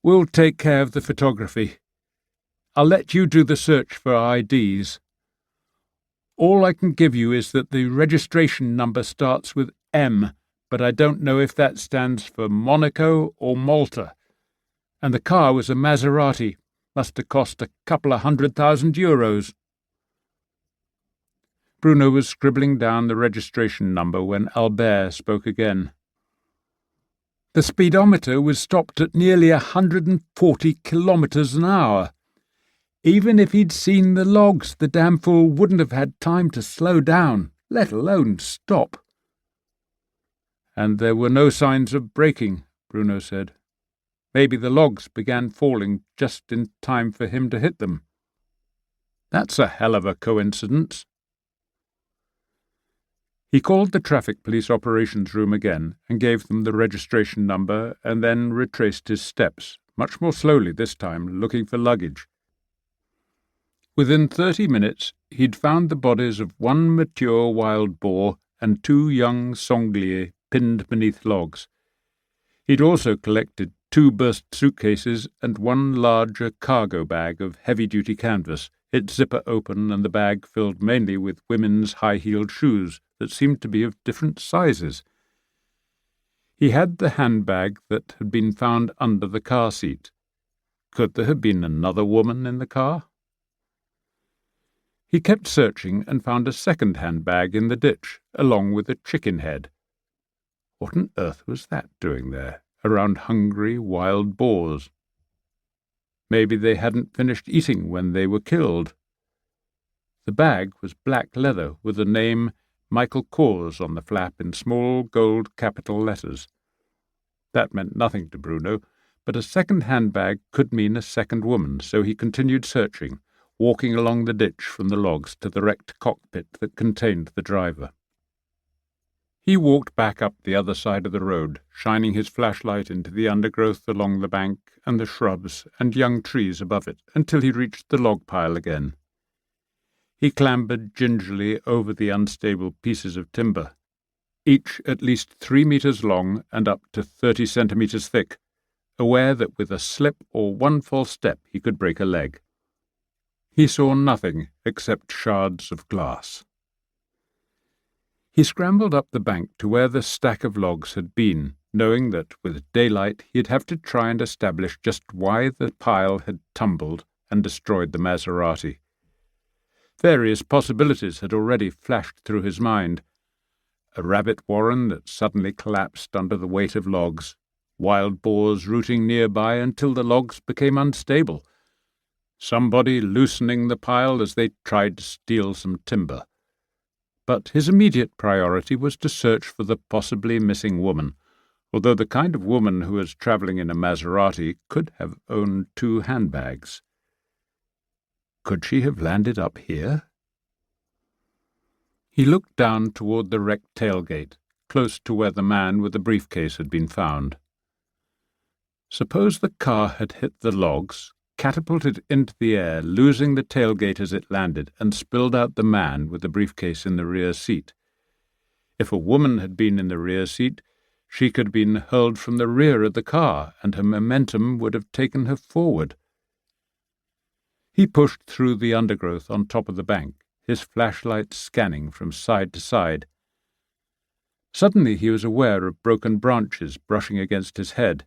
We'll take care of the photography. I'll let you do the search for IDs. All I can give you is that the registration number starts with M, but I don't know if that stands for Monaco or Malta. And the car was a Maserati. Must have cost a couple of €100,000. Bruno was scribbling down the registration number when Albert spoke again. "The speedometer was stopped at nearly 140 kilometres an hour. Even if he'd seen the logs, the damn fool wouldn't have had time to slow down, let alone stop." "And there were no signs of braking," Bruno said. "Maybe the logs began falling just in time for him to hit them. That's a hell of a coincidence." He called the traffic police operations room again and gave them the registration number, and then retraced his steps, much more slowly this time, looking for luggage. Within 30 minutes he'd found the bodies of 1 mature wild boar and 2 young sangliers pinned beneath logs. He'd also collected 2 burst suitcases and 1 larger cargo bag of heavy-duty canvas, its zipper open and the bag filled mainly with women's high-heeled shoes that seemed to be of different sizes. He had the handbag that had been found under the car seat. Could there have been another woman in the car? He kept searching and found a second handbag in the ditch, along with a chicken head. What on earth was that doing there, around hungry wild boars? Maybe they hadn't finished eating when they were killed. The bag was black leather with the name Michael Kors on the flap in small gold capital letters. That meant nothing to Bruno, but a second handbag could mean a second woman, so he continued searching, walking along the ditch from the logs to the wrecked cockpit that contained the driver. He walked back up the other side of the road, shining his flashlight into the undergrowth along the bank and the shrubs and young trees above it until he reached the log pile again. He clambered gingerly over the unstable pieces of timber, each at least 3 meters long and up to 30 centimeters thick, aware that with a slip or one false step he could break a leg. He saw nothing except shards of glass. He scrambled up the bank to where the stack of logs had been, knowing that with daylight he'd have to try and establish just why the pile had tumbled and destroyed the Maserati. Various possibilities had already flashed through his mind. A rabbit warren that suddenly collapsed under the weight of logs, wild boars rooting nearby until the logs became unstable, somebody loosening the pile as they tried to steal some timber. But his immediate priority was to search for the possibly missing woman, although the kind of woman who was travelling in a Maserati could have owned 2 handbags. Could she have landed up here? He looked down toward the wrecked tailgate, close to where the man with the briefcase had been found. Suppose the car had hit the logs, catapulted into the air, losing the tailgate as it landed, and spilled out the man with the briefcase in the rear seat. If a woman had been in the rear seat, she could have been hurled from the rear of the car, and her momentum would have taken her forward. He pushed through the undergrowth on top of the bank, his flashlight scanning from side to side. Suddenly he was aware of broken branches brushing against his head.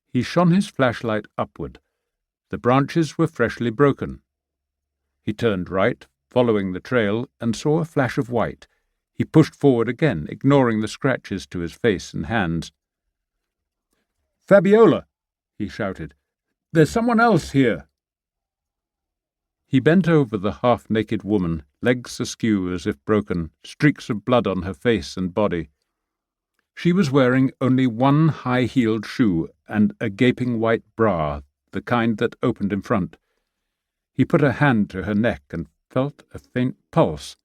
He shone his flashlight upward. The branches were freshly broken. He turned right, following the trail, and saw a flash of white. He pushed forward again, ignoring the scratches to his face and hands. "Fabiola!" he shouted. "There's someone else here!" He bent over the half-naked woman, legs askew as if broken, streaks of blood on her face and body. She was wearing only one high-heeled shoe and a gaping white bra, the kind that opened in front. He put a hand to her neck and felt a faint pulse.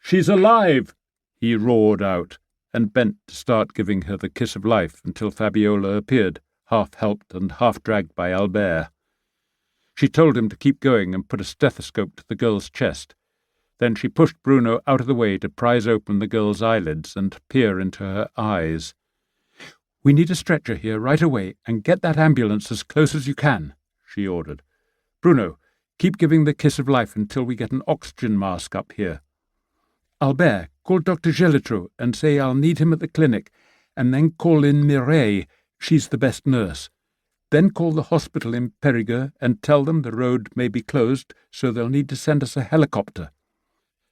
"She's alive!" he roared out, and bent to start giving her the kiss of life until Fabiola appeared, half-helped and half-dragged by Albert. She told him to keep going and put a stethoscope to the girl's chest. Then she pushed Bruno out of the way to prise open the girl's eyelids and peer into her eyes. "We need a stretcher here right away, and get that ambulance as close as you can," she ordered. "Bruno, keep giving the kiss of life until we get an oxygen mask up here. Albert, call Dr. Gelitro and say I'll need him at the clinic, and then call in Mireille, she's the best nurse. Then call the hospital in Périgordian and tell them the road may be closed, so they'll need to send us a helicopter.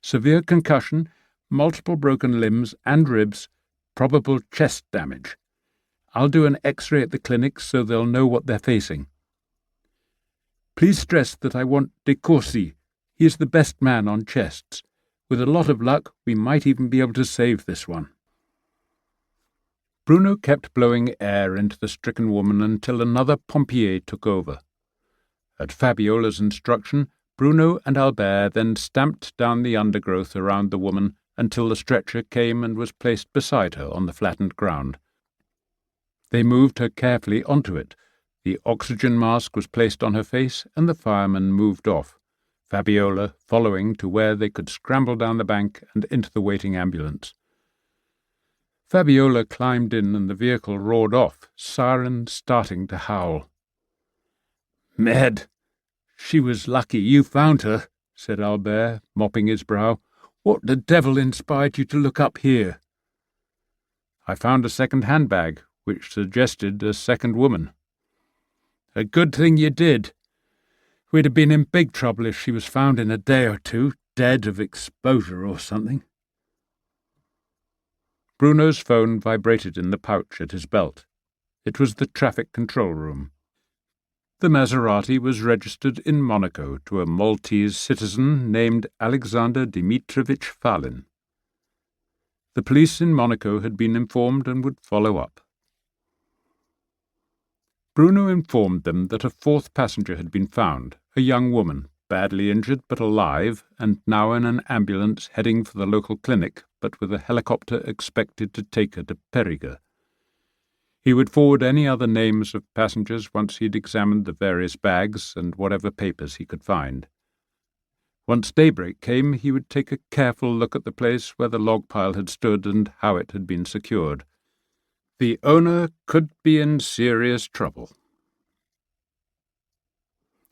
Severe concussion, multiple broken limbs and ribs, probable chest damage. I'll do an X-ray at the clinic so they'll know what they're facing. Please stress that I want De Courcy. He is the best man on chests. With a lot of luck, we might even be able to save this one." Bruno kept blowing air into the stricken woman until another pompier took over. At Fabiola's instruction, Bruno and Albert then stamped down the undergrowth around the woman until the stretcher came and was placed beside her on the flattened ground. They moved her carefully onto it. The oxygen mask was placed on her face, and the firemen moved off, Fabiola following to where they could scramble down the bank and into the waiting ambulance. Fabiola climbed in and the vehicle roared off, siren starting to howl. "Mad! She was lucky you found her," said Albert, mopping his brow. "What the devil inspired you to look up here?" "I found a second handbag, which suggested a second woman. A good thing you did. We'd have been in big trouble if she was found in a day or two, dead of exposure or something." Bruno's phone vibrated in the pouch at his belt. It was the traffic control room. The Maserati was registered in Monaco to a Maltese citizen named Alexander Dmitrovich Falin. The police in Monaco had been informed and would follow up. Bruno informed them that a fourth passenger had been found, a young woman, badly injured but alive, and now in an ambulance heading for the local clinic, but with a helicopter expected to take her to Périgordian. He would forward any other names of passengers once he had examined the various bags and whatever papers he could find. Once daybreak came, he would take a careful look at the place where the log pile had stood and how it had been secured. The owner could be in serious trouble.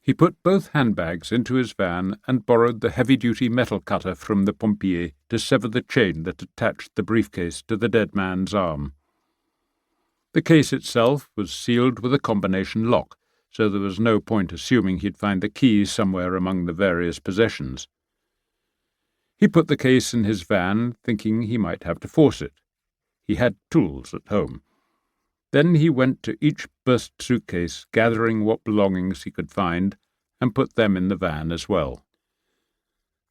He put both handbags into his van and borrowed the heavy-duty metal cutter from the pompier to sever the chain that attached the briefcase to the dead man's arm. The case itself was sealed with a combination lock, so there was no point assuming he'd find the key somewhere among the various possessions. He put the case in his van, thinking he might have to force it. He had tools at home. Then he went to each burst suitcase, gathering what belongings he could find, and put them in the van as well.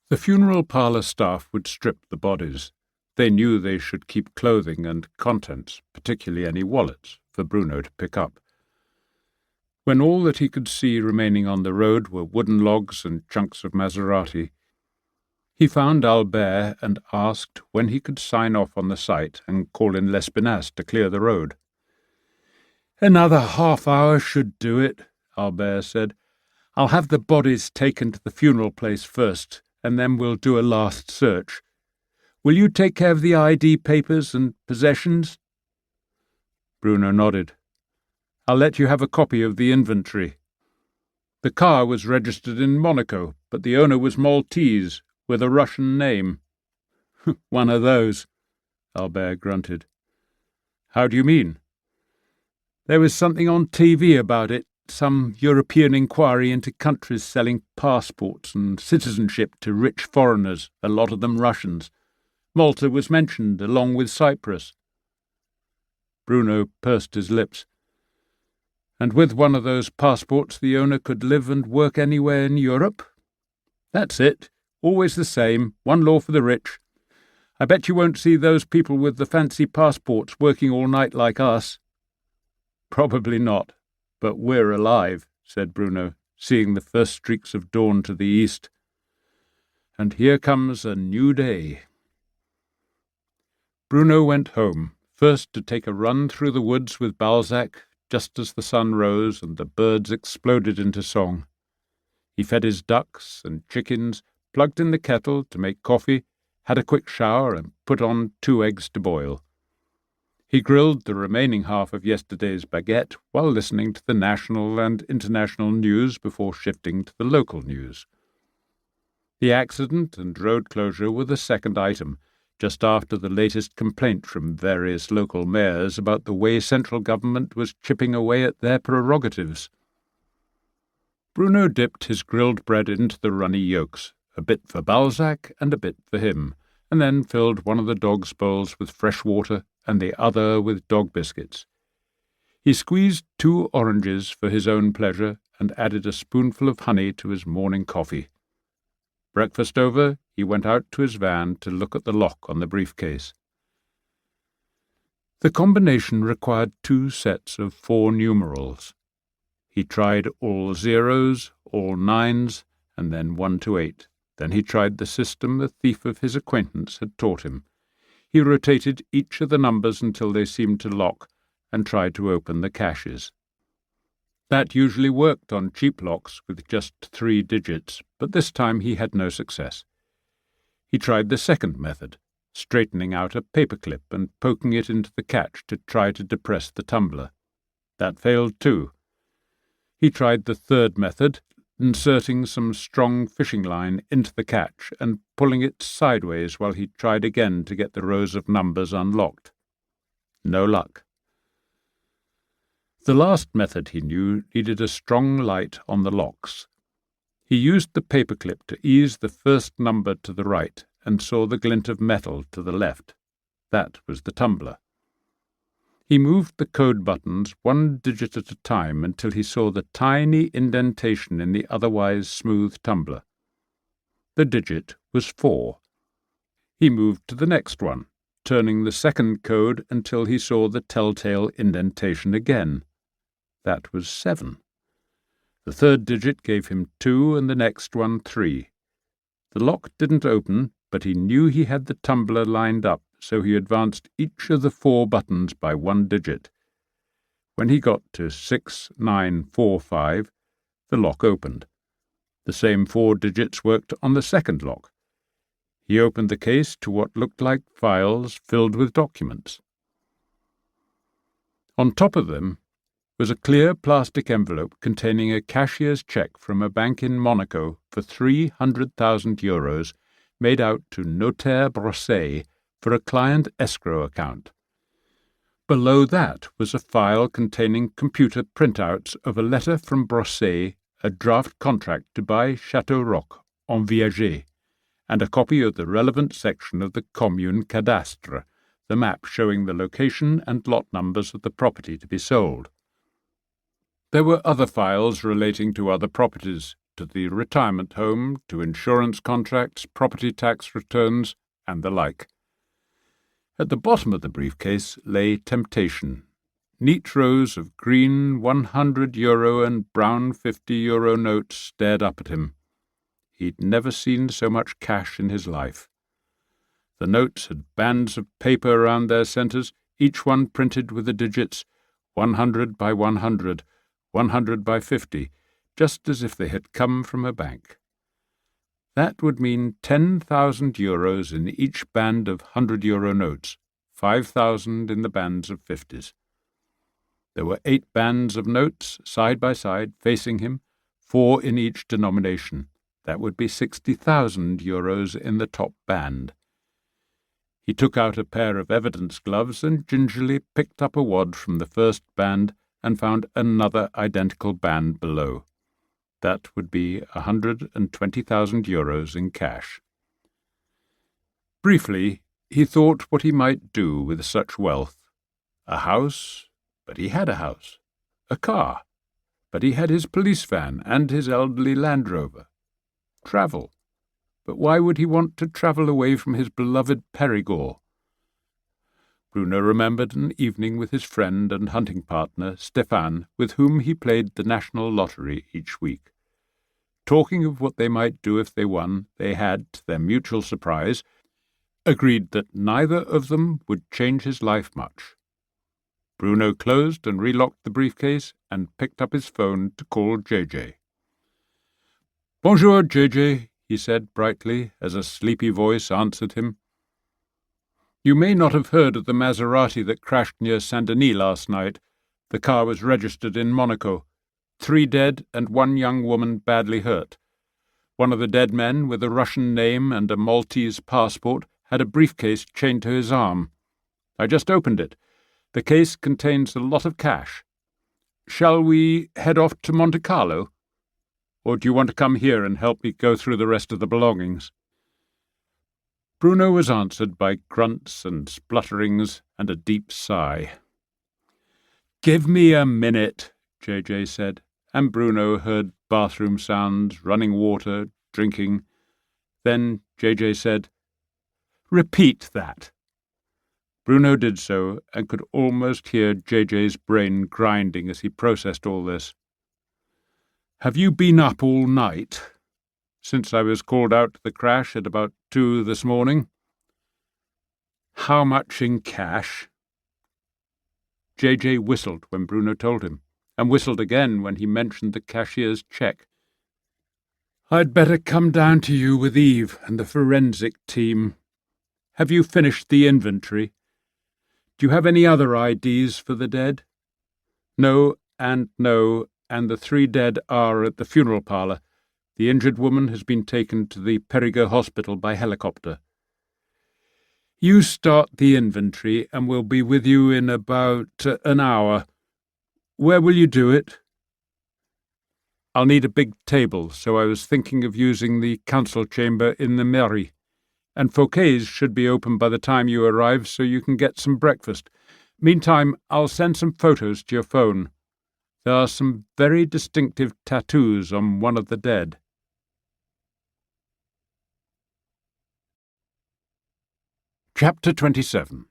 The funeral parlour staff would strip the bodies. They knew they should keep clothing and contents, particularly any wallets, for Bruno to pick up. When all that he could see remaining on the road were wooden logs and chunks of Maserati, he found Albert and asked when he could sign off on the site and call in Lespinasse to clear the road. "Another half-hour should do it," Albert said. "I'll have the bodies taken to the funeral place first, and then we'll do a last search. Will you take care of the ID papers and possessions?" Bruno nodded. "I'll let you have a copy of the inventory. The car was registered in Monaco, but the owner was Maltese, with a Russian name." "One of those," Albert grunted. "How do you mean?" "There was something on TV about it, some European inquiry into countries selling passports and citizenship to rich foreigners, a lot of them Russians. Malta was mentioned, along with Cyprus." Bruno pursed his lips. "And with one of those passports the owner could live and work anywhere in Europe?" "That's it. Always the same. One law for the rich. I bet you won't see those people with the fancy passports working all night like us." "Probably not. But we're alive," said Bruno, seeing the first streaks of dawn to the east. "And here comes a new day." Bruno went home, first to take a run through the woods with Balzac, just as the sun rose and the birds exploded into song. He fed his ducks and chickens, plugged in the kettle to make coffee, had a quick shower and put on 2 eggs to boil. He grilled the remaining half of yesterday's baguette while listening to the national and international news before shifting to the local news. The accident and road closure were the second item, just after the latest complaint from various local mayors about the way central government was chipping away at their prerogatives. Bruno dipped his grilled bread into the runny yolks, a bit for Balzac and a bit for him, and then filled one of the dog's bowls with fresh water and the other with dog biscuits. He squeezed 2 oranges for his own pleasure and added a spoonful of honey to his morning coffee. Breakfast over, he went out to his van to look at the lock on the briefcase. The combination required 2 sets of 4 numerals. He tried all 0s, all 9s, and then 1 to 8. Then he tried the system a thief of his acquaintance had taught him. He rotated each of the numbers until they seemed to lock, and tried to open the caches. That usually worked on cheap locks with just 3 digits, but this time he had no success. He tried the second method, straightening out a paperclip and poking it into the catch to try to depress the tumbler. That failed too. He tried the third method, inserting some strong fishing line into the catch and pulling it sideways while he tried again to get the rows of numbers unlocked. No luck. The last method, he knew, needed a strong light on the locks. He used the paperclip to ease the first number to the right and saw the glint of metal to the left. That was the tumbler. He moved the code buttons one digit at a time until he saw the tiny indentation in the otherwise smooth tumbler. The digit was 4. He moved to the next one, turning the second code until he saw the telltale indentation again. That was 7. The third digit gave him 2 and the next one 3. The lock didn't open, but he knew he had the tumbler lined up, so he advanced each of the 4 buttons by 1 digit. When he got to 6945, the lock opened. The same 4 digits worked on the second lock. He opened the case to what looked like files filled with documents. On top of them was a clear plastic envelope containing a cashier's cheque from a bank in Monaco for 300,000 euros made out to notaire Brosset for a client escrow account. Below that was a file containing computer printouts of a letter from Brosset, a draft contract to buy Chateau en Viager, and a copy of the relevant section of the commune cadastre, the map showing the location and lot numbers of the property to be sold. There were other files relating to other properties, to the retirement home, to insurance contracts, property tax returns, and the like. At the bottom of the briefcase lay temptation. Neat rows of green €100 and brown €50 notes stared up at him. He'd never seen so much cash in his life. The notes had bands of paper around their centres, each one printed with the digits 100 by 100, 100 by 50, just as if they had come from a bank. That would mean €10,000 in each band of €100 notes, 5,000 in the bands of 50s. There were 8 bands of notes, side by side, facing him, 4 in each denomination. That would be €60,000 in the top band. He took out a pair of evidence gloves and gingerly picked up a wad from the first band and found another identical band below. That would be €120,000 in cash. Briefly, he thought what he might do with such wealth. A house, but he had a house. A car, but he had his police van and his elderly Land Rover. Travel, but why would he want to travel away from his beloved Périgord? Bruno remembered an evening with his friend and hunting partner, Stéphane, with whom he played the national lottery each week. Talking of what they might do if they won, they had, to their mutual surprise, agreed that neither of them would change his life much. Bruno closed and relocked the briefcase and picked up his phone to call JJ. "Bonjour, JJ," he said brightly, as a sleepy voice answered him. "You may not have heard of the Maserati that crashed near Saint-Denis last night. The car was registered in Monaco. 3 dead and 1 young woman badly hurt. One of the dead men, with a Russian name and a Maltese passport, had a briefcase chained to his arm. I just opened it. The case contains a lot of cash. Shall we head off to Monte Carlo? Or do you want to come here and help me go through the rest of the belongings?" Bruno was answered by grunts and splutterings and a deep sigh. "Give me a minute," JJ said, and Bruno heard bathroom sounds, running water, drinking. Then JJ said, "Repeat that." Bruno did so and could almost hear JJ's brain grinding as he processed all this. "Have you been up all night? Since I was called out to the crash at about 2 this morning? How much in cash?" JJ whistled when Bruno told him, and whistled again when he mentioned the cashier's cheque. "I'd better come down to you with Eve and the forensic team. Have you finished the inventory? Do you have any other IDs for the dead?" No, and the 3 dead are at the funeral parlour. The injured woman has been taken to the Périgordian hospital by helicopter. "You start the inventory and we'll be with you in about an hour. Where will you do it? I'll need a big table, so I was thinking of using the council chamber in the mairie. And Fouquet's should be open by the time you arrive so you can get some breakfast. Meantime, I'll send some photos to your phone. There are some very distinctive tattoos on one of the dead. Chapter 27.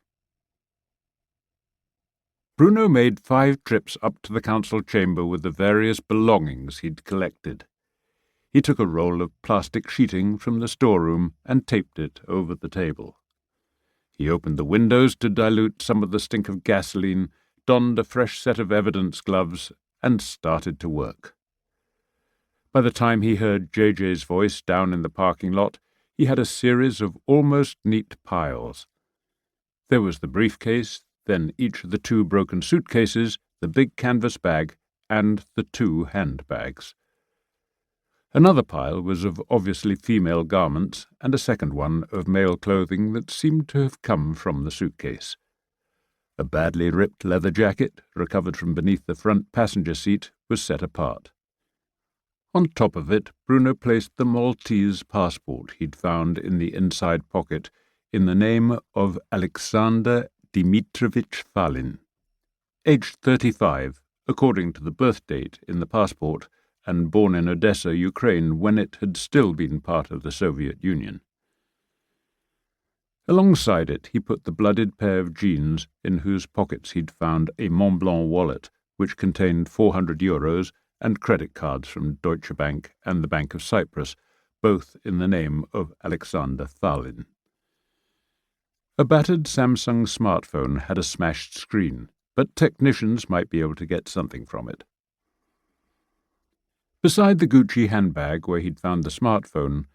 Bruno made 5 trips up to the council chamber with the various belongings he'd collected. He took a roll of plastic sheeting from the storeroom and taped it over the table. He opened the windows to dilute some of the stink of gasoline, donned a fresh set of evidence gloves, and started to work. By the time he heard JJ's voice down in the parking lot, he had a series of almost neat piles. There was the briefcase, then each of the 2 broken suitcases, the big canvas bag, and the 2 handbags. Another pile was of obviously female garments, and a second one of male clothing that seemed to have come from the suitcase. A badly ripped leather jacket, recovered from beneath the front passenger seat, was set apart. On top of it, Bruno placed the Maltese passport he'd found in the inside pocket, in the name of Alexander Dmitrovich Falin. Aged 35, according to the birth date in the passport, and born in Odessa, Ukraine, when it had still been part of the Soviet Union. Alongside it he put the blooded pair of jeans in whose pockets he'd found a Mont Blanc wallet, which contained €400 and credit cards from Deutsche Bank and the Bank of Cyprus, both in the name of Alexander Falin. A battered Samsung smartphone had a smashed screen, but technicians might be able to get something from it. Beside the Gucci handbag where he'd found the smartphone,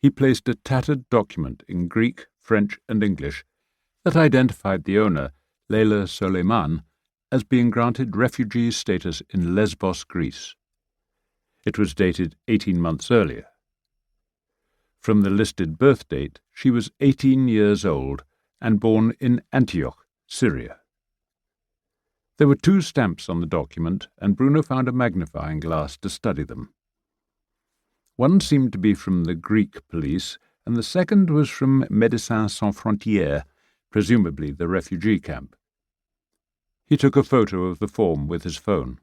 he placed a tattered document in Greek, French, and English that identified the owner, Leila Soleiman, as being granted refugee status in Lesbos, Greece. It was dated 18 months earlier. From the listed birth date, she was 18 years old and born in Antioch, Syria. There were 2 stamps on the document, and Bruno found a magnifying glass to study them. One seemed to be from the Greek police, and the second was from Médecins Sans Frontières, presumably the refugee camp. He took a photo of the form with his phone.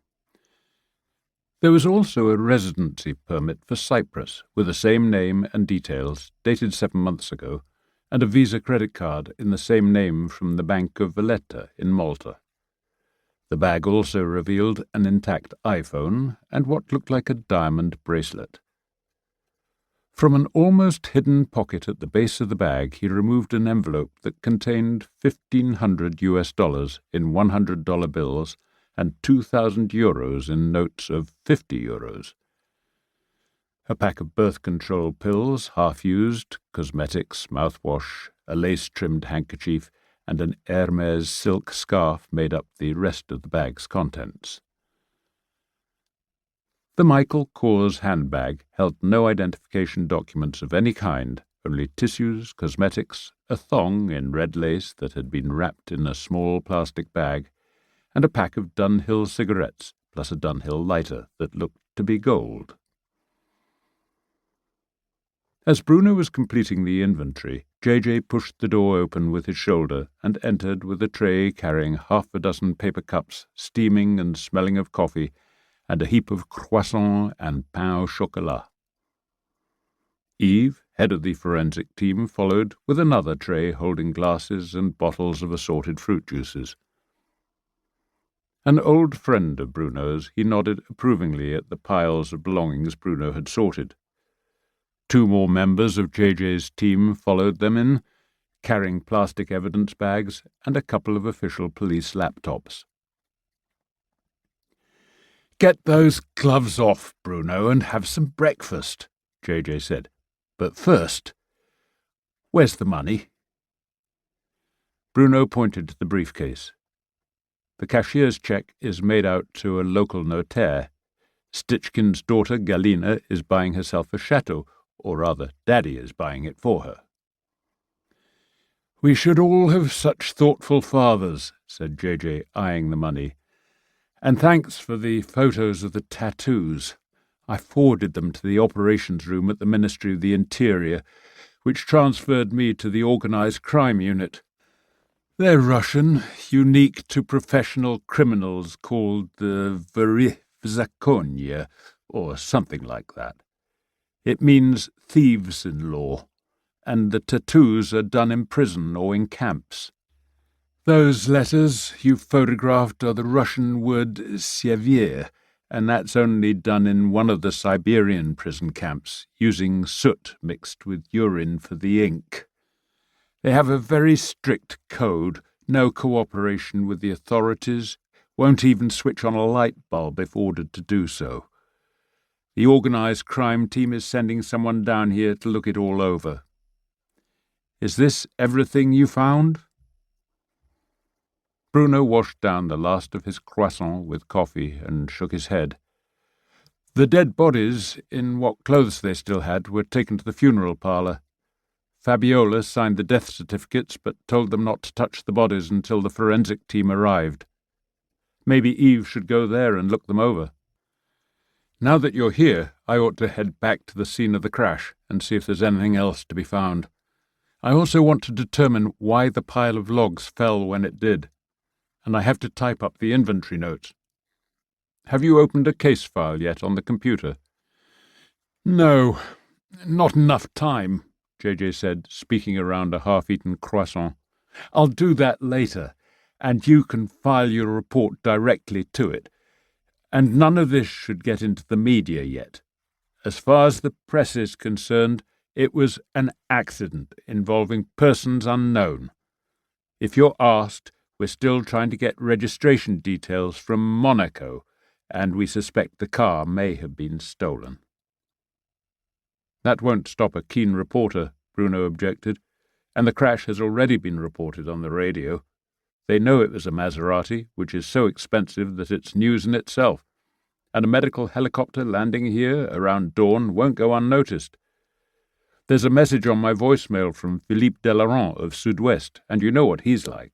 There was also a residency permit for Cyprus, with the same name and details, dated 7 months ago, and a Visa credit card in the same name from the Bank of Valletta in Malta. The bag also revealed an intact iPhone and what looked like a diamond bracelet. From an almost hidden pocket at the base of the bag, he removed an envelope that contained $1,500 in $100 bills and €2,000 in notes of €50. A pack of birth control pills, half-used, cosmetics, mouthwash, a lace-trimmed handkerchief, and an Hermes silk scarf made up the rest of the bag's contents. The Michael Kors handbag held no identification documents of any kind, only tissues, cosmetics, a thong in red lace that had been wrapped in a small plastic bag, and a pack of Dunhill cigarettes, plus a Dunhill lighter that looked to be gold. As Bruno was completing the inventory, JJ pushed the door open with his shoulder and entered with a tray carrying 6 paper cups, steaming and smelling of coffee, and a heap of croissants and pain au chocolat. Eve, head of the forensic team, followed with another tray holding glasses and bottles of assorted fruit juices. An old friend of Bruno's, he nodded approvingly at the piles of belongings Bruno had sorted. 2 more members of JJ's team followed them in, carrying plastic evidence bags and a couple of official police laptops. "Get those gloves off, Bruno, and have some breakfast," JJ said. "But first, where's the money?" Bruno pointed to the briefcase. "The cashier's cheque is made out to a local notaire. Stichkin's daughter, Galina, is buying herself a chateau, or rather, Daddy is buying it for her." "We should all have such thoughtful fathers," said JJ, eyeing the money. And thanks for the photos of the tattoos. I forwarded them to the operations room at the Ministry of the Interior, which transferred me to the organised crime unit. They're Russian, unique to professional criminals, called the Verifzakonia, or something like that. It means thieves-in-law, and the tattoos are done in prison or in camps. Those letters you've photographed are the Russian word "sevier", and that's only done in one of the Siberian prison camps, using soot mixed with urine for the ink. They have a very strict code, no cooperation with the authorities, won't even switch on a light bulb if ordered to do so. The organised crime team is sending someone down here to look it all over. Is this everything you found? Bruno washed down the last of his croissant with coffee and shook his head. The dead bodies, in what clothes they still had, were taken to the funeral parlour. Fabiola signed the death certificates but told them not to touch the bodies until the forensic team arrived. Maybe Eve should go there and look them over. Now that you're here, I ought to head back to the scene of the crash and see if there's anything else to be found. I also want to determine why the pile of logs fell when it did, and I have to type up the inventory notes. Have you opened a case file yet on the computer? No, not enough time, JJ said, speaking around a half-eaten croissant. I'll do that later, and you can file your report directly to it. And none of this should get into the media yet. As far as the press is concerned, it was an accident involving persons unknown. If you're asked, we're still trying to get registration details from Monaco, and we suspect the car may have been stolen. That won't stop a keen reporter, Bruno objected, and the crash has already been reported on the radio. They know it was a Maserati, which is so expensive that it's news in itself, and a medical helicopter landing here around dawn won't go unnoticed. There's a message on my voicemail from Philippe Delaurent of Sud-Ouest, and you know what he's like.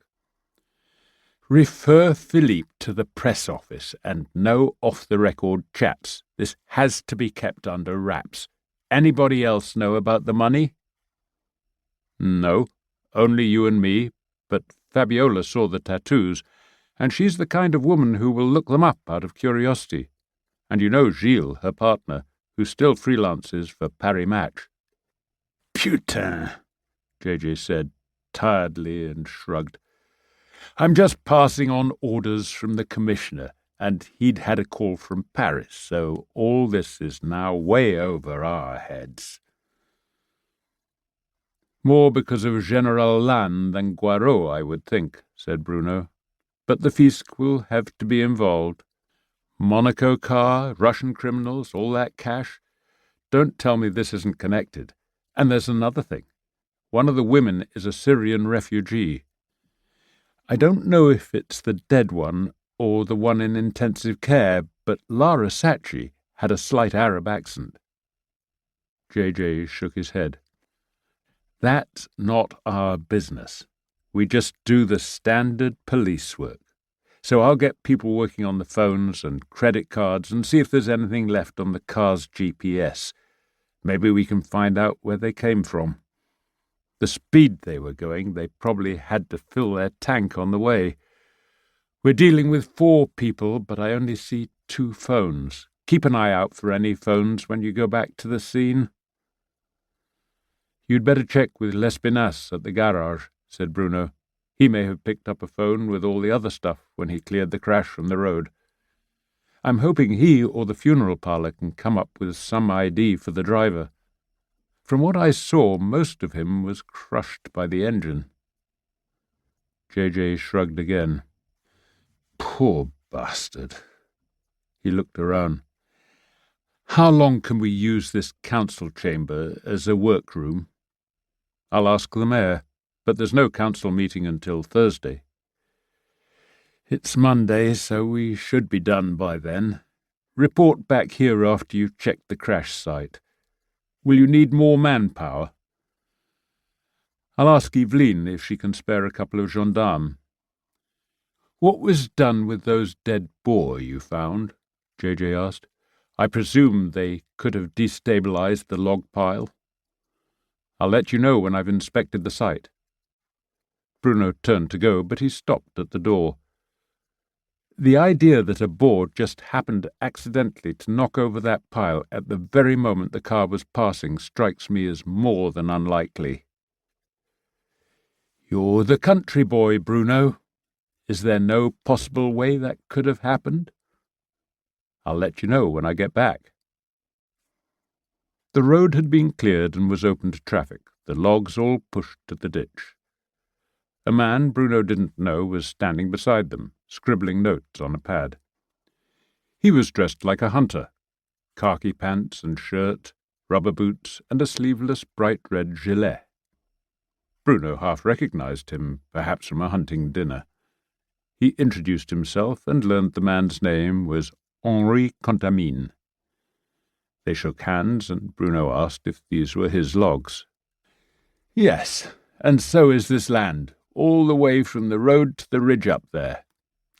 Refer Philippe to the press office and no off-the-record chats. This has to be kept under wraps. Anybody else know about the money? No, only you and me, but Fabiola saw the tattoos, and she's the kind of woman who will look them up out of curiosity. And you know Gilles, her partner, who still freelances for Paris Match. Putain, JJ said, tiredly, and shrugged. I'm just passing on orders from the commissioner, and he'd had a call from Paris, so all this is now way over our heads. More because of General Lannes than Guarot, I would think, said Bruno. But the Fisc will have to be involved. Monaco car, Russian criminals, all that cash. Don't tell me this isn't connected. And there's another thing. One of the women is a Syrian refugee. I don't know if it's the dead one or the one in intensive care, but Lara Sachi had a slight Arab accent. JJ shook his head. That's not our business. We just do the standard police work. So I'll get people working on the phones and credit cards and see if there's anything left on the car's GPS. Maybe we can find out where they came from. The speed they were going, they probably had to fill their tank on the way. We're dealing with 4 people, but I only see 2 phones. Keep an eye out for any phones when you go back to the scene. You'd better check with Lespinasse at the garage, said Bruno. He may have picked up a phone with all the other stuff when he cleared the crash from the road. I'm hoping he or the funeral parlour can come up with some ID for the driver. From what I saw, most of him was crushed by the engine. JJ shrugged again. Poor bastard. He looked around. How long can we use this council chamber as a workroom? I'll ask the mayor, but there's no council meeting until Thursday. It's Monday, so we should be done by then. Report back here after you've checked the crash site. Will you need more manpower? I'll ask Eveline if she can spare a couple of gendarmes. "What was done with those dead boar you found?" J.J. asked. "I presume they could have destabilized the log pile." "I'll let you know when I've inspected the site." Bruno turned to go, but he stopped at the door. "The idea that a boar just happened accidentally to knock over that pile at the very moment the car was passing strikes me as more than unlikely." "You're the country boy, Bruno. Is there no possible way that could have happened?" "I'll let you know when I get back." The road had been cleared and was open to traffic, the logs all pushed to the ditch. A man Bruno didn't know was standing beside them, scribbling notes on a pad. He was dressed like a hunter, khaki pants and shirt, rubber boots, and a sleeveless bright red gilet. Bruno half recognized him, perhaps from a hunting dinner. He introduced himself and learned the man's name was Henri Contamine. They shook hands, and Bruno asked if these were his logs. "Yes, and so is this land, all the way from the road to the ridge up there.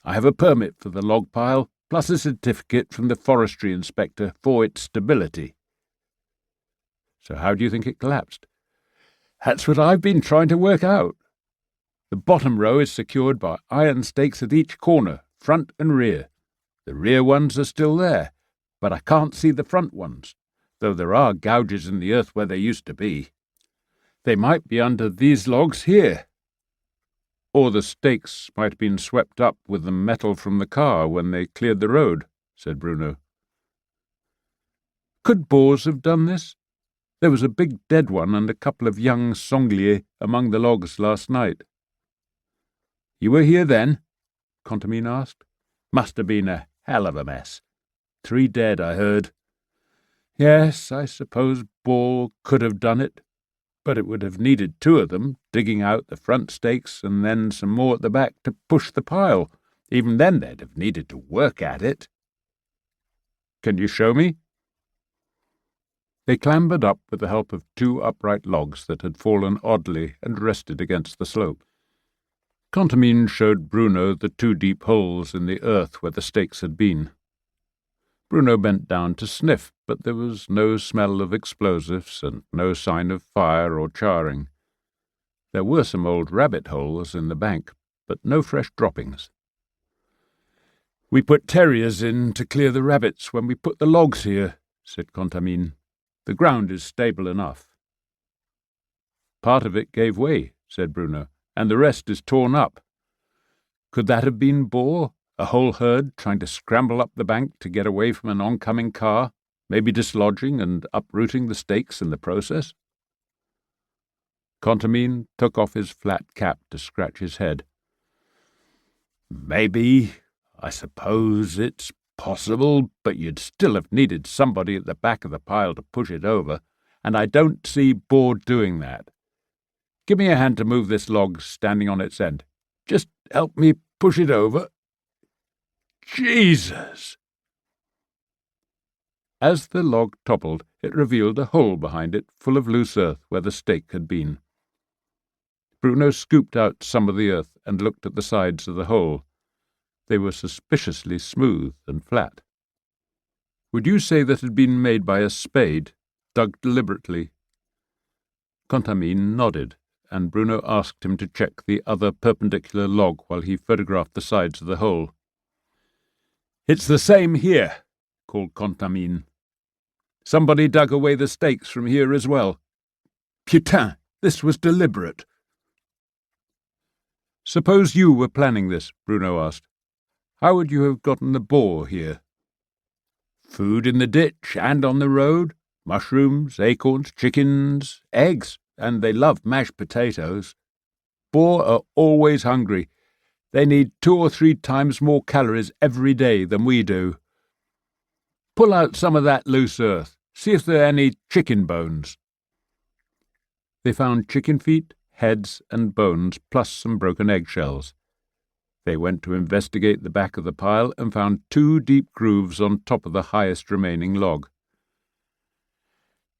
I have a permit for the log pile, plus a certificate from the forestry inspector for its stability." "So how do you think it collapsed?" "That's what I've been trying to work out. The bottom row is secured by iron stakes at each corner, front and rear. The rear ones are still there, but I can't see the front ones, though there are gouges in the earth where they used to be. They might be under these logs here." "Or the stakes might have been swept up with the metal from the car when they cleared the road," said Bruno. "Could boars have done this? There was a big dead one and a couple of young sangliers among the logs last night." "You were here then?" Contamine asked. "Must have been a hell of a mess. 3 dead, I heard." "Yes, I suppose boar could have done it, but it would have needed 2 of them, digging out the front stakes and then some more at the back to push the pile. Even then they'd have needed to work at it." "Can you show me?" They clambered up with the help of 2 upright logs that had fallen oddly and rested against the slope. Contamine showed Bruno the 2 deep holes in the earth where the stakes had been. Bruno bent down to sniff, but there was no smell of explosives and no sign of fire or charring. There were some old rabbit holes in the bank, but no fresh droppings. "We put terriers in to clear the rabbits when we put the logs here," said Contamine. "The ground is stable enough." "Part of it gave way," said Bruno, "and the rest is torn up. Could that have been boar? A whole herd trying to scramble up the bank to get away from an oncoming car, maybe dislodging and uprooting the stakes in the process?" Contamine took off his flat cap to scratch his head. "Maybe. I suppose it's possible, but you'd still have needed somebody at the back of the pile to push it over, and I don't see boar doing that. Give me a hand to move this log standing on its end. Just help me push it over. Jesus!" As the log toppled, it revealed a hole behind it full of loose earth where the stake had been. Bruno scooped out some of the earth and looked at the sides of the hole. They were suspiciously smooth and flat. "Would you say that had been made by a spade, dug deliberately?" Contamine nodded, and Bruno asked him to check the other perpendicular log while he photographed the sides of the hole. "It's the same here," called Contamine. "Somebody dug away the stakes from here as well. Putain, this was deliberate." "Suppose you were planning this," Bruno asked. "How would you have gotten the boar here?" "Food in the ditch and on the road. Mushrooms, acorns, chickens, eggs, and they love mashed potatoes. Boar are always hungry. They need 2 or 3 times more calories every day than we do. Pull out some of that loose earth. See if there are any chicken bones." They found chicken feet, heads, and bones, plus some broken eggshells. They went to investigate the back of the pile and found 2 deep grooves on top of the highest remaining log.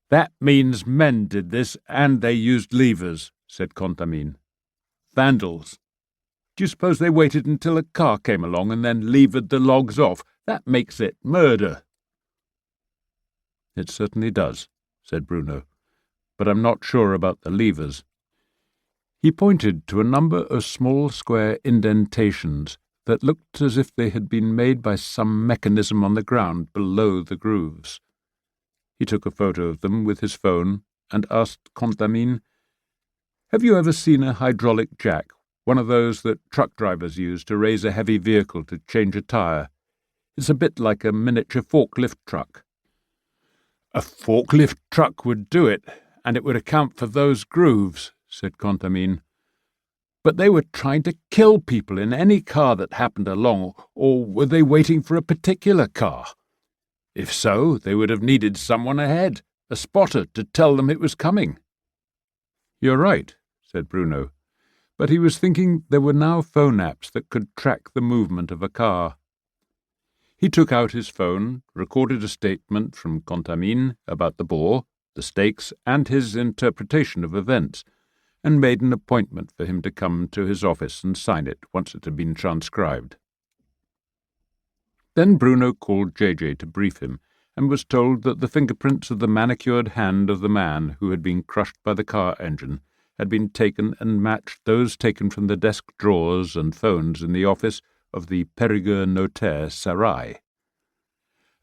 "That means men did this, and they used levers," said Contamine. "Vandals." Do you suppose they waited until a car came along and then levered the logs off? That makes it murder." "It certainly does," said Bruno, "but I'm not sure about the levers." He pointed to a number of small square indentations that looked as if they had been made by some mechanism on the ground below the grooves. He took a photo of them with his phone and asked Contamine, "Have you ever seen a hydraulic jack, one of those that truck drivers use to raise a heavy vehicle to change a tire? It's a bit like a miniature forklift truck." "A forklift truck would do it, and it would account for those grooves," said Contamine. "But they were trying to kill people in any car that happened along, or were they waiting for a particular car? If so, they would have needed someone ahead, a spotter, to tell them it was coming." "You're right," said Bruno, but he was thinking there were now phone apps that could track the movement of a car. He took out his phone, recorded a statement from Contamine about the bore, the stakes, and his interpretation of events, and made an appointment for him to come to his office and sign it once it had been transcribed. Then Bruno called JJ to brief him, and was told that the fingerprints of the manicured hand of the man who had been crushed by the car engine had been taken and matched those taken from the desk drawers and phones in the office of the Périgordian notaire Sarai.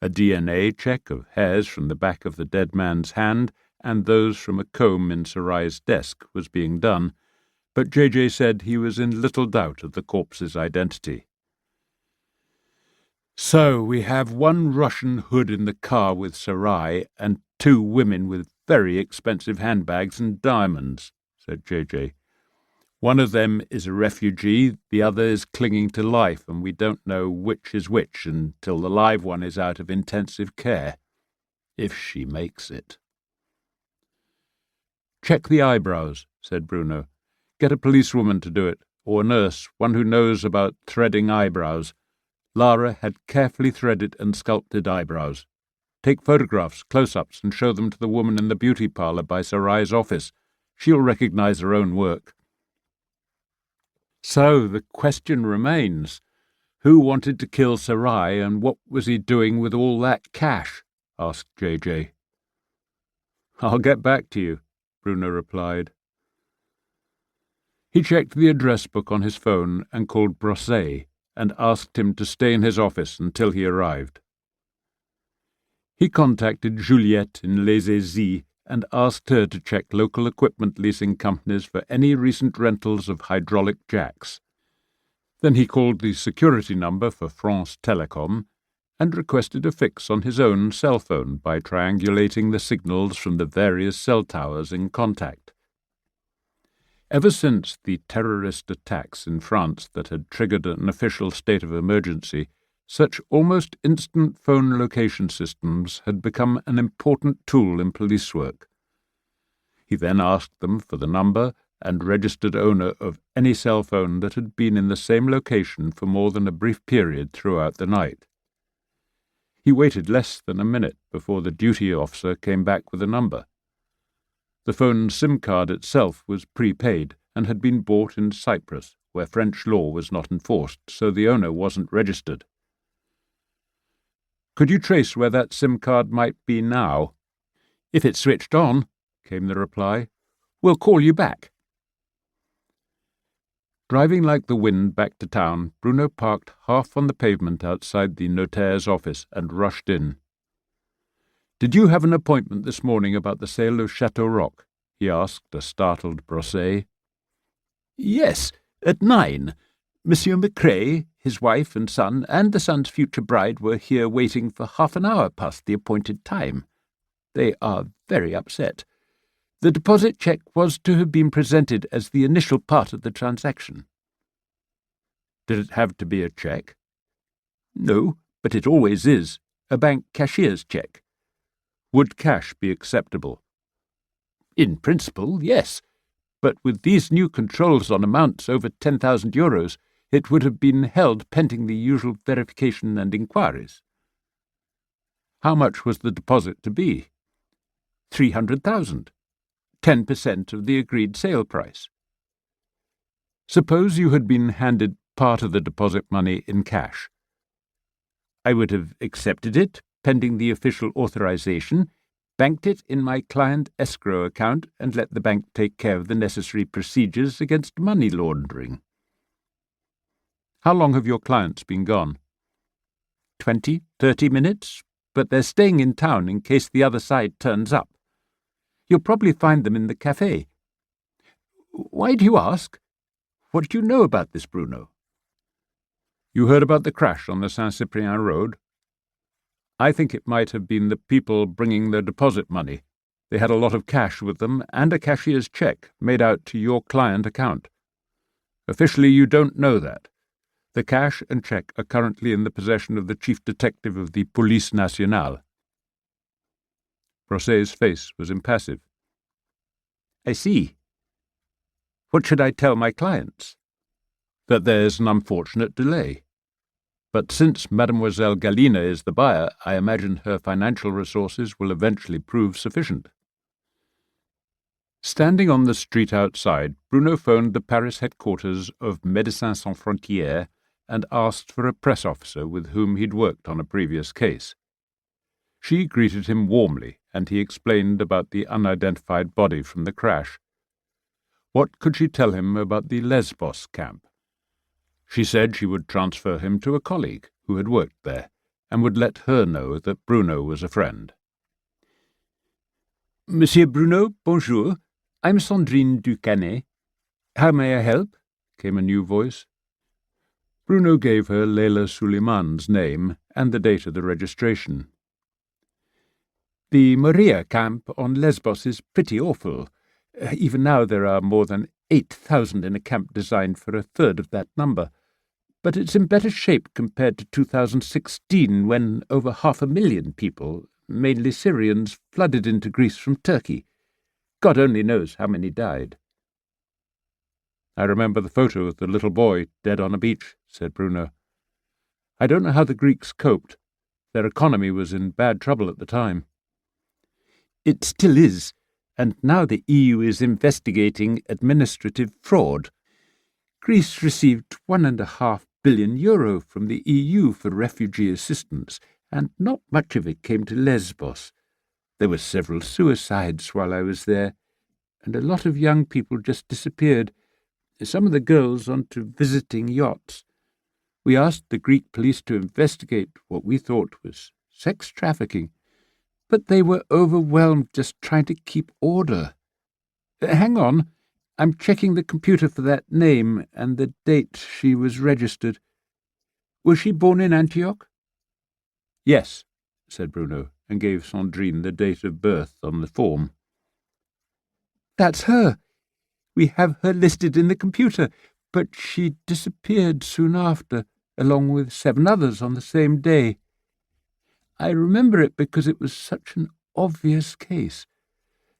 A DNA check of hairs from the back of the dead man's hand and those from a comb in Sarai's desk was being done, but JJ said he was in little doubt of the corpse's identity. "So we have one Russian hood in the car with Sarai and 2 women with very expensive handbags and diamonds," said JJ. "One of them is a refugee, the other is clinging to life, and we don't know which is which until the live one is out of intensive care. If she makes it." "Check the eyebrows," said Bruno. "Get a policewoman to do it, or a nurse, one who knows about threading eyebrows. Lara had carefully threaded and sculpted eyebrows. Take photographs, close-ups, and show them to the woman in the beauty parlour by Sarai's office. She'll recognize her own work." "So the question remains, who wanted to kill Sarai, and what was he doing with all that cash?" asked JJ. "I'll get back to you," Bruno replied. He checked the address book on his phone and called Brosset and asked him to stay in his office until he arrived. He contacted Juliette in Les Aisies and asked her to check local equipment leasing companies for any recent rentals of hydraulic jacks. Then he called the security number for France Telecom and requested a fix on his own cell phone by triangulating the signals from the various cell towers in contact. Ever since the terrorist attacks in France that had triggered an official state of emergency, such almost instant phone location systems had become an important tool in police work. He then asked them for the number and registered owner of any cell phone that had been in the same location for more than a brief period throughout the night. He waited less than a minute before the duty officer came back with a number. The phone's SIM card itself was prepaid and had been bought in Cyprus, where French law was not enforced, so the owner wasn't registered. "Could you trace where that SIM card might be now?" "If it's switched on," came the reply. "We'll call you back." Driving like the wind back to town, Bruno parked half on the pavement outside the notaire's office and rushed in. "Did you have an appointment this morning about the sale of Chateau?" he asked a startled Brosset. "Yes, at 9. Monsieur Macrae, his wife and son, and the son's future bride were here waiting for half an hour past the appointed time. They are very upset. The deposit cheque was to have been presented as the initial part of the transaction." "Did it have to be a cheque?" "No, but it always is, a bank cashier's cheque." "Would cash be acceptable?" "In principle, yes, but with these new controls on amounts over 10,000 euros, it would have been held pending the usual verification and inquiries." "How much was the deposit to be?" 300,000. 10% of the agreed sale price." Suppose you had been handed part of the deposit money in cash. I would have accepted it, pending the official authorization, banked it in my client escrow account, and let the bank take care of the necessary procedures against money laundering. How long have your clients been gone? 20, 30 minutes, but they're staying in town in case the other side turns up. You'll probably find them in the cafe. Why do you ask? What do you know about this, Bruno? You heard about the crash on the Saint-Cyprien road? I think it might have been the people bringing their deposit money. They had a lot of cash with them and a cashier's cheque made out to your client account. Officially, you don't know that. The cash and cheque are currently in the possession of the chief detective of the Police Nationale. Brosset's face was impassive. I see. What should I tell my clients? That there's an unfortunate delay. But since Mademoiselle Galina is the buyer, I imagine her financial resources will eventually prove sufficient. Standing on the street outside, Bruno phoned the Paris headquarters of Médecins Sans Frontières and asked for a press officer with whom he'd worked on a previous case. She greeted him warmly, and he explained about the unidentified body from the crash. What could she tell him about the Lesbos camp? She said she would transfer him to a colleague who had worked there, and would let her know that Bruno was a friend. Monsieur Bruno, bonjour. I'm Sandrine Ducanet. How may I help? Came a new voice. Bruno gave her Leila Suleiman's name and the date of the registration. The Moria camp on Lesbos is pretty awful. Even now there are more than 8,000 in a camp designed for a third of that number. But it's in better shape compared to 2016, when over 500,000 people, mainly Syrians, flooded into Greece from Turkey. God only knows how many died. I remember the photo of the little boy dead on a beach, said Bruno. I don't know how the Greeks coped. Their economy was in bad trouble at the time. It still is, and now the EU is investigating administrative fraud. Greece received €1.5 billion from the EU for refugee assistance, and not much of it came to Lesbos. There were several suicides while I was there, and a lot of young people just disappeared, some of the girls onto visiting yachts. We asked the Greek police to investigate what we thought was sex trafficking, but they were overwhelmed just trying to keep order. Hang on. I'm checking the computer for that name and the date she was registered. Was she born in Antioch? Yes, said Bruno, and gave Sandrine the date of birth on the form. That's her. We have her listed in the computer, but she disappeared soon after, along with 7 others on the same day. I remember it because it was such an obvious case.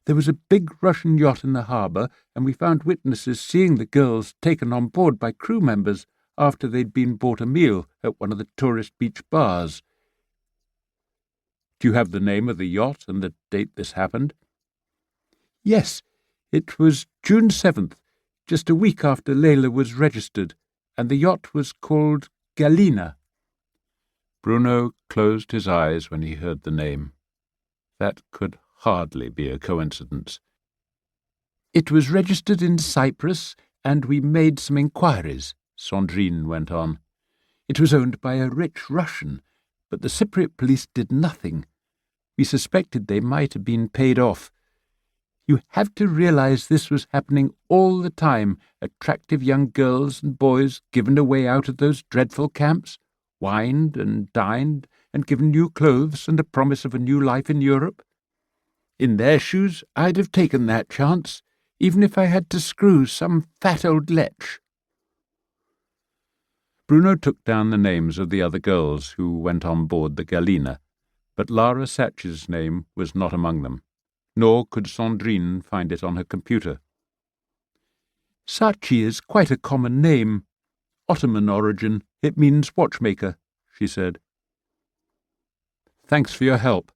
There was a big Russian yacht in the harbour, and we found witnesses seeing the girls taken on board by crew members after they'd been bought a meal at one of the tourist beach bars. Do you have the name of the yacht and the date this happened? Yes, it was June 7th, just a week after Leila was registered, and the yacht was called Galina. Bruno closed his eyes when he heard the name. That could hardly be a coincidence. It was registered in Cyprus, and we made some inquiries, Sandrine went on. It was owned by a rich Russian, but the Cypriot police did nothing. We suspected they might have been paid off. You have to realize this was happening all the time, attractive young girls and boys given away out of those dreadful camps, wined and dined and given new clothes and a promise of a new life in Europe. In their shoes, I'd have taken that chance, even if I had to screw some fat old lech. Bruno took down the names of the other girls who went on board the Galina, but Lara Sachs's name was not among them, nor could Sandrine find it on her computer. Sachi is quite a common name. Ottoman origin, it means watchmaker, she said. Thanks for your help.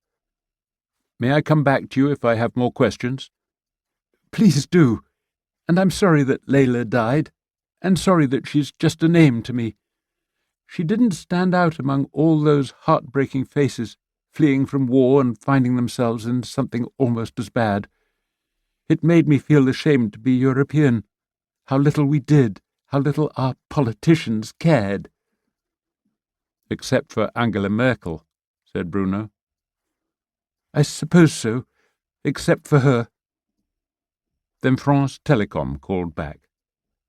May I come back to you if I have more questions? Please do, and I'm sorry that Leila died. and sorry that she's just a name to me. She didn't stand out among all those heartbreaking faces, fleeing from war and finding themselves in something almost as bad. It made me feel ashamed to be European. How little we did, how little our politicians cared. Except for Angela Merkel, said Bruno. I suppose so, except for her. Then France Telecom called back.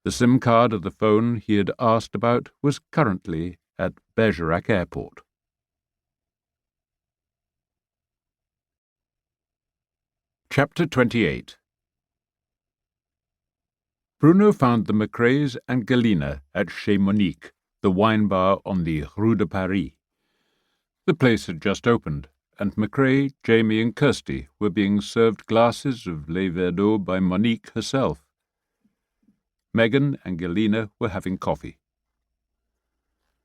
The SIM card of the phone he had asked about was currently at Bergerac Airport. Chapter 28. Bruno found the Macraes and Galina at Chez Monique, the wine bar on the Rue de Paris. The place had just opened, and Macrae, Jamie and Kirsty were being served glasses of Les Verdot by Monique herself. Megan and Galina were having coffee.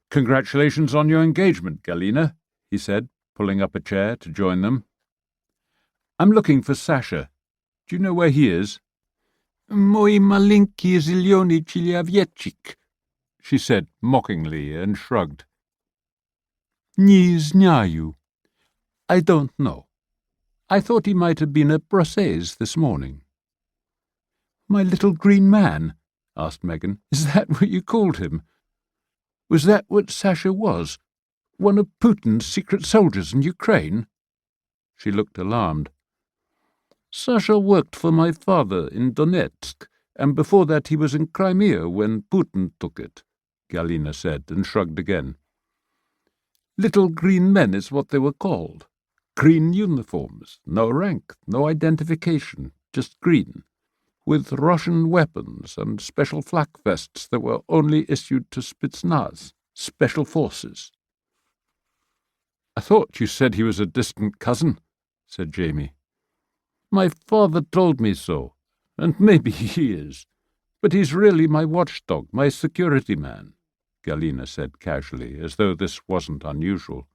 "Congratulations on your engagement, Galina," he said, pulling up a chair to join them. "I'm looking for Sasha. Do you know where he is?" "Moi malinki zilioni chiliavietchik," she said mockingly and shrugged. "Nie znаю. I don't know. I thought he might have been at Brussels this morning." "My little green man?" asked Megan. "Is that what you called him? Was that what Sasha was? One of Putin's secret soldiers in Ukraine?" She looked alarmed. "Sasha worked for my father in Donetsk, and before that he was in Crimea when Putin took it," Galina said, and shrugged again. "Little green men is what they were called. Green uniforms, no rank, no identification, just green, with Russian weapons and special flak vests that were only issued to Spetsnaz, special forces." "I thought you said he was a distant cousin," said Jamie. "My father told me so, and maybe he is. But he's really my watchdog, my security man," Galina said casually, as though this wasn't unusual.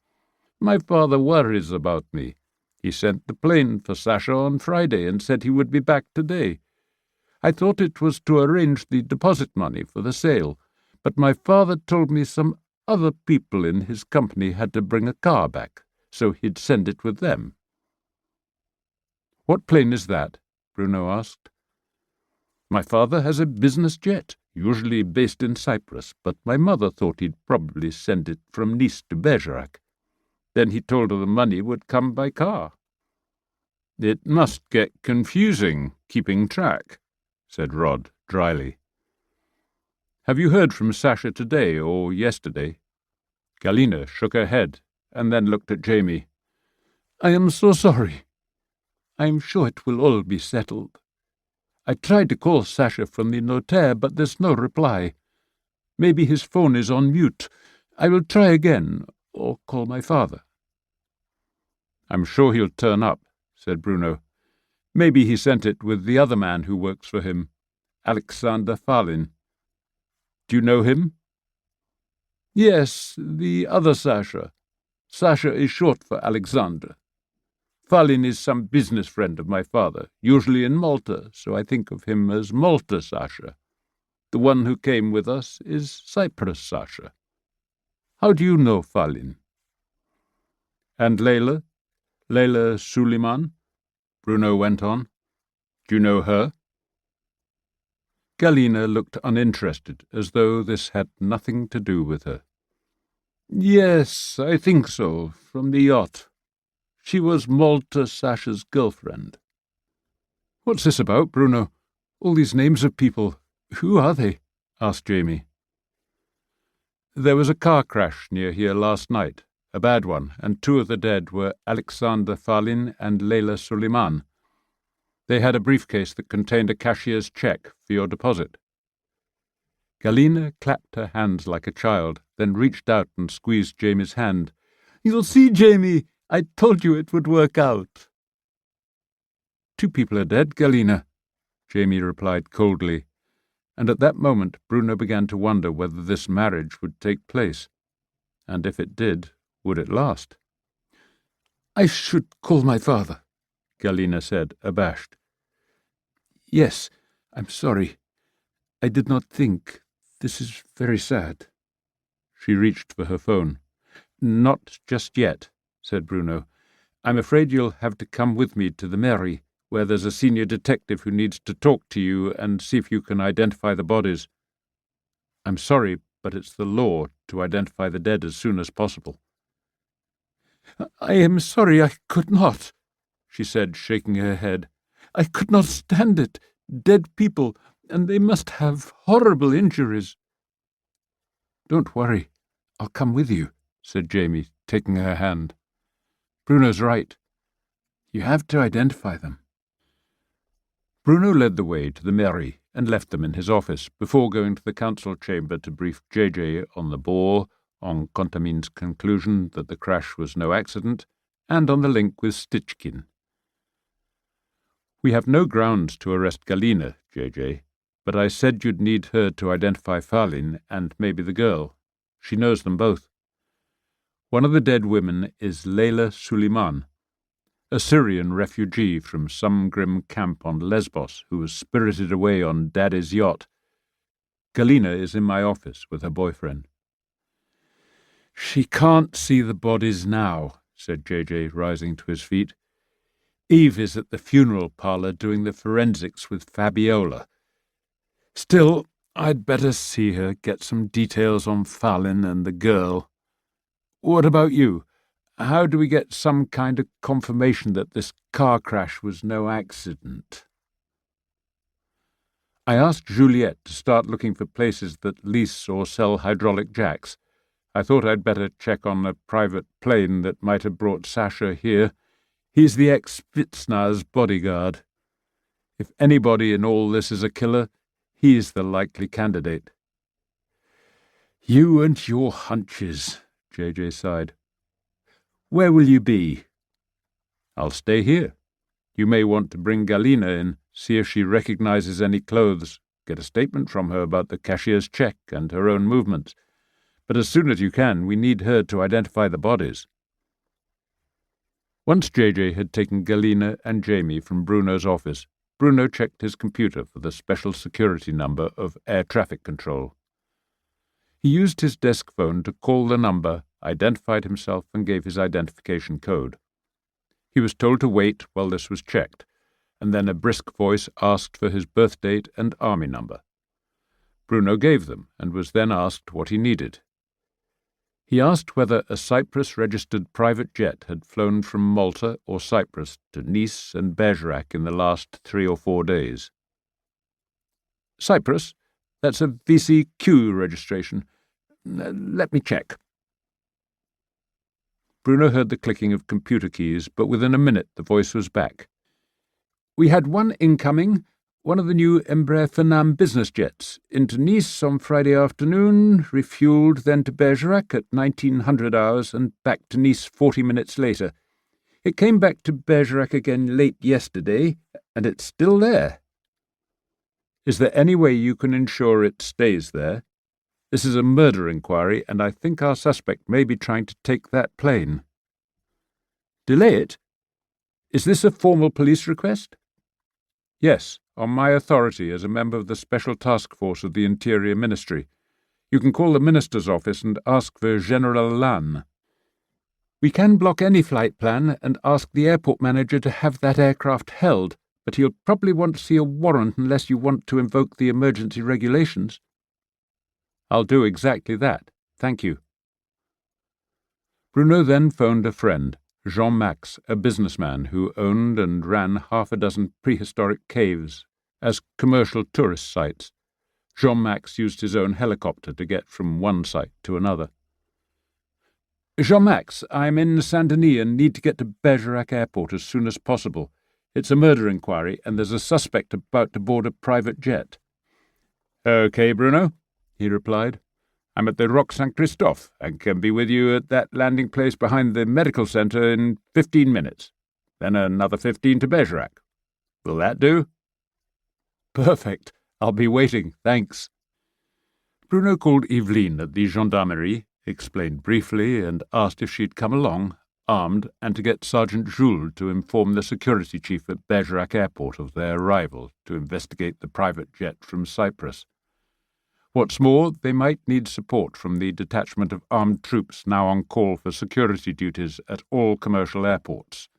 "My father worries about me. He sent the plane for Sasha on Friday and said he would be back today. I thought it was to arrange the deposit money for the sale, but my father told me some other people in his company had to bring a car back, so he'd send it with them." "What plane is that?" Bruno asked. "My father has a business jet, usually based in Cyprus, but my mother thought he'd probably send it from Nice to Bergerac. Then he told her the money would come by car." "It must get confusing, keeping track," said Rod dryly. "Have you heard from Sasha today or yesterday?" Galina shook her head and then looked at Jamie. "I am so sorry. I am sure it will all be settled. I tried to call Sasha from the notaire, but there's no reply. Maybe his phone is on mute. I will try again, or call my father." "I'm sure he'll turn up," said Bruno. "Maybe he sent it with the other man who works for him, Alexander Falin. Do you know him?" "Yes, the other Sasha. Sasha is short for Alexander. Falin is some business friend of my father, usually in Malta, so I think of him as Malta Sasha. The one who came with us is Cyprus Sasha. How do you know Falin?" "And Leila? Leila Suleiman?" Bruno went on. "Do you know her?" Galina looked uninterested, as though this had nothing to do with her. "Yes, I think so, from the yacht. She was Malta Sasha's girlfriend." "What's this about, Bruno? All these names of people. Who are they?" asked Jamie. "There was a car crash near here last night, a bad one, and 2 of the dead were Alexander Falin and Leila Suleiman. They had a briefcase that contained a cashier's cheque for your deposit." Galina clapped her hands like a child, then reached out and squeezed Jamie's hand. "You'll see, Jamie, I told you it would work out." "2 people are dead, Galina," Jamie replied coldly, and at that moment Bruno began to wonder whether this marriage would take place, and if it did, would it last? "I should call my father," Galina said, abashed. "Yes, I'm sorry. I did not think. This is very sad. She reached for her phone. Not just yet, said Bruno. I'm afraid you'll have to come with me to the mairie, where there's a senior detective who needs to talk to you and see if you can identify the bodies. I'm sorry, but it's the law to identify the dead as soon as possible. I am sorry I could not, she said, shaking her head. I could not stand it. Dead people, and they must have horrible injuries. Don't worry, I'll come with you, said Jamie, taking her hand. Bruno's right. You have to identify them. Bruno led the way to the mairie and left them in his office before going to the council chamber to brief JJ on the bore, on Contamin's conclusion that the crash was no accident, and on the link with Stichkin. We have no grounds to arrest Galina, JJ, but I said you'd need her to identify Falin and maybe the girl. She knows them both. One of the dead women is Leila Suleiman, a Syrian refugee from some grim camp on Lesbos who was spirited away on Daddy's yacht. Galina is in my office with her boyfriend. She can't see the bodies now, said JJ, rising to his feet. Eve is at the funeral parlour doing the forensics with Fabiola. Still, I'd better see her, get some details on Falin and the girl. What about you? How do we get some kind of confirmation that this car crash was no accident? I asked Juliette to start looking for places that lease or sell hydraulic jacks. I thought I'd better check on a private plane that might have brought Sasha here. He's the ex-Spitsnaz bodyguard. If anybody in all this is a killer, he's the likely candidate. You and your hunches, JJ sighed. Where will you be? I'll stay here. You may want to bring Galina in, see if she recognizes any clothes, get a statement from her about the cashier's check and her own movements. But as soon as you can, we need her to identify the bodies. Once JJ had taken Galina and Jamie from Bruno's office, Bruno checked his computer for the special security number of air traffic control. He used his desk phone to call the number, identified himself, and gave his identification code. He was told to wait while this was checked, and then a brisk voice asked for his birth date and army number. Bruno gave them, and was then asked what he needed. He asked whether a Cyprus-registered private jet had flown from Malta or Cyprus to Nice and Bergerac in the last 3 or 4 days. Cyprus? That's a VCQ registration. Let me check. Bruno heard the clicking of computer keys, but within a minute the voice was back. We had one incoming, one of the new Embraer Finam business jets, into Nice on Friday afternoon, refuelled, then to Bergerac at 1900 hours and back to Nice 40 minutes later. It came back to Bergerac again late yesterday, and it's still there. Is there any way you can ensure it stays there? This is a murder inquiry, and I think our suspect may be trying to take that plane. Delay it? Is this a formal police request? Yes, on my authority as a member of the Special Task Force of the Interior Ministry. You can call the Minister's office and ask for General Lannes. We can block any flight plan and ask the airport manager to have that aircraft held, but he'll probably want to see a warrant unless you want to invoke the emergency regulations. I'll do exactly that, thank you. Bruno then phoned a friend, Jean-Max, a businessman who owned and ran 6 prehistoric caves as commercial tourist sites. Jean-Max used his own helicopter to get from one site to another. Jean-Max, I'm in Saint-Denis and need to get to Bergerac Airport as soon as possible. It's a murder inquiry, and there's a suspect about to board a private jet. Okay, Bruno, he replied. I'm at the Roque Saint-Christophe and can be with you at that landing place behind the medical centre in 15 minutes. Then another 15 to Bergerac. Will that do? Perfect. I'll be waiting, thanks. Bruno called Eveline at the gendarmerie, explained briefly, and asked if she'd come along, armed, and to get Sergeant Jules to inform the security chief at Bergerac Airport of their arrival to investigate the private jet from Cyprus. What's more, they might need support from the detachment of armed troops now on call for security duties at all commercial airports.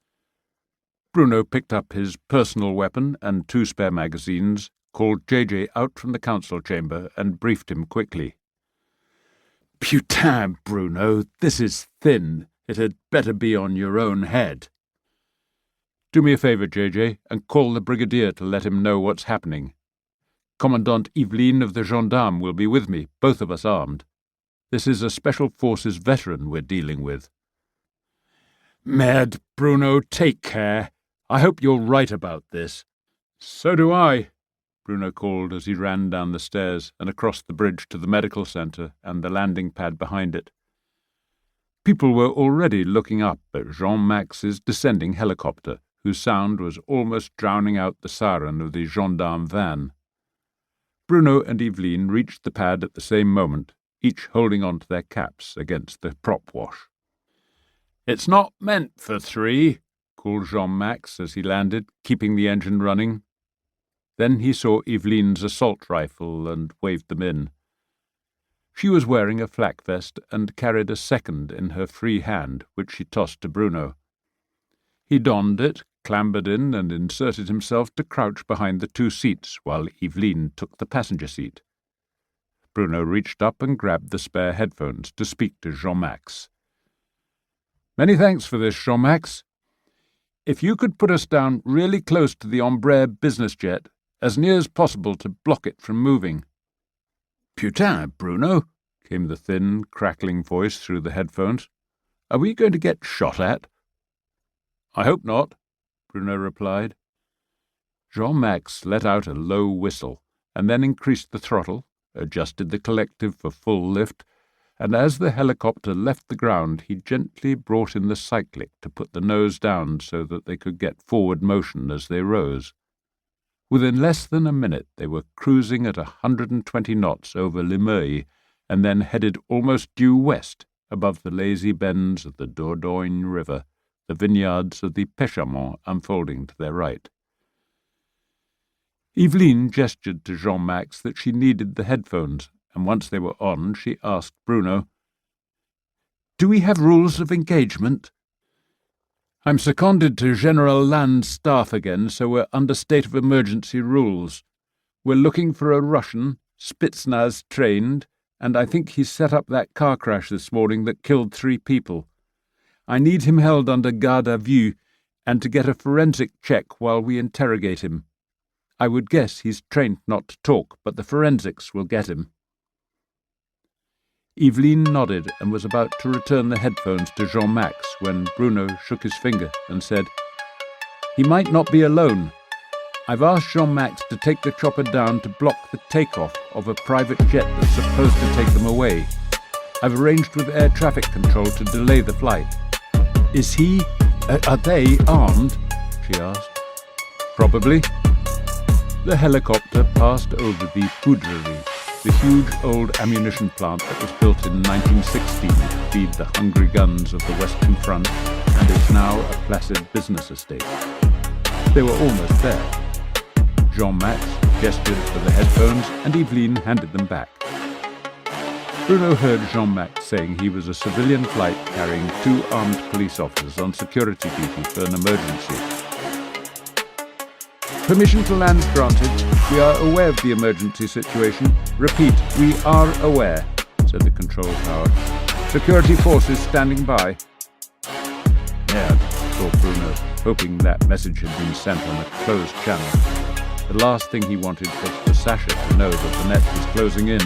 Bruno picked up his personal weapon and 2 spare magazines, called JJ out from the council chamber and briefed him quickly. Putain, Bruno, this is thin. It had better be on your own head. Do me a favour, JJ, and call the brigadier to let him know what's happening. Commandant Yveline of the gendarmes will be with me, both of us armed. This is a Special Forces veteran we're dealing with. Merde, Bruno, take care. I hope you're right about this. So do I, Bruno called as he ran down the stairs and across the bridge to the medical centre and the landing pad behind it. People were already looking up at Jean-Max's descending helicopter, whose sound was almost drowning out the siren of the gendarme van. Bruno and Yveline reached the pad at the same moment, each holding on to their caps against the prop wash. "It's not meant for 3, called Jean-Max as he landed, keeping the engine running. Then he saw Yveline's assault rifle and waved them in. She was wearing a flak vest and carried a second in her free hand, which she tossed to Bruno. He donned it, clambered in, and inserted himself to crouch behind the 2 seats while Yveline took the passenger seat. Bruno reached up and grabbed the spare headphones to speak to Jean-Max. "Many thanks for this, Jean-Max. If you could put us down really close to the Embraer business jet, as near as possible to block it from moving." "Putain, Bruno," came the thin, crackling voice through the headphones. "Are we going to get shot at?" "I hope not," Bruno replied. Jean-Max let out a low whistle, and then increased the throttle, adjusted the collective for full lift, and as the helicopter left the ground he gently brought in the cyclic to put the nose down so that they could get forward motion as they rose. Within less than a minute they were cruising at 120 knots over Limeuil, and then headed almost due west, above the lazy bends of the Dordogne River, the vineyards of the Pechamont unfolding to their right. Yveline gestured to Jean-Max that she needed the headphones, and once they were on, she asked Bruno, "Do we have rules of engagement?" "I'm seconded to General Land's staff again, so we're under state of emergency rules. We're looking for a Russian, Spetsnaz trained, and I think he set up that car crash this morning that killed 3 people. I need him held under garde à vue and to get a forensic check while we interrogate him. I would guess he's trained not to talk, but the forensics will get him." Yveline nodded and was about to return the headphones to Jean-Max when Bruno shook his finger and said, "He might not be alone. I've asked Jean-Max to take the chopper down to block the takeoff of a private jet that's supposed to take them away. I've arranged with air traffic control to delay the flight. Is he... are they armed?" she asked. "Probably." The helicopter passed over the Poudrerie, the huge old ammunition plant that was built in 1916 to feed the hungry guns of the Western Front and is now a placid business estate. They were almost there. Jean-Max gestured for the headphones and Yveline handed them back. Bruno heard Jean-Max saying he was a civilian flight carrying 2 armed police officers on security duty for an emergency. "Permission to land granted. We are aware of the emergency situation. Repeat, we are aware," said the control tower. "Security forces standing by." "Yeah," thought Bruno, hoping that message had been sent on a closed channel. The last thing he wanted was for Sasha to know that the net was closing in.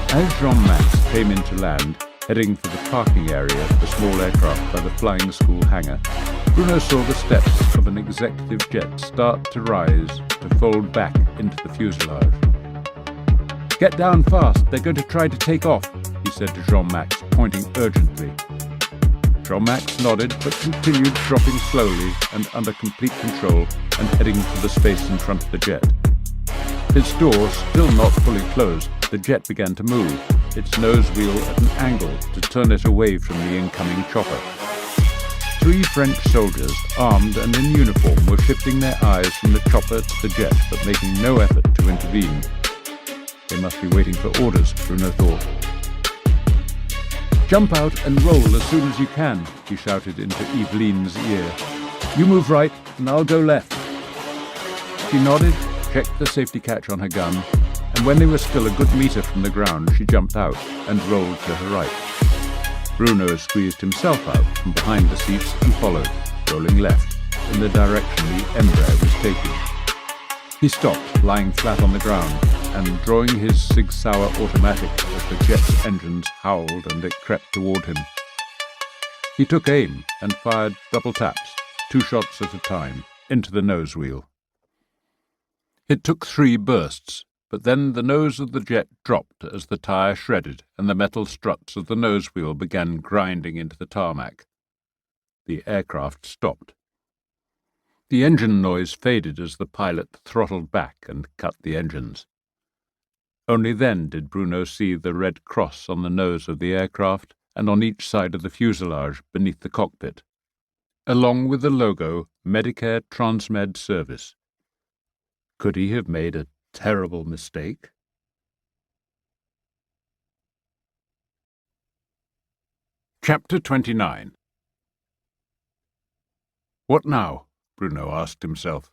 As Jean-Max came into land, heading for the parking area of the small aircraft by the flying school hangar, Bruno saw the steps of an executive jet start to rise, to fold back into the fuselage. "Get down fast, they're going to try to take off," he said to Jean-Max, pointing urgently. Jean-Max nodded, but continued dropping slowly and under complete control and heading for the space in front of the jet. Its door still not fully closed, the jet began to move, its nose wheel at an angle to turn it away from the incoming chopper. 3 French soldiers, armed and in uniform, were shifting their eyes from the chopper to the jet, but making no effort to intervene. They must be waiting for orders, Bruno thought. "Jump out and roll as soon as you can," he shouted into Eveline's ear. "You move right, and I'll go left." She nodded, checked the safety catch on her gun, and when they were still a good metre from the ground, she jumped out and rolled to her right. Bruno squeezed himself out from behind the seats and followed, rolling left, in the direction the embraer was taking. He stopped, lying flat on the ground, and drawing his Sig Sauer automatic as the jet's engines howled and it crept toward him. He took aim and fired double taps, 2 shots at a time, into the nose wheel. It took 3 bursts, but then the nose of the jet dropped as the tyre shredded and the metal struts of the nose wheel began grinding into the tarmac. The aircraft stopped. The engine noise faded as the pilot throttled back and cut the engines. Only then did Bruno see the red cross on the nose of the aircraft and on each side of the fuselage beneath the cockpit, along with the logo Medicare Transmed Service. Could he have made a terrible mistake? Chapter 29. What now? Bruno asked himself.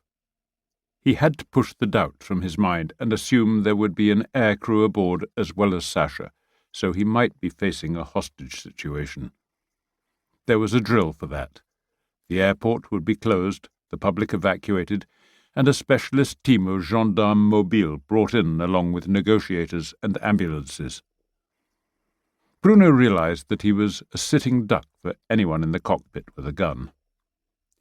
He had to push the doubt from his mind and assume there would be an air crew aboard as well as Sasha, so he might be facing a hostage situation. There was a drill for that. The airport would be closed, the public evacuated, and a specialist team of gendarmes mobiles brought in along with negotiators and ambulances. Bruno realized that he was a sitting duck for anyone in the cockpit with a gun.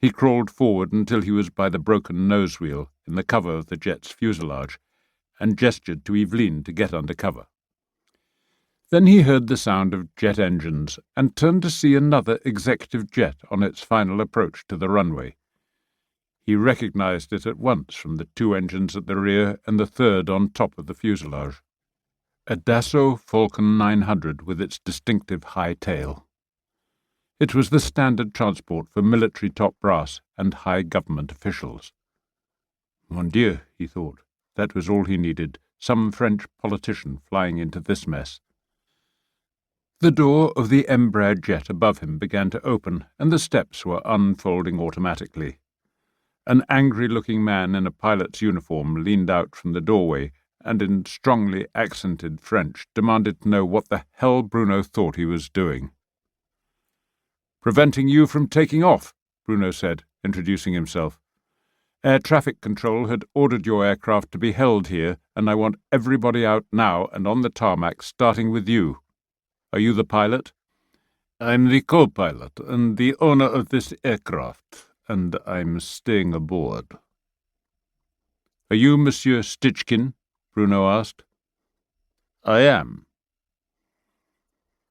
He crawled forward until he was by the broken nose wheel in the cover of the jet's fuselage and gestured to Eveline to get under cover. Then he heard the sound of jet engines and turned to see another executive jet on its final approach to the runway. He recognized it at once from the 2 engines at the rear and the 3rd on top of the fuselage. A Dassault Falcon 900 with its distinctive high tail. It was the standard transport for military top brass and high government officials. Mon Dieu, he thought, that was all he needed, some French politician flying into this mess. The door of the Embraer jet above him began to open, and the steps were unfolding automatically. An angry-looking man in a pilot's uniform leaned out from the doorway and in strongly accented French demanded to know what the hell Bruno thought he was doing. "Preventing you from taking off," Bruno said, introducing himself. "Air traffic control had ordered your aircraft to be held here, and I want everybody out now and on the tarmac, starting with you. Are you the pilot?" "I'm the co-pilot and the owner of this aircraft, and I'm staying aboard." "Are you Monsieur Stichkin?" Bruno asked. "I am."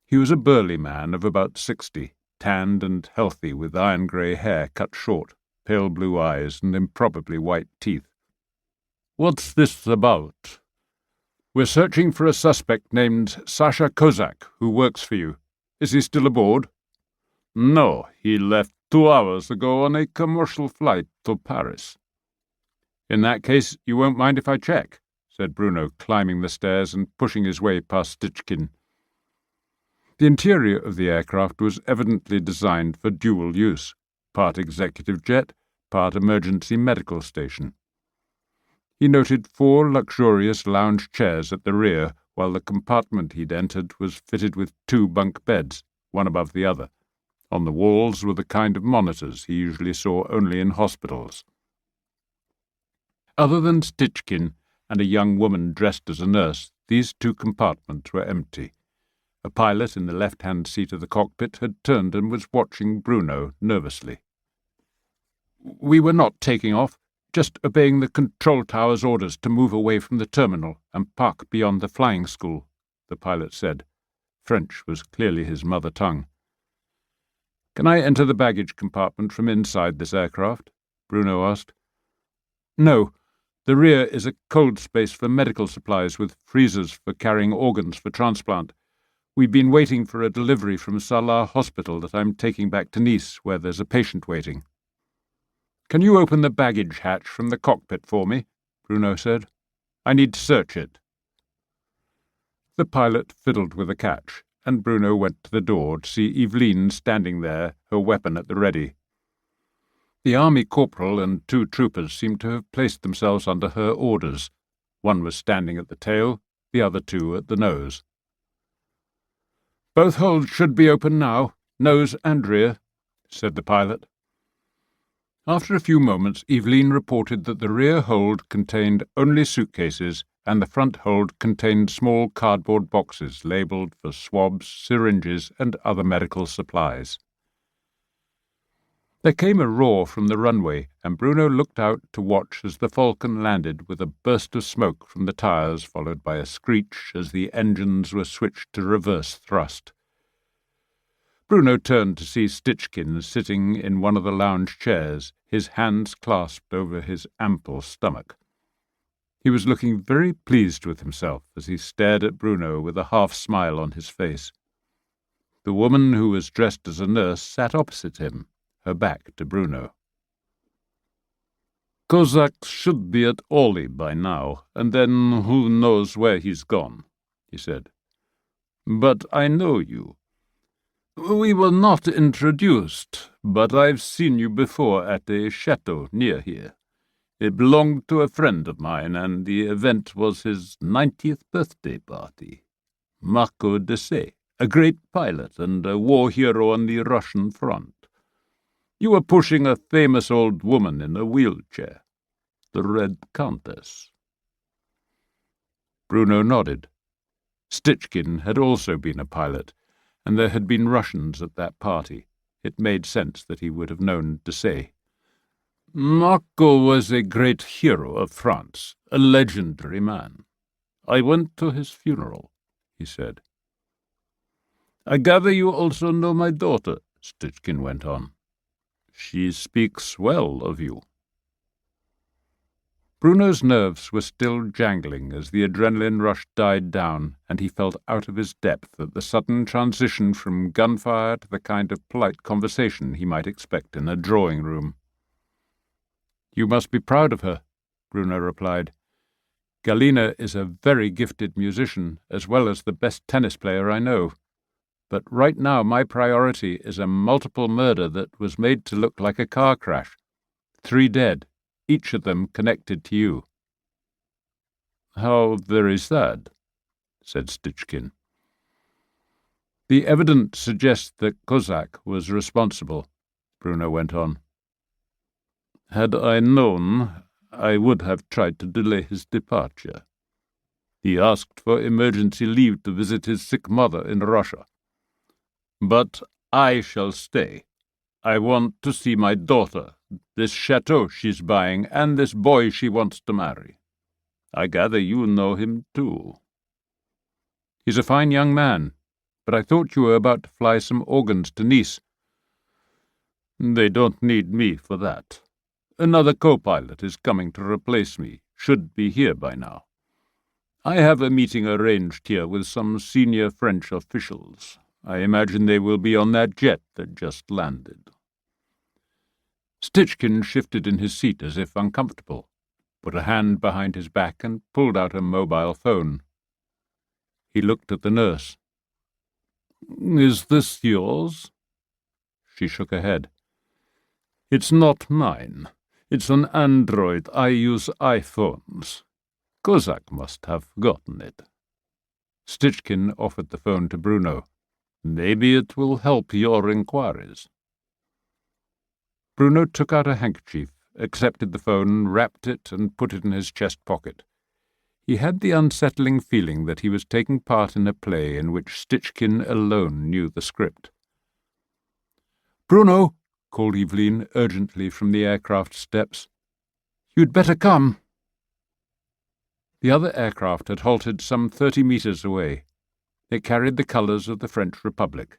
He was a burly man of about 60, tanned and healthy, with iron-grey hair cut short, pale blue eyes, and improbably white teeth. "What's this about?" "We're searching for a suspect named Sasha Kozak, who works for you. Is he still aboard?" "No, he left 2 hours ago on a commercial flight to Paris." "In that case, you won't mind if I check," said Bruno, climbing the stairs and pushing his way past Stichkin. The interior of the aircraft was evidently designed for dual use, part executive jet, part emergency medical station. He noted 4 luxurious lounge chairs at the rear, while the compartment he'd entered was fitted with 2 bunk beds, one above the other. On the walls were the kind of monitors he usually saw only in hospitals. Other than Stichkin and a young woman dressed as a nurse, these 2 compartments were empty. A pilot in the left-hand seat of the cockpit had turned and was watching Bruno nervously. "We were not taking off, just obeying the control tower's orders to move away from the terminal and park beyond the flying school," the pilot said. French was clearly his mother tongue. "Can I enter the baggage compartment from inside this aircraft?" Bruno asked. "No. The rear is a cold space for medical supplies with freezers for carrying organs for transplant. We've been waiting for a delivery from Salah Hospital that I'm taking back to Nice, where there's a patient waiting." "Can you open the baggage hatch from the cockpit for me?" Bruno said. "I need to search it." The pilot fiddled with a catch, and Bruno went to the door to see Eveline standing there, her weapon at the ready. The army corporal and 2 troopers seemed to have placed themselves under her orders. One was standing at the tail, the other 2 at the nose. "Both holds should be open now, nose and rear," said the pilot. After a few moments, Eveline reported that the rear hold contained only suitcases and the front hold contained small cardboard boxes labelled for swabs, syringes, and other medical supplies. There came a roar from the runway, and Bruno looked out to watch as the Falcon landed with a burst of smoke from the tires, followed by a screech as the engines were switched to reverse thrust. Bruno turned to see Stichkin sitting in one of the lounge chairs, his hands clasped over his ample stomach. He was looking very pleased with himself as he stared at Bruno with a half-smile on his face. The woman who was dressed as a nurse sat opposite him, her back to Bruno. "Kozak should be at Oli by now, and then who knows where he's gone," he said. "But I know you. We were not introduced, but I've seen you before at a chateau near here. It belonged to a friend of mine, and the event was his 90th birthday party. Marco de Sey, a great pilot and a war hero on the Russian front. You were pushing a famous old woman in a wheelchair, the Red Countess." Bruno nodded. Stichkin had also been a pilot, and there had been Russians at that party. It made sense that he would have known de Sey. "Marco was a great hero of France, a legendary man. I went to his funeral," he said. "I gather you also know my daughter," Stichkin went on. "She speaks well of you." Bruno's nerves were still jangling as the adrenaline rush died down, and he felt out of his depth at the sudden transition from gunfire to the kind of polite conversation he might expect in a drawing-room. "You must be proud of her," Bruno replied. "Galina is a very gifted musician, as well as the best tennis player I know. But right now my priority is a multiple murder that was made to look like a car crash. 3 dead, each of them connected to you." "How very sad," said Stichkin. "The evidence suggests that Kozak was responsible," Bruno went on. "Had I known, I would have tried to delay his departure. He asked for emergency leave to visit his sick mother in Russia. But I shall stay. I want to see my daughter, this chateau she's buying, and this boy she wants to marry. I gather you know him too." "He's a fine young man, but I thought you were about to fly some organs to Nice." "They don't need me for that. Another co-pilot is coming to replace me, should be here by now. I have a meeting arranged here with some senior French officials. I imagine they will be on that jet that just landed." Stichkin shifted in his seat as if uncomfortable, put a hand behind his back and pulled out a mobile phone. He looked at the nurse. "Is this yours?" She shook her head. "It's not mine. It's an Android. I use iPhones. Kozak must have gotten it." Stichkin offered the phone to Bruno. "Maybe it will help your inquiries." Bruno took out a handkerchief, accepted the phone, wrapped it, and put it in his chest pocket. He had the unsettling feeling that he was taking part in a play in which Stichkin alone knew the script. "Bruno," called Eveline urgently from the aircraft steps, "you'd better come." The other aircraft had halted some 30 meters away. It carried the colours of the French Republic,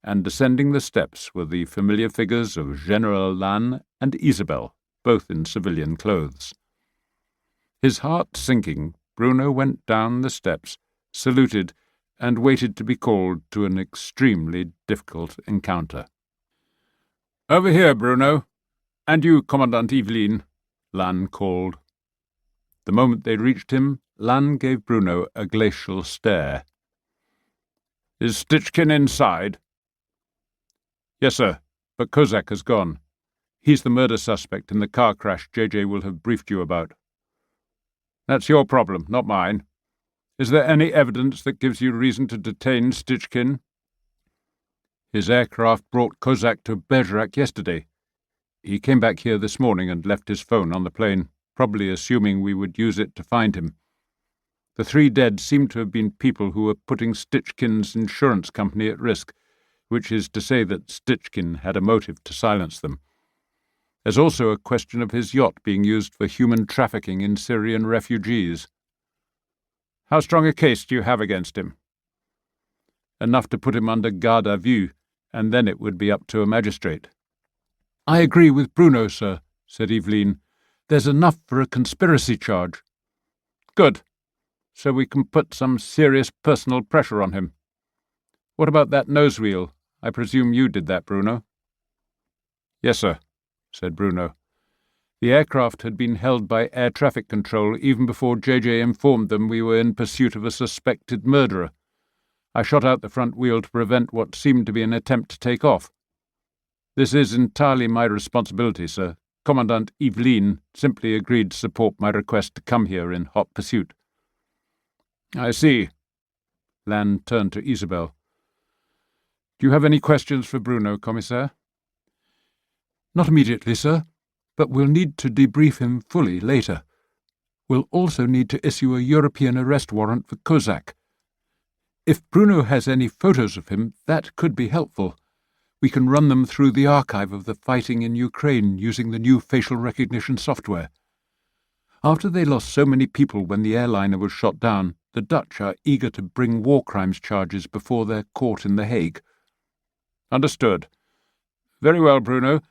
and descending the steps were the familiar figures of General Lannes and Isabel, both in civilian clothes. His heart sinking, Bruno went down the steps, saluted, and waited to be called to an extremely difficult encounter. "Over here, Bruno. And you, Commandant Eveline," Lannes called. The moment they reached him, Lannes gave Bruno a glacial stare. Is Stichkin inside? Yes, sir, but Kozak has gone. He's the murder suspect in the car crash JJ will have briefed you about. That's your problem, not mine. Is there any evidence that gives you reason to detain Stichkin? His aircraft brought Kozak to Bergerac yesterday. He came back here this morning and left his phone on the plane, probably assuming we would use it to find him. The 3 dead seem to have been people who were putting Stichkin's insurance company at risk, which is to say that Stichkin had a motive to silence them. There's also a question of his yacht being used for human trafficking in Syrian refugees. How strong a case do you have against him? Enough to put him under garde à vue, and then it would be up to a magistrate. I agree with Bruno, sir, said Eveline. There's enough for a conspiracy charge. Good. So we can put some serious personal pressure on him. What about that nose wheel? I presume you did that, Bruno? Yes, sir, said Bruno. The aircraft had been held by air traffic control even before JJ informed them we were in pursuit of a suspected murderer. I shot out the front wheel to prevent what seemed to be an attempt to take off. This is entirely my responsibility, sir. Commandant Eveline simply agreed to support my request to come here in hot pursuit. I see. Lannes turned to Isabel. Do you have any questions for Bruno, Commissaire? Not immediately, sir, but we'll need to debrief him fully later. We'll also need to issue a European arrest warrant for Kozak. If Bruno has any photos of him, that could be helpful. We can run them through the archive of the fighting in Ukraine using the new facial recognition software. After they lost so many people when the airliner was shot down, the Dutch are eager to bring war crimes charges before they're caught in The Hague. Understood. Very well, Bruno.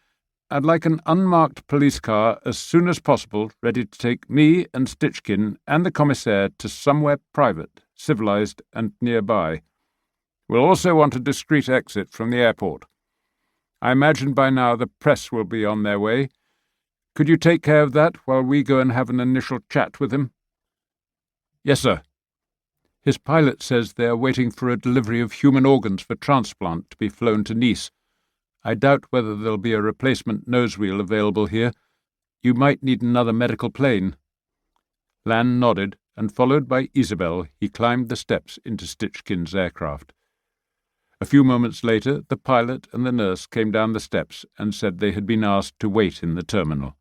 I'd like an unmarked police car as soon as possible, ready to take me and Stichkin and the commissaire to somewhere private, civilized and nearby. We'll also want a discreet exit from the airport. I imagine by now the press will be on their way. Could you take care of that while we go and have an initial chat with him? Yes, sir. His pilot says they are waiting for a delivery of human organs for transplant to be flown to Nice. I doubt whether there'll be a replacement nose wheel available here. You might need another medical plane. Lannes nodded, and followed by Isabel, he climbed the steps into Stichkin's aircraft. A few moments later, the pilot and the nurse came down the steps and said they had been asked to wait in the terminal.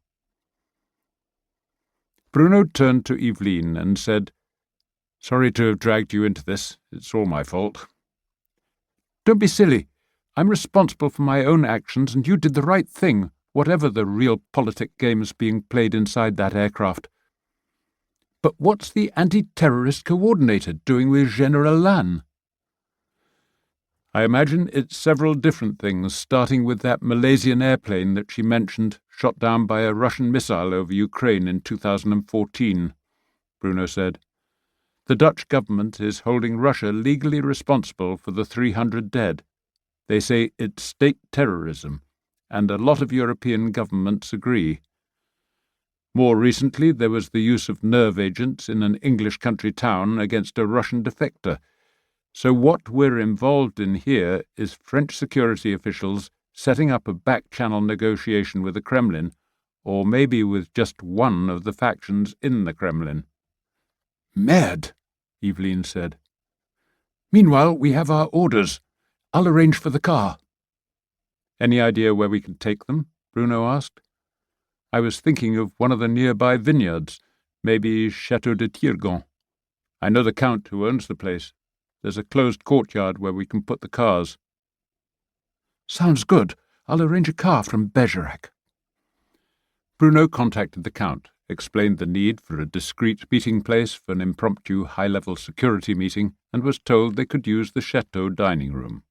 Bruno turned to Eveline and said, "Sorry to have dragged you into this. It's all my fault." "Don't be silly. I'm responsible for my own actions, and you did the right thing, whatever the real politic games being played inside that aircraft. But what's the anti-terrorist coordinator doing with General Lannes?" "I imagine it's several different things, starting with that Malaysian airplane that she mentioned, shot down by a Russian missile over Ukraine in 2014, Bruno said. The Dutch government is holding Russia legally responsible for the 300 dead. They say it's state terrorism, and a lot of European governments agree. More recently, there was the use of nerve agents in an English country town against a Russian defector. So what we're involved in here is French security officials setting up a back-channel negotiation with the Kremlin, or maybe with just one of the factions in the Kremlin. "Mad," Eveline said. "Meanwhile, we have our orders. I'll arrange for the car." "Any idea where we can take them?" Bruno asked. "I was thinking of one of the nearby vineyards, maybe Chateau de Tirgon. I know the Count who owns the place. There's a closed courtyard where we can put the cars." "Sounds good. I'll arrange a car from Bergerac." Bruno contacted the Count, explained the need for a discreet meeting place for an impromptu high-level security meeting, and was told they could use the Chateau dining room.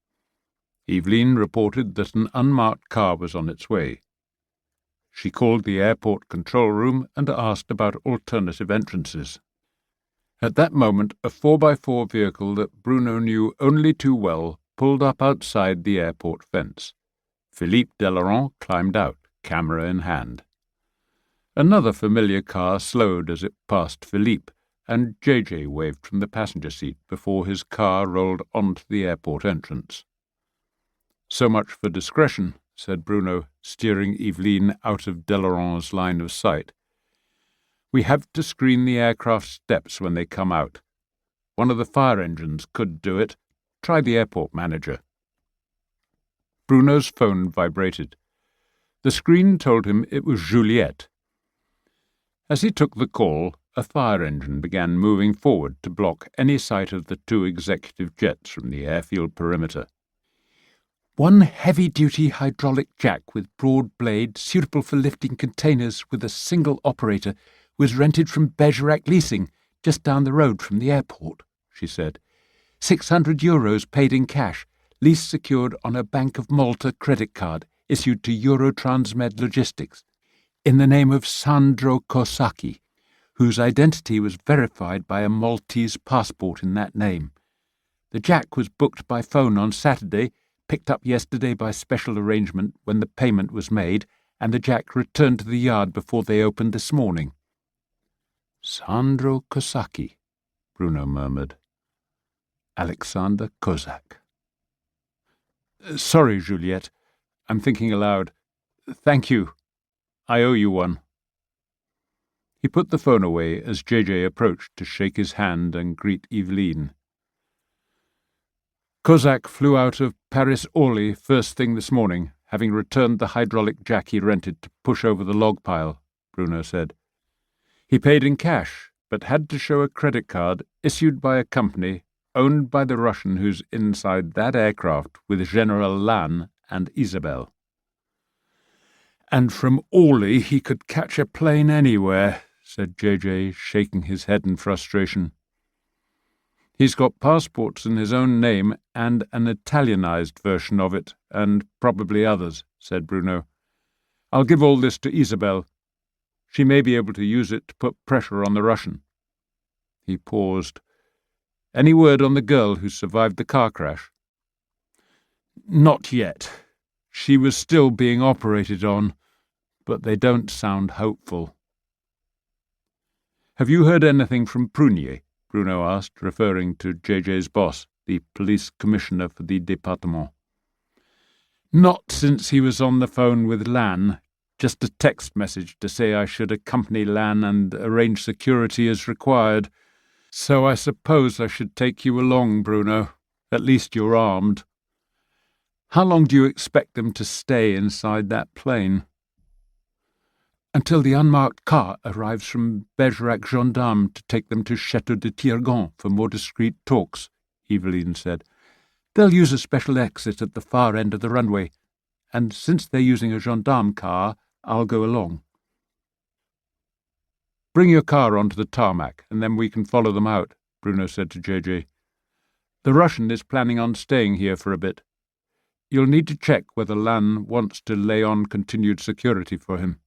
Eveline reported that an unmarked car was on its way. She called the airport control room and asked about alternative entrances. At that moment, a 4x4 vehicle that Bruno knew only too well pulled up outside the airport fence. Philippe Delaurent climbed out, camera in hand. Another familiar car slowed as it passed Philippe, and JJ waved from the passenger seat before his car rolled onto the airport entrance. "So much for discretion," said Bruno, steering Eveline out of Delaron's line of sight. "We have to screen the aircraft steps when they come out. One of the fire engines could do it. Try the airport manager." Bruno's phone vibrated. The screen told him it was Juliette. As he took the call, a fire engine began moving forward to block any sight of the two executive jets from the airfield perimeter. "One heavy-duty hydraulic jack with broad blade, suitable for lifting containers with a single operator, was rented from Bergerac Leasing, just down the road from the airport," she said. €600 paid in cash, lease secured on a Bank of Malta credit card issued to Eurotransmed Logistics, in the name of Sandro Kosaki, whose identity was verified by a Maltese passport in that name. The jack was booked by phone on Saturday, picked up yesterday by special arrangement when the payment was made, and the jack returned to the yard before they opened this morning." "Sandro Kosaki," Bruno murmured. "Alexander Kozak." "Sorry, Juliette. I'm thinking aloud. Thank you. I owe you one." He put the phone away as JJ approached to shake his hand and greet Eveline. "Kozak flew out of Paris Orly first thing this morning, having returned the hydraulic jack he rented to push over the log pile," Bruno said. "He paid in cash, but had to show a credit card issued by a company owned by the Russian who's inside that aircraft with General Lannes and Isabelle. And from Orly he could catch a plane anywhere," said JJ, shaking his head in frustration. "He's got passports in his own name and an Italianized version of it, and probably others," said Bruno. "I'll give all this to Isabelle. She may be able to use it to put pressure on the Russian." He paused. "Any word on the girl who survived the car crash?" "Not yet. She was still being operated on, but they don't sound hopeful." "Have you heard anything from Prunier?" Bruno asked, referring to JJ's boss, the police commissioner for the département. "Not since he was on the phone with Lannes. Just a text message to say I should accompany Lannes and arrange security as required. So I suppose I should take you along, Bruno. At least you're armed. How long do you expect them to stay inside that plane?" "Until the unmarked car arrives from Bergerac gendarme to take them to Chateau de Tirgon for more discreet talks," Eveline said. "They'll use a special exit at the far end of the runway, and since they're using a gendarme car, I'll go along." "Bring your car onto the tarmac, and then we can follow them out," Bruno said to JJ. "The Russian is planning on staying here for a bit. You'll need to check whether Lannes wants to lay on continued security for him."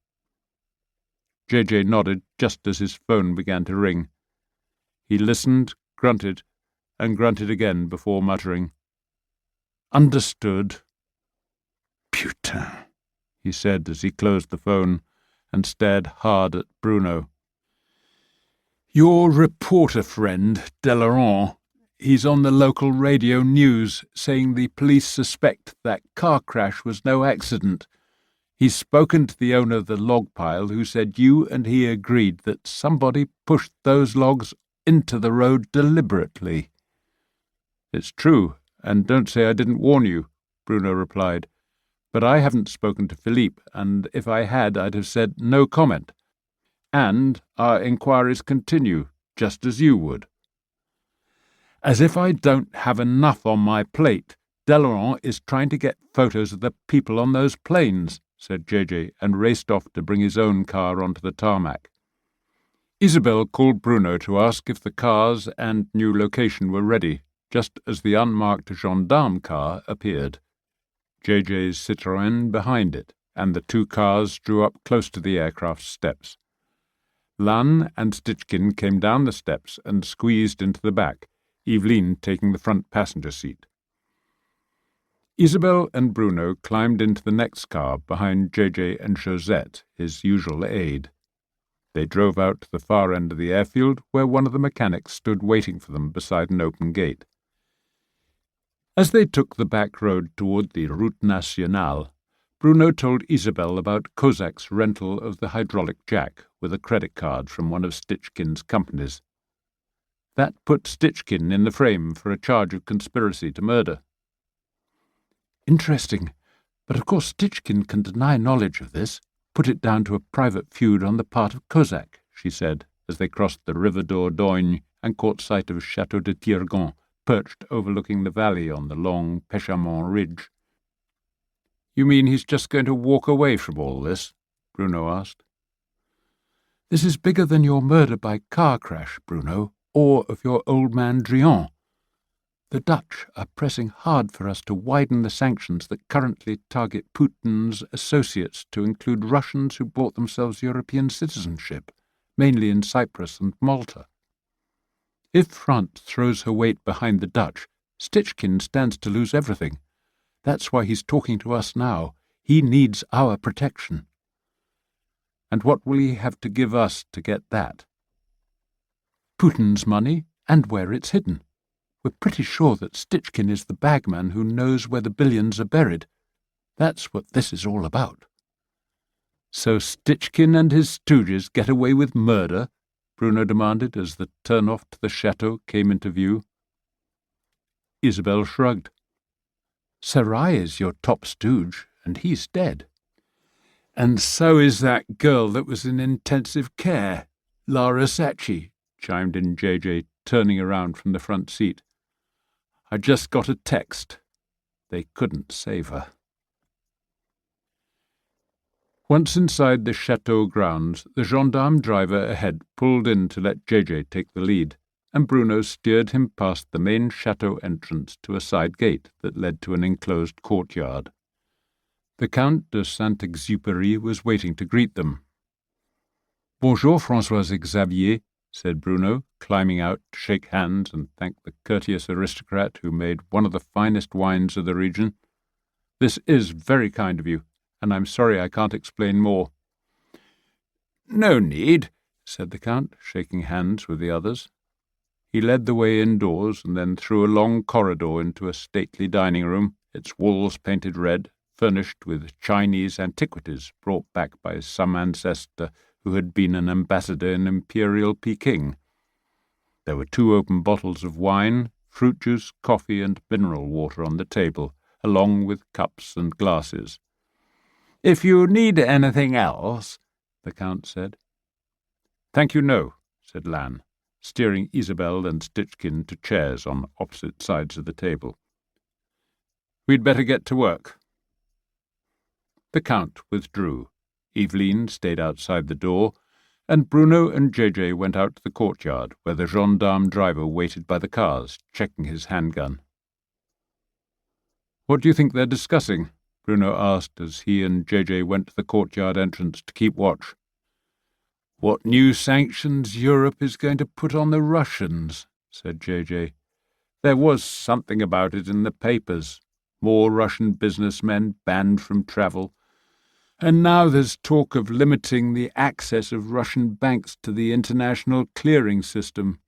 JJ nodded just as his phone began to ring. He listened, grunted, and grunted again before muttering, "Understood." "Putain," he said as he closed the phone and stared hard at Bruno. "Your reporter friend, Delaron, he's on the local radio news saying the police suspect that car crash was no accident. He's spoken to the owner of the log pile, who said you and he agreed that somebody pushed those logs into the road deliberately." "It's true, and don't say I didn't warn you," Bruno replied. "But I haven't spoken to Philippe, and if I had, I'd have said no comment. And our inquiries continue, just as you would." "As if I don't have enough on my plate, Delaron is trying to get photos of the people on those planes," said JJ, and raced off to bring his own car onto the tarmac. Isabelle called Bruno to ask if the cars and new location were ready, just as the unmarked gendarme car appeared. JJ's Citroën behind it, and the two cars drew up close to the aircraft's steps. Lannes and Stichkin came down the steps and squeezed into the back, Eveline taking the front passenger seat. Isabelle and Bruno climbed into the next car behind JJ and Josette, his usual aide. They drove out to the far end of the airfield, where one of the mechanics stood waiting for them beside an open gate. As they took the back road toward the Route Nationale, Bruno told Isabel about Kozak's rental of the hydraulic jack with a credit card from one of Stichkin's companies. That put Stichkin in the frame for a charge of conspiracy to murder. Interesting, but of course Stichkin can deny knowledge of this, put it down to a private feud on the part of Kozak, she said, as they crossed the river Dordogne and caught sight of Chateau de Tirgon, perched overlooking the valley on the long Pechamont ridge. You mean he's just going to walk away from all this? Bruno asked. This is bigger than your murder by car crash, Bruno, or of your old man Drian. The Dutch are pressing hard for us to widen the sanctions that currently target Putin's associates to include Russians who bought themselves European citizenship, mainly in Cyprus and Malta. If France throws her weight behind the Dutch, Stichkin stands to lose everything. That's why he's talking to us now. He needs our protection. And what will he have to give us to get that? Putin's money and where it's hidden. We're pretty sure that Stichkin is the bagman who knows where the billions are buried. That's what this is all about. So Stichkin and his stooges get away with murder? Bruno demanded as the turn-off to the chateau came into view. Isabel shrugged. Sarai is your top stooge, and he's dead. And so is that girl that was in intensive care, Lara Sachi, chimed in JJ, turning around from the front seat. I just got a text. They couldn't save her. Once inside the chateau grounds, the gendarme driver ahead pulled in to let JJ take the lead, and Bruno steered him past the main chateau entrance to a side gate that led to an enclosed courtyard. The Count de Saint-Exupéry was waiting to greet them. Bonjour, François Xavier, said Bruno, climbing out to shake hands and thank the courteous aristocrat who made one of the finest wines of the region. This is very kind of you, and I'm sorry I can't explain more. No need, said the Count, shaking hands with the others. He led the way indoors and then through a long corridor into a stately dining room, its walls painted red, furnished with Chinese antiquities brought back by some ancestor who had been an ambassador in Imperial Peking. There were 2 open bottles of wine, fruit juice, coffee, and mineral water on the table, along with cups and glasses. If you need anything else, the Count said. Thank you, no, said Lannes, steering Isabel and Stichkin to chairs on opposite sides of the table. We'd better get to work. The Count withdrew. Eveline stayed outside the door, and Bruno and JJ went out to the courtyard, where the gendarme driver waited by the cars, checking his handgun. What do you think they're discussing? Bruno asked as he and JJ went to the courtyard entrance to keep watch. What new sanctions Europe is going to put on the Russians, said JJ. There was something about it in the papers. More Russian businessmen banned from travel. And now there's talk of limiting the access of Russian banks to the international clearing system.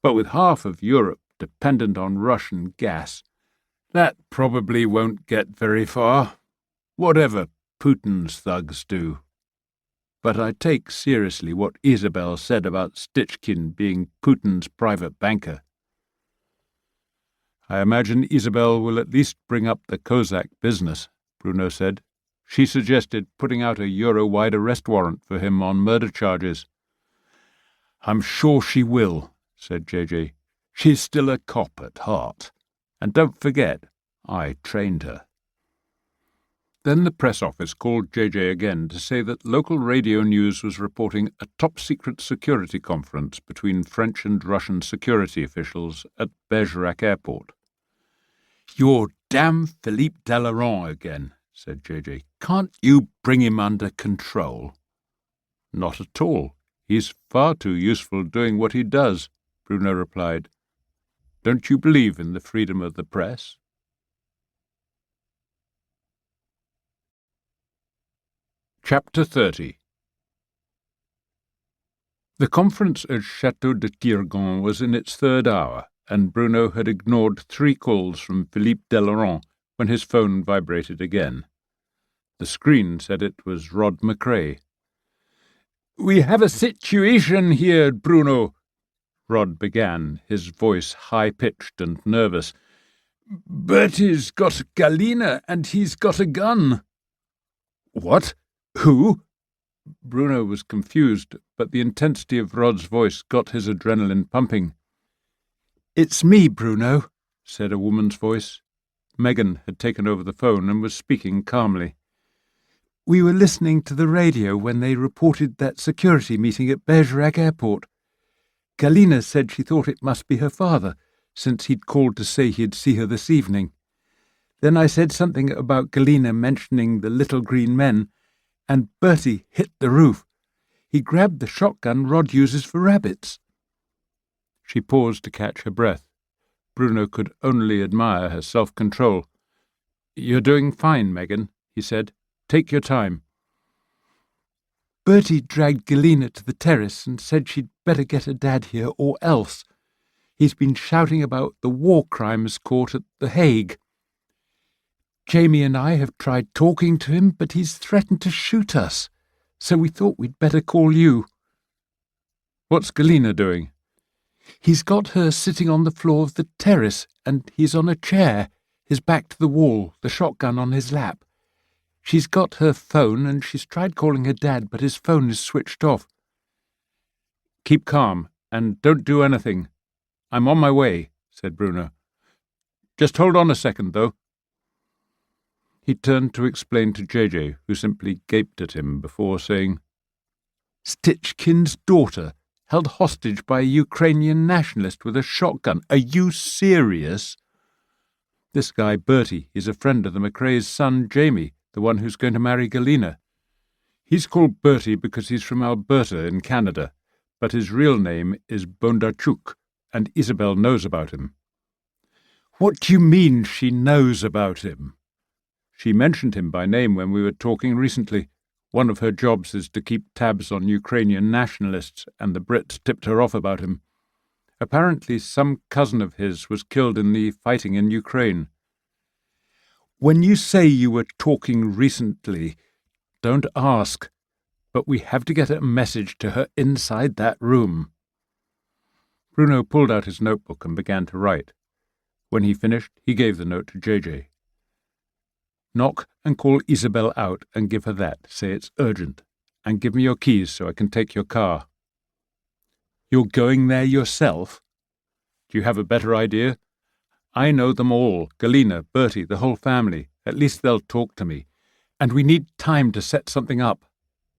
But with half of Europe dependent on Russian gas, that probably won't get very far, whatever Putin's thugs do. But I take seriously what Isabel said about Stichkin being Putin's private banker. I imagine Isabel will at least bring up the Kozak business, Bruno said. She suggested putting out a Euro-wide arrest warrant for him on murder charges. I'm sure she will, said JJ. She's still a cop at heart. And don't forget, I trained her. Then the press office called JJ again to say that local radio news was reporting a top-secret security conference between French and Russian security officials at Bergerac airport. You're damn Philippe Delaron again, said JJ. Can't you bring him under control? Not at all. He's far too useful doing what he does, Bruno replied. Don't you believe in the freedom of the press? Chapter 30. The conference at Chateau de Dordogne was in its third hour, and Bruno had ignored 3 calls from Philippe Delaurent when his phone vibrated again. The screen said it was Rod McRae. "We have a situation here, Bruno," Rod began, his voice high-pitched and nervous. "Bertie's got Galina, and he's got a gun." "What? Who?" Bruno was confused, but the intensity of Rod's voice got his adrenaline pumping. "It's me, Bruno," said a woman's voice. Megan had taken over the phone and was speaking calmly. "We were listening to the radio when they reported that security meeting at Bergerac airport. Galina said she thought it must be her father, since he'd called to say he'd see her this evening. Then I said something about Galina mentioning the little green men, and Bertie hit the roof. He grabbed the shotgun Rod uses for rabbits." She paused to catch her breath. Bruno could only admire her self-control. "You're doing fine, Megan," he said. "Take your time." "Bertie dragged Galina to the terrace and said she'd better get her dad here or else. He's been shouting about the war crimes court at The Hague. Jamie and I have tried talking to him, but he's threatened to shoot us, so we thought we'd better call you." "What's Galina doing?" "He's got her sitting on the floor of the terrace, and he's on a chair, his back to the wall, the shotgun on his lap. She's got her phone, and she's tried calling her dad, but his phone is switched off." "Keep calm, and don't do anything. I'm on my way," said Bruno. "Just hold on a second, though." He turned to explain to JJ, who simply gaped at him before saying, "Stichkin's daughter, held hostage by a Ukrainian nationalist with a shotgun. Are you serious?" "This guy, Bertie, is a friend of the McRae's son, Jamie, the one who's going to marry Galina. He's called Bertie because he's from Alberta in Canada, but his real name is Bondarchuk, and Isabel knows about him." "What do you mean she knows about him?" "She mentioned him by name when we were talking recently. One of her jobs is to keep tabs on Ukrainian nationalists, and the Brits tipped her off about him. Apparently some cousin of his was killed in the fighting in Ukraine." "When you say you were talking recently, don't ask, but we have to get a message to her inside that room." Bruno pulled out his notebook and began to write. When he finished, he gave the note to JJ. "Knock and call Isabel out and give her that. Say it's urgent. And give me your keys so I can take your car." "You're going there yourself?" "Do you have a better idea? I know them all, Galina, Bertie, the whole family. At least they'll talk to me. And we need time to set something up.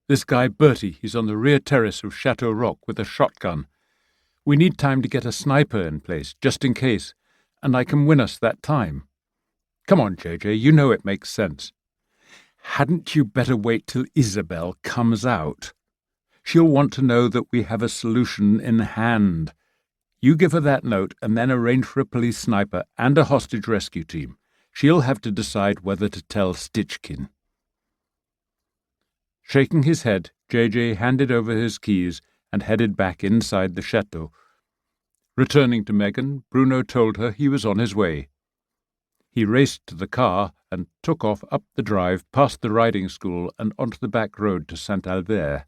This guy Bertie, he's on the rear terrace of Chateau Rock with a shotgun. We need time to get a sniper in place, just in case, and I can win us that time. Come on, JJ, you know it makes sense." "Hadn't you better wait till Isabel comes out? She'll want to know that we have a solution in hand. You give her that note and then arrange for a police sniper and a hostage rescue team. She'll have to decide whether to tell Stichkin." Shaking his head, JJ handed over his keys and headed back inside the chateau. Returning to Megan, Bruno told her he was on his way. He raced to the car and took off up the drive past the riding school and onto the back road to Saint-Albert.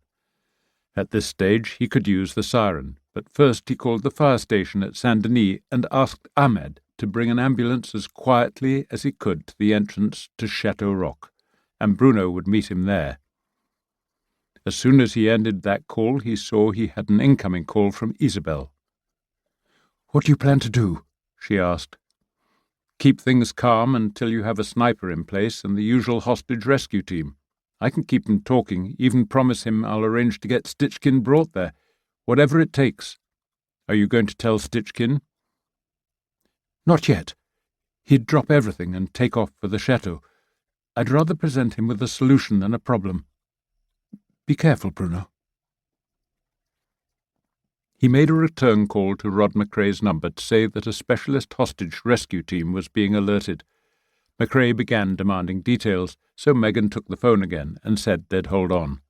At this stage he could use the siren, but first he called the fire station at Saint-Denis and asked Ahmed to bring an ambulance as quietly as he could to the entrance to Chateau Rock, and Bruno would meet him there. As soon as he ended that call, he saw he had an incoming call from Isabel. "What do you plan to do?" she asked. "Keep things calm until you have a sniper in place and the usual hostage rescue team. I can keep him talking, even promise him I'll arrange to get Stichkin brought there, whatever it takes. Are you going to tell Stichkin?" "Not yet. He'd drop everything and take off for the chateau. I'd rather present him with a solution than a problem. Be careful, Bruno." He made a return call to Rod McRae's number to say that a specialist hostage rescue team was being alerted. McRae began demanding details, so Megan took the phone again and said they'd hold on.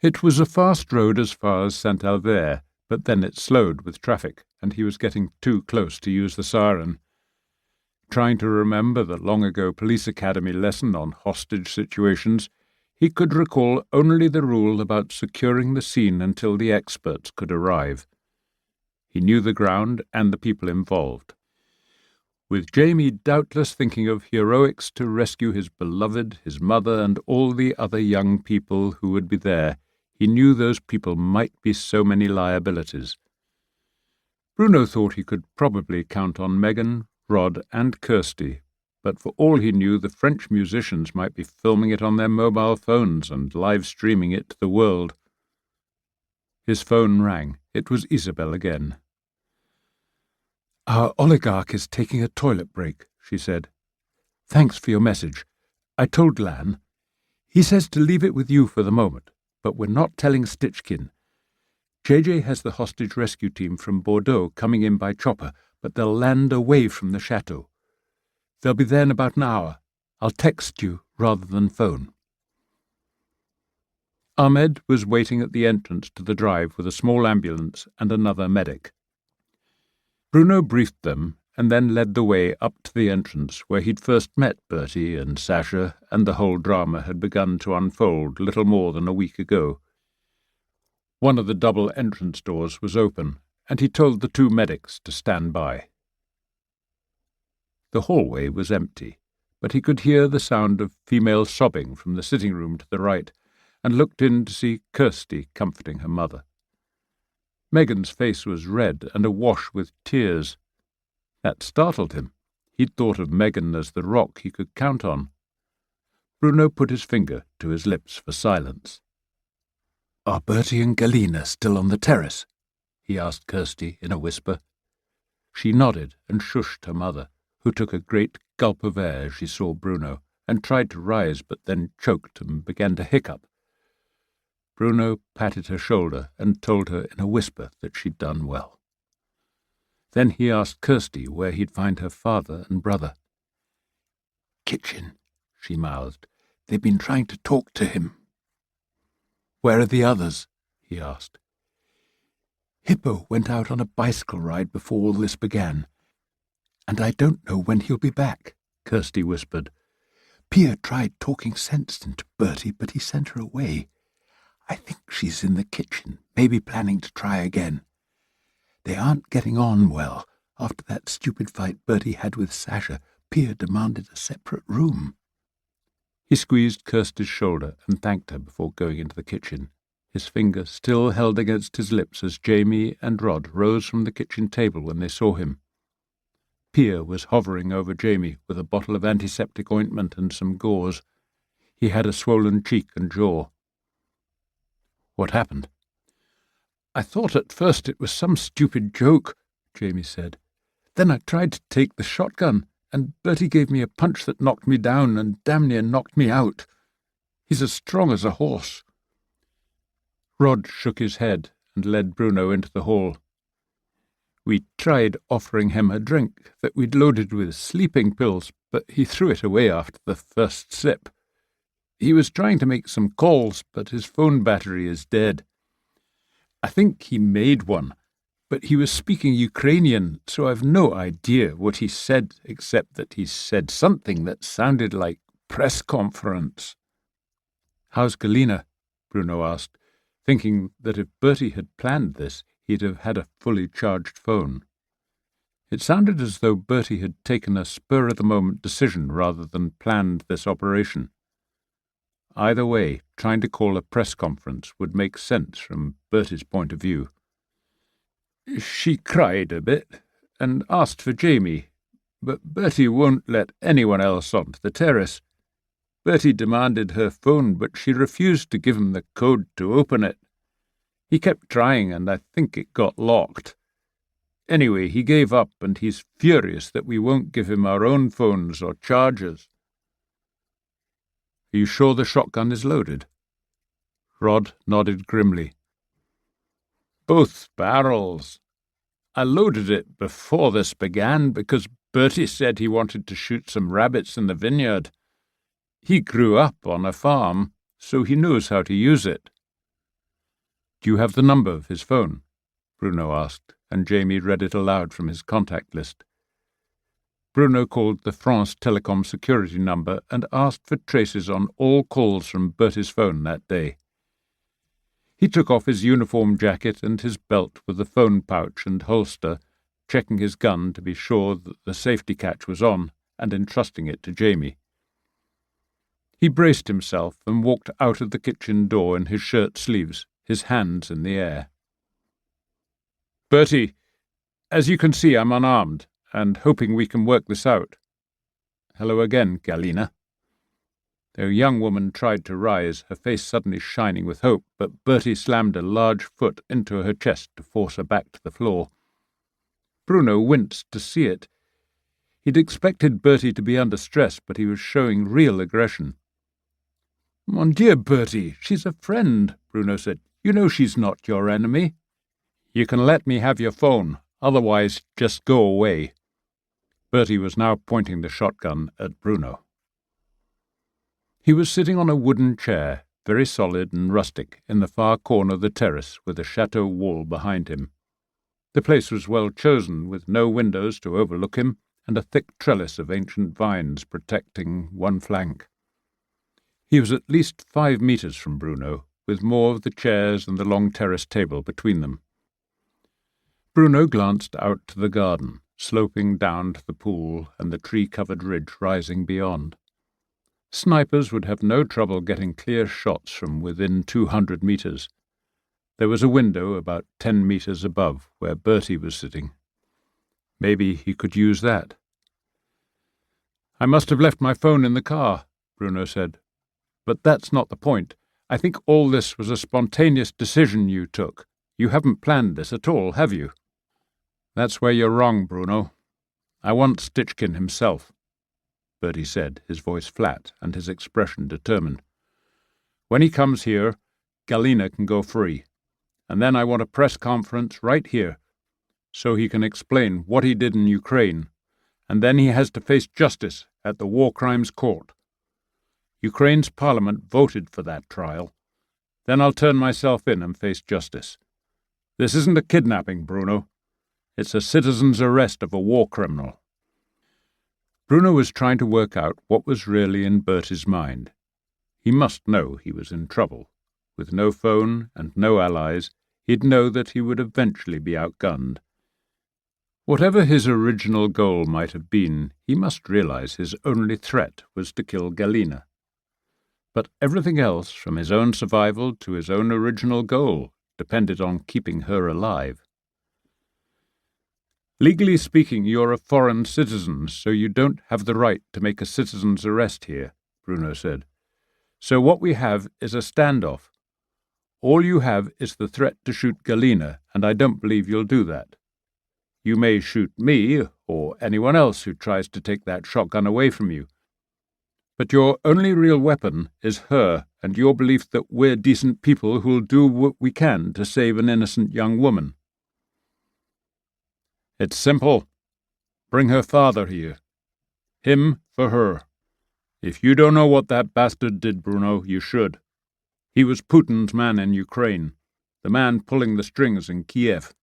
It was a fast road as far as Saint-Alvert, but then it slowed with traffic, and he was getting too close to use the siren. Trying to remember the long-ago police academy lesson on hostage situations, he could recall only the rule about securing the scene until the experts could arrive. He knew the ground and the people involved. With Jamie doubtless thinking of heroics to rescue his beloved, his mother, and all the other young people who would be there, he knew those people might be so many liabilities. Bruno thought he could probably count on Megan, Rod, and Kirsty, but for all he knew the French musicians might be filming it on their mobile phones and live-streaming it to the world. His phone rang. It was Isabel again. "Our oligarch is taking a toilet break," she said. "Thanks for your message. I told Lan. He says to leave it with you for the moment, but we're not telling Stitchkin. JJ has the hostage rescue team from Bordeaux coming in by chopper, but they'll land away from the chateau. They'll be there in about an hour. I'll text you rather than phone." Ahmed was waiting at the entrance to the drive with a small ambulance and another medic. Bruno briefed them and then led the way up to the entrance where he'd first met Bertie and Sasha, and the whole drama had begun to unfold little more than a week ago. One of the double entrance doors was open, and he told the two medics to stand by. The hallway was empty, but he could hear the sound of female sobbing from the sitting room to the right, and looked in to see Kirsty comforting her mother. Megan's face was red and awash with tears. That startled him. He'd thought of Megan as the rock he could count on. Bruno put his finger to his lips for silence. "Are Bertie and Galina still on the terrace?" he asked Kirsty in a whisper. She nodded and shushed her mother, who took a great gulp of air as she saw Bruno, and tried to rise but then choked and began to hiccup. Bruno patted her shoulder and told her in a whisper that she'd done well. Then he asked Kirsty where he'd find her father and brother. "Kitchen," she mouthed. "They've been trying to talk to him." "Where are the others?" he asked. "Hippo went out on a bicycle ride before all this began, and I don't know when he'll be back," Kirsty whispered. "Pia tried talking sense into Bertie, but he sent her away. I think she's in the kitchen, maybe planning to try again. They aren't getting on well. After that stupid fight Bertie had with Sasha, Pia demanded a separate room." He squeezed Kirsty's shoulder and thanked her before going into the kitchen, his finger still held against his lips as Jamie and Rod rose from the kitchen table when they saw him. Pia was hovering over Jamie with a bottle of antiseptic ointment and some gauze. He had a swollen cheek and jaw. "What happened?" "I thought at first it was some stupid joke," Jamie said. "Then I tried to take the shotgun, and Bertie gave me a punch that knocked me down and damn near knocked me out. He's as strong as a horse." Rod shook his head and led Bruno into the hall. "We tried offering him a drink that we'd loaded with sleeping pills, but he threw it away after the first sip. He was trying to make some calls, but his phone battery is dead. I think he made one, but he was speaking Ukrainian, so I've no idea what he said, except that he said something that sounded like press conference." "How's Galina?" Bruno asked, thinking that if Bertie had planned this, he'd have had a fully charged phone. It sounded as though Bertie had taken a spur-of-the-moment decision rather than planned this operation. Either way, trying to call a press conference would make sense from Bertie's point of view. "She cried a bit and asked for Jamie, but Bertie won't let anyone else onto the terrace. Bertie demanded her phone, but she refused to give him the code to open it. He kept trying, and I think it got locked. Anyway, he gave up, and he's furious that we won't give him our own phones or chargers." "Are you sure the shotgun is loaded?" Rod nodded grimly. "Both barrels. I loaded it before this began because Bertie said he wanted to shoot some rabbits in the vineyard. He grew up on a farm, so he knows how to use it." Do you have the number of his phone? Bruno asked, and Jamie read it aloud from his contact list. Bruno called the France Telecom security number and asked for traces on all calls from Bertie's phone that day. He took off his uniform jacket and his belt with the phone pouch and holster, checking his gun to be sure that the safety catch was on, and entrusting it to Jamie. He braced himself and walked out of the kitchen door in his shirt sleeves, his hands in the air. "Bertie, as you can see, I'm unarmed, and hoping we can work this out." "Hello again, Galina." The young woman tried to rise, her face suddenly shining with hope, but Bertie slammed a large foot into her chest to force her back to the floor. Bruno winced to see it. He'd expected Bertie to be under stress, but he was showing real aggression. "Mon Dieu, Bertie, she's a friend," Bruno said. "You know she's not your enemy." "You can let me have your phone, otherwise just go away." Bertie was now pointing the shotgun at Bruno. He was sitting on a wooden chair, very solid and rustic, in the far corner of the terrace with a chateau wall behind him. The place was well chosen, with no windows to overlook him, and a thick trellis of ancient vines protecting one flank. He was at least 5 meters from Bruno, with more of the chairs and the long terrace table between them. Bruno glanced out to the garden, sloping down to the pool and the tree-covered ridge rising beyond. Snipers would have no trouble getting clear shots from within 200 meters. There was a window about 10 meters above where Bertie was sitting. Maybe he could use that. "I must have left my phone in the car," Bruno said. "But that's not the point. I think all this was a spontaneous decision you took. You haven't planned this at all, have you?" "That's where you're wrong, Bruno. I want Stitchkin himself," Bertie said, his voice flat and his expression determined. "When he comes here, Galina can go free. And then I want a press conference right here, so he can explain what he did in Ukraine, and then he has to face justice at the War Crimes Court. Ukraine's parliament voted for that trial. Then I'll turn myself in and face justice. This isn't a kidnapping, Bruno. It's a citizen's arrest of a war criminal." Bruno was trying to work out what was really in Bertie's mind. He must know he was in trouble. With no phone and no allies, he'd know that he would eventually be outgunned. Whatever his original goal might have been, he must realize his only threat was to kill Galina. But everything else, from his own survival to his own original goal, depended on keeping her alive. "Legally speaking, you're a foreign citizen, so you don't have the right to make a citizen's arrest here," Bruno said. "So what we have is a standoff. All you have is the threat to shoot Galina, and I don't believe you'll do that. You may shoot me, or anyone else who tries to take that shotgun away from you. But your only real weapon is her and your belief that we're decent people who'll do what we can to save an innocent young woman. It's simple. Bring her father here. Him for her. If you don't know what that bastard did, Bruno, you should. He was Putin's man in Ukraine, the man pulling the strings in Kiev,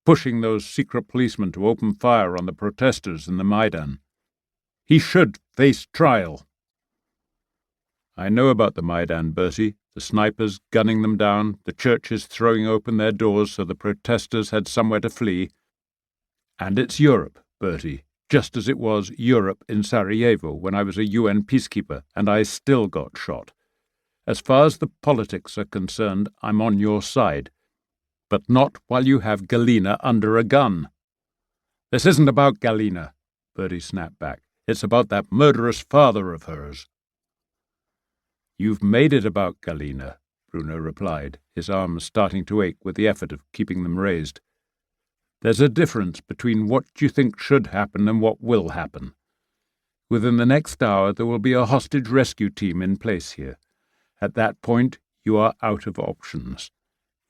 pushing those secret policemen to open fire on the protesters in the Maidan. He should face trial." "I know about the Maidan, Bertie, the snipers gunning them down, the churches throwing open their doors so the protesters had somewhere to flee. And it's Europe, Bertie, just as it was Europe in Sarajevo when I was a UN peacekeeper and I still got shot. As far as the politics are concerned, I'm on your side. But not while you have Galina under a gun." "This isn't about Galina," Bertie snapped back. "It's about that murderous father of hers." "You've made it about Galina," Bruno replied, his arms starting to ache with the effort of keeping them raised. "There's a difference between what you think should happen and what will happen. Within the next hour there will be a hostage rescue team in place here. At that point, you are out of options.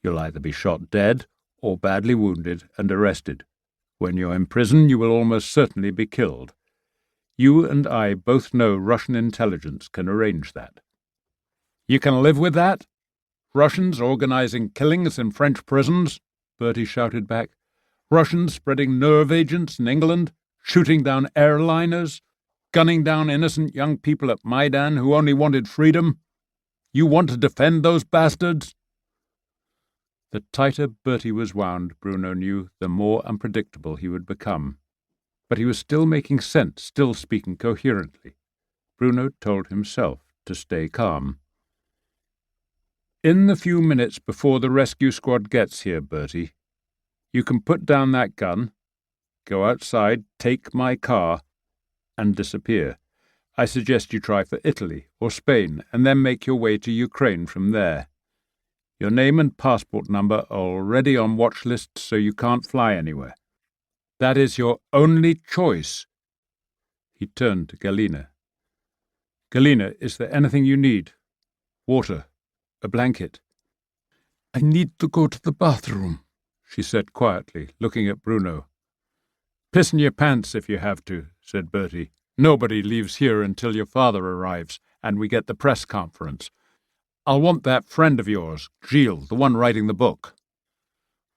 You'll either be shot dead or badly wounded and arrested. When you're in prison, you will almost certainly be killed. You and I both know Russian intelligence can arrange that." "You can live with that?" Russians organising killings in French prisons, Bertie shouted back. Russians spreading nerve agents in England, shooting down airliners, gunning down innocent young people at Maidan who only wanted freedom. You want to defend those bastards? The tighter Bertie was wound, Bruno knew, the more unpredictable he would become. But he was still making sense, still speaking coherently. Bruno told himself to stay calm. In the few minutes before the rescue squad gets here, Bertie, you can put down that gun, go outside, take my car, and disappear. I suggest you try for Italy or Spain, and then make your way to Ukraine from there. Your name and passport number are already on watch lists, so you can't fly anywhere. That is your only choice. He turned to Galina. Galina, is there anything you need? Water, a blanket. I need to go to the bathroom, she said quietly, looking at Bruno. Piss in your pants if you have to, said Bertie. Nobody leaves here until your father arrives, and we get the press conference. I'll want that friend of yours, Gilles, the one writing the book.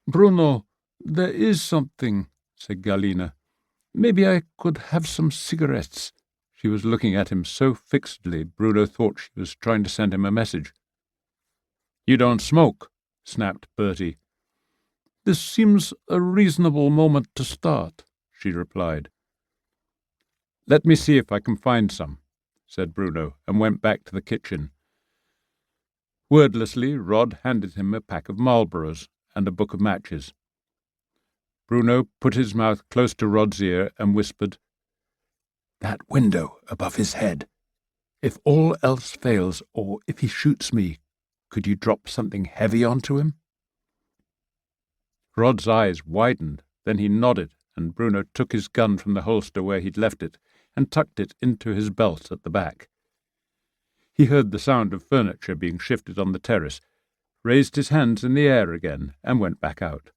Bruno, there is something, said Galina. Maybe I could have some cigarettes. She was looking at him so fixedly, Bruno thought she was trying to send him a message. You don't smoke, snapped Bertie. This seems a reasonable moment to start, she replied. Let me see if I can find some, said Bruno, and went back to the kitchen. Wordlessly, Rod handed him a pack of Marlboros and a book of matches. Bruno put his mouth close to Rod's ear and whispered, That window above his head. If all else fails, or if he shoots me, could you drop something heavy onto him? Rod's eyes widened, then he nodded, and Bruno took his gun from the holster where he'd left it and tucked it into his belt at the back. He heard the sound of furniture being shifted on the terrace, raised his hands in the air again, and went back out.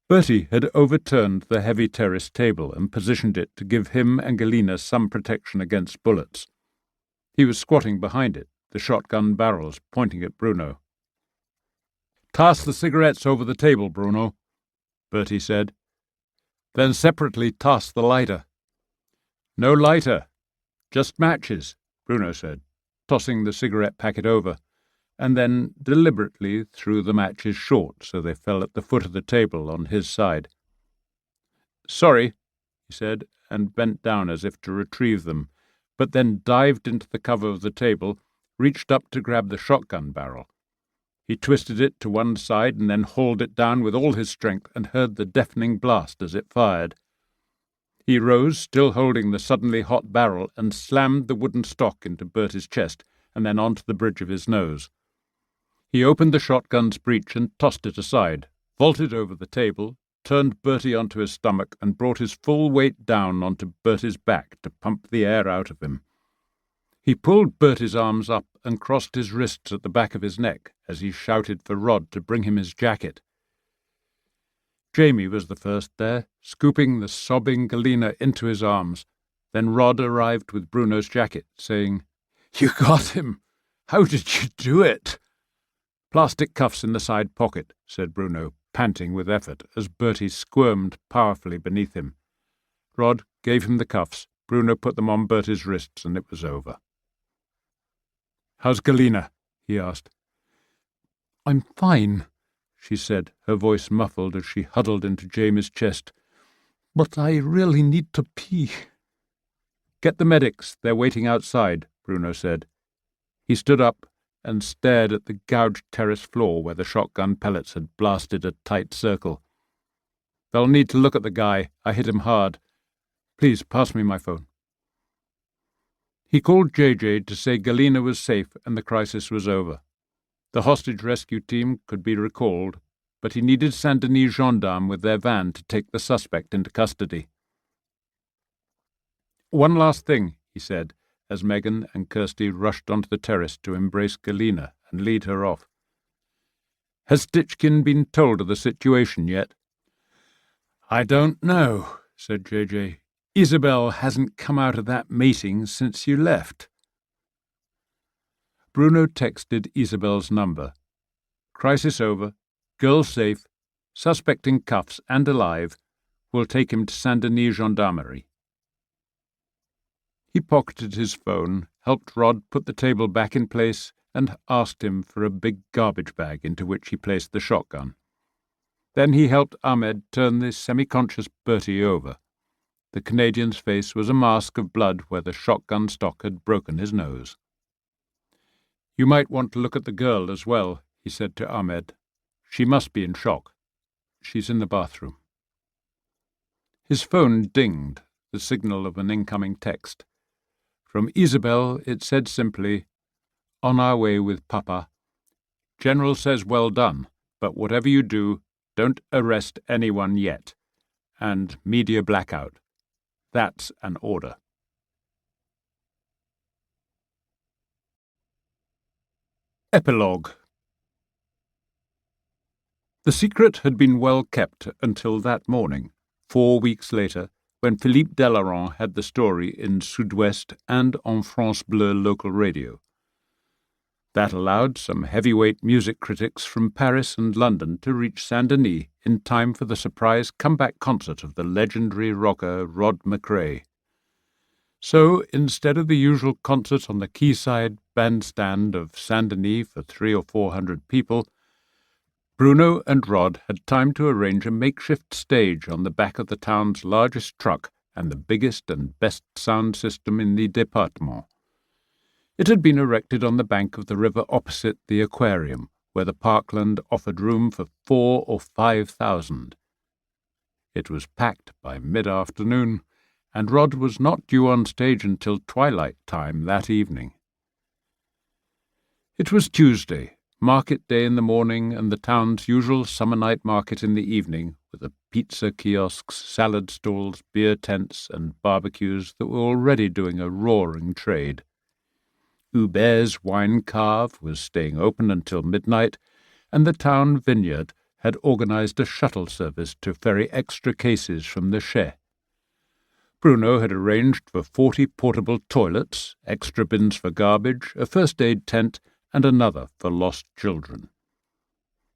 Bertie had overturned the heavy terrace table and positioned it to give him and Galina some protection against bullets. He was squatting behind it, the shotgun barrels pointing at Bruno. Toss the cigarettes over the table, Bruno, Bertie said. Then separately toss the lighter. No lighter, just matches, Bruno said, tossing the cigarette packet over, and then deliberately threw the matches short so they fell at the foot of the table on his side. Sorry, he said, and bent down as if to retrieve them, but then dived into the cover of the table, reached up to grab the shotgun barrel. He twisted it to one side and then hauled it down with all his strength and heard the deafening blast as it fired. He rose, still holding the suddenly hot barrel, and slammed the wooden stock into Bertie's chest and then onto the bridge of his nose. He opened the shotgun's breech and tossed it aside, vaulted over the table, turned Bertie onto his stomach and brought his full weight down onto Bertie's back to pump the air out of him. He pulled Bertie's arms up and crossed his wrists at the back of his neck as he shouted for Rod to bring him his jacket. Jamie was the first there, scooping the sobbing Galina into his arms. Then Rod arrived with Bruno's jacket, saying, You got him! How did you do it? Plastic cuffs in the side pocket, said Bruno, panting with effort, as Bertie squirmed powerfully beneath him. Rod gave him the cuffs, Bruno put them on Bertie's wrists, and it was over. How's Galina? He asked. I'm fine, she said, her voice muffled as she huddled into Jamie's chest. But I really need to pee. Get the medics, they're waiting outside, Bruno said. He stood up and stared at the gouged terrace floor where the shotgun pellets had blasted a tight circle. They'll need to look at the guy. I hit him hard. Please, pass me my phone. He called JJ to say Galina was safe and the crisis was over. The hostage rescue team could be recalled, but he needed Saint-Denis gendarmes with their van to take the suspect into custody. One last thing, he said, as Megan and Kirsty rushed onto the terrace to embrace Galina and lead her off. Has Stitchkin been told of the situation yet? I don't know, said JJ. Isabel hasn't come out of that meeting since you left. Bruno texted Isabel's number. Crisis over. Girl safe. Suspect in cuffs and alive. We'll take him to Saint-Denis Gendarmerie. He pocketed his phone, helped Rod put the table back in place, and asked him for a big garbage bag into which he placed the shotgun. Then he helped Ahmed turn the semi-conscious Bertie over. The Canadian's face was a mask of blood where the shotgun stock had broken his nose. "You might want to look at the girl as well," he said to Ahmed. "She must be in shock. She's in the bathroom." His phone dinged, the signal of an incoming text. From Isabel it said simply, "On our way with Papa. General says well done, but whatever you do, don't arrest anyone yet. And media blackout. That's an order." Epilogue. The secret had been well kept until that morning, 4 weeks later, when Philippe Delaurent had the story in Sud-Ouest and on France Bleu local radio. That allowed some heavyweight music critics from Paris and London to reach Saint-Denis in time for the surprise comeback concert of the legendary rocker Rod McRae. So, instead of the usual concert on the quayside bandstand of Saint-Denis for 300 or 400 people, Bruno and Rod had time to arrange a makeshift stage on the back of the town's largest truck and the biggest and best sound system in the département. It had been erected on the bank of the river opposite the aquarium, where the parkland offered room for 4,000 or 5,000. It was packed by mid-afternoon, and Rod was not due on stage until twilight time that evening. It was Tuesday, market day in the morning and the town's usual summer night market in the evening, with the pizza kiosks, salad stalls, beer tents, and barbecues that were already doing a roaring trade. Hubert's Wine Cave was staying open until midnight, and the town vineyard had organized a shuttle service to ferry extra cases from the Chateau. Bruno had arranged for 40 portable toilets, extra bins for garbage, a first-aid tent, and another for lost children.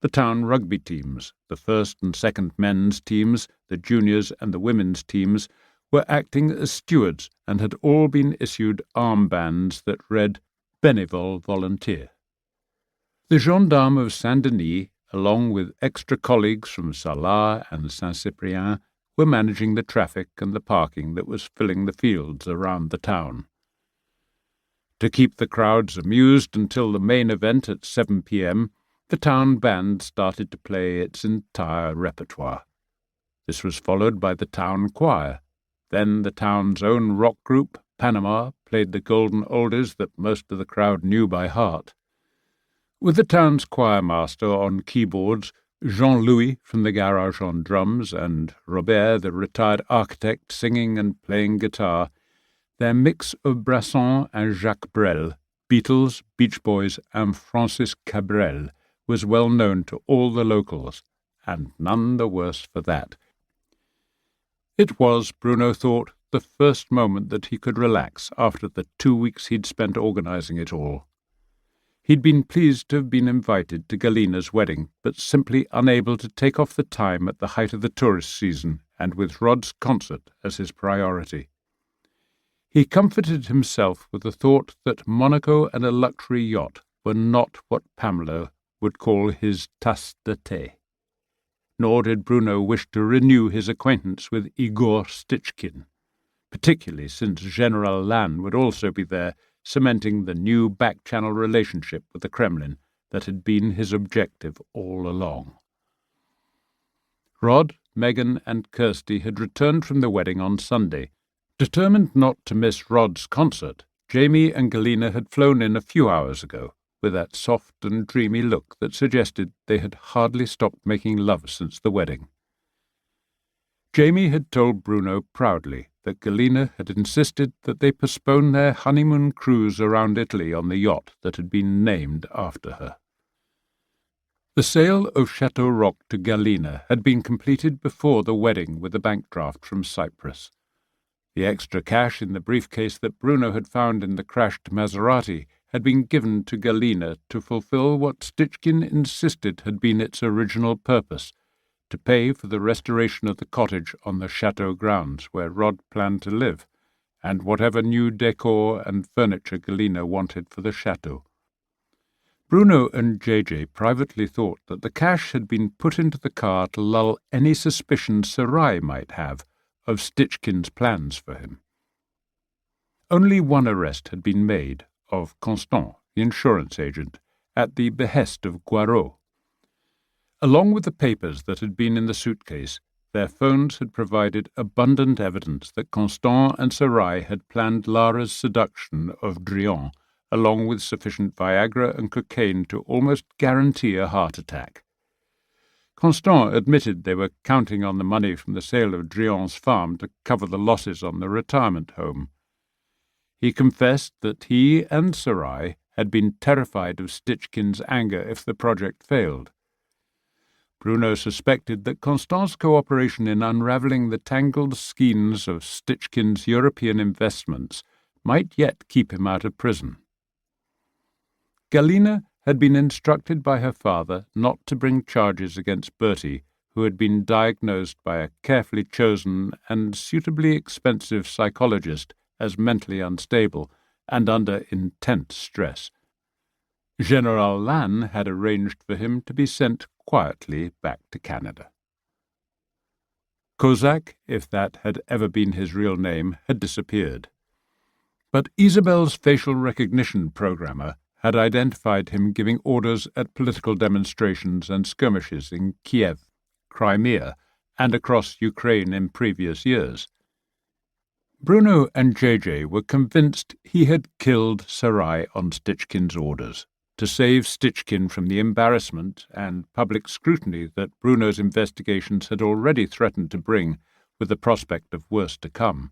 The town rugby teams, the first and second men's teams, the juniors and the women's teams, were acting as stewards and had all been issued armbands that read Bénévole Volunteer. The gendarmes of Saint-Denis, along with extra colleagues from Salat and Saint-Cyprien, were managing the traffic and the parking that was filling the fields around the town. To keep the crowds amused until the main event at 7 p.m., the town band started to play its entire repertoire. This was followed by the town choir. Then the town's own rock group, Panama, played the golden oldies that most of the crowd knew by heart. With the town's choir master on keyboards, Jean-Louis from the garage on drums, and Robert, the retired architect, singing and playing guitar, their mix of Brasson and Jacques Brel, Beatles, Beach Boys, and Francis Cabrel was well known to all the locals, and none the worse for that. It was, Bruno thought, the first moment that he could relax after the 2 weeks he'd spent organizing it all. He'd been pleased to have been invited to Galina's wedding, but simply unable to take off the time at the height of the tourist season and with Rod's concert as his priority. He comforted himself with the thought that Monaco and a luxury yacht were not what Pamela would call his tasse de thé. Nor did Bruno wish to renew his acquaintance with Igor Stichkin, particularly since General Lannes would also be there, cementing the new back-channel relationship with the Kremlin that had been his objective all along. Rod, Megan, and Kirsty had returned from the wedding on Sunday. Determined not to miss Rod's concert, Jamie and Galina had flown in a few hours ago, with that soft and dreamy look that suggested they had hardly stopped making love since the wedding. Jamie had told Bruno proudly that Galina had insisted that they postpone their honeymoon cruise around Italy on the yacht that had been named after her. The sale of Chateau Rock to Galina had been completed before the wedding with a bank draft from Cyprus. The extra cash in the briefcase that Bruno had found in the crashed Maserati had been given to Galina to fulfill what Stichkin insisted had been its original purpose, to pay for the restoration of the cottage on the Chateau grounds where Rod planned to live, and whatever new decor and furniture Galina wanted for the chateau. Bruno and JJ privately thought that the cash had been put into the car to lull any suspicion Sarai might have of Stichkin's plans for him. Only one arrest had been made, of Constant, the insurance agent, at the behest of Guarot. Along with the papers that had been in the suitcase, their phones had provided abundant evidence that Constant and Sarai had planned Lara's seduction of Drian, along with sufficient Viagra and cocaine to almost guarantee a heart attack. Constant admitted they were counting on the money from the sale of Drian's farm to cover the losses on the retirement home. He confessed that he and Sarai had been terrified of Stichkin's anger if the project failed. Bruno suspected that Constant's cooperation in unravelling the tangled skeins of Stichkin's European investments might yet keep him out of prison. Galina had been instructed by her father not to bring charges against Bertie, who had been diagnosed by a carefully chosen and suitably expensive psychologist as mentally unstable and under intense stress. General Lannes had arranged for him to be sent quietly back to Canada. Kozak, if that had ever been his real name, had disappeared. But Isabel's facial recognition programmer had identified him giving orders at political demonstrations and skirmishes in Kiev, Crimea, and across Ukraine in previous years. Bruno and JJ were convinced he had killed Sarai on Stichkin's orders, to save Stichkin from the embarrassment and public scrutiny that Bruno's investigations had already threatened to bring, with the prospect of worse to come.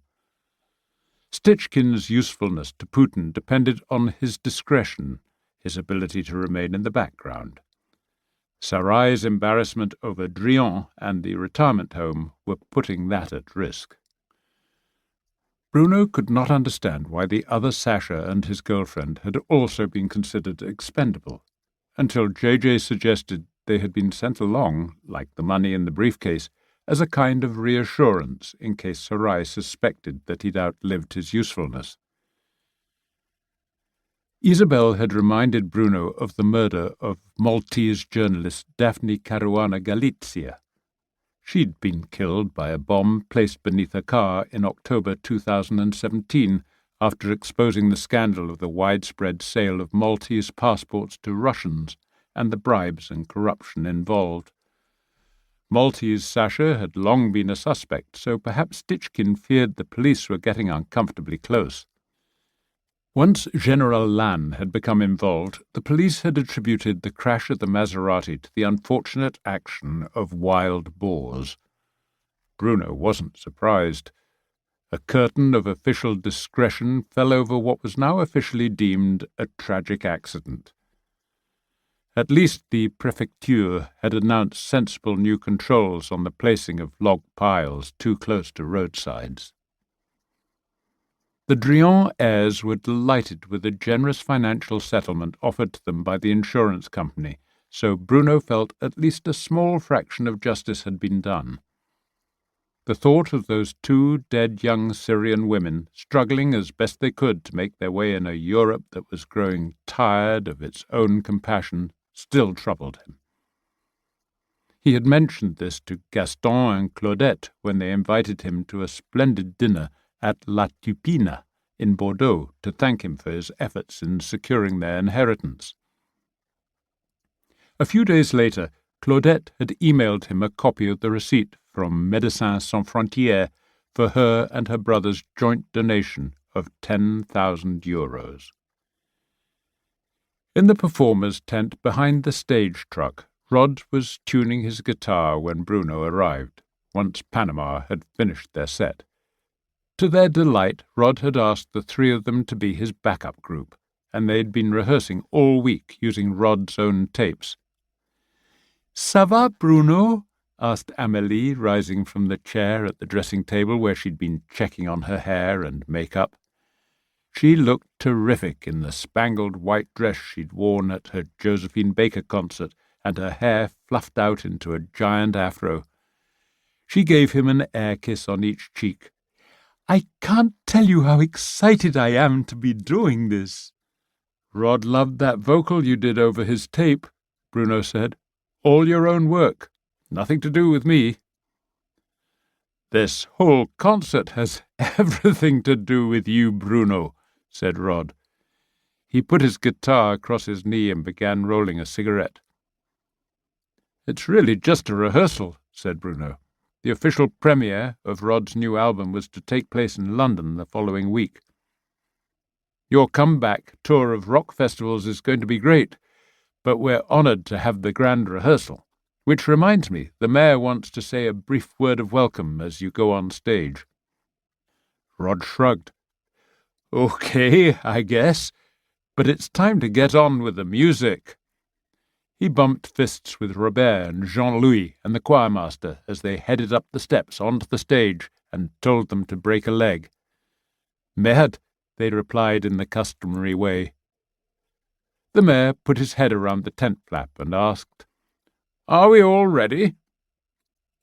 Stichkin's usefulness to Putin depended on his discretion, his ability to remain in the background. Sarai's embarrassment over Drian and the retirement home were putting that at risk. Bruno could not understand why the other Sasha and his girlfriend had also been considered expendable, until JJ suggested they had been sent along, like the money in the briefcase, as a kind of reassurance in case Sarai suspected that he'd outlived his usefulness. Isabel had reminded Bruno of the murder of Maltese journalist Daphne Caruana Galizia. She'd been killed by a bomb placed beneath a car in October 2017 after exposing the scandal of the widespread sale of Maltese passports to Russians and the bribes and corruption involved. Maltese Sasha had long been a suspect, so perhaps Stichkin feared the police were getting uncomfortably close. Once General Lannes had become involved, the police had attributed the crash of the Maserati to the unfortunate action of wild boars. Bruno wasn't surprised. A curtain of official discretion fell over what was now officially deemed a tragic accident. At least the Préfecture had announced sensible new controls on the placing of log piles too close to roadsides. The Drian heirs were delighted with the generous financial settlement offered to them by the insurance company, so Bruno felt at least a small fraction of justice had been done. The thought of those two dead young Syrian women struggling as best they could to make their way in a Europe that was growing tired of its own compassion still troubled him. He had mentioned this to Gaston and Claudette when they invited him to a splendid dinner at La Tupina in Bordeaux to thank him for his efforts in securing their inheritance. A few days later, Claudette had emailed him a copy of the receipt from Médecins Sans Frontières for her and her brother's joint donation of 10,000 euros. In the performer's tent behind the stage truck, Rod was tuning his guitar when Bruno arrived, once Panama had finished their set. To their delight, Rod had asked the three of them to be his backup group, and they'd been rehearsing all week using Rod's own tapes. "Ça va, Bruno?" asked Amélie, rising from the chair at the dressing table where she'd been checking on her hair and makeup. She looked terrific in the spangled white dress she'd worn at her Josephine Baker concert, and her hair fluffed out into a giant afro. She gave him an air kiss on each cheek. "I can't tell you how excited I am to be doing this." "Rod loved that vocal you did over his tape," Bruno said. "All your own work. Nothing to do with me." "This whole concert has everything to do with you, Bruno," said Rod. He put his guitar across his knee and began rolling a cigarette. "It's really just a rehearsal," said Bruno. The official premiere of Rod's new album was to take place in London the following week. "Your comeback tour of rock festivals is going to be great, but we're honoured to have the grand rehearsal. Which reminds me, the mayor wants to say a brief word of welcome as you go on stage." Rod shrugged. "Okay, I guess, but it's time to get on with the music." He bumped fists with Robert and Jean-Louis and the choirmaster as they headed up the steps onto the stage and told them to break a leg. "Merde," they replied in the customary way. The mayor put his head around the tent flap and asked, "Are we all ready?"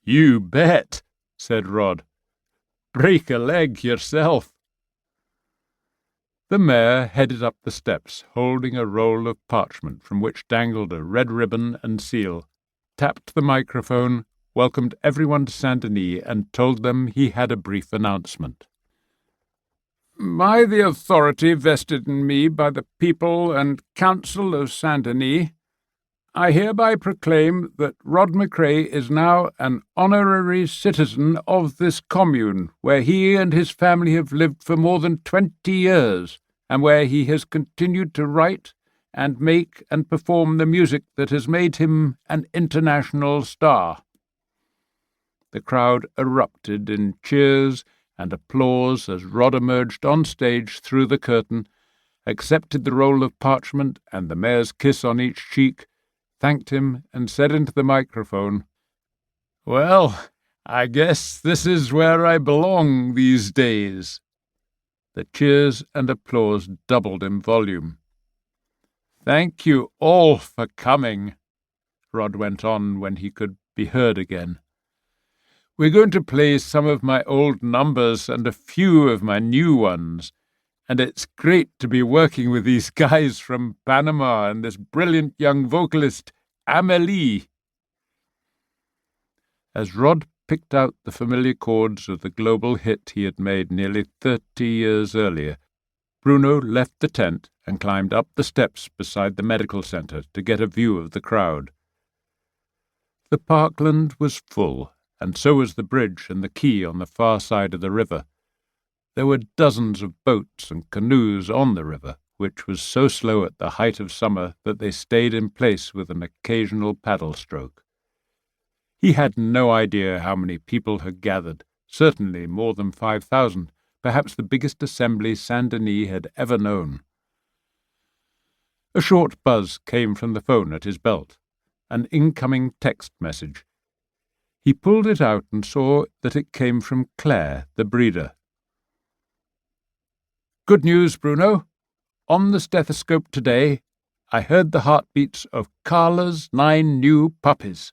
"You bet," said Rod. "Break a leg yourself." The mayor headed up the steps, holding a roll of parchment from which dangled a red ribbon and seal, tapped the microphone, welcomed everyone to Saint-Denis, and told them he had a brief announcement. "By the authority vested in me by the people and council of Saint-Denis, I hereby proclaim that Rod McCrae is now an honorary citizen of this commune, where he and his family have lived for more than 20 years, and where he has continued to write and make and perform the music that has made him an international star." The crowd erupted in cheers and applause as Rod emerged on stage through the curtain, accepted the roll of parchment and the mayor's kiss on each cheek, thanked him, and said into the microphone, "Well, I guess this is where I belong these days." The cheers and applause doubled in volume. "Thank you all for coming," Rod went on when he could be heard again. "We're going to play some of my old numbers and a few of my new ones, and it's great to be working with these guys from Panama and this brilliant young vocalist, Amélie." As Rod picked out the familiar chords of the global hit he had made nearly 30 years earlier, Bruno left the tent and climbed up the steps beside the medical centre to get a view of the crowd. The parkland was full, and so was the bridge and the quay on the far side of the river. There were dozens of boats and canoes on the river, which was so slow at the height of summer that they stayed in place with an occasional paddle stroke. He had no idea how many people had gathered, certainly more than 5,000, perhaps the biggest assembly Saint-Denis had ever known. A short buzz came from the phone at his belt, an incoming text message. He pulled it out and saw that it came from Claire, the breeder. "Good news, Bruno. On the stethoscope today, I heard the heartbeats of Carla's 9 new puppies.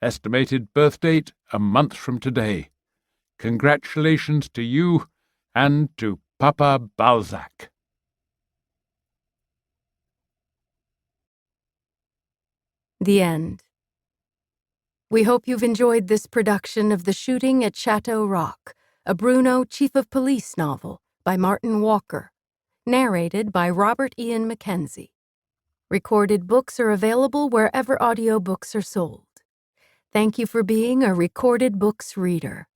Estimated birth date a month from today. Congratulations to you and to Papa Balzac." The end. We hope you've enjoyed this production of The Shooting at Chateau Rock, a Bruno Chief of Police novel by Martin Walker, narrated by Robert Ian Mackenzie. Recorded books are available wherever audiobooks are sold. Thank you for being a Recorded Books reader.